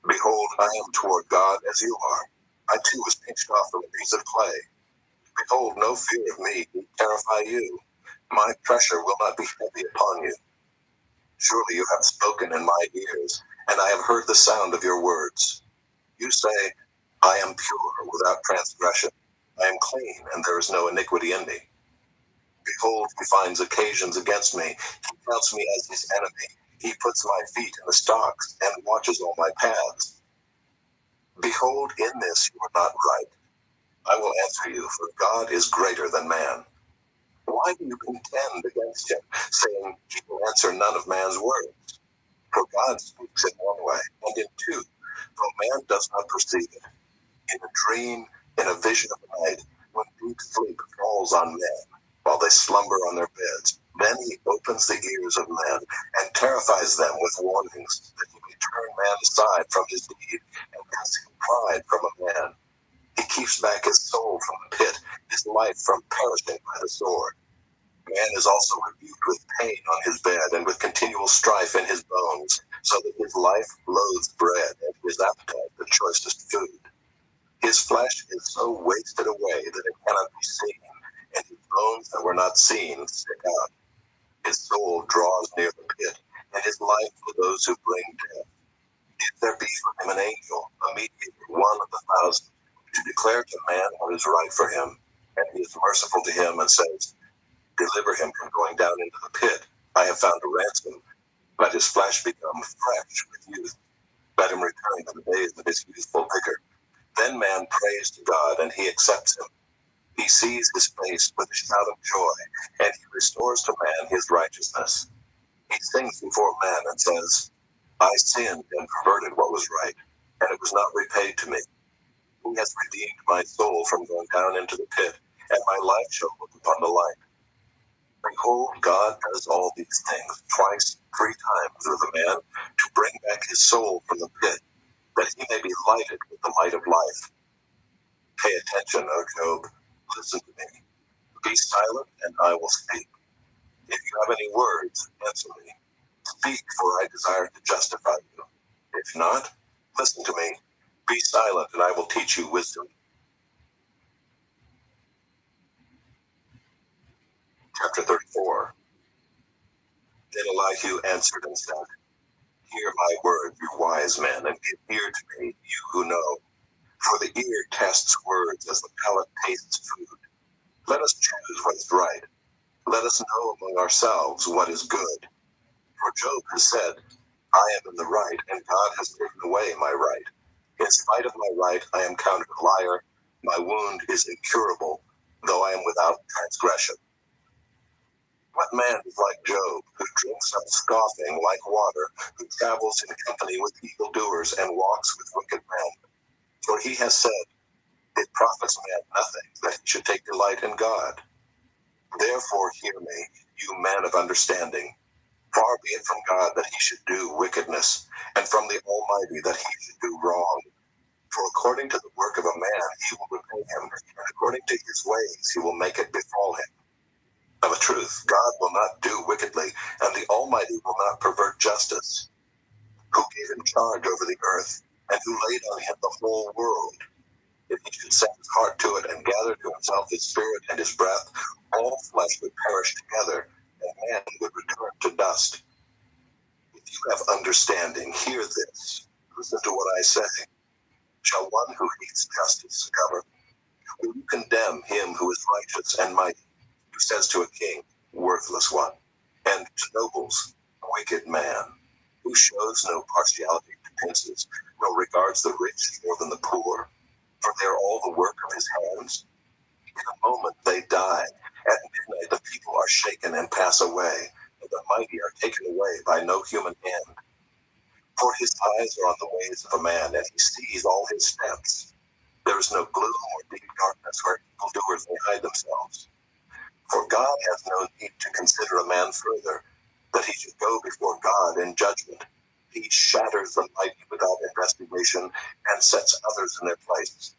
Behold, I am toward God as you are. I too was pinched off from a piece of clay. Behold, no fear of me need terrify you. My pressure will not be heavy upon you. Surely you have spoken in my ears, and I have heard the sound of your words. You say, I am pure without transgression. I am clean, and there is no iniquity in me. Behold, he finds occasions against me. He counts me as his enemy. He puts my feet in the stocks and watches all my paths. Behold, in this you are not right. I will answer you, for God is greater than man. Why do you contend against him, saying he will answer none of man's words? For God speaks in one way, and in two, though man does not perceive it. In a dream, in a vision of the night, when deep sleep falls on men, while they slumber on their beds, then he opens the ears of men, and terrifies them with warnings, that he may turn man aside from his deed, and conceal pride from a man. He keeps back his soul from the pit, his life from perishing by the sword. Man is also rebuked with pain on his bed, and with continual strife in his bones, so that his life loathes bread, and his appetite the choicest food. His flesh is so wasted away that it cannot be seen, and his bones that were not seen stick out. His soul draws near the pit, and his life for those who bring death. If there be for him an angel, a mediator, one of 1,000, to declare to man what is right for him, and he is merciful to him and says, deliver him from going down into the pit. I have found a ransom. Let his flesh become fresh with youth. Let him return to the days of his youthful vigor. Then man prays to God, and he accepts him. He sees his face with a shout of joy, and he restores to man his righteousness. He sings before man and says, I sinned and perverted what was right, and it was not repaid to me. He has redeemed my soul from going down into the pit, and my life shall look upon the light. Behold, God does all these things twice, 3 times through the man, to bring back his soul from the pit, that he may be lighted with the light of life. Pay attention, O Job. Listen to me. Be silent, and I will speak. If you have any words, answer me. Speak, for I desire to justify you. If not, listen to me. Be silent, and I will teach you wisdom. Chapter 34. Then Elihu answered and said, hear my word, you wise men, and give ear to me, you who know. For the ear tests words as the palate tastes food. Let us choose what is right. Let us know among ourselves what is good. For Job has said, I am in the right, and God has taken away my right. In spite of my right, I am counted a liar. My wound is incurable, though I am without transgression. What man is like Job, who drinks up scoffing like water, who travels in company with evildoers and walks with wicked men? For he has said, it profits man nothing that he should take delight in God. Therefore hear me, you man of understanding. Far be it from God that he should do wickedness, and from the Almighty that he should do wrong. For according to the work of a man he will repay him, and according to his ways he will make it befall him. Of a truth, God will not do wickedly, and the Almighty will not pervert justice. Who gave him charge over the earth, and who laid on him the whole world? If he should set his heart to it and gather to himself his spirit and his breath, all flesh would perish together, and man would return to dust. If you have understanding, hear this. Listen to what I say. Shall one who hates justice govern? Will you condemn him who is righteous and mighty, who says to a king, worthless one, and to nobles, wicked man, who shows no partiality to princes, nor regards the rich more than the poor? for they are all the work of his hands. In a moment they die. At midnight the people are shaken and pass away, and the mighty are taken away by no human hand. For his eyes are on the ways of a man, and he sees all his steps. There is no gloom or deep darkness where evildoers may hide themselves. For God has no need to consider a man further, that he should go before God in judgment. He shatters the mighty without investigation and sets others in their place.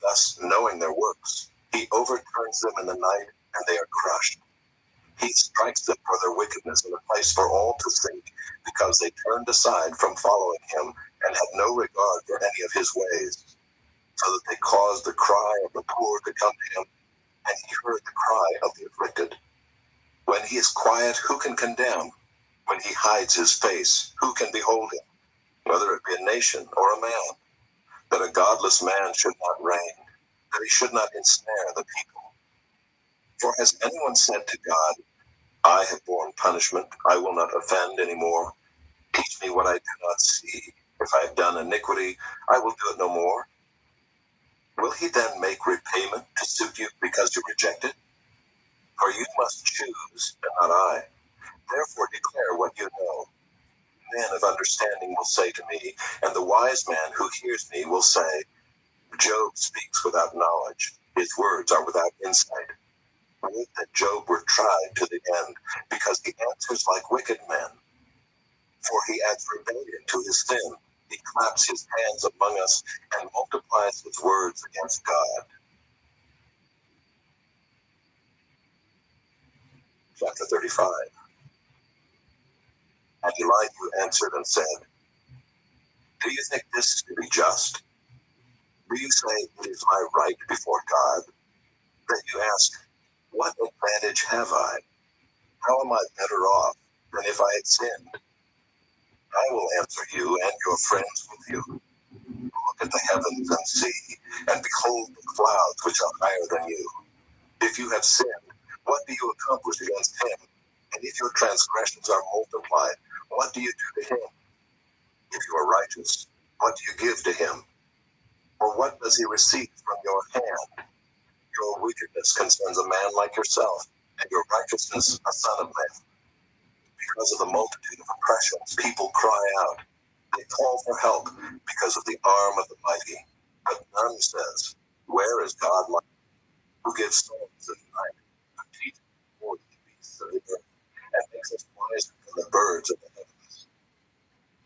Thus, knowing their works, he overturns them in the night, and they are crushed. He strikes them for their wickedness in a place for all to see, because they turned aside from following him and had no regard for any of his ways, so that they caused the cry of the poor to come to him, and he heard the cry of the afflicted. When he is quiet, who can condemn? When he hides his face, who can behold him? Whether it be a nation or a man, that a godless man should not reign, that he should not ensnare the people. For has anyone said to God, I have borne punishment, I will not offend any more? Teach me what I do not see. If I have done iniquity, I will do it no more. Will he then make repayment to suit you because you reject it? For you must choose, and not I. Therefore declare what you know. Men of understanding will say to me, and the wise man who hears me will say, Job speaks without knowledge. His words are without insight. Would that Job were tried to the end, because he answers like wicked men. For he adds rebellion to his sin. He claps his hands among us and multiplies his words against God. Chapter 35. And Elihu answered and said, Do you think this to be just? Do you say it is my right before God? That you ask, what advantage have I? How am I better off than if I had sinned? I will answer you and your friends with you. Look at the heavens and see, and behold the clouds which are higher than you. If you have sinned, what do you accomplish against him? And if your transgressions are multiplied, what do you do to him? If you are righteous, what do you give to him? Or what does he receive from your hand? Your wickedness concerns a man like yourself, and your righteousness a son of man. Because of the multitude of oppressions, people cry out. They call for help because of the arm of the mighty. But none says, Where is God like, who gives songs at night, who teaches more than the beasts of the earth, and makes us wiser than the birds of the heavens?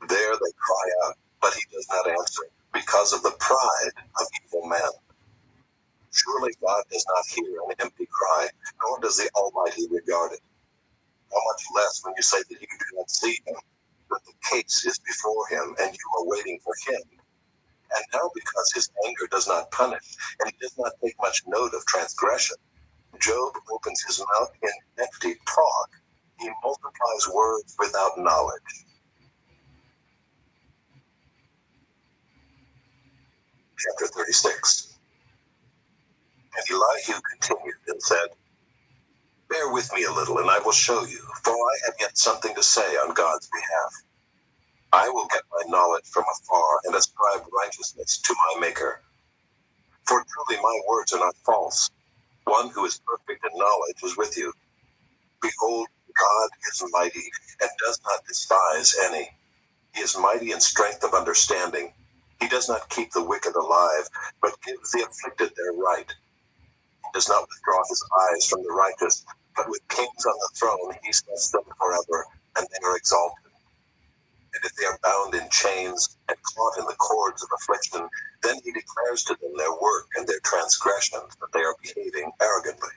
There they cry out, but he does not answer, because of the pride of evil men. Surely God does not hear an empty cry, nor does the Almighty regard it. How much less when you say that you do not see him, that the case is before him, and you are waiting for him. And now because his anger does not punish, and he does not take much note of transgression, Job opens his mouth in empty talk. He multiplies words without knowledge. Chapter 36. And Elihu continued and said, Bear with me a little, and I will show you, for I have yet something to say on God's behalf. I will get my knowledge from afar and ascribe righteousness to my Maker. For truly my words are not false. One who is perfect in knowledge is with you. Behold, God is mighty and does not despise any. He is mighty in strength of understanding. He does not keep the wicked alive, but gives the afflicted their right. He does not withdraw his eyes from the righteous, but with kings on the throne he sets them forever, and they are exalted. And if they are bound in chains and caught in the cords of affliction, then he declares to them their work and their transgressions, that they are behaving arrogantly.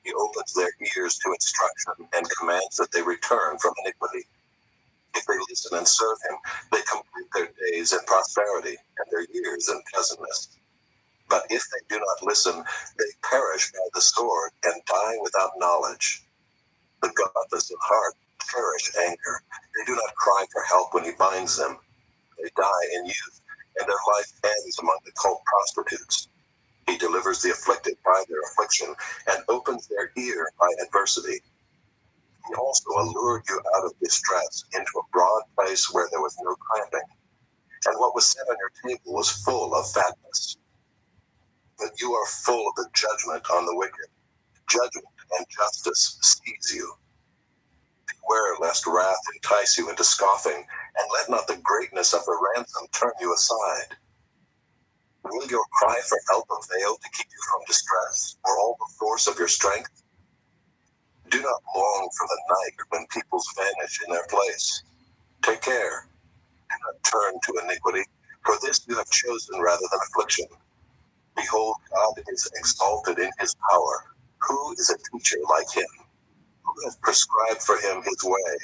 He opens their ears to instruction and commands that they return from iniquity. If they listen and serve him, they complete their days in prosperity and their years in pleasantness. But if they do not listen, they perish by the sword and die without knowledge. The godless in heart cherish anger. They do not cry for help when he binds them. They die in youth, and their life ends among the cult prostitutes. He delivers the afflicted by their affliction, and opens their ear by adversity. He also allured you out of distress into a broad place where there was no cramping. and what was set on your table was full of fatness. But you are full of the judgment on the wicked. Judgment and justice seize you. Beware lest wrath entice you into scoffing, and let not the greatness of the ransom turn you aside. Will your cry for help avail to keep you from distress, or all the force of your strength? Do not long for the night when peoples vanish in their place. Take care. Do not turn to iniquity, for this you have chosen rather than affliction. Behold, God is exalted in his power. Who is a teacher like him? Who has prescribed for him his way?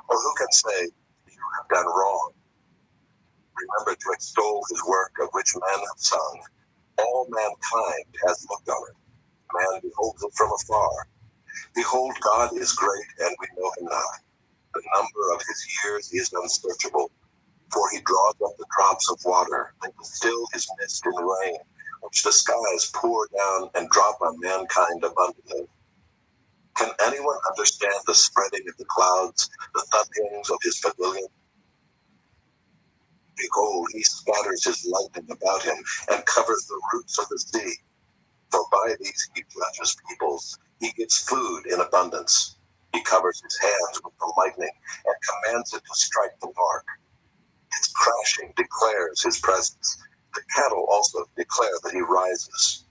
Or who can say, you have done wrong? Remember to extol his work of which men have sung. All mankind has looked on it. Man beholds it from afar. Behold, God is great, and we know him not. The number of his years is unsearchable. For he draws up the drops of water, and distills his mist in rain, which the skies pour down and drop on mankind abundantly. Can anyone understand the spreading of the clouds, the thunderings of his pavilion? Behold, he scatters his lightning about him, and covers the roots of the sea. For by these he judges peoples. He gives food in abundance. He covers his hands with the lightning, and commands it to strike the mark. Its crashing declares his presence. The cattle also declare that he rises.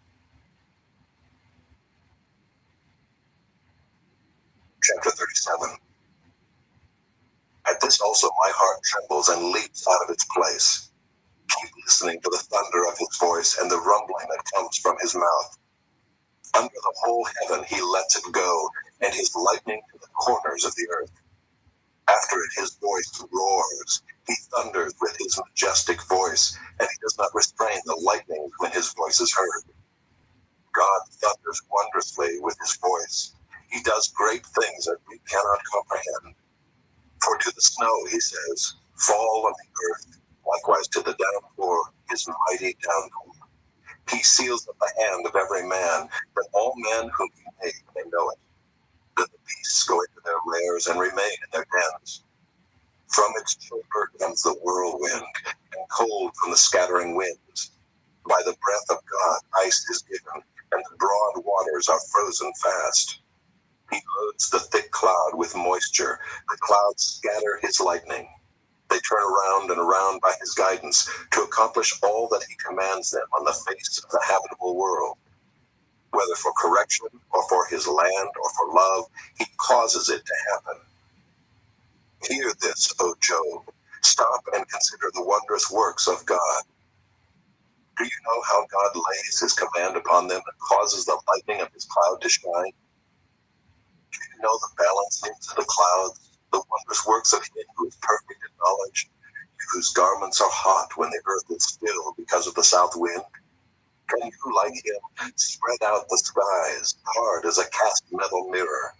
Chapter 37. At this also my heart trembles and leaps out of its place. Keep listening to the thunder of his voice and the rumbling that comes from his mouth. Under the whole heaven he lets it go, and his lightning to the corners of the earth. After it his voice roars. He thunders with his majestic voice, and he does not restrain the lightnings when his voice is heard. God thunders wondrously with his voice. He does great things that we cannot comprehend. For to the snow, he says, fall on the earth, likewise to the downpour, his mighty downpour. He seals up the hand of every man, that all men whom he made may know it. That the beasts go into their lairs and remain in their dens. From its chamber comes the whirlwind, and cold from the scattering winds. By the breath of God ice is given, and the broad waters are frozen fast. He loads the thick cloud with moisture. The clouds scatter his lightning. They turn around and around by his guidance to accomplish all that he commands them on the face of the habitable world. Whether for correction or for his land or for love, he causes it to happen. Hear this, O Job. Stop and consider the wondrous works of God. Do you know how God lays his command upon them and causes the lightning of his cloud to shine? Do you know the balancings of the clouds, the wondrous works of him who is perfect in knowledge, whose garments are hot when the earth is still because of the south wind? Can you, like him, spread out the skies, hard as a cast metal mirror?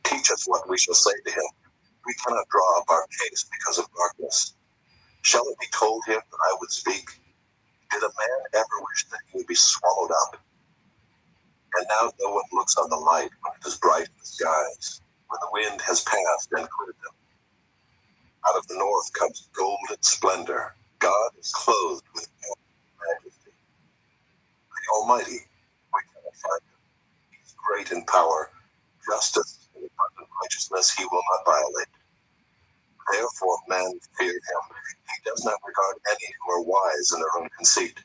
Teach us what we shall say to him. We cannot draw up our case because of darkness. Shall it be told him that I would speak? Did a man ever wish that he would be swallowed up? And now no one looks on the light when it is bright in the skies, when the wind has passed and cleared them. Out of the north comes golden splendor. God is clothed with majesty. The Almighty, we cannot find him. He is great in power. Justice and abundant righteousness he will not violate. Therefore men fear him. He does not regard any who are wise in their own conceit.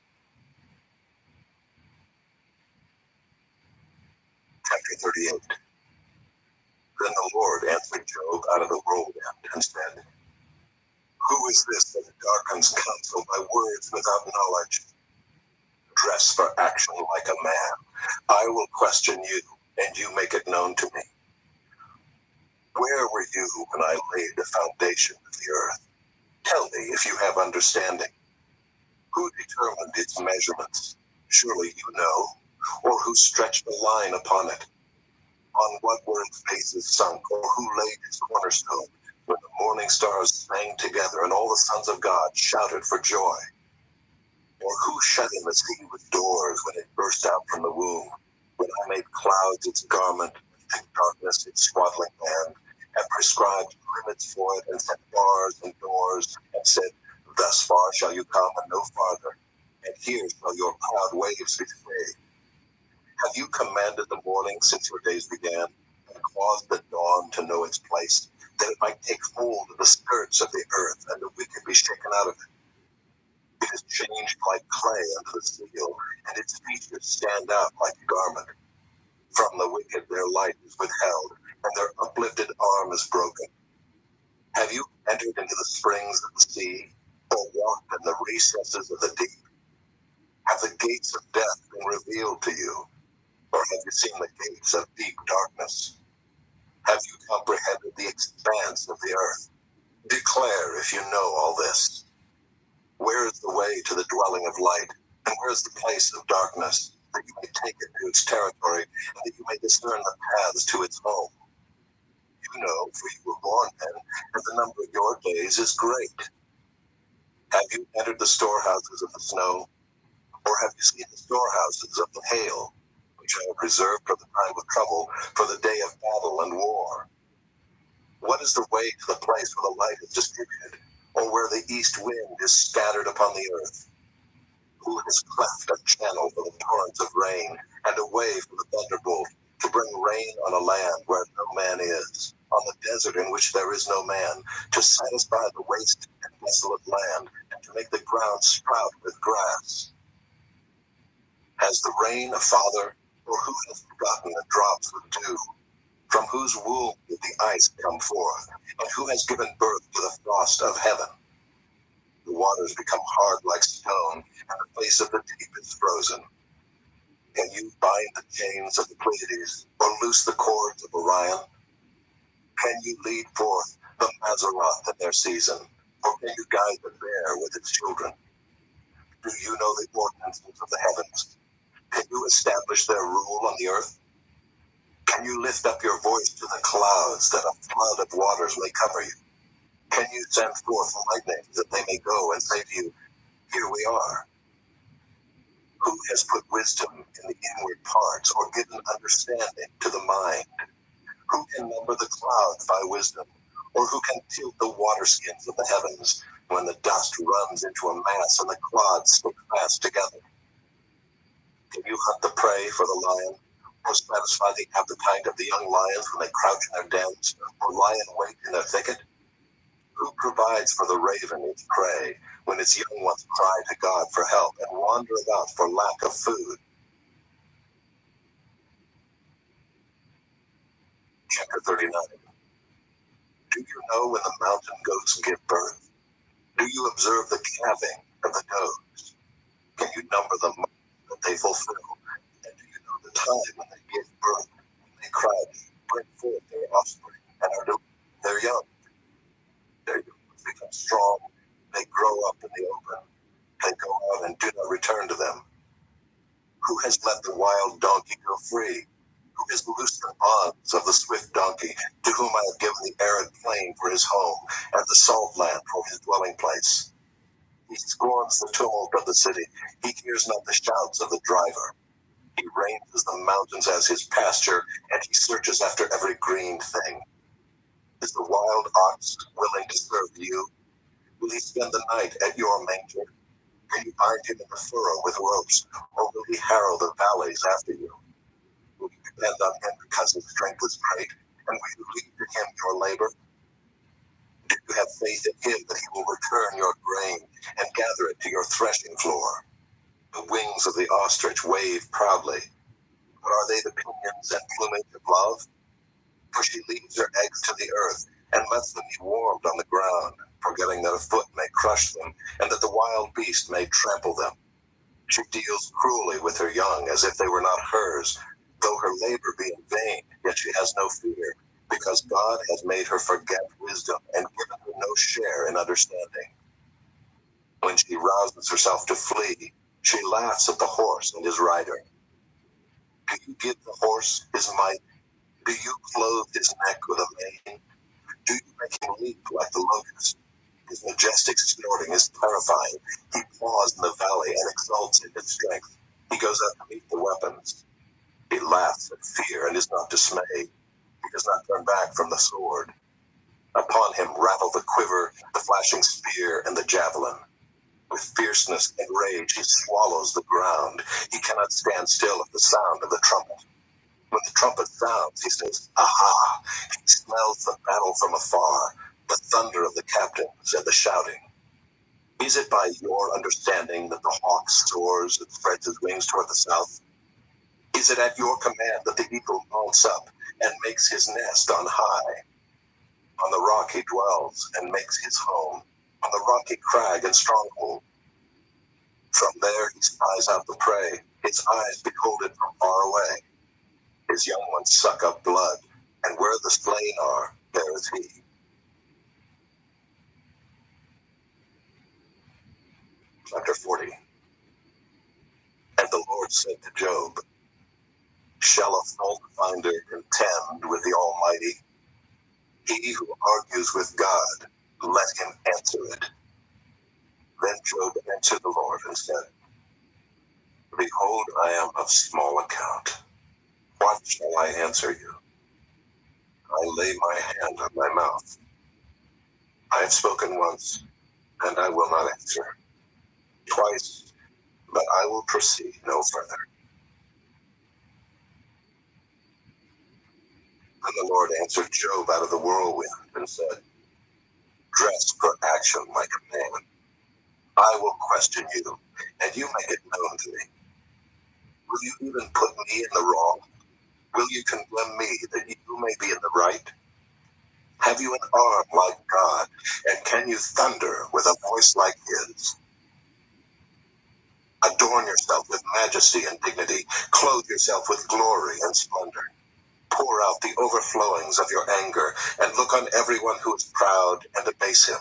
Chapter 38. Then the Lord answered Job out of the whirlwind and said, who is this that darkens counsel by words without knowledge? Dress for action like a man. I will question you, and you make it known to me. Where were you when I laid the foundation of the earth? Tell me if you have understanding. Who determined its measurements? Surely you know. Or who stretched a line upon it? On what were its bases sunk, or who laid its cornerstone? When the morning stars sang together, and all the sons of God shouted for joy. Or who shut in the sea with doors when it burst out from the womb? When I made clouds its garment, and thick darkness its swaddling band, and prescribed limits for it, and set bars and doors, and said, Thus far shall you come and no farther, and here shall your proud waves be stayed. Have you commanded the morning since your days began, and caused the dawn to know its place, that it might take hold of the skirts of the earth, and the wicked be shaken out of it? It is changed like clay under the steel, and its features stand out like a garment. From the wicked their light is withheld, and their uplifted arm is broken. Have you entered into the springs of the sea, or walked in the recesses of the deep? Have the gates of death been revealed to you, or have you seen the gates of deep darkness? Have you comprehended the expanse of the earth? Declare if you know all this. Where is the way to the dwelling of light, and where is the place of darkness, that you may take it to its territory, and that you may discern the paths to its home? You know, for you were born then, and the number of your days is great. Have you entered the storehouses of the snow, or have you seen the storehouses of the hail, which I have reserved for the time of trouble, for the day of battle and war? What is the way to the place where the light is distributed, or where the east wind is scattered upon the earth? Who has cleft a channel for the torrents of rain, and a way for the thunderbolt, to bring rain on a land where no man is, on the desert in which there is no man, to satisfy the waste and desolate land, and to make the ground sprout with grass? Has the rain a father, or who has forgotten the drops of dew? From whose womb did the ice come forth, and who has given birth to the frost of heaven? The waters become hard like stone, and the face of the deep is frozen. Can you bind the chains of the Pleiades, or loose the cords of Orion? Can you lead forth the Mazzaroth in their season, or can you guide the bear with its children? Do you know the ordinances of the heavens? Can you establish their rule on the earth? Can you lift up your voice to the clouds, that a flood of waters may cover you? Can you send forth lightnings, that they may go and say to you, here we are? Who has put wisdom in the inward parts, or given understanding to the mind? Who can number the clouds by wisdom, or who can tilt the waterskins of the heavens, when the dust runs into a mass and the clods stick fast together? Can you hunt the prey for the lion, or satisfy the appetite of the young lions when they crouch in their dens, or lie in wait in their thicket? Who provides for the raven its prey, when its young ones cry to God for help and wander about for lack of food? Chapter 39. Do you know when the mountain goats give birth? Do you observe the calving of the does? Can you number the months that they fulfill? And do you know the time when they give birth, when they crouch, bring forth their offspring, and are delivering their young? Their young become strong, they grow up in the open, they go out and do not return to them. Who has let the wild donkey go free? Who has loosed the bonds of the swift donkey, to whom I have given the arid plain for his home, and the salt land for his dwelling place? He scorns the tumult of the city, he hears not the shouts of the driver. He ranges the mountains as his pasture, and he searches after every green thing. Is the wild ox willing to serve you? Will he spend the night at your manger? Can you bind him in the furrow with ropes, or will he harrow the valleys after you? Will you depend on him because his strength is great, and will you leave to him your labor? Do you have faith in him that he will return your grain and gather it to your threshing floor? The wings of the ostrich wave proudly, but are they the pinions and plumage of love? For she leaves her eggs to the earth, and lets them be warmed on the ground, forgetting that a foot may crush them, and that the wild beast may trample them. She deals cruelly with her young, as if they were not hers. Though her labor be in vain, yet she has no fear, because God has made her forget wisdom, and given her no share in understanding. When she rouses herself to flee, she laughs at the horse and his rider. Do you give the horse his might? Do you clothe his neck with a mane? Do you make him leap like the locust? His majestic snorting is terrifying. He paws in the valley and exults in his strength. He goes out to meet the weapons. He laughs at fear and is not dismayed. He does not turn back from the sword. Upon him rattle the quiver, the flashing spear, and the javelin. With fierceness and rage he swallows the ground. He cannot stand still at the sound of the trumpet. When the trumpet sounds, he says, "Aha!" He smells the battle from afar, the thunder of the captains and the shouting. Is it by your understanding that the hawk soars and spreads his wings toward the south? Is it at your command that the eagle mounts up and makes his nest on high? On the rock he dwells and makes his home, on the rocky crag and stronghold. From there he spies out the prey, his eyes behold it from far away. His young ones suck up blood, and where the slain are, there is he. Chapter 40. And the Lord said to Job, "Shall a fault finder contend with the Almighty? He who argues with God, let him answer it." Then Job answered the Lord and said, "Behold, I am of small account. What shall I answer you? I lay my hand on my mouth. I have spoken once, and I will not answer. Twice, but I will proceed no further." And the Lord answered Job out of the whirlwind and said, "Dress for action like a man. I will question you, and you make it known to me. Will you even put me in the wrong? Will you condemn me that you may be in the right? Have you an arm like God, and can you thunder with a voice like his? Adorn yourself with majesty and dignity. Clothe yourself with glory and splendor. Pour out the overflowings of your anger, and look on everyone who is proud and abase him.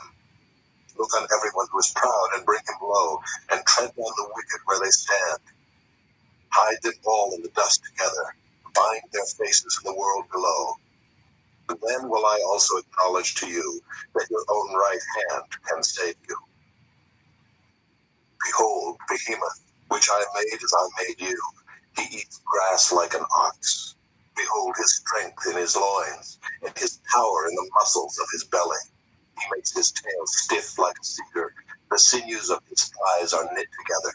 Look on everyone who is proud and bring him low, and tread down the wicked where they stand. Hide them all in the dust together. Bind their faces in the world below. Then will I also acknowledge to you that your own right hand can save you. Behold, Behemoth, which I made as I made you. He eats grass like an ox. Behold his strength in his loins, and his power in the muscles of his belly. He makes his tail stiff like a cedar. The sinews of his thighs are knit together.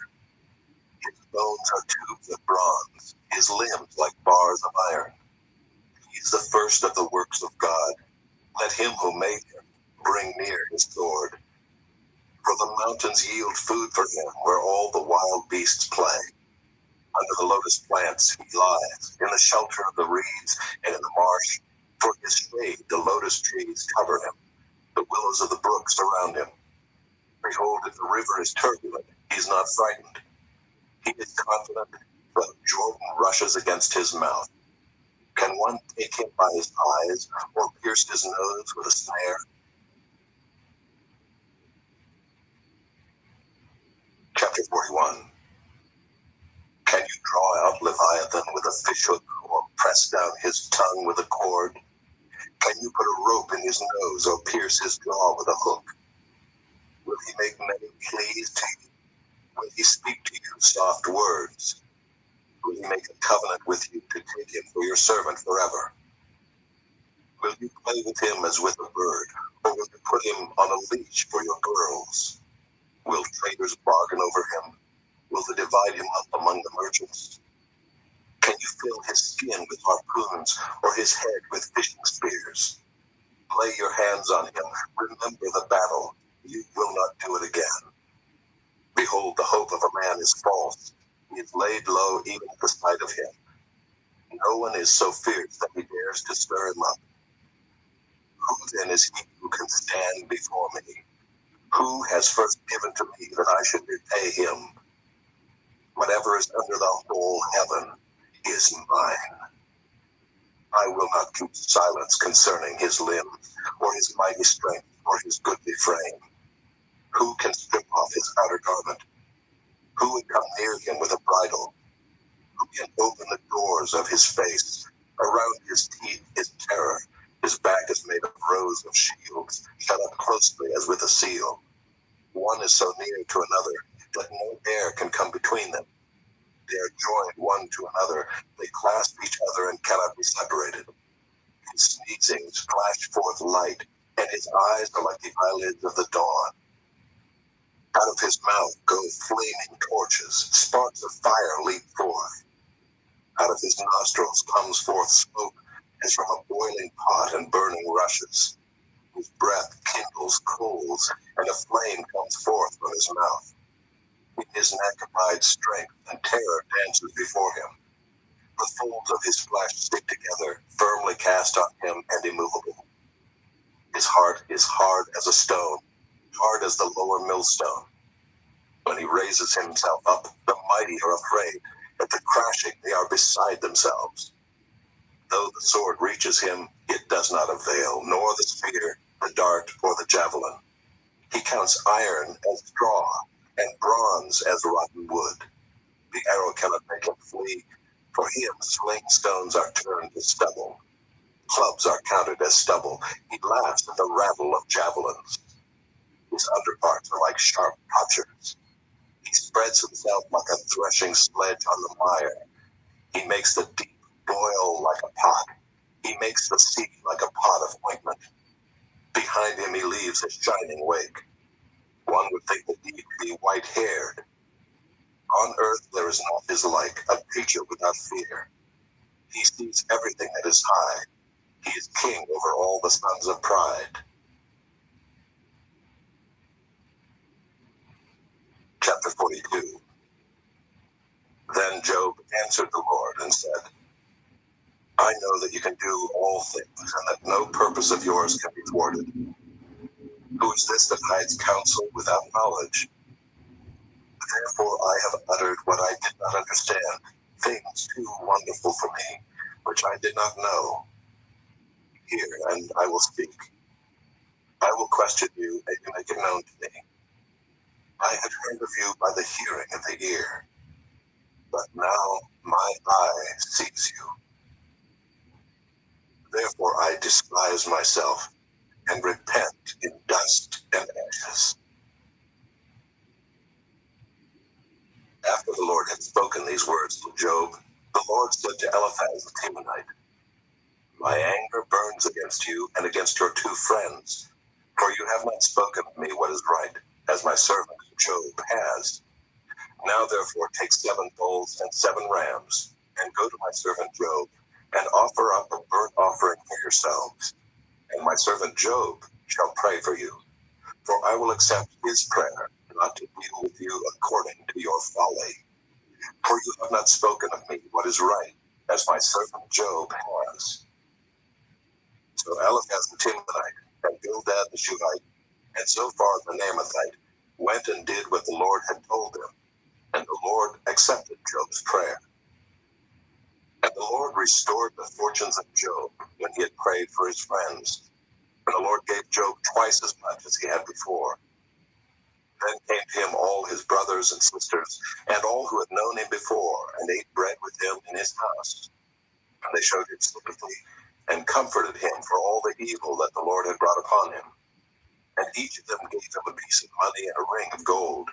His bones are tubes of bronze, his limbs like bars of iron. He is the first of the works of God. Let him who made him bring near his sword. For the mountains yield food for him, where all the wild beasts play. Under the lotus plants he lies, in the shelter of the reeds and in the marsh. For his shade the lotus trees cover him, the willows of the brook surround him. Behold, if the river is turbulent, he is not frightened. He is confident, but Jordan rushes against his mouth. Can one take him by his eyes, or pierce his nose with a snare? Chapter 41. Can you draw out Leviathan with a fishhook, or press down his tongue with a cord? Can you put a rope in his nose, or pierce his jaw with a hook? Will he make many pleas to you? Will he speak to you soft words? Will he make a covenant with you to take him for your servant forever? Will you play with him as with a bird, or will you put him on a leash for your girls? Will traders bargain over him? Will they divide him up among the merchants? Can you fill his skin with harpoons, or his head with fishing spears? Lay your hands on him. Remember the battle. You will not do it again. Behold, the hope of a man is false. He is laid low even at the sight of him. No one is so fierce that he dares to stir him up. Who then is he who can stand before me? Who has first given to me that I should repay him? Whatever is under the whole heaven is mine. I will not keep silence concerning his limbs, or his mighty strength, or his goodly frame. Who can strip off his outer garment? Who would come near him with a bridle? Who can open the doors of his face? Around his teeth is terror. His back is made of rows of shields, shut up closely as with a seal. One is so near to another that no air can come between them. They are joined one to another. They clasp each other and cannot be separated. His sneezings flash forth light, and his eyes are like the eyelids of the dawn. Out of his mouth go flaming torches, sparks of fire leap forth. Out of his nostrils comes forth smoke as from a boiling pot and burning rushes. His breath kindles coals, and a flame comes forth from his mouth. In his neck abides strength, and terror dances before him. The folds of his flesh stick together, firmly cast on him and immovable. His heart is hard as a stone, hard as the lower millstone. When he raises himself up, the mighty are afraid. At the crashing, they are beside themselves. Though the sword reaches him, it does not avail, nor the spear, the dart, or the javelin. He counts iron as straw, and bronze as rotten wood. The arrow cannot make him flee. For him, sling stones are turned to stubble. Clubs are counted as stubble. He laughs at the rattle of javelins. His underparts are like sharp potshers. He spreads himself like a threshing sledge on the mire. He makes the deep boil like a pot. He makes the sea like a pot of ointment. Behind him he leaves a shining wake. One would think the deep to be white-haired. On earth there is not his like, a creature without fear. He sees everything that is high. He is king over all the sons of pride. Chapter 42. Then Job answered the Lord and said, I know that you can do all things, and that no purpose of yours can be thwarted. Who is this that hides counsel without knowledge? Therefore I have uttered what I did not understand, things too wonderful for me, which I did not know. Hear, and I will speak. I will question you, and you make it known to me. I had heard of you by the hearing of the ear, but now my eye sees you. Therefore I despise myself, and repent in dust and ashes. After the Lord had spoken these words to Job, the Lord said to Eliphaz the Temanite, My anger burns against you and against your two friends, for you have not spoken of me what is right, as my servant Job has. Now therefore take 7 bulls and 7 rams, and go to my servant Job, and offer up a burnt offering for yourselves. And my servant Job shall pray for you, for I will accept his prayer, not to deal with you according to your folly. For you have not spoken of me what is right, as my servant Job has. So Eliphaz the Temanite, and Bildad the Shuhite, and Zophar the Naamathite, went and did what the Lord had told them, and the Lord accepted Job's prayer. And the Lord restored the fortunes of Job when he had prayed for his friends. And the Lord gave Job twice as much as he had before. Then came to him all his brothers and sisters, and all who had known him before, and ate bread with him in his house. And they showed him sympathy, and comforted him for all the evil that the Lord had brought upon him. And each of them gave him a piece of money and a ring of gold.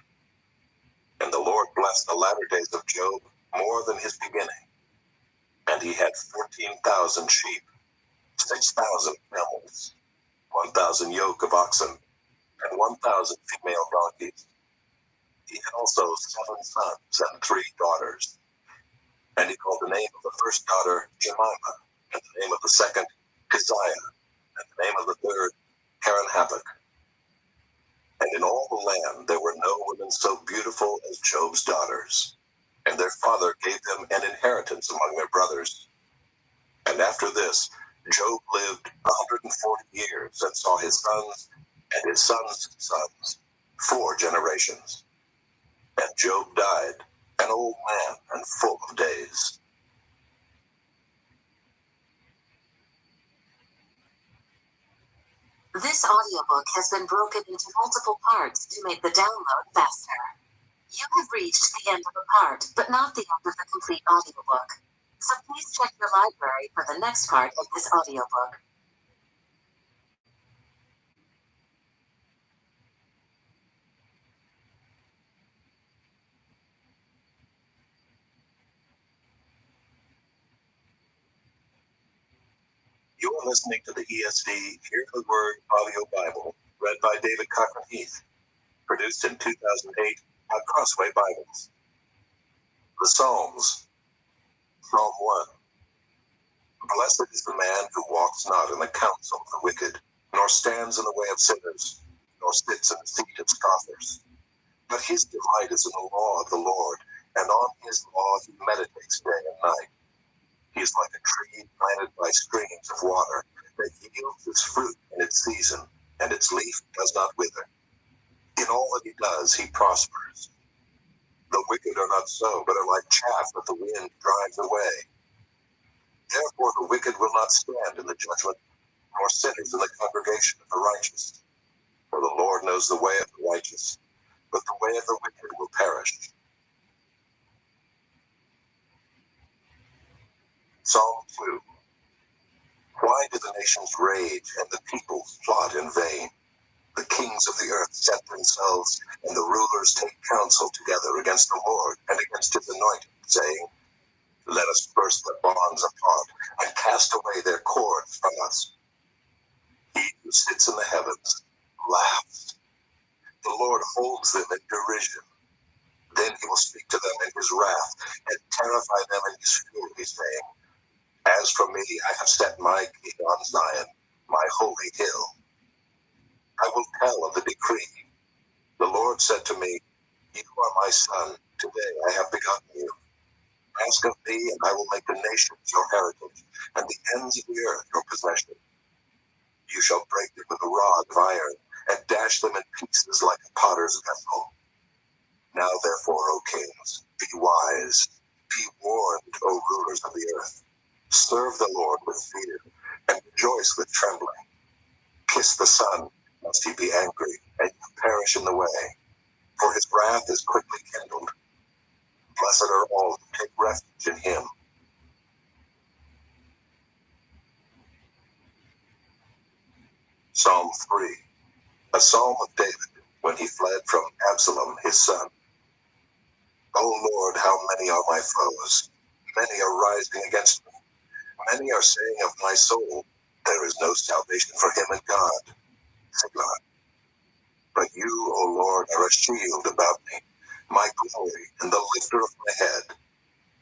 And the Lord blessed the latter days of Job more than his beginning. And he had 14,000 sheep, 6,000 camels, 1,000 yoke of oxen, and 1,000 female donkeys. He had also 7 sons and 3 daughters. And he called the name of the first daughter Jemima, and the name of the second Keziah, and the name of the third Karen-Happuch. And in all the land there were no women so beautiful as Job's daughters. And their father gave them an inheritance among their brothers. And after this, Job lived 140 years and saw his sons and his sons' sons, 4 generations. And Job died, an old man and full of days. This audiobook has been broken into multiple parts to make the download faster. You have reached the end of a part, but not the end of the complete audiobook. So please check your library for the next part of this audiobook. You are listening to the ESV Hear the Word audio Bible, read by David Cochran Heath. produced in 2008 by Crossway Bibles. The Psalms. Psalm 1. Blessed is the man who walks not in the counsel of the wicked, nor stands in the way of sinners, nor sits in the seat of scoffers. But his delight is in the law of the Lord, and on his law he meditates day and night. He is like a tree planted by streams of water, that yields its fruit in its season, and its leaf does not wither. In all that he does, he prospers. The wicked are not so, but are like chaff that the wind drives away. Therefore the wicked will not stand in the judgment, nor sinners in the congregation of the righteous. For the Lord knows the way of the righteous, but the way of the wicked will perish. Psalm 2. Why do the nations rage and the peoples plot in vain? The kings of the earth set themselves, and the rulers take counsel together against the Lord and against his anointed, saying, Let us burst their bonds apart and cast away their cords from us. He who sits in the heavens laughs. The Lord holds them in derision. Then he will speak to them in his wrath and terrify them in his fury, saying, As for me, I have set my king on Zion, my holy hill. I will tell of the decree. The Lord said to me, You are my son. Today I have begotten you. Ask of me, and I will make the nations your heritage, and the ends of the earth your possession. You shall break them with a rod of iron, and dash them in pieces like a potter's vessel. Now therefore, O kings, be wise. Be warned, O rulers of the earth. Serve the Lord with fear, and rejoice with trembling. Kiss the Son, lest he be angry, and you perish in the way. For his wrath is quickly kindled. Blessed are all who take refuge in him. Psalm 3. A psalm of David when he fled from Absalom his son. O Lord, how many are my foes? Many are rising against me. Many are saying of my soul, There is no salvation for him in God. Selah. But you, O Lord, are a shield about me, my glory and the lifter of my head.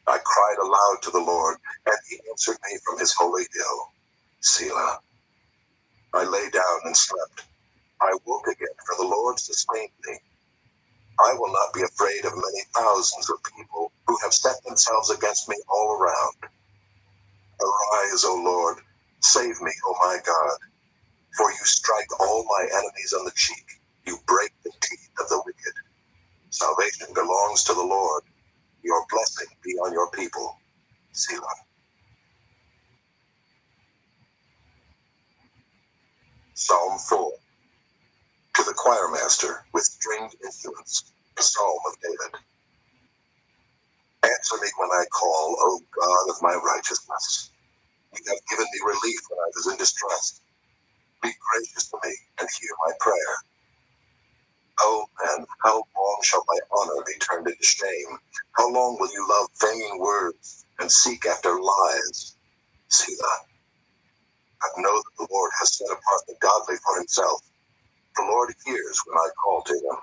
I cried aloud to the Lord, and he answered me from his holy hill. Selah. I lay down and slept. I woke again, for the Lord sustained me. I will not be afraid of many thousands of people who have set themselves against me all around. Arise, O Lord, save me, O my God, for you strike all my enemies on the cheek. You break the teeth of the wicked. Salvation belongs to the Lord. Your blessing be on your people. Selah. Psalm 4. To the choir master with stringed instruments, a psalm of David. Answer me when I call, O God of my righteousness. You have given me relief when I was in distress. Be gracious to me and hear my prayer. Oh man, how long shall my honor be turned into shame? How long will you love vain words and seek after lies? Selah. I know that the Lord has set apart the godly for himself. The Lord hears when I call to him.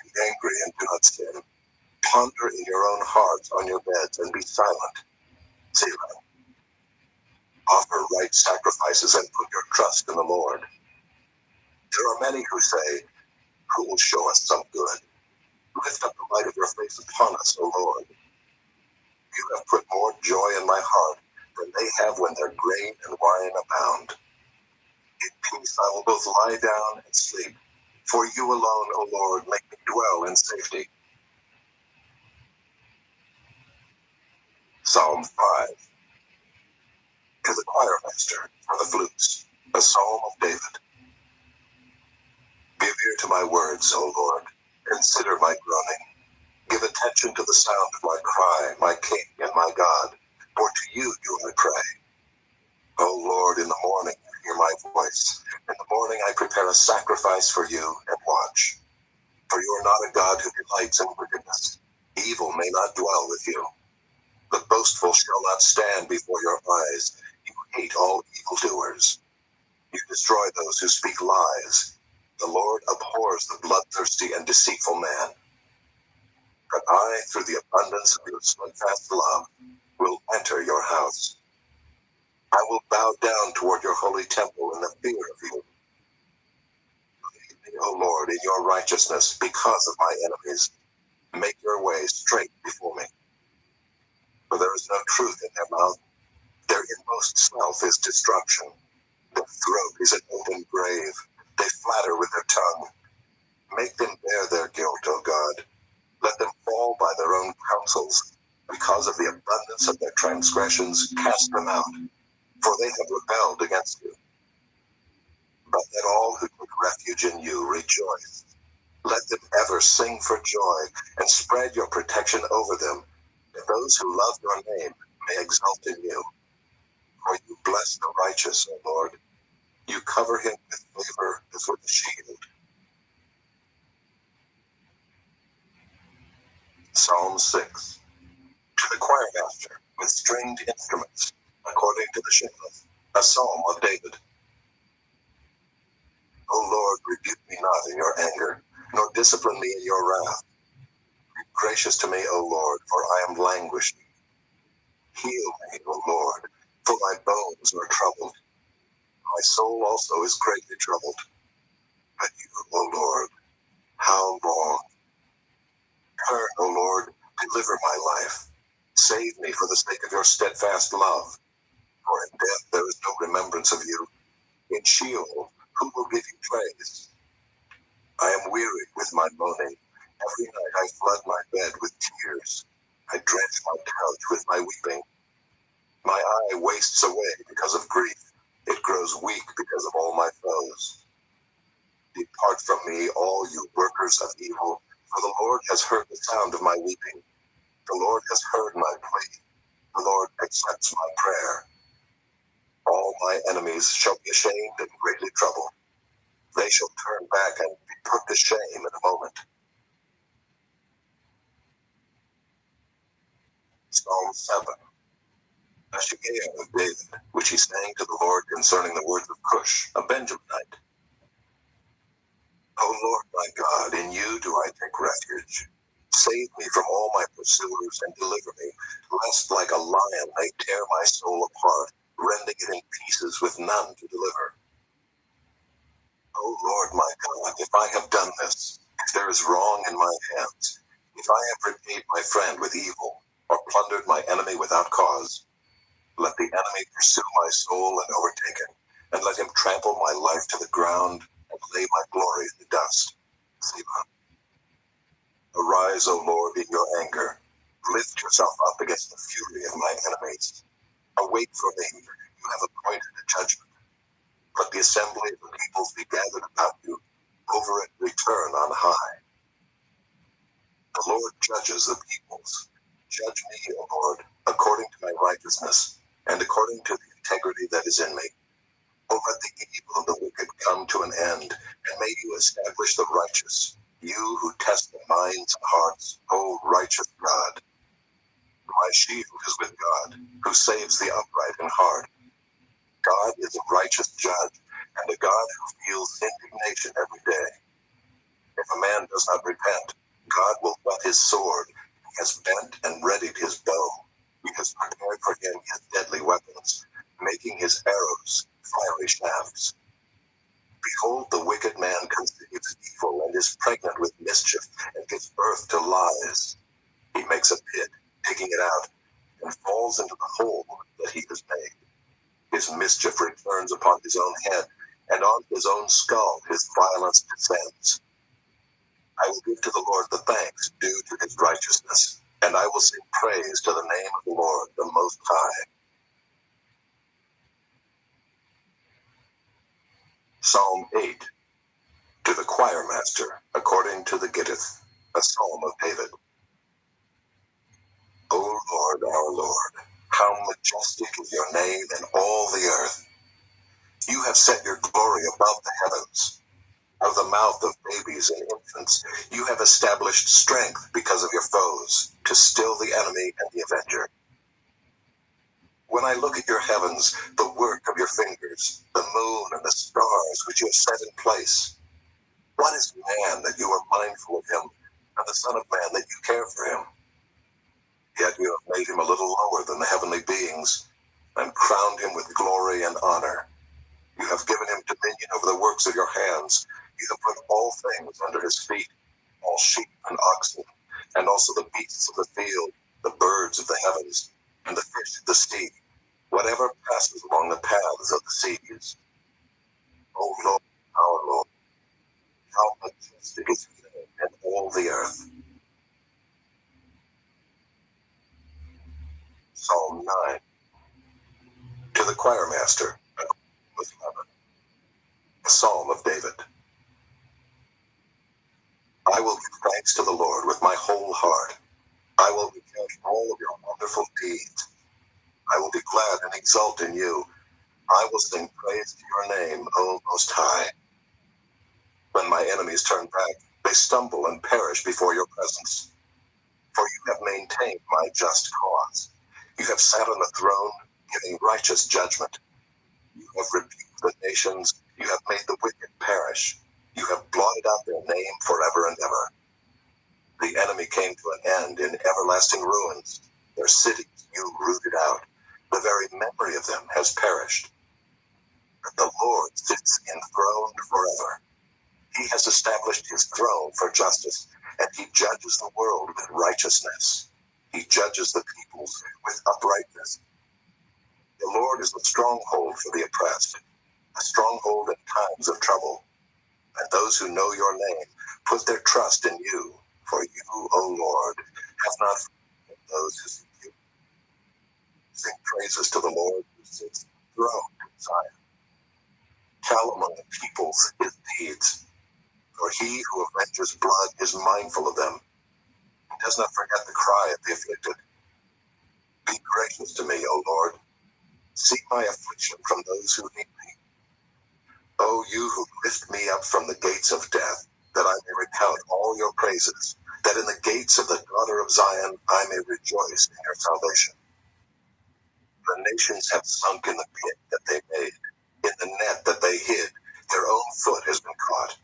Be angry and do not sin. Ponder in your own hearts on your beds and be silent. Selah. Offer right sacrifices and put your trust in the Lord. There are many who say, Who will show us some good? Lift up the light of your face upon us, O Lord. You have put more joy in my heart than they have when their grain and wine abound. In peace I will both lie down and sleep, for you alone, O Lord, make me dwell in safety. Psalm 5. To the choir master for the flutes, a psalm of David. Give ear to my words, O Lord. Consider my groaning. Give attention to the sound of my cry, my King and my God, for to you do I pray. O Lord, in the morning you hear my voice. In the morning I prepare a sacrifice for you and watch. For you are not a God who delights in wickedness. Evil may not dwell with you. The boastful shall not stand before your eyes. You hate all evildoers. You destroy those who speak lies. the Lord abhors the bloodthirsty and deceitful man. But I, through the abundance of your steadfast love, will enter your house. I will bow down toward your holy temple in the fear of you. Lead me, O Lord, in your righteousness because of my enemies. Make your way straight before me. For there is no truth in their mouth. Their inmost self is destruction. Their throat is an open grave. They flatter with their tongue. Make them bear their guilt, O God. Let them fall by their own counsels. Because of the abundance of their transgressions, cast them out. For they have rebelled against you. But let all who take refuge in you rejoice. Let them ever sing for joy and spread your protection over them, that those who love your name may exult in you. For you bless the righteous, O Lord. You cover him with favor as with a shield. Psalm 6. To the choir master with stringed instruments, according to the Shibboleth, a psalm of David. O Lord, rebuke me not in your anger, nor discipline me in your wrath. Be gracious to me, O Lord, for I am languishing. Heal me, O Lord, for my bones are troubled. My soul also is greatly troubled. But you, O Lord, how long? Turn, O Lord, deliver my life. Save me for the sake of your steadfast love. For in death there is no remembrance of you. In Sheol, who will give you praise? I am wearied with my moaning. Every night I flood my bed with tears. I drench my couch with my weeping. My eye wastes away because of grief. It grows weak because of all my foes. Depart from me, all you workers of evil, for the Lord has heard the sound of my weeping. The Lord has heard my plea. The Lord accepts my prayer. All my enemies shall be ashamed and greatly troubled. They shall turn back and be put to shame in a moment. Psalm 7. A Shigaiah of David, which he sang to the Lord concerning the words of Cush, a Benjaminite. O Lord my God, in you do I take refuge. Save me from all my pursuers and deliver me, lest like a lion they tear my soul apart, rending it in pieces with none to deliver. O Lord my God, if I have done this, if there is wrong in my hands, if I have repaid my friend with evil, or plundered my enemy without cause, let the enemy pursue my soul and overtake it, and let him trample my life to the ground and lay my glory in the dust. Selah. Arise, O Lord, in your anger. Lift yourself up against the fury of my enemies. Await for me, you have appointed a judgment. Let the assembly of the peoples be gathered about you. Over it return on high. The Lord judges the peoples. Judge me, O Lord, according to my righteousness, and according to the integrity that is in me. O let the evil of the wicked come to an end, and may you establish the righteous, you who test the minds and hearts, O righteous God. My shield is with God, who saves the upright in heart. God is a righteous judge, and a God who feels indignation every day. If a man does not repent, God will whet his sword. He has bent and readied his bow. He has prepared for him his deadly weapons, making his arrows fiery shafts. Behold, the wicked man conceives evil and is pregnant with mischief and gives birth to lies. He makes a pit, digging it out, and falls into the hole that he has made. His mischief returns upon his own head, and on his own skull his violence descends. I will give to the Lord the thanks due to his righteousness, and I will sing praise to the name of the Lord, the Most High. Psalm 8. To the choir master, according to the Gittith, a psalm of David. O Lord, our Lord, how majestic is your name in all the earth. You have set your glory above the heavens. Out of the mouth of babies and infants, you have established strength because of your foes, to still the enemy and the avenger. When I look at your heavens, the work of your fingers, the moon and the stars which you have set in place, What is man that you are mindful of him, and the Son of Man that you care for him? Yet you have made him a little lower than the heavenly beings, and crowned him with glory and honor. You have given him dominion over the works of your hands. You have put all things under his feet, all sheep and oxen, and also the beasts of the field, the birds of the heavens, and the fish of the sea, whatever passes along the paths of the seas. O Lord, our Lord, how majestic is your name in all the earth. Psalm 9. To the choir master, with Lebanon, a psalm of David. I will give thanks to the Lord with my whole heart. I will recount all of your wonderful deeds. I will be glad and exult in you. I will sing praise to your name, O Most High. When my enemies turn back, they stumble and perish before your presence. For you have maintained my just cause. You have sat on the throne, giving righteous judgment. You have rebuked the nations. You have made the wicked perish. You have blotted out their name forever and ever. The enemy came to an end in everlasting ruins. Their cities you rooted out. The very memory of them has perished. But the Lord sits enthroned forever. He has established his throne for justice, and he judges the world with righteousness. He judges the peoples with uprightness. The Lord is a stronghold for the oppressed, a stronghold in times of trouble. And those who know your name put their trust in you, for you, O Lord, have not forgotten those who seek you. Sing praises to the Lord who sits enthroned in Zion. Tell among the peoples his deeds, for he who avenges blood is mindful of them, and does not forget the cry of the afflicted. Be gracious to me, O Lord. See my affliction from those who need me. O you who lift me up from the gates of death, that I may recount all your praises, that in the gates of the daughter of Zion I may rejoice in your salvation. The nations have sunk in the pit that they made, in the net that they hid. Their own foot has been caught.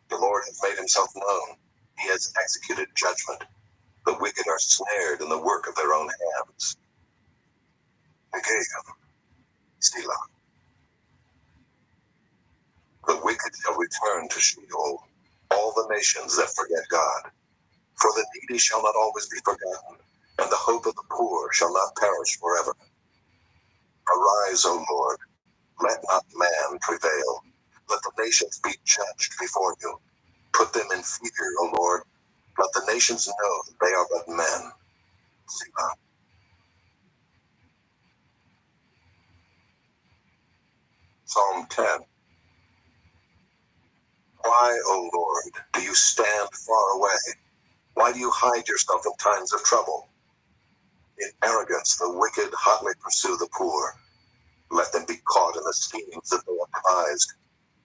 The Lord has made himself known. He has executed judgment. The wicked are snared in the work of their own hands. Negayim, Selah. The wicked shall return to Sheol, all the nations that forget God. For the needy shall not always be forgotten, and the hope of the poor shall not perish forever. Arise, O Lord, let not man prevail. Let the nations be judged before you. Put them in fear, O Lord. Let the nations know that they are but men. Selah. Psalm 10. Why, O Lord, do you stand far away? Why do you hide yourself in times of trouble? In arrogance, the wicked hotly pursue the poor. Let them be caught in the schemes that they have devised.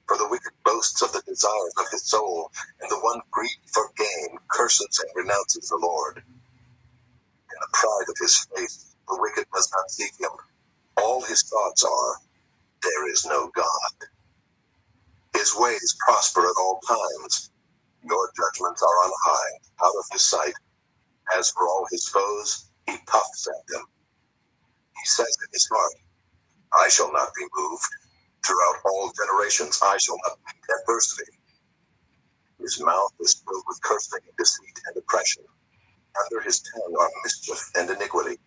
For the wicked boasts of the desires of his soul, and the one greedy for gain curses and renounces the Lord. In the pride of his face, the wicked does not seek him. All his thoughts are, there is no God. His ways prosper at all times. Your judgments are on high, out of his sight. As for all his foes, he puffs at them. He says in his heart, I shall not be moved. Throughout all generations, I shall not meet adversity. His mouth is filled with cursing, deceit, and oppression. Under his tongue are mischief and iniquity.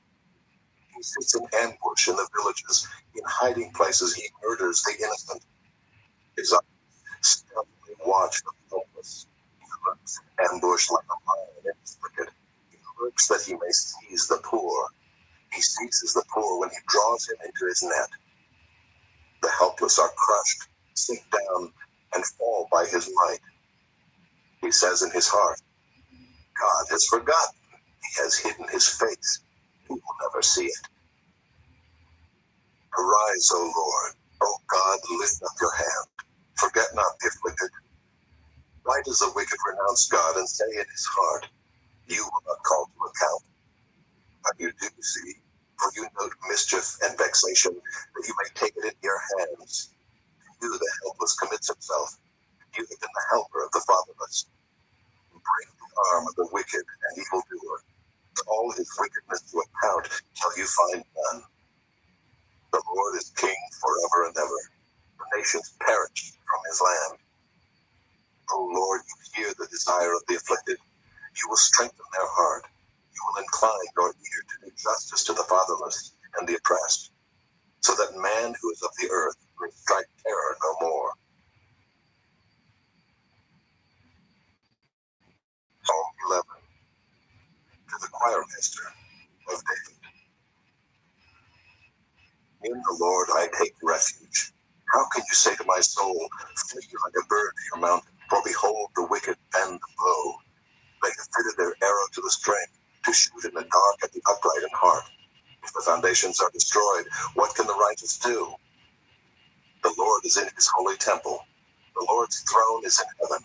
He sits in ambush in the villages. In hiding places, he murders the innocent. His eyes stealthily watch the helpless. He lurks in ambush like a lion in his thicket. He lurks that he may seize the poor. He seizes the poor when he draws him into his net. The helpless are crushed, sink down, and fall by his might. He says in his heart, God has forgotten. He has hidden his face. He will never see it. Arise, O Lord. O God, lift up your hand. Forget not the afflicted. Why does the wicked renounce God and say in his heart, you will not call to account? But you do see, for you note mischief and vexation, that you may take it into your hands. To you the helpless commits himself. You have been the helper of the fatherless. Break the arm of the wicked and evildoer. All his wickedness to account till you find none. The Lord is king forever and ever. The nations perish from his land. O Lord, you hear the desire of the afflicted. You will strengthen their heart. You will incline your ear to do justice to the fatherless and the oppressed, so that man who is of the earth may strike terror no more. Psalm 11. To the choir master of David. In the Lord I take refuge. How can you say to my soul, flee like a bird to your mountain? For behold, the wicked bend the bow. They have fitted their arrow to the string, to shoot in the dark at the upright in heart. If the foundations are destroyed, what can the righteous do? The Lord is in his holy temple. The Lord's throne is in heaven.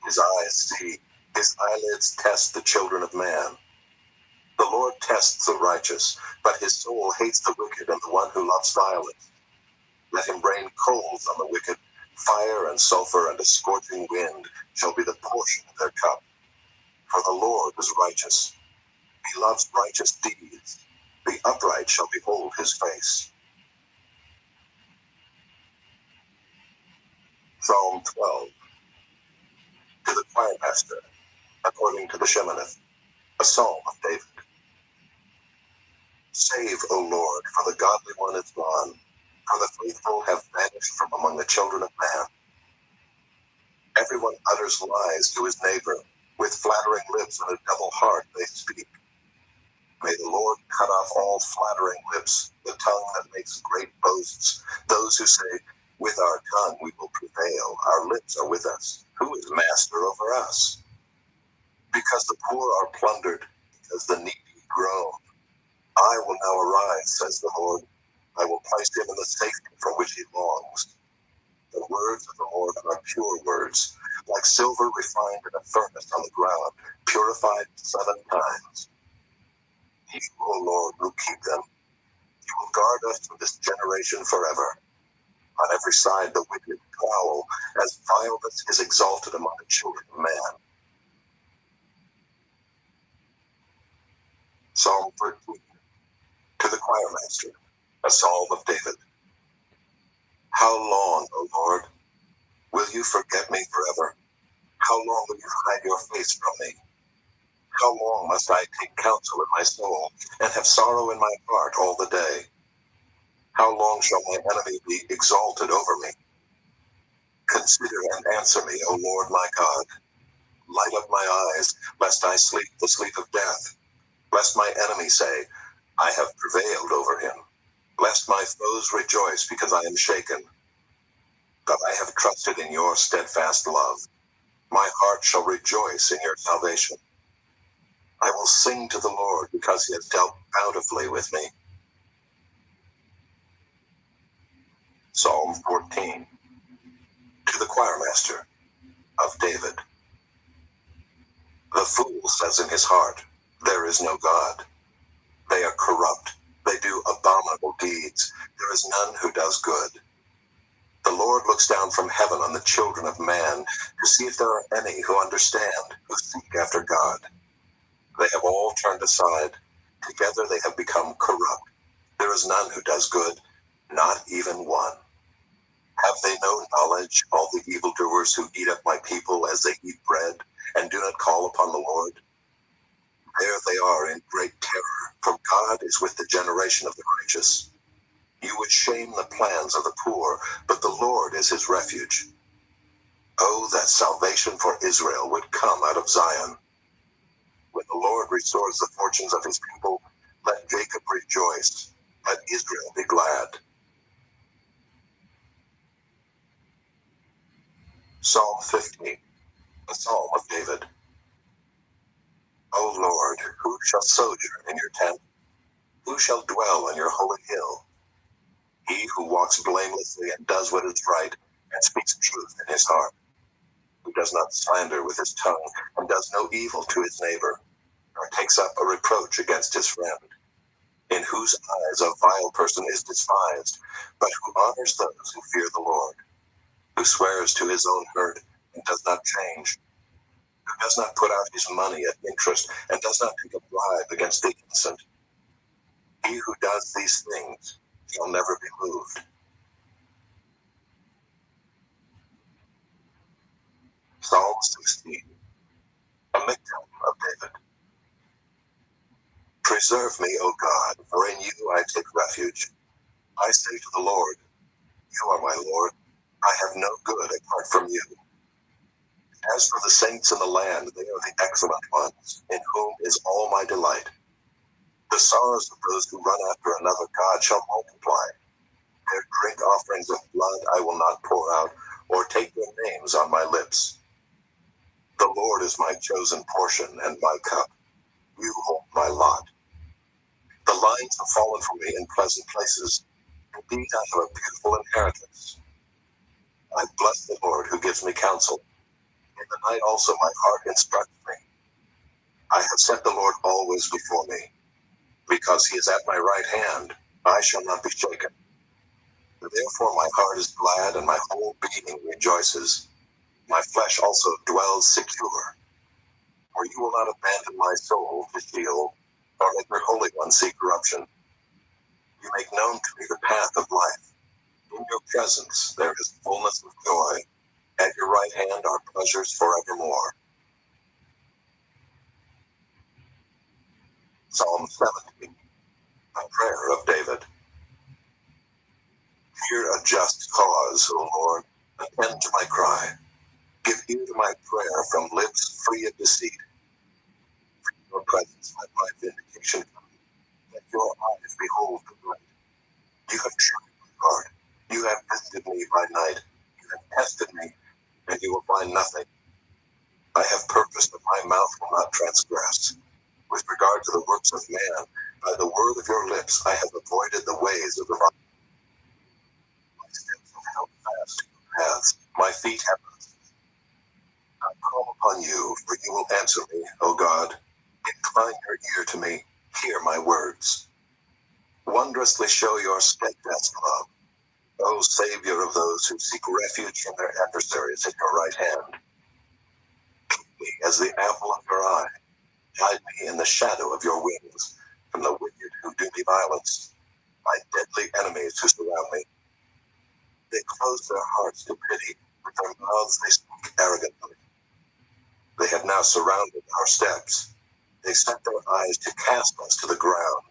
His eyes see. His eyelids test the children of man. The Lord tests the righteous, but his soul hates the wicked and the one who loves violence. Let him rain coals on the wicked. Fire and sulfur and a scorching wind shall be the portion of their cup. For the Lord is righteous. He loves righteous deeds. The upright shall behold his face. Psalm 12. To the choir master, according to the Sheminith, a psalm of David. Save, O Lord, for the godly one is gone, for the faithful have vanished from among the children of man. Everyone utters lies to his neighbor. With flattering lips and a double heart they speak. May the Lord cut off all flattering lips, the tongue that makes great boasts, those who say, with our tongue we will prevail, our lips are with us. Who is master over us? Because the poor are plundered, because the needy groan. I will now arise, says the Lord. I will place him in the safety for which he longs. The words of the Lord are pure words, like silver refined in a furnace on the ground, purified 7 times. You, O Lord, will keep them. You will guard us from this generation forever. On every side the wicked prowl, as vileness is exalted among the children of man. Psalm 13. To the choir master, a psalm of David. How long, O Lord, will you forget me forever? How long will you hide your face from me? How long must I take counsel in my soul, and have sorrow in my heart all the day? How long shall my enemy be exalted over me? Consider and answer me, O Lord my God. Light up my eyes, lest I sleep the sleep of death. Lest my enemy say, I have prevailed over him. Lest my foes rejoice because I am shaken. But I have trusted in your steadfast love. My heart shall rejoice in your salvation. I will sing to the Lord because he has dealt bountifully with me. Psalm 14. To the choir master of David. The fool says in his heart, there is no God. They are corrupt. They do abominable deeds. There is none who does good. The Lord looks down from heaven on the children of man to see if there are any who understand, who seek after God. They have all turned aside. Together they have become corrupt. There is none who does good, not even one. Have they no knowledge, all the evildoers who eat up my people as they eat bread, and do not call upon the Lord? There they are in great terror, for God is with the generation of the righteous. You would shame the plans of the poor, but the Lord is his refuge. Oh, that salvation for Israel would come out of Zion. When the Lord restores the fortunes of his people, let Jacob rejoice, let Israel be glad. Psalm 15, a psalm of David. O Lord, who shall sojourn in your tent? Who shall dwell on your holy hill? He who walks blamelessly and does what is right, and speaks truth in his heart, who does not slander with his tongue, and does no evil to his neighbor, nor takes up a reproach against his friend, in whose eyes a vile person is despised, but who honors those who fear the Lord, who swears to his own hurt, and does not change, who does not put out his money at interest and does not take a bribe against the innocent. He who does these things shall never be moved. Psalm 16, a miktam of David. Preserve me, O God, for in you I take refuge. I say to the Lord, you are my Lord. I have no good apart from you. As for the saints in the land, they are the excellent ones, in whom is all my delight. The sorrows of those who run after another God shall multiply. Their drink offerings of blood I will not pour out, or take their names on my lips. The Lord is my chosen portion and my cup. You hold my lot. The lines have fallen for me in pleasant places. Indeed, I have a beautiful inheritance. I bless the Lord who gives me counsel. In the night also my heart instructs me. I have set the Lord always before me. Because he is at my right hand, I shall not be shaken. Therefore my heart is glad and my whole being rejoices. My flesh also dwells secure. For you will not abandon my soul to Sheol, or let your Holy One see corruption. You make known to me the path of life. In your presence there is fullness of joy. At your right hand are pleasures forevermore. Psalm 17, a prayer of David. Hear a just cause, O Lord. Attend to my cry. Give ear to my prayer from lips free of deceit. In your presence let my vindication come. Let your eyes behold the right. You have tried my heart. You have visited me by night. You have tested me, and you will find nothing. I have purposed that my mouth will not transgress. With regard to the works of man, by the word of your lips I have avoided the ways of the violent. My steps have held fast to your paths. My feet have not. I call upon you, for you will answer me, O God. Incline your ear to me. Hear my words. Wondrously show your steadfast love, O Savior of those who seek refuge from their adversaries at your right hand. Keep me as the apple of your eye. Hide me in the shadow of your wings from the wicked who do me violence, my deadly enemies who surround me. They close their hearts to pity. With their mouths they speak arrogantly. They have now surrounded our steps. They set their eyes to cast us to the ground.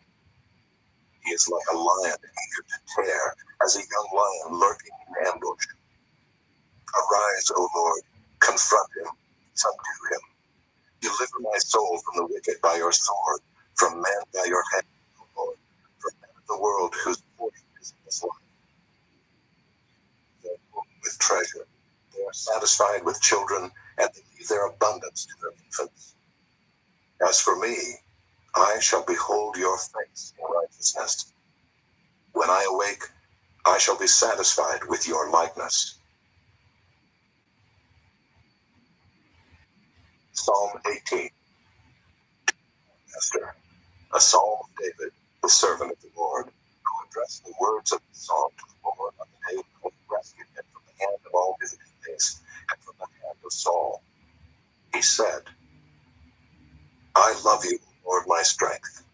He is like a lion eager to tear, as a young lion lurking in ambush. Arise, O Lord, confront him, subdue him. Deliver my soul from the wicked by your sword, from man by your hand, O Lord, from men of the world whose portion is in this life. They are full with treasure. They are satisfied with children, and they leave their abundance to their infants. As for me, I shall behold your face in righteousness. When I awake, I shall be satisfied with your likeness. Psalm 18. Esther, a psalm of David, the servant of the Lord, who addressed the words of the psalm to the Lord on the day when he rescued him from the hand of all his enemies and from the hand of Saul. He said, I love you, Lord, my strength.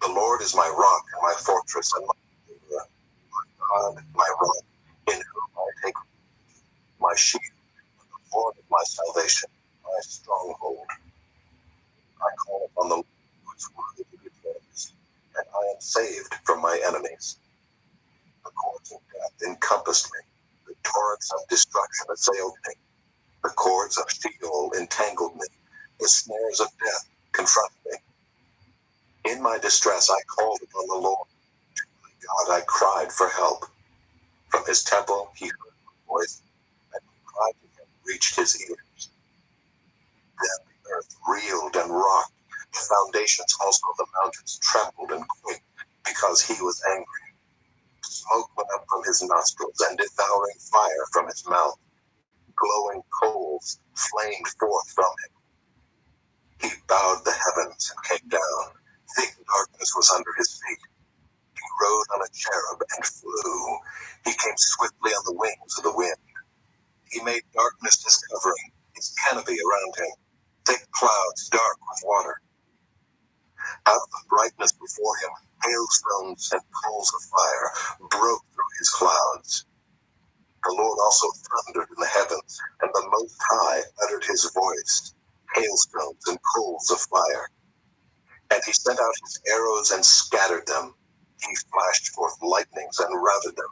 The Lord is my rock and my fortress and my deliverer, my God, my rock, in whom I take refuge, my shield, and the horn of my salvation, my stronghold. I call upon the Lord who is worthy to be praised, and I am saved from my enemies. The cords of death encompassed me, the torrents of destruction assailed me, the cords of Sheol entangled me, the snares of death confronted me. In my distress I called upon the Lord. To my God I cried for help. From his temple he heard my voice, and my cry to him reached his ears. Then the earth reeled and rocked. The foundations also of the mountains trembled and quaked, because he was angry. Smoke went up from his nostrils, and devouring fire from his mouth. Glowing coals flamed forth from him. He bowed the heavens and came down. Thick darkness was under his feet. He rode on a cherub and flew. He came swiftly on the wings of the wind. He made darkness his covering, canopy around him, thick clouds dark with water. Out of the brightness before him, hailstones and coals of fire broke through his clouds. The Lord also thundered in the heavens, and the Most High uttered his voice, hailstones and coals of fire. And he sent out his arrows and scattered them. He flashed forth lightnings and routed them.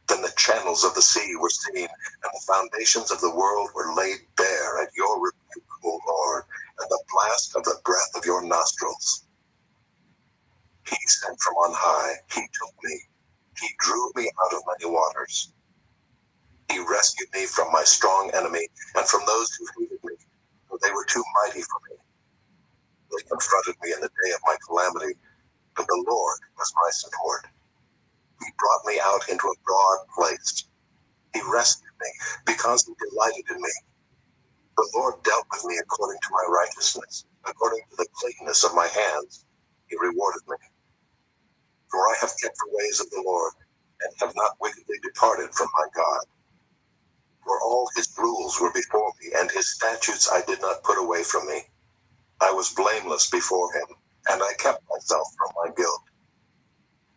Then the channels of the sea were seen, and the foundations of the world were laid bare at your rebuke, O Lord, and the blast of the breath of your nostrils. He sent from on high, he took me, he drew me out of many waters. He rescued me from my strong enemy, and from those who hated me, for they were too mighty for me. They confronted me in the day of my calamity, but the Lord was my support. He brought me out into a broad place. He rescued me because he delighted in me. The Lord dealt with me according to my righteousness, according to the cleanness of my hands. He rewarded me. For I have kept the ways of the Lord, and have not wickedly departed from my God. For all his rules were before me, and his statutes I did not put away from me. I was blameless before him, and I kept myself from my guilt.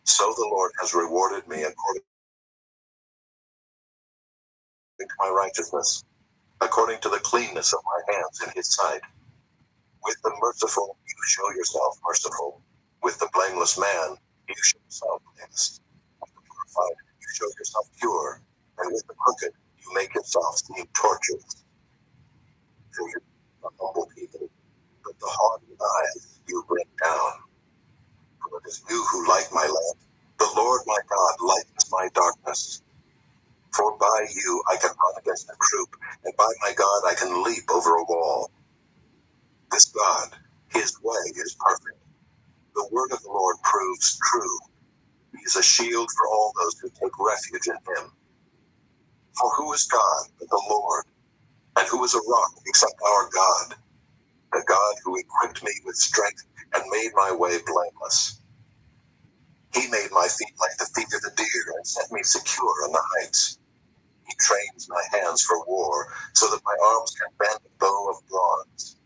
So the Lord has rewarded me according to my righteousness, according to the cleanness of my hands in his sight. With the merciful you show yourself merciful. With the blameless man you show yourself blameless. With the purified you show yourself pure, and with the crooked you make yourself seem tortuous. For you are humble people, but the haughty eyes you bring down. For it is you who light my lamp. The Lord my God lightens my darkness. For by you I can run against a troop, and by my God I can leap over a wall. This God, his way is perfect. The word of the Lord proves true. He is a shield for all those who take refuge in him. For who is God but the Lord? And who is a rock except our God? The God who equipped me with strength and made my way blameless. He made my feet like the feet of a deer and set me secure on the heights. He trains my hands for war, so that my arms can bend a bow of bronze.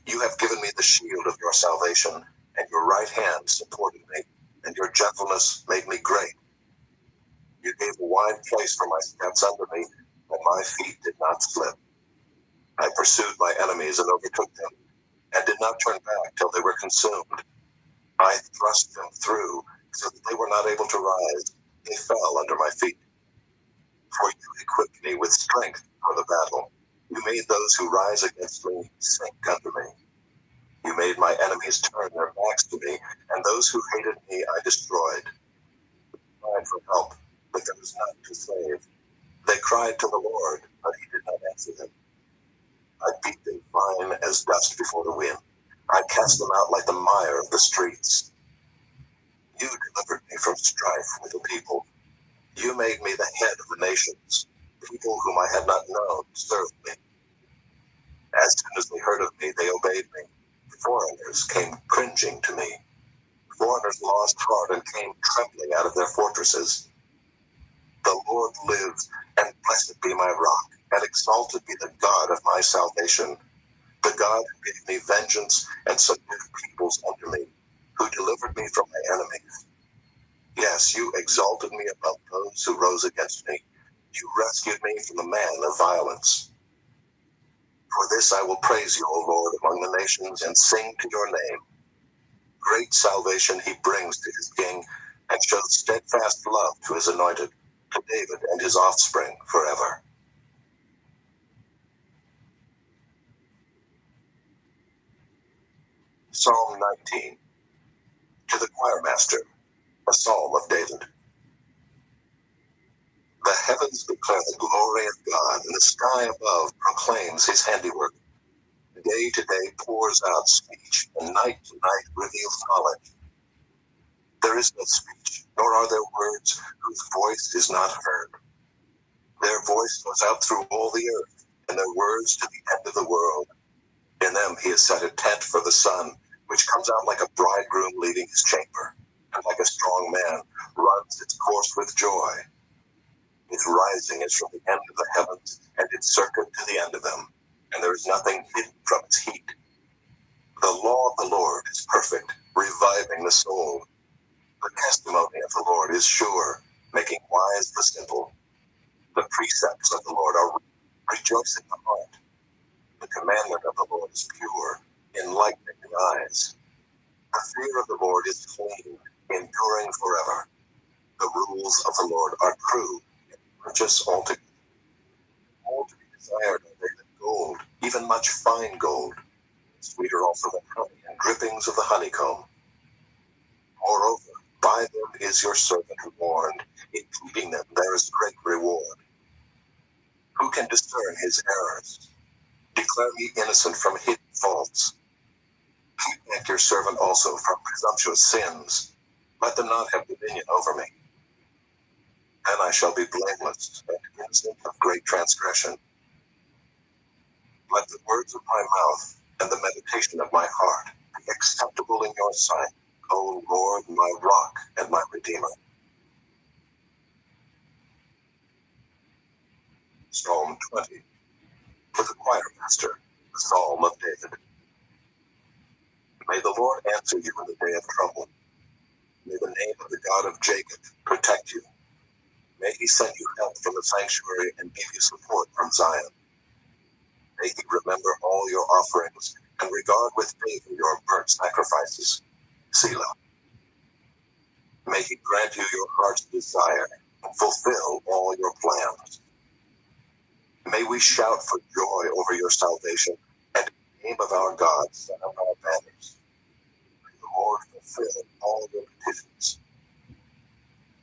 You have given me the shield of your salvation, and your right hand supported me, and your gentleness made me great. You gave a wide place for my steps under me, and my feet did not slip. I pursued my enemies and overtook them, and did not turn back till they were consumed. I thrust them through, so that they were not able to rise. They fell under my feet. For you equipped me with strength for the battle. You made those who rise against me sink under me. You made my enemies turn their backs to me, and those who hated me I destroyed. They cried for help, but there was none to save. They cried to the Lord, but he did not answer them. I beat them fine as dust before the wind. I cast them out like the mire of the streets. You delivered me from strife with the people. You made me the head of the nations. People whom I had not known served me. As soon as they heard of me, they obeyed me. Foreigners came cringing to me. Foreigners lost heart and came trembling out of their fortresses. The Lord lives, and blessed be my rock, and exalted be the God of my salvation, the God who gave me vengeance and subdued peoples under me, who delivered me from my enemies. Yes, you exalted me above those who rose against me. You rescued me from the man of violence. For this I will praise you, O Lord, among the nations, and sing to your name. Great salvation he brings to his king, and shows steadfast love to his anointed, to David and his offspring forever. Psalm 19. To the choir master, a psalm of David. The heavens declare the glory of God, and the sky above proclaims his handiwork. Day to day pours out speech, and night to night reveals knowledge. There is no speech, nor are there words whose voice is not heard. Their voice goes out through all the earth, and their words to the end of the world. In them he has set a tent for the sun, which comes out like a bridegroom leaving his chamber, and like a strong man runs its course with joy. Its rising is from the end of the heavens, and its circuit to the end of them. and there is nothing hidden from its heat. The law of the Lord is perfect, reviving the soul. The testimony of the Lord is sure, making wise the simple. The precepts of the Lord are rejoicing the heart. The commandment of the Lord is pure, enlightening the eyes. The fear of the Lord is clean, enduring forever. The rules of the Lord are true, purchase altogether. More to be desired are they than gold, even much fine gold, sweeter also than honey and drippings of the honeycomb. Moreover, by them is your servant warned. In keeping them there is great reward. Who can discern his errors? Declare me innocent from hidden faults. Keep back your servant also from presumptuous sins. Let them not have dominion over me. Then I shall be blameless and innocent of great transgression. Let the words of my mouth and the meditation of my heart be acceptable in your sight, O Lord, my rock and my redeemer. Psalm 20. For the choir master, the Psalm of David. May the Lord answer you in the day of trouble. May the name of the God of Jacob protect you. May he send you help from the sanctuary and give you support from Zion. May he remember all your offerings and regard with favor your burnt sacrifices. Selah. May he grant you your heart's desire and fulfill all your plans. May we shout for joy over your salvation and in the name of our God set up our banners. May the Lord fulfill all your petitions.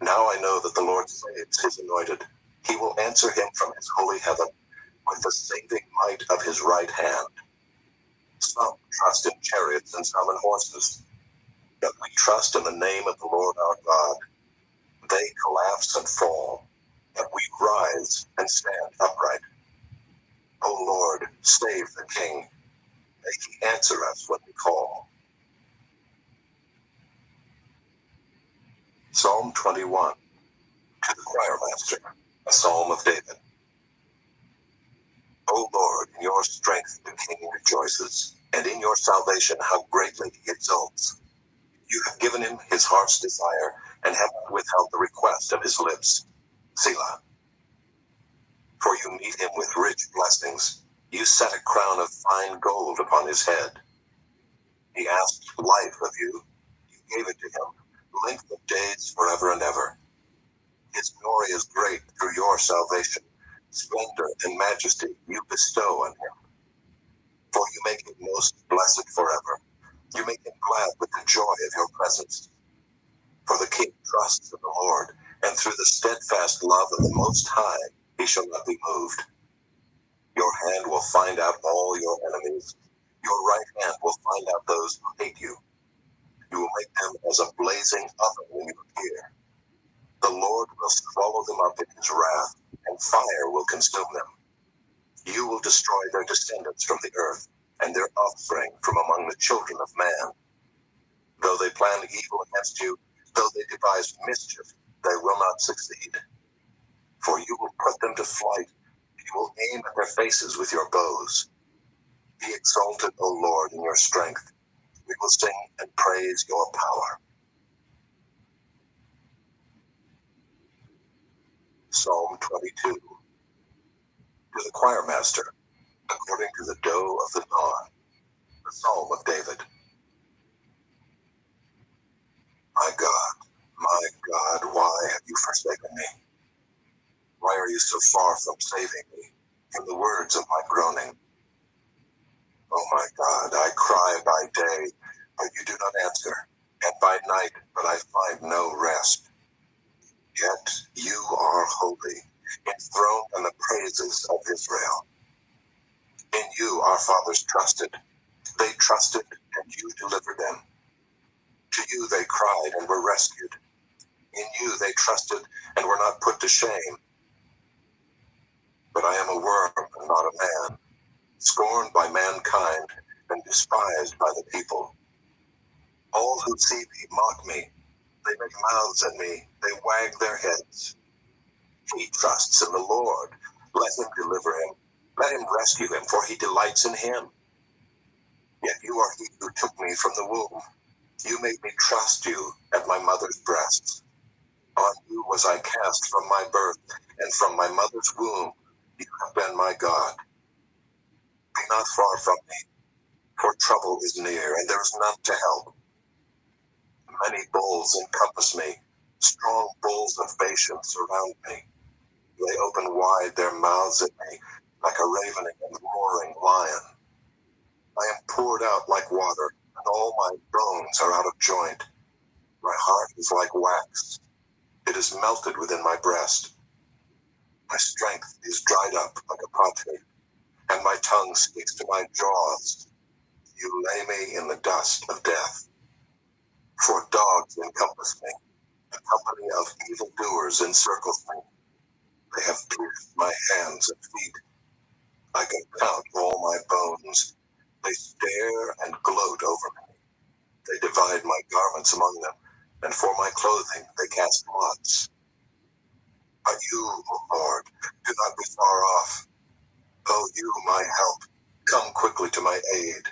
Now I know that the Lord saves his anointed. He will answer him from his holy heaven with the saving might of his right hand. Some trust in chariots and some in horses, but we trust in the name of the Lord our God. They collapse and fall, but we rise and stand upright. O Lord, save the King. May he answer us when we call. Psalm 21. To the choir master, a psalm of David. O Lord, in your strength the King rejoices, and in your salvation how greatly he exults. You have given him his heart's desire, and have not withheld the request of his lips. Selah. For you meet him with rich blessings. You set a crown of fine gold upon his head. He asked life of you. You gave it to him, length of days forever and ever. His glory is great through your salvation. Splendor and majesty you bestow on him. For you make him most blessed forever. You make him glad with the joy of your presence. For the king trusts in the Lord, and through the steadfast love of the Most High, he shall not be moved. Your hand will find out all your enemies. Your right hand will find out those who hate you. You will make them as a blazing oven when you appear. The Lord will swallow them up in his wrath, and fire will consume them. You will destroy their descendants from the earth, and their offspring from among the children of man. Though they plan evil against you, though they devise mischief, they will not succeed. For you will put them to flight. You will aim at their faces with your bows. Be exalted, O Lord, in your strength. We will sing and praise your power. Psalm 22. To the choir master, according to the doe of the dawn, the psalm of David. My God, why have you forsaken me? Why are you so far from saving me from the words of my groaning? Oh my God, I cry by day, but you do not answer, and by night, but I find no rest. Yet you are holy, enthroned on the praises of Israel. In you our fathers trusted. They trusted, and you delivered them. To you they cried and were rescued. In you they trusted and were not put to shame. But I am a worm and not a man, scorned by mankind and despised by the people. All who see me mock me. They make mouths at me. They wag their heads. He trusts in the Lord. Let him deliver him. Let him rescue him, for he delights in him. Yet you are he who took me from the womb. You made me trust you at my mother's breasts. On you was I cast from my birth, and from my mother's womb you have been my God. Be not far from me, for trouble is near, and there is none to help. Many bulls encompass me, strong bulls of Bashan surround me. They open wide their mouths at me, like a ravening and roaring lion. I am poured out like water, and all my bones are out of joint. My heart is like wax. It is melted within my breast. My strength is dried up like a potsherd, and my tongue sticks to my jaws. You lay me in the dust of death. For dogs encompass me. A company of evildoers encircles me. They have pierced my hands and feet. I can count all my bones. They stare and gloat over me. They divide my garments among them, and for my clothing they cast lots. But you, O Lord, do not be far off. O you, my help, come quickly to my aid.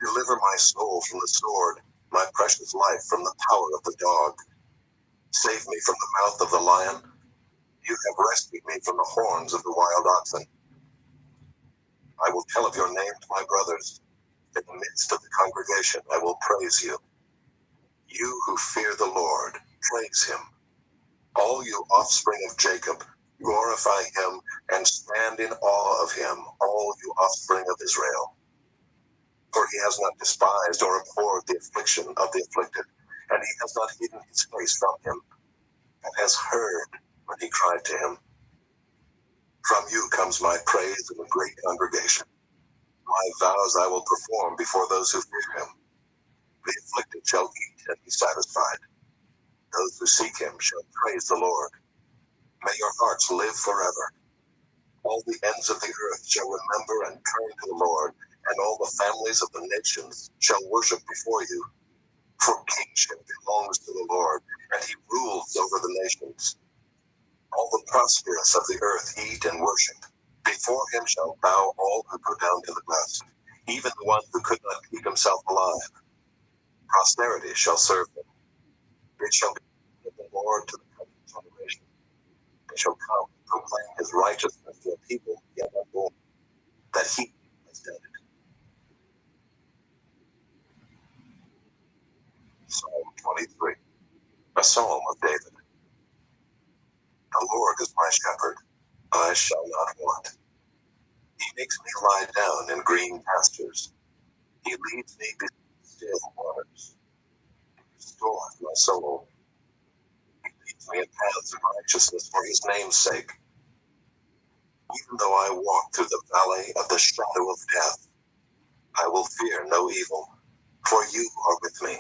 Deliver my soul from the sword, my precious life from the power of the dog. Save me from the mouth of the lion. You have rescued me from the horns of the wild oxen. I will tell of your name to my brothers. In the midst of the congregation, I will praise you. You who fear the Lord, praise him. All you offspring of Jacob, glorify him and stand in awe of him, all you offspring of Israel. For he has not despised or abhorred the affliction of the afflicted, and he has not hidden his face from him, but has heard when he cried to him. From you comes my praise in the great congregation. My vows I will perform before those who fear him. The afflicted shall eat and be satisfied. Those who seek him shall praise the Lord. May your hearts live forever. All the ends of the earth shall remember and turn to the Lord, and all the families of the nations shall worship before you. For kingship belongs to the Lord, and he rules over the nations. All the prosperous of the earth eat and worship. Before him shall bow all who go down to the dust, even the one who could not keep himself alive. Posterity shall serve him. It shall be the Lord to the coming generation. They shall come and proclaim his righteousness to a people yet unborn, that he has done it. Psalm 23, a psalm of David. The Lord is my shepherd, I shall not want. He makes me lie down in green pastures. He leads me beside still waters. He restores my soul. He leads me in paths of righteousness for his name's sake. Even though I walk through the valley of the shadow of death, I will fear no evil, for you are with me.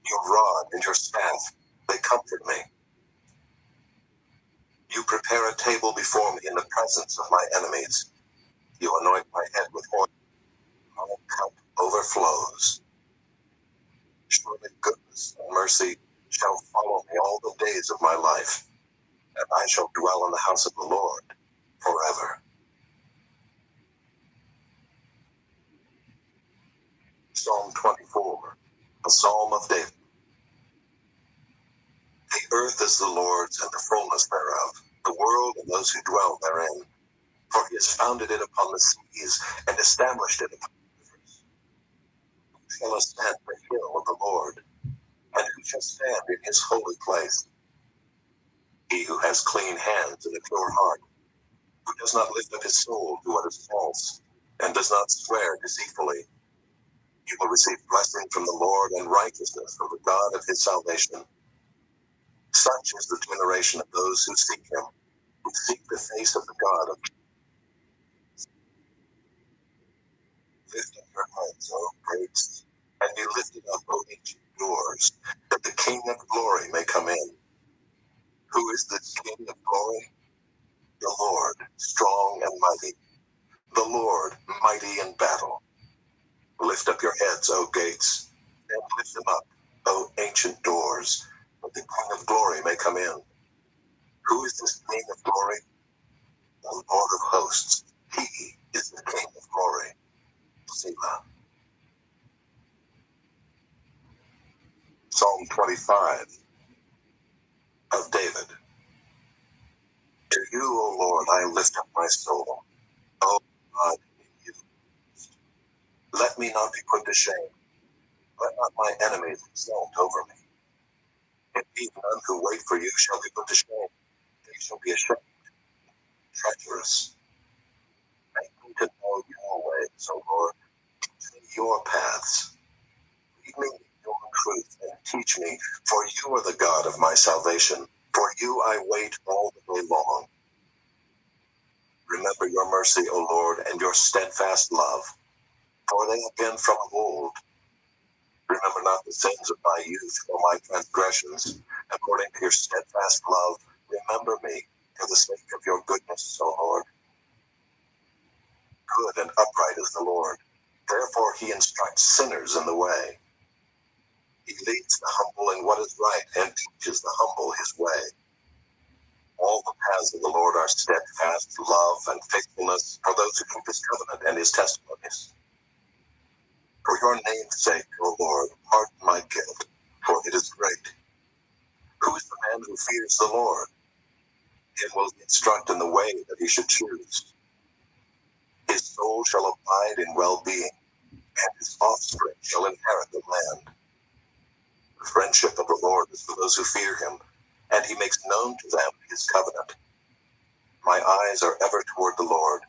Your rod and your staff, they comfort me. You prepare a table before me in the presence of my enemies. You anoint my head with oil. My cup overflows. Surely goodness and mercy shall follow me all the days of my life, and I shall dwell in the house of the Lord forever. Psalm 24, a psalm of David. The earth is the Lord's and the fullness thereof, the world and those who dwell therein. For he has founded it upon the seas and established it upon the rivers. Who shall ascend the hill of the Lord? And who shall stand in his holy place? He who has clean hands and a pure heart, who does not lift up his soul to what is false, and does not swear deceitfully. He will receive blessing from the Lord and righteousness from the God of his salvation. Such is the generation of those who seek him, who seek the face of the God of Lift up your heads, O gates, and be lifted up, O ancient doors, that the King of glory may come in. Who is this King of glory? The Lord, strong and mighty. The Lord, mighty in battle. Lift up your heads, O gates, and lift them up, O ancient doors, that the King of glory may come in. Who is this King of glory? The Lord of hosts. He is the King of glory. Selah. Psalm 25 of David. To you, O Lord, I lift up my soul. O God, in you. Let me not be put to shame. Let not my enemies exult over me. Indeed, none who wait for you shall be put to shame. They shall be ashamed, treacherous. Make me to know your ways, O Lord, teach me your paths. Lead me in your truth and teach me, for you are the God of my salvation. For you I wait all the day long. Remember your mercy, O Lord, and your steadfast love, for they have been from of old. Remember not the sins of my youth or my transgressions. According to your steadfast love, remember me for the sake of your goodness, O Lord. Good and upright is the Lord. Therefore he instructs sinners in the way. He leads the humble in what is right and teaches the humble his way. All the paths of the Lord are steadfast love and faithfulness for those who keep his covenant and his testimonies. For your name's sake, O Lord, pardon my guilt, for it is great. Who is the man who fears the Lord? Him will he instruct in the way that he should choose. His soul shall abide in well-being, and his offspring shall inherit the land. The friendship of the Lord is for those who fear him, and he makes known to them his covenant. My eyes are ever toward the Lord,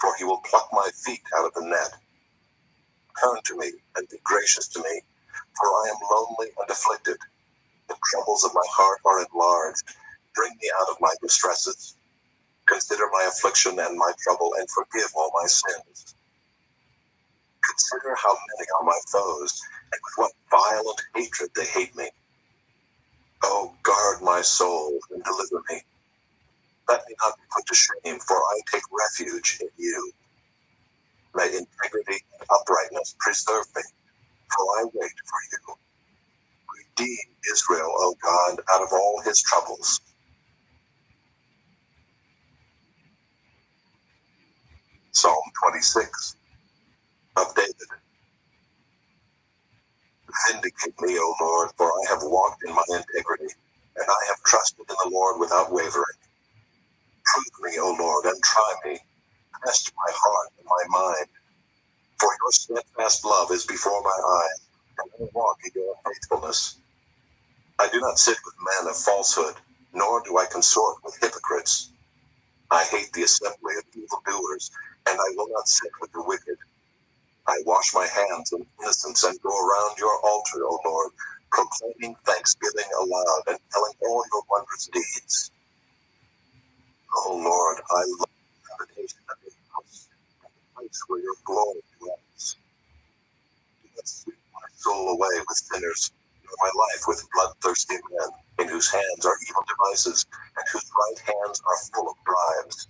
for he will pluck my feet out of the net. Turn to me and be gracious to me, for I am lonely and afflicted. The troubles of my heart are enlarged. Bring me out of my distresses. Consider my affliction and my trouble, and forgive all my sins. Consider how many are my foes, and with what violent hatred they hate me. Oh, guard my soul and deliver me. Let me not be put to shame, for I take refuge in you. May integrity and uprightness preserve me, for I wait for you. Redeem Israel, O God, out of all his troubles. Psalm 26 of David. Vindicate me, O Lord, for I have walked in my integrity, and I have trusted in the Lord without wavering. Prove me, O Lord, and try me. Test my heart and my mind. For your steadfast love is before my eyes, and I walk in your faithfulness. I do not sit with men of falsehood, nor do I consort with hypocrites. I hate the assembly of evildoers, and I will not sit with the wicked. I wash my hands in innocence and go around your altar, O Lord, proclaiming thanksgiving aloud and telling all your wondrous deeds. O Lord, I love the habitation of your house, and the place where your glory dwells. Do not sweep my soul away with sinners, nor my life with bloodthirsty men, in whose hands are evil devices, and whose right hands are full of bribes.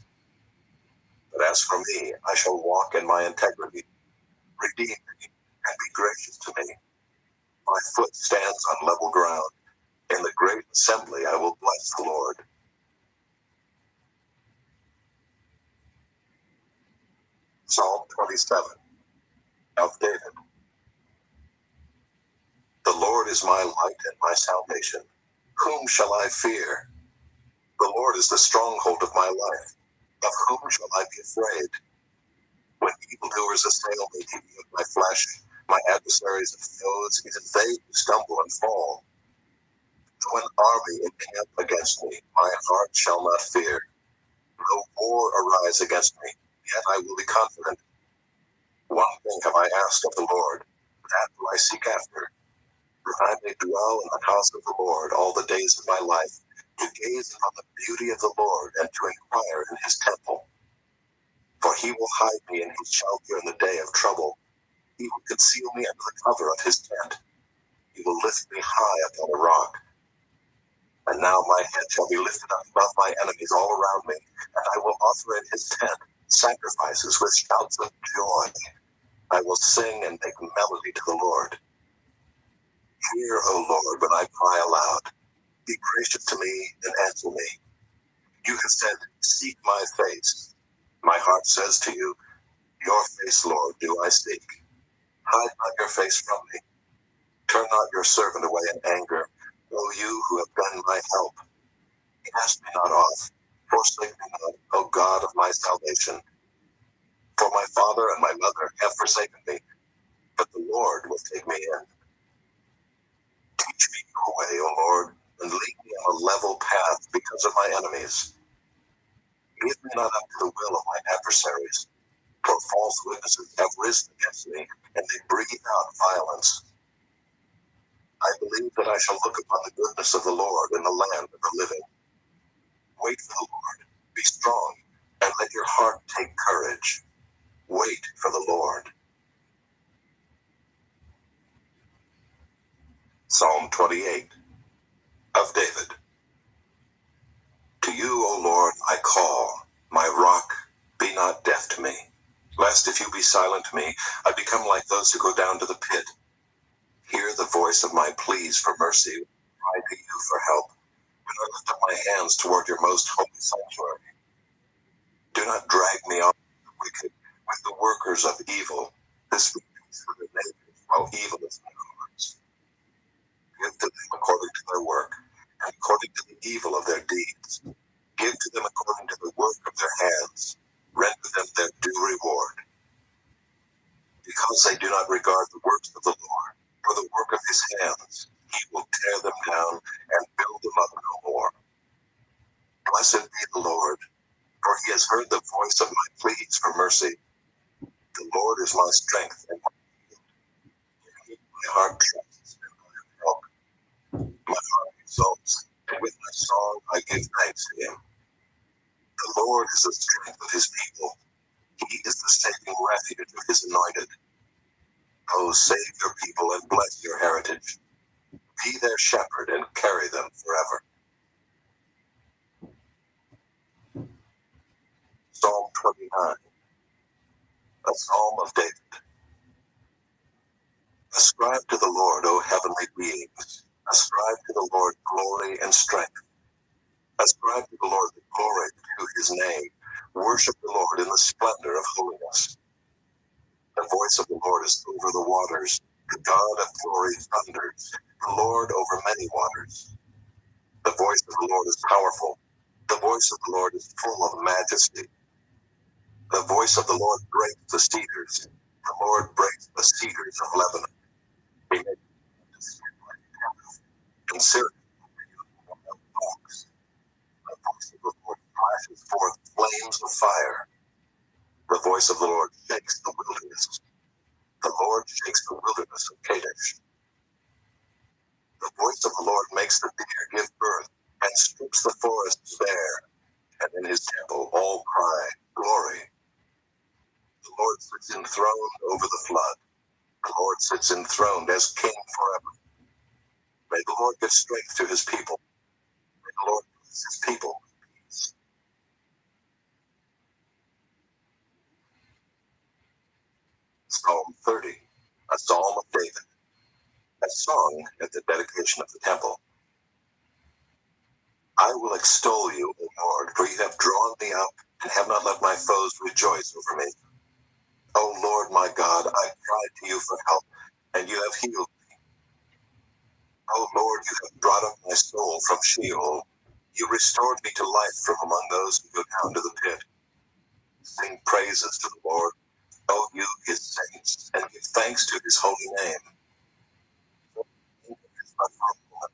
But as for me, I shall walk in my integrity. Redeem me, and be gracious to me. My foot stands on level ground. In the great assembly I will bless the Lord. Psalm 27 of David. The Lord is my light and my salvation. Whom shall I fear? The Lord is the stronghold of my life. Of whom shall I be afraid? When evildoers assail me to eat my flesh, my adversaries and foes, it is they who stumble and fall. Though an army encamp against me, my heart shall not fear. Though war arise against me, yet I will be confident. One thing have I asked of the Lord, that will I seek after, that I may dwell in the house of the Lord all the days of my life, to gaze upon the beauty of the Lord and to inquire in his temple. For he will hide me in his shelter in the day of trouble. He will conceal me under the cover of his tent. He will lift me high upon a rock. And now my head shall be lifted up above my enemies all around me, and I will offer in his tent sacrifices with shouts of joy. I will sing and make melody to the Lord. Hear, O Lord, when I cry aloud. Be gracious to me and answer me. You have said, seek my face. My heart says to you, your face, Lord, do I seek. Hide not your face from me. Turn not your servant away in anger, O you who have been my help. Cast me not off, forsake me not, O God of my salvation. For my father and my mother have forsaken me, but the Lord will take me in. Teach me your way, O Lord, and lead me on a level path because of my enemies. Give me not up to the will of my adversaries, for false witnesses have risen against me, and they breathe out violence. I believe that I shall look upon the goodness of the Lord in the land of the living. Wait for the Lord, be strong, and let your heart take courage. Wait for the Lord. Psalm 28 of David. To you, O Lord, I call, my rock, be not deaf to me. Lest if you be silent to me, I become like those who go down to the pit. Hear the voice of my pleas for mercy, cry to you for help, when I lift up my hands toward your most holy sanctuary. Do not drag me on with the wicked, with the workers of evil. This be peace for their neighbors, while evil is in their hearts. Give to them according to their work, and according to the evil of their deeds. Give to them according to the work of their hands. Render them their due reward. Because they do not regard the works of the Lord, or the work of his hands, he will tear them down and build them up no more. Blessed be the Lord, for he has heard the voice of my pleas for mercy. The Lord is my strength and my shield. My heart trusts in my help. My heart exults, and with my song I give thanks to him. The Lord is the strength of his people. He is the saving refuge of his anointed. Oh, save your people and bless your heritage. Be their shepherd and carry them forever. Psalm 29, a psalm of David. Ascribe to the Lord, O heavenly beings. Ascribe to the Lord glory and strength. Ascribe to the Lord the glory to his name. Worship the Lord in the splendor of holiness. The voice of the Lord is over the waters. The God of glory thunders. The Lord over many waters. The voice of the Lord is powerful. The voice of the Lord is full of majesty. The voice of the Lord breaks the cedars. The Lord breaks the cedars of Lebanon. He makes it skip like a calf. Consider the oaks. The voice of the Lord flashes forth flames of fire. The voice of the Lord shakes the wilderness. The Lord shakes the wilderness of Kadesh. The voice of the Lord makes the deer give birth and strips the forests bare. And in his temple all cry, glory. The Lord sits enthroned over the flood. The Lord sits enthroned as king forever. May the Lord give strength to his people. May the Lord bless his people with peace. Psalm 30, a psalm of David. A song at the dedication of the temple. I will extol you, O Lord, for you have drawn me up and have not let my foes rejoice over me. O Lord my God, I cried to you for help, and you have healed me. O Lord, you have brought up my soul from Sheol. You restored me to life from among those who go down to the pit. Sing praises to the Lord, O you his saints, and give thanks to his holy name. For his is but for a moment,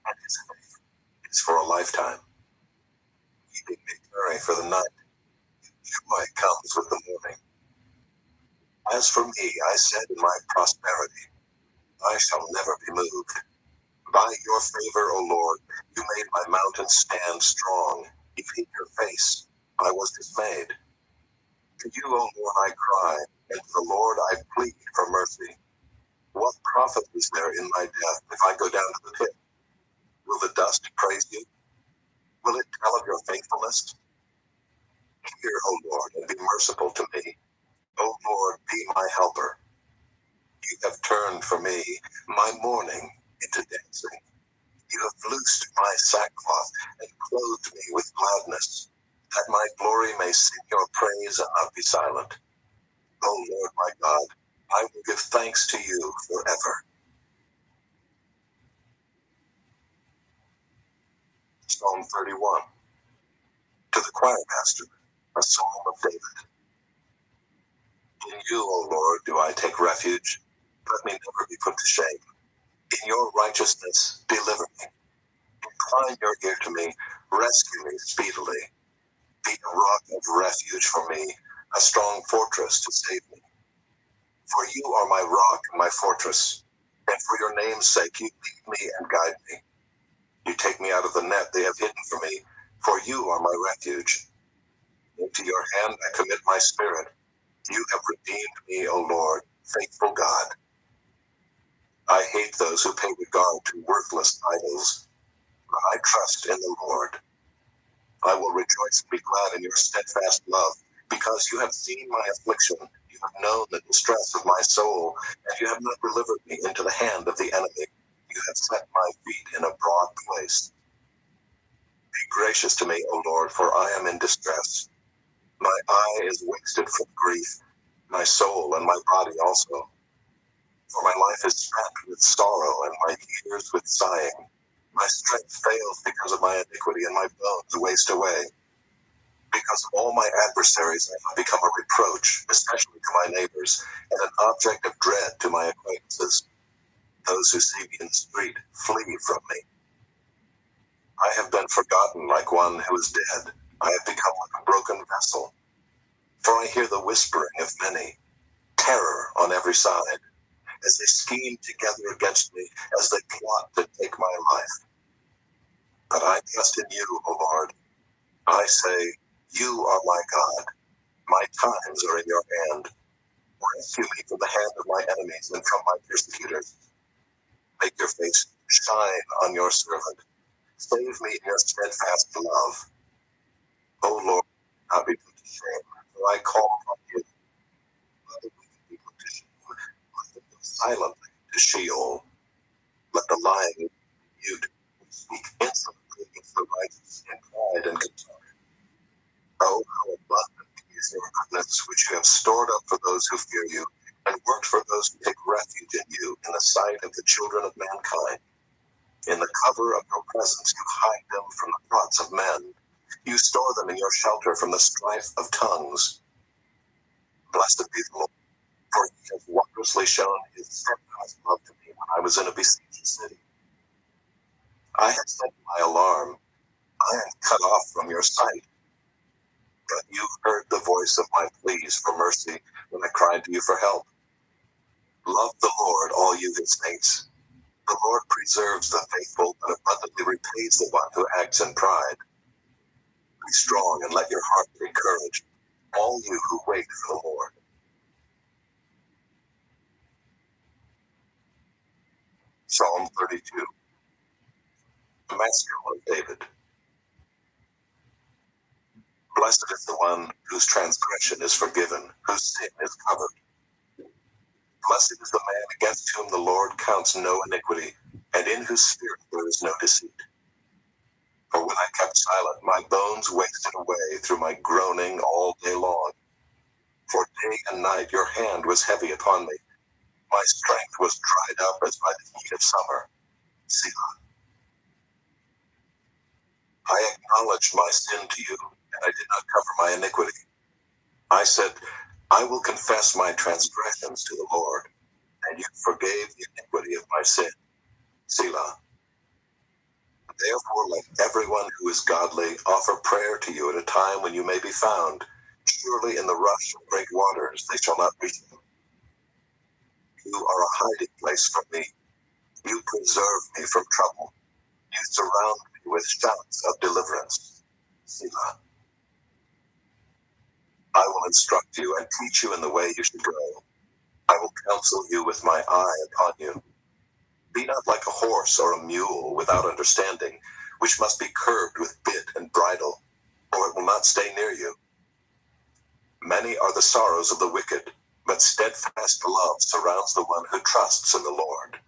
and his faith is for a lifetime. Weeping may tarry for the night, joy comes with the morning. As for me, I said in my prosperity, I shall never be moved. By your favor, O Lord, you made my mountain stand strong. You hid your face. I was dismayed. To you, O Lord, I cry, and to the Lord I plead for mercy. What profit is there in my death if I go down to the pit? Will the dust praise you? Will it tell of your faithfulness? Hear, O Lord, and be merciful to me. O Lord, be my helper. You have turned for me my mourning into dancing. You have loosed my sackcloth and clothed me with gladness, that my glory may sing your praise and not be silent. O Lord my God, I will give thanks to you forever. Psalm 31. To the choir master, a psalm of David. In you, O Lord, do I take refuge. Let me never be put to shame. In your righteousness, deliver me. Incline your ear to me. Rescue me speedily. Be a rock of refuge for me, a strong fortress to save me. For you are my rock and my fortress, and for your name's sake you lead me and guide me. You take me out of the net they have hidden for me, for you are my refuge. Into your hand I commit my spirit. You have redeemed me, O Lord, faithful God. I hate those who pay regard to worthless idols, but I trust in the Lord. I will rejoice and be glad in your steadfast love, because you have seen my affliction. You have known the distress of my soul, and you have not delivered me into the hand of the enemy. You have set my feet in a broad place. Be gracious to me, O Lord, for I am in distress. My eye is wasted from grief, my soul and my body also. For my life is spent with sorrow, and my years with sighing. My strength fails because of my iniquity, and my bones waste away. Because of all my adversaries, I have become a reproach, especially to my neighbors, and an object of dread to my acquaintances. Those who see me in the street flee from me. I have been forgotten like one who is dead. I have become like a broken vessel. For I hear the whispering of many, terror on every side, as they scheme together against me, as they plot to take my life. But I trust in you, O Lord. I say, you are my God. My times are in your hand. Rescue me from the hand of my enemies and from my persecutors. Make your face shine on your servant. Save me in your steadfast love. O Lord, do not be put to shame, for I call upon you. Let the wicked be put to shame. Let them go silently to Sheol. Let the lying be mute, who speak insolently against the righteous in pride and contempt. Oh, how abundant is your goodness, which you have stored up for those who fear you, and worked for those who take refuge in you, in the sight of the children of mankind. In the cover of your presence you hide them from the plots of men. You store them in your shelter from the strife of tongues. Blessed be the Lord, for he has wondrously shown his steadfast love to me when I was in a besieged city. I have set my alarm. I am cut off from your sight. But you heard the voice of my pleas for mercy when I cried to you for help. Love the Lord, all you his saints. The Lord preserves the faithful, but abundantly repays the one who acts in pride. Be strong and let your heart take courage, all you who wait for the Lord. Psalm 32. The Maskil of David. Blessed is the one whose transgression is forgiven, whose sin is covered. Blessed is the man against whom the Lord counts no iniquity, and in whose spirit there is no deceit. For when I kept silent, my bones wasted away through my groaning all day long. For day and night your hand was heavy upon me. My strength was dried up as by the heat of summer. Selah. I acknowledged my sin to you, and I did not cover my iniquity. I said, I will confess my transgressions to the Lord, and you forgave the iniquity of my sin. Selah. Therefore, let everyone who is godly offer prayer to you at a time when you may be found. Surely in the rush of great waters they shall not reach you. You are a hiding place from me. You preserve me from trouble. You surround me with shouts of deliverance. Selah. I will instruct you and teach you in the way you should go. I will counsel you with my eye upon you. Be not like a horse or a mule without understanding, which must be curbed with bit and bridle, or it will not stay near you. Many are the sorrows of the wicked, but steadfast love surrounds the one who trusts in the Lord.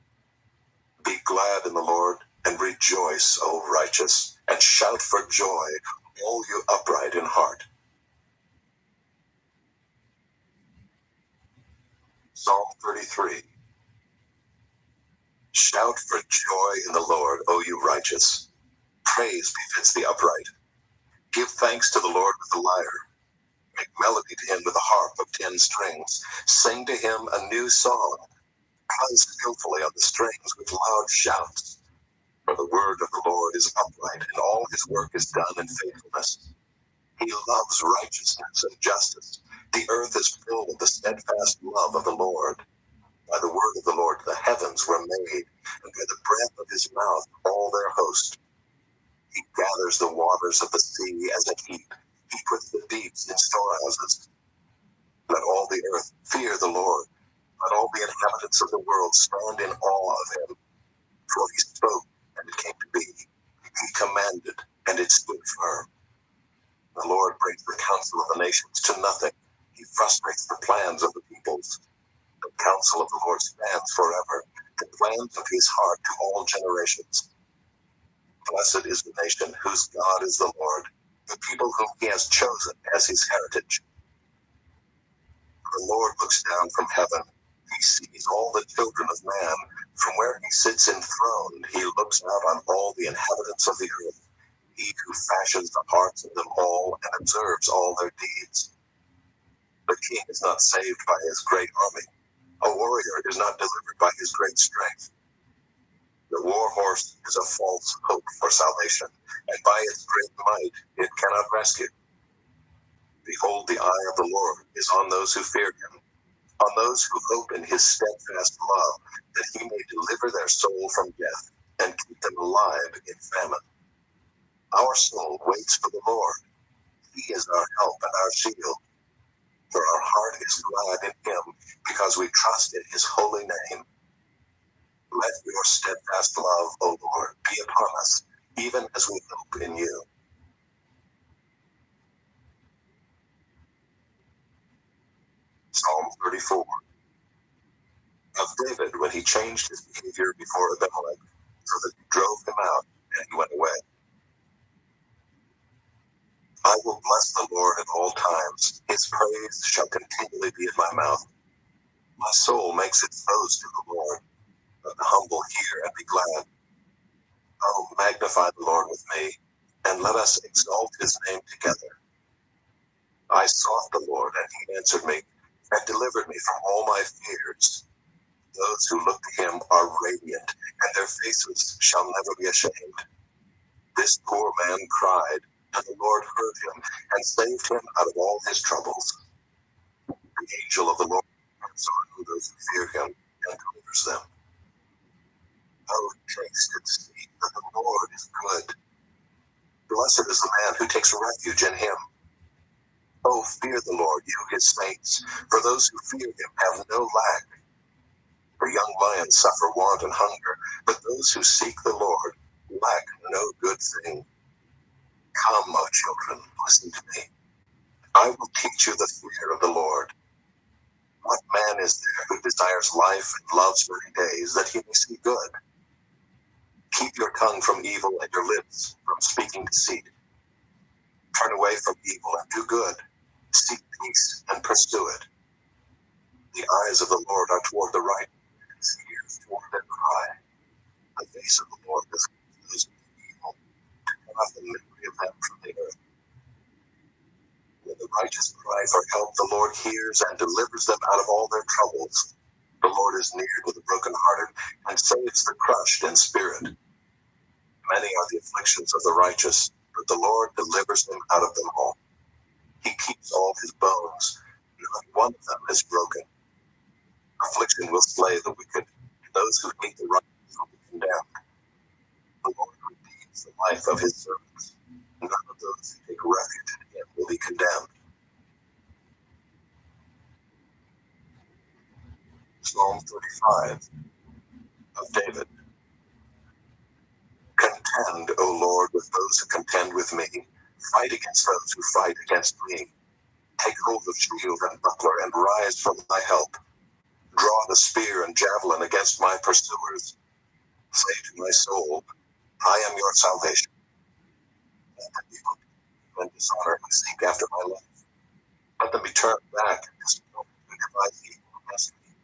Be glad in the Lord, and rejoice, O righteous, and shout for joy, all you upright in heart. Psalm 33. Shout for joy in the Lord, O you righteous. Praise befits the upright. Give thanks to the Lord with the lyre. Make melody to him with a harp of 10 strings. Sing to him a new song. Play skillfully on the strings with loud shouts. For the word of the Lord is upright, and all his work is done in faithfulness. He loves righteousness and justice. The earth is full of the steadfast love of the Lord. By the word of the Lord the heavens were made, and by the breath of his mouth all their host. He gathers the waters of the sea as a heap. He puts the deeps in storehouses. Let all the earth fear the Lord. Let all the inhabitants of the world stand in awe of him. For he spoke, and it came to be. He commanded, and it stood firm. The Lord brings the counsel of the nations to nothing. He frustrates the plans of the peoples. The counsel of the Lord stands forever, the plans of his heart to all generations. Blessed is the nation whose God is the Lord, the people whom he has chosen as his heritage. The Lord looks down from heaven. He sees all the children of man. From where he sits enthroned, he looks out on all the inhabitants of the earth. He who fashions the hearts of them all and observes all their deeds. The king is not saved by his great army. A warrior is not delivered by his great strength. The war horse is a false hope for salvation, and by its great might it cannot rescue. Behold, the eye of the Lord is on those who fear him, on those who hope in his steadfast love, that he may deliver their soul from death and keep them alive in famine. Our soul waits for the Lord. He is our help and our shield. For our heart is glad in him, because we trust in his holy name. Let your steadfast love, O Lord, be upon us, even as we hope in you. Psalm 34. Of David, when he changed his behavior before Abimelech, so that he drove him out, and he went away. I will bless the Lord at all times. His praise shall continually be in my mouth. My soul makes its boast in the Lord. Let the humble hear and be glad. Oh, magnify the Lord with me, and let us exalt his name together. I sought the Lord, and he answered me, and delivered me from all my fears. Those who look to him are radiant, and their faces shall never be ashamed. This poor man cried, and the Lord heard him, and saved him out of all his troubles. The angel of the Lord comes on those who fear him, and delivers them. Oh, taste and see that the Lord is good. Blessed is the man who takes refuge in him. Oh, fear the Lord, you his saints, for those who fear him have no lack. For young lions suffer want and hunger, but those who seek the Lord lack no good thing. Come, my children, listen to me. I will teach you the fear of the Lord. What man is there who desires life and loves many days, that he may see good? Keep your tongue from evil and your lips from speaking deceit. Turn away from evil and do good. Seek peace and pursue it. The eyes of the Lord are toward the right, and his ears toward their cry. The face of the Lord is against those who do evil, to cut off the memory of them from the earth. When the righteous cry for help, the Lord hears and delivers them out of all their troubles. The Lord is near to the brokenhearted and saves the crushed in spirit. Many are the afflictions of the righteous, but the Lord delivers them out of them all. He keeps all his bones, not one of them is broken. Affliction will slay the wicked, and those who hate the righteous will be condemned. The Lord redeems the life of his servants. None of those who take refuge in him will be condemned. Psalm 35 of David. Contend, O Lord, with those who contend with me. Fight against those who fight against me. Take hold of shield and buckler, and rise for my help. Draw the spear and javelin against my pursuers. Say to my soul, I am your salvation. Let them be put and dishonor who seek after my life. Let them be turned back and destroyed who devise evil against me.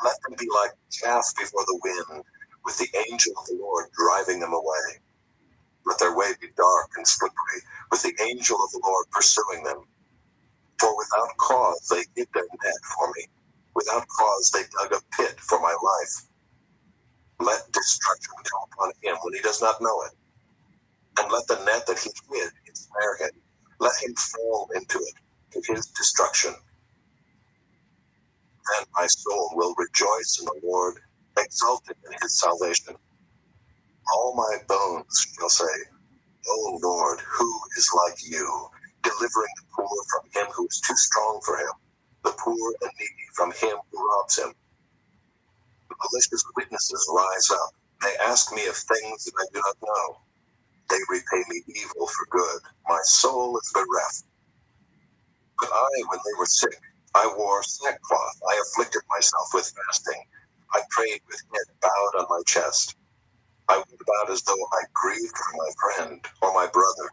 Let them be like chaff before the wind, with the angel of the Lord driving them away. Let their way be dark and slippery, with the angel of the Lord pursuing them. For without cause they hid their net for me. Without cause they dug a pit for my life. Let destruction come upon him when he does not know it. And let the net that he hid ensnare him. Let him fall into it, to his destruction. Then my soul will rejoice in the Lord, exulting in his salvation. All my bones shall say, O Lord, who is like you, delivering the poor from him who is too strong for him, the poor and needy from him who robs him. The malicious witnesses rise up. They ask me of things that I do not know. They repay me evil for good. My soul is bereft. But I, when they were sick, I wore sackcloth. I afflicted myself with fasting. I prayed with head bowed on my chest. I went about as though I grieved for my friend or my brother.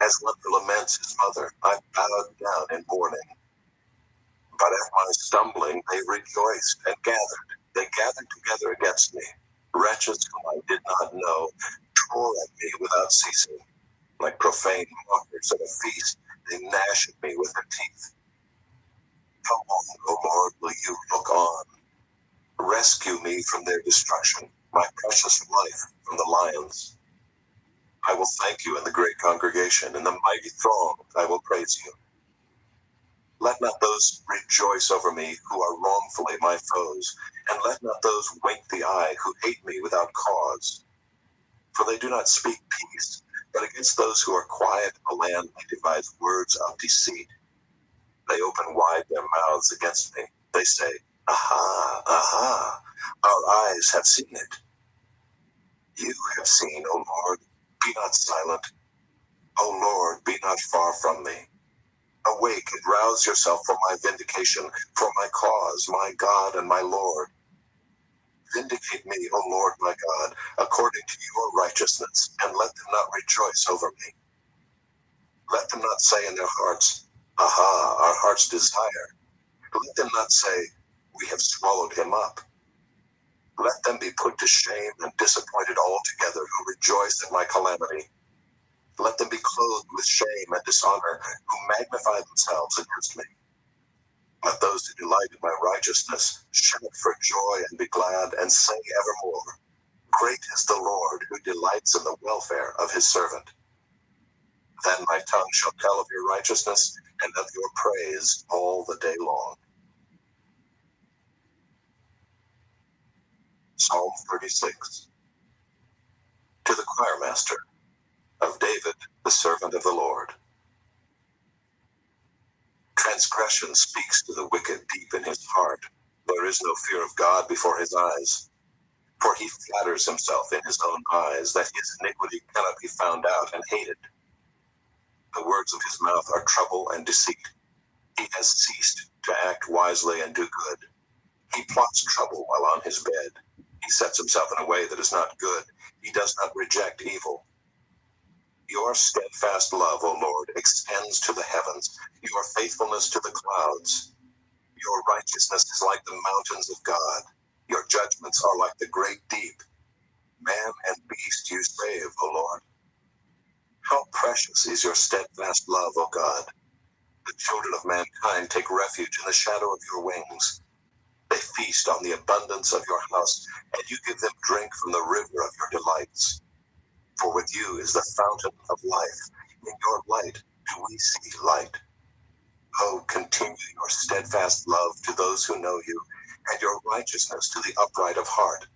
As one who laments his mother, I bowed down in mourning. But at my stumbling they rejoiced and gathered. They gathered together against me. Wretches whom I did not know tore at me without ceasing. Like profane mockers at a feast, they gnash at me with their teeth. How long, O Lord, will you look on? Rescue me from their destruction, my precious life from the lions. I will thank you in the great congregation, in the mighty throng I will praise you. Let not those rejoice over me who are wrongfully my foes, and let not those wink the eye who hate me without cause. For they do not speak peace, but against those who are quiet in the land they devise words of deceit. They open wide their mouths against me. They say, Aha, aha, our eyes have seen it. You have seen, O Lord, be not silent. O Lord, be not far from me. Awake and rouse yourself for my vindication, for my cause, my God and my Lord. Vindicate me, O Lord my God, according to your righteousness, and let them not rejoice over me. Let them not say in their hearts, Aha, our heart's desire. Let them not say, We have swallowed him up. Let them be put to shame and disappointed altogether who rejoice at my calamity. Let them be clothed with shame and dishonor who magnify themselves against me. Let those who delight in my righteousness shout for joy and be glad and say evermore, Great is the Lord who delights in the welfare of his servant. Then my tongue shall tell of your righteousness and of your praise all the day long. Psalm 36. To the choir master of David, the servant of the Lord. Transgression speaks to the wicked deep in his heart. There is no fear of God before his eyes. For he flatters himself in his own eyes that his iniquity cannot be found out and hated. The words of his mouth are trouble and deceit. He has ceased to act wisely and do good. He plots trouble while on his bed. He sets himself in a way that is not good. He does not reject evil. Your steadfast love, O Lord, extends to the heavens, your faithfulness to the clouds. Your righteousness is like the mountains of God. Your judgments are like the great deep. Man and beast you save, O Lord. How precious is your steadfast love, O God. The children of mankind take refuge in the shadow of your wings. They feast on the abundance of your house, and you give them drink from the river of your delights. For with you is the fountain of life. In your light do we see light. Oh, continue your steadfast love to those who know you, and your righteousness to the upright of heart.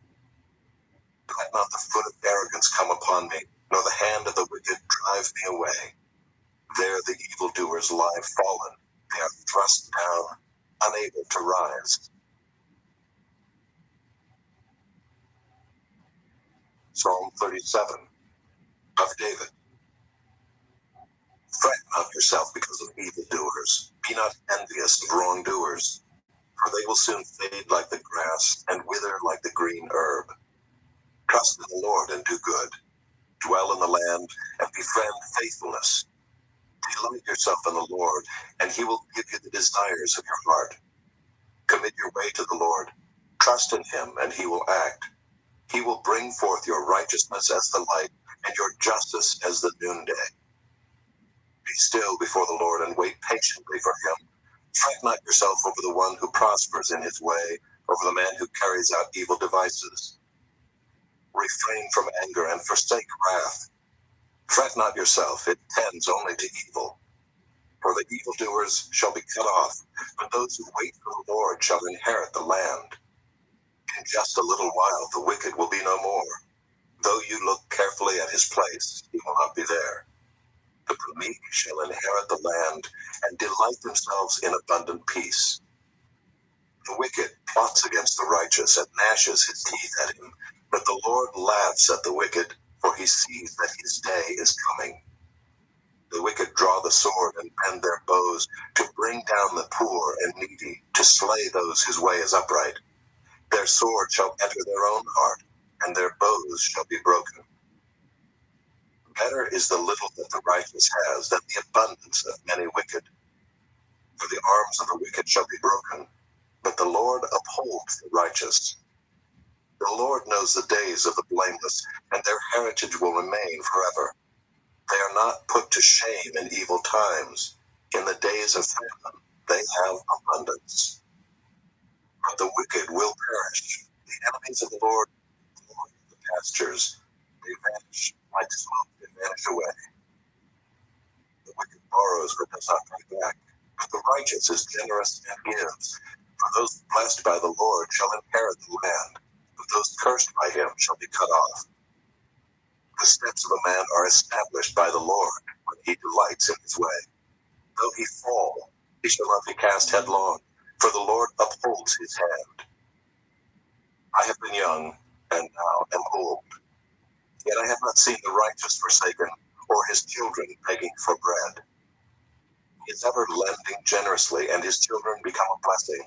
Let not the foot of arrogance come upon me, nor the hand of the wicked drive me away. There the evildoers lie fallen. They are thrust down, unable to rise. Psalm 37 of David. Fret not yourself because of evildoers. Be not envious of wrongdoers, for they will soon fade like the grass and wither like the green herb. Trust in the Lord and do good. Dwell in the land and befriend faithfulness. Delight yourself in the Lord, and he will give you the desires of your heart. Commit your way to the Lord. Trust in him, and he will act. He will bring forth your righteousness as the light, and your justice as the noonday. Be still before the Lord and wait patiently for him. Fret not yourself over the one who prospers in his way, over the man who carries out evil devices. Refrain from anger and forsake wrath. Fret not yourself, it tends only to evil. For the evildoers shall be cut off, but those who wait for the Lord shall inherit the land. In just a little while the wicked will be no more. Though you look carefully at his place, he will not be there. The meek shall inherit the land and delight themselves in abundant peace. The wicked plots against the righteous and gnashes his teeth at him, but the Lord laughs at the wicked, for he sees that his day is coming. The wicked draw the sword and bend their bows to bring down the poor and needy, to slay those whose way is upright. Their sword shall enter their own heart, and their bows shall be broken. Better is the little that the righteous has than the abundance of many wicked. For the arms of the wicked shall be broken, but the Lord upholds the righteous. The Lord knows the days of the blameless, and their heritage will remain forever. They are not put to shame in evil times. In the days of famine, they have abundance. But the wicked will perish. The enemies of the Lord glory in the pastures. They vanish like smoke, they vanish away. The wicked borrows but does not pay back, but the righteous is generous and gives. For those blessed by the Lord shall inherit the land, but those cursed by him shall be cut off. The steps of a man are established by the Lord when he delights in his way. Though he fall, he shall not be cast headlong, for the Lord upholds his hand. I have been young, and now am old. Yet I have not seen the righteous forsaken, or his children begging for bread. He is ever lending generously, and his children become a blessing.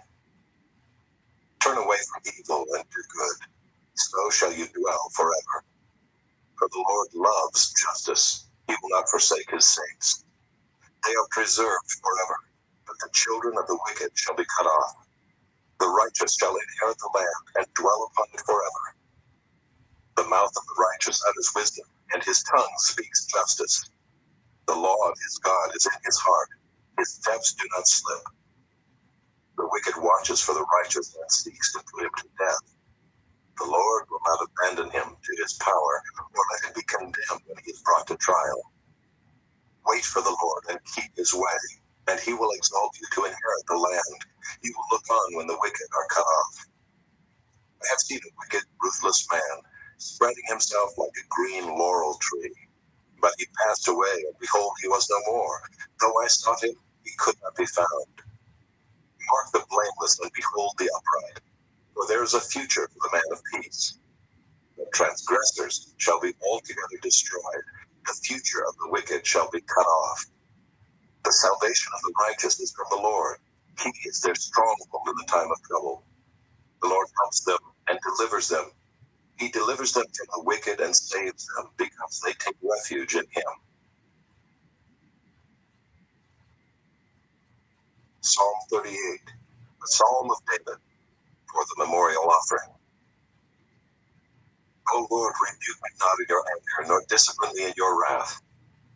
Turn away from evil and do good, so shall you dwell forever. For the Lord loves justice, he will not forsake his saints. They are preserved forever, but the children of the wicked shall be cut off. The righteous shall inherit the land and dwell upon it forever. The mouth of the righteous utters wisdom, and his tongue speaks justice. The law of his God is in his heart. His steps do not slip. The wicked watches for the righteous and seeks to put him to death. The Lord will not abandon him to his power, or let him be condemned when he is brought to trial. Wait for the Lord and keep his way, and he will exalt you to inherit the land. You will look on when the wicked are cut off. I have seen a wicked, ruthless man, spreading himself like a green laurel tree. But he passed away, and behold, he was no more. Though I sought him, he could not be found. Mark the blameless and behold the upright, for there is a future for the man of peace. The transgressors shall be altogether destroyed. The future of the wicked shall be cut off. The salvation of the righteous is from the Lord. He is their stronghold in the time of trouble. The Lord helps them and delivers them. He delivers them from the wicked and saves them because they take refuge in him. Psalm 38, a psalm of David for the memorial offering. O Lord, rebuke me not in your anger, nor discipline me in your wrath.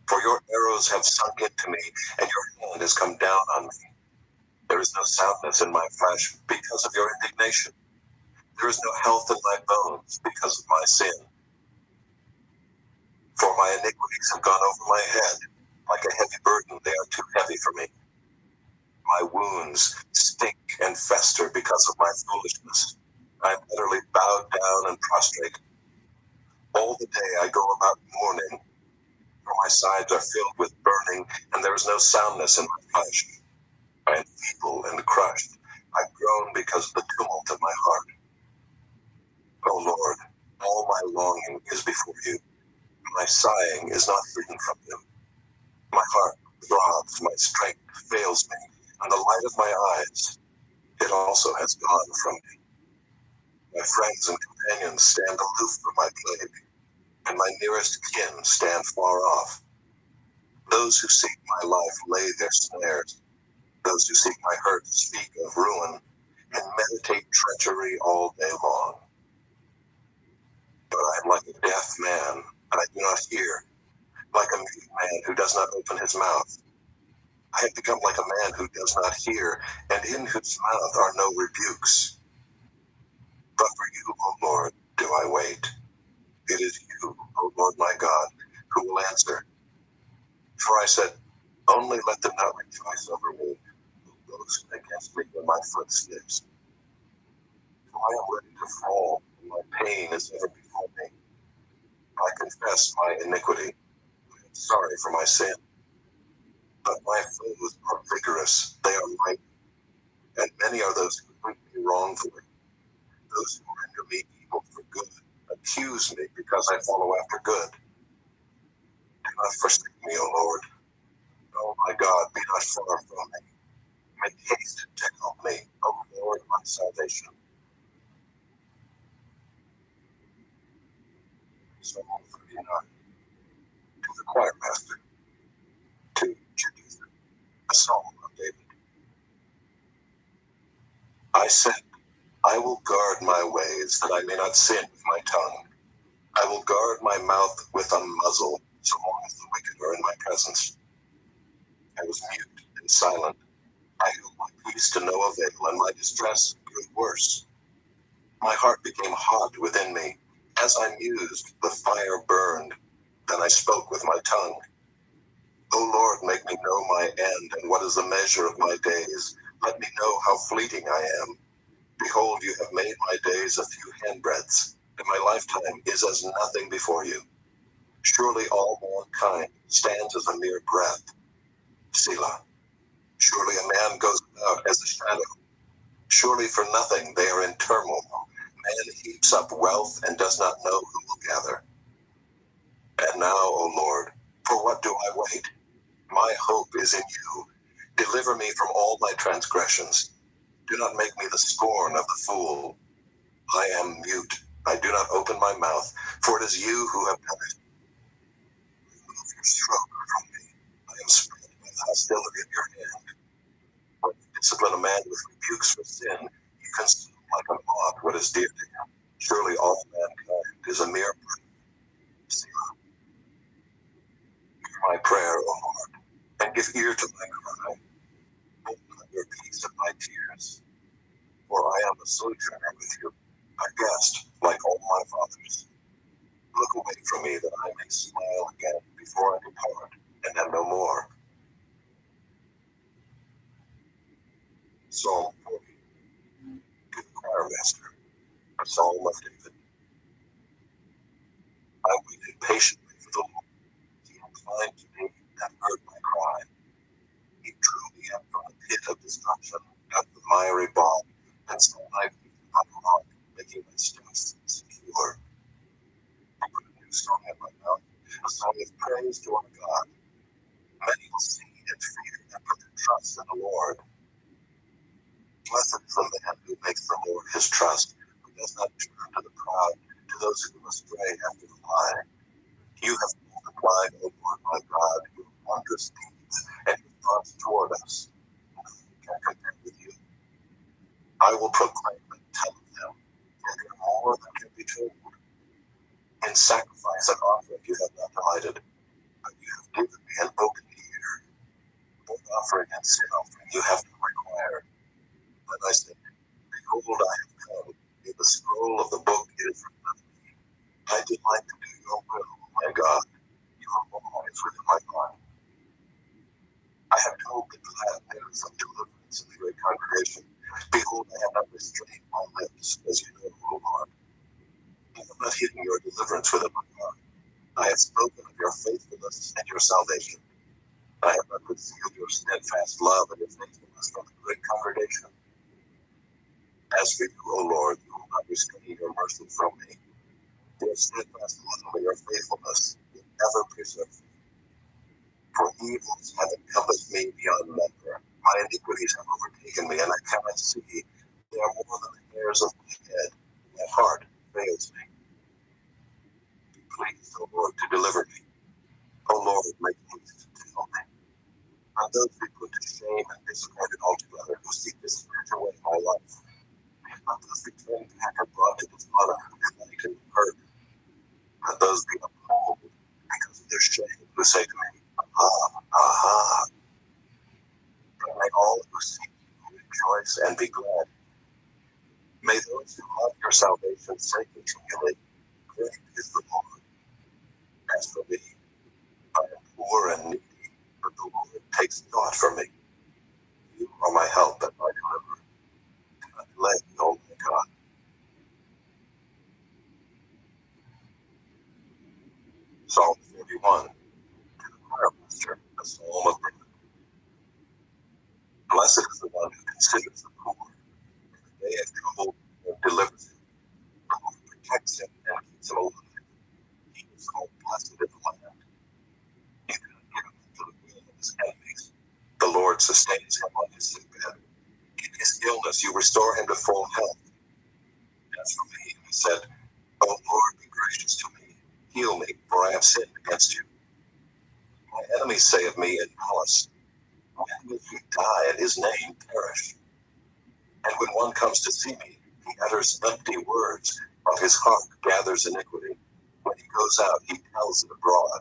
For your arrows have sunk into me, and your hand has come down on me. There is no soundness in my flesh because of your indignation. There is no health in my bones because of my sin. For my iniquities have gone over my head. Like a heavy burden, they are too heavy for me. My wounds stink and fester because of my foolishness. I am utterly bowed down and prostrate. All the day I go about mourning, for my sides are filled with burning, and there is no soundness in my flesh. I am feeble and crushed. I groan because of the tumult of my heart. O Lord, all my longing is before you. My sighing is not hidden from you. My heart throbs, my strength fails me, and the light of my eyes, it also has gone from me. My friends and companions stand aloof from my plague, and my nearest kin stand far off. Those who seek my life lay their snares. Those who seek my hurt speak of ruin and meditate treachery all day long. But I am like a deaf man, and I do not hear, like a mute man who does not open his mouth. I have become like a man who does not hear, and in whose mouth are no rebukes. But for you, O Lord, do I wait. It is you, O Lord my God, who will answer. For I said, only let them not rejoice over me, who boast against me when my foot slips. For I am ready to fall, and my pain is ever before me. I confess my iniquity. I am sorry for my sin. But my foes are vigorous, they are mighty, and many are those who treat me wrongfully. Those who render me evil for good accuse me because I follow after good. Do not forsake me, O Lord. O my God, be not far from me. Make haste to help me, O Lord, my salvation. Psalm 39. To the choir master, to Judith, a psalm of David. I said, I will guard my ways, that I may not sin with my tongue. I will guard my mouth with a muzzle, so long as the wicked are in my presence. I was mute and silent. I held my peace to no avail, and my distress grew worse. My heart became hot within me. As I mused, the fire burned. Then I spoke with my tongue. O Lord, make me know my end, and what is the measure of my days. Let me know how fleeting I am. Behold, you have made my days a few handbreadths, and my lifetime is as nothing before you. Surely all mankind stands as a mere breath. Selah. Surely a man goes about as a shadow. Surely for nothing they are in turmoil. Man heaps up wealth and does not know who will gather. And now, O Lord, for what do I wait? My hope is in you. Deliver me from all my transgressions. Do not make me the scorn of the fool. I am mute. I do not open my mouth, for it is you who have done it. Remove your stroke from me. I am spread by the hostility of your hand. When you discipline a man with rebukes for sin, you consume like a moth what is dear to him. Surely all mankind is a mere breath. Selah. Hear my prayer, O Lord, and give ear to my cry. Hold not your peace of my tears, for I am a sojourner with you, a guest like all my fathers. Look away from me that I may smile again before I depart and am no more. Psalm 40. To the choir master, a psalm of David. I waited patiently for the Lord. He inclined to me and heard my cry. He drew me up from the pit of destruction, out of the miry bog, and set my feet upon a rock, making my steps secure. He put a new song in my mouth, a song of praise to our God. Many will see and fear and put their trust in the Lord. Blessed is the man who makes the Lord his trust, who does not turn to the proud, to those who go astray after the lie. You have multiplied, O Lord my God, your wondrous deeds and your thoughts toward us. None can compare with you. I will proclaim and tell of them, for they are more than can be told. In sacrifice and offering you have not delighted, but you have given me an open ear. Both offering and sin offering you have not required. Then I said, behold, I have come. In the scroll of the book it is written of me. I delight to do your will, my God. Your law is within my heart. I have told the glad news of deliverance in the great congregation. Behold, I have not restrained my lips, as you know, O Lord. I have not hidden your deliverance within my heart. I have spoken of your faithfulness and your salvation. I have not concealed your steadfast love and your faithfulness from the great congregation. As for you, O Lord, you will not restrain your mercy from me. Your steadfast love and your faithfulness will ever preserve me. For evils have encompassed me beyond number. My iniquities have overtaken me, and I cannot see. They are more than the hairs of my head. My heart fails me. Be pleased, O Lord, to deliver me. O Lord, make haste to help those be put to shame and disappointed altogether who seek to snatch away my life. May not those be turned back and brought to dishonor and light and hurt. Let those be appalled because of their shame who say to me, aha, aha. But may all who seek you rejoice and be glad. May those who love your salvation say continually, great is the Lord. As for me, I am poor and needy, but the Lord takes thought for me. You are my help and my deliverer. God bless you, O my God. Psalm 41, to the choir master, a psalm of David. Blessed is the one who considers the poor. In the day of trouble, the Lord delivers him. The Lord protects him and keeps him alive. He is called blessed in the land. You do not give him into the will of his enemies. The Lord sustains him on his sick bed. In his illness, you restore him to full health. As for me, I said, O Lord, be gracious to me. Heal me, for I have sinned against you. My enemies say of me in malice, when will he die and his name perish? And when one comes to see me, he utters empty words, while his heart gathers iniquity. When he goes out, he tells it abroad.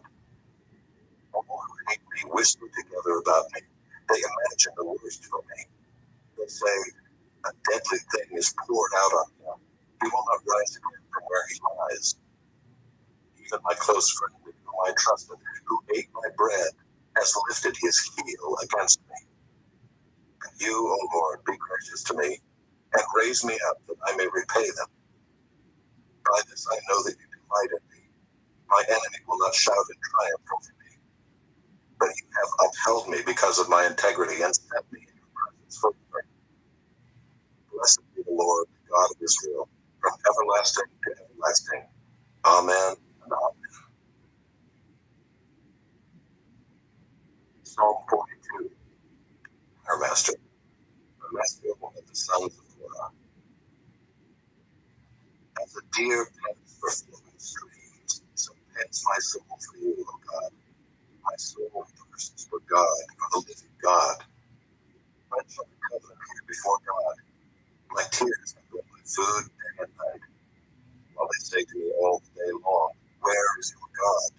All who hate me whisper together about me. They imagine the worst for me. They say, a deadly thing is poured out on him. He will not rise again from where he lies. Even my close friend, in whom I trusted, who ate my bread, has lifted his heel against me. But you, O Lord, be gracious to me, and raise me up that I may repay them. By this I know that you delight in me. My enemy will not shout in triumph over me. But you have upheld me because of my integrity and set me in your presence forever. Blessed be the Lord, God of Israel, from everlasting to everlasting. Amen and amen. Psalm 42. Our Master, the Master of one of the sons of Korah. As a deer pants for flowing streams, so pants my soul for you, O God. My soul thirsts for God, for the living God. When shall I come and appear before God? My tears have been my food day and night. While they say to me all the day long, where is your God?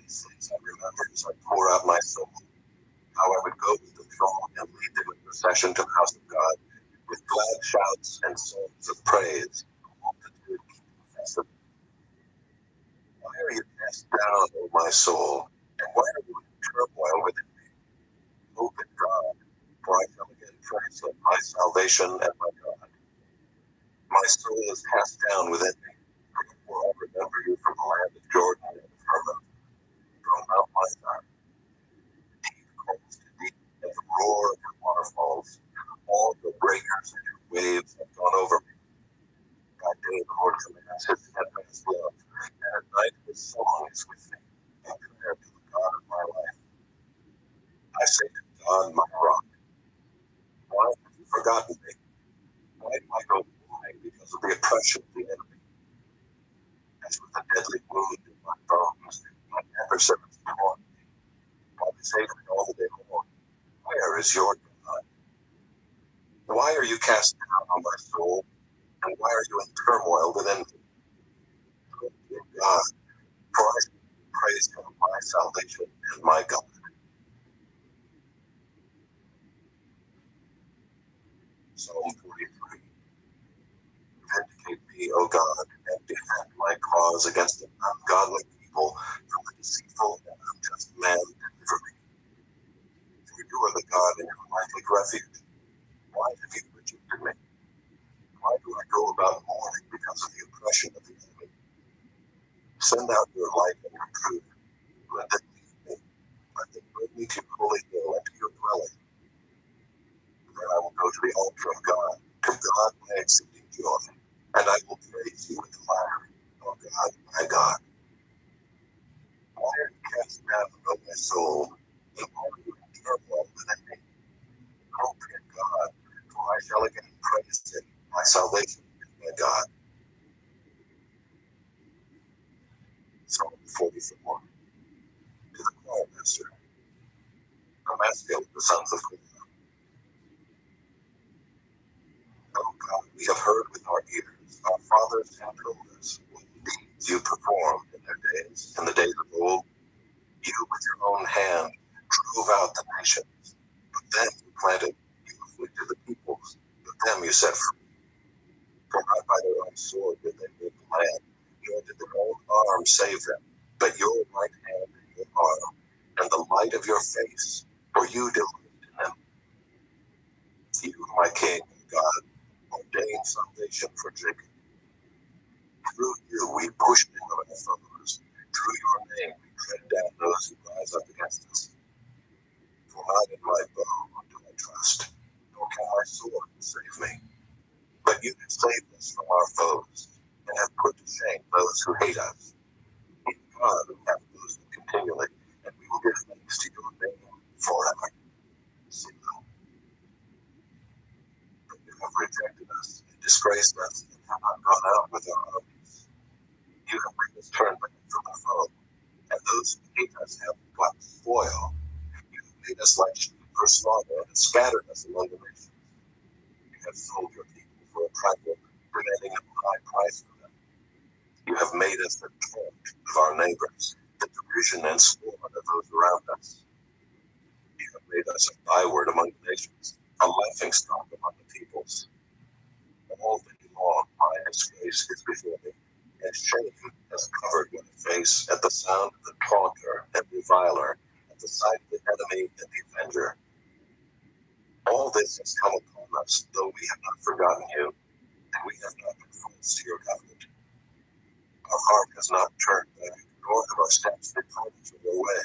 These things I remember as I pour out my soul. How I would go with the throng and lead them in procession to the house of God, with glad shouts and songs of praise. The multitude keep festive. Why are you cast down, O my soul? And why are you in turmoil within me? Hope in God, for I shall again praise him, my salvation and my God. My soul is cast down within me. Therefore I remember you from the land of Jordan and of Hermon, from Mount Mizar. Deep calls to deep, and the roar of your waterfalls. All the breakers and your waves have gone over me. By day the Lord commands his steadfast love, and at night his song is with me, a prayer to the God of my life. I say to God, my rock, why have you forgotten me? Why do I go blind because of the oppression of the enemy? As with a deadly wound in my bones, my adversaries taunt me. While they say to me all the day long, where is your God? Why are you cast down, O my soul? And why are you in turmoil within me? Hope in God, for I shall praise him, my salvation and my God. Psalm 43. Vindicate me, O God, and defend my cause against an ungodly people, from the deceitful and unjust man deliver me. For you are the God in whom I take refuge. Why have you rejected me? Why do I go about mourning because of the oppression of the enemy? Send out your light and your truth. Let them lead me. Let them bring me to your holy hill and to your dwelling. Then I will go to the altar of God, to God my exceeding joy, and I will praise you with the lyre, O God, my God. Why are you cast down, O my soul? And why are you in turmoil within me? Hope in God, for I shall again praise him, my salvation and my God. Psalm 44. To the choir master, a Amaziel of the sons of Korah. Oh God, we have heard with our ears. Our fathers have told us what deeds you performed in their days, in the days of old. You with your own hand drove out the nations, but then you planted, you afflicted the peoples, but them you set free. For not by their own sword did they rule the land, nor did their own arm save them, but your right hand and your arm, and the light of your face, for you delighted in them. You, my King, God, ordained salvation for Jacob. Through you we push down our foes. Through your name we tread down those who rise up against us. For not in my bow do I trust, nor can my sword save me. But you have saved us from our foes, and have put to shame those who hate us. In God we have boasted continually, and we will give thanks to your name forever. Selah. But you have rejected us and disgraced us, and have not gone out with our armies. You have made us turn back from the foe, and those who hate us have got spoil. You have made us like sheep for slaughter, and scattered us among the nations. You have sold your people for a trifle, demanding a high price for them. You have made us the taunt of our neighbors, the derision and scorn of those around us. You have made us a byword among the nations, a laughingstock among the peoples. All day long my disgrace is before me, and shame has covered my face at the sound of the taunter and reviler, at the sight of the enemy and the avenger. All this has come upon us, though we have not forgotten you, and we have not been false to your covenant. Our heart has not turned back, nor have our steps departed from your way.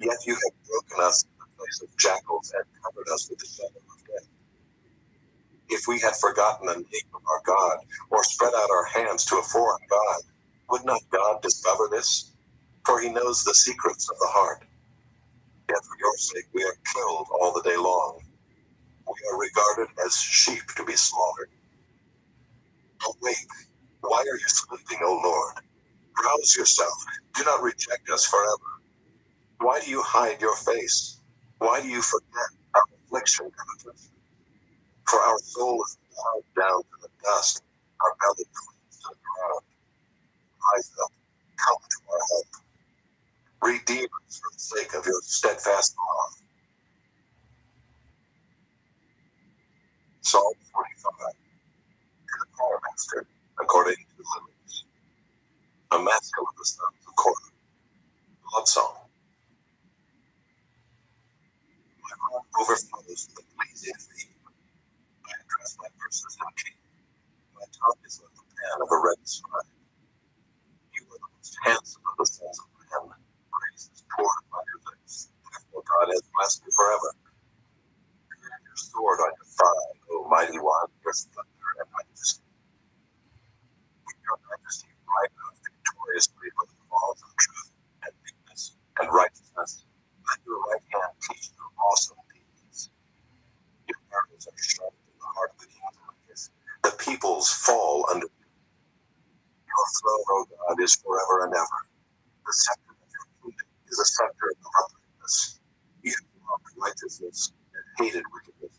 Yet you have broken us in the place of jackals and covered us with the shadow of death. If we had forgotten the name of our God, or spread out our hands to a foreign God, would not God discover this? For he knows the secrets of the heart. Yet for your sake we are killed all the day long. We are regarded as sheep to be slaughtered. Awake! Why are you sleeping, O Lord? Rouse yourself. Do not reject us forever. Why do you hide your face? Why do you forget our affliction and affliction? For our soul is bowed down to the dust, our belly cleaves to the ground. Rise up, come to our help. Redeem us for the sake of your steadfast love. Psalm 45. To the choir master, according to the lyrics. A Maskell of the sons of Korah. Love song. My heart overflows with a pleasing theme. I address my verses in key. My tongue is like the pen of a ready scribe. You are the most handsome of the sons of men. Praise is poured upon your lips. Therefore God has blessed you forever. Your sword on your thigh, O mighty one, your splendor and majesty. With your majesty, ride out victoriously for the cause of truth and meekness and righteousness. Let your right hand teach you awesome deeds. Your arrows are sharp in the heart of the kings of righteous. The peoples fall under you. Your throne, O God, is forever and ever. The scepter of your kingdom is a scepter of uprightness. You have loved righteousness and hated wickedness.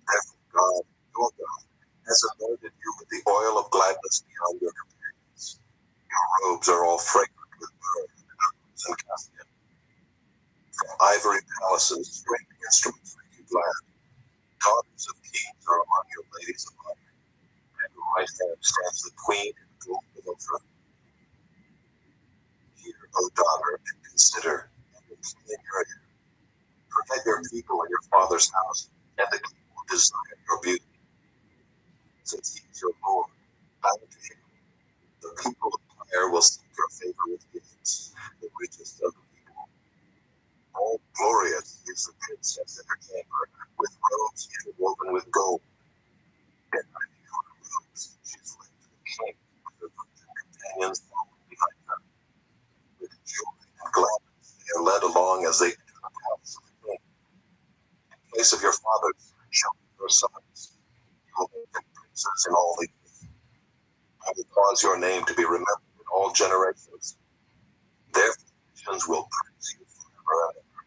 Therefore God, your God, has anointed you with the oil of gladness beyond your companions. Your robes are all fragrant with myrrh and cassia. From ivory palaces, great instruments make you glad. Daughters of kings are among your ladies of honor. At your right hand stands the queen in gold of Ophir. Hear, O daughter, and consider, and incline your ear. Forget your people and your father's house, and the king will desire your beauty. Since he is your Lord, bow to him. The people of Tyre will seek your favor with gifts, the richest of the people. All glorious is the princess in her chamber, with robes interwoven with gold. And beneath her robes she is led to the king, with her virgin companions following behind her. With joy and gladness they are led along as they enter the palace of the king. In place of your fathers shall be your sons. You will make them princes in all the earth. I will cause your name to be remembered in all generations. Their nations will praise you forever and ever.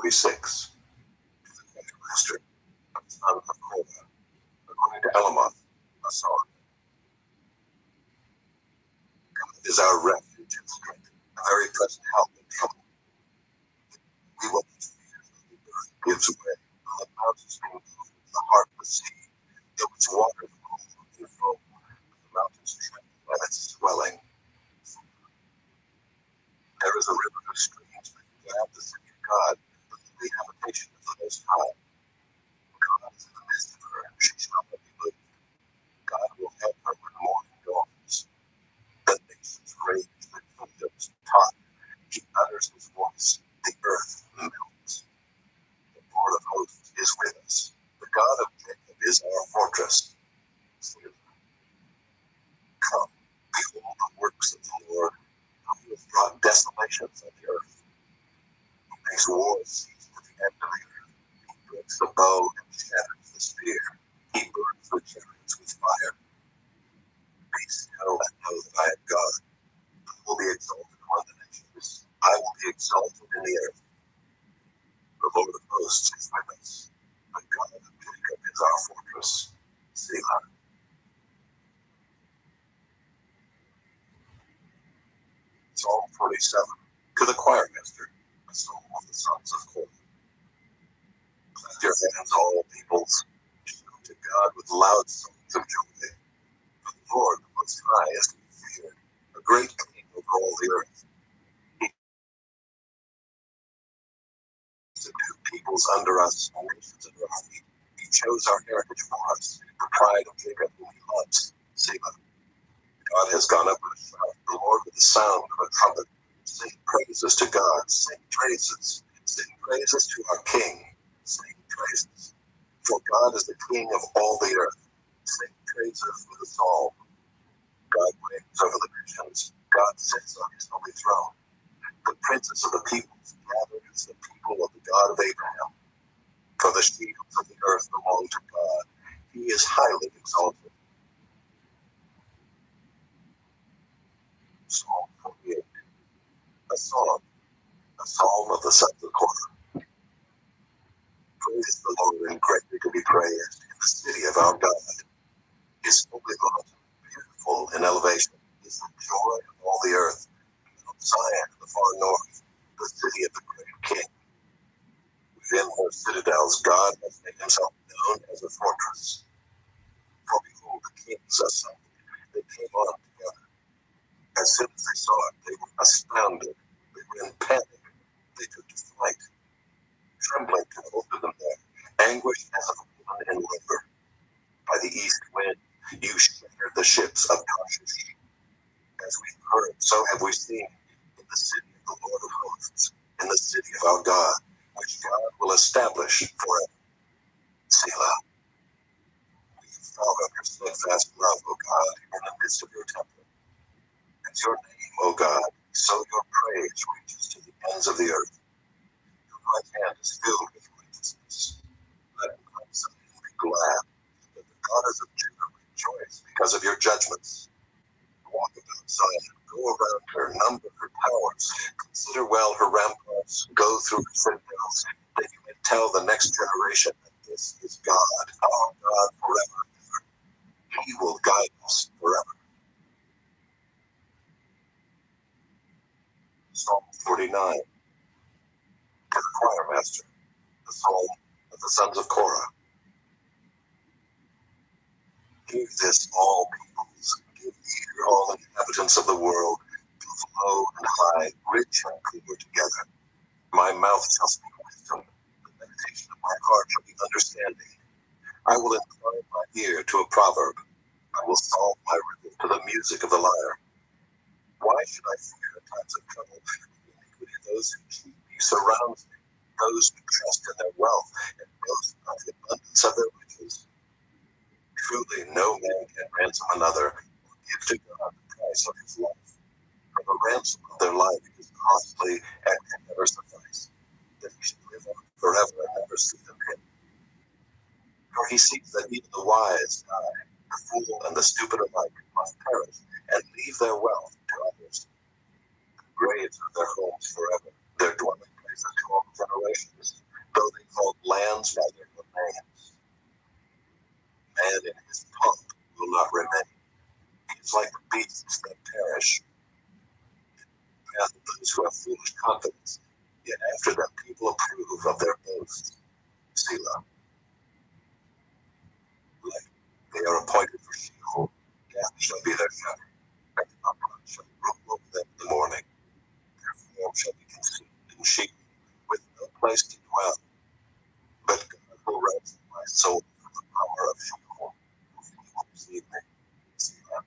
46. To the master of the son of Korah, according to Elamoth, a song. God is our refuge and strength, a very present help in trouble. We will not fear though the earth gives way, though the mountains be moved, the heart of the sea, though its waters roll and foam, the mountains tremble at its swelling. There is a river of streams that glad the city of God, the holy habitation of the Most High. God is in the midst of her, she shall not be moved. God will help her when morning dawns. The nations rage, the kingdoms totter. He utters his voice, the earth melts. The Lord of hosts is with us. The God of Jacob is our fortress. Come, behold the works of the Lord, who has brought desolations on the earth. He makes wars cease to the end of the earth. He breaks the bow and shatters the spear. He burns the chariots with fire. Be still and know that I am God. I will be exalted among the nations. I will be exalted in the earth. The Lord of hosts is with us. The God of Jacob is our fortress. Selah. Psalm 47. To the choir master, a psalm of the sons of Korah. Clap your hands, all peoples. Shout to God with loud songs of joy. For the Lord, the Most High, is to be feared, a great king over all the earth. He subdued peoples under us, and nations under our feet. He chose our heritage for us, the pride of Jacob whom he loves. Selah. God has gone up with a shout, the Lord with the sound of a trumpet. Sing praises to God, sing praises. Sing praises to our King, sing praises. For God is the King of all the earth. Sing praises with a psalm. God reigns over the nations. God sits on his holy throne. The princes of the peoples gathered as the people of the God of Abraham. For the shields of the earth belong to God. He is highly exalted. Psalm 48. A psalm of the sons of Korah. Praise the Lord and greatly to be praised in the city of our God. His holy mountain, beautiful in elevation, is the joy of all the earth. Mount Zion in the far north, the city of the great king. Within her citadels, God has made himself known as a fortress. For behold, the kings assembled. They came on together. As soon as they saw it, they were astounded. They were in panic. They took to flight. Trembling to open them there, anguish as of a woman in labor. By the east wind, you shattered the ships of Tarshish. As we've heard, so have we seen in the city of the Lord of hosts, in the city of our God, which God will establish forever. Selah. We have thought of your steadfast love, O God, in the midst of your temple. As your name, O God, so your praise reaches to the ends of the earth. Your right hand is filled with righteousness. Let Mount Zion be glad. Let the daughters of Judah rejoice because of your judgments. Walk about Zion, go around her, number her towers, consider well her ramparts, go through her citadels, that you may tell the next generation that this is God, our God forever and ever. He will guide us forever. Psalm 49. To the choir master, the psalm of the sons of Korah. Hear this, all peoples. Give ear, all inhabitants of the world, both low and high, rich and poor together. My mouth shall speak wisdom. The meditation of my heart shall be understanding. I will incline my ear to a proverb. I will solve my riddle to the music of the lyre. Why should I fear in times of trouble? The iniquity of those who cheat me surrounds me. Those who trust in their wealth and boast of the abundance of their riches. Truly, no man can ransom another or give to God the price of his life. For the ransom of their life is costly and can never suffice, that he should live on forever and never see them him. For he sees that even the wise die, the fool and the stupid alike must perish and leave their wealth to others. The graves are their homes forever, their dwelling places to all generations. after them people approve of their boasts. Selah. Like they are appointed for Sheol, death shall be their shepherd, and the upright shall rule over them in the morning. Their form shall be consumed in Sheol, with no place to dwell. But God will ransom my soul from the power of Sheol, for he will receive me. Selah.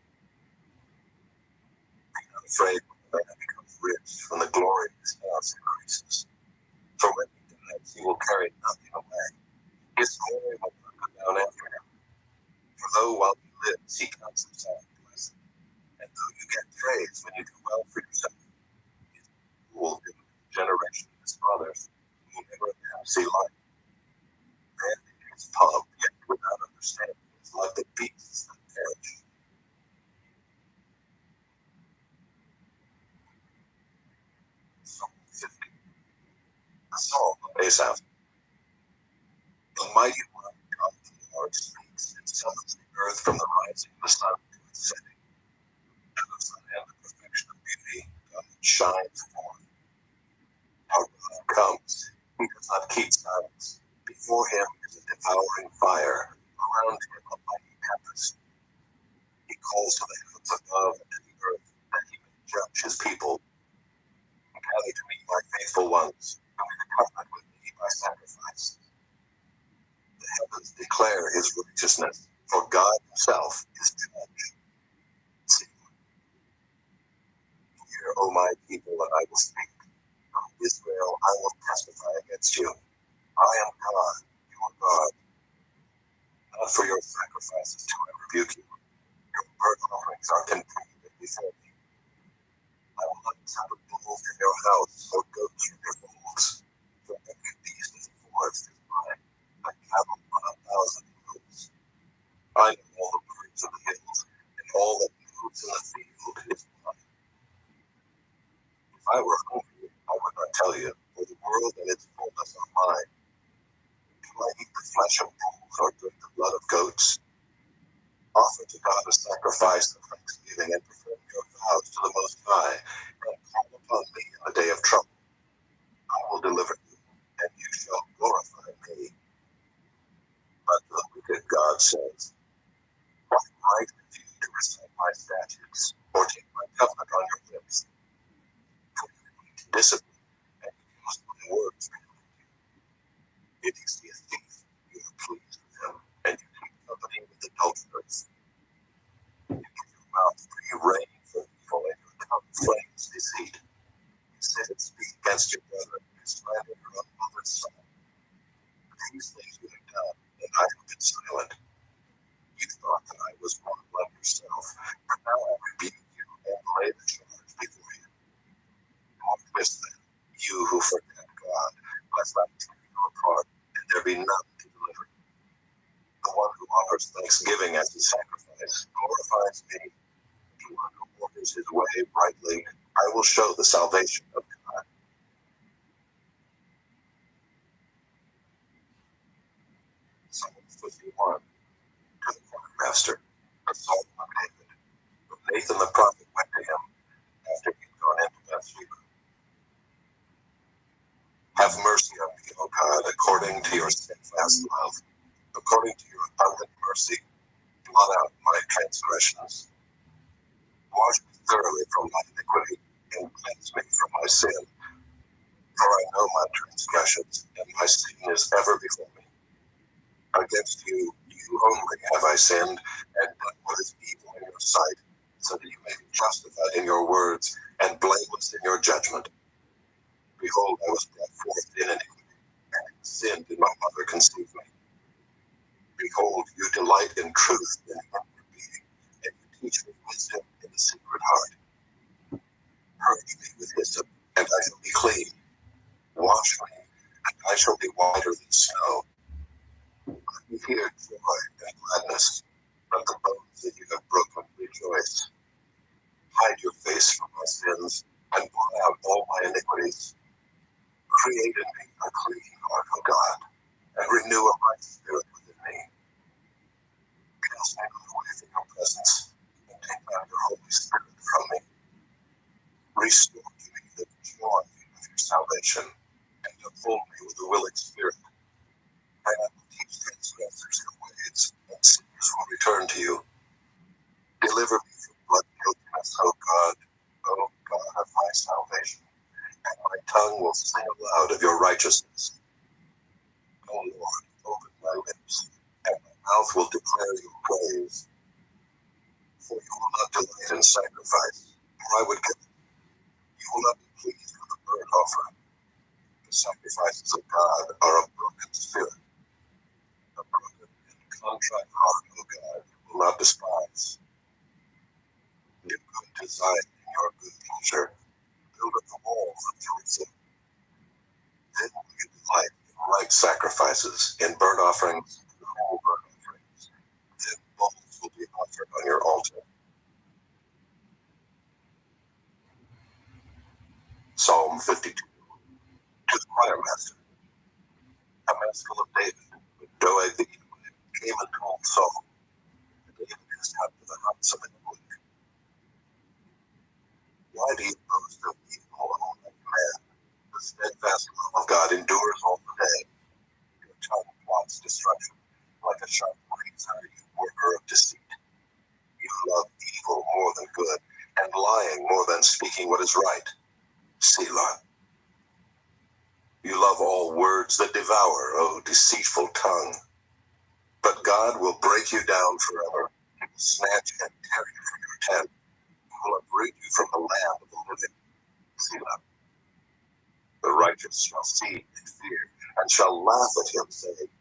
Be not afraid when the man becomes rich, when the glory of his house increases. For when he dies, he will carry nothing away. His glory will not go down after him. For though while he lives, he counts himself blessed, and though you get praise when you do well for yourself, his will give to the generation of his fathers, who will never again see light. Man in his pomp, yet without understanding, is like the beasts that perish. Psalm 50. The Psalm of Asaph. The mighty one, God the Lord, speaks and summons the earth from the rising of the sun to its setting. Out of the land of perfection of beauty, God shines forth. Our God comes, he does not keep silence. Before him is a devouring fire, around him a mighty tempest. He calls to the heavens above and to the earth, that he may judge his people. Gather to me my faithful ones, who make a covenant with me by sacrifice. The heavens declare his righteousness, for God himself is judge. Selah. Hear, O my people, and I will speak. From Israel I will testify against you. I am God, your God. Not for your sacrifices do I rebuke you. Your burnt offerings are continually before me. I will not accept a bull from your house, or goats from your folds. For every beast of the forest is mine, like cattle on 1,000 hills. I know all the birds of the hills, and all that moves in the field is mine. If I were hungry, I would not tell you, for the world and its fullness are mine. Do I eat the flesh of bulls, or drink the blood of goats? Offer to God a sacrifice of thanksgiving, and perform your vows to the Most High, and call upon me in the day of trouble. I will deliver you, and you shall glorify me. But the wicked God says, what right have you to recite my statutes, or take my covenant on your lips? For you need discipline, and you use my words behind you. If you see a thief, you are pleased with him, and you keep company with adulterers. You give your mouth free rein for evil, and your tongue flames deceit. You sit and speak against your brother, and you slander your own mother's son. These things you have done, and I have been silent. You thought that I was one like yourself, but now I rebuke you and lay the charge before you. Mark this then, you who forget God, lest I tear you apart, and there be none to deliver you. The one who offers thanksgiving as his sacrifice glorifies me. The one who orders his way rightly, I will show the salvation of God. Psalm 51. To the choirmaster, a psalm of David. But Nathan the prophet went to him after he had gone into Bathsheba. Have mercy on me, O God, according to your steadfast love. According to your abundant mercy, blot out my transgressions. Wash me thoroughly from my iniquity, and cleanse me from my sin. For I know my transgressions, and my sin is ever before me. Against you, you only have I sinned, and done what is evil in your sight, so that you may be justified in your words, and blameless in your judgment. Behold, I was brought forth in iniquity, and in sin did my mother conceive me. Behold, you delight in truth in the inward being, and you teach me wisdom in the secret heart. Purge me with hyssop, and I shall be clean. Wash me, and I shall be whiter than snow. Let me hear joy and gladness. Let the bones that you have broken rejoice. Hide your face from my sins, and blot out all my iniquities. Create in me a clean heart, O God, and renew a right spirit within me. Cast me not away from your presence, and take not your Holy Spirit from me. Restore to me the joy of your salvation, and uphold me with a willing spirit. I will teach transgressors your ways, and sinners will return to you. Deliver me from blood guiltiness, O God of my salvation, and my tongue will sing aloud of your righteousness. O Lord, open my lips, and my mouth will declare your praise. For you will not delight in sacrifice, or I would give it. You will not be pleased with the burnt offering. The sacrifices of God are a broken spirit, a broken and contrite heart, O God, you will not despise. Give good to Zion in your good pleasure. Build up the walls of Jerusalem. Then will you delight in right sacrifices, in burnt offerings, and whole burnt offerings. Then bulls will be offered on your altar. Psalm 52. To the choir master, a maskil of David, Doeg the Edomite, came and told Saul, David has come to the house of Ahimelech. Why do you boast of evil, O man? The steadfast love of God endures all the day. Your tongue plots destruction, like a sharp razor, you worker of deceit. You love evil more than good, and lying more than speaking what is right. Selah. You love all words that devour, O deceitful tongue. But God will break you down forever. He will snatch and tear you from your tent. He will uproot you from the land of the living. Selah. The righteous shall see and fear, and shall laugh at him, saying,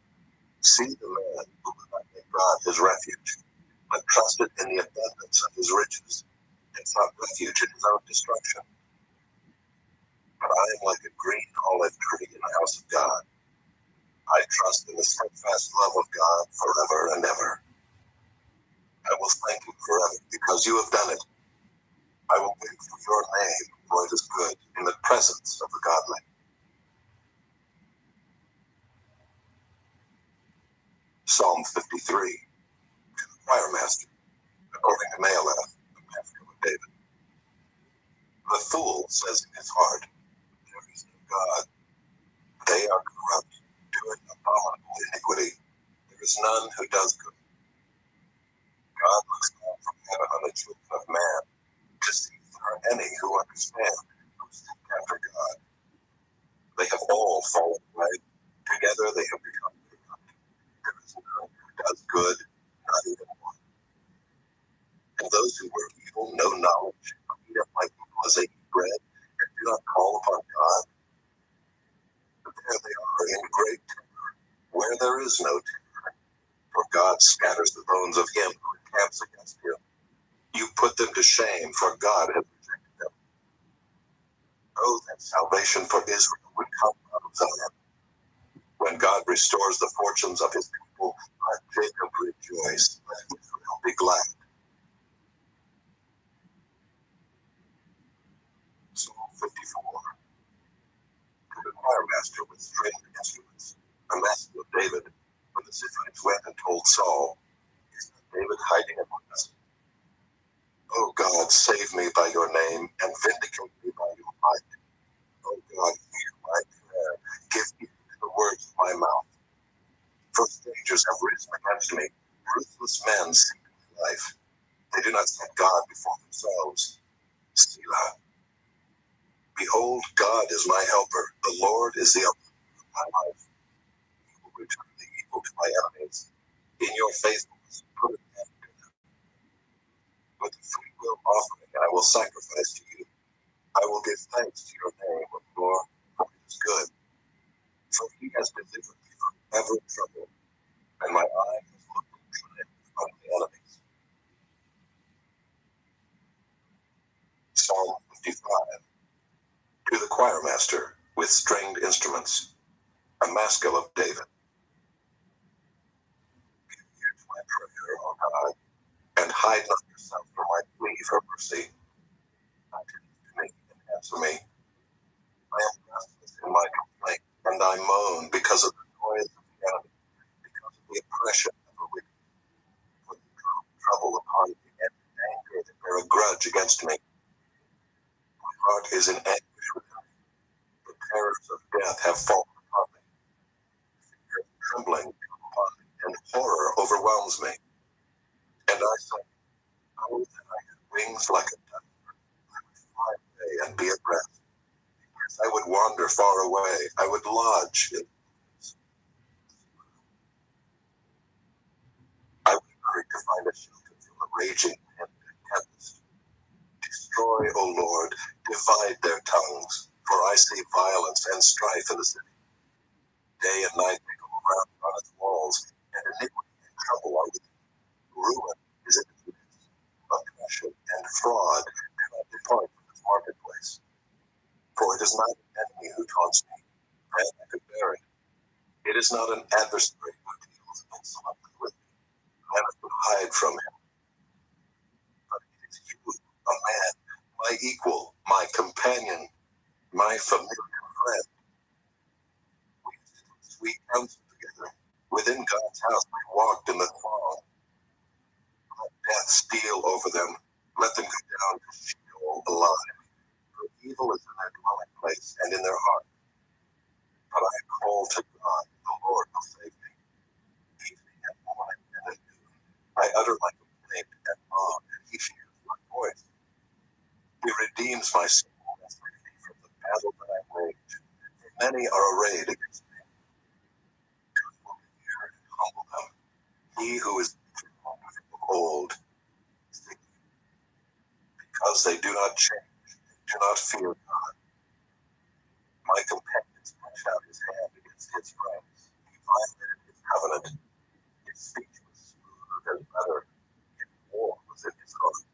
See the man who would not make God his refuge, but trusted in the abundance of his riches, and sought refuge in his own destruction. But I am like a green olive tree in the house of God. I trust in the steadfast love of God forever and ever. I will thank you forever because you have done it. I will wait for your name, for it is good in the presence of the godly. Psalm 53. To the choir master, according to Maalath, the master of David. The fool says in his heart, there is no God. They are corrupt, doing abominable iniquity. There is none who does good. God looks down from heaven on the children of man to see if there are any who understand, who seek after God. They have all fallen away. Together they have become corrupt. There is none who does good, not even one. And those who work evil know knowledge, eat up like people as they eat bread, and do not call upon God. But there they are in great terror, where there is no terror. For God scatters the bones of him who encamps against him. You put them to shame, for God has rejected them. Oh, that salvation for Israel would come out of Zion. When God restores the fortunes of his people, let Jacob rejoice, let Israel be glad. Psalm 54. To the choir master with stringed instruments, a master of David, when the Ziphites went and told Saul, is not David hiding among us? O God, save me by your name, and vindicate me by your might. O God, hear my prayer, give ear to the words of my mouth. For strangers have risen against me, ruthless men seek my life. They do not set God before themselves. Selah. Behold, God is my helper. The Lord is the upholder of my life. He will return the evil to my enemies. In your faithfulness, put an end to them. With a free will offering, I will sacrifice to you. I will give thanks to your name, O Lord, for it is good. For he has delivered me from every trouble, and my eye has looked in triumph on my enemies. Psalm 55. To the choir master with stringed instruments, a maskil of David. Give ear to my prayer, O God, and hide not yourself from my plea for mercy. Attend to me and answer me. I am restless in my complaint, and I moan because of the noise of the enemy, because of the oppression of the wicked. For they draw trouble upon me, and in anger they bear a grudge against me. My heart is in anguish within me. The terrors of death have have fallen upon me. Fear and trembling come upon me, and horror overwhelms me. And I say, oh, that I had wings like a dove, I would fly away and be at rest. Yes, I would wander far away. I would lodge in the wilderness. I would hurry to find a shelter from the raging wind and tempest. Destroy, O Lord, divide their tongues, for I see violence and strife in the city. Day and night they go around on its walls, and iniquity and trouble are within. Ruin is in its midst. Oppression and fraud do not depart from its marketplace. For it is not an enemy who taunts me, and I could bear it. It is not an adversary who deals insolently with me, and I could hide from him. But it is you, a man, my equal, my companion, my familiar friend. We sit in sweet counsel together. Within God's house we walked in the throng. Let death steal over them. Let them go down to Sheol alive. For evil is in their dwelling place and in their heart. But I call to God, the Lord will save me. Evening and morning and at noon, I utter my complaint and moan, and he hears my voice. He redeems my soul and frees me from the battle that I wage. For many are arrayed against me. God will hear and humble them. He who is from of old, because they do not change, do not fear God. My companion stretched out his hand against his friends. He violated his covenant. His speech was smooth as butter, yet war was in his heart.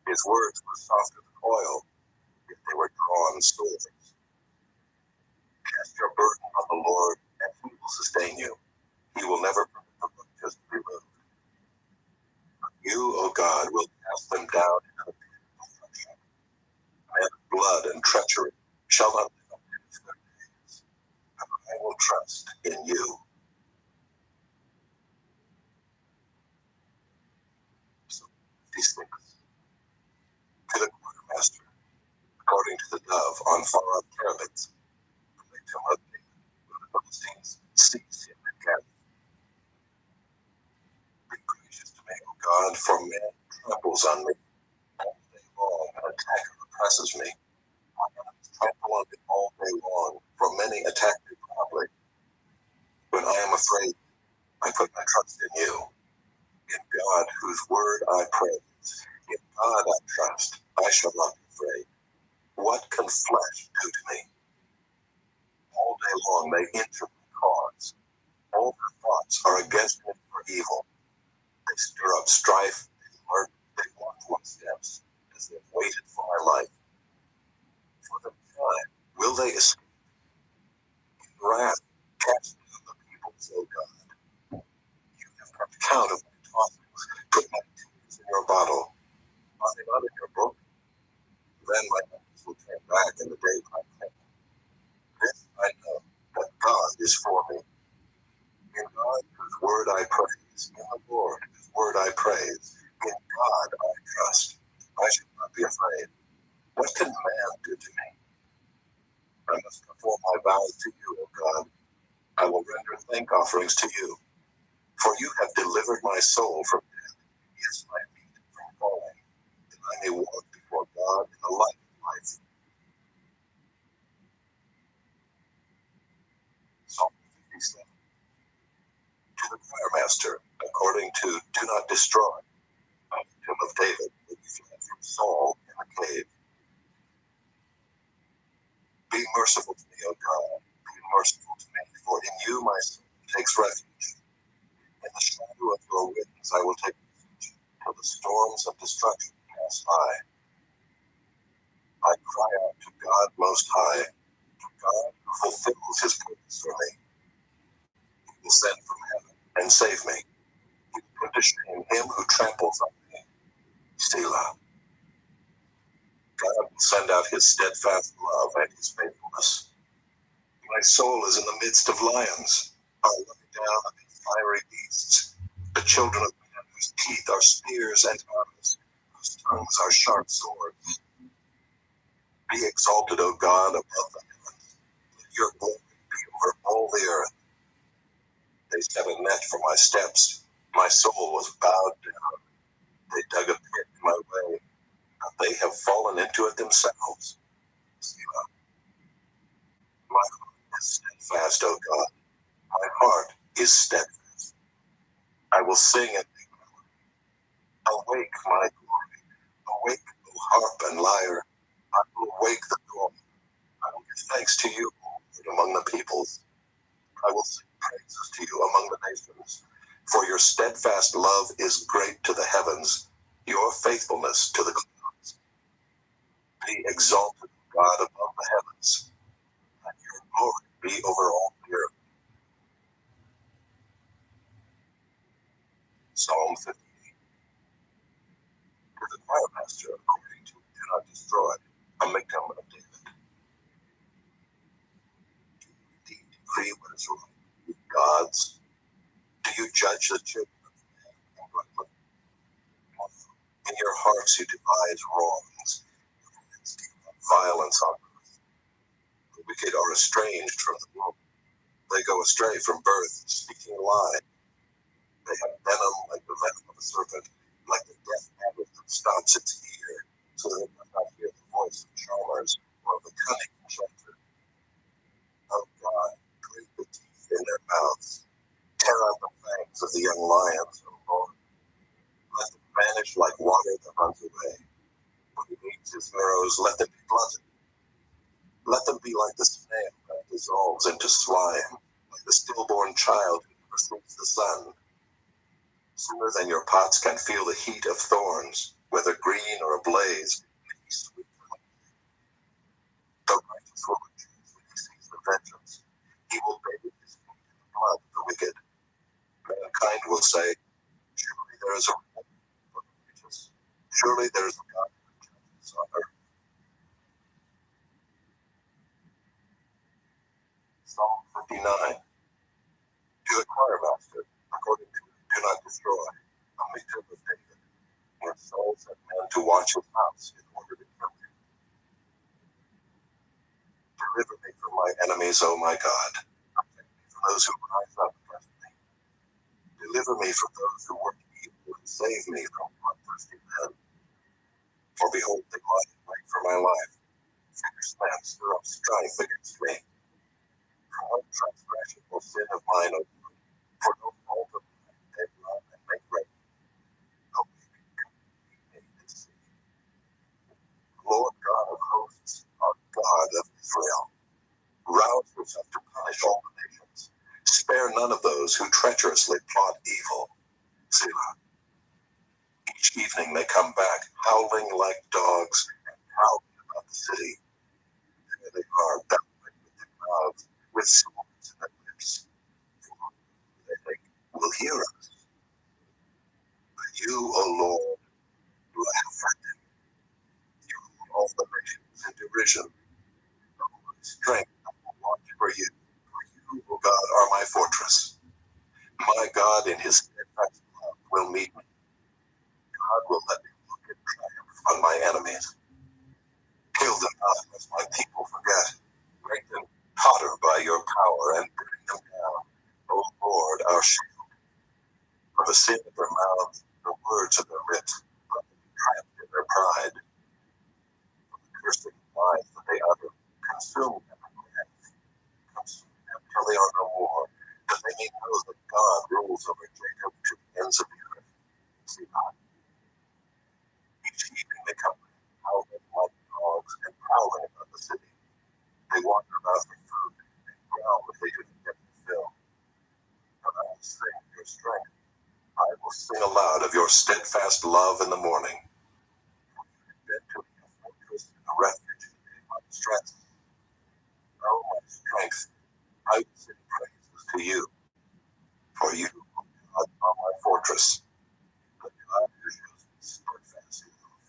His words were soft as oil, yet they were drawn swords. Cast your burden on the Lord, and he will sustain you. He will never permit the righteous to be moved. But you, O God, will cast them down into the pit of destruction. Men of blood and treachery shall not live up to their days. But I will trust in you. So, 56. To the quartermaster, according to the dove on far-off cherubims, the victim of David, when the Philistines seized him and gathered. Be gracious to me, O God, for man tramples on me all day long. An attacker oppresses me. My enemies trample on me all day long, for many attack me proudly. When I am afraid, I put my trust in you. In God, whose word I praise. In God I trust. I shall not be afraid. What can flesh do to me? All day long they injure my cause. All their thoughts are against me for evil. They stir up strife. They watch my steps, as they have waited for my life. For the time will they escape? In wrath, cast down the peoples, O God. You have kept count of my tossings. Put my tears in your bottle. Are they not in your book? Then my enemies will turn back in the day of my pain. This I know, that God is for me. In God, whose word I praise. In the Lord, whose word I praise. In God I trust. I shall not be afraid. What can man do to me? I must perform my vows to you, O God. I will render thank offerings to you. For you have delivered my soul from death. Yes, my feet from falling. That I may walk before God in the light of life. Psalm 57. To the choir master, according to Do Not Destroy, a victim of David, who fled from Saul in the cave. Be merciful to me, O God. Be merciful to me, for in you my soul takes refuge. In the shadow of your wings I will take refuge, till the storms of destruction pass by. I cry out to God Most High, to God who fulfills his purpose for me. He will send from heaven and save me. He will put to shame him who tramples on me. Selah. God will send out his steadfast love and his faithfulness. My soul is in the midst of lions, are lying down amid fiery beasts, the children of men whose teeth are spears and arrows, whose tongues are sharp swords. Be exalted, O God, above the heavens. Let your glory be net for my steps. My soul was bowed down. They dug a pit in my way. They have fallen into it themselves. Selah. My heart is steadfast, O God. My heart is steadfast. I will sing and make melody. Awake, my glory. Awake, O harp and lyre. I will awake the dawn. I will give thanks to you, Lord, among the peoples. I will sing praises to you among the nations. For your steadfast love is great to the heavens, your faithfulness to the clouds. Be exalted, God, above the heavens, and your glory be over all the earth. Psalm 58. To the choir master, according to Do Not Destroy, a Miktam of David. Do you indeed decree what is right, you gods? Do you judge the children of man uprightly? In your hearts you devise wrongs. Your hands deal out violence on earth. The wicked are estranged from the womb. They go astray from birth, speaking a lie. They have venom like the venom of a serpent, like the death maggot that stops its ear, so that it does not hear the voice of charmers or of the cunning enchanter. Oh God, break the teeth in their mouths. Tear out the fangs of the young lions, O Lord. Let them vanish like water that runs away. When he meets his arrows, let them be blunted. Let them be like the snail that dissolves into slime, like the stillborn child who never sees the sun. Sooner than your pots can feel the heat of thorns, whether green or ablaze, may he sweep them away. The righteous will rejoice when he sees the vengeance. He will bathe his feet in the blood of the wicked. Mankind will say, surely there is a remedy for the righteous. Surely there is a God who judges on earth. Psalm 59. To the choir master, according to Do Not Destroy, a Miktam of David, when Saul set men to watch his house in order to kill him. Deliver me from my enemies, O my God. Protect me from those who rise up against me. Deliver me from those who work evil and save me from bloodthirsty men. For behold, they lie in wait for my life. Fierce men stir up strife against me. For what transgression or sin of mine, O Lord? For no fault of mine, they love and make ready. O make me and see. Lord God of hosts, our God of Israel, rouse yourself to punish all the nations. Spare none of those who treacherously plot evil. Selah. Each evening they come back, howling like dogs, and prowling about the city. There they are, battling with their mouths, with swords in their lips. They think, will hear us. But you, O Lord, laugh at them. You hold all the nations in derision. O my strength, I will watch for you. For you, O God, are my fortress. My God in his steadfast love will meet me. God will let me look in triumph on my enemies. Kill them not, lest my people forget. Make them totter by your power and bring them down. O Lord, our shield. For the sin of their mouths, the words of their lips, let them be trapped in their pride. For the cursing lies that they utter, consume them in wrath. Consume them till they are no more, that they may know that God rules over Jacob to the ends of the earth. Selah. Each evening they come howling like dogs and prowling about the city. They wander about for food and growl if they do not get their fill. But I will sing of your strength. I will sing aloud of your steadfast love in the morning. For you have been to me a fortress and a refuge in my distress. O my strength, I will sing praises to you. For you, O God, are my fortress. The God who shows me steadfast love.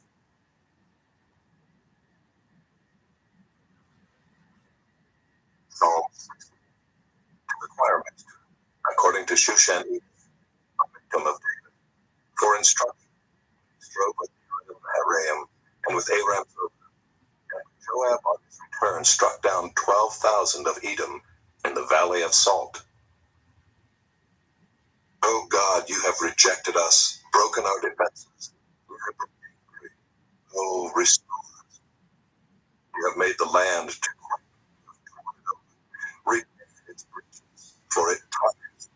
Psalm 60. To the choir master, according to Shushan Edith, a Miktam of David, for instruction, he strove with Uriel and Aram, and with Aram Zophar, and with Joab on his return struck down 12,000 of Edom in the valley of Salt. O God, you have rejected us, broken our defenses. You have been angry. Oh, restore us. You have made the land to repay its breaches, for it totters.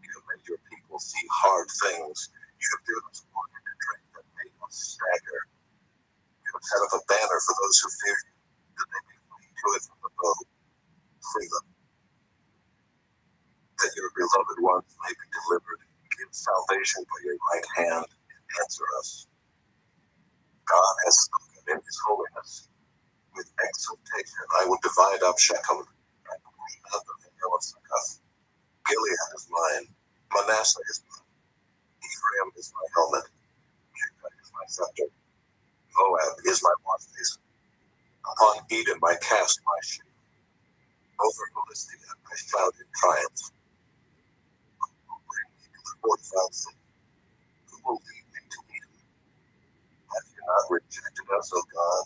You have made your people see hard things. You have given us water to drink that made us stagger. You have set up a banner for those who fear you, that they may flee to it from the bow. Free them, that your beloved ones may be delivered. Give salvation by your right hand and answer us. God has spoken in his holiness. With exultation, I will divide up Shechem and clean up the vale of Succoth. Gilead is mine, Manasseh is mine, Ephraim is my helmet, Judah is my scepter, Moab is my watchface. Upon Edom I cast my shield. Over Philistia I shouted triumph. Who will bring me to the fortified city? Who will lead me to Edom? Have you not rejected us, O God?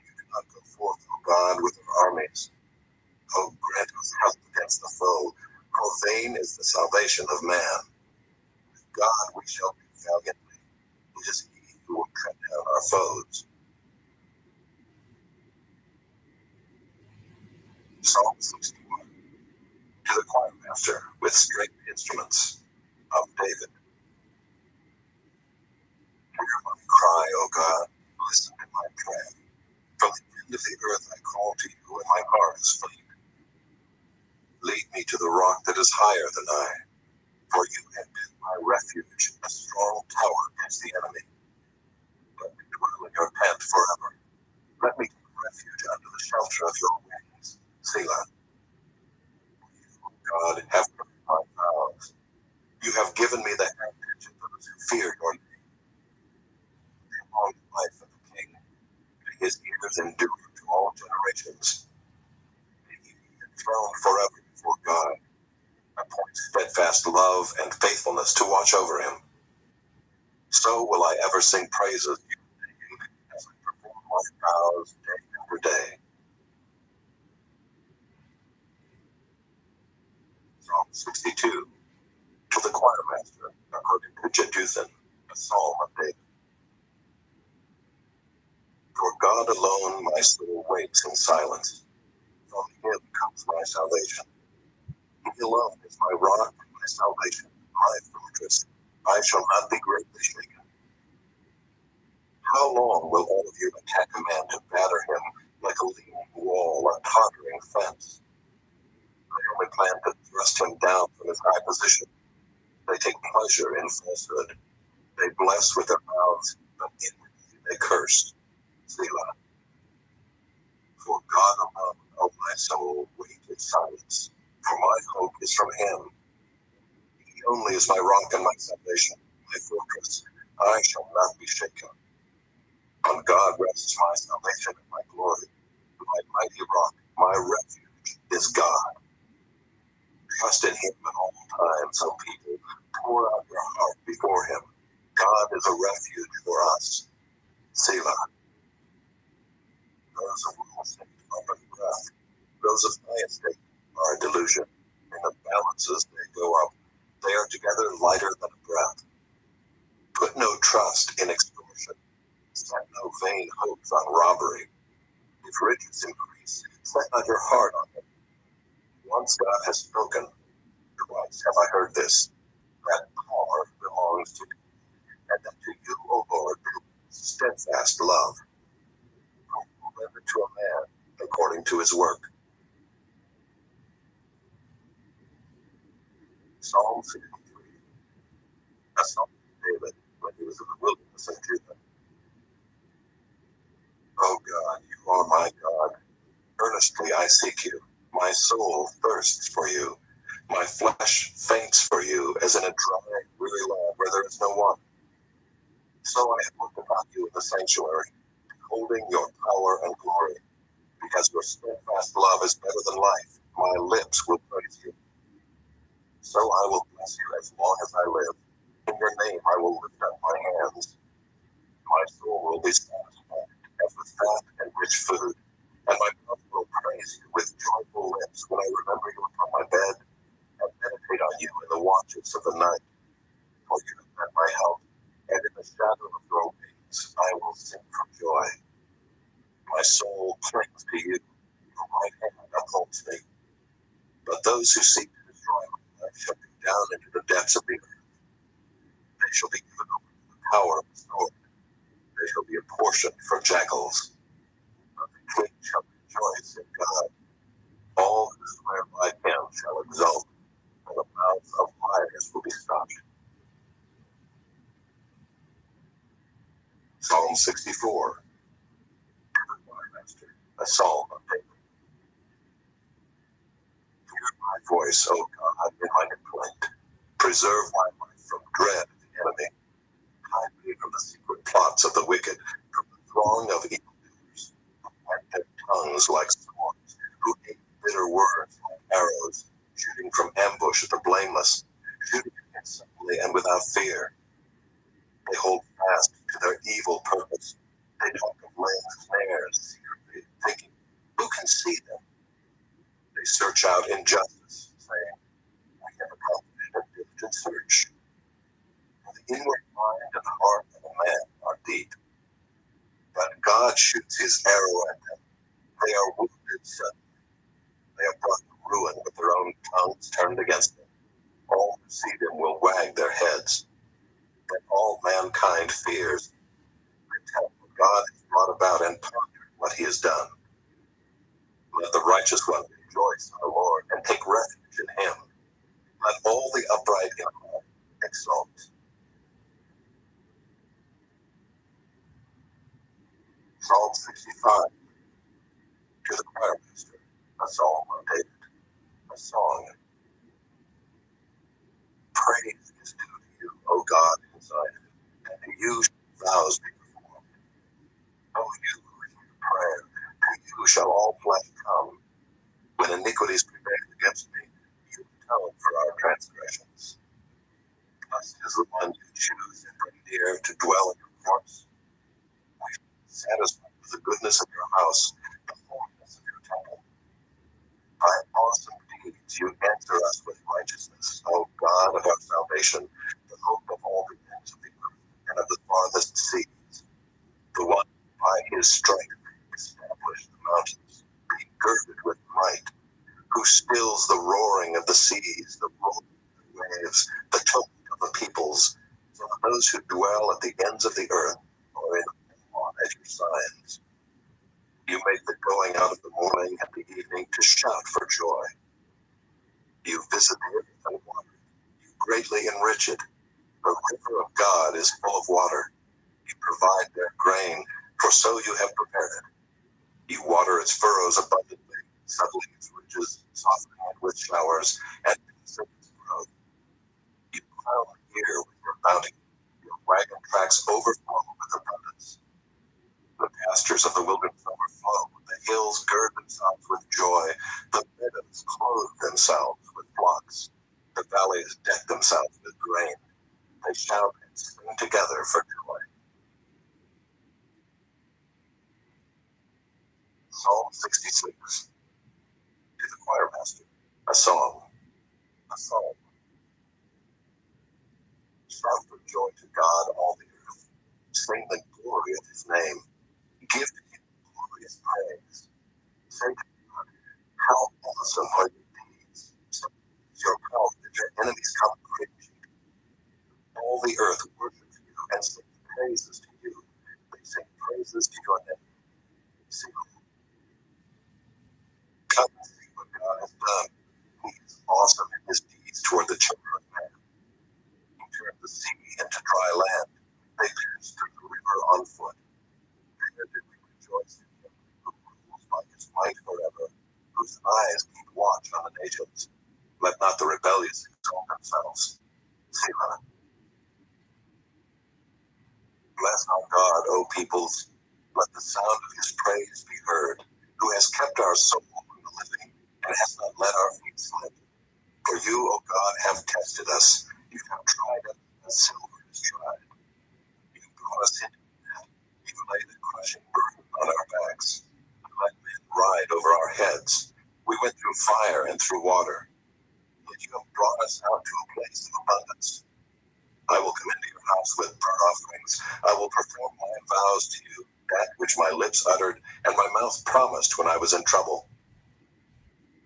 You do not go forth, O God, with your armies. O grant us help against the foe, for vain is the salvation of man. With God we shall do valiantly. It is he who will cut down our foes. Psalm 61. To the choir master with stringed instruments of David. Hear my cry, O God. Listen to my prayer. From the end of the earth I call to you, and my heart is faint. Lead me to the rock that is higher than I, for you have been my refuge, a strong tower against the enemy. Let me dwell in your tent forever. Let me take refuge under the shelter of your wings. Selah. You, O God, have heard my vows. You have given me the heritage of those who fear your name. Prolong the life of the king. May his years endure to all generations. May he be enthroned forever before God. Appoint steadfast love and faithfulness to watch over him. So will I ever sing praises to your name as I perform my vows day after day. Psalm 62. To the choir master, according to Jeduthun, a psalm of David. For God alone my soul waits in silence. From him comes my salvation. He alone is my rock and my salvation, my fortress. I shall not be greatly shaken. How long will all of you attack a man to batter him like a leaning wall, a tottering fence? They only plan to thrust him down from his high position. They take pleasure in falsehood. They bless with their mouths, but inwardly they curse. Selah. For God alone, O my soul, wait in silence, for my hope is from him. He only is my rock and my salvation, my fortress. I shall not be shaken. On God rests my salvation and my glory. My mighty rock, my refuge is God. Trust in him at all times, O people. Pour out your heart before him. God is a refuge for us. Selah. Those of low estate are but breath. Those of high estate are a delusion. In the balances they go up. They are together lighter than a breath. Put no trust in extortion. Set no vain hopes on robbery. If riches increase, set not your heart on them. Once God has spoken, twice have I heard this, that power belongs to me, and that to you, O Lord, belongs steadfast love. Who will render to a man according to his work. Psalm 63. A psalm of David when he was in the wilderness of Judah. O God, you are my God. Earnestly I seek you. My soul thirsts for you. My flesh faints for you, as in a dry, weary land where there is no one. So I have looked upon you in the sanctuary, beholding your power and glory. Because your steadfast love is better than life, my lips will praise you. So I will bless you as long as I live. In your name I will lift up my hands. My soul will be satisfied as with fat and rich food, and my mouth will praise you with joyful lips when I remember you upon my bed and meditate on you in the watches of the night. For you have been my help, and in the shadow of your wings I will sing for joy. My soul clings to you, your right hand upholds me. But those who seek to destroy my life shall go down into the depths of the earth. They shall be given over to the power of the sword. They shall be a portion for jackals. But the king shall rejoice in God. All who swear by him shall exult, and the mouth of liars will be stopped. Psalm 64. A psalm of David. Hear my voice, O God, in my complaint. Preserve my life from dread of the enemy. Hide me from the secret plots of the wicked, from the throng of evildoers, who wag their tongues like swords, who hate bitter words like arrows, shooting from ambush at the blameless, shooting instantly and without fear. They hold fast to their evil purpose. They talk of laying snares secretly, thinking, who can see them? They search out injustice, saying, we have accomplished a diligent search. For the inward mind and heart of a man are deep. But God shoots his arrow at them. They are wounded suddenly. They are brought to ruin with their own tongues turned against them. All who see them will wag their heads. But all mankind fears. They tell what God has brought about and ponder what he has done. Let the righteous one rejoice in the Lord and take refuge in him. Let all the upright in heart exalt. Psalm 65. To the choir master, a psalm of David, a song. Praise is due to you, O God, in Zion, and to you shall vows be performed. O you who hear prayer, to you shall all flesh come. When iniquities prevail against me, you atone for our transgressions. Blessed is the one you choose and bring near to dwell in your courts. We shall be satisfied with the goodness of your house, the holiness of your temple. By awesome deeds you answer us with righteousness, O God of our salvation, the hope of all the ends of the earth and of the farthest seas. The one by his strength established the mountains, being girded with might, who stills the roaring of the seas, the rolling of the waves, the tumult of the peoples, so that those who dwell at the ends of the earth are in awe at your signs. You make the going out of the morning and the evening to shout for joy. You visit the earth and water. You greatly enrich it. The river of God is full of water. You provide their grain, for so you have prepared it. You water its furrows abundantly, settling its ridges, softening it with showers, and increasing its growth. You crown the year with your bounty. Your wagon tracks overflow with abundance. The pastures of the wilderness overflow. The hills gird themselves with joy. The meadows clothe themselves with flocks. The valleys deck themselves with grain. They shout and sing together for joy. Psalm 66. To the choir master, a song, a psalm. Shout for joy to God, all the earth. Sing the glory of his name. Give to him glorious praise. Say to God, how awesome are your deeds. Your power that your enemies come cringing. All the earth worships you and sings praises to you. They sing praises to your name. Sing, come and see what God has done. He is awesome in his deeds toward the children of man. He turned the sea into dry land. They passed through the river on foot. There did we rejoice in him, who rules by his might forever, whose eyes keep watch on the nations. Let not the rebellious exalt themselves. Selah. Bless our God, O peoples. Let the sound of his praise be heard, who has kept our soul from the living and has not let our feet slip. For you, O God, have tested us. You have tried us as silver is tried. You brought us into the net. You laid a crushing burden on our backs. You let men ride over our heads. We went through fire and through water. Yet that you have brought us out to a place of abundance. I will come into your house with burnt offerings. I will perform my vows to you, that which my lips uttered and my mouth promised when I was in trouble.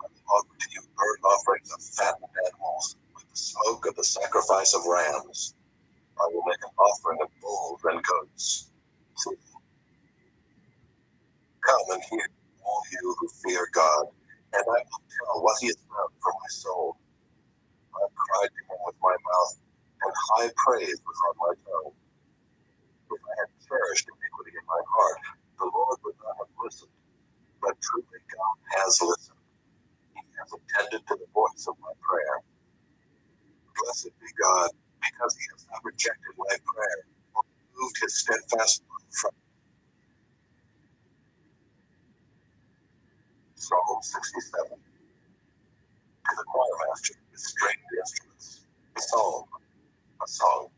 I will offer to you burnt offerings of fattened animals, with the smoke of the sacrifice of rams. I will make an offering of bulls and goats. Come and hear, all you who fear God, and I will tell what he has done for my soul. I cried to him with my mouth, and high praise was on my tongue. If I had cherished iniquity in my heart, the Lord would not have listened. But truly God has listened. He has attended to the voice of my prayer. Blessed be God, because he has not rejected my prayer, or removed his steadfast love from me. Psalm 67. To the choir master with stringed instruments. A psalm, a song.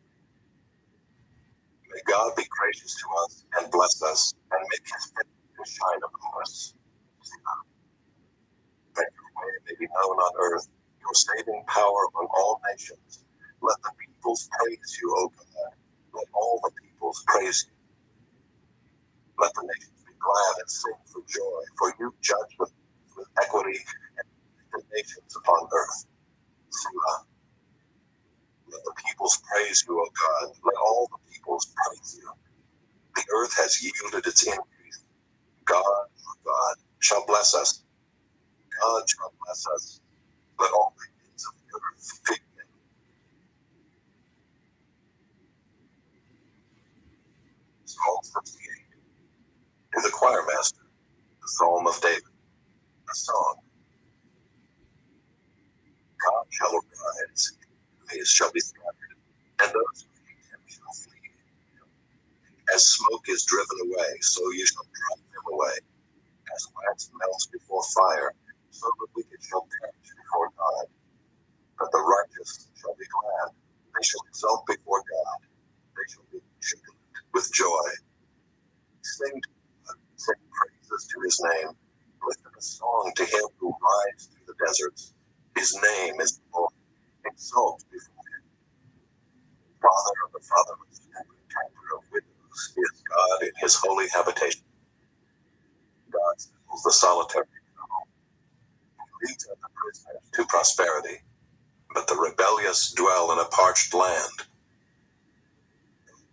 May God be gracious to us and bless us, and make his face to shine upon us. That your way may be known on earth, your saving power among all nations. Let the peoples praise you, O God. Let all the peoples praise you. Let the nations be glad and sing for joy, for you judge with equity and the nations upon earth. Selah. Let the peoples praise you, O God. Let all the peoples praise you. The earth has yielded its increase. God, our God, shall bless us. God shall bless us. Let all the ends of the earth fear him. Psalm 68. To the choir master, the Psalm of David, a song. God shall arise, enemies shall be scattered, and those who hate him shall flee. As smoke is driven away, so you shall drive them away. As wax melts before fire, so the wicked shall perish before God. But the righteous shall be glad. They shall exult before God. They shall be jubilant with joy. Sing to God, sing praises to his name. Lift up a song to him who rides through the deserts. His name is the Lord. Exalt before him. Father of the fatherless and protector of widows is God in his holy habitation. God settles the solitary in a home. He leads out the prisoners to prosperity, but the rebellious dwell in a parched land.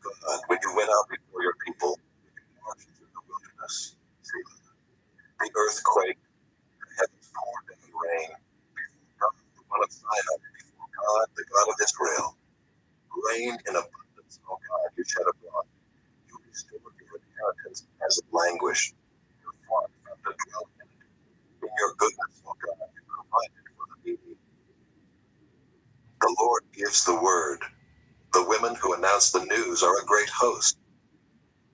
God, when you went out before your people, you marched through the wilderness. The earth quaked, the heavens poured down rain. Before God, the one of Sinai, before God, the God of Israel. Rain in abundance, O God, you shed abroad. You restored your inheritance as it languished. Your flock found a dwelling in it. In your goodness, O God, you provided for the needy. The Lord gives the word. The women who announce the news are a great host.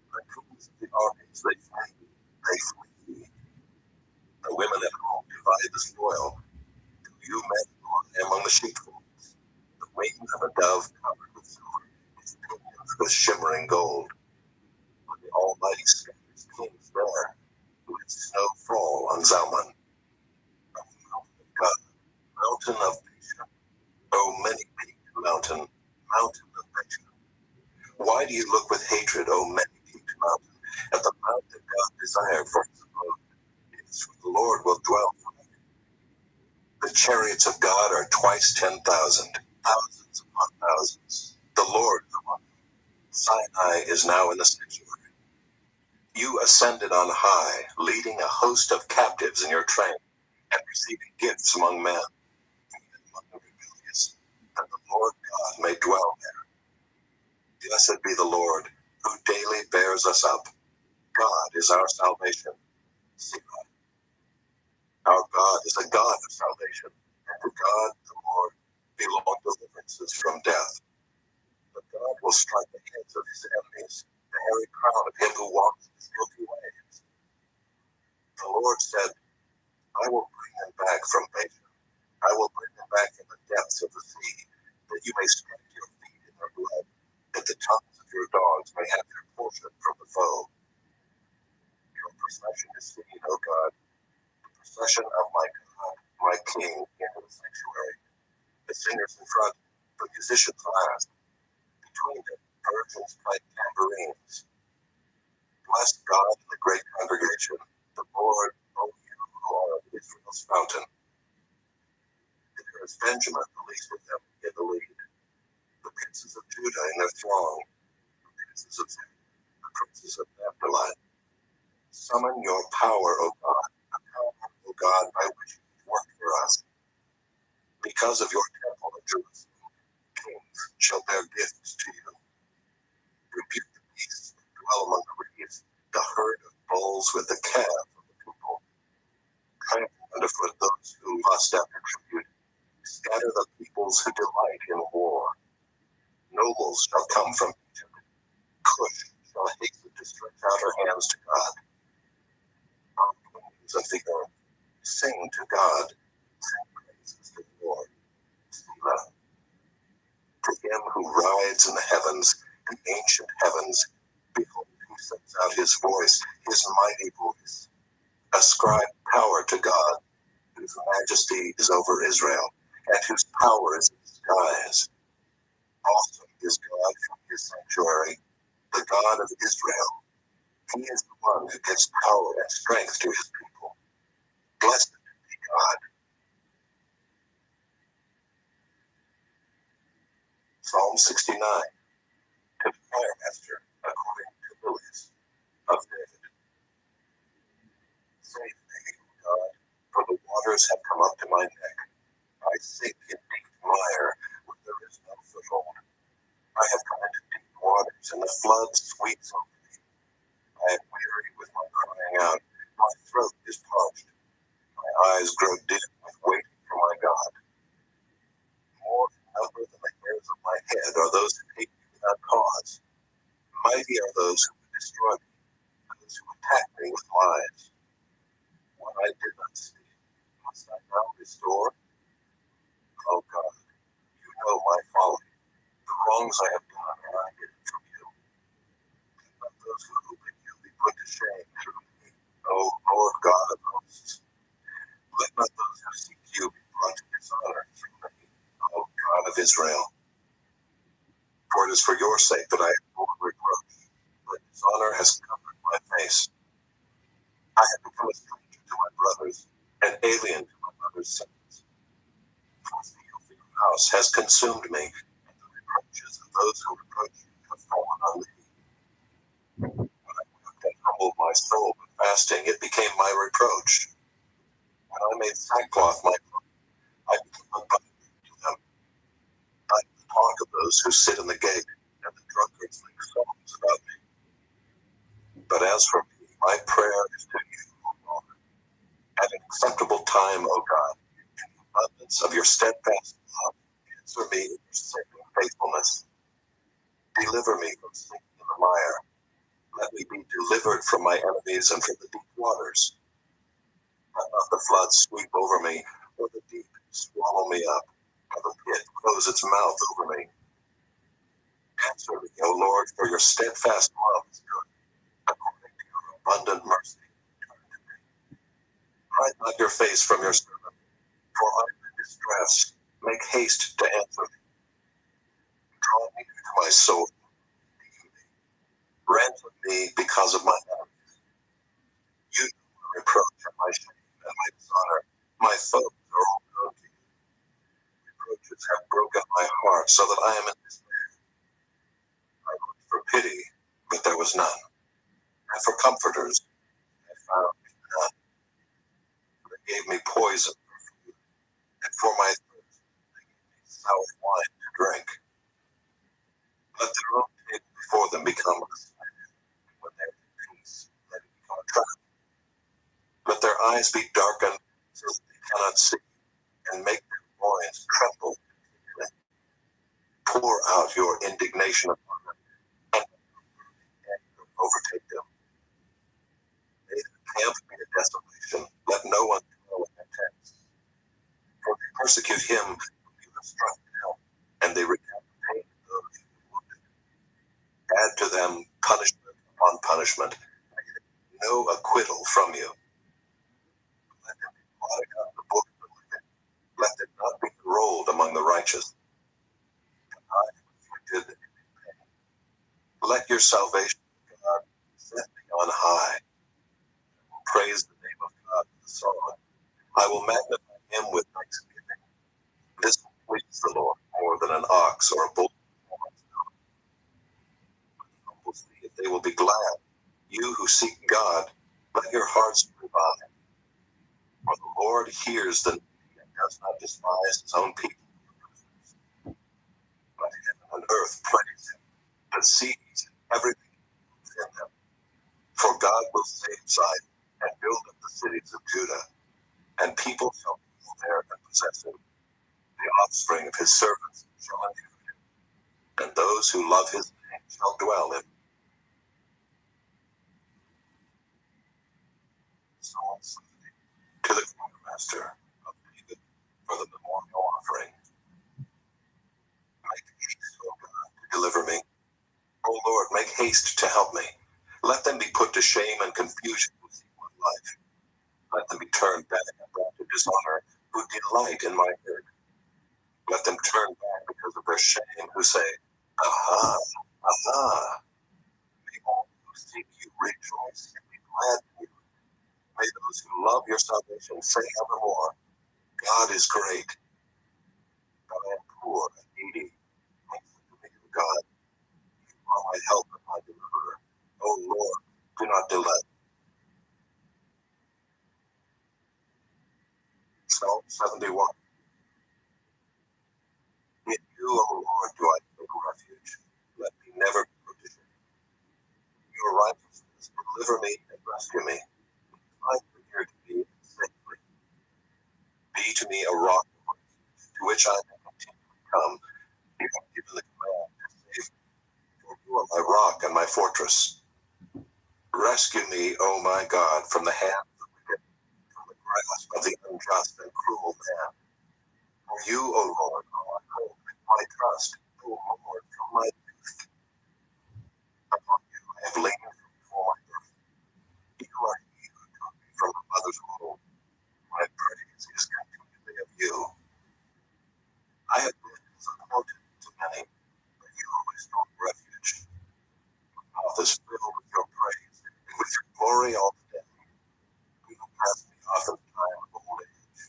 The kings of the armies, they flee. The women at home divide the spoil. You men lie among the sheepfolds. The wings of a dove covered with silver, its pinions with shimmering gold. When the Almighty scatters kings there, let snow fall on Zalman. O mountain of God, mountain of Bashan. O many-peaked mountain, mountain of Bashan. Why do you look with hatred, O many-peaked mountain, at the mount that God desired for his abode? It is where the Lord will dwell forever. The chariots of God are twice 10,000, thousands upon thousands. The Lord is among them. Sinai is now in the sanctuary. You ascended on high, leading a host of captives in your train, and receiving gifts among men, even among the rebellious, that the Lord God may dwell there. Blessed be the Lord, who daily bears us up. God is our salvation. Selah. Our God is a God of salvation, and to God, the Lord, belong deliverances from death. But God will strike the heads of his enemies, the hairy crown of him who walks in his guilty ways. The Lord said, I will bring them back from Bashan. I will bring them back in the depths of the sea, that you may strike your feet in their blood, that the tongues of your dogs may have their portion from the foe. Your procession is seen, O God, the procession of my God, my King, into the sanctuary. singers in front, the musicians last. Between them, virgins played tambourines. Bless God in the great congregation, the Lord, O you who are Israel's fountain. There is Benjamin, the least of them, in the lead. The princes of Judah in their throng, the princes of Zebulun, the princes of Naphtali. Summon your power, O God, the power, O God, by which you work for us. Because of your temple of Jerusalem, kings shall bear gifts to you. Rebuke the beasts that dwell among the reeds, the herd of bulls with the calf of the people. Trample underfoot those who lust after tribute. Scatter the peoples who delight in war. Nobles shall come from Egypt. Cush shall hasten to stretch out her hands to God. On the wings of the earth, sing to God. Sing praises to the Lord. Selah. To him who rides in the heavens, the ancient heavens, behold, who sends out his voice, his mighty voice. Ascribe power to God, whose majesty is over Israel, and whose power is in the skies. Awesome is God from his sanctuary, the God of Israel. He is the one who gives power and strength to his people. Blessed be God. Psalm 69. To the choir master, according to Lilies of David. Save me, O God, for the waters have come up to my neck. I sink in deep mire where there is no foothold. I have come into deep waters, and the flood sweeps over me. I am weary with my crying out. My throat is parched. My eyes grow dim with waiting for my God. More in number than the hairs of my head are those who hate me without cause. Mighty are those who would destroy me, those who attack me with lies. When I did not see, must I now restore? Oh God, you know my folly. The wrongs I have done are I hidden from you. Let those who hope in you be put to shame through me, O Lord God of hosts. Let not those who seek you be brought to dishonor through me, O God of Israel. For it is for your sake that I have borne reproach, that dishonor has covered my face. I have become a stranger to my brothers, an alien to my mother's sons. For the zeal for your house has consumed me, and the reproaches of those who reproach you have fallen on me. When I wept and humbled my soul with fasting, it became my reproach. When I made sackcloth my cloak, I became a byword to them. I am the talk of those who sit in the gate, and the drunkards make songs about me. But as for me, my prayer is to you, O Lord. At an acceptable time, O God, in the abundance of your steadfast love, answer me in your saving faithfulness. Deliver me from sinking in the mire. Let me be delivered from my enemies and from the deep waters. Let not the flood sweep over me, or the deep swallow me up, or the pit close its mouth over me. Answer me, O Lord, for your steadfast love is good. According to your abundant mercy, turn to me. Hide not your face from your servant, for I am in distress. Make haste to answer me. Draw near to my soul. Redeem me. Ransom me because of my enemies. You know my reproach and my shame and my dishonor. My foes are all known to you. Reproaches have broken my heart so that I am in despair. I looked for pity, but there was none. And for comforters, I found none. They gave me poison for food, and for my thirst, they gave me sour wine to drink. Let their own table before them become a snare. When they are in peace, let it become a trap. Let their eyes be darkened so that they cannot see, and make their loins tremble continually. Pour out your indignation upon them, and let anger overtake them. May their camp be a desolation. Let no one dwell in their tents. For they persecute him whom you have struck down, and they recount the pain of those who have wounded. Add to them punishment upon punishment, and get no acquittal from you. Let them be blotted out of the book of the living. Let them not be enrolled among the righteous. I am afflicted. Let your salvation, God, set me on high. Praise the name of God with a song. I will magnify him with thanksgiving. This will please the Lord more than an ox or a bull. We'll see if they will be glad. You who seek God, let your hearts revive. For the Lord hears the needy and does not despise his own people. But heaven and earth praise him, the seas and everything within them. For God will save Zion and build up the cities of Judah, and people shall dwell there and possess it. The offspring of his servants shall inherit it, and those who love his name shall dwell in it. Psalm 70. To the quartermaster of David for the memorial offering. Make haste, O God, to deliver me. O Lord, make haste to help me. Let them be put to shame and confusion who seek my life. Let them be turned back and brought to dishonor who delight in my hurt. Let them turn back because of their shame who say, Aha, aha. May all who seek you rejoice and be glad in you. May those who love your salvation say evermore, God is great. But I am poor and needy. Thankful to me, O God. You are my help and my deliverer. O Lord, do not delay. Psalm 71. In you, O Lord, do I take refuge. Let me never be put to shame. Your righteousness, deliver me and rescue me. I prepare to be safely. Be to me a rock to which I may continually come. You have given the command to save me. For you are my rock and my fortress. Rescue me, O my God, from the hand of the wicked, from the grasp of the unjust and cruel man. For you, O Lord, are my hope, my trust, O Lord, from my youth. Upon you I have lain from before my birth. You are he who took me from my mother's womb. My praise is continually of you. I have been disappointed to many, but you are my strong refuge. My mouth is filled with your praise, and with your glory all the day. You will cast me off in the time of old age.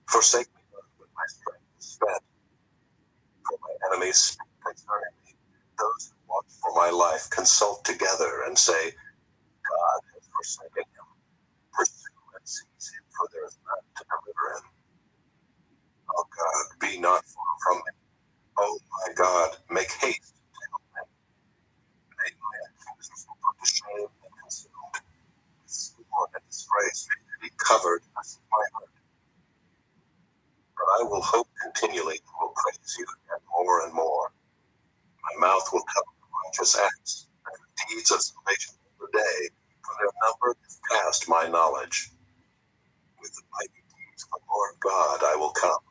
Forsake me not when my strength is spent. For my enemies speak concerning me. Those who watch for my life consult together and say, God has forsaken him. Pursue and seize him, for there is none to deliver him. O God, be not far from me. O my God, make haste to help me. May my accusers be put to shame and consumed. With scorn and disgrace may they be covered as my heart. But I will hope continually and will praise you yet more and more. My mouth will cover the righteous acts and the deeds of salvation all the day, for their number is past my knowledge. With the mighty deeds of the Lord God I will come.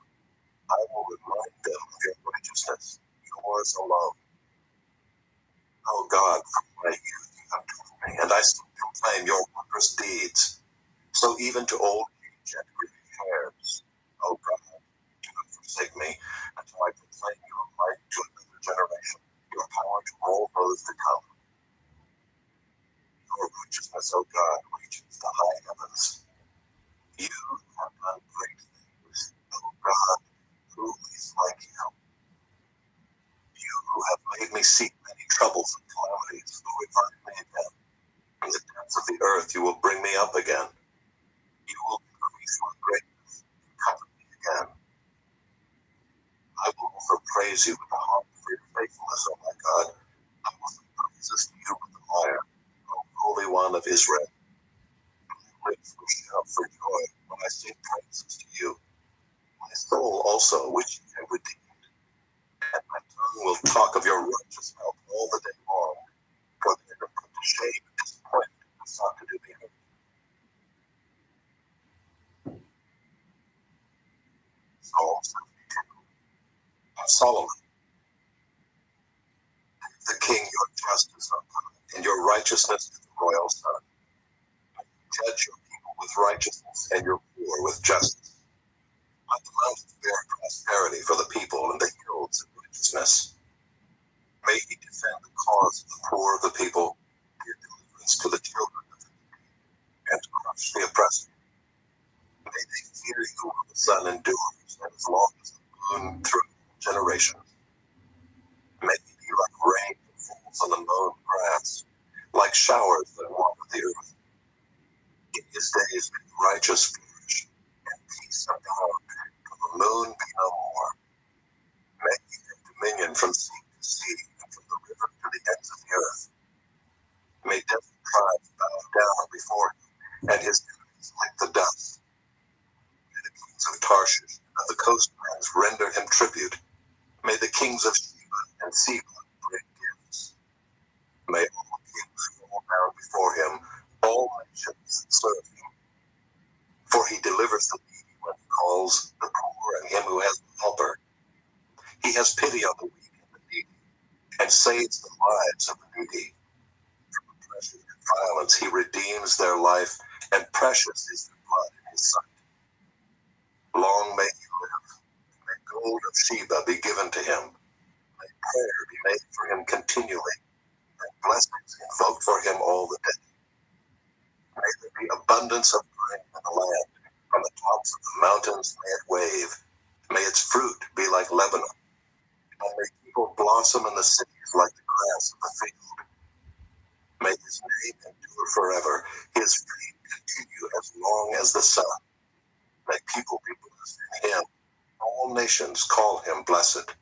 I will remind them of your righteousness, yours alone. O God, from my youth you have taught me, and I still proclaim your wondrous deeds. So even to old age and gray hairs, O God, do not forsake me until I proclaim your might to another generation, your power to all those to come. Your righteousness, O God, reaches the high heavens. You have done great things, O God, who is like you? You who have made me see many troubles and calamities, who revive me again. From the depths of the earth you will bring me up again. You will increase my greatness and cover me again. I will also praise you with the harp for your faithfulness, O my God. I will sing praises to you with the lyre, O Holy One of Israel. My lips will shout for joy when I sing praises to you. My soul also, which you have redeemed, and my tongue will talk of your righteous help all the day long, for they are put to shame and disappointed who sought to do me hurt. Psalm 72. Of Solomon. The king, your justice, O God, and your righteousness is the royal son. Judge your people with righteousness and your poor with justice. Let the mountains bear prosperity for the people, him from sea to sea and from the river to the ends of the earth. May desert tribes bow down before him, and his enemies like the dust. May the kings of Tarshish and the coastlands render him tribute. May the kings of Sheba and Seba bring gifts. May all kings fall down before him, all nations serve him. For he delivers the needy when he calls, the poor and him who has no helper. He has pity on the weak and the needy, and saves the lives of the needy. From oppression and violence he redeems their life, and precious is their blood in his sight. Long may he live. May gold of Sheba be given to him. May prayer be made for him continually, and blessings invoked for him all the day. May there be abundance of grain in the land. From the tops of the mountains may it wave. May its fruit be like Lebanon. And may people blossom in the cities like the grass of the field. May his name endure forever. His fame continue as long as the sun. May people be blessed in him. All nations call him blessed.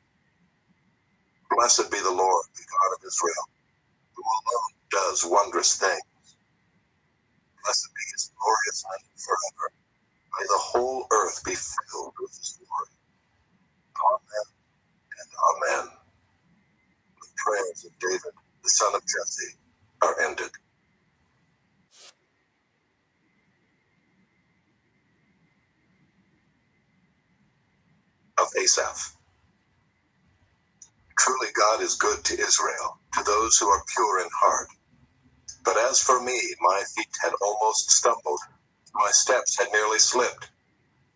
Blessed be the Lord, the God of Israel, who alone does wondrous things. Blessed be his glorious name forever. May the whole earth be filled with his glory. Amen and amen. The prayers of David, the son of Jesse, are ended. Of Asaph. Truly God is good to Israel, to those who are pure in heart. But as for me, my feet had almost stumbled, my steps had nearly slipped.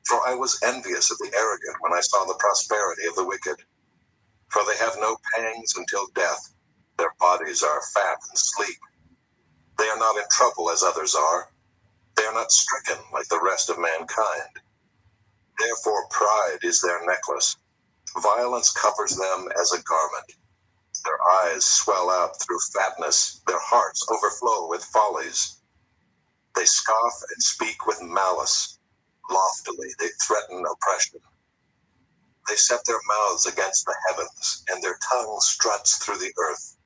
For I was envious of the arrogant when I saw the prosperity of the wicked. For they have no pangs until death. Their bodies are fat and sleek. They are not in trouble as others are. They are not stricken like the rest of mankind. Therefore pride is their necklace. Violence covers them as a garment. Their eyes swell out through fatness. Their hearts overflow with follies. They scoff and speak with malice. Loftily they threaten oppression. They set their mouths against the heavens, and their tongue struts through the earth.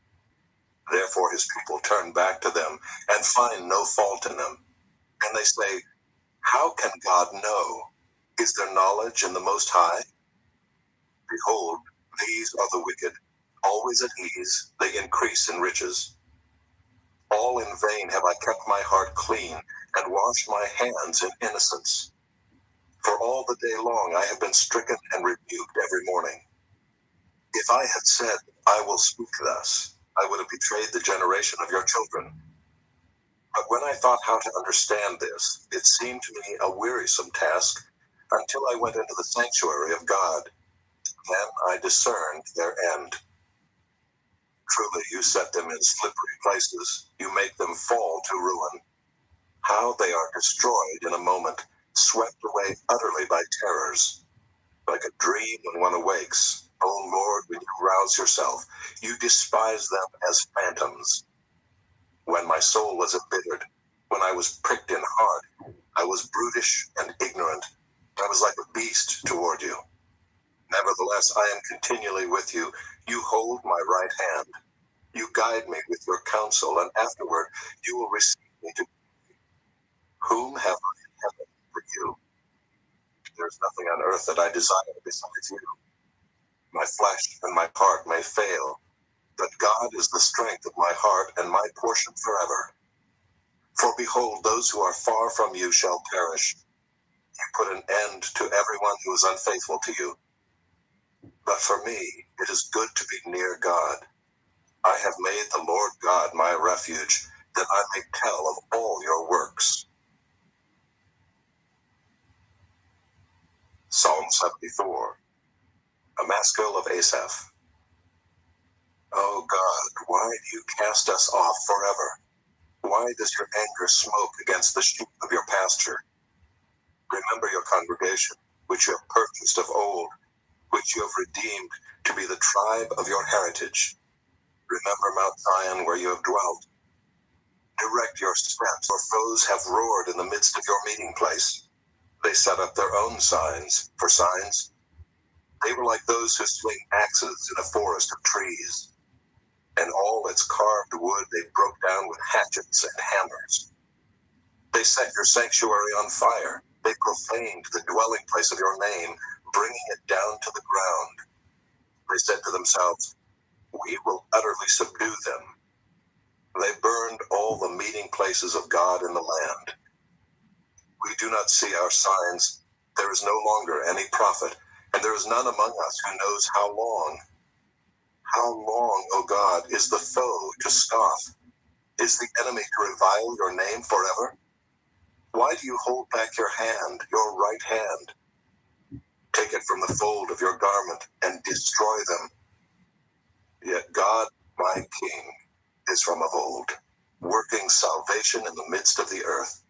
Therefore his people turn back to them and find no fault in them. And they say, how can God know? Is there knowledge in the Most High? Behold, these are the wicked, always at ease, they increase in riches. All in vain have I kept my heart clean and washed my hands in innocence. For all the day long I have been stricken and rebuked every morning. If I had said, I will speak thus, I would have betrayed the generation of your children. But when I thought how to understand this, it seemed to me a wearisome task until I went into the sanctuary of God. Then I discerned their end. Truly you set them in slippery places. You make them fall to ruin. How they are destroyed in a moment, swept away utterly by terrors. Like a dream when one awakes, O Lord, when you rouse yourself, you despise them as phantoms. When my soul was embittered, when I was pricked in heart, I was brutish and ignorant. I was like a beast toward you. Nevertheless, I am continually with you. You hold my right hand. You guide me with your counsel, and afterward you will receive me to whom have I in heaven but you? There is nothing on earth that I desire besides you. My flesh and my heart may fail, but God is the strength of my heart and my portion forever. For behold, those who are far from you shall perish. You put an end to everyone who is unfaithful to you. But for me, it is good to be near God. I have made the Lord God my refuge, that I may tell of all your works. Psalm 74. A Maskil of Asaph. O God, why do you cast us off forever? Why does your anger smoke against the sheep of your pasture? Remember your congregation, which you have purchased of old, which you have redeemed to be the tribe of your heritage. Remember Mount Zion, where you have dwelt. Direct your steps, for foes have roared in the midst of your meeting place. They set up their own signs for signs. They were like those who swing axes in a forest of trees, and all its carved wood they broke down with hatchets and hammers. They set your sanctuary on fire. They profaned the dwelling place of your name, bringing it down to the ground. They said to themselves, "We will utterly subdue them." They burned all the meeting places of God in the land. We do not see our signs. There is no longer any prophet, and there is none among us who knows how long. How long, O God, is the foe to scoff? Is the enemy to revile your name forever? Why do you hold back your hand, your right hand? Take it from the fold of your garment and destroy them. Yet God, my King, is from of old, working salvation in the midst of the earth.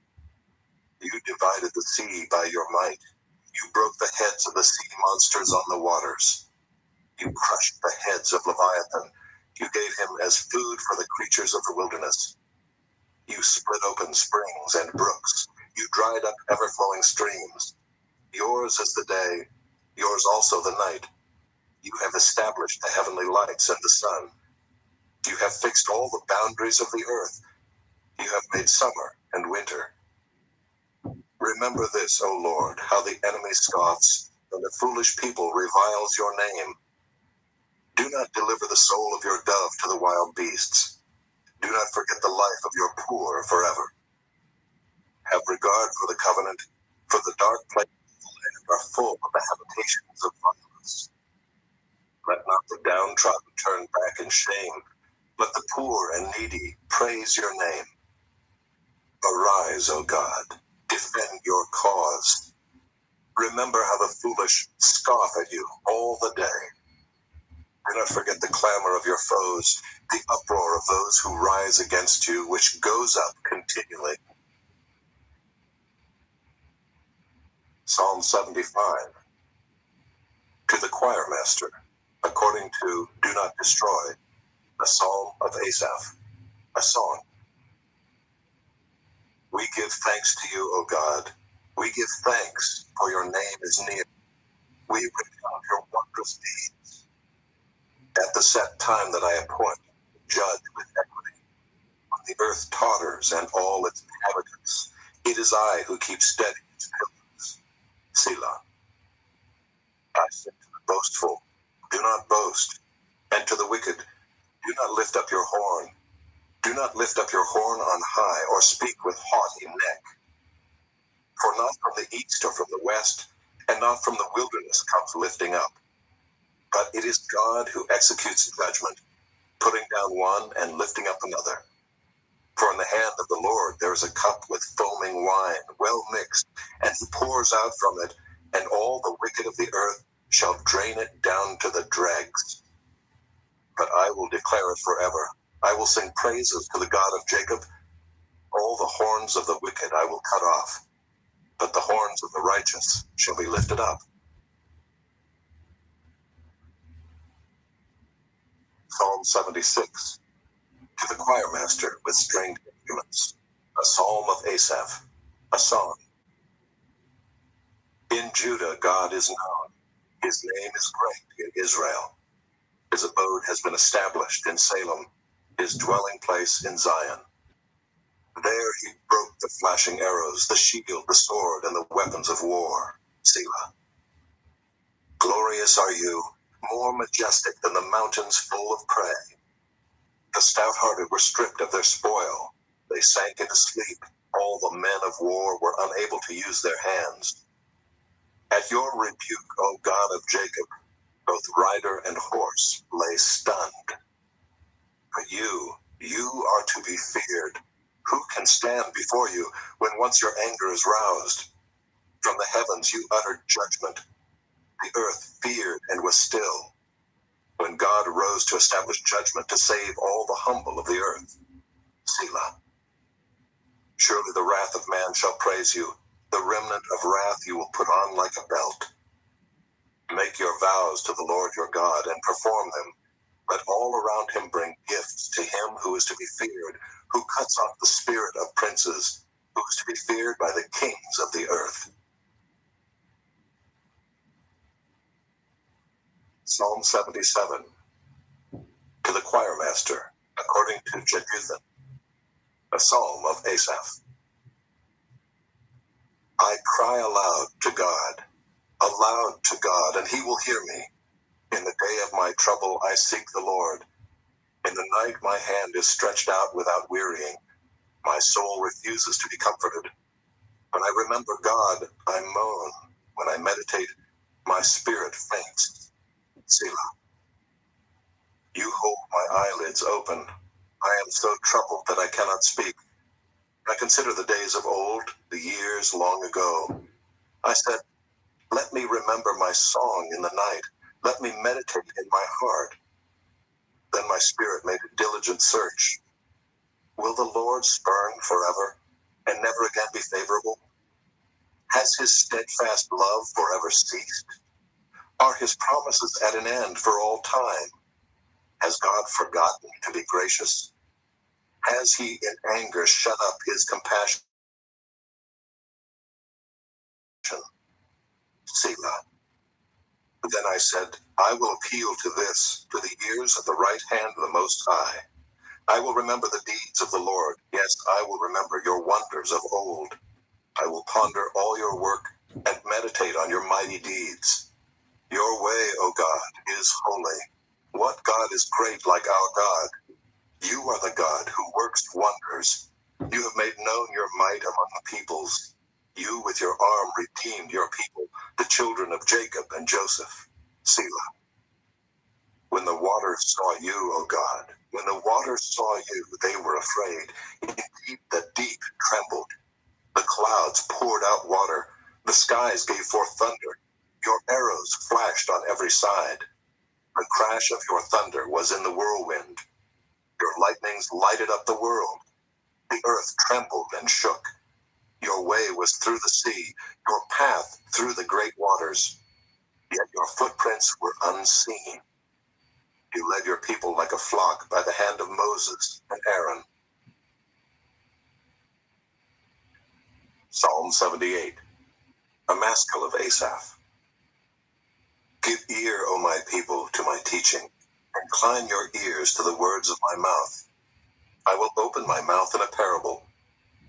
You divided the sea by your might. You broke the heads of the sea monsters on the waters. You crushed the heads of Leviathan. You gave him as food for the creatures of the wilderness. You split open springs and brooks. You dried up ever-flowing streams. Yours is the day, yours also the night. You have established the heavenly lights and the sun. You have fixed all the boundaries of the earth. You have made summer and winter. Remember this, O Lord, how the enemy scoffs, and the foolish people reviles your name. Do not deliver the soul of your dove to the wild beasts. Do not forget the life of your poor forever. Have regard for the covenant, for the dark places of the land are full of the habitations of violence. Let not the downtrodden turn back in shame. Let the poor and needy praise your name. Arise, O God, defend your cause. Remember how the foolish scoff at you all the day. Do not forget the clamor of your foes, the uproar of those who rise against you, which goes up continually. Psalm 75. To the choir master, according to Do Not Destroy, a psalm of Asaph, a song. We give thanks to you, O God. We give thanks, for your name is near. We recount your wondrous deeds. At the set time that I appoint, judge with equity. When the earth totters and all its inhabitants, it is I who keep steady its pillars. Selah. I said to the boastful, do not boast, and to the wicked, do not lift up your horn. Do not lift up your horn on high, or speak with haughty neck. For not from the east or from the west, and not from the wilderness comes lifting up. But it is God who executes judgment, putting down one and lifting up another. For in the hand of the Lord there is a cup with foaming wine, well mixed, and he pours out from it, and all the wicked of the earth shall drain it down to the dregs. But I will declare it forever. I will sing praises to the God of Jacob. All the horns of the wicked I will cut off, but the horns of the righteous shall be lifted up. Psalm 76. To the choir master with stringed instruments, a psalm of Asaph, a song. In Judah God is known. His name is great in Israel. His abode has been established in Salem, his dwelling place in Zion. There he broke the flashing arrows, the shield, the sword, and the weapons of war. Selah. Glorious are you, more majestic than the mountains full of prey. The stout-hearted were stripped of their spoil. They sank into sleep. All the men of war were unable to use their hands. At your rebuke, O God of Jacob, both rider and horse lay stunned. But you are to be feared. Who can stand before you when once your anger is roused? From the heavens you uttered judgment. The earth feared and was still. When God rose to establish judgment to save all the humble of the earth. Selah. Surely the wrath of man shall praise you. The remnant of wrath you will put on like a belt. Make your vows to the Lord your God and perform them. Let all around him bring gifts to him who is to be feared, who cuts off the spirit of princes, who is to be feared by the kings of the earth. Psalm 77. To the choir master, according to Jeduthun, a psalm of Asaph. I cry aloud to God, and he will hear me. In the day of my trouble I seek the Lord. In the night my hand is stretched out without wearying. My soul refuses to be comforted. When I remember God, I moan. When I meditate, my spirit faints. Selah. You hold my eyelids open. I am so troubled that I cannot speak. I consider the days of old, the years long ago. I said, let me remember my song in the night. Let me meditate in my heart. Then my spirit made a diligent search. Will the Lord spurn forever and never again be favorable? Has his steadfast love forever ceased? Are his promises at an end for all time? Has God forgotten to be gracious? Has he in anger shut up his compassion? Selah. Then I said, I will appeal to the ears of the right hand of the Most High. I will remember the deeds of the Lord. Yes, I will remember your wonders of old. I will ponder all your work and meditate on your mighty deeds. Your way, O God, is holy. What God is great like our God? You are the God who works wonders. You have made known your might among the peoples. You with your arm redeemed your people, the children of Jacob and Joseph. Selah. When the waters saw you, O God, when the waters saw you, they were afraid. Indeed, the deep trembled. The clouds poured out water. The skies gave forth thunder. Your arrows flashed on every side. The crash of your thunder was in the whirlwind. Your lightnings lighted up the world. The earth trembled and shook. Your way was through the sea, your path through the great waters. Yet your footprints were unseen. You led your people like a flock by the hand of Moses and Aaron. Psalm 78. A Maskil of Asaph. Give ear, O my people, to my teaching. Incline your ears to the words of my mouth. I will open my mouth in a parable.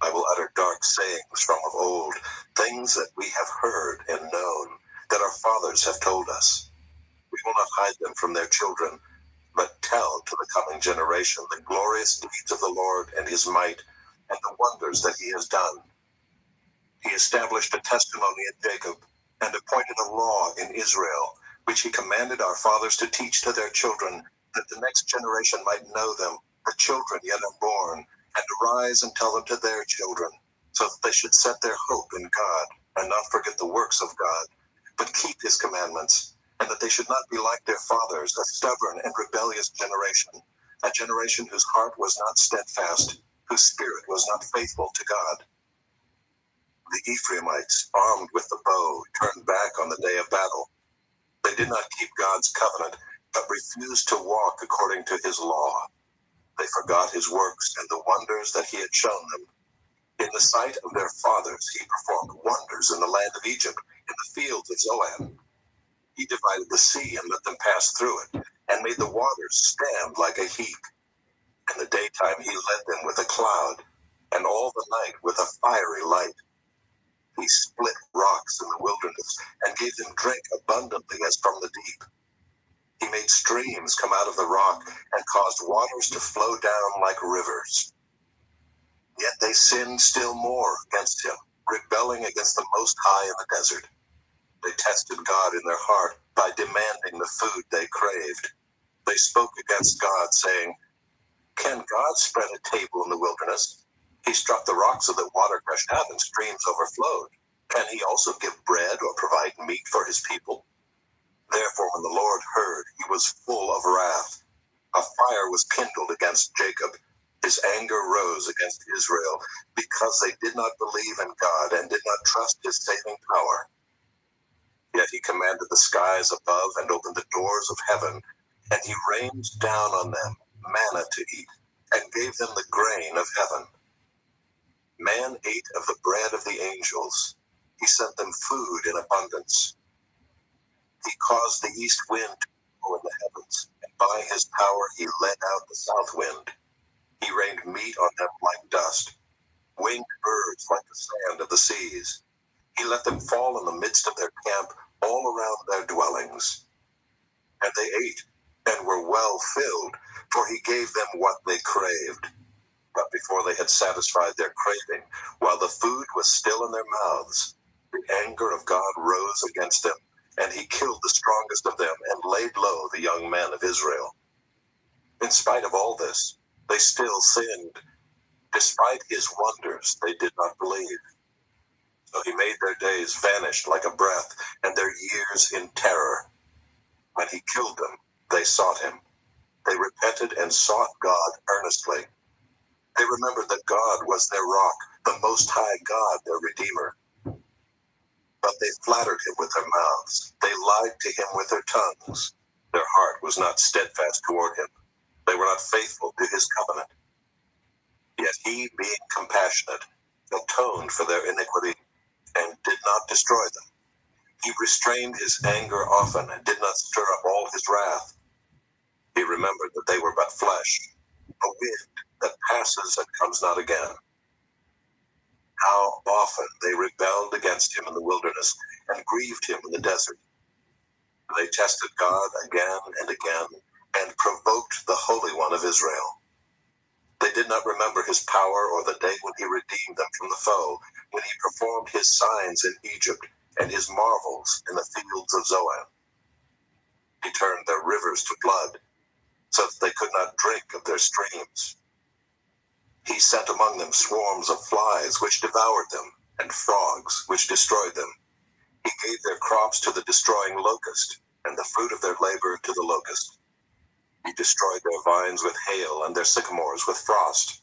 I will utter dark sayings from of old, things that we have heard and known, that our fathers have told us. We will not hide them from their children, but tell to the coming generation the glorious deeds of the Lord and his might, and the wonders that he has done. He established a testimony in Jacob, and appointed a law in Israel, which he commanded our fathers to teach to their children, that the next generation might know them, the children yet unborn, and arise and tell them to their children, so that they should set their hope in God, and not forget the works of God, but keep his commandments, and that they should not be like their fathers, a stubborn and rebellious generation, a generation whose heart was not steadfast, whose spirit was not faithful to God. The Ephraimites, armed with the bow, turned back on the day of battle. They did not keep God's covenant, but refused to walk according to his law. They forgot his works and the wonders that he had shown them. In the sight of their fathers, he performed wonders in the land of Egypt, in the fields of Zoan. He divided the sea and let them pass through it, and made the waters stand like a heap. In the daytime he led them with a cloud, and all the night with a fiery light. He split rocks in the wilderness, and gave them drink abundantly as from the deep. He made streams come out of the rock, and caused waters to flow down like rivers. Yet they sinned still more against him, rebelling against the Most High in the desert. They tested God in their heart by demanding the food they craved. They spoke against God, saying, can God spread a table in the wilderness? He struck the rock so that water gushed out and streams overflowed. Can he also give bread or provide meat for his people? Therefore, when the Lord heard, he was full of wrath. A fire was kindled against Jacob. His anger rose against Israel, because they did not believe in God and did not trust his saving power. Yet he commanded the skies above and opened the doors of heaven, and he rained down on them manna to eat, and gave them the grain of heaven. Man ate of the bread of the angels. He sent them food in abundance. He caused the east wind by his power he led out the south wind. He rained meat on them like dust, winged birds like the sand of the seas. He let them fall in the midst of their camp, all around their dwellings. And they ate, and were well filled, for he gave them what they craved. But before they had satisfied their craving, while the food was still in their mouths, the anger of God rose against them, and he killed the strongest of them, and laid low the young men of Israel. In spite of all this, they still sinned. Despite his wonders, they did not believe. So he made their days vanish like a breath, and their years in terror. When he killed them, they sought him. They repented and sought God earnestly. They remembered that God was their rock, the Most High God, their Redeemer. But they flattered him with their mouths. They lied to him with their tongues. Their heart was not steadfast toward him. They were not faithful to his covenant. Yet he, being compassionate, atoned for their iniquity and did not destroy them. He restrained his anger often and did not stir up all his wrath. He remembered that they were but flesh, a wind that passes and comes not again. How often they rebelled against him in the wilderness and grieved him in the desert. They tested God again and again and provoked the Holy One of Israel. They did not remember his power or the day when he redeemed them from the foe, when he performed his signs in Egypt and his marvels in the fields of Zoan. He turned their rivers to blood, so that they could not drink of their streams. He sent among them swarms of flies which devoured them, and frogs which destroyed them. He gave their crops to the destroying locust, and the fruit of their labor to the locust. He destroyed their vines with hail, and their sycamores with frost.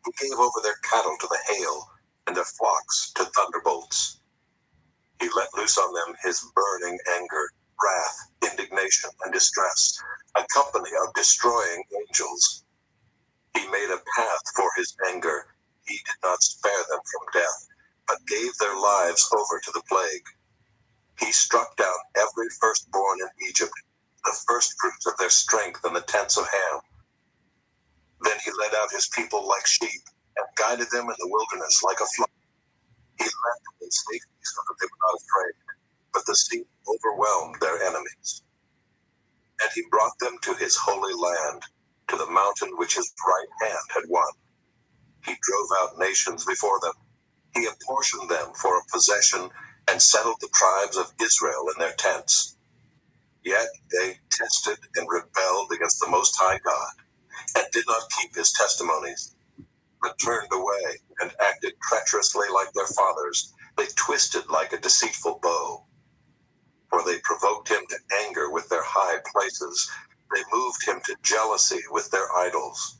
He gave over their cattle to the hail, and their flocks to thunderbolts. He let loose on them his burning anger, wrath, indignation, and distress, a company of destroying angels. He made a path for his anger. He did not spare them from death, but gave their lives over to the plague. He struck down every firstborn in Egypt, the firstfruits of their strength in the tents of Ham. Then he led out his people like sheep, and guided them in the wilderness like a flock. He led them in safety so that they were not afraid, but the sea overwhelmed their enemies. And he brought them to his holy land, to the mountain which his right hand had won. He drove out nations before them. He apportioned them for a possession, and settled the tribes of Israel in their tents. Yet they tested and rebelled against the Most High God, and did not keep his testimonies, but turned away and acted treacherously like their fathers. They twisted like a deceitful bow. For they provoked him to anger with their high places. They moved him to jealousy with their idols.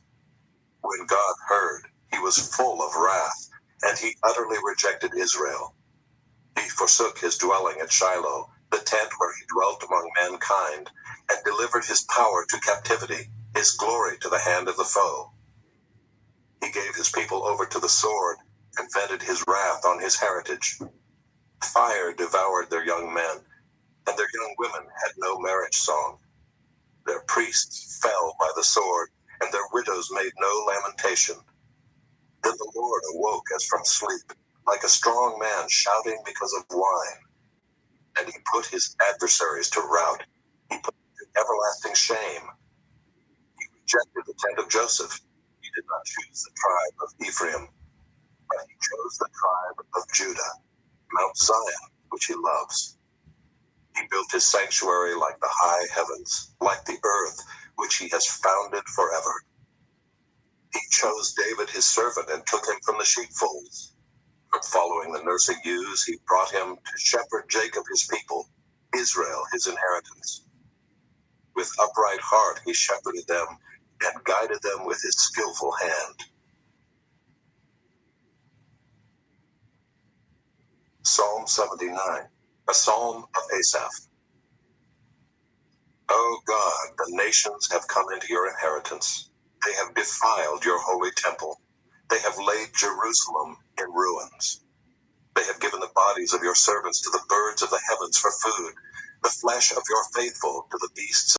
When God heard, he was full of wrath, and he utterly rejected Israel. He forsook his dwelling at Shiloh, the tent where he dwelt among mankind, and delivered his power to captivity, his glory to the hand of the foe. He gave his people over to the sword, and vented his wrath on his heritage. Fire devoured their young men, and their young women had no marriage song. Their priests fell by the sword, and their widows made no lamentation. Then the Lord awoke as from sleep, like a strong man shouting because of wine. And he put his adversaries to rout. He put them to everlasting shame. He rejected the tent of Joseph. He did not choose the tribe of Ephraim, but he chose the tribe of Judah, Mount Zion, which he loves. He built his sanctuary like the high heavens, like the earth, which he has founded forever. He chose David his servant and took him from the sheepfolds. From following the nursing ewes, he brought him to shepherd Jacob his people, Israel his inheritance. With upright heart he shepherded them, and guided them with his skillful hand. Psalm 79, a psalm of Asaph. O God, the nations have come into your inheritance. They have defiled your holy temple. They have laid Jerusalem in ruins. They have given the bodies of your servants to the birds of the heavens for food, the flesh of your faithful to the beasts